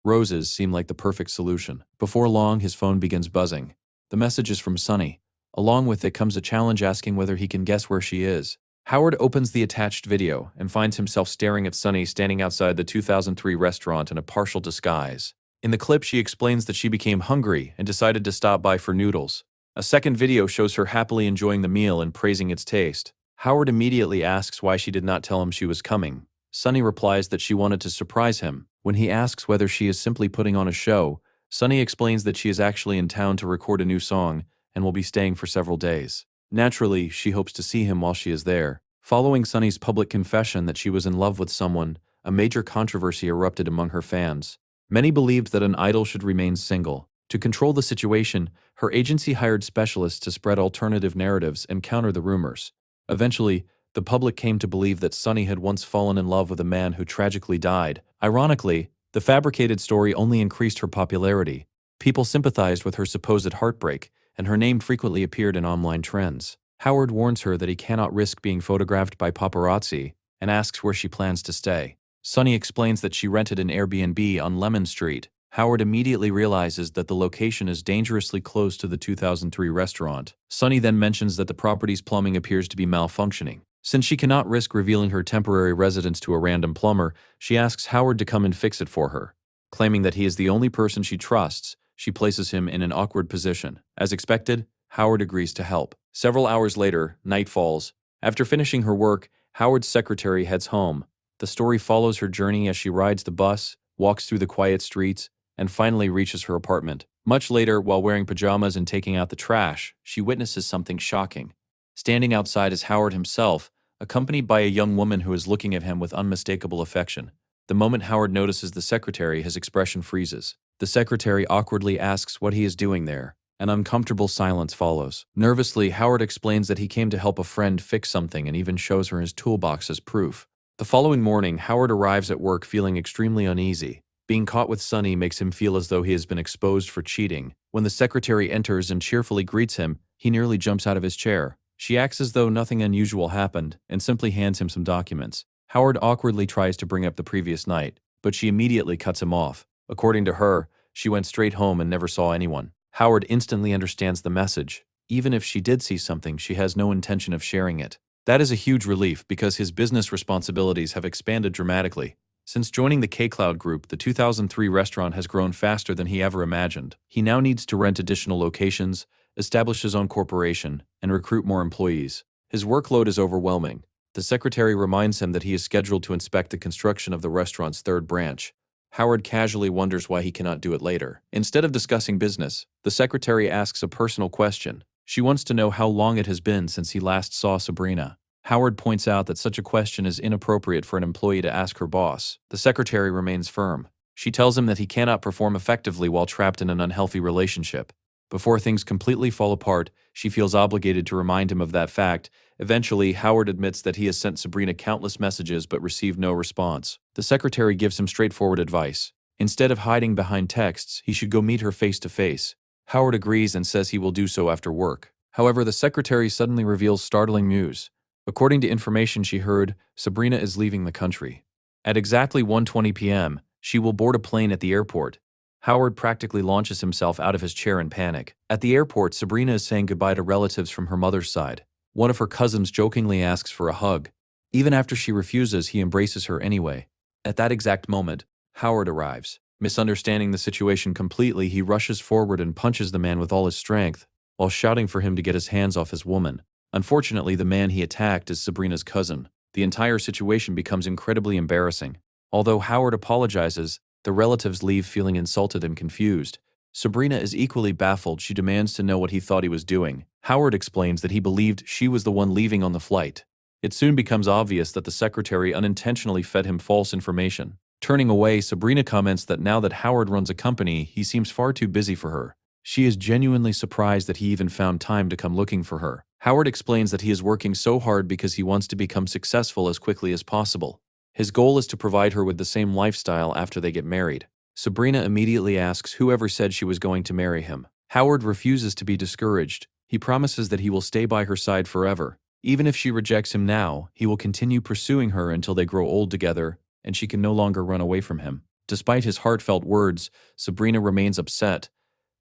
Roses seem like the perfect solution. Before long, his phone begins buzzing. The message is from Sunny. Along with it comes a challenge asking whether he can guess where she is. Howard opens the attached video and finds himself staring at Sunny standing outside the 2003 restaurant in a partial disguise. In the clip, she explains that she became hungry and decided to stop by for noodles. A second video shows her happily enjoying the meal and praising its taste. Howard immediately asks why she did not tell him she was coming. Sunny replies that she wanted to surprise him. When he asks whether she is simply putting on a show, Sunny explains that she is actually in town to record a new song and will be staying for several days. Naturally, she hopes to see him while she is there. Following Sunny's public confession that she was in love with someone, a major controversy erupted among her fans. Many believed that an idol should remain single. To control the situation, her agency hired specialists to spread alternative narratives and counter the rumors. Eventually, the public came to believe that Sunny had once fallen in love with a man who tragically died. Ironically, the fabricated story only increased her popularity. People sympathized with her supposed heartbreak, and her name frequently appeared in online trends. Howard warns her that he cannot risk being photographed by paparazzi and asks where she plans to stay. Sunny explains that she rented an Airbnb on Lemon Street. Howard immediately realizes that the location is dangerously close to the 2003 restaurant. Sunny then mentions that the property's plumbing appears to be malfunctioning. Since she cannot risk revealing her temporary residence to a random plumber, she asks Howard to come and fix it for her. Claiming that he is the only person she trusts, she places him in an awkward position. As expected, Howard agrees to help. Several hours later, night falls. After finishing her work, Howard's secretary heads home. The story follows her journey as she rides the bus, walks through the quiet streets, and finally reaches her apartment. Much later, while wearing pajamas and taking out the trash, she witnesses something shocking. Standing outside is Howard himself, accompanied by a young woman who is looking at him with unmistakable affection. The moment Howard notices the secretary, his expression freezes. The secretary awkwardly asks what he is doing there. An uncomfortable silence follows. Nervously, Howard explains that he came to help a friend fix something and even shows her his toolbox as proof. The following morning, Howard arrives at work feeling extremely uneasy. Being caught with Sunny makes him feel as though he has been exposed for cheating. When the secretary enters and cheerfully greets him, he nearly jumps out of his chair. She acts as though nothing unusual happened and simply hands him some documents. Howard awkwardly tries to bring up the previous night, but she immediately cuts him off. According to her, she went straight home and never saw anyone. Howard instantly understands the message. Even if she did see something, she has no intention of sharing it. That is a huge relief because his business responsibilities have expanded dramatically. Since joining the K-Cloud Group, the 2003 restaurant has grown faster than he ever imagined. He now needs to rent additional locations, establish his own corporation, and recruit more employees. His workload is overwhelming. The secretary reminds him that he is scheduled to inspect the construction of the restaurant's third branch. Howard casually wonders why he cannot do it later. Instead of discussing business, the secretary asks a personal question. She wants to know how long it has been since he last saw Sabrina. Howard points out that such a question is inappropriate for an employee to ask her boss. The secretary remains firm. She tells him that he cannot perform effectively while trapped in an unhealthy relationship. Before things completely fall apart, she feels obligated to remind him of that fact. Eventually, Howard admits that he has sent Sabrina countless messages but received no response. The secretary gives him straightforward advice. Instead of hiding behind texts, he should go meet her face to face. Howard agrees and says he will do so after work. However, the secretary suddenly reveals startling news. According to information she heard, Sabrina is leaving the country. At exactly 1:20 p.m., she will board a plane at the airport. Howard practically launches himself out of his chair in panic. At the airport, Sabrina is saying goodbye to relatives from her mother's side. One of her cousins jokingly asks for a hug. Even after she refuses, he embraces her anyway. At that exact moment, Howard arrives. Misunderstanding the situation completely, he rushes forward and punches the man with all his strength, while shouting for him to get his hands off his woman. Unfortunately, the man he attacked is Sabrina's cousin. The entire situation becomes incredibly embarrassing. Although Howard apologizes, the relatives leave feeling insulted and confused. Sabrina is equally baffled. She demands to know what he thought he was doing. Howard explains that he believed she was the one leaving on the flight. It soon becomes obvious that the secretary unintentionally fed him false information. Turning away, Sabrina comments that now that Howard runs a company, he seems far too busy for her. She is genuinely surprised that he even found time to come looking for her. Howard explains that he is working so hard because he wants to become successful as quickly as possible. His goal is to provide her with the same lifestyle after they get married. Sabrina immediately asks whoever said she was going to marry him. Howard refuses to be discouraged. He promises that he will stay by her side forever. Even if she rejects him now, he will continue pursuing her until they grow old together and she can no longer run away from him. Despite his heartfelt words, Sabrina remains upset.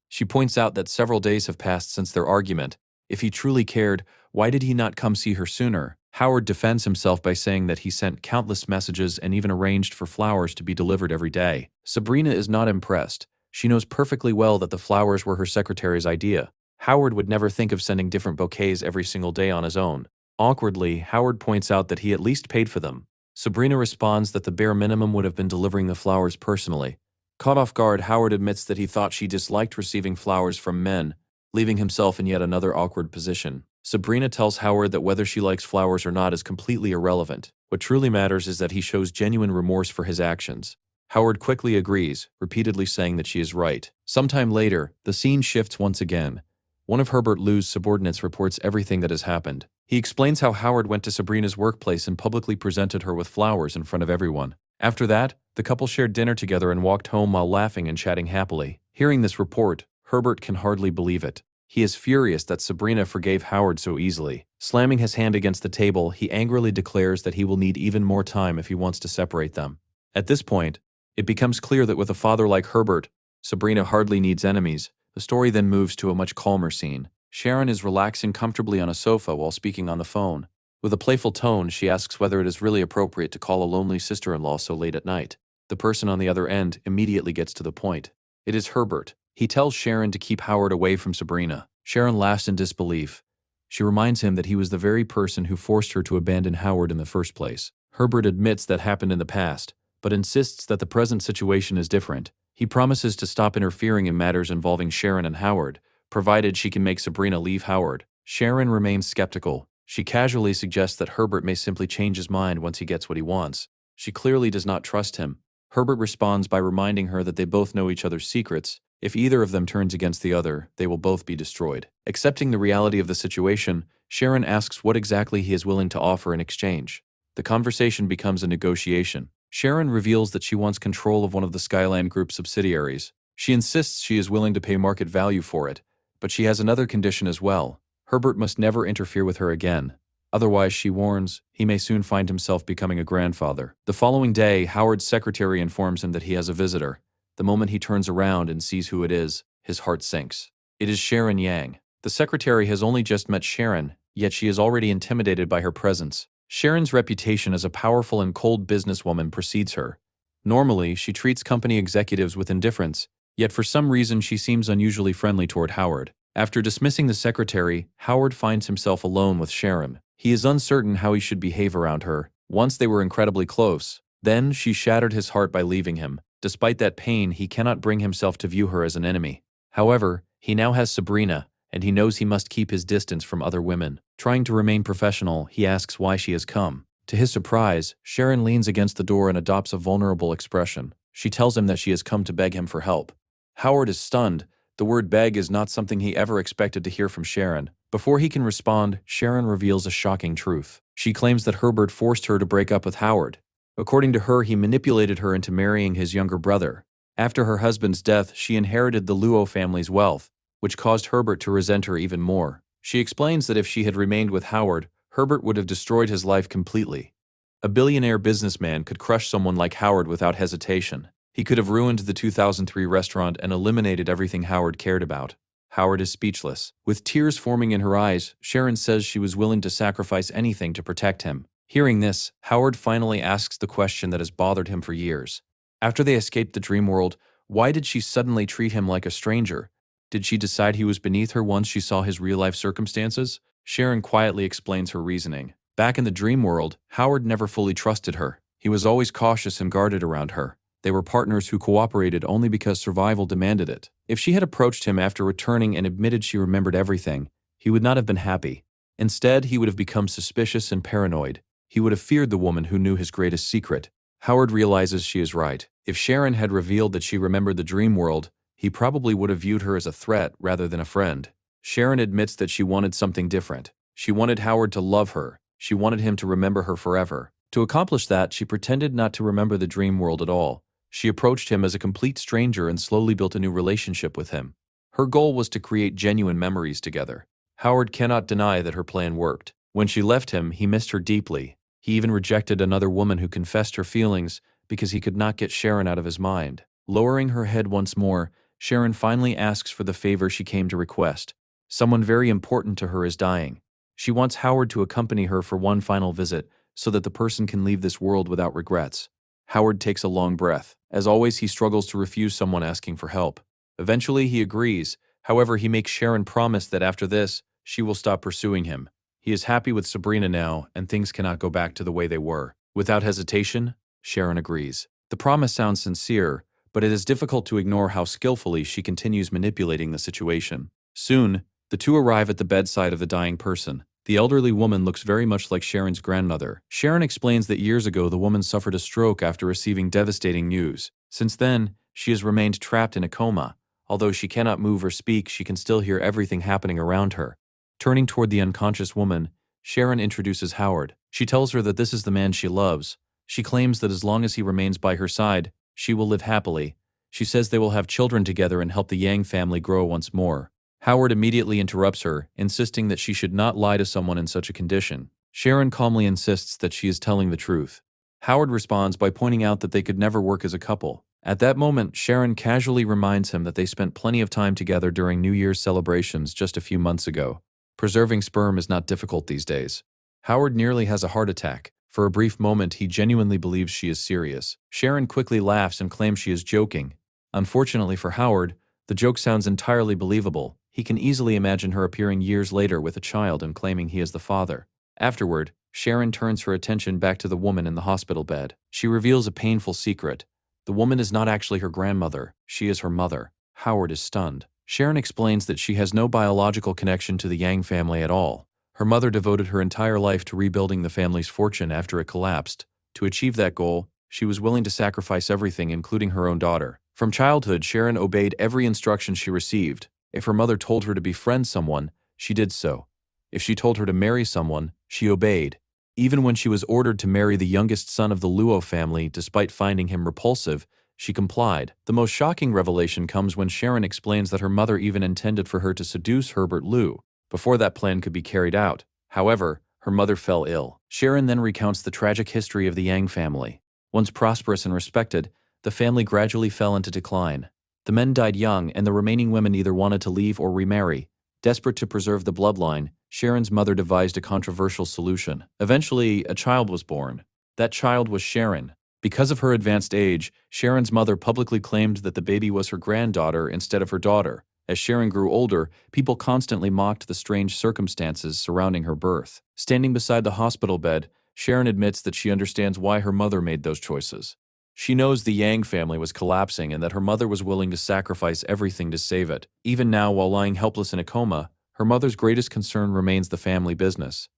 She points out that several days have passed since their argument. If he truly cared, why did he not come see her sooner? Howard defends himself by saying that he sent countless messages and even arranged for flowers to be delivered every day. Sabrina is not impressed. She knows perfectly well that the flowers were her secretary's idea. Howard would never think of sending different bouquets every single day on his own. Awkwardly, Howard points out that he at least paid for them. Sabrina responds that the bare minimum would have been delivering the flowers personally. Caught off guard, Howard admits that he thought she disliked receiving flowers from men, leaving himself in yet another awkward position. Sabrina tells Howard that whether she likes flowers or not is completely irrelevant. What truly matters is that he shows genuine remorse for his actions. Howard quickly agrees, repeatedly saying that she is right. Sometime later, the scene shifts once again. One of Herbert Liu's subordinates reports everything that has happened. He explains how Howard went to Sabrina's workplace and publicly presented her with flowers in front of everyone. After that, the couple shared dinner together and walked home while laughing and chatting happily. Hearing this report, Herbert can hardly believe it. He is furious that Sabrina forgave Howard so easily. Slamming his hand against the table, he angrily declares that he will need even more time if he wants to separate them. At this point, it becomes clear that with a father like Herbert, Sabrina hardly needs enemies. The story then moves to a much calmer scene. Sharon is relaxing comfortably on a sofa while speaking on the phone. With a playful tone, she asks whether it is really appropriate to call a lonely sister-in-law so late at night. The person on the other end immediately gets to the point. It is Herbert. He tells Sharon to keep Howard away from Sabrina. Sharon laughs in disbelief. She reminds him that he was the very person who forced her to abandon Howard in the first place. Herbert admits that happened in the past, but insists that the present situation is different. He promises to stop interfering in matters involving Sharon and Howard, provided she can make Sabrina leave Howard. Sharon remains skeptical. She casually suggests that Herbert may simply change his mind once he gets what he wants. She clearly does not trust him. Herbert responds by reminding her that they both know each other's secrets. If either of them turns against the other, they will both be destroyed. Accepting the reality of the situation, Sharon asks what exactly he is willing to offer in exchange. The conversation becomes a negotiation. Sharon reveals that she wants control of one of the Skyland Group's subsidiaries. She insists she is willing to pay market value for it, but she has another condition as well. Herbert must never interfere with her again. Otherwise, she warns, he may soon find himself becoming a grandfather. The following day, Howard's secretary informs him that he has a visitor. The moment he turns around and sees who it is, his heart sinks. It is Sharon Yang. The secretary has only just met Sharon, yet she is already intimidated by her presence. Sharon's reputation as a powerful and cold businesswoman precedes her. Normally, she treats company executives with indifference, yet for some reason she seems unusually friendly toward Howard. After dismissing the secretary, Howard finds himself alone with Sharon. He is uncertain how he should behave around her. Once they were incredibly close. Then she shattered his heart by leaving him. Despite that pain, he cannot bring himself to view her as an enemy. However, he now has Sabrina, and he knows he must keep his distance from other women. Trying to remain professional, he asks why she has come. To his surprise, Sharon leans against the door and adopts a vulnerable expression. She tells him that she has come to beg him for help. Howard is stunned. The word beg is not something he ever expected to hear from Sharon. Before he can respond, Sharon reveals a shocking truth. She claims that Herbert forced her to break up with Howard. According to her, he manipulated her into marrying his younger brother. After her husband's death, she inherited the Luo family's wealth, which caused Herbert to resent her even more. She explains that if she had remained with Howard, Herbert would have destroyed his life completely. A billionaire businessman could crush someone like Howard without hesitation. He could have ruined the 2003 restaurant and eliminated everything Howard cared about. Howard is speechless. With tears forming in her eyes, Sharon says she was willing to sacrifice anything to protect him. Hearing this, Howard finally asks the question that has bothered him for years. After they escaped the dream world, why did she suddenly treat him like a stranger? Did she decide he was beneath her once she saw his real-life circumstances? Sharon quietly explains her reasoning. Back in the dream world, Howard never fully trusted her. He was always cautious and guarded around her. They were partners who cooperated only because survival demanded it. If she had approached him after returning and admitted she remembered everything, he would not have been happy. Instead, he would have become suspicious and paranoid. He would have feared the woman who knew his greatest secret. Howard realizes she is right. If Sharon had revealed that she remembered the dream world, he probably would have viewed her as a threat rather than a friend. Sharon admits that she wanted something different. She wanted Howard to love her. She wanted him to remember her forever. To accomplish that, she pretended not to remember the dream world at all. She approached him as a complete stranger and slowly built a new relationship with him. Her goal was to create genuine memories together. Howard cannot deny that her plan worked. When she left him, he missed her deeply. He even rejected another woman who confessed her feelings because he could not get Sharon out of his mind. Lowering her head once more, Sharon finally asks for the favor she came to request. Someone very important to her is dying. She wants Howard to accompany her for one final visit so that the person can leave this world without regrets. Howard takes a long breath. As always, he struggles to refuse someone asking for help. Eventually, he agrees. However, he makes Sharon promise that after this, she will stop pursuing him. He is happy with Sabrina now, and things cannot go back to the way they were. Without hesitation, Sharon agrees. The promise sounds sincere, but it is difficult to ignore how skillfully she continues manipulating the situation. Soon, the two arrive at the bedside of the dying person. The elderly woman looks very much like Sharon's grandmother. Sharon explains that years ago the woman suffered a stroke after receiving devastating news. Since then, she has remained trapped in a coma. Although she cannot move or speak, she can still hear everything happening around her. Turning toward the unconscious woman, Sharon introduces Howard. She tells her that this is the man she loves. She claims that as long as he remains by her side, she will live happily. She says they will have children together and help the Yang family grow once more. Howard immediately interrupts her, insisting that she should not lie to someone in such a condition. Sharon calmly insists that she is telling the truth. Howard responds by pointing out that they could never work as a couple. At that moment, Sharon casually reminds him that they spent plenty of time together during New Year's celebrations just a few months ago. Preserving sperm is not difficult these days. Howard nearly has a heart attack. For a brief moment, he genuinely believes she is serious. Sharon quickly laughs and claims she is joking. Unfortunately for Howard, the joke sounds entirely believable. He can easily imagine her appearing years later with a child and claiming he is the father. Afterward, Sharon turns her attention back to the woman in the hospital bed. She reveals a painful secret. The woman is not actually her grandmother. She is her mother. Howard is stunned. Sharon explains that she has no biological connection to the Yang family at all. Her mother devoted her entire life to rebuilding the family's fortune after it collapsed. To achieve that goal, she was willing to sacrifice everything, including her own daughter. From childhood, Sharon obeyed every instruction she received. If her mother told her to befriend someone, she did so. If she told her to marry someone, she obeyed. Even when she was ordered to marry the youngest son of the Luo family, despite finding him repulsive, she complied. The most shocking revelation comes when Sharon explains that her mother even intended for her to seduce Herbert Liu, before that plan could be carried out. However, her mother fell ill. Sharon then recounts the tragic history of the Yang family. Once prosperous and respected, the family gradually fell into decline. The men died young, and the remaining women either wanted to leave or remarry. Desperate to preserve the bloodline, Sharon's mother devised a controversial solution. Eventually, a child was born. That child was Sharon. Because of her advanced age, Sharon's mother publicly claimed that the baby was her granddaughter instead of her daughter. As Sharon grew older, people constantly mocked the strange circumstances surrounding her birth. Standing beside the hospital bed, Sharon admits that she understands why her mother made those choices. She knows the Yang family was collapsing and that her mother was willing to sacrifice everything to save it. Even now, while lying helpless in a coma, her mother's greatest concern remains the family business.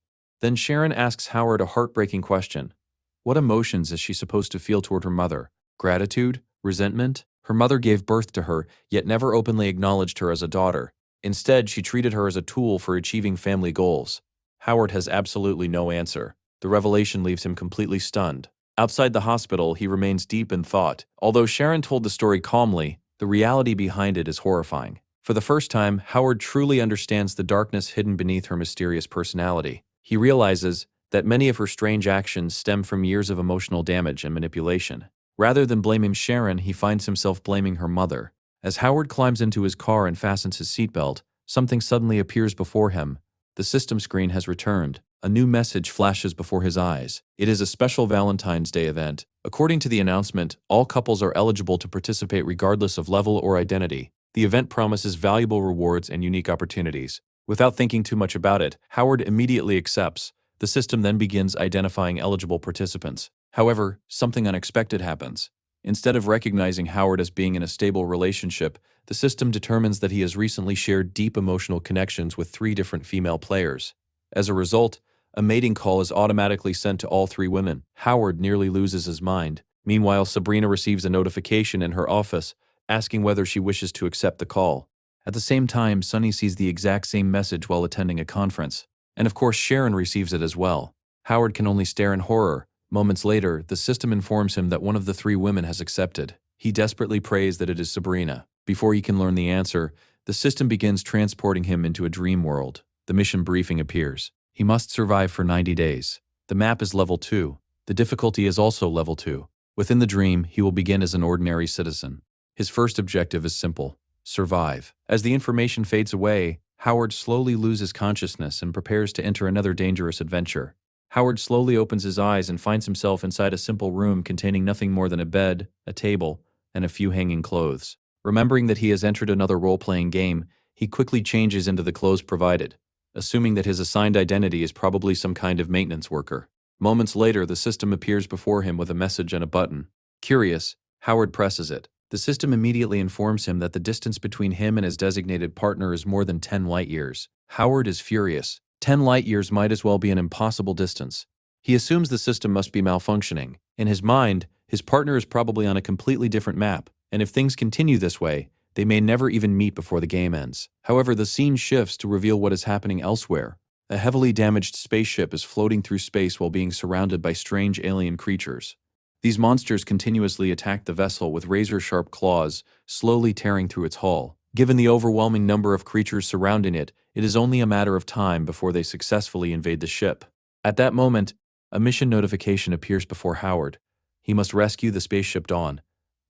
Then Sharon asks Howard a heartbreaking question. What emotions is she supposed to feel toward her mother? Gratitude? Resentment? Her mother gave birth to her, yet never openly acknowledged her as a daughter. Instead, she treated her as a tool for achieving family goals. Howard has absolutely no answer. The revelation leaves him completely stunned. Outside the hospital, he remains deep in thought. Although Sharon told the story calmly, the reality behind it is horrifying. For the first time, Howard truly understands the darkness hidden beneath her mysterious personality. He realizes that many of her strange actions stem from years of emotional damage and manipulation. Rather than blaming Sharon, he finds himself blaming her mother. As Howard climbs into his car and fastens his seatbelt, something suddenly appears before him. The system screen has returned. A new message flashes before his eyes. It is a special Valentine's Day event. According to the announcement, all couples are eligible to participate regardless of level or identity. The event promises valuable rewards and unique opportunities. Without thinking too much about it, Howard immediately accepts. The system then begins identifying eligible participants. However, something unexpected happens. Instead of recognizing Howard as being in a stable relationship, the system determines that he has recently shared deep emotional connections with 3 different female players. As a result, a mating call is automatically sent to all 3 women. Howard nearly loses his mind. Meanwhile, Sabrina receives a notification in her office asking whether she wishes to accept the call. At the same time, Sunny sees the exact same message while attending a conference. And of course, Sharon receives it as well. Howard can only stare in horror. Moments later, the system informs him that one of the 3 women has accepted. He desperately prays that it is Sabrina. Before he can learn the answer, the system begins transporting him into a dream world. the mission briefing appears. He must survive for 90 days. The map is level 2. The difficulty is also level 2. Within the dream, he will begin as an ordinary citizen. His first objective is simple: survive. As the information fades away, Howard slowly loses consciousness and prepares to enter another dangerous adventure. Howard slowly opens his eyes and finds himself inside a simple room containing nothing more than a bed, a table, and a few hanging clothes. Remembering that he has entered another role-playing game, he quickly changes into the clothes provided, assuming that his assigned identity is probably some kind of maintenance worker. Moments later, the system appears before him with a message and a button. Curious, Howard presses it. The system immediately informs him that the distance between him and his designated partner is more than 10 light-years. Howard is furious. 10 light-years might as well be an impossible distance. He assumes the system must be malfunctioning. In his mind, his partner is probably on a completely different map, and if things continue this way, they may never even meet before the game ends. However, the scene shifts to reveal what is happening elsewhere. A heavily damaged spaceship is floating through space while being surrounded by strange alien creatures. These monsters continuously attack the vessel with razor-sharp claws, slowly tearing through its hull. Given the overwhelming number of creatures surrounding it, it is only a matter of time before they successfully invade the ship. At that moment, a mission notification appears before Howard. He must rescue the spaceship Dawn.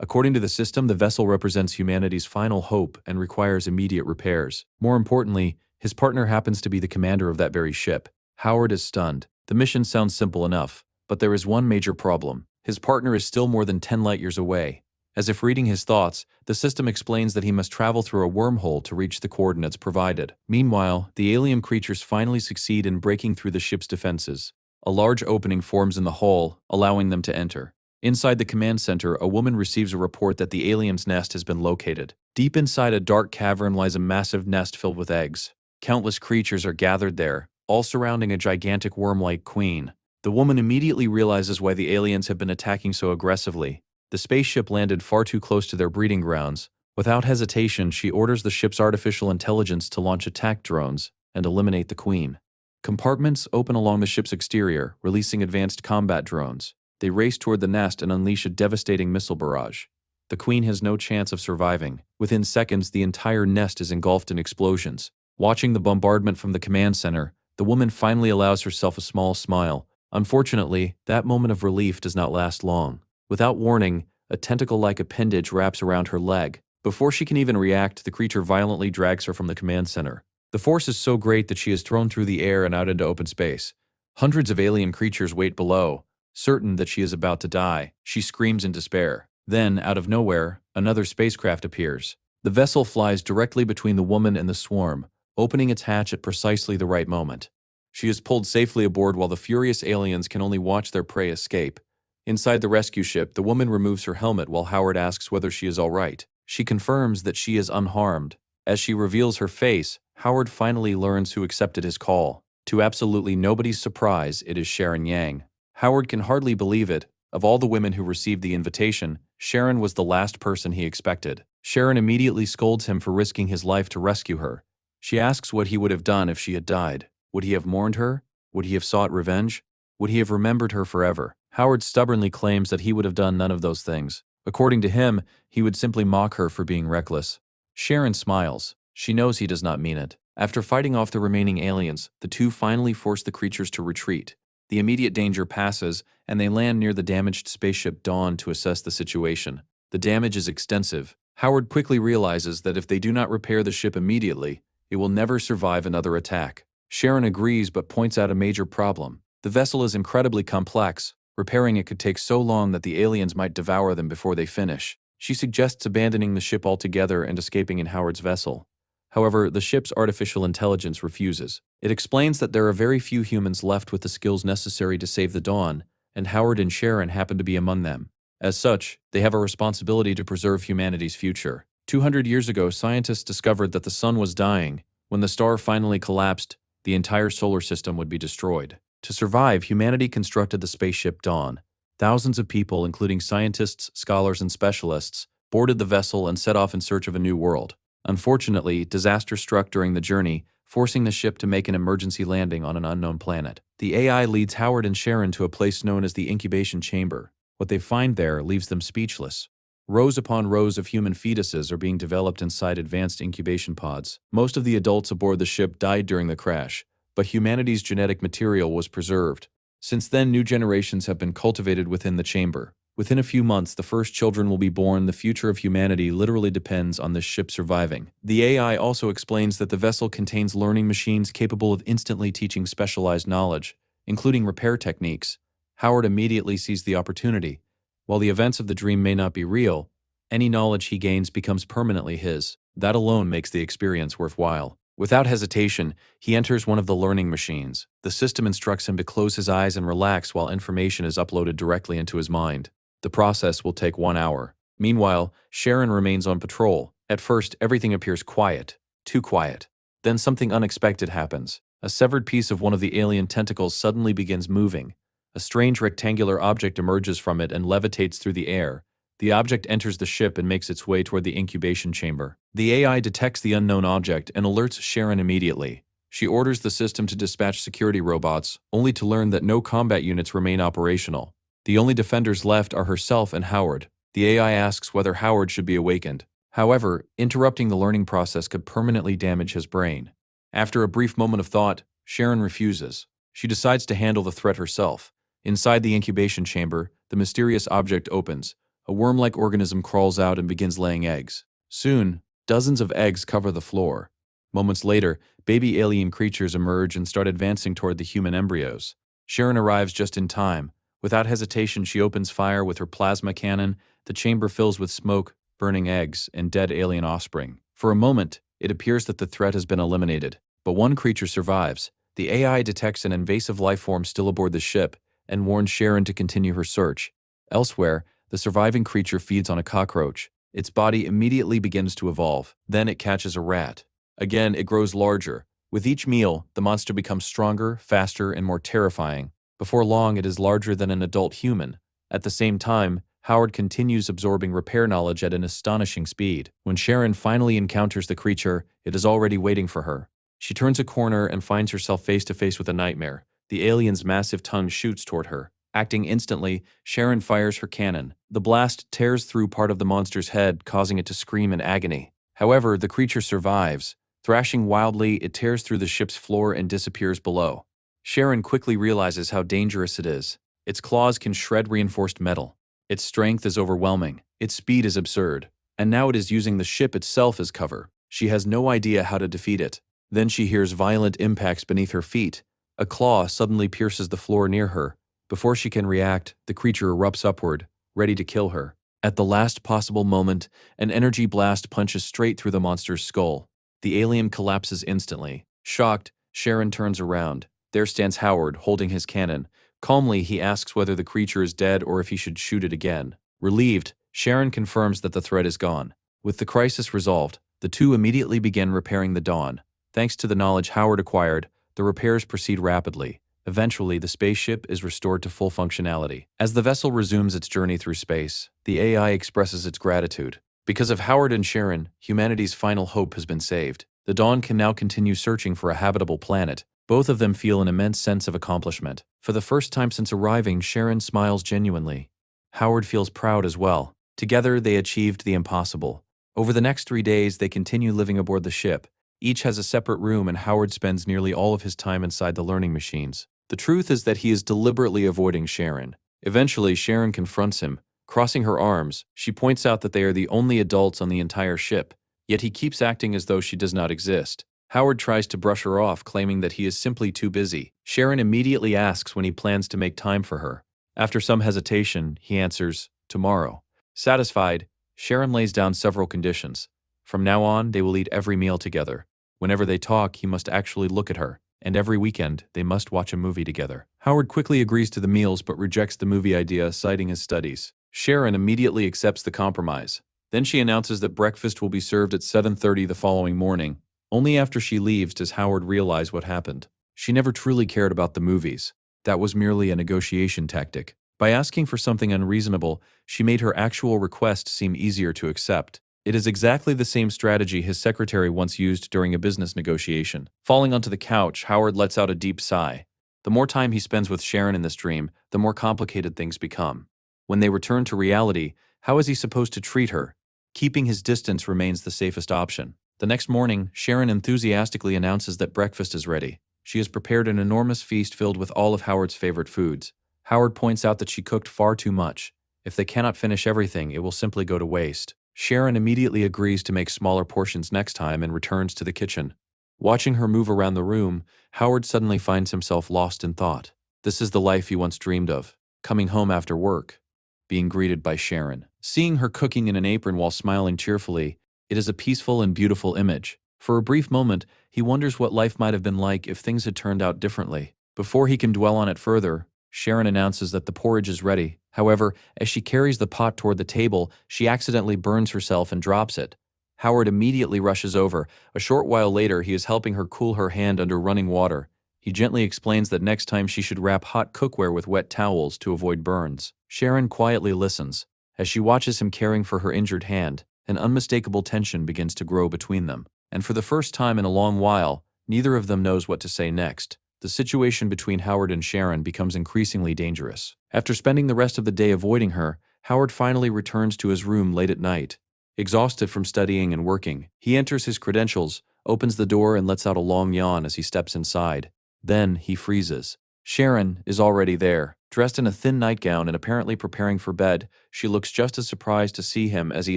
According to the system, the vessel represents humanity's final hope and requires immediate repairs. More importantly, his partner happens to be the commander of that very ship. Howard is stunned. The mission sounds simple enough, but there is one major problem. His partner is still more than 10 light-years away. As if reading his thoughts, the system explains that he must travel through a wormhole to reach the coordinates provided. Meanwhile, the alien creatures finally succeed in breaking through the ship's defenses. A large opening forms in the hull, allowing them to enter. Inside the command center, a woman receives a report that the alien's nest has been located. Deep inside a dark cavern lies a massive nest filled with eggs. Countless creatures are gathered there, all surrounding a gigantic worm-like queen. The woman immediately realizes why the aliens have been attacking so aggressively. The spaceship landed far too close to their breeding grounds. Without hesitation, she orders the ship's artificial intelligence to launch attack drones and eliminate the queen. Compartments open along the ship's exterior, releasing advanced combat drones. They race toward the nest and unleash a devastating missile barrage. The queen has no chance of surviving. Within seconds, the entire nest is engulfed in explosions. Watching the bombardment from the command center, the woman finally allows herself a small smile. Unfortunately, that moment of relief does not last long. Without warning, a tentacle-like appendage wraps around her leg. Before she can even react, the creature violently drags her from the command center. The force is so great that she is thrown through the air and out into open space. Hundreds of alien creatures wait below. Certain that she is about to die, she screams in despair. Then, out of nowhere, another spacecraft appears. The vessel flies directly between the woman and the swarm, opening its hatch at precisely the right moment. She is pulled safely aboard while the furious aliens can only watch their prey escape. Inside the rescue ship, the woman removes her helmet while Howard asks whether she is all right. She confirms that she is unharmed. As she reveals her face, Howard finally learns who accepted his call. To absolutely nobody's surprise, it is Sharon Yang. Howard can hardly believe it. Of all the women who received the invitation, Sharon was the last person he expected. Sharon immediately scolds him for risking his life to rescue her. She asks what he would have done if she had died. Would he have mourned her? Would he have sought revenge? Would he have remembered her forever? Howard stubbornly claims that he would have done none of those things. According to him, he would simply mock her for being reckless. Sharon smiles. She knows he does not mean it. After fighting off the remaining aliens, the two finally force the creatures to retreat. The immediate danger passes, and they land near the damaged spaceship Dawn to assess the situation. The damage is extensive. Howard quickly realizes that if they do not repair the ship immediately, it will never survive another attack. Sharon agrees but points out a major problem. The vessel is incredibly complex. Repairing it could take so long that the aliens might devour them before they finish. She suggests abandoning the ship altogether and escaping in Howard's vessel. However, the ship's artificial intelligence refuses. It explains that there are very few humans left with the skills necessary to save the Dawn, and Howard and Sharon happen to be among them. As such, they have a responsibility to preserve humanity's future. 200 years ago, scientists discovered that the sun was dying. When the star finally collapsed, the entire solar system would be destroyed. To survive, humanity constructed the spaceship Dawn. Thousands of people, including scientists, scholars, and specialists, boarded the vessel and set off in search of a new world. Unfortunately, disaster struck during the journey, forcing the ship to make an emergency landing on an unknown planet. The AI leads Howard and Sharon to a place known as the incubation chamber. What they find there leaves them speechless. Rows upon rows of human fetuses are being developed inside advanced incubation pods. Most of the adults aboard the ship died during the crash, but humanity's genetic material was preserved. Since then, new generations have been cultivated within the chamber. Within a few months, the first children will be born. The future of humanity literally depends on this ship surviving. The AI also explains that the vessel contains learning machines capable of instantly teaching specialized knowledge, including repair techniques. Howard immediately sees the opportunity. While the events of the dream may not be real, any knowledge he gains becomes permanently his. That alone makes the experience worthwhile. Without hesitation, he enters one of the learning machines. The system instructs him to close his eyes and relax while information is uploaded directly into his mind. The process will take 1 hour. Meanwhile, Sharon remains on patrol. At first, everything appears quiet, too quiet. Then something unexpected happens. A severed piece of one of the alien tentacles suddenly begins moving. A strange rectangular object emerges from it and levitates through the air. The object enters the ship and makes its way toward the incubation chamber. The AI detects the unknown object and alerts Sharon immediately. She orders the system to dispatch security robots, only to learn that no combat units remain operational. The only defenders left are herself and Howard. The AI asks whether Howard should be awakened. However, interrupting the learning process could permanently damage his brain. After a brief moment of thought, Sharon refuses. She decides to handle the threat herself. Inside the incubation chamber, the mysterious object opens. A worm-like organism crawls out and begins laying eggs. Soon, dozens of eggs cover the floor. Moments later, baby alien creatures emerge and start advancing toward the human embryos. Sharon arrives just in time. Without hesitation, she opens fire with her plasma cannon. The chamber fills with smoke, burning eggs, and dead alien offspring. For a moment, it appears that the threat has been eliminated. But one creature survives. The AI detects an invasive life form still aboard the ship and warns Sharon to continue her search. Elsewhere, the surviving creature feeds on a cockroach. Its body immediately begins to evolve. Then it catches a rat. Again, it grows larger. With each meal, the monster becomes stronger, faster, and more terrifying. Before long, it is larger than an adult human. At the same time, Howard continues absorbing repair knowledge at an astonishing speed. When Sharon finally encounters the creature, it is already waiting for her. She turns a corner and finds herself face to face with a nightmare. The alien's massive tongue shoots toward her. Acting instantly, Sharon fires her cannon. The blast tears through part of the monster's head, causing it to scream in agony. However, the creature survives. Thrashing wildly, it tears through the ship's floor and disappears below. Sharon quickly realizes how dangerous it is. Its claws can shred reinforced metal. Its strength is overwhelming. Its speed is absurd. And now it is using the ship itself as cover. She has no idea how to defeat it. Then she hears violent impacts beneath her feet. A claw suddenly pierces the floor near her. Before she can react, the creature erupts upward, ready to kill her. At the last possible moment, an energy blast punches straight through the monster's skull. The alien collapses instantly. Shocked, Sharon turns around. There stands Howard, holding his cannon. Calmly, he asks whether the creature is dead or if he should shoot it again. Relieved, Sharon confirms that the threat is gone. With the crisis resolved, the two immediately begin repairing the Dawn. Thanks to the knowledge Howard acquired, the repairs proceed rapidly. Eventually, the spaceship is restored to full functionality. As the vessel resumes its journey through space, the AI expresses its gratitude. Because of Howard and Sharon, humanity's final hope has been saved. The Dawn can now continue searching for a habitable planet. Both of them feel an immense sense of accomplishment. For the first time since arriving, Sharon smiles genuinely. Howard feels proud as well. Together, they achieved the impossible. Over the next 3 days, they continue living aboard the ship. Each has a separate room, and Howard spends nearly all of his time inside the learning machines. The truth is that he is deliberately avoiding Sharon. Eventually, Sharon confronts him. Crossing her arms, she points out that they are the only adults on the entire ship, yet he keeps acting as though she does not exist. Howard tries to brush her off, claiming that he is simply too busy. Sharon immediately asks when he plans to make time for her. After some hesitation, he answers, "Tomorrow." Satisfied, Sharon lays down several conditions. From now on, they will eat every meal together. Whenever they talk, he must actually look at her. And every weekend, they must watch a movie together. Howard quickly agrees to the meals but rejects the movie idea, citing his studies. Sharon immediately accepts the compromise. Then she announces that breakfast will be served at 7:30 the following morning. Only after she leaves does Howard realize what happened. She never truly cared about the movies. That was merely a negotiation tactic. By asking for something unreasonable, she made her actual request seem easier to accept. It is exactly the same strategy his secretary once used during a business negotiation. Falling onto the couch, Howard lets out a deep sigh. The more time he spends with Sharon in this dream, the more complicated things become. When they return to reality, How is he supposed to treat her? Keeping his distance remains the safest option. The next morning, Sharon enthusiastically announces that breakfast is ready. She has prepared an enormous feast filled with all of Howard's favorite foods. Howard points out that she cooked far too much. If they cannot finish everything, it will simply go to waste. Sharon immediately agrees to make smaller portions next time and returns to the kitchen. Watching her move around the room, Howard suddenly finds himself lost in thought. This is the life he once dreamed of, coming home after work, being greeted by Sharon. Seeing her cooking in an apron while smiling cheerfully, it is a peaceful and beautiful image. For a brief moment, he wonders what life might have been like if things had turned out differently. Before he can dwell on it further, Sharon announces that the porridge is ready. However, as she carries the pot toward the table, she accidentally burns herself and drops it. Howard immediately rushes over. A short while later, he is helping her cool her hand under running water. He gently explains that next time she should wrap hot cookware with wet towels to avoid burns. Sharon quietly listens. As she watches him caring for her injured hand, an unmistakable tension begins to grow between them. And for the first time in a long while, neither of them knows what to say next. The situation between Howard and Sharon becomes increasingly dangerous. After spending the rest of the day avoiding her, Howard finally returns to his room late at night. Exhausted from studying and working, he enters his credentials, opens the door and lets out a long yawn as he steps inside. Then he freezes. Sharon is already there. Dressed in a thin nightgown and apparently preparing for bed, she looks just as surprised to see him as he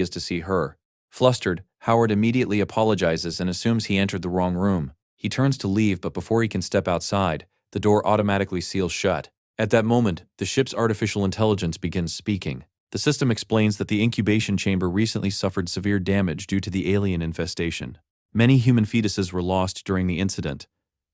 is to see her. Flustered, Howard immediately apologizes and assumes he entered the wrong room. He turns to leave, but before he can step outside, the door automatically seals shut. At that moment, the ship's artificial intelligence begins speaking. The system explains that the incubation chamber recently suffered severe damage due to the alien infestation. Many human fetuses were lost during the incident.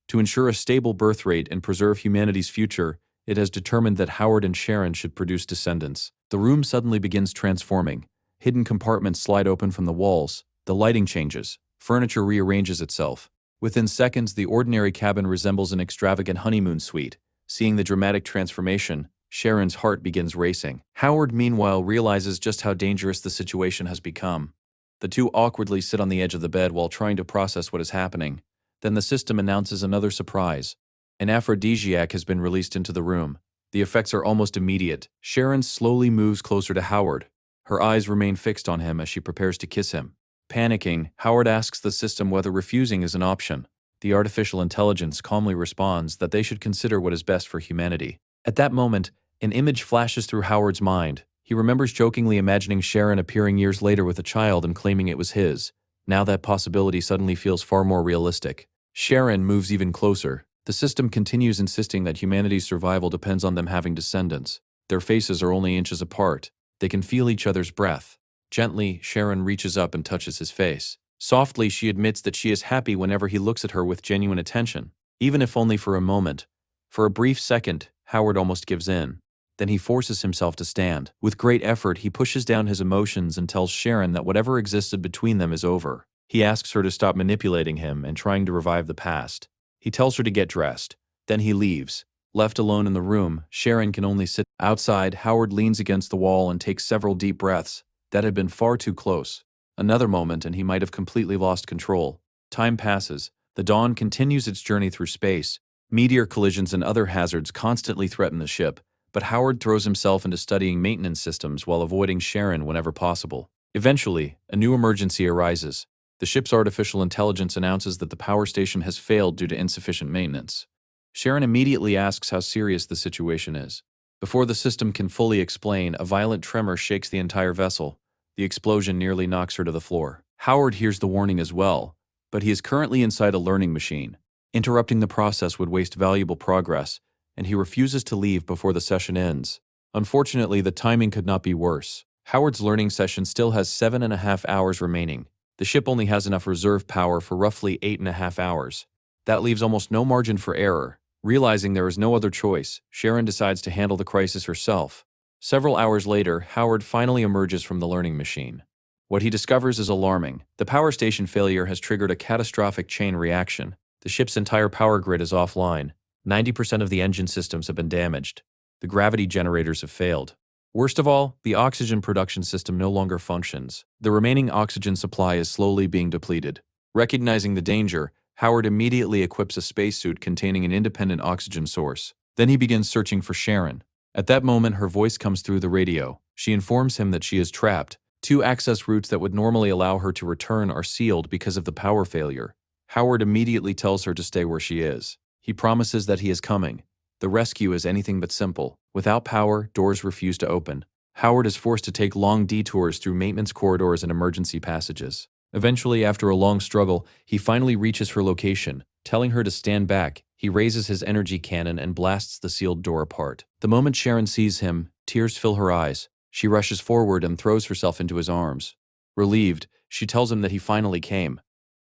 To ensure a stable birth rate and preserve humanity's future, it has determined that Howard and Sharon should produce descendants. The room suddenly begins transforming. Hidden compartments slide open from the walls. The lighting changes. Furniture rearranges itself. Within seconds, the ordinary cabin resembles an extravagant honeymoon suite. Seeing the dramatic transformation, Sharon's heart begins racing. Howard, meanwhile, realizes just how dangerous the situation has become. The two awkwardly sit on the edge of the bed while trying to process what is happening. Then the system announces another surprise. An aphrodisiac has been released into the room. The effects are almost immediate. Sharon slowly moves closer to Howard. Her eyes remain fixed on him as she prepares to kiss him. Panicking, Howard asks the system whether refusing is an option. The artificial intelligence calmly responds that they should consider what is best for humanity. At that moment, an image flashes through Howard's mind. He remembers jokingly imagining Sharon appearing years later with a child and claiming it was his. Now that possibility suddenly feels far more realistic. Sharon moves even closer. The system continues insisting that humanity's survival depends on them having descendants. Their faces are only inches apart. They can feel each other's breath. Gently, Sharon reaches up and touches his face. Softly, she admits that she is happy whenever he looks at her with genuine attention, even if only for a moment. For a brief second, Howard almost gives in. Then he forces himself to stand. With great effort, he pushes down his emotions and tells Sharon that whatever existed between them is over. He asks her to stop manipulating him and trying to revive the past. He tells her to get dressed. Then he leaves. Left alone in the room, Sharon can only sit. Outside, Howard leans against the wall and takes several deep breaths. That had been far too close. Another moment and he might have completely lost control. Time passes. The Dawn continues its journey through space. Meteor collisions and other hazards constantly threaten the ship, but Howard throws himself into studying maintenance systems while avoiding Sharon whenever possible. Eventually, a new emergency arises. The ship's artificial intelligence announces that the power station has failed due to insufficient maintenance. Sharon immediately asks how serious the situation is. Before the system can fully explain, a violent tremor shakes the entire vessel. The explosion nearly knocks her to the floor. Howard hears the warning as well, but he is currently inside a learning machine. Interrupting the process would waste valuable progress, and he refuses to leave before the session ends. Unfortunately, the timing could not be worse. Howard's learning session still has 7.5 hours remaining. The ship only has enough reserve power for roughly 8.5 hours. That leaves almost no margin for error. Realizing there is no other choice, Sharon decides to handle the crisis herself. Several hours later, Howard finally emerges from the learning machine. What he discovers is alarming. The power station failure has triggered a catastrophic chain reaction. The ship's entire power grid is offline. 90% of the engine systems have been damaged. The gravity generators have failed. Worst of all, the oxygen production system no longer functions. The remaining oxygen supply is slowly being depleted. Recognizing the danger, Howard immediately equips a spacesuit containing an independent oxygen source. Then he begins searching for Sharon. At that moment, her voice comes through the radio. She informs him that she is trapped. 2 access routes that would normally allow her to return are sealed because of the power failure. Howard immediately tells her to stay where she is. He promises that he is coming. The rescue is anything but simple. Without power, doors refuse to open. Howard is forced to take long detours through maintenance corridors and emergency passages. Eventually, after a long struggle, he finally reaches her location. Telling her to stand back, he raises his energy cannon and blasts the sealed door apart. The moment Sharon sees him, tears fill her eyes. She rushes forward and throws herself into his arms. Relieved, she tells him that he finally came.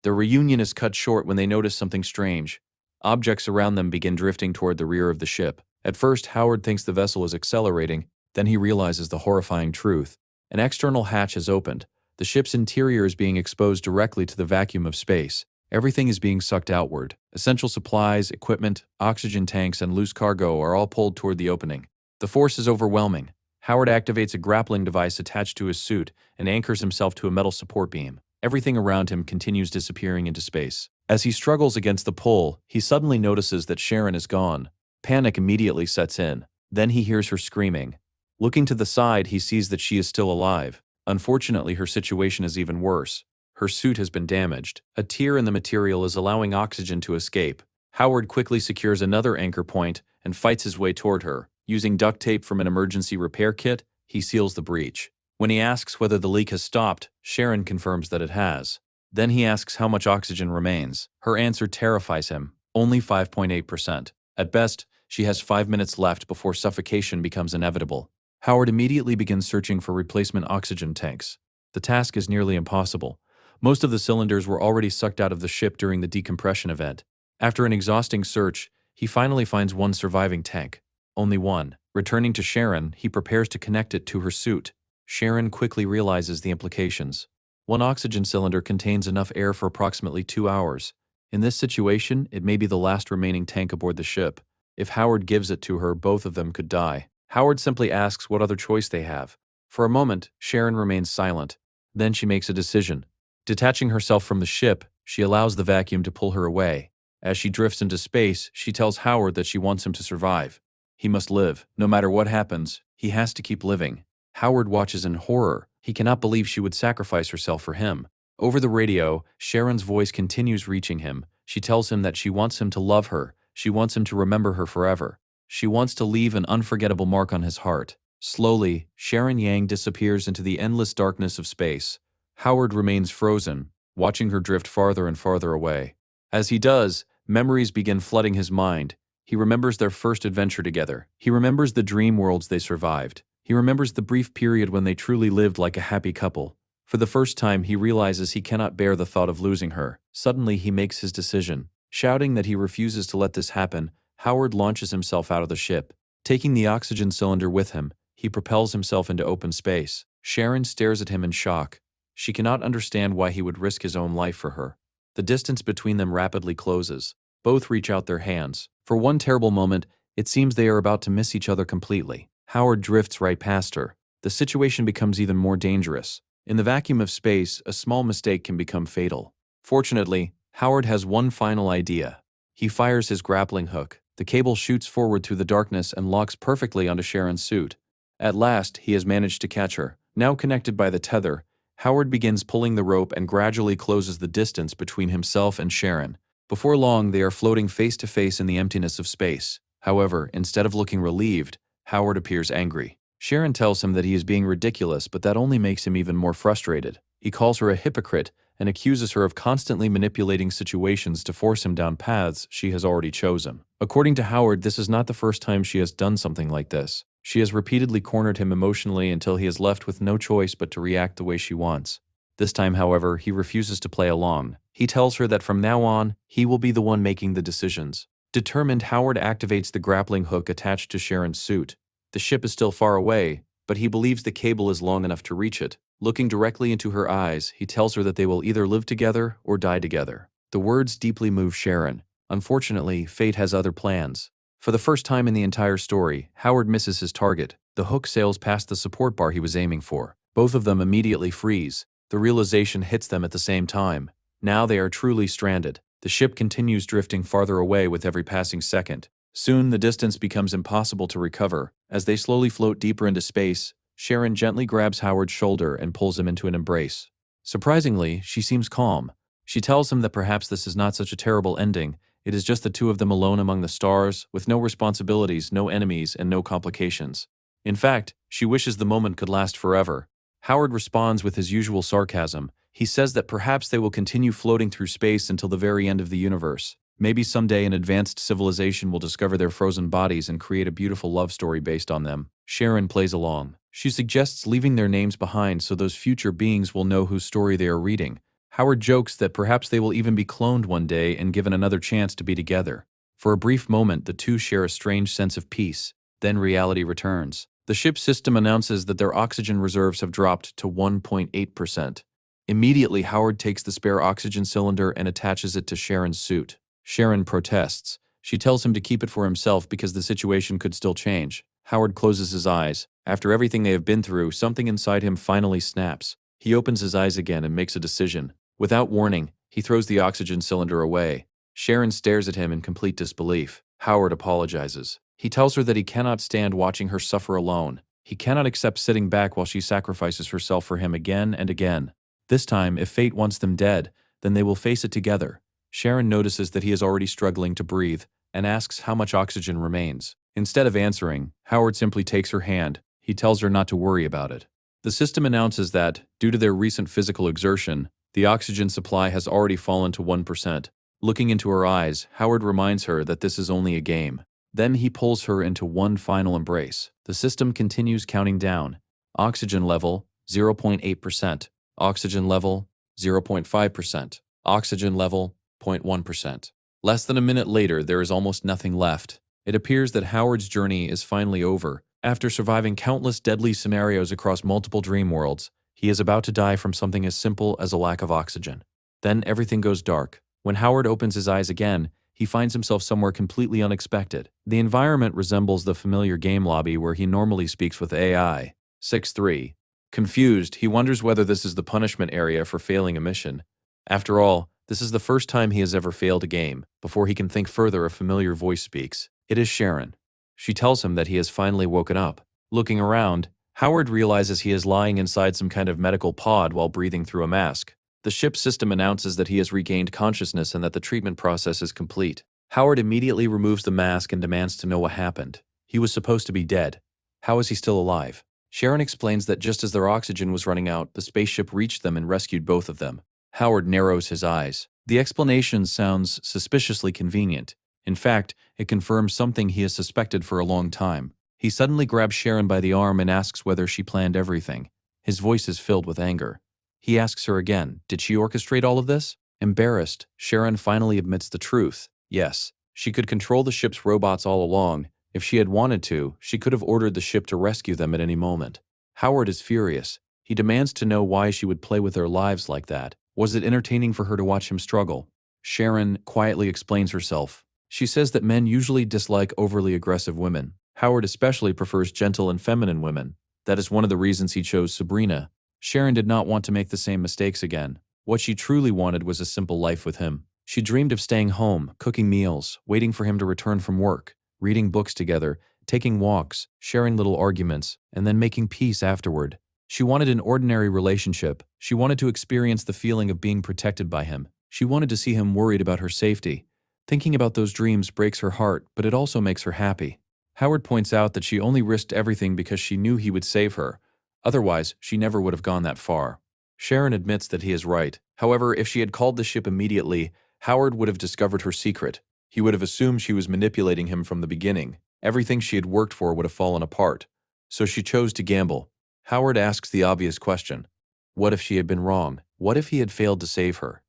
Their reunion is cut short when they notice something strange. Objects around them begin drifting toward the rear of the ship. At first, Howard thinks the vessel is accelerating, then he realizes the horrifying truth. An external hatch has opened. The ship's interior is being exposed directly to the vacuum of space. Everything is being sucked outward. Essential supplies, equipment, oxygen tanks, and loose cargo are all pulled toward the opening. The force is overwhelming. Howard activates a grappling device attached to his suit and anchors himself to a metal support beam. Everything around him continues disappearing into space. As he struggles against the pull, he suddenly notices that Sharon is gone. Panic immediately sets in. Then he hears her screaming. Looking to the side, he sees that she is still alive. Unfortunately, her situation is even worse. Her suit has been damaged. A tear in the material is allowing oxygen to escape. Howard quickly secures another anchor point and fights his way toward her. Using duct tape from an emergency repair kit, he seals the breach. When he asks whether the leak has stopped, Sharon confirms that it has. Then he asks how much oxygen remains. Her answer terrifies him, only 5.8%. At best, she has 5 minutes left before suffocation becomes inevitable. Howard immediately begins searching for replacement oxygen tanks. The task is nearly impossible. Most of the cylinders were already sucked out of the ship during the decompression event. After an exhausting search, he finally finds one surviving tank. Only one. Returning to Sharon, he prepares to connect it to her suit. Sharon quickly realizes the implications. One oxygen cylinder contains enough air for approximately 2 hours. In this situation, it may be the last remaining tank aboard the ship. If Howard gives it to her, both of them could die. Howard simply asks what other choice they have. For a moment, Sharon remains silent. Then she makes a decision. Detaching herself from the ship, she allows the vacuum to pull her away. As she drifts into space, she tells Howard that she wants him to survive. He must live. No matter what happens, he has to keep living. Howard watches in horror. He cannot believe she would sacrifice herself for him. Over the radio, Sharon's voice continues reaching him. She tells him that she wants him to love her. She wants him to remember her forever. She wants to leave an unforgettable mark on his heart. Slowly, Sharon Yang disappears into the endless darkness of space. Howard remains frozen, watching her drift farther and farther away. As he does, memories begin flooding his mind. He remembers their first adventure together. He remembers the dream worlds they survived. He remembers the brief period when they truly lived like a happy couple. For the first time, he realizes he cannot bear the thought of losing her. Suddenly, he makes his decision. Shouting that he refuses to let this happen, Howard launches himself out of the ship. Taking the oxygen cylinder with him, he propels himself into open space. Sharon stares at him in shock. She cannot understand why he would risk his own life for her. The distance between them rapidly closes. Both reach out their hands. For one terrible moment, it seems they are about to miss each other completely. Howard drifts right past her. The situation becomes even more dangerous. In the vacuum of space, a small mistake can become fatal. Fortunately, Howard has one final idea. He fires his grappling hook. The cable shoots forward through the darkness and locks perfectly onto Sharon's suit. At last, he has managed to catch her. Now connected by the tether, Howard begins pulling the rope and gradually closes the distance between himself and Sharon. Before long, they are floating face to face in the emptiness of space. However, instead of looking relieved, Howard appears angry. Sharon tells him that he is being ridiculous, but that only makes him even more frustrated. He calls her a hypocrite and accuses her of constantly manipulating situations to force him down paths she has already chosen. According to Howard, this is not the first time she has done something like this. She has repeatedly cornered him emotionally until he is left with no choice but to react the way she wants. This time, however, he refuses to play along. He tells her that from now on, he will be the one making the decisions. Determined, Howard activates the grappling hook attached to Sharon's suit. The ship is still far away, but he believes the cable is long enough to reach it. Looking directly into her eyes, he tells her that they will either live together or die together. The words deeply move Sharon. Unfortunately, fate has other plans. For the first time in the entire story, Howard misses his target. The hook sails past the support bar he was aiming for. Both of them immediately freeze. The realization hits them at the same time. Now they are truly stranded. The ship continues drifting farther away with every passing second. Soon, the distance becomes impossible to recover. As they slowly float deeper into space, Sharon gently grabs Howard's shoulder and pulls him into an embrace. Surprisingly, she seems calm. She tells him that perhaps this is not such a terrible ending. It is just the two of them alone among the stars, with no responsibilities, no enemies, and no complications. In fact, she wishes the moment could last forever. Howard responds with his usual sarcasm. He says that perhaps they will continue floating through space until the very end of the universe. Maybe someday an advanced civilization will discover their frozen bodies and create a beautiful love story based on them. Sharon plays along. She suggests leaving their names behind so those future beings will know whose story they are reading. Howard jokes that perhaps they will even be cloned one day and given another chance to be together. For a brief moment, the two share a strange sense of peace. Then reality returns. The ship's system announces that their oxygen reserves have dropped to 1.8%. Immediately, Howard takes the spare oxygen cylinder and attaches it to Sharon's suit. Sharon protests. She tells him to keep it for himself because the situation could still change. Howard closes his eyes. After everything they have been through, something inside him finally snaps. He opens his eyes again and makes a decision. Without warning, he throws the oxygen cylinder away. Sharon stares at him in complete disbelief. Howard apologizes. He tells her that he cannot stand watching her suffer alone. He cannot accept sitting back while she sacrifices herself for him again and again. This time, if fate wants them dead, then they will face it together. Sharon notices that he is already struggling to breathe and asks how much oxygen remains. Instead of answering, Howard simply takes her hand. He tells her not to worry about it. The system announces that, due to their recent physical exertion, the oxygen supply has already fallen to 1%. Looking into her eyes, Howard reminds her that this is only a game. Then he pulls her into one final embrace. The system continues counting down. Oxygen level, 0.8%. Oxygen level, 0.5%. Oxygen level, 0.1%. Less than a minute later, there is almost nothing left. It appears that Howard's journey is finally over. After surviving countless deadly scenarios across multiple dream worlds, he is about to die from something as simple as a lack of oxygen. Then everything goes dark. When Howard opens his eyes again, he finds himself somewhere completely unexpected. The environment resembles the familiar game lobby where he normally speaks with AI. 6-3. Confused, he wonders whether this is the punishment area for failing a mission. After all, this is the first time he has ever failed a game. Before he can think further, a familiar voice speaks. It is Sharon. She tells him that he has finally woken up. Looking around, Howard realizes he is lying inside some kind of medical pod while breathing through a mask. The ship's system announces that he has regained consciousness and that the treatment process is complete. Howard immediately removes the mask and demands to know what happened. He was supposed to be dead. How is he still alive? Sharon explains that just as their oxygen was running out, the spaceship reached them and rescued both of them. Howard narrows his eyes. The explanation sounds suspiciously convenient. In fact, it confirms something he has suspected for a long time. He suddenly grabs Sharon by the arm and asks whether she planned everything. His voice is filled with anger. He asks her again, did she orchestrate all of this? Embarrassed, Sharon finally admits the truth. Yes, she could control the ship's robots all along. If she had wanted to, she could have ordered the ship to rescue them at any moment. Howard is furious. He demands to know why she would play with their lives like that. Was it entertaining for her to watch him struggle? Sharon quietly explains herself. She says that men usually dislike overly aggressive women. Howard especially prefers gentle and feminine women. That is one of the reasons he chose Sabrina. Sharon did not want to make the same mistakes again. What she truly wanted was a simple life with him. She dreamed of staying home, cooking meals, waiting for him to return from work, reading books together, taking walks, sharing little arguments, and then making peace afterward. She wanted an ordinary relationship. She wanted to experience the feeling of being protected by him. She wanted to see him worried about her safety. Thinking about those dreams breaks her heart, but it also makes her happy. Howard points out that she only risked everything because she knew he would save her. Otherwise, she never would have gone that far. Sharon admits that he is right. However, if she had called the ship immediately, Howard would have discovered her secret. He would have assumed she was manipulating him from the beginning. Everything she had worked for would have fallen apart. So she chose to gamble. Howard asks the obvious question. What if she had been wrong? What if he had failed to save her?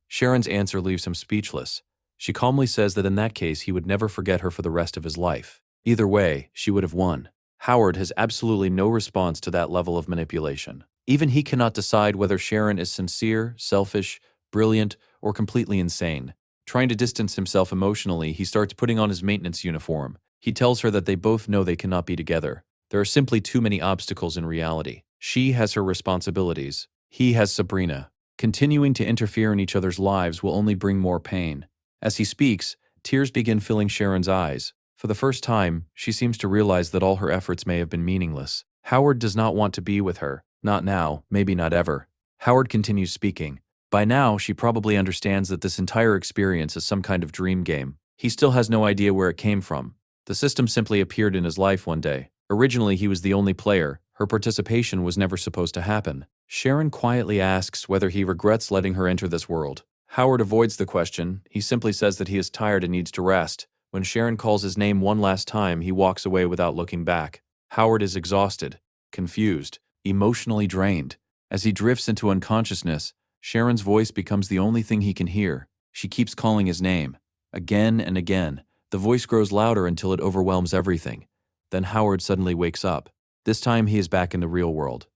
Sharon's answer leaves him speechless. She calmly says that in that case he would never forget her for the rest of his life. Either way, she would have won. Howard has absolutely no response to that level of manipulation. Even he cannot decide whether Sharon is sincere, selfish, brilliant, or completely insane. Trying to distance himself emotionally, he starts putting on his maintenance uniform. He tells her that they both know they cannot be together. There are simply too many obstacles in reality. She has her responsibilities. He has Sabrina. Continuing to interfere in each other's lives will only bring more pain. As he speaks, tears begin filling Sharon's eyes. For the first time, she seems to realize that all her efforts may have been meaningless. Howard does not want to be with her. Not now, maybe not ever. Howard continues speaking. By now, she probably understands that this entire experience is some kind of dream game. He still has no idea where it came from. The system simply appeared in his life one day. Originally, he was the only player. Her participation was never supposed to happen. Sharon quietly asks whether he regrets letting her enter this world. Howard avoids the question. He simply says that he is tired and needs to rest. When Sharon calls his name one last time, he walks away without looking back. Howard is exhausted, confused, emotionally drained. As he drifts into unconsciousness, Sharon's voice becomes the only thing he can hear. She keeps calling his name. Again and again. The voice grows louder until it overwhelms everything. Then Howard suddenly wakes up. This time he is back in the real world.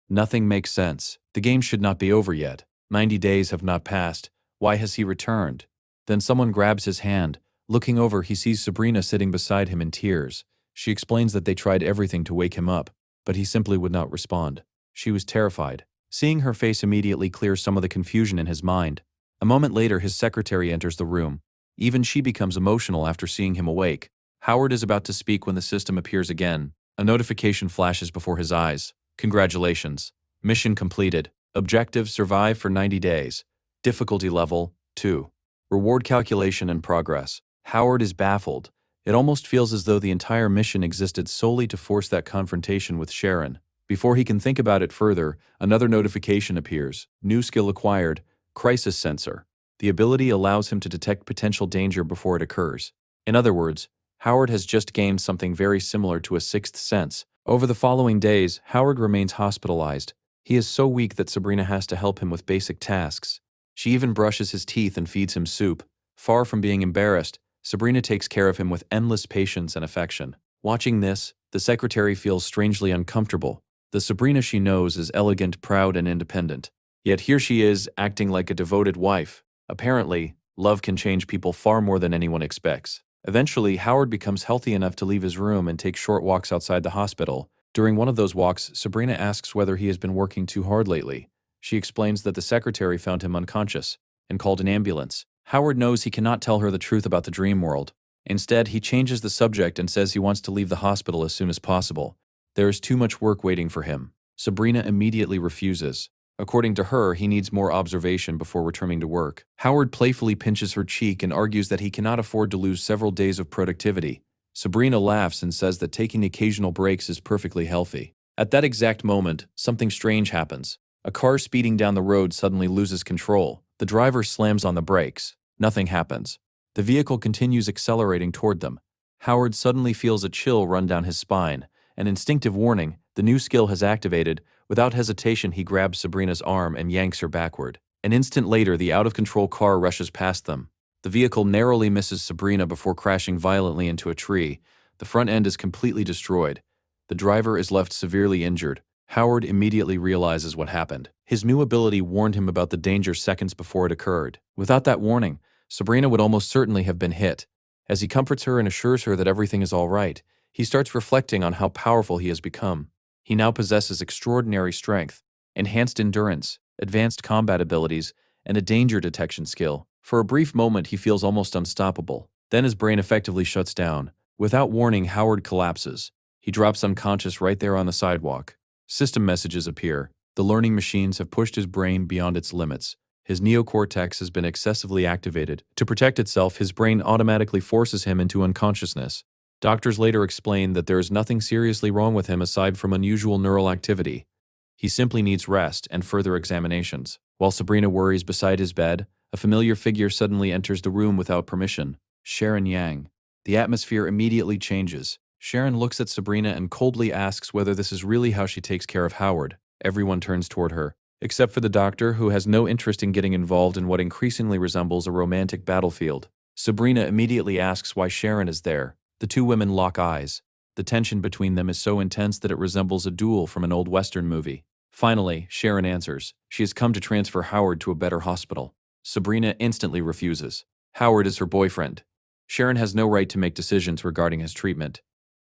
Nothing makes sense. The game should not be over yet. 90 days have not passed. Why has he returned? Then someone grabs his hand. Looking over, he sees Sabrina sitting beside him in tears. She explains that they tried everything to wake him up, but he simply would not respond. She was terrified. Seeing her face immediately clears some of the confusion in his mind. A moment later, his secretary enters the room. Even she becomes emotional after seeing him awake. Howard is about to speak when the system appears again. A notification flashes before his eyes. Congratulations. Mission completed. Objective: survive for 90 days. Difficulty level 2. Reward calculation in progress. Howard is baffled. It almost feels as though the entire mission existed solely to force that confrontation with Sharon. Before he can think about it further, another notification appears. New skill acquired, Crisis Sensor. The ability allows him to detect potential danger before it occurs. In other words, Howard has just gained something very similar to a sixth sense. Over the following days, Howard remains hospitalized. He is so weak that Sabrina has to help him with basic tasks. She even brushes his teeth and feeds him soup. Far from being embarrassed, Sabrina takes care of him with endless patience and affection. Watching this, the secretary feels strangely uncomfortable. The Sabrina she knows is elegant, proud, and independent. Yet here she is, acting like a devoted wife. Apparently, love can change people far more than anyone expects. Eventually, Howard becomes healthy enough to leave his room and take short walks outside the hospital. During one of those walks, Sabrina asks whether he has been working too hard lately. She explains that the secretary found him unconscious and called an ambulance. Howard knows he cannot tell her the truth about the dream world. Instead, he changes the subject and says he wants to leave the hospital as soon as possible. There is too much work waiting for him. Sabrina immediately refuses. According to her, he needs more observation before returning to work. Howard playfully pinches her cheek and argues that he cannot afford to lose several days of productivity. Sabrina laughs and says that taking occasional breaks is perfectly healthy. At that exact moment, something strange happens. A car speeding down the road suddenly loses control. The driver slams on the brakes. Nothing happens. The vehicle continues accelerating toward them. Howard suddenly feels a chill run down his spine. An instinctive warning, the new skill has activated. Without hesitation, he grabs Sabrina's arm and yanks her backward. An instant later, the out-of-control car rushes past them. The vehicle narrowly misses Sabrina before crashing violently into a tree. The front end is completely destroyed. The driver is left severely injured. Howard immediately realizes what happened. His new ability warned him about the danger seconds before it occurred. Without that warning, Sabrina would almost certainly have been hit. As he comforts her and assures her that everything is all right, he starts reflecting on how powerful he has become. He now possesses extraordinary strength, enhanced endurance, advanced combat abilities, and a danger detection skill. For a brief moment, he feels almost unstoppable. Then his brain effectively shuts down. Without warning, Howard collapses. He drops unconscious right there on the sidewalk. System messages appear. The learning machines have pushed his brain beyond its limits. His neocortex has been excessively activated. To protect itself, his brain automatically forces him into unconsciousness. Doctors later explain that there is nothing seriously wrong with him aside from unusual neural activity. He simply needs rest and further examinations. While Sabrina worries beside his bed, a familiar figure suddenly enters the room without permission. Sharon Yang. The atmosphere immediately changes. Sharon looks at Sabrina and coldly asks whether this is really how she takes care of Howard. Everyone turns toward her, except for the doctor, who has no interest in getting involved in what increasingly resembles a romantic battlefield. Sabrina immediately asks why Sharon is there. The two women lock eyes. The tension between them is so intense that it resembles a duel from an old Western movie. Finally, Sharon answers. She has come to transfer Howard to a better hospital. Sabrina instantly refuses. Howard is her boyfriend. Sharon has no right to make decisions regarding his treatment.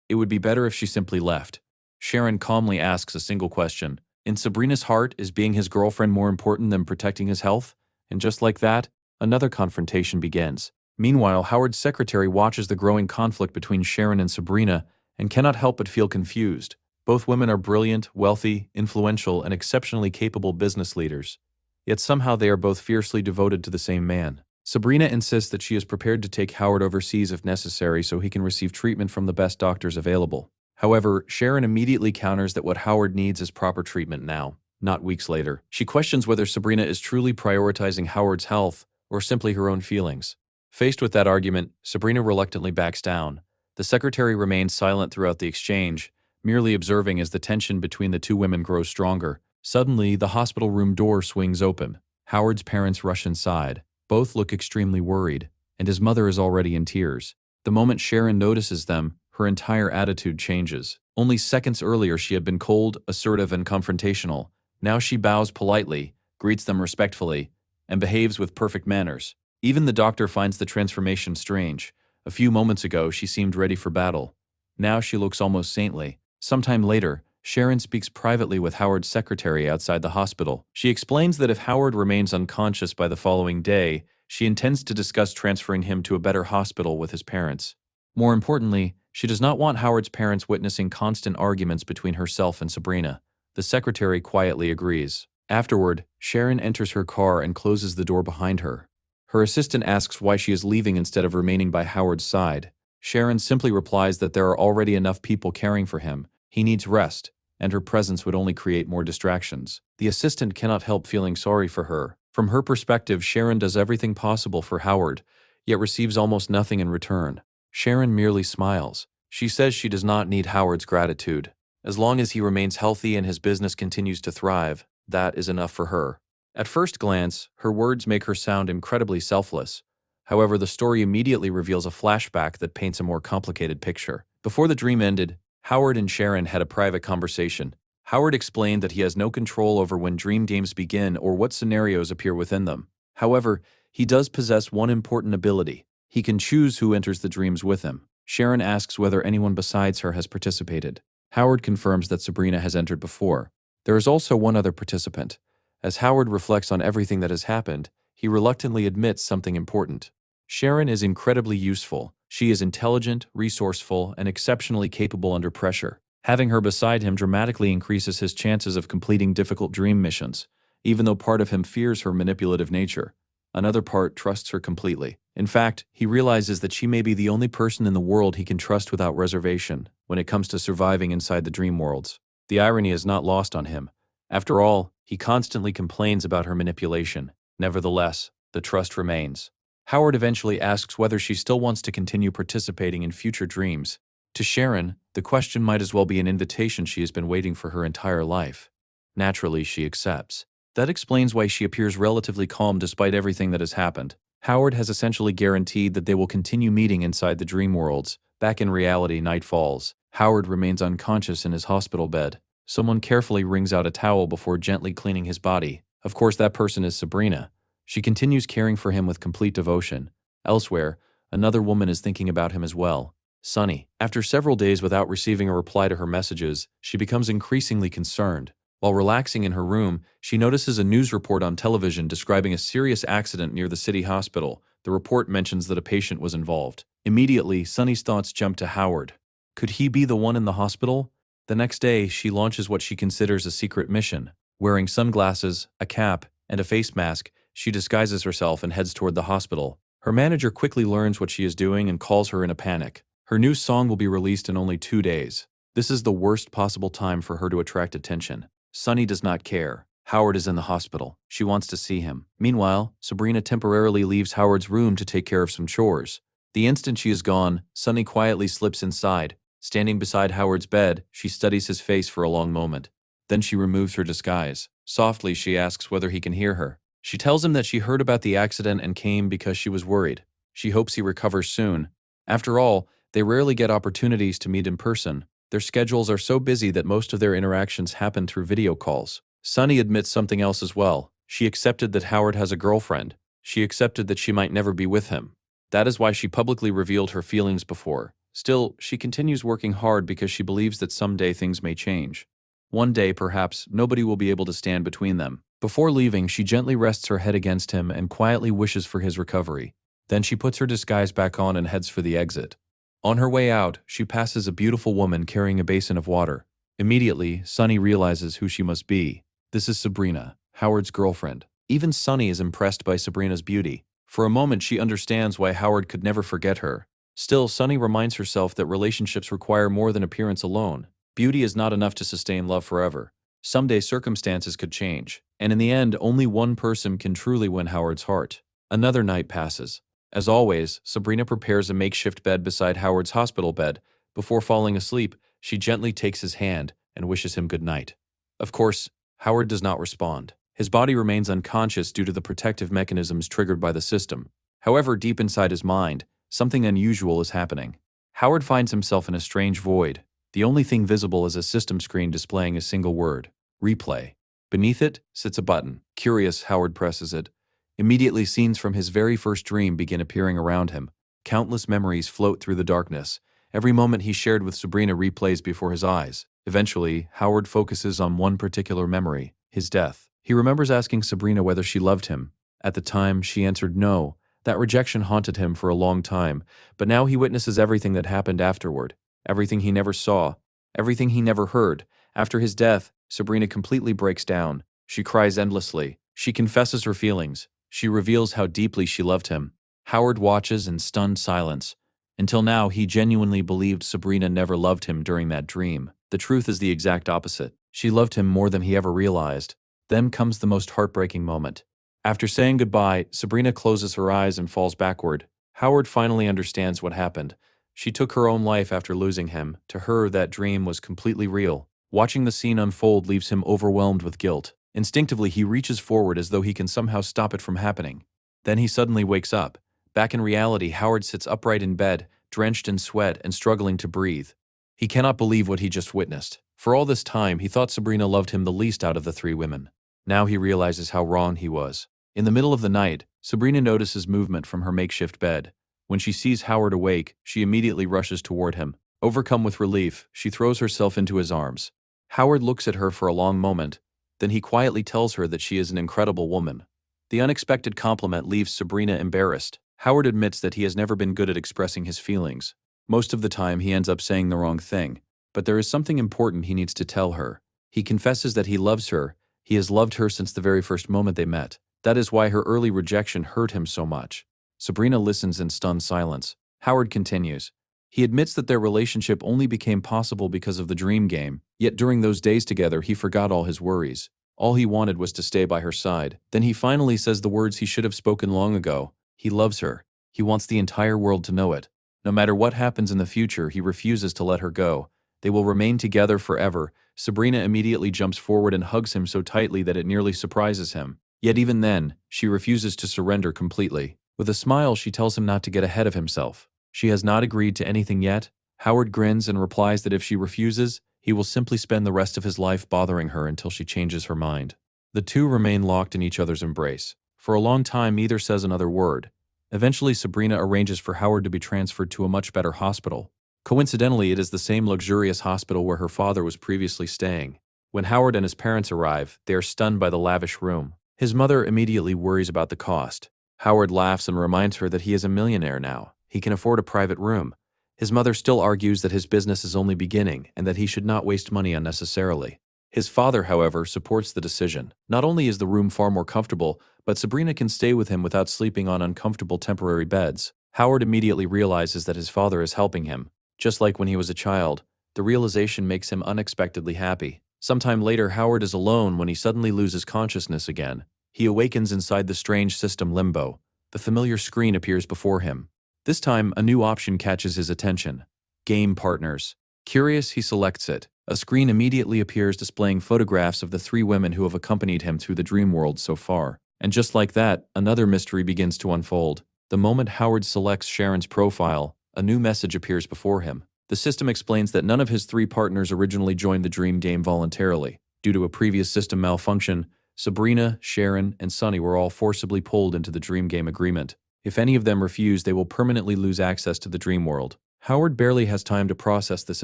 It would be better if she simply left. Sharon calmly asks a single question. In Sabrina's heart, is being his girlfriend more important than protecting his health? And just like that, another confrontation begins. Meanwhile, Howard's secretary watches the growing conflict between Sharon and Sabrina and cannot help but feel confused. Both women are brilliant, wealthy, influential, and exceptionally capable business leaders. Yet somehow they are both fiercely devoted to the same man. Sabrina insists that she is prepared to take Howard overseas if necessary so he can receive treatment from the best doctors available. However, Sharon immediately counters that what Howard needs is proper treatment now, not weeks later. She questions whether Sabrina is truly prioritizing Howard's health or simply her own feelings. Faced with that argument, Sabrina reluctantly backs down. The secretary remains silent throughout the exchange, merely observing as the tension between the two women grows stronger. Suddenly, the hospital room door swings open. Howard's parents rush inside. Both look extremely worried, and his mother is already in tears. The moment Sharon notices them, her entire attitude changes. Only seconds earlier she had been cold, assertive, and confrontational. Now she bows politely, greets them respectfully, and behaves with perfect manners. Even the doctor finds the transformation strange. A few moments ago she seemed ready for battle. Now she looks almost saintly. Sometime later, Sharon speaks privately with Howard's secretary outside the hospital. She explains that if Howard remains unconscious by the following day, she intends to discuss transferring him to a better hospital with his parents. More importantly, she does not want Howard's parents witnessing constant arguments between herself and Sabrina. The secretary quietly agrees. Afterward, Sharon enters her car and closes the door behind her. Her assistant asks why she is leaving instead of remaining by Howard's side. Sharon simply replies that there are already enough people caring for him. He needs rest, and her presence would only create more distractions. The assistant cannot help feeling sorry for her. From her perspective, Sharon does everything possible for Howard, yet receives almost nothing in return. Sharon merely smiles. She says she does not need Howard's gratitude. As long as he remains healthy and his business continues to thrive, that is enough for her. At first glance, her words make her sound incredibly selfless. However, the story immediately reveals a flashback that paints a more complicated picture. Before the dream ended, Howard and Sharon had a private conversation. Howard explained that he has no control over when dream games begin or what scenarios appear within them. However, he does possess one important ability. He can choose who enters the dreams with him. Sharon asks whether anyone besides her has participated. Howard confirms that Sabrina has entered before. There is also one other participant. As Howard reflects on everything that has happened, he reluctantly admits something important. Sharon is incredibly useful. She is intelligent, resourceful, and exceptionally capable under pressure. Having her beside him dramatically increases his chances of completing difficult dream missions, even though part of him fears her manipulative nature. Another part trusts her completely. In fact, he realizes that she may be the only person in the world he can trust without reservation when it comes to surviving inside the dream worlds. The irony is not lost on him. After all, he constantly complains about her manipulation. Nevertheless, the trust remains. Howard eventually asks whether she still wants to continue participating in future dreams. To Sharon, the question might as well be an invitation she has been waiting for her entire life. Naturally, she accepts. That explains why she appears relatively calm despite everything that has happened. Howard has essentially guaranteed that they will continue meeting inside the dream worlds. Back in reality, night falls. Howard remains unconscious in his hospital bed. Someone carefully wrings out a towel before gently cleaning his body. Of course, that person is Sabrina. She continues caring for him with complete devotion. Elsewhere, another woman is thinking about him as well. Sunny. After several days without receiving a reply to her messages, she becomes increasingly concerned. While relaxing in her room, she notices a news report on television describing a serious accident near the city hospital. The report mentions that a patient was involved. Immediately, Sunny's thoughts jump to Howard. Could he be the one in the hospital? The next day, she launches what she considers a secret mission. Wearing sunglasses, a cap, and a face mask, she disguises herself and heads toward the hospital. Her manager quickly learns what she is doing and calls her in a panic. Her new song will be released in only 2 days. This is the worst possible time for her to attract attention. Sunny does not care. Howard is in the hospital. She wants to see him. Meanwhile, Sabrina temporarily leaves Howard's room to take care of some chores. The instant she is gone, Sunny quietly slips inside. Standing beside Howard's bed, she studies his face for a long moment. Then she removes her disguise. Softly, she asks whether he can hear her. She tells him that she heard about the accident and came because she was worried. She hopes he recovers soon. After all, they rarely get opportunities to meet in person. Their schedules are so busy that most of their interactions happen through video calls. Sunny admits something else as well. She accepted that Howard has a girlfriend. She accepted that she might never be with him. That is why she publicly revealed her feelings before. Still, she continues working hard because she believes that someday things may change. One day, perhaps, nobody will be able to stand between them. Before leaving, she gently rests her head against him and quietly wishes for his recovery. Then she puts her disguise back on and heads for the exit. On her way out, she passes a beautiful woman carrying a basin of water. Immediately, Sunny realizes who she must be. This is Sabrina, Howard's girlfriend. Even Sunny is impressed by Sabrina's beauty. For a moment, she understands why Howard could never forget her. Still, Sunny reminds herself that relationships require more than appearance alone. Beauty is not enough to sustain love forever. Someday circumstances could change, and in the end, only one person can truly win Howard's heart. Another night passes. As always, Sabrina prepares a makeshift bed beside Howard's hospital bed. Before falling asleep, she gently takes his hand and wishes him good night. Of course, Howard does not respond. His body remains unconscious due to the protective mechanisms triggered by the system. However, deep inside his mind, something unusual is happening. Howard finds himself in a strange void. The only thing visible is a system screen displaying a single word: replay. Beneath it sits a button. Curious, Howard presses it. Immediately, scenes from his very first dream begin appearing around him. Countless memories float through the darkness. Every moment he shared with Sabrina replays before his eyes. Eventually, Howard focuses on one particular memory: his death. He remembers asking Sabrina whether she loved him. At the time, she answered no. That rejection haunted him for a long time, but now he witnesses everything that happened afterward. Everything he never saw. Everything he never heard. After his death, Sabrina completely breaks down. She cries endlessly. She confesses her feelings. She reveals how deeply she loved him. Howard watches in stunned silence. Until now, he genuinely believed Sabrina never loved him during that dream. The truth is the exact opposite. She loved him more than he ever realized. Then comes the most heartbreaking moment. After saying goodbye, Sabrina closes her eyes and falls backward. Howard finally understands what happened. She took her own life after losing him. To her, that dream was completely real. Watching the scene unfold leaves him overwhelmed with guilt. Instinctively, he reaches forward as though he can somehow stop it from happening. Then he suddenly wakes up. Back in reality, Howard sits upright in bed, drenched in sweat and struggling to breathe. He cannot believe what he just witnessed. For all this time, he thought Sabrina loved him the least out of the three women. Now he realizes how wrong he was. In the middle of the night, Sabrina notices movement from her makeshift bed. When she sees Howard awake, she immediately rushes toward him. Overcome with relief, she throws herself into his arms. Howard looks at her for a long moment. Then he quietly tells her that she is an incredible woman. The unexpected compliment leaves Sabrina embarrassed. Howard admits that he has never been good at expressing his feelings. Most of the time, he ends up saying the wrong thing. But there is something important he needs to tell her. He confesses that he loves her. He has loved her since the very first moment they met. That is why her early rejection hurt him so much. Sabrina listens in stunned silence. Howard continues. He admits that their relationship only became possible because of the dream game, yet during those days together he forgot all his worries. All he wanted was to stay by her side. Then he finally says the words he should have spoken long ago. He loves her. He wants the entire world to know it. No matter what happens in the future, he refuses to let her go. They will remain together forever. Sabrina immediately jumps forward and hugs him so tightly that it nearly surprises him. Yet even then, she refuses to surrender completely. With a smile, she tells him not to get ahead of himself. She has not agreed to anything yet. Howard grins and replies that if she refuses, he will simply spend the rest of his life bothering her until she changes her mind. The two remain locked in each other's embrace. For a long time, neither says another word. Eventually, Sabrina arranges for Howard to be transferred to a much better hospital. Coincidentally, it is the same luxurious hospital where her father was previously staying. When Howard and his parents arrive, they are stunned by the lavish room. His mother immediately worries about the cost. Howard laughs and reminds her that he is a millionaire now. He can afford a private room. His mother still argues that his business is only beginning and that he should not waste money unnecessarily. His father, however, supports the decision. Not only is the room far more comfortable, but Sabrina can stay with him without sleeping on uncomfortable temporary beds. Howard immediately realizes that his father is helping him. Just like when he was a child, the realization makes him unexpectedly happy. Sometime later, Howard is alone when he suddenly loses consciousness again. He awakens inside the strange system limbo. The familiar screen appears before him. This time, a new option catches his attention. Game partners. Curious, he selects it. A screen immediately appears displaying photographs of the three women who have accompanied him through the dream world so far. And just like that, another mystery begins to unfold. The moment Howard selects Sharon's profile, a new message appears before him. The system explains that none of his three partners originally joined the dream game voluntarily. Due to a previous system malfunction, Sabrina, Sharon, and Sunny were all forcibly pulled into the dream game agreement. If any of them refuse, they will permanently lose access to the dream world. Howard barely has time to process this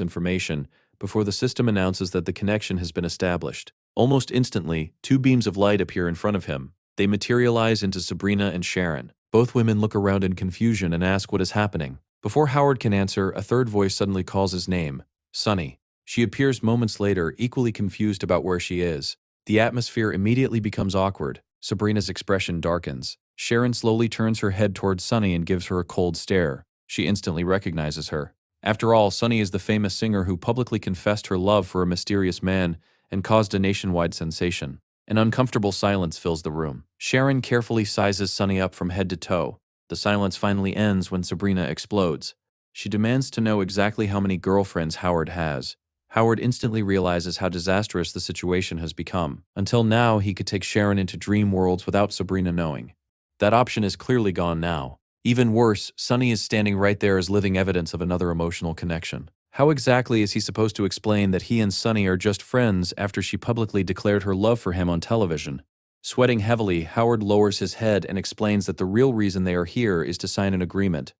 information before the system announces that the connection has been established. Almost instantly, two beams of light appear in front of him. They materialize into Sabrina and Sharon. Both women look around in confusion and ask what is happening. Before Howard can answer, a third voice suddenly calls his name, Sunny. She appears moments later, equally confused about where she is. The atmosphere immediately becomes awkward. Sabrina's expression darkens. Sharon slowly turns her head towards Sunny and gives her a cold stare. She instantly recognizes her. After all, Sunny is the famous singer who publicly confessed her love for a mysterious man and caused a nationwide sensation. An uncomfortable silence fills the room. Sharon carefully sizes Sunny up from head to toe. The silence finally ends when Sabrina explodes. She demands to know exactly how many girlfriends Howard has. Howard instantly realizes how disastrous the situation has become. Until now, he could take Sharon into dream worlds without Sabrina knowing. That option is clearly gone now. Even worse, Sunny is standing right there as living evidence of another emotional connection. How exactly is he supposed to explain that he and Sunny are just friends after she publicly declared her love for him on television? Sweating heavily, Howard lowers his head and explains that the real reason they are here is to sign an agreement.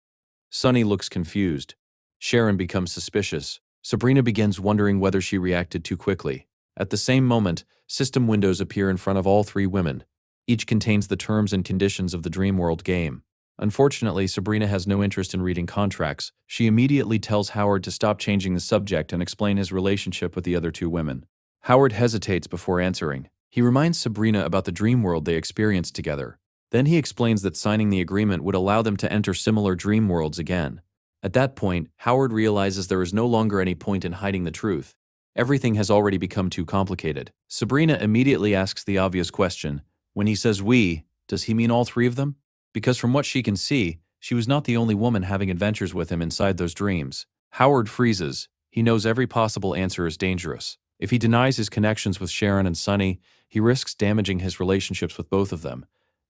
Sunny looks confused. Sharon becomes suspicious. Sabrina begins wondering whether she reacted too quickly. At the same moment, system windows appear in front of all three women. Each contains the terms and conditions of the Dream World game. Unfortunately, Sabrina has no interest in reading contracts. She immediately tells Howard to stop changing the subject and explain his relationship with the other two women. Howard hesitates before answering. He reminds Sabrina about the dream world they experienced together. Then he explains that signing the agreement would allow them to enter similar dream worlds again. At that point, Howard realizes there is no longer any point in hiding the truth. Everything has already become too complicated. Sabrina immediately asks the obvious question. When he says we, does he mean all three of them? Because from what she can see, she was not the only woman having adventures with him inside those dreams. Howard freezes. He knows every possible answer is dangerous. If he denies his connections with Sharon and Sunny, he risks damaging his relationships with both of them.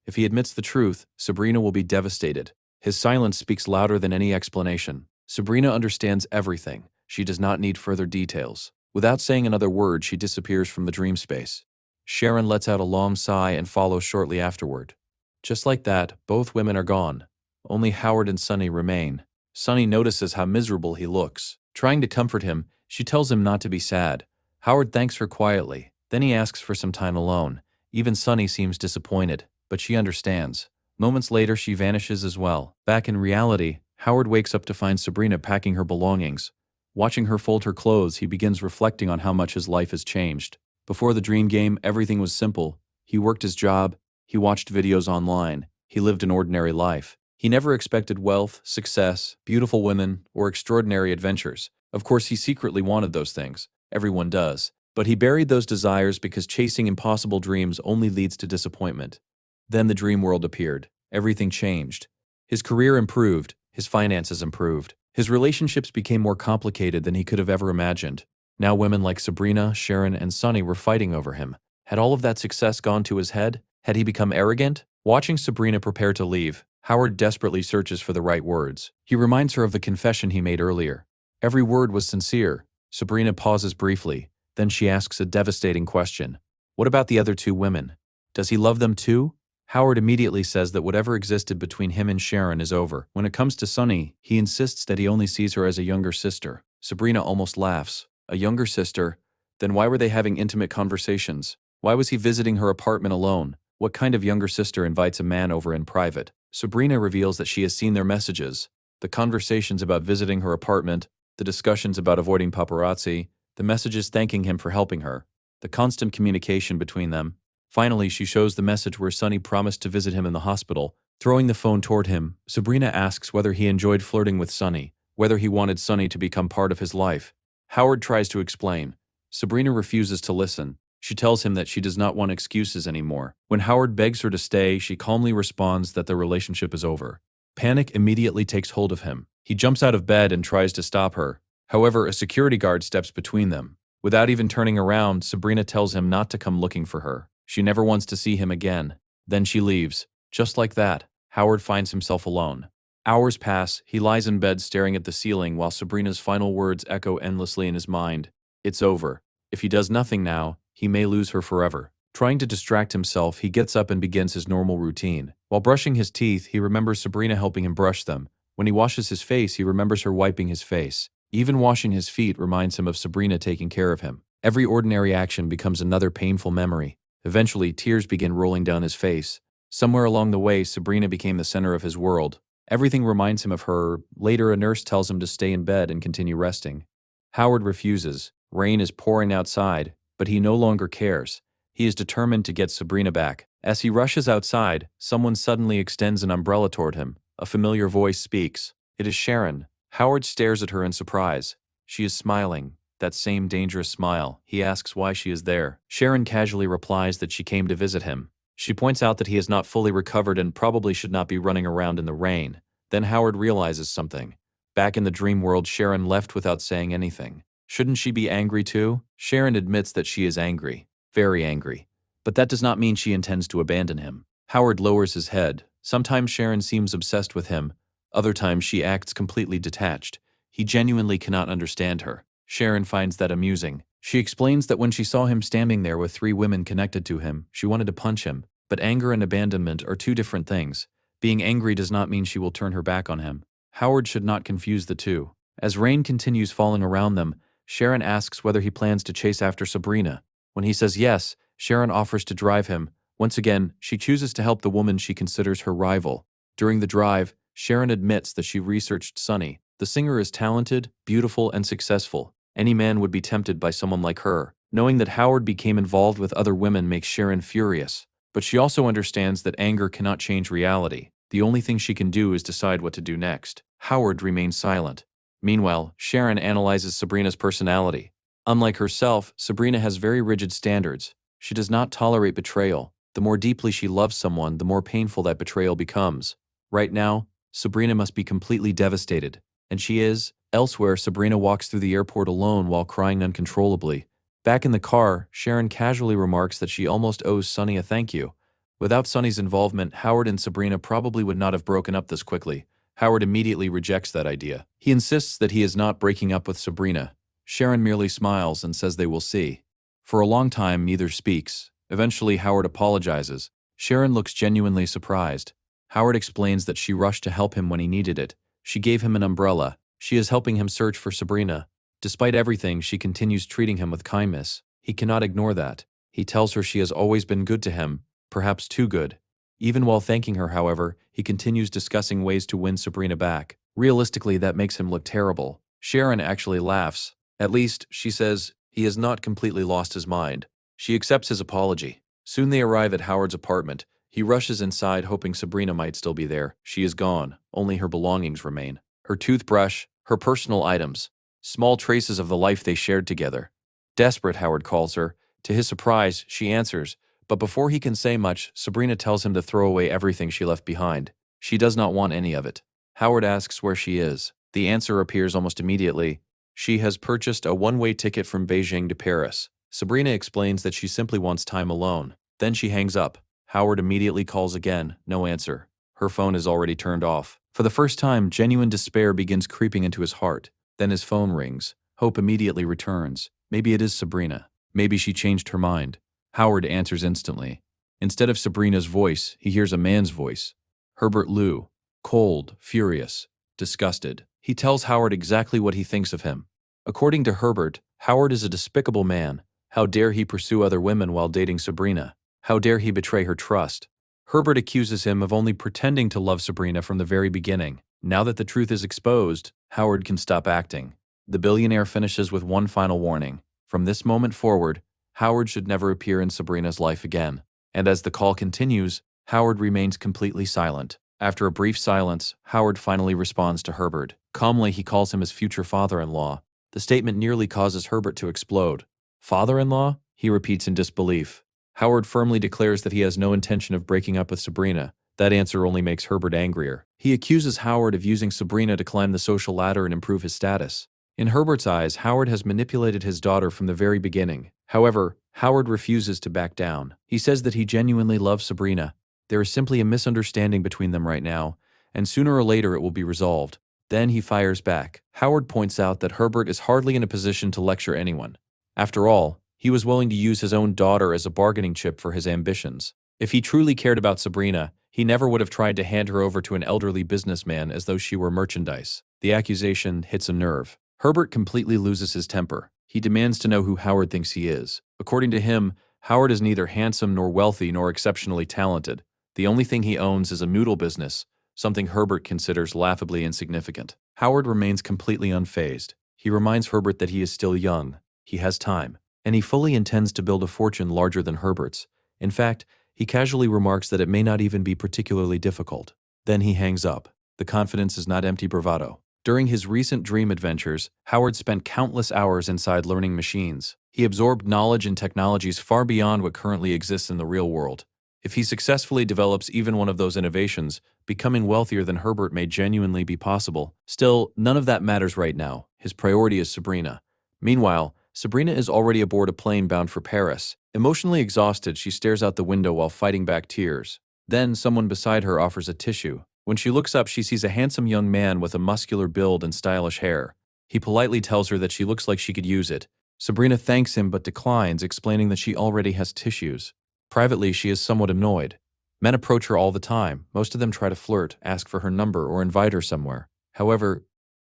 If he admits the truth, Sabrina will be devastated. His silence speaks louder than any explanation. Sabrina understands everything. She does not need further details. Without saying another word, she disappears from the dream space. Sharon lets out a long sigh and follows shortly afterward. Just like that, both women are gone. Only Howard and Sunny remain. Sunny notices how miserable he looks. Trying to comfort him, she tells him not to be sad. Howard thanks her quietly. Then he asks for some time alone. Even Sunny seems disappointed, but she understands. Moments later, she vanishes as well. Back in reality, Howard wakes up to find Sabrina packing her belongings. Watching her fold her clothes, he begins reflecting on how much his life has changed. Before the dream game, everything was simple. He worked his job. He watched videos online. He lived an ordinary life. He never expected wealth, success, beautiful women, or extraordinary adventures. Of course, he secretly wanted those things. Everyone does. But he buried those desires because chasing impossible dreams only leads to disappointment. Then the dream world appeared. Everything changed. His career improved. His finances improved. His relationships became more complicated than he could have ever imagined. Now women like Sabrina, Sharon, and Sunny were fighting over him. Had all of that success gone to his head? Had he become arrogant? Watching Sabrina prepare to leave, Howard desperately searches for the right words. He reminds her of the confession he made earlier. Every word was sincere. Sabrina pauses briefly. Then she asks a devastating question. What about the other two women? Does he love them too? Howard immediately says that whatever existed between him and Sharon is over. When it comes to Sunny, he insists that he only sees her as a younger sister. Sabrina almost laughs. A younger sister? Then why were they having intimate conversations? Why was he visiting her apartment alone? What kind of younger sister invites a man over in private? Sabrina reveals that she has seen their messages. The conversations about visiting her apartment, the discussions about avoiding paparazzi, the messages thanking him for helping her, the constant communication between them. Finally, she shows the message where Sunny promised to visit him in the hospital. Throwing the phone toward him, Sabrina asks whether he enjoyed flirting with Sunny, whether he wanted Sunny to become part of his life. Howard tries to explain. Sabrina refuses to listen. She tells him that she does not want excuses anymore. When Howard begs her to stay, she calmly responds that their relationship is over. Panic immediately takes hold of him. He jumps out of bed and tries to stop her. However, a security guard steps between them. Without even turning around, Sabrina tells him not to come looking for her. She never wants to see him again. Then she leaves. Just like that, Howard finds himself alone. Hours pass. He lies in bed staring at the ceiling while Sabrina's final words echo endlessly in his mind. It's over. If he does nothing now, he may lose her forever. Trying to distract himself, he gets up and begins his normal routine. While brushing his teeth, he remembers Sabrina helping him brush them. When he washes his face, he remembers her wiping his face. Even washing his feet reminds him of Sabrina taking care of him. Every ordinary action becomes another painful memory. Eventually, tears begin rolling down his face. Somewhere along the way, Sabrina became the center of his world. Everything reminds him of her. Later, a nurse tells him to stay in bed and continue resting. Howard refuses. Rain is pouring outside, but he no longer cares. He is determined to get Sabrina back. As he rushes outside, someone suddenly extends an umbrella toward him. A familiar voice speaks. It is Sharon. Howard stares at her in surprise. She is smiling, that same dangerous smile. He asks why she is there. Sharon casually replies that she came to visit him. She points out that he is not fully recovered and probably should not be running around in the rain. Then Howard realizes something. Back in the dream world, Sharon left without saying anything. Shouldn't she be angry too? Sharon admits that she is angry. Very angry. But that does not mean she intends to abandon him. Howard lowers his head. Sometimes Sharon seems obsessed with him. Other times she acts completely detached. He genuinely cannot understand her. Sharon finds that amusing. She explains that when she saw him standing there with 3 women connected to him, she wanted to punch him. But anger and abandonment are 2 different things. Being angry does not mean she will turn her back on him. Howard should not confuse the two. As rain continues falling around them, Sharon asks whether he plans to chase after Sabrina. When he says yes, Sharon offers to drive him. Once again, she chooses to help the woman she considers her rival. During the drive, Sharon admits that she researched Sunny. The singer is talented, beautiful, and successful. Any man would be tempted by someone like her. Knowing that Howard became involved with other women makes Sharon furious. But she also understands that anger cannot change reality. The only thing she can do is decide what to do next. Howard remains silent. Meanwhile, Sharon analyzes Sabrina's personality. Unlike herself, Sabrina has very rigid standards. She does not tolerate betrayal. The more deeply she loves someone, the more painful that betrayal becomes. Right now, Sabrina must be completely devastated. And she is. Elsewhere, Sabrina walks through the airport alone while crying uncontrollably. Back in the car, Sharon casually remarks that she almost owes Sunny a thank you. Without Sunny's involvement, Howard and Sabrina probably would not have broken up this quickly. Howard immediately rejects that idea. He insists that he is not breaking up with Sabrina. Sharon merely smiles and says they will see. For a long time, neither speaks. Eventually, Howard apologizes. Sharon looks genuinely surprised. Howard explains that she rushed to help him when he needed it. She gave him an umbrella. She is helping him search for Sabrina. Despite everything, she continues treating him with kindness. He cannot ignore that. He tells her she has always been good to him, perhaps too good. Even while thanking her, however, he continues discussing ways to win Sabrina back. Realistically, that makes him look terrible. Sharon actually laughs. At least, she says, he has not completely lost his mind. She accepts his apology. Soon they arrive at Howard's apartment. He rushes inside, hoping Sabrina might still be there. She is gone. Only her belongings remain. Her toothbrush, her personal items. Small traces of the life they shared together. Desperate, Howard calls her. To his surprise, she answers. But before he can say much, Sabrina tells him to throw away everything she left behind. She does not want any of it. Howard asks where she is. The answer appears almost immediately. She has purchased a one-way ticket from Beijing to Paris. Sabrina explains that she simply wants time alone. Then she hangs up. Howard immediately calls again. No answer. Her phone is already turned off. For the first time, genuine despair begins creeping into his heart. Then his phone rings. Hope immediately returns. Maybe it is Sabrina. Maybe she changed her mind. Howard answers instantly. Instead of Sabrina's voice, he hears a man's voice. Herbert Liu. Cold, furious, disgusted. He tells Howard exactly what he thinks of him. According to Herbert, Howard is a despicable man. How dare he pursue other women while dating Sabrina? How dare he betray her trust? Herbert accuses him of only pretending to love Sabrina from the very beginning. Now that the truth is exposed, Howard can stop acting. The billionaire finishes with one final warning. From this moment forward, Howard should never appear in Sabrina's life again. And as the call continues, Howard remains completely silent. After a brief silence, Howard finally responds to Herbert. Calmly, he calls him his future father-in-law. The statement nearly causes Herbert to explode. Father-in-law? He repeats in disbelief. Howard firmly declares that he has no intention of breaking up with Sabrina. That answer only makes Herbert angrier. He accuses Howard of using Sabrina to climb the social ladder and improve his status. In Herbert's eyes, Howard has manipulated his daughter from the very beginning. However, Howard refuses to back down. He says that he genuinely loves Sabrina. There is simply a misunderstanding between them right now, and sooner or later it will be resolved. Then he fires back. Howard points out that Herbert is hardly in a position to lecture anyone. After all, he was willing to use his own daughter as a bargaining chip for his ambitions. If he truly cared about Sabrina, he never would have tried to hand her over to an elderly businessman as though she were merchandise. The accusation hits a nerve. Herbert completely loses his temper. He demands to know who Howard thinks he is. According to him, Howard is neither handsome nor wealthy nor exceptionally talented. The only thing he owns is a noodle business, something Herbert considers laughably insignificant. Howard remains completely unfazed. He reminds Herbert that he is still young, he has time, and he fully intends to build a fortune larger than Herbert's. In fact, he casually remarks that it may not even be particularly difficult. Then he hangs up. The confidence is not empty bravado. During his recent dream adventures, Howard spent countless hours inside learning machines. He absorbed knowledge and technologies far beyond what currently exists in the real world. If he successfully develops even one of those innovations, becoming wealthier than Herbert may genuinely be possible. Still, none of that matters right now. His priority is Sabrina. Meanwhile, Sabrina is already aboard a plane bound for Paris. Emotionally exhausted, she stares out the window while fighting back tears. Then, someone beside her offers a tissue. When she looks up, she sees a handsome young man with a muscular build and stylish hair. He politely tells her that she looks like she could use it. Sabrina thanks him but declines, explaining that she already has tissues. Privately, she is somewhat annoyed. Men approach her all the time. Most of them try to flirt, ask for her number, or invite her somewhere. However,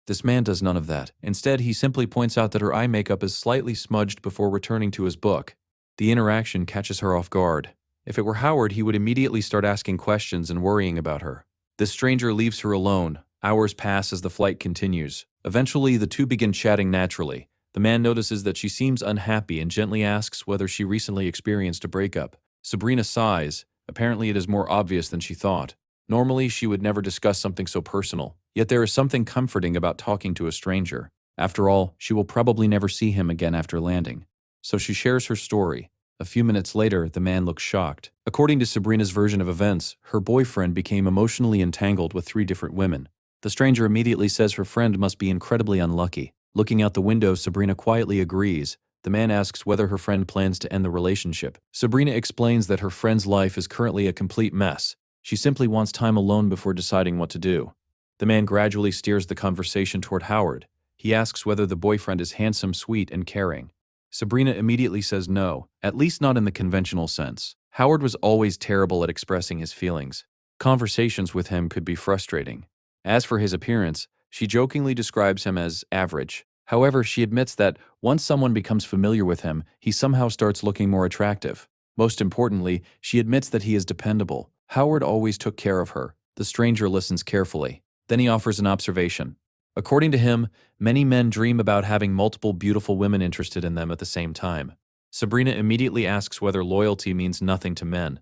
this man does none of that. Instead, he simply points out that her eye makeup is slightly smudged before returning to his book. The interaction catches her off guard. If it were Howard, he would immediately start asking questions and worrying about her. The stranger leaves her alone. Hours pass as the flight continues. Eventually, the two begin chatting naturally. The man notices that she seems unhappy and gently asks whether she recently experienced a breakup. Sabrina sighs. Apparently, it is more obvious than she thought. Normally, she would never discuss something so personal. Yet there is something comforting about talking to a stranger. After all, she will probably never see him again after landing. So she shares her story. A few minutes later, the man looks shocked. According to Sabrina's version of events, her boyfriend became emotionally entangled with 3 different women. The stranger immediately says her friend must be incredibly unlucky. Looking out the window, Sabrina quietly agrees. The man asks whether her friend plans to end the relationship. Sabrina explains that her friend's life is currently a complete mess. She simply wants time alone before deciding what to do. The man gradually steers the conversation toward Howard. He asks whether the boyfriend is handsome, sweet, and caring. Sabrina immediately says no, at least not in the conventional sense. Howard was always terrible at expressing his feelings. Conversations with him could be frustrating. As for his appearance, she jokingly describes him as average. However, she admits that once someone becomes familiar with him, he somehow starts looking more attractive. Most importantly, she admits that he is dependable. Howard always took care of her. The stranger listens carefully. Then he offers an observation. According to him, many men dream about having multiple beautiful women interested in them at the same time. Sabrina immediately asks whether loyalty means nothing to men.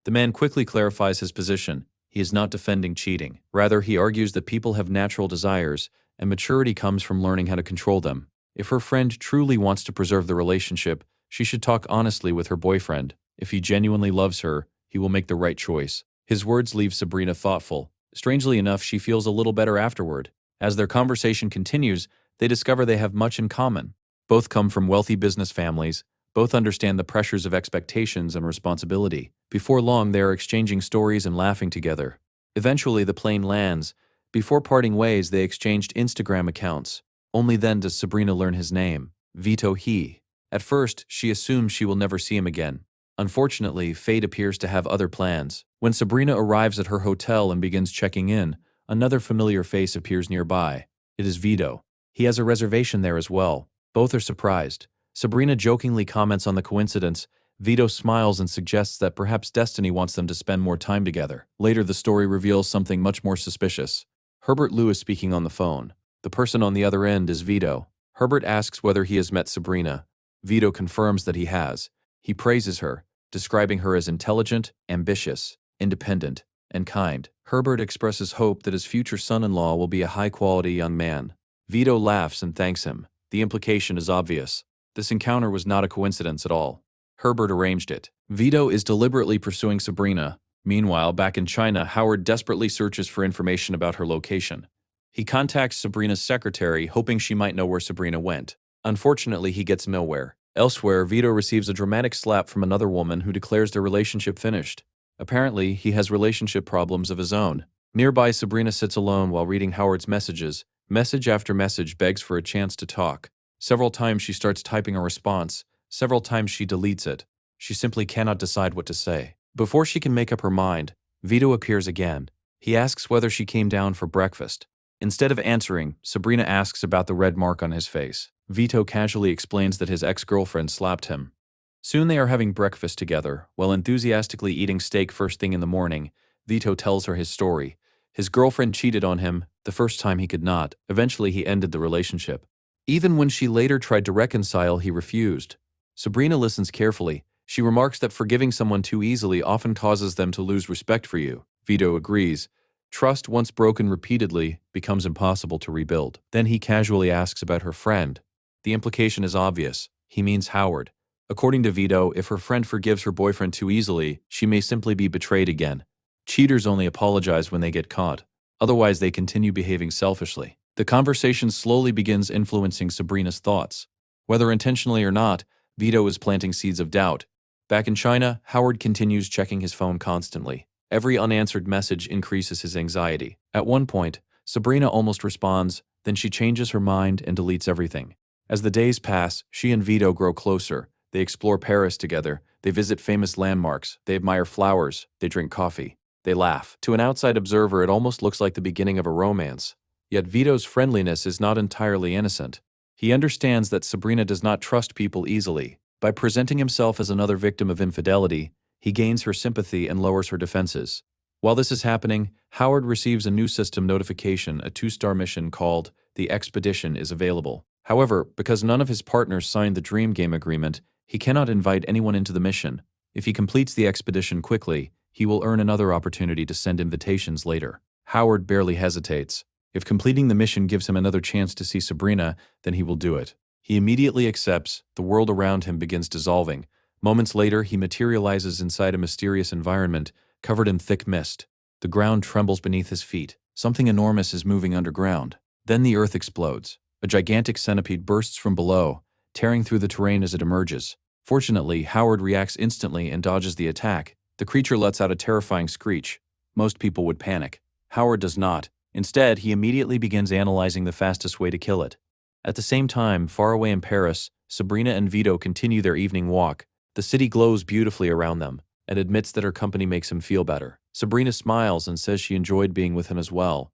The man quickly clarifies his position. He is not defending cheating. Rather, he argues that people have natural desires, and maturity comes from learning how to control them. If her friend truly wants to preserve the relationship, she should talk honestly with her boyfriend. If he genuinely loves her, he will make the right choice. His words leave Sabrina thoughtful. Strangely enough, she feels a little better afterward. As their conversation continues, they discover they have much in common. Both come from wealthy business families. Both understand the pressures of expectations and responsibility. Before long, they are exchanging stories and laughing together. Eventually, the plane lands. Before parting ways, they exchanged Instagram accounts. Only then does Sabrina learn his name, Vito He. At first, she assumes she will never see him again. Unfortunately, fate appears to have other plans. When Sabrina arrives at her hotel and begins checking in, another familiar face appears nearby. It is Vito. He has a reservation there as well. Both are surprised. Sabrina jokingly comments on the coincidence. Vito smiles and suggests that perhaps destiny wants them to spend more time together. Later, the story reveals something much more suspicious. Herbert Lou is speaking on the phone. The person on the other end is Vito. Herbert asks whether he has met Sabrina. Vito confirms that he has. He praises her, describing her as intelligent, ambitious, independent, and kind. Herbert expresses hope that his future son-in-law will be a high-quality young man. Vito laughs and thanks him. The implication is obvious. This encounter was not a coincidence at all. Herbert arranged it. Vito is deliberately pursuing Sabrina. Meanwhile, back in China, Howard desperately searches for information about her location. He contacts Sabrina's secretary, hoping she might know where Sabrina went. Unfortunately, he gets nowhere. Elsewhere, Vito receives a dramatic slap from another woman who declares their relationship finished. Apparently, he has relationship problems of his own. Nearby, Sabrina sits alone while reading Howard's messages. Message after message begs for a chance to talk. Several times she starts typing a response. Several times she deletes it. She simply cannot decide what to say. Before she can make up her mind, Vito appears again. He asks whether she came down for breakfast. Instead of answering, Sabrina asks about the red mark on his face. Vito casually explains that his ex-girlfriend slapped him. Soon they are having breakfast together. While enthusiastically eating steak first thing in the morning, Vito tells her his story. His girlfriend cheated on him the first time he could not. Eventually, he ended the relationship. Even when she later tried to reconcile, he refused. Sabrina listens carefully. She remarks that forgiving someone too easily often causes them to lose respect for you. Vito agrees. Trust, once broken repeatedly, becomes impossible to rebuild. Then he casually asks about her friend. The implication is obvious. He means Howard. According to Vito, if her friend forgives her boyfriend too easily, she may simply be betrayed again. Cheaters only apologize when they get caught. Otherwise, they continue behaving selfishly. The conversation slowly begins influencing Sabrina's thoughts. Whether intentionally or not, Vito is planting seeds of doubt. Back in China, Howard continues checking his phone constantly. Every unanswered message increases his anxiety. At one point, Sabrina almost responds, then she changes her mind and deletes everything. As the days pass, she and Vito grow closer. They explore Paris together. They visit famous landmarks. They admire flowers. They drink coffee. They laugh. To an outside observer, it almost looks like the beginning of a romance. Yet Vito's friendliness is not entirely innocent. He understands that Sabrina does not trust people easily. By presenting himself as another victim of infidelity, he gains her sympathy and lowers her defenses. While this is happening, Howard receives a new system notification. A 2-star mission called The Expedition is available. However, because none of his partners signed the Dream Game agreement, he cannot invite anyone into the mission. If he completes the expedition quickly, he will earn another opportunity to send invitations later. Howard barely hesitates. If completing the mission gives him another chance to see Sabrina, then he will do it. He immediately accepts. The world around him begins dissolving. Moments later, he materializes inside a mysterious environment, covered in thick mist. The ground trembles beneath his feet. Something enormous is moving underground. Then the earth explodes. A gigantic centipede bursts from below, tearing through the terrain as it emerges. Fortunately, Howard reacts instantly and dodges the attack. The creature lets out a terrifying screech. Most people would panic. Howard does not. Instead, he immediately begins analyzing the fastest way to kill it. At the same time, far away in Paris, Sabrina and Vito continue their evening walk. The city glows beautifully around them and admits that her company makes him feel better. Sabrina smiles and says she enjoyed being with him as well.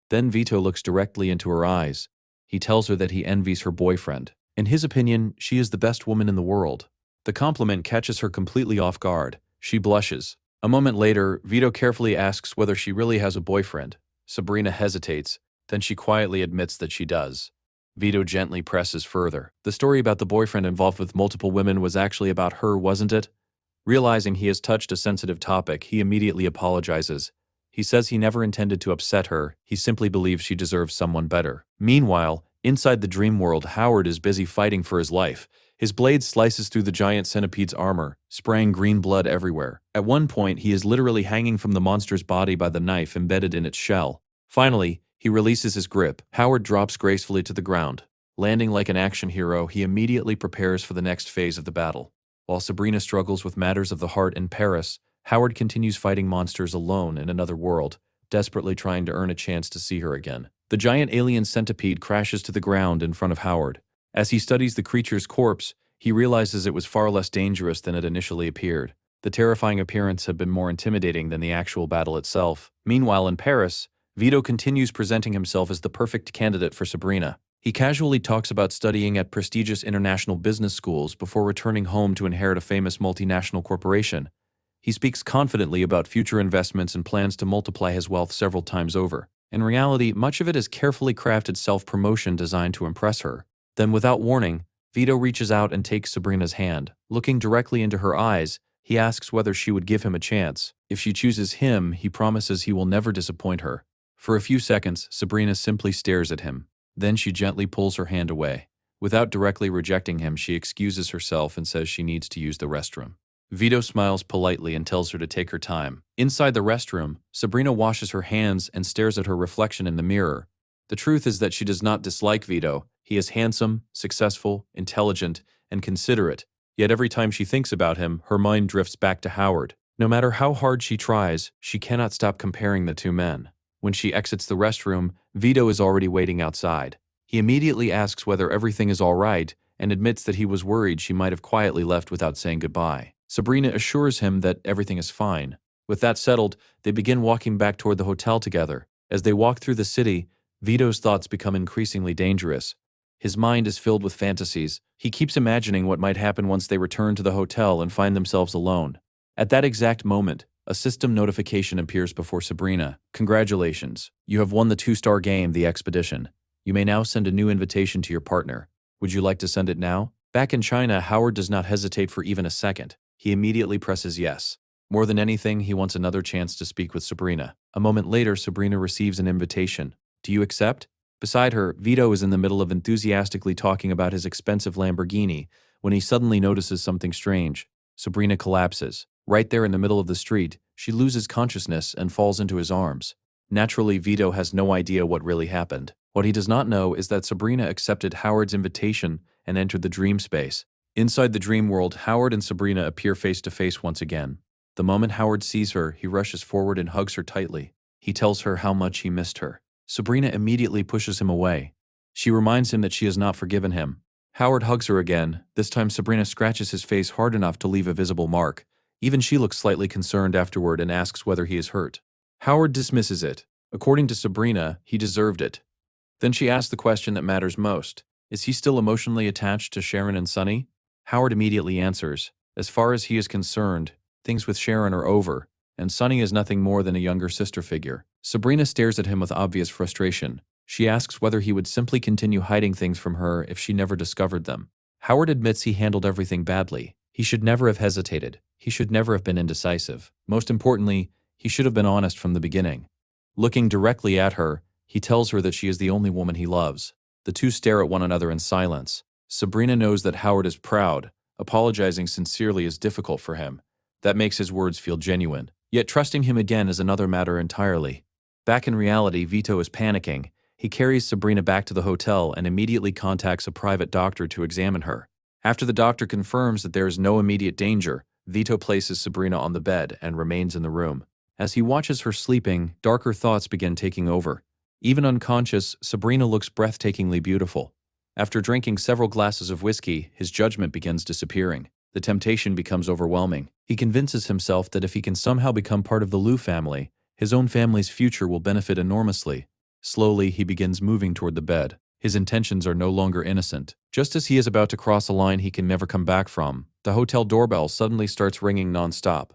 Then Vito looks directly into her eyes. He tells her that he envies her boyfriend. In his opinion, she is the best woman in the world. The compliment catches her completely off guard. She blushes. A moment later, Vito carefully asks whether she really has a boyfriend. Sabrina hesitates, then she quietly admits that she does. Vito gently presses further. The story about the boyfriend involved with multiple women was actually about her, wasn't it? Realizing he has touched a sensitive topic, he immediately apologizes. He says he never intended to upset her, he simply believes she deserves someone better. Meanwhile, inside the dream world, Howard is busy fighting for his life. His blade slices through the giant centipede's armor, spraying green blood everywhere. At one point, he is literally hanging from the monster's body by the knife embedded in its shell. Finally, he releases his grip. Howard drops gracefully to the ground. Landing like an action hero, he immediately prepares for the next phase of the battle. While Sabrina struggles with matters of the heart in Paris, Howard continues fighting monsters alone in another world, desperately trying to earn a chance to see her again. The giant alien centipede crashes to the ground in front of Howard. As he studies the creature's corpse, he realizes it was far less dangerous than it initially appeared. The terrifying appearance had been more intimidating than the actual battle itself. Meanwhile, in Paris, Vito continues presenting himself as the perfect candidate for Sabrina. He casually talks about studying at prestigious international business schools before returning home to inherit a famous multinational corporation. He speaks confidently about future investments and plans to multiply his wealth several times over. In reality, much of it is carefully crafted self-promotion designed to impress her. Then, without warning, Vito reaches out and takes Sabrina's hand. Looking directly into her eyes, he asks whether she would give him a chance. If she chooses him, he promises he will never disappoint her. For a few seconds, Sabrina simply stares at him. Then she gently pulls her hand away. Without directly rejecting him, she excuses herself and says she needs to use the restroom. Vito smiles politely and tells her to take her time. Inside the restroom, Sabrina washes her hands and stares at her reflection in the mirror. The truth is that she does not dislike Vito. He is handsome, successful, intelligent, and considerate. Yet every time she thinks about him, her mind drifts back to Howard. No matter how hard she tries, she cannot stop comparing the two men. When she exits the restroom, Vito is already waiting outside. He immediately asks whether everything is all right and admits that he was worried she might have quietly left without saying goodbye. Sabrina assures him that everything is fine. With that settled, they begin walking back toward the hotel together. As they walk through the city, Vito's thoughts become increasingly dangerous. His mind is filled with fantasies. He keeps imagining what might happen once they return to the hotel and find themselves alone. At that exact moment, a system notification appears before Sabrina. Congratulations, you have won the 2-star game, The Expedition. You may now send a new invitation to your partner. Would you like to send it now? Back in China, Howard does not hesitate for even a second. He immediately presses yes. More than anything, he wants another chance to speak with Sabrina. A moment later, Sabrina receives an invitation. Do you accept? Beside her, Vito is in the middle of enthusiastically talking about his expensive Lamborghini when he suddenly notices something strange. Sabrina collapses. Right there in the middle of the street, she loses consciousness and falls into his arms. Naturally, Vito has no idea what really happened. What he does not know is that Sabrina accepted Howard's invitation and entered the dream space. Inside the dream world, Howard and Sabrina appear face to face once again. The moment Howard sees her, he rushes forward and hugs her tightly. He tells her how much he missed her. Sabrina immediately pushes him away. She reminds him that she has not forgiven him. Howard hugs her again. This time Sabrina scratches his face hard enough to leave a visible mark. Even she looks slightly concerned afterward and asks whether he is hurt. Howard dismisses it. According to Sabrina, he deserved it. Then she asks the question that matters most. Is he still emotionally attached to Sharon and Sunny? Howard immediately answers. As far as he is concerned, things with Sharon are over, and Sunny is nothing more than a younger sister figure. Sabrina stares at him with obvious frustration. She asks whether he would simply continue hiding things from her if she never discovered them. Howard admits he handled everything badly. He should never have hesitated. He should never have been indecisive. Most importantly, he should have been honest from the beginning. Looking directly at her, he tells her that she is the only woman he loves. The two stare at one another in silence. Sabrina knows that Howard is proud. Apologizing sincerely is difficult for him. That makes his words feel genuine. Yet trusting him again is another matter entirely. Back in reality, Vito is panicking. He carries Sabrina back to the hotel and immediately contacts a private doctor to examine her. After the doctor confirms that there is no immediate danger, Vito places Sabrina on the bed and remains in the room. As he watches her sleeping, darker thoughts begin taking over. Even unconscious, Sabrina looks breathtakingly beautiful. After drinking several glasses of whiskey, his judgment begins disappearing. The temptation becomes overwhelming. He convinces himself that if he can somehow become part of the Liu family, his own family's future will benefit enormously. Slowly, he begins moving toward the bed. His intentions are no longer innocent. Just as he is about to cross a line he can never come back from, the hotel doorbell suddenly starts ringing non-stop.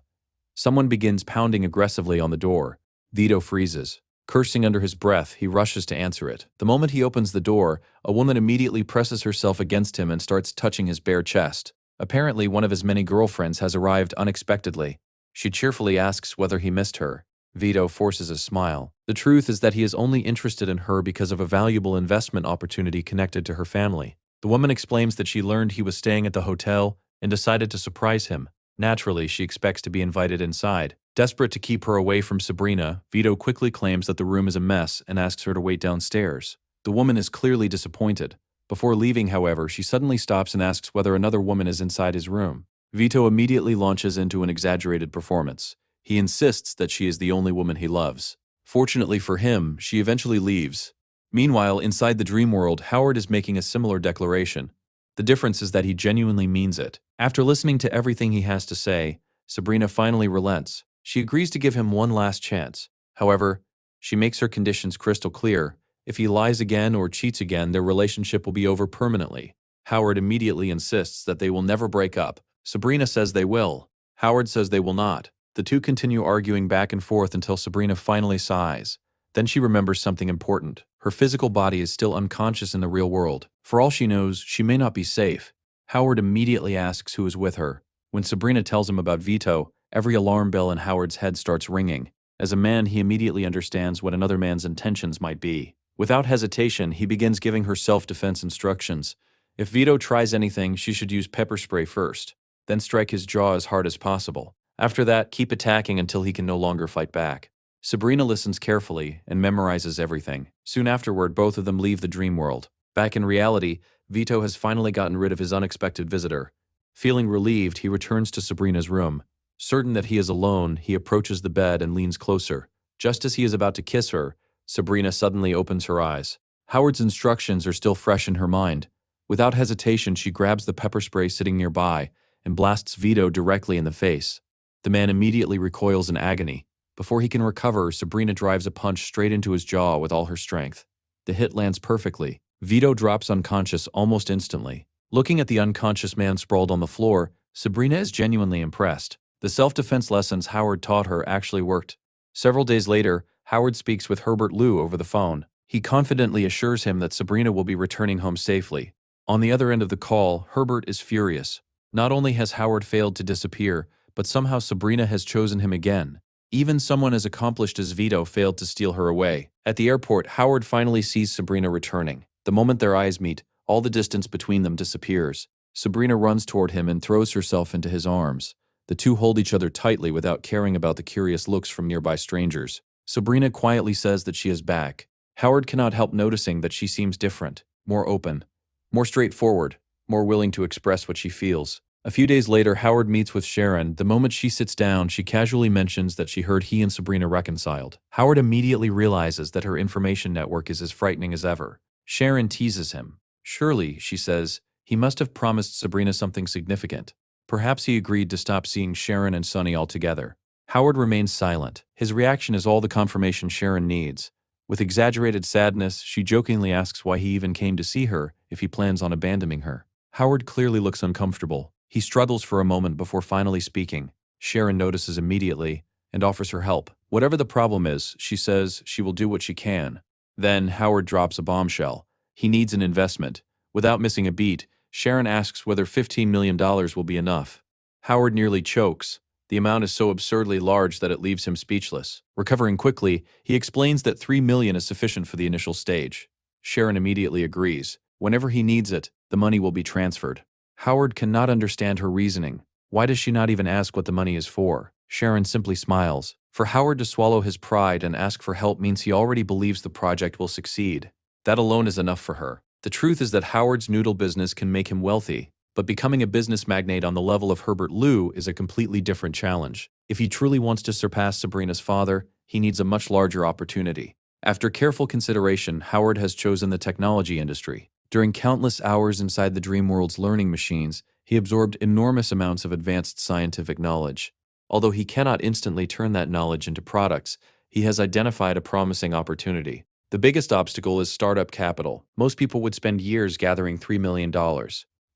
Someone begins pounding aggressively on the door. Vito freezes. Cursing under his breath, he rushes to answer it. The moment he opens the door, a woman immediately presses herself against him and starts touching his bare chest. Apparently, one of his many girlfriends has arrived unexpectedly. She cheerfully asks whether he missed her. Vito forces a smile. The truth is that he is only interested in her because of a valuable investment opportunity connected to her family. The woman explains that she learned he was staying at the hotel and decided to surprise him. Naturally, she expects to be invited inside. Desperate to keep her away from Sabrina, Vito quickly claims that the room is a mess and asks her to wait downstairs. The woman is clearly disappointed. Before leaving, however, she suddenly stops and asks whether another woman is inside his room. Vito immediately launches into an exaggerated performance. He insists that she is the only woman he loves. Fortunately for him, she eventually leaves. Meanwhile, inside the dream world, Howard is making a similar declaration. The difference is that he genuinely means it. After listening to everything he has to say, Sabrina finally relents. She agrees to give him one last chance. However, she makes her conditions crystal clear. If he lies again or cheats again, their relationship will be over permanently. Howard immediately insists that they will never break up. Sabrina says they will. Howard says they will not. The two continue arguing back and forth until Sabrina finally sighs. Then she remembers something important. Her physical body is still unconscious in the real world. For all she knows, she may not be safe. Howard immediately asks who is with her. When Sabrina tells him about Vito, every alarm bell in Howard's head starts ringing. As a man, he immediately understands what another man's intentions might be. Without hesitation, he begins giving her self-defense instructions. If Vito tries anything, she should use pepper spray first, then strike his jaw as hard as possible. After that, keep attacking until he can no longer fight back. Sabrina listens carefully and memorizes everything. Soon afterward, both of them leave the dream world. Back in reality, Vito has finally gotten rid of his unexpected visitor. Feeling relieved, he returns to Sabrina's room. Certain that he is alone, he approaches the bed and leans closer. Just as he is about to kiss her, Sabrina suddenly opens her eyes. Howard's instructions are still fresh in her mind. Without hesitation, she grabs the pepper spray sitting nearby and blasts Vito directly in the face. The man immediately recoils in agony. Before he can recover, Sabrina drives a punch straight into his jaw with all her strength. The hit lands perfectly. Vito drops unconscious almost instantly. Looking at the unconscious man sprawled on the floor, Sabrina is genuinely impressed. The self-defense lessons Howard taught her actually worked. Several days later, Howard speaks with Herbert Liu over the phone. He confidently assures him that Sabrina will be returning home safely. On the other end of the call, Herbert is furious. Not only has Howard failed to disappear, but somehow Sabrina has chosen him again. Even someone as accomplished as Vito failed to steal her away. At the airport, Howard finally sees Sabrina returning. The moment their eyes meet, all the distance between them disappears. Sabrina runs toward him and throws herself into his arms. The two hold each other tightly without caring about the curious looks from nearby strangers. Sabrina quietly says that she is back. Howard cannot help noticing that she seems different, more open, more straightforward, more willing to express what she feels. A few days later, Howard meets with Sharon. The moment she sits down, she casually mentions that she heard he and Sabrina reconciled. Howard immediately realizes that her information network is as frightening as ever. Sharon teases him. Surely, she says, he must have promised Sabrina something significant. Perhaps he agreed to stop seeing Sharon and Sonny altogether. Howard remains silent. His reaction is all the confirmation Sharon needs. With exaggerated sadness, she jokingly asks why he even came to see her if he plans on abandoning her. Howard clearly looks uncomfortable. He struggles for a moment before finally speaking. Sharon notices immediately and offers her help. Whatever the problem is, she says she will do what she can. Then Howard drops a bombshell. He needs an investment. Without missing a beat, Sharon asks whether $15 million will be enough. Howard nearly chokes. The amount is so absurdly large that it leaves him speechless. Recovering quickly, he explains that $3 million is sufficient for the initial stage. Sharon immediately agrees. Whenever he needs it, the money will be transferred. Howard cannot understand her reasoning. Why does she not even ask what the money is for? Sharon simply smiles. For Howard to swallow his pride and ask for help means he already believes the project will succeed. That alone is enough for her. The truth is that Howard's noodle business can make him wealthy, but becoming a business magnate on the level of Herbert Liu is a completely different challenge. If he truly wants to surpass Sabrina's father, he needs a much larger opportunity. After careful consideration, Howard has chosen the technology industry. During countless hours inside the dream world's learning machines, he absorbed enormous amounts of advanced scientific knowledge. Although he cannot instantly turn that knowledge into products, he has identified a promising opportunity. The biggest obstacle is startup capital. Most people would spend years gathering $3 million.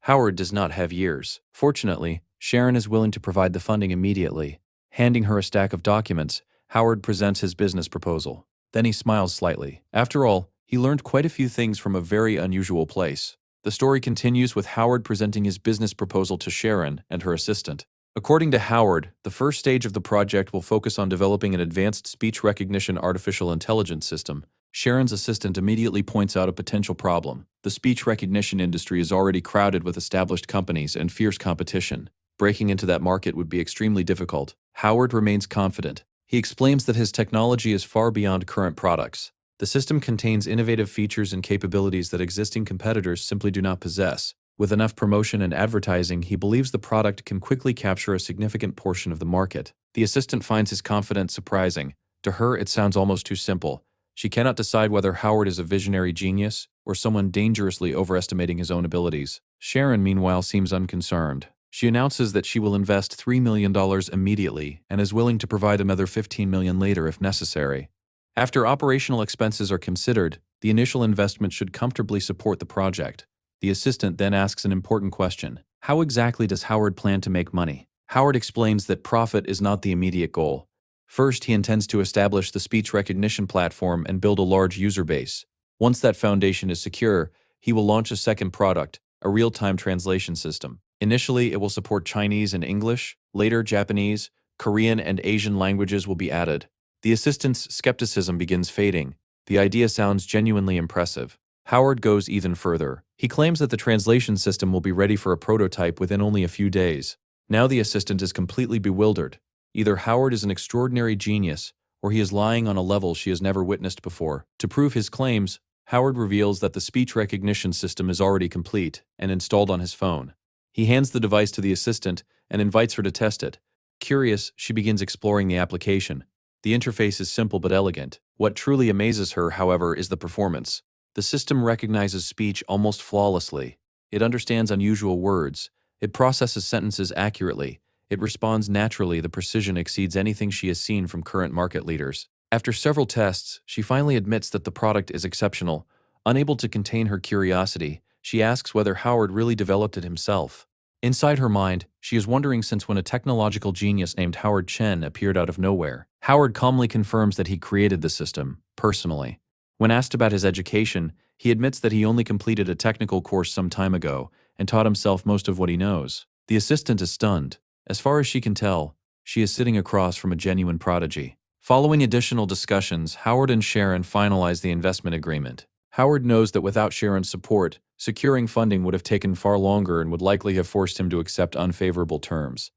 Howard does not have years. Fortunately, Sharon is willing to provide the funding immediately. Handing her a stack of documents, Howard presents his business proposal. Then he smiles slightly. After all, he learned quite a few things from a very unusual place. The story continues with Howard presenting his business proposal to Sharon and her assistant. According to Howard, the first stage of the project will focus on developing an advanced speech recognition artificial intelligence system. Sharon's assistant immediately points out a potential problem. The speech recognition industry is already crowded with established companies and fierce competition. Breaking into that market would be extremely difficult. Howard remains confident. He explains that his technology is far beyond current products. The system contains innovative features and capabilities that existing competitors simply do not possess. With enough promotion and advertising, he believes the product can quickly capture a significant portion of the market. The assistant finds his confidence surprising. To her, it sounds almost too simple. She cannot decide whether Howard is a visionary genius or someone dangerously overestimating his own abilities. Sharon, meanwhile, seems unconcerned. She announces that she will invest $3 million immediately and is willing to provide another $15 million later if necessary. After operational expenses are considered, the initial investment should comfortably support the project. The assistant then asks an important question. How exactly does Howard plan to make money? Howard explains that profit is not the immediate goal. First, he intends to establish the speech recognition platform and build a large user base. Once that foundation is secure, he will launch a second product, a real-time translation system. Initially, it will support Chinese and English. Later, Japanese, Korean, and Asian languages will be added. The assistant's skepticism begins fading. The idea sounds genuinely impressive. Howard goes even further. He claims that the translation system will be ready for a prototype within only a few days. Now the assistant is completely bewildered. Either Howard is an extraordinary genius, or he is lying on a level she has never witnessed before. To prove his claims, Howard reveals that the speech recognition system is already complete and installed on his phone. He hands the device to the assistant and invites her to test it. Curious, she begins exploring the application. The interface is simple but elegant. What truly amazes her, however, is the performance. The system recognizes speech almost flawlessly. It understands unusual words. It processes sentences accurately. It responds naturally. The precision exceeds anything she has seen from current market leaders. After several tests, she finally admits that the product is exceptional, Unable to contain her curiosity, she asks whether Howard really developed it himself. Inside her mind, she is wondering since when a technological genius named Howard Chen appeared out of nowhere. Howard calmly confirms that he created the system, personally. When asked about his education, he admits that he only completed a technical course some time ago and taught himself most of what he knows. The assistant is stunned. As far as she can tell, she is sitting across from a genuine prodigy. Following additional discussions, Howard and Sharon finalize the investment agreement. Howard knows that without Sharon's support, securing funding would have taken far longer and would likely have forced him to accept unfavorable terms.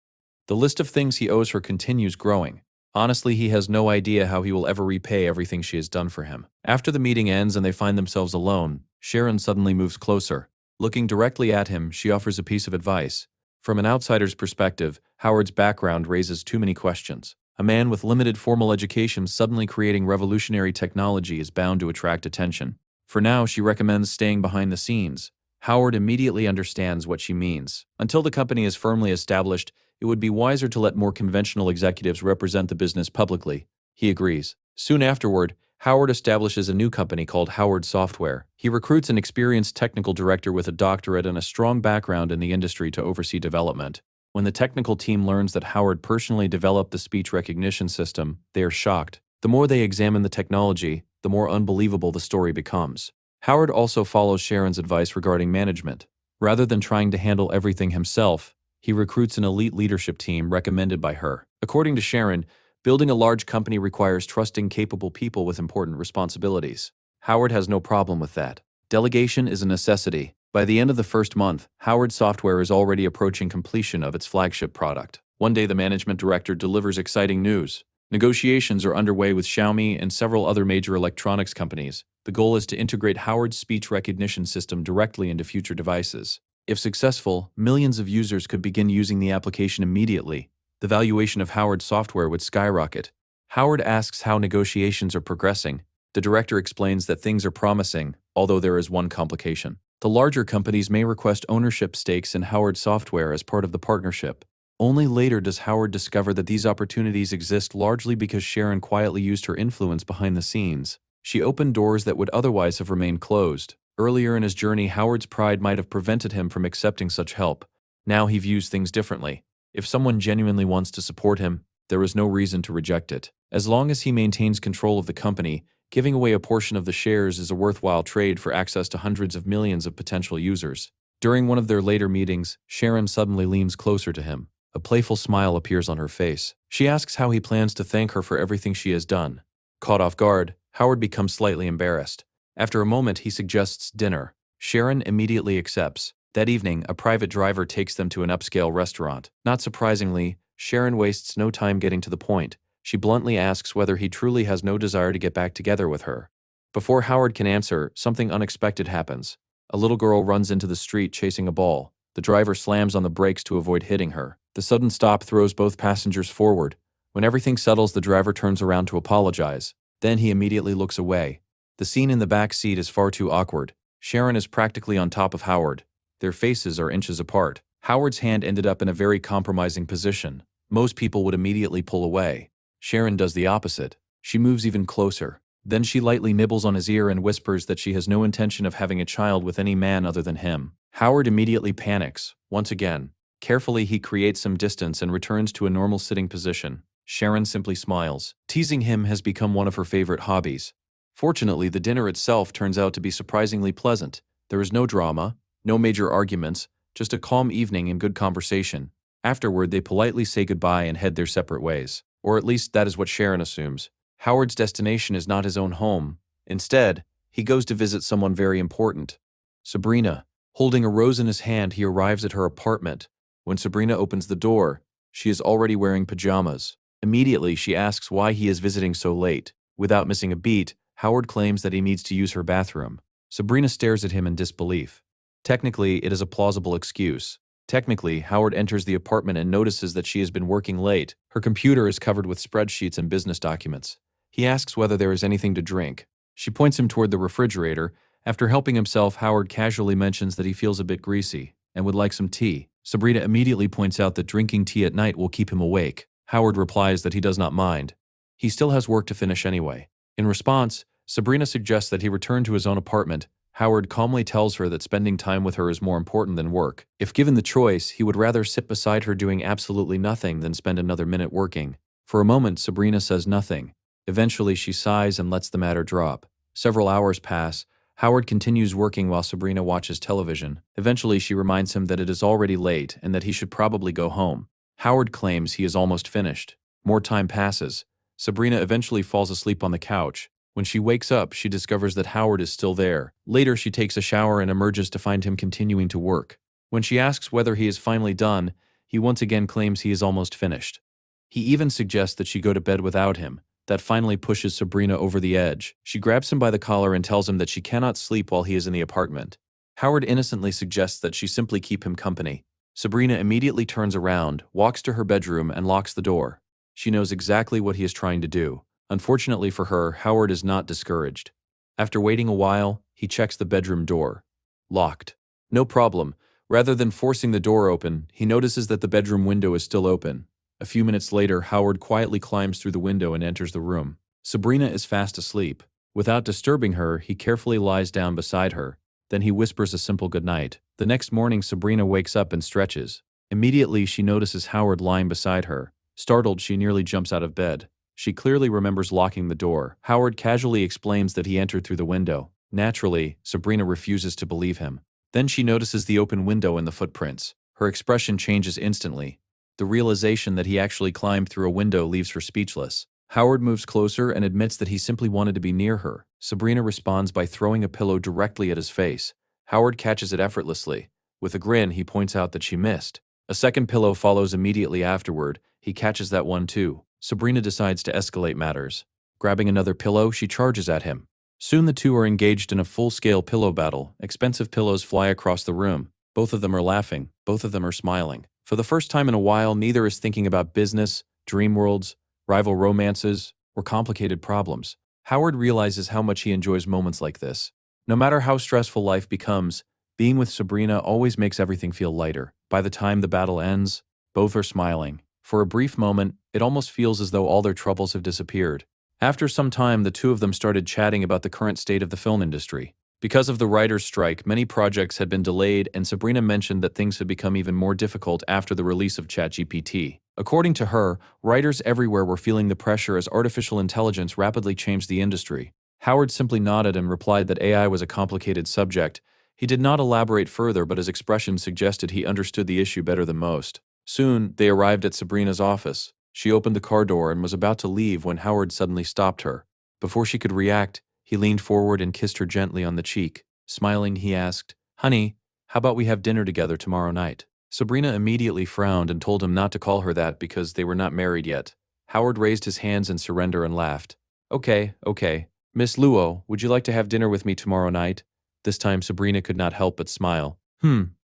The list of things he owes her continues growing. Honestly, he has no idea how he will ever repay everything she has done for him. After the meeting ends and they find themselves alone, Sharon suddenly moves closer. Looking directly at him, she offers a piece of advice. From an outsider's perspective, Howard's background raises too many questions. A man with limited formal education suddenly creating revolutionary technology is bound to attract attention. For now, she recommends staying behind the scenes. Howard immediately understands what she means. Until the company is firmly established, it would be wiser to let more conventional executives represent the business publicly. He agrees. Soon afterward, Howard establishes a new company called Howard Software. He recruits an experienced technical director with a doctorate and a strong background in the industry to oversee development. When the technical team learns that Howard personally developed the speech recognition system, they are shocked. The more they examine the technology, the more unbelievable the story becomes. Howard also follows Sharon's advice regarding management. Rather than trying to handle everything himself, he recruits an elite leadership team recommended by her. According to Sharon, building a large company requires trusting capable people with important responsibilities. Howard has no problem with that. Delegation is a necessity. By the end of the first month, Howard Software is already approaching completion of its flagship product. One day, the management director delivers exciting news. Negotiations are underway with Xiaomi and several other major electronics companies. The goal is to integrate Howard's speech recognition system directly into future devices. If successful, millions of users could begin using the application immediately. The valuation of Howard's software would skyrocket. Howard asks how negotiations are progressing. The director explains that things are promising, although there is one complication. The larger companies may request ownership stakes in Howard's software as part of the partnership. Only later does Howard discover that these opportunities exist largely because Sharon quietly used her influence behind the scenes. She opened doors that would otherwise have remained closed. Earlier in his journey, Howard's pride might have prevented him from accepting such help. Now he views things differently. If someone genuinely wants to support him, there is no reason to reject it. As long as he maintains control of the company, giving away a portion of the shares is a worthwhile trade for access to hundreds of millions of potential users. During one of their later meetings, Sharon suddenly leans closer to him. A playful smile appears on her face. She asks how he plans to thank her for everything she has done. Caught off guard, Howard becomes slightly embarrassed. After a moment, he suggests dinner. Sharon immediately accepts. That evening, a private driver takes them to an upscale restaurant. Not surprisingly, Sharon wastes no time getting to the point. She bluntly asks whether he truly has no desire to get back together with her. Before Howard can answer, something unexpected happens. A little girl runs into the street chasing a ball. The driver slams on the brakes to avoid hitting her. The sudden stop throws both passengers forward. When everything settles, the driver turns around to apologize. Then he immediately looks away. The scene in the back seat is far too awkward. Sharon is practically on top of Howard. Their faces are inches apart. Howard's hand ended up in a very compromising position. Most people would immediately pull away. Sharon does the opposite. She moves even closer. Then she lightly nibbles on his ear and whispers that she has no intention of having a child with any man other than him. Howard immediately panics. Once again, carefully he creates some distance and returns to a normal sitting position. Sharon simply smiles. Teasing him has become one of her favorite hobbies. Fortunately, the dinner itself turns out to be surprisingly pleasant. There is no drama, no major arguments, just a calm evening and good conversation. Afterward, they politely say goodbye and head their separate ways. Or at least that is what Sharon assumes. Howard's destination is not his own home. Instead, he goes to visit someone very important. Sabrina. Holding a rose in his hand, he arrives at her apartment. When Sabrina opens the door, she is already wearing pajamas. Immediately, she asks why he is visiting so late. Without missing a beat, Howard claims that he needs to use her bathroom. Sabrina stares at him in disbelief. Technically, it is a plausible excuse. Technically, Howard enters the apartment and notices that she has been working late. Her computer is covered with spreadsheets and business documents. He asks whether there is anything to drink. She points him toward the refrigerator. After helping himself, Howard casually mentions that he feels a bit greasy and would like some tea. Sabrina immediately points out that drinking tea at night will keep him awake. Howard replies that he does not mind. He still has work to finish anyway. In response, Sabrina suggests that he return to his own apartment. Howard calmly tells her that spending time with her is more important than work. If given the choice, he would rather sit beside her doing absolutely nothing than spend another minute working. For a moment, Sabrina says nothing. Eventually, she sighs and lets the matter drop. Several hours pass. Howard continues working while Sabrina watches television. Eventually, she reminds him that it is already late and that he should probably go home. Howard claims he is almost finished. More time passes. Sabrina eventually falls asleep on the couch. When she wakes up, she discovers that Howard is still there. Later, she takes a shower and emerges to find him continuing to work. When she asks whether he is finally done, he once again claims he is almost finished. He even suggests that she go to bed without him. That finally pushes Sabrina over the edge. She grabs him by the collar and tells him that she cannot sleep while he is in the apartment. Howard innocently suggests that she simply keep him company. Sabrina immediately turns around, walks to her bedroom, and locks the door. She knows exactly what he is trying to do. Unfortunately for her, Howard is not discouraged. After waiting a while, he checks the bedroom door. Locked. No problem. Rather than forcing the door open, he notices that the bedroom window is still open. A few minutes later, Howard quietly climbs through the window and enters the room. Sabrina is fast asleep. Without disturbing her, he carefully lies down beside her. Then he whispers a simple goodnight. The next morning, Sabrina wakes up and stretches. Immediately, she notices Howard lying beside her. Startled, she nearly jumps out of bed. She clearly remembers locking the door. Howard casually explains that he entered through the window. Naturally, Sabrina refuses to believe him. Then she notices the open window and the footprints. Her expression changes instantly. The realization that he actually climbed through a window leaves her speechless. Howard moves closer and admits that he simply wanted to be near her. Sabrina responds by throwing a pillow directly at his face. Howard catches it effortlessly. With a grin, he points out that she missed. A second pillow follows immediately afterward. He catches that one too. Sabrina decides to escalate matters. Grabbing another pillow, she charges at him. Soon the two are engaged in a full-scale pillow battle. Expensive pillows fly across the room. Both of them are laughing. Both of them are smiling. For the first time in a while, neither is thinking about business, dream worlds, rival romances, or complicated problems. Howard realizes how much he enjoys moments like this. No matter how stressful life becomes, being with Sabrina always makes everything feel lighter. By the time the battle ends, both are smiling. For a brief moment, it almost feels as though all their troubles have disappeared. After some time, the two of them started chatting about the current state of the film industry. Because of the writers' strike, many projects had been delayed, and Sabrina mentioned that things had become even more difficult after the release of ChatGPT. According to her, writers everywhere were feeling the pressure as artificial intelligence rapidly changed the industry. Howard simply nodded and replied that AI was a complicated subject. He did not elaborate further, but his expression suggested he understood the issue better than most. Soon, they arrived at Sabrina's office. She opened the car door and was about to leave when Howard suddenly stopped her. Before she could react, he leaned forward and kissed her gently on the cheek. Smiling, he asked, "Honey, how about we have dinner together tomorrow night?" Sabrina immediately frowned and told him not to call her that because they were not married yet. Howard raised his hands in surrender and laughed. Okay. Miss Luo, would you like to have dinner with me tomorrow night?" This time Sabrina could not help but smile.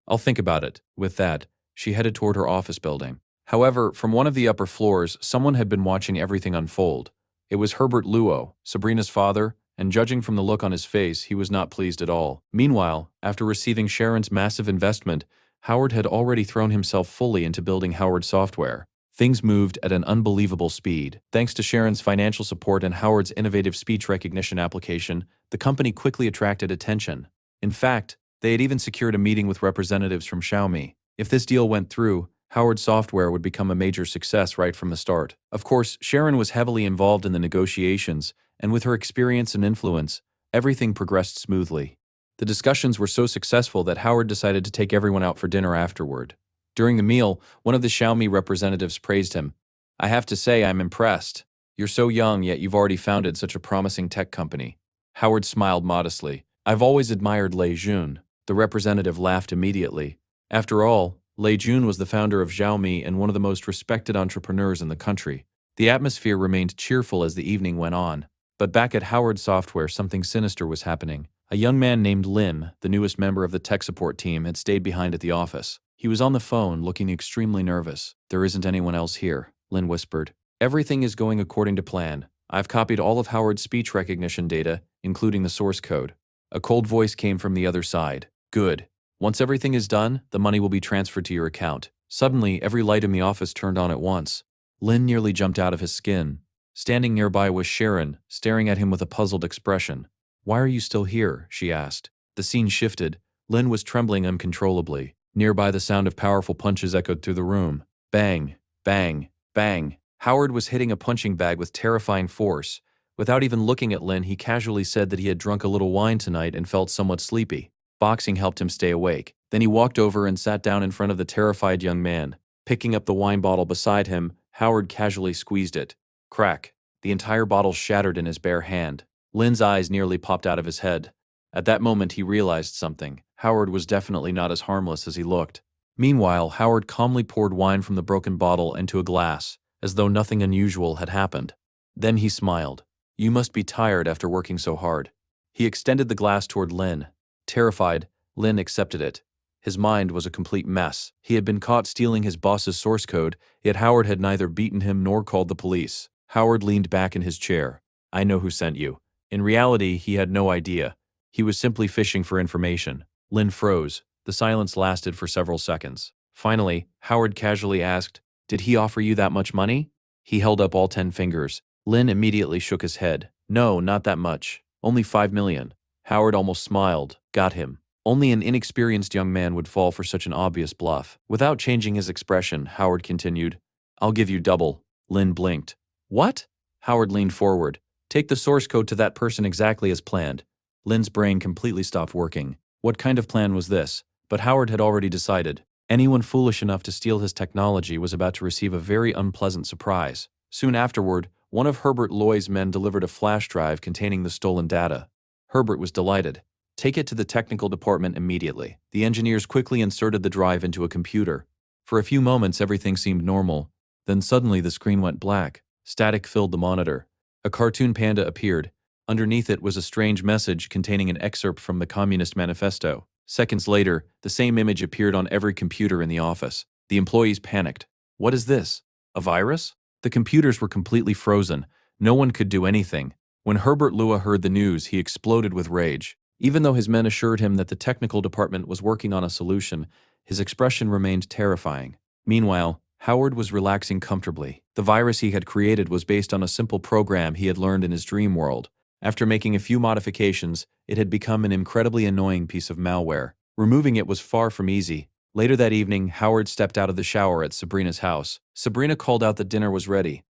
I'll think about it." With that, she headed toward her office building. However, from one of the upper floors, someone had been watching everything unfold. It was Herbert Luo, Sabrina's father, and judging from the look on his face, he was not pleased at all. Meanwhile, after receiving Sharon's massive investment, Howard had already thrown himself fully into building Howard software. Things moved at an unbelievable speed. Thanks to Sharon's financial support and Howard's innovative speech recognition application, the company quickly attracted attention. In fact, they had even secured a meeting with representatives from Xiaomi. If this deal went through, Howard software would become a major success right from the start. Of course, Sharon was heavily involved in the negotiations, and with her experience and influence, everything progressed smoothly. The discussions were so successful that Howard decided to take everyone out for dinner afterward. During the meal, one of the Xiaomi representatives praised him. "I have to say I'm impressed. You're so young, yet you've already founded such a promising tech company." Howard smiled modestly. "I've always admired Lei Jun." The representative laughed immediately. After all, Lei Jun was the founder of Xiaomi and one of the most respected entrepreneurs in the country. The atmosphere remained cheerful as the evening went on. But back at Howard Software, something sinister was happening. A young man named Lim, the newest member of the tech support team, had stayed behind at the office. He was on the phone, looking extremely nervous. "There isn't anyone else here," Lin whispered. "Everything is going according to plan. I've copied all of Howard's speech recognition data, including the source code." A cold voice came from the other side. "Good. Once everything is done, the money will be transferred to your account." Suddenly, every light in the office turned on at once. Lin nearly jumped out of his skin. Standing nearby was Sharon, staring at him with a puzzled expression. "Why are you still here?" she asked. The scene shifted. Lynn was trembling uncontrollably. Nearby, the sound of powerful punches echoed through the room. Bang, bang, bang. Howard was hitting a punching bag with terrifying force. Without even looking at Lynn, he casually said that he had drunk a little wine tonight and felt somewhat sleepy. Boxing helped him stay awake. Then he walked over and sat down in front of the terrified young man. Picking up the wine bottle beside him, Howard casually squeezed it. Crack. The entire bottle shattered in his bare hand. Lynn's eyes nearly popped out of his head. At that moment, he realized something. Howard was definitely not as harmless as he looked. Meanwhile, Howard calmly poured wine from the broken bottle into a glass, as though nothing unusual had happened. Then he smiled. "You must be tired after working so hard." He extended the glass toward Lynn. Terrified, Lynn accepted it. His mind was a complete mess. He had been caught stealing his boss's source code, yet Howard had neither beaten him nor called the police. Howard leaned back in his chair. "I know who sent you." In reality, he had no idea. He was simply fishing for information. Lynn froze. The silence lasted for several seconds. Finally, Howard casually asked, "Did he offer you that much money?" He held up all 10 fingers. Lynn immediately shook his head. "No, not that much. Only 5 million. Howard almost smiled. Got him. Only an inexperienced young man would fall for such an obvious bluff. Without changing his expression, Howard continued, "I'll give you double." Lynn blinked. "What?" Howard leaned forward. "Take the source code to that person exactly as planned." Lynn's brain completely stopped working. What kind of plan was this? But Howard had already decided. Anyone foolish enough to steal his technology was about to receive a very unpleasant surprise. Soon afterward, one of Herbert Loy's men delivered a flash drive containing the stolen data. Herbert was delighted. "Take it to the technical department immediately." The engineers quickly inserted the drive into a computer. For a few moments, everything seemed normal. Then suddenly the screen went black. Static filled the monitor. A cartoon panda appeared. Underneath it was a strange message containing an excerpt from the Communist Manifesto. Seconds later, the same image appeared on every computer in the office. The employees panicked. "What is this? A virus?" The computers were completely frozen. No one could do anything. When Herbert Lua heard the news, he exploded with rage. Even though his men assured him that the technical department was working on a solution, his expression remained terrifying. Meanwhile, Howard was relaxing comfortably. The virus he had created was based on a simple program he had learned in his dream world. After making a few modifications, it had become an incredibly annoying piece of malware. Removing it was far from easy. Later that evening, Howard stepped out of the shower at Sabrina's house. Sabrina called out that dinner was ready.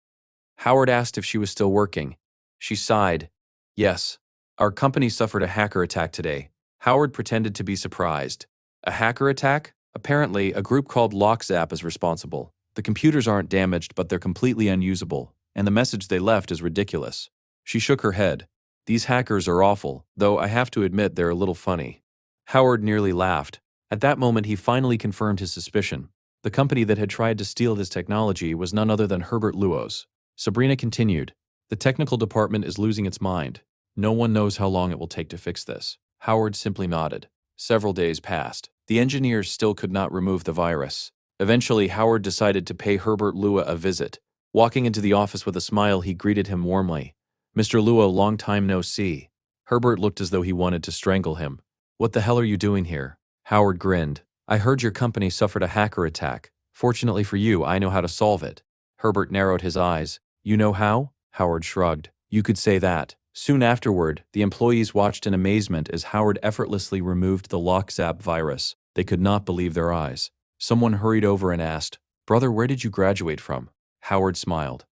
Howard asked if she was still working. She sighed. "Yes. Our company suffered a hacker attack today." Howard pretended to be surprised. "A hacker attack?" "Apparently, a group called LockZap is responsible. The computers aren't damaged, but they're completely unusable, and the message they left is ridiculous." She shook her head. "These hackers are awful, though I have to admit they're a little funny." Howard nearly laughed. At that moment, he finally confirmed his suspicion. The company that had tried to steal his technology was none other than Herbert Luo's. Sabrina continued, "The technical department is losing its mind. No one knows how long it will take to fix this." Howard simply nodded. Several days passed. The engineers still could not remove the virus. Eventually, Howard decided to pay Herbert Lua a visit. Walking into the office with a smile, he greeted him warmly. "Mr. Lua, long time no see." Herbert looked as though he wanted to strangle him. "What the hell are you doing here?" Howard grinned. "I heard your company suffered a hacker attack. Fortunately for you, I know how to solve it." Herbert narrowed his eyes. "You know how?" Howard shrugged. "You could say that." Soon afterward, the employees watched in amazement as Howard effortlessly removed the LockZap virus. They could not believe their eyes. Someone hurried over and asked, "Brother, where did you graduate from?" Howard smiled.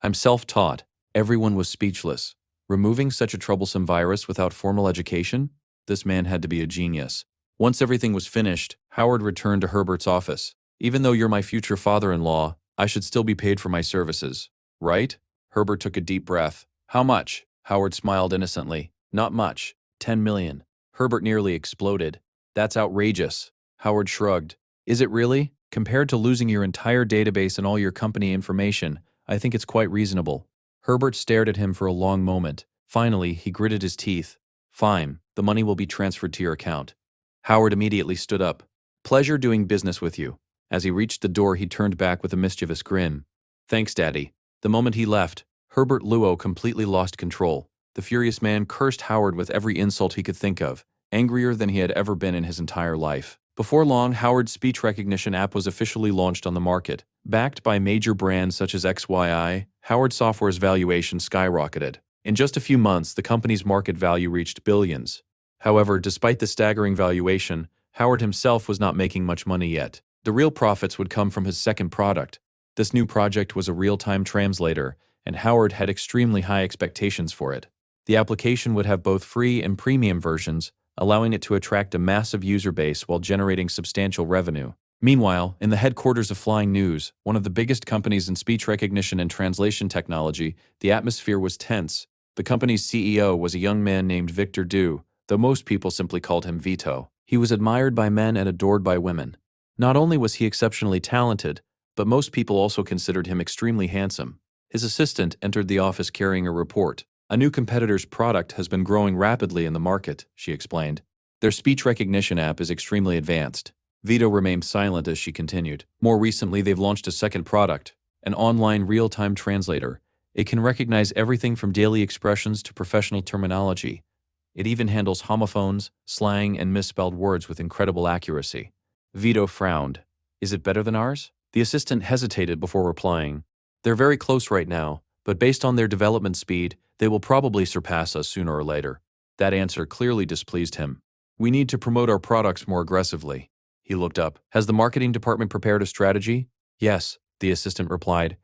"I'm self-taught." Everyone was speechless. Removing such a troublesome virus without formal education? This man had to be a genius. Once everything was finished, Howard returned to Herbert's office. "Even though you're my future father-in-law, I should still be paid for my services. Right?" Herbert took a deep breath. "How much?" Howard smiled innocently. "Not much. 10 million. Herbert nearly exploded. "That's outrageous." Howard shrugged. "Is it really? Compared to losing your entire database and all your company information, I think it's quite reasonable." Herbert stared at him for a long moment. Finally, he gritted his teeth. "Fine, the money will be transferred to your account." Howard immediately stood up. "Pleasure doing business with you." As he reached the door, he turned back with a mischievous grin. "Thanks, Daddy." The moment he left, Herbert Luo completely lost control. The furious man cursed Howard with every insult he could think of, angrier than he had ever been in his entire life. Before long, Howard's speech recognition app was officially launched on the market. Backed by major brands such as XYI, Howard Software's valuation skyrocketed. In just a few months, the company's market value reached billions. However, despite the staggering valuation, Howard himself was not making much money yet. The real profits would come from his second product. This new project was a real-time translator, and Howard had extremely high expectations for it. The application would have both free and premium versions, allowing it to attract a massive user base while generating substantial revenue. Meanwhile, in the headquarters of Flying News, one of the biggest companies in speech recognition and translation technology, the atmosphere was tense. The company's CEO was a young man named Victor Du, though most people simply called him Vito. He was admired by men and adored by women. Not only was he exceptionally talented, but most people also considered him extremely handsome. His assistant entered the office carrying a report. A new competitor's product has been growing rapidly in the market, she explained. Their speech recognition app is extremely advanced. Vito remained silent as she continued. More recently, they've launched a second product, an online real-time translator. It can recognize everything from daily expressions to professional terminology. It even handles homophones, slang, and misspelled words with incredible accuracy. Vito frowned. Is it better than ours? The assistant hesitated before replying. They're very close right now, but based on their development speed, they will probably surpass us sooner or later. That answer clearly displeased him. We need to promote our products more aggressively. He looked up. Has the marketing department prepared a strategy? Yes, the assistant replied.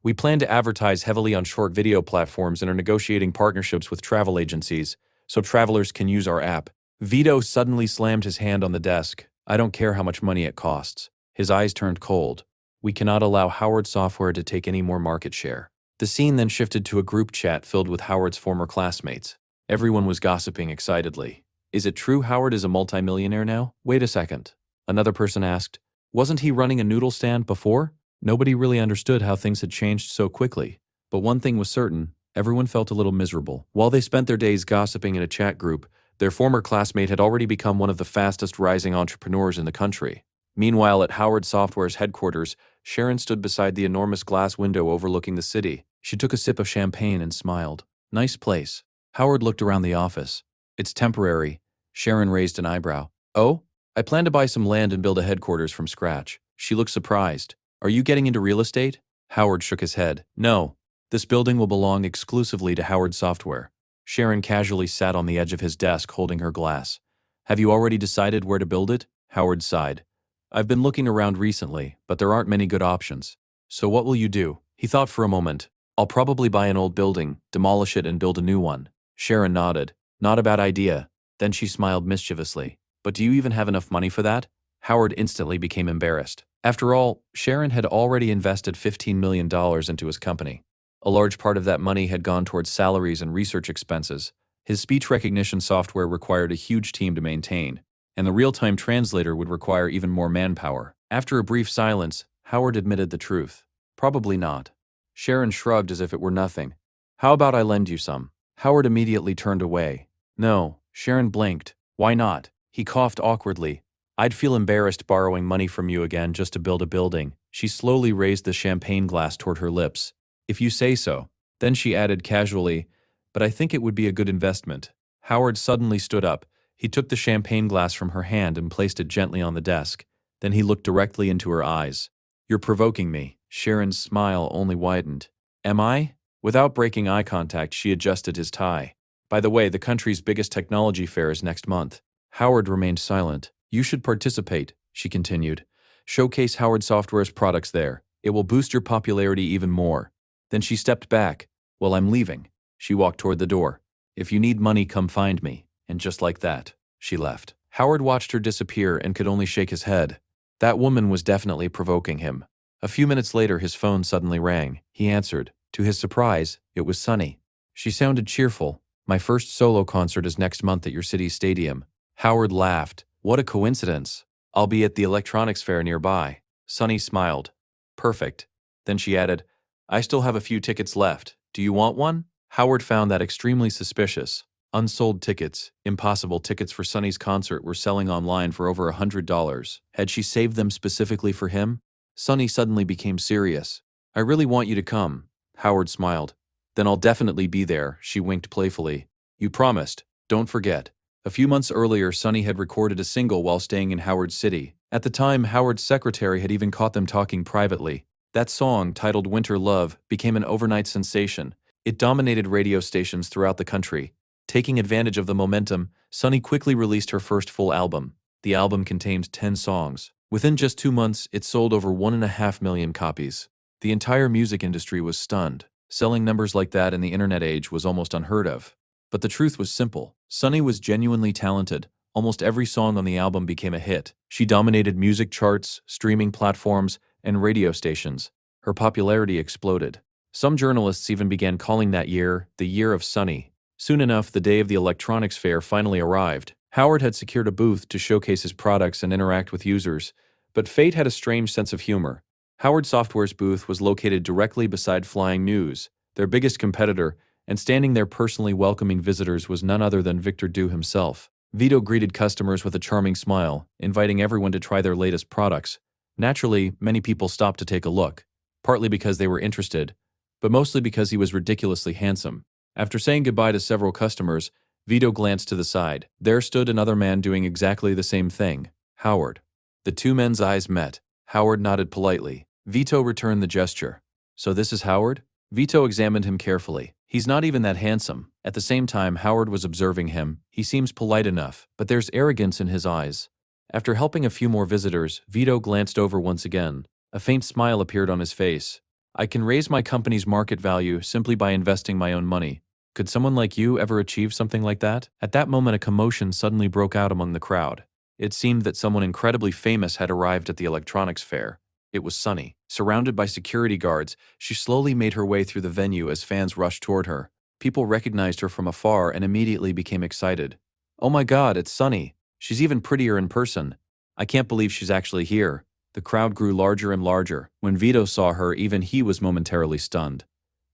We plan to advertise heavily on short video platforms and are negotiating partnerships with travel agencies, so travelers can use our app. Vito suddenly slammed his hand on the desk. I don't care how much money it costs. His eyes turned cold. We cannot allow Howard Software to take any more market share. The scene then shifted to a group chat filled with Howard's former classmates. Everyone was gossiping excitedly. Is it true Howard is a multimillionaire now? Wait a second. Another person asked. Wasn't he running a noodle stand before? Nobody really understood how things had changed so quickly. But one thing was certain, everyone felt a little miserable. While they spent their days gossiping in a chat group, their former classmate had already become one of the fastest rising entrepreneurs in the country. Meanwhile, at Howard Software's headquarters, Sharon stood beside the enormous glass window overlooking the city. She took a sip of champagne and smiled. Nice place. Howard looked around the office. It's temporary. Sharon raised an eyebrow. Oh? I plan to buy some land and build a headquarters from scratch. She looked surprised. Are you getting into real estate? Howard shook his head. No. This building will belong exclusively to Howard Software. Sharon casually sat on the edge of his desk holding her glass. Have you already decided where to build it? Howard sighed. I've been looking around recently, but there aren't many good options. So what will you do? He thought for a moment. I'll probably buy an old building, demolish it, and build a new one. Sharon nodded. Not a bad idea. Then she smiled mischievously. But do you even have enough money for that? Howard instantly became embarrassed. After all, Sharon had already invested $15 million into his company. A large part of that money had gone towards salaries and research expenses. His speech recognition software required a huge team to maintain, and the real-time translator would require even more manpower. After a brief silence, Howard admitted the truth. Probably not. Sharon shrugged as if it were nothing. How about I lend you some? Howard immediately turned away. No, Sharon blinked. Why not? He coughed awkwardly. I'd feel embarrassed borrowing money from you again just to build a building. She slowly raised the champagne glass toward her lips. If you say so. Then she added casually, but I think it would be a good investment. Howard suddenly stood up. He took the champagne glass from her hand and placed it gently on the desk. Then he looked directly into her eyes. You're provoking me. Sharon's smile only widened. Am I? Without breaking eye contact, she adjusted his tie. By the way, the country's biggest technology fair is next month. Howard remained silent. You should participate, she continued. Showcase Howard Software's products there. It will boost your popularity even more. Then she stepped back. Well, I'm leaving. She walked toward the door. If you need money, come find me. And just like that, she left. Howard watched her disappear and could only shake his head. That woman was definitely provoking him. A few minutes later, his phone suddenly rang. He answered. To his surprise, it was Sunny. She sounded cheerful. My first solo concert is next month at your city's stadium. Howard laughed. What a coincidence. I'll be at the electronics fair nearby. Sunny smiled. Perfect. Then she added, I still have a few tickets left. Do you want one? Howard found that extremely suspicious. Unsold tickets, impossible tickets for Sunny's concert were selling online for over $100. Had she saved them specifically for him? Sunny suddenly became serious. I really want you to come. Howard smiled. Then I'll definitely be there, she winked playfully. You promised. Don't forget. A few months earlier, Sunny had recorded a single while staying in Howard's city. At the time, Howard's secretary had even caught them talking privately. That song, titled Winter Love, became an overnight sensation. It dominated radio stations throughout the country. Taking advantage of the momentum, Sunny quickly released her first full album. The album contained 10 songs. Within just 2 months, it sold over 1.5 million copies. The entire music industry was stunned. Selling numbers like that in the internet age was almost unheard of. But the truth was simple. Sunny was genuinely talented. Almost every song on the album became a hit. She dominated music charts, streaming platforms, and radio stations. Her popularity exploded. Some journalists even began calling that year the Year of Sunny. Soon enough, the day of the electronics fair finally arrived. Howard had secured a booth to showcase his products and interact with users, but fate had a strange sense of humor. Howard Software's booth was located directly beside Flying News, their biggest competitor, and standing there personally welcoming visitors was none other than Victor Du himself. Vito greeted customers with a charming smile, inviting everyone to try their latest products. Naturally, many people stopped to take a look, partly because they were interested, but mostly because he was ridiculously handsome. After saying goodbye to several customers, Vito glanced to the side. There stood another man doing exactly the same thing, Howard. The two men's eyes met. Howard nodded politely. Vito returned the gesture. "So this is Howard?" Vito examined him carefully. "He's not even that handsome." At the same time, Howard was observing him. He seems polite enough, but there's arrogance in his eyes. After helping a few more visitors, Vito glanced over once again. A faint smile appeared on his face. "I can raise my company's market value simply by investing my own money. Could someone like you ever achieve something like that?" At that moment, a commotion suddenly broke out among the crowd. It seemed that someone incredibly famous had arrived at the electronics fair. It was Sunny. Surrounded by security guards, she slowly made her way through the venue as fans rushed toward her. People recognized her from afar and immediately became excited. "Oh my God, it's Sunny. She's even prettier in person. I can't believe she's actually here." The crowd grew larger and larger. When Vito saw her, even he was momentarily stunned.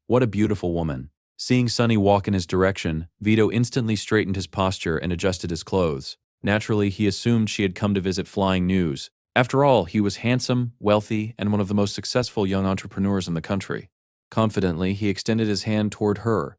What a beautiful woman. Seeing Sunny walk in his direction, Vito instantly straightened his posture and adjusted his clothes. Naturally, he assumed she had come to visit Flying News. After all, he was handsome, wealthy, and one of the most successful young entrepreneurs in the country. Confidently, he extended his hand toward her.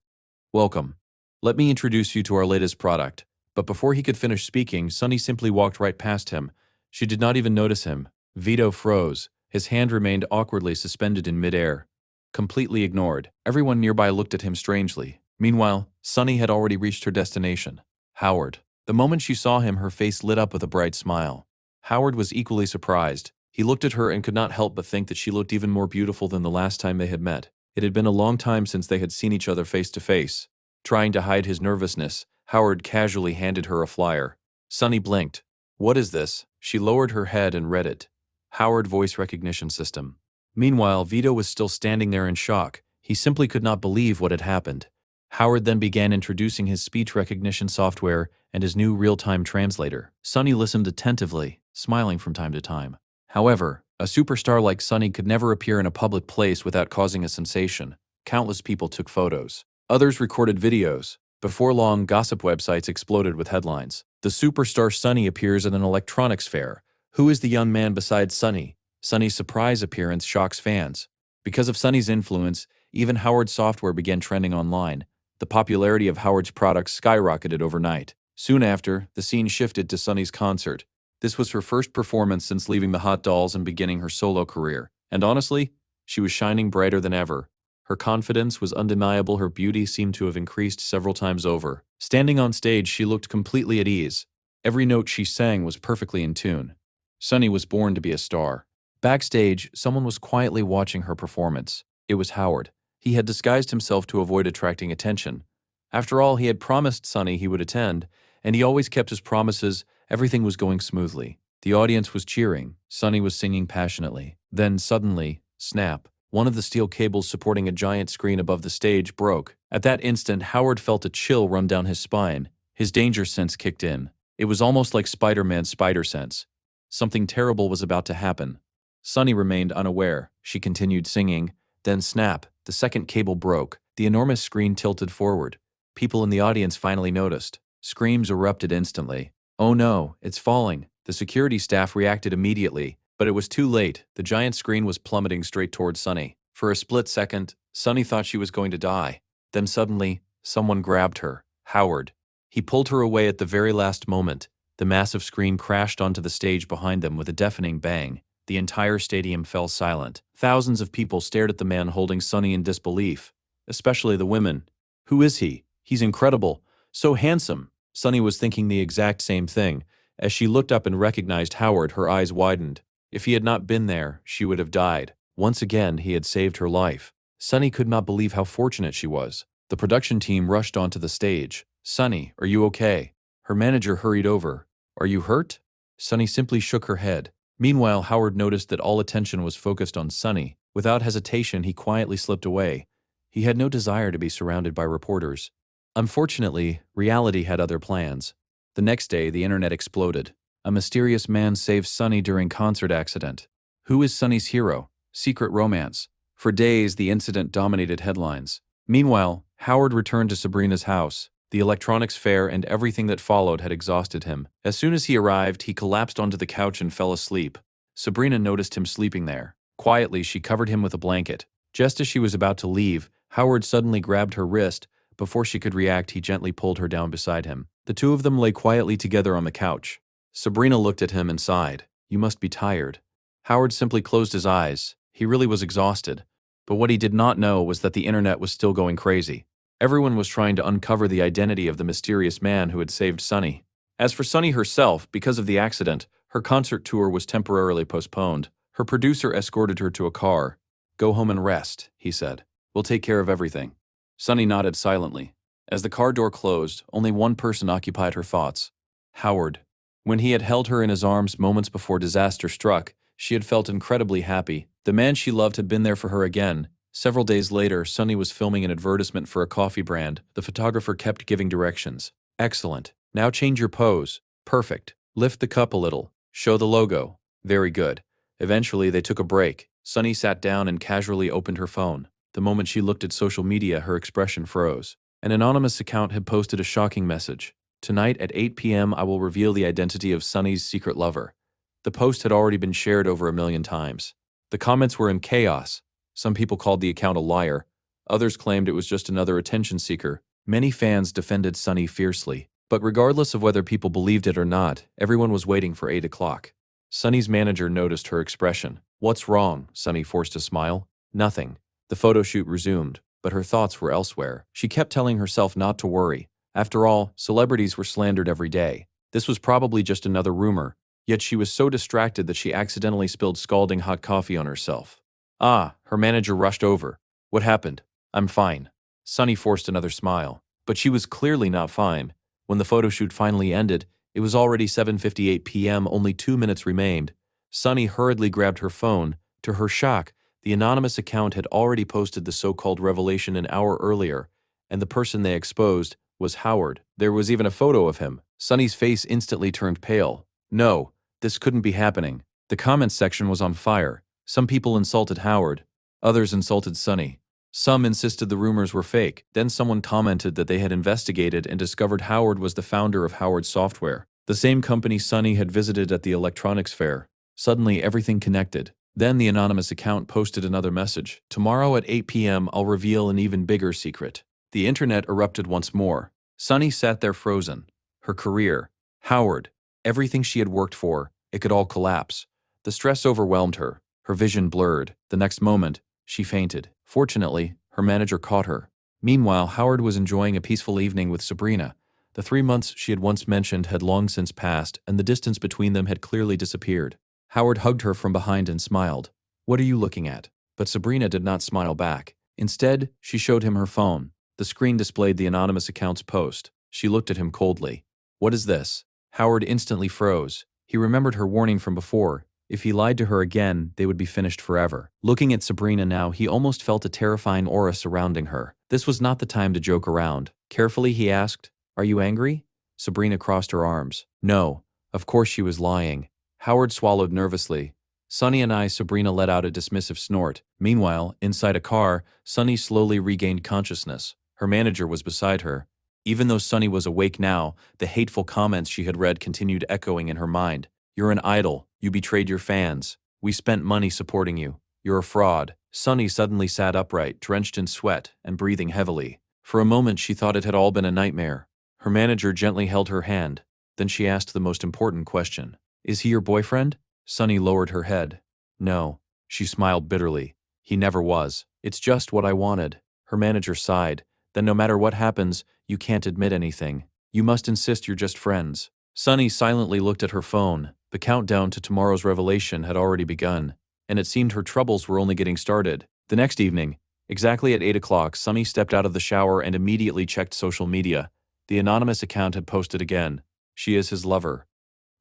"Welcome. Let me introduce you to our latest product." But before he could finish speaking, Sunny simply walked right past him. She did not even notice him. Vito froze. His hand remained awkwardly suspended in midair. Completely ignored. Everyone nearby looked at him strangely. Meanwhile, Sunny had already reached her destination. Howard. The moment she saw him, her face lit up with a bright smile. Howard was equally surprised. He looked at her and could not help but think that she looked even more beautiful than the last time they had met. It had been a long time since they had seen each other face to face. Trying to hide his nervousness, Howard casually handed her a flyer. Sunny blinked. "What is this?" She lowered her head and read it. Howard Voice Recognition System. Meanwhile, Vito was still standing there in shock. He simply could not believe what had happened. Howard then began introducing his speech recognition software and his new real-time translator. Sunny listened attentively, smiling from time to time. However, a superstar like Sunny could never appear in a public place without causing a sensation. Countless people took photos. Others recorded videos. Before long, gossip websites exploded with headlines. "The superstar Sunny appears at an electronics fair. Who is the young man besides Sunny?" Sunny's surprise appearance shocks fans. Because of Sunny's influence, even Howard Software began trending online. The popularity of Howard's products skyrocketed overnight. Soon after, the scene shifted to Sunny's concert. This was her first performance since leaving the Hot Dolls and beginning her solo career. And honestly, she was shining brighter than ever. Her confidence was undeniable. Her beauty seemed to have increased several times over. Standing on stage, she looked completely at ease. Every note she sang was perfectly in tune. Sunny was born to be a star. Backstage, someone was quietly watching her performance. It was Howard. He had disguised himself to avoid attracting attention. After all, he had promised Sunny he would attend, and he always kept his promises. Everything was going smoothly. The audience was cheering. Sunny was singing passionately. Then suddenly, snap, one of the steel cables supporting a giant screen above the stage broke. At that instant, Howard felt a chill run down his spine. His danger sense kicked in. It was almost like Spider-Man's spider sense. Something terrible was about to happen. Sunny remained unaware. She continued singing. Then snap, the second cable broke. The enormous screen tilted forward. People in the audience finally noticed. Screams erupted instantly. "Oh no, it's falling." The security staff reacted immediately, but it was too late. The giant screen was plummeting straight towards Sunny. For a split second, Sunny thought she was going to die. Then suddenly, someone grabbed her. Howard. He pulled her away at the very last moment. The massive screen crashed onto the stage behind them with a deafening bang. The entire stadium fell silent. Thousands of people stared at the man holding Sunny in disbelief, especially the women. Who is he? He's incredible. So handsome. Sunny was thinking the exact same thing. As she looked up and recognized Howard, her eyes widened. If he had not been there, she would have died. Once again, he had saved her life. Sunny could not believe how fortunate she was. The production team rushed onto the stage. "Sunny, are you okay?" Her manager hurried over. "Are you hurt?" Sunny simply shook her head. Meanwhile, Howard noticed that all attention was focused on Sunny. Without hesitation, he quietly slipped away. He had no desire to be surrounded by reporters. Unfortunately, reality had other plans. The next day, the internet exploded. A mysterious man saves Sunny during concert accident. Who is Sunny's hero? Secret romance. For days, the incident dominated headlines. Meanwhile, Howard returned to Sabrina's house. The electronics fair and everything that followed had exhausted him. As soon as he arrived, he collapsed onto the couch and fell asleep. Sabrina noticed him sleeping there. Quietly, she covered him with a blanket. Just as she was about to leave, Howard suddenly grabbed her wrist. Before she could react, he gently pulled her down beside him. The two of them lay quietly together on the couch. Sabrina looked at him and sighed. "You must be tired." Howard simply closed his eyes. He really was exhausted. But what he did not know was that the internet was still going crazy. Everyone was trying to uncover the identity of the mysterious man who had saved Sunny. As for Sunny herself, because of the accident, her concert tour was temporarily postponed. Her producer escorted her to a car. "Go home and rest," he said. "We'll take care of everything." Sunny nodded silently. As the car door closed, only one person occupied her thoughts: Howard. When he had held her in his arms moments before disaster struck, she had felt incredibly happy. The man she loved had been there for her again. Several days later, Sunny was filming an advertisement for a coffee brand. The photographer kept giving directions. "Excellent. Now change your pose. Perfect. Lift the cup a little. Show the logo. Very good." Eventually, they took a break. Sunny sat down and casually opened her phone. The moment she looked at social media, her expression froze. An anonymous account had posted a shocking message. "Tonight at 8 p.m. I will reveal the identity of Sunny's secret lover." The post had already been shared over 1,000,000 times. The comments were in chaos. Some people called the account a liar. Others claimed it was just another attention seeker. Many fans defended Sunny fiercely. But regardless of whether people believed it or not, everyone was waiting for 8 o'clock. Sunny's manager noticed her expression. "What's wrong?" Sunny forced a smile. "Nothing." The photo shoot resumed, but her thoughts were elsewhere. She kept telling herself not to worry. After all, celebrities were slandered every day. This was probably just another rumor. Yet she was so distracted that she accidentally spilled scalding hot coffee on herself. Her manager rushed over. "What happened?" "I'm fine." Sunny forced another smile. But she was clearly not fine. When the photo shoot finally ended, it was already 7:58 p.m., only 2 minutes remained. Sunny hurriedly grabbed her phone. To her shock, the anonymous account had already posted the so-called revelation an hour earlier, and the person they exposed was Howard. There was even a photo of him. Sunny's face instantly turned pale. No, this couldn't be happening. The comments section was on fire. Some people insulted Howard. Others insulted Sunny. Some insisted the rumors were fake. Then someone commented that they had investigated and discovered Howard was the founder of Howard Software, the same company Sunny had visited at the electronics fair. Suddenly, everything connected. Then the anonymous account posted another message. "Tomorrow at 8 p.m., I'll reveal an even bigger secret." The internet erupted once more. Sunny sat there frozen. Her career, Howard, everything she had worked for, it could all collapse. The stress overwhelmed her. Her vision blurred. The next moment, she fainted. Fortunately, her manager caught her. Meanwhile, Howard was enjoying a peaceful evening with Sabrina. The 3 months she had once mentioned had long since passed, and the distance between them had clearly disappeared. Howard hugged her from behind and smiled. "What are you looking at?" But Sabrina did not smile back. Instead, she showed him her phone. The screen displayed the anonymous account's post. She looked at him coldly. "What is this?" Howard instantly froze. He remembered her warning from before. If he lied to her again, they would be finished forever. Looking at Sabrina now, he almost felt a terrifying aura surrounding her. This was not the time to joke around. Carefully, he asked, "Are you angry?" Sabrina crossed her arms. No, of course she was lying. Howard swallowed nervously. "Sunny and I," Sabrina let out a dismissive snort. Meanwhile, inside a car, Sunny slowly regained consciousness. Her manager was beside her. Even though Sunny was awake now, the hateful comments she had read continued echoing in her mind. "You're an idol. You betrayed your fans. We spent money supporting you. You're a fraud." Sunny suddenly sat upright, drenched in sweat and breathing heavily. For a moment, she thought it had all been a nightmare. Her manager gently held her hand. Then she asked the most important question. "Is he your boyfriend?" Sunny lowered her head. No. She smiled bitterly. He never was. It's just what I wanted. Her manager sighed. Then no matter what happens, you can't admit anything. You must insist you're just friends. Sunny silently looked at her phone. The countdown to tomorrow's revelation had already begun, and it seemed her troubles were only getting started. The next evening, exactly at 8 o'clock, Sunny stepped out of the shower and immediately checked social media. The anonymous account had posted again. She is his lover.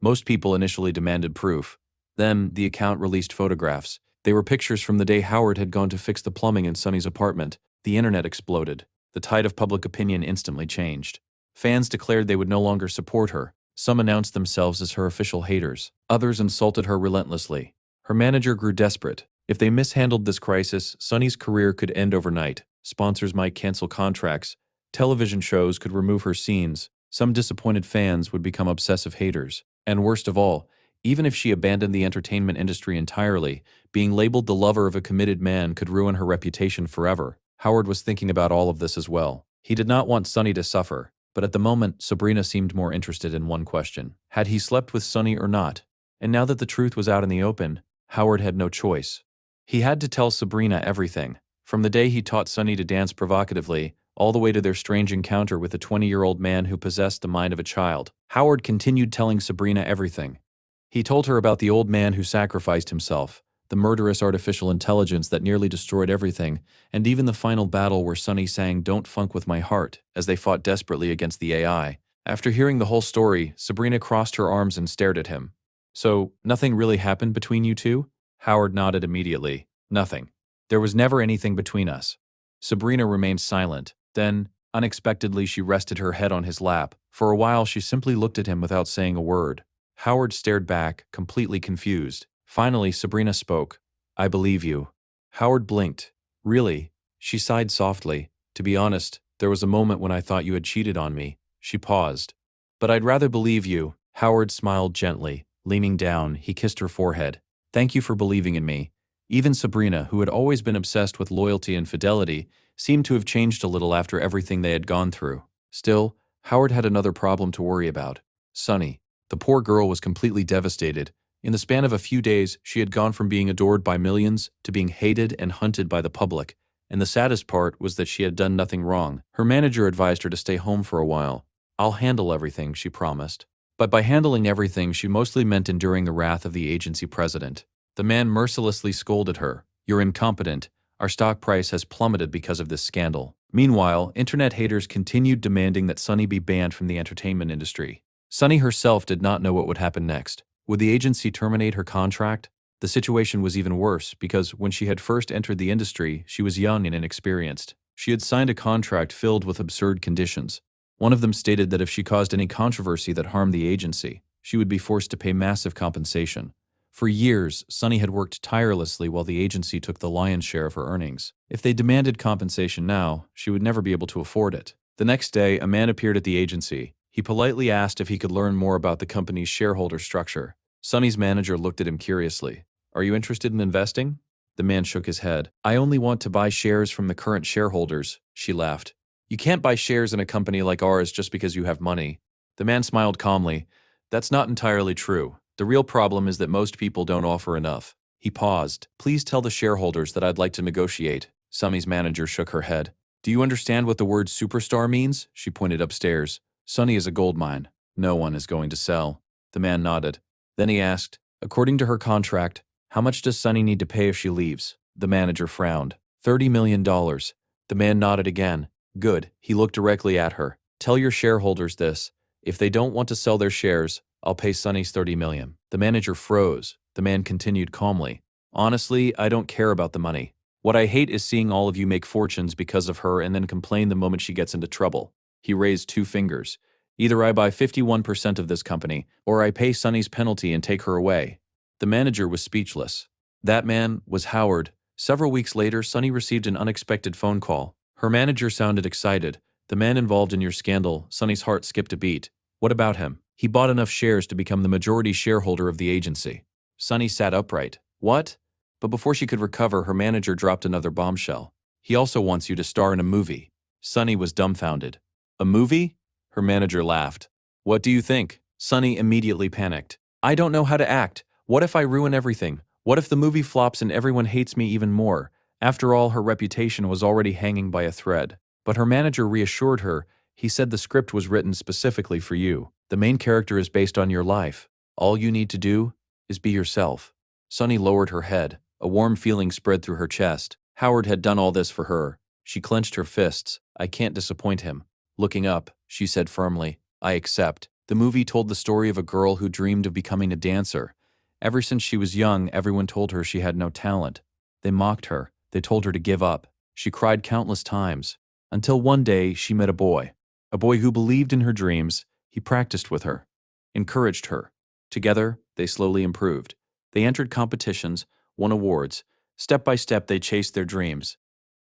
Most people initially demanded proof. Then, the account released photographs. They were pictures from the day Howard had gone to fix the plumbing in Sunny's apartment. The internet exploded. The tide of public opinion instantly changed. Fans declared they would no longer support her. Some announced themselves as her official haters. Others insulted her relentlessly. Her manager grew desperate. If they mishandled this crisis, Sunny's career could end overnight. Sponsors might cancel contracts. Television shows could remove her scenes. Some disappointed fans would become obsessive haters. And worst of all, even if she abandoned the entertainment industry entirely, being labeled the lover of a committed man could ruin her reputation forever. Howard was thinking about all of this as well. He did not want Sunny to suffer, but at the moment, Sabrina seemed more interested in one question. Had he slept with Sunny or not? And now that the truth was out in the open, Howard had no choice. He had to tell Sabrina everything, from the day he taught Sunny to dance provocatively, all the way to their strange encounter with a 20-year-old man who possessed the mind of a child. Howard continued telling Sabrina everything. He told her about the old man who sacrificed himself, the murderous artificial intelligence that nearly destroyed everything, and even the final battle where Sunny sang "Don't Funk With My Heart" as they fought desperately against the AI. After hearing the whole story, Sabrina crossed her arms and stared at him. So, nothing really happened between you two? Howard nodded immediately. Nothing. There was never anything between us. Sabrina remained silent. Then, unexpectedly, she rested her head on his lap. For a while, she simply looked at him without saying a word. Howard stared back, completely confused. Finally, Sabrina spoke. I believe you. Howard blinked. Really? She sighed softly. To be honest, there was a moment when I thought you had cheated on me. She paused. But I'd rather believe you. Howard smiled gently. Leaning down, he kissed her forehead. Thank you for believing in me. Even Sabrina, who had always been obsessed with loyalty and fidelity, seemed to have changed a little after everything they had gone through. Still, Howard had another problem to worry about. Sunny. The poor girl was completely devastated. In the span of a few days, she had gone from being adored by millions to being hated and hunted by the public. And the saddest part was that she had done nothing wrong. Her manager advised her to stay home for a while. I'll handle everything, she promised. But by handling everything, she mostly meant enduring the wrath of the agency president. The man mercilessly scolded her. You're incompetent. Our stock price has plummeted because of this scandal. Meanwhile, internet haters continued demanding that Sunny be banned from the entertainment industry. Sunny herself did not know what would happen next. Would the agency terminate her contract? The situation was even worse because when she had first entered the industry, she was young and inexperienced. She had signed a contract filled with absurd conditions. One of them stated that if she caused any controversy that harmed the agency, she would be forced to pay massive compensation. For years, Sunny had worked tirelessly while the agency took the lion's share of her earnings. If they demanded compensation now, she would never be able to afford it. The next day, a man appeared at the agency. He politely asked if he could learn more about the company's shareholder structure. Sunny's manager looked at him curiously. Are you interested in investing? The man shook his head. I only want to buy shares from the current shareholders, she laughed. You can't buy shares in a company like ours just because you have money. The man smiled calmly. That's not entirely true. The real problem is that most people don't offer enough. He paused. Please tell the shareholders that I'd like to negotiate. Sunny's manager shook her head. Do you understand what the word superstar means? She pointed upstairs. Sunny is a gold mine. No one is going to sell. The man nodded. Then he asked, according to her contract, how much does Sunny need to pay if she leaves? The manager frowned. $30 million. The man nodded again. Good. He looked directly at her. Tell your shareholders this. If they don't want to sell their shares, I'll pay Sunny's $30 million. The manager froze. The man continued calmly. Honestly, I don't care about the money. What I hate is seeing all of you make fortunes because of her and then complain the moment she gets into trouble. He raised two fingers. Either I buy 51% of this company, or I pay Sunny's penalty and take her away. The manager was speechless. That man was Howard. Several weeks later, Sunny received an unexpected phone call. Her manager sounded excited. The man involved in your scandal, Sunny's heart skipped a beat. What about him? He bought enough shares to become the majority shareholder of the agency. Sunny sat upright. What? But before she could recover, her manager dropped another bombshell. He also wants you to star in a movie. Sunny was dumbfounded. A movie? Her manager laughed. What do you think? Sunny immediately panicked. I don't know how to act. What if I ruin everything? What if the movie flops and everyone hates me even more? After all, her reputation was already hanging by a thread. But her manager reassured her. He said the script was written specifically for you. The main character is based on your life. All you need to do is be yourself. Sunny lowered her head. A warm feeling spread through her chest. Howard had done all this for her. She clenched her fists. I can't disappoint him. Looking up, she said firmly, I accept. The movie told the story of a girl who dreamed of becoming a dancer. Ever since she was young, everyone told her she had no talent. They mocked her. They told her to give up. She cried countless times. Until one day, she met a boy who believed in her dreams. He practiced with her, encouraged her. Together, they slowly improved. They entered competitions, won awards. Step by step, they chased their dreams.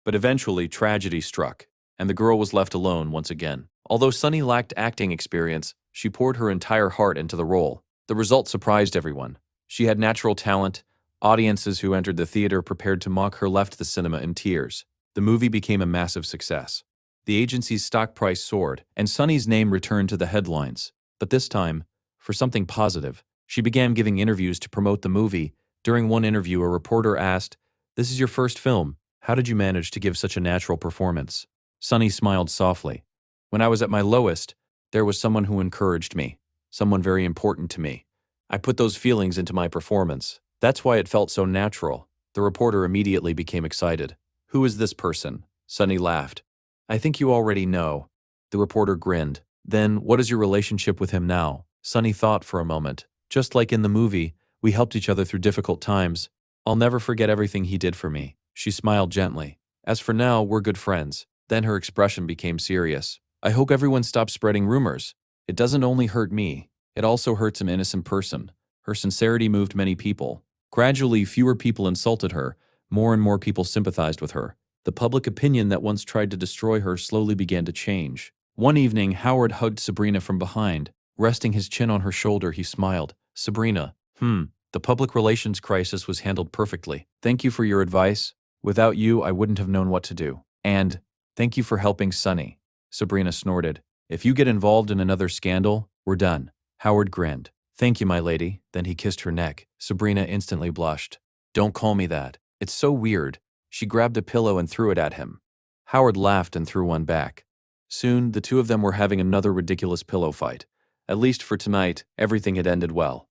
But eventually, tragedy struck, and the girl was left alone once again. Although Sunny lacked acting experience, she poured her entire heart into the role. The result surprised everyone. She had natural talent. Audiences who entered the theater prepared to mock her left the cinema in tears. The movie became a massive success. The agency's stock price soared, and Sunny's name returned to the headlines. But this time, for something positive, she began giving interviews to promote the movie. During one interview, a reporter asked, "This is your first film. How did you manage to give such a natural performance?" Sunny smiled softly. "When I was at my lowest, there was someone who encouraged me, someone very important to me. I put those feelings into my performance. That's why it felt so natural." The reporter immediately became excited. "Who is this person?" Sunny laughed. "I think you already know." The reporter grinned. "Then, what is your relationship with him now?" Sunny thought for a moment. "Just like in the movie, we helped each other through difficult times. I'll never forget everything he did for me." She smiled gently. "As for now, we're good friends." Then her expression became serious. "I hope everyone stops spreading rumors. It doesn't only hurt me, it also hurts an innocent person." Her sincerity moved many people. Gradually, fewer people insulted her. More and more people sympathized with her. The public opinion that once tried to destroy her slowly began to change. One evening, Howard hugged Sabrina from behind. Resting his chin on her shoulder, he smiled. "Sabrina, the public relations crisis was handled perfectly. Thank you for your advice. Without you, I wouldn't have known what to do. And thank you for helping Sunny." Sabrina snorted. "If you get involved in another scandal, we're done." Howard grinned. "Thank you, my lady." Then he kissed her neck. Sabrina instantly blushed. "Don't call me that. It's so weird." She grabbed a pillow and threw it at him. Howard laughed and threw one back. Soon, the two of them were having another ridiculous pillow fight. At least for tonight, everything had ended well.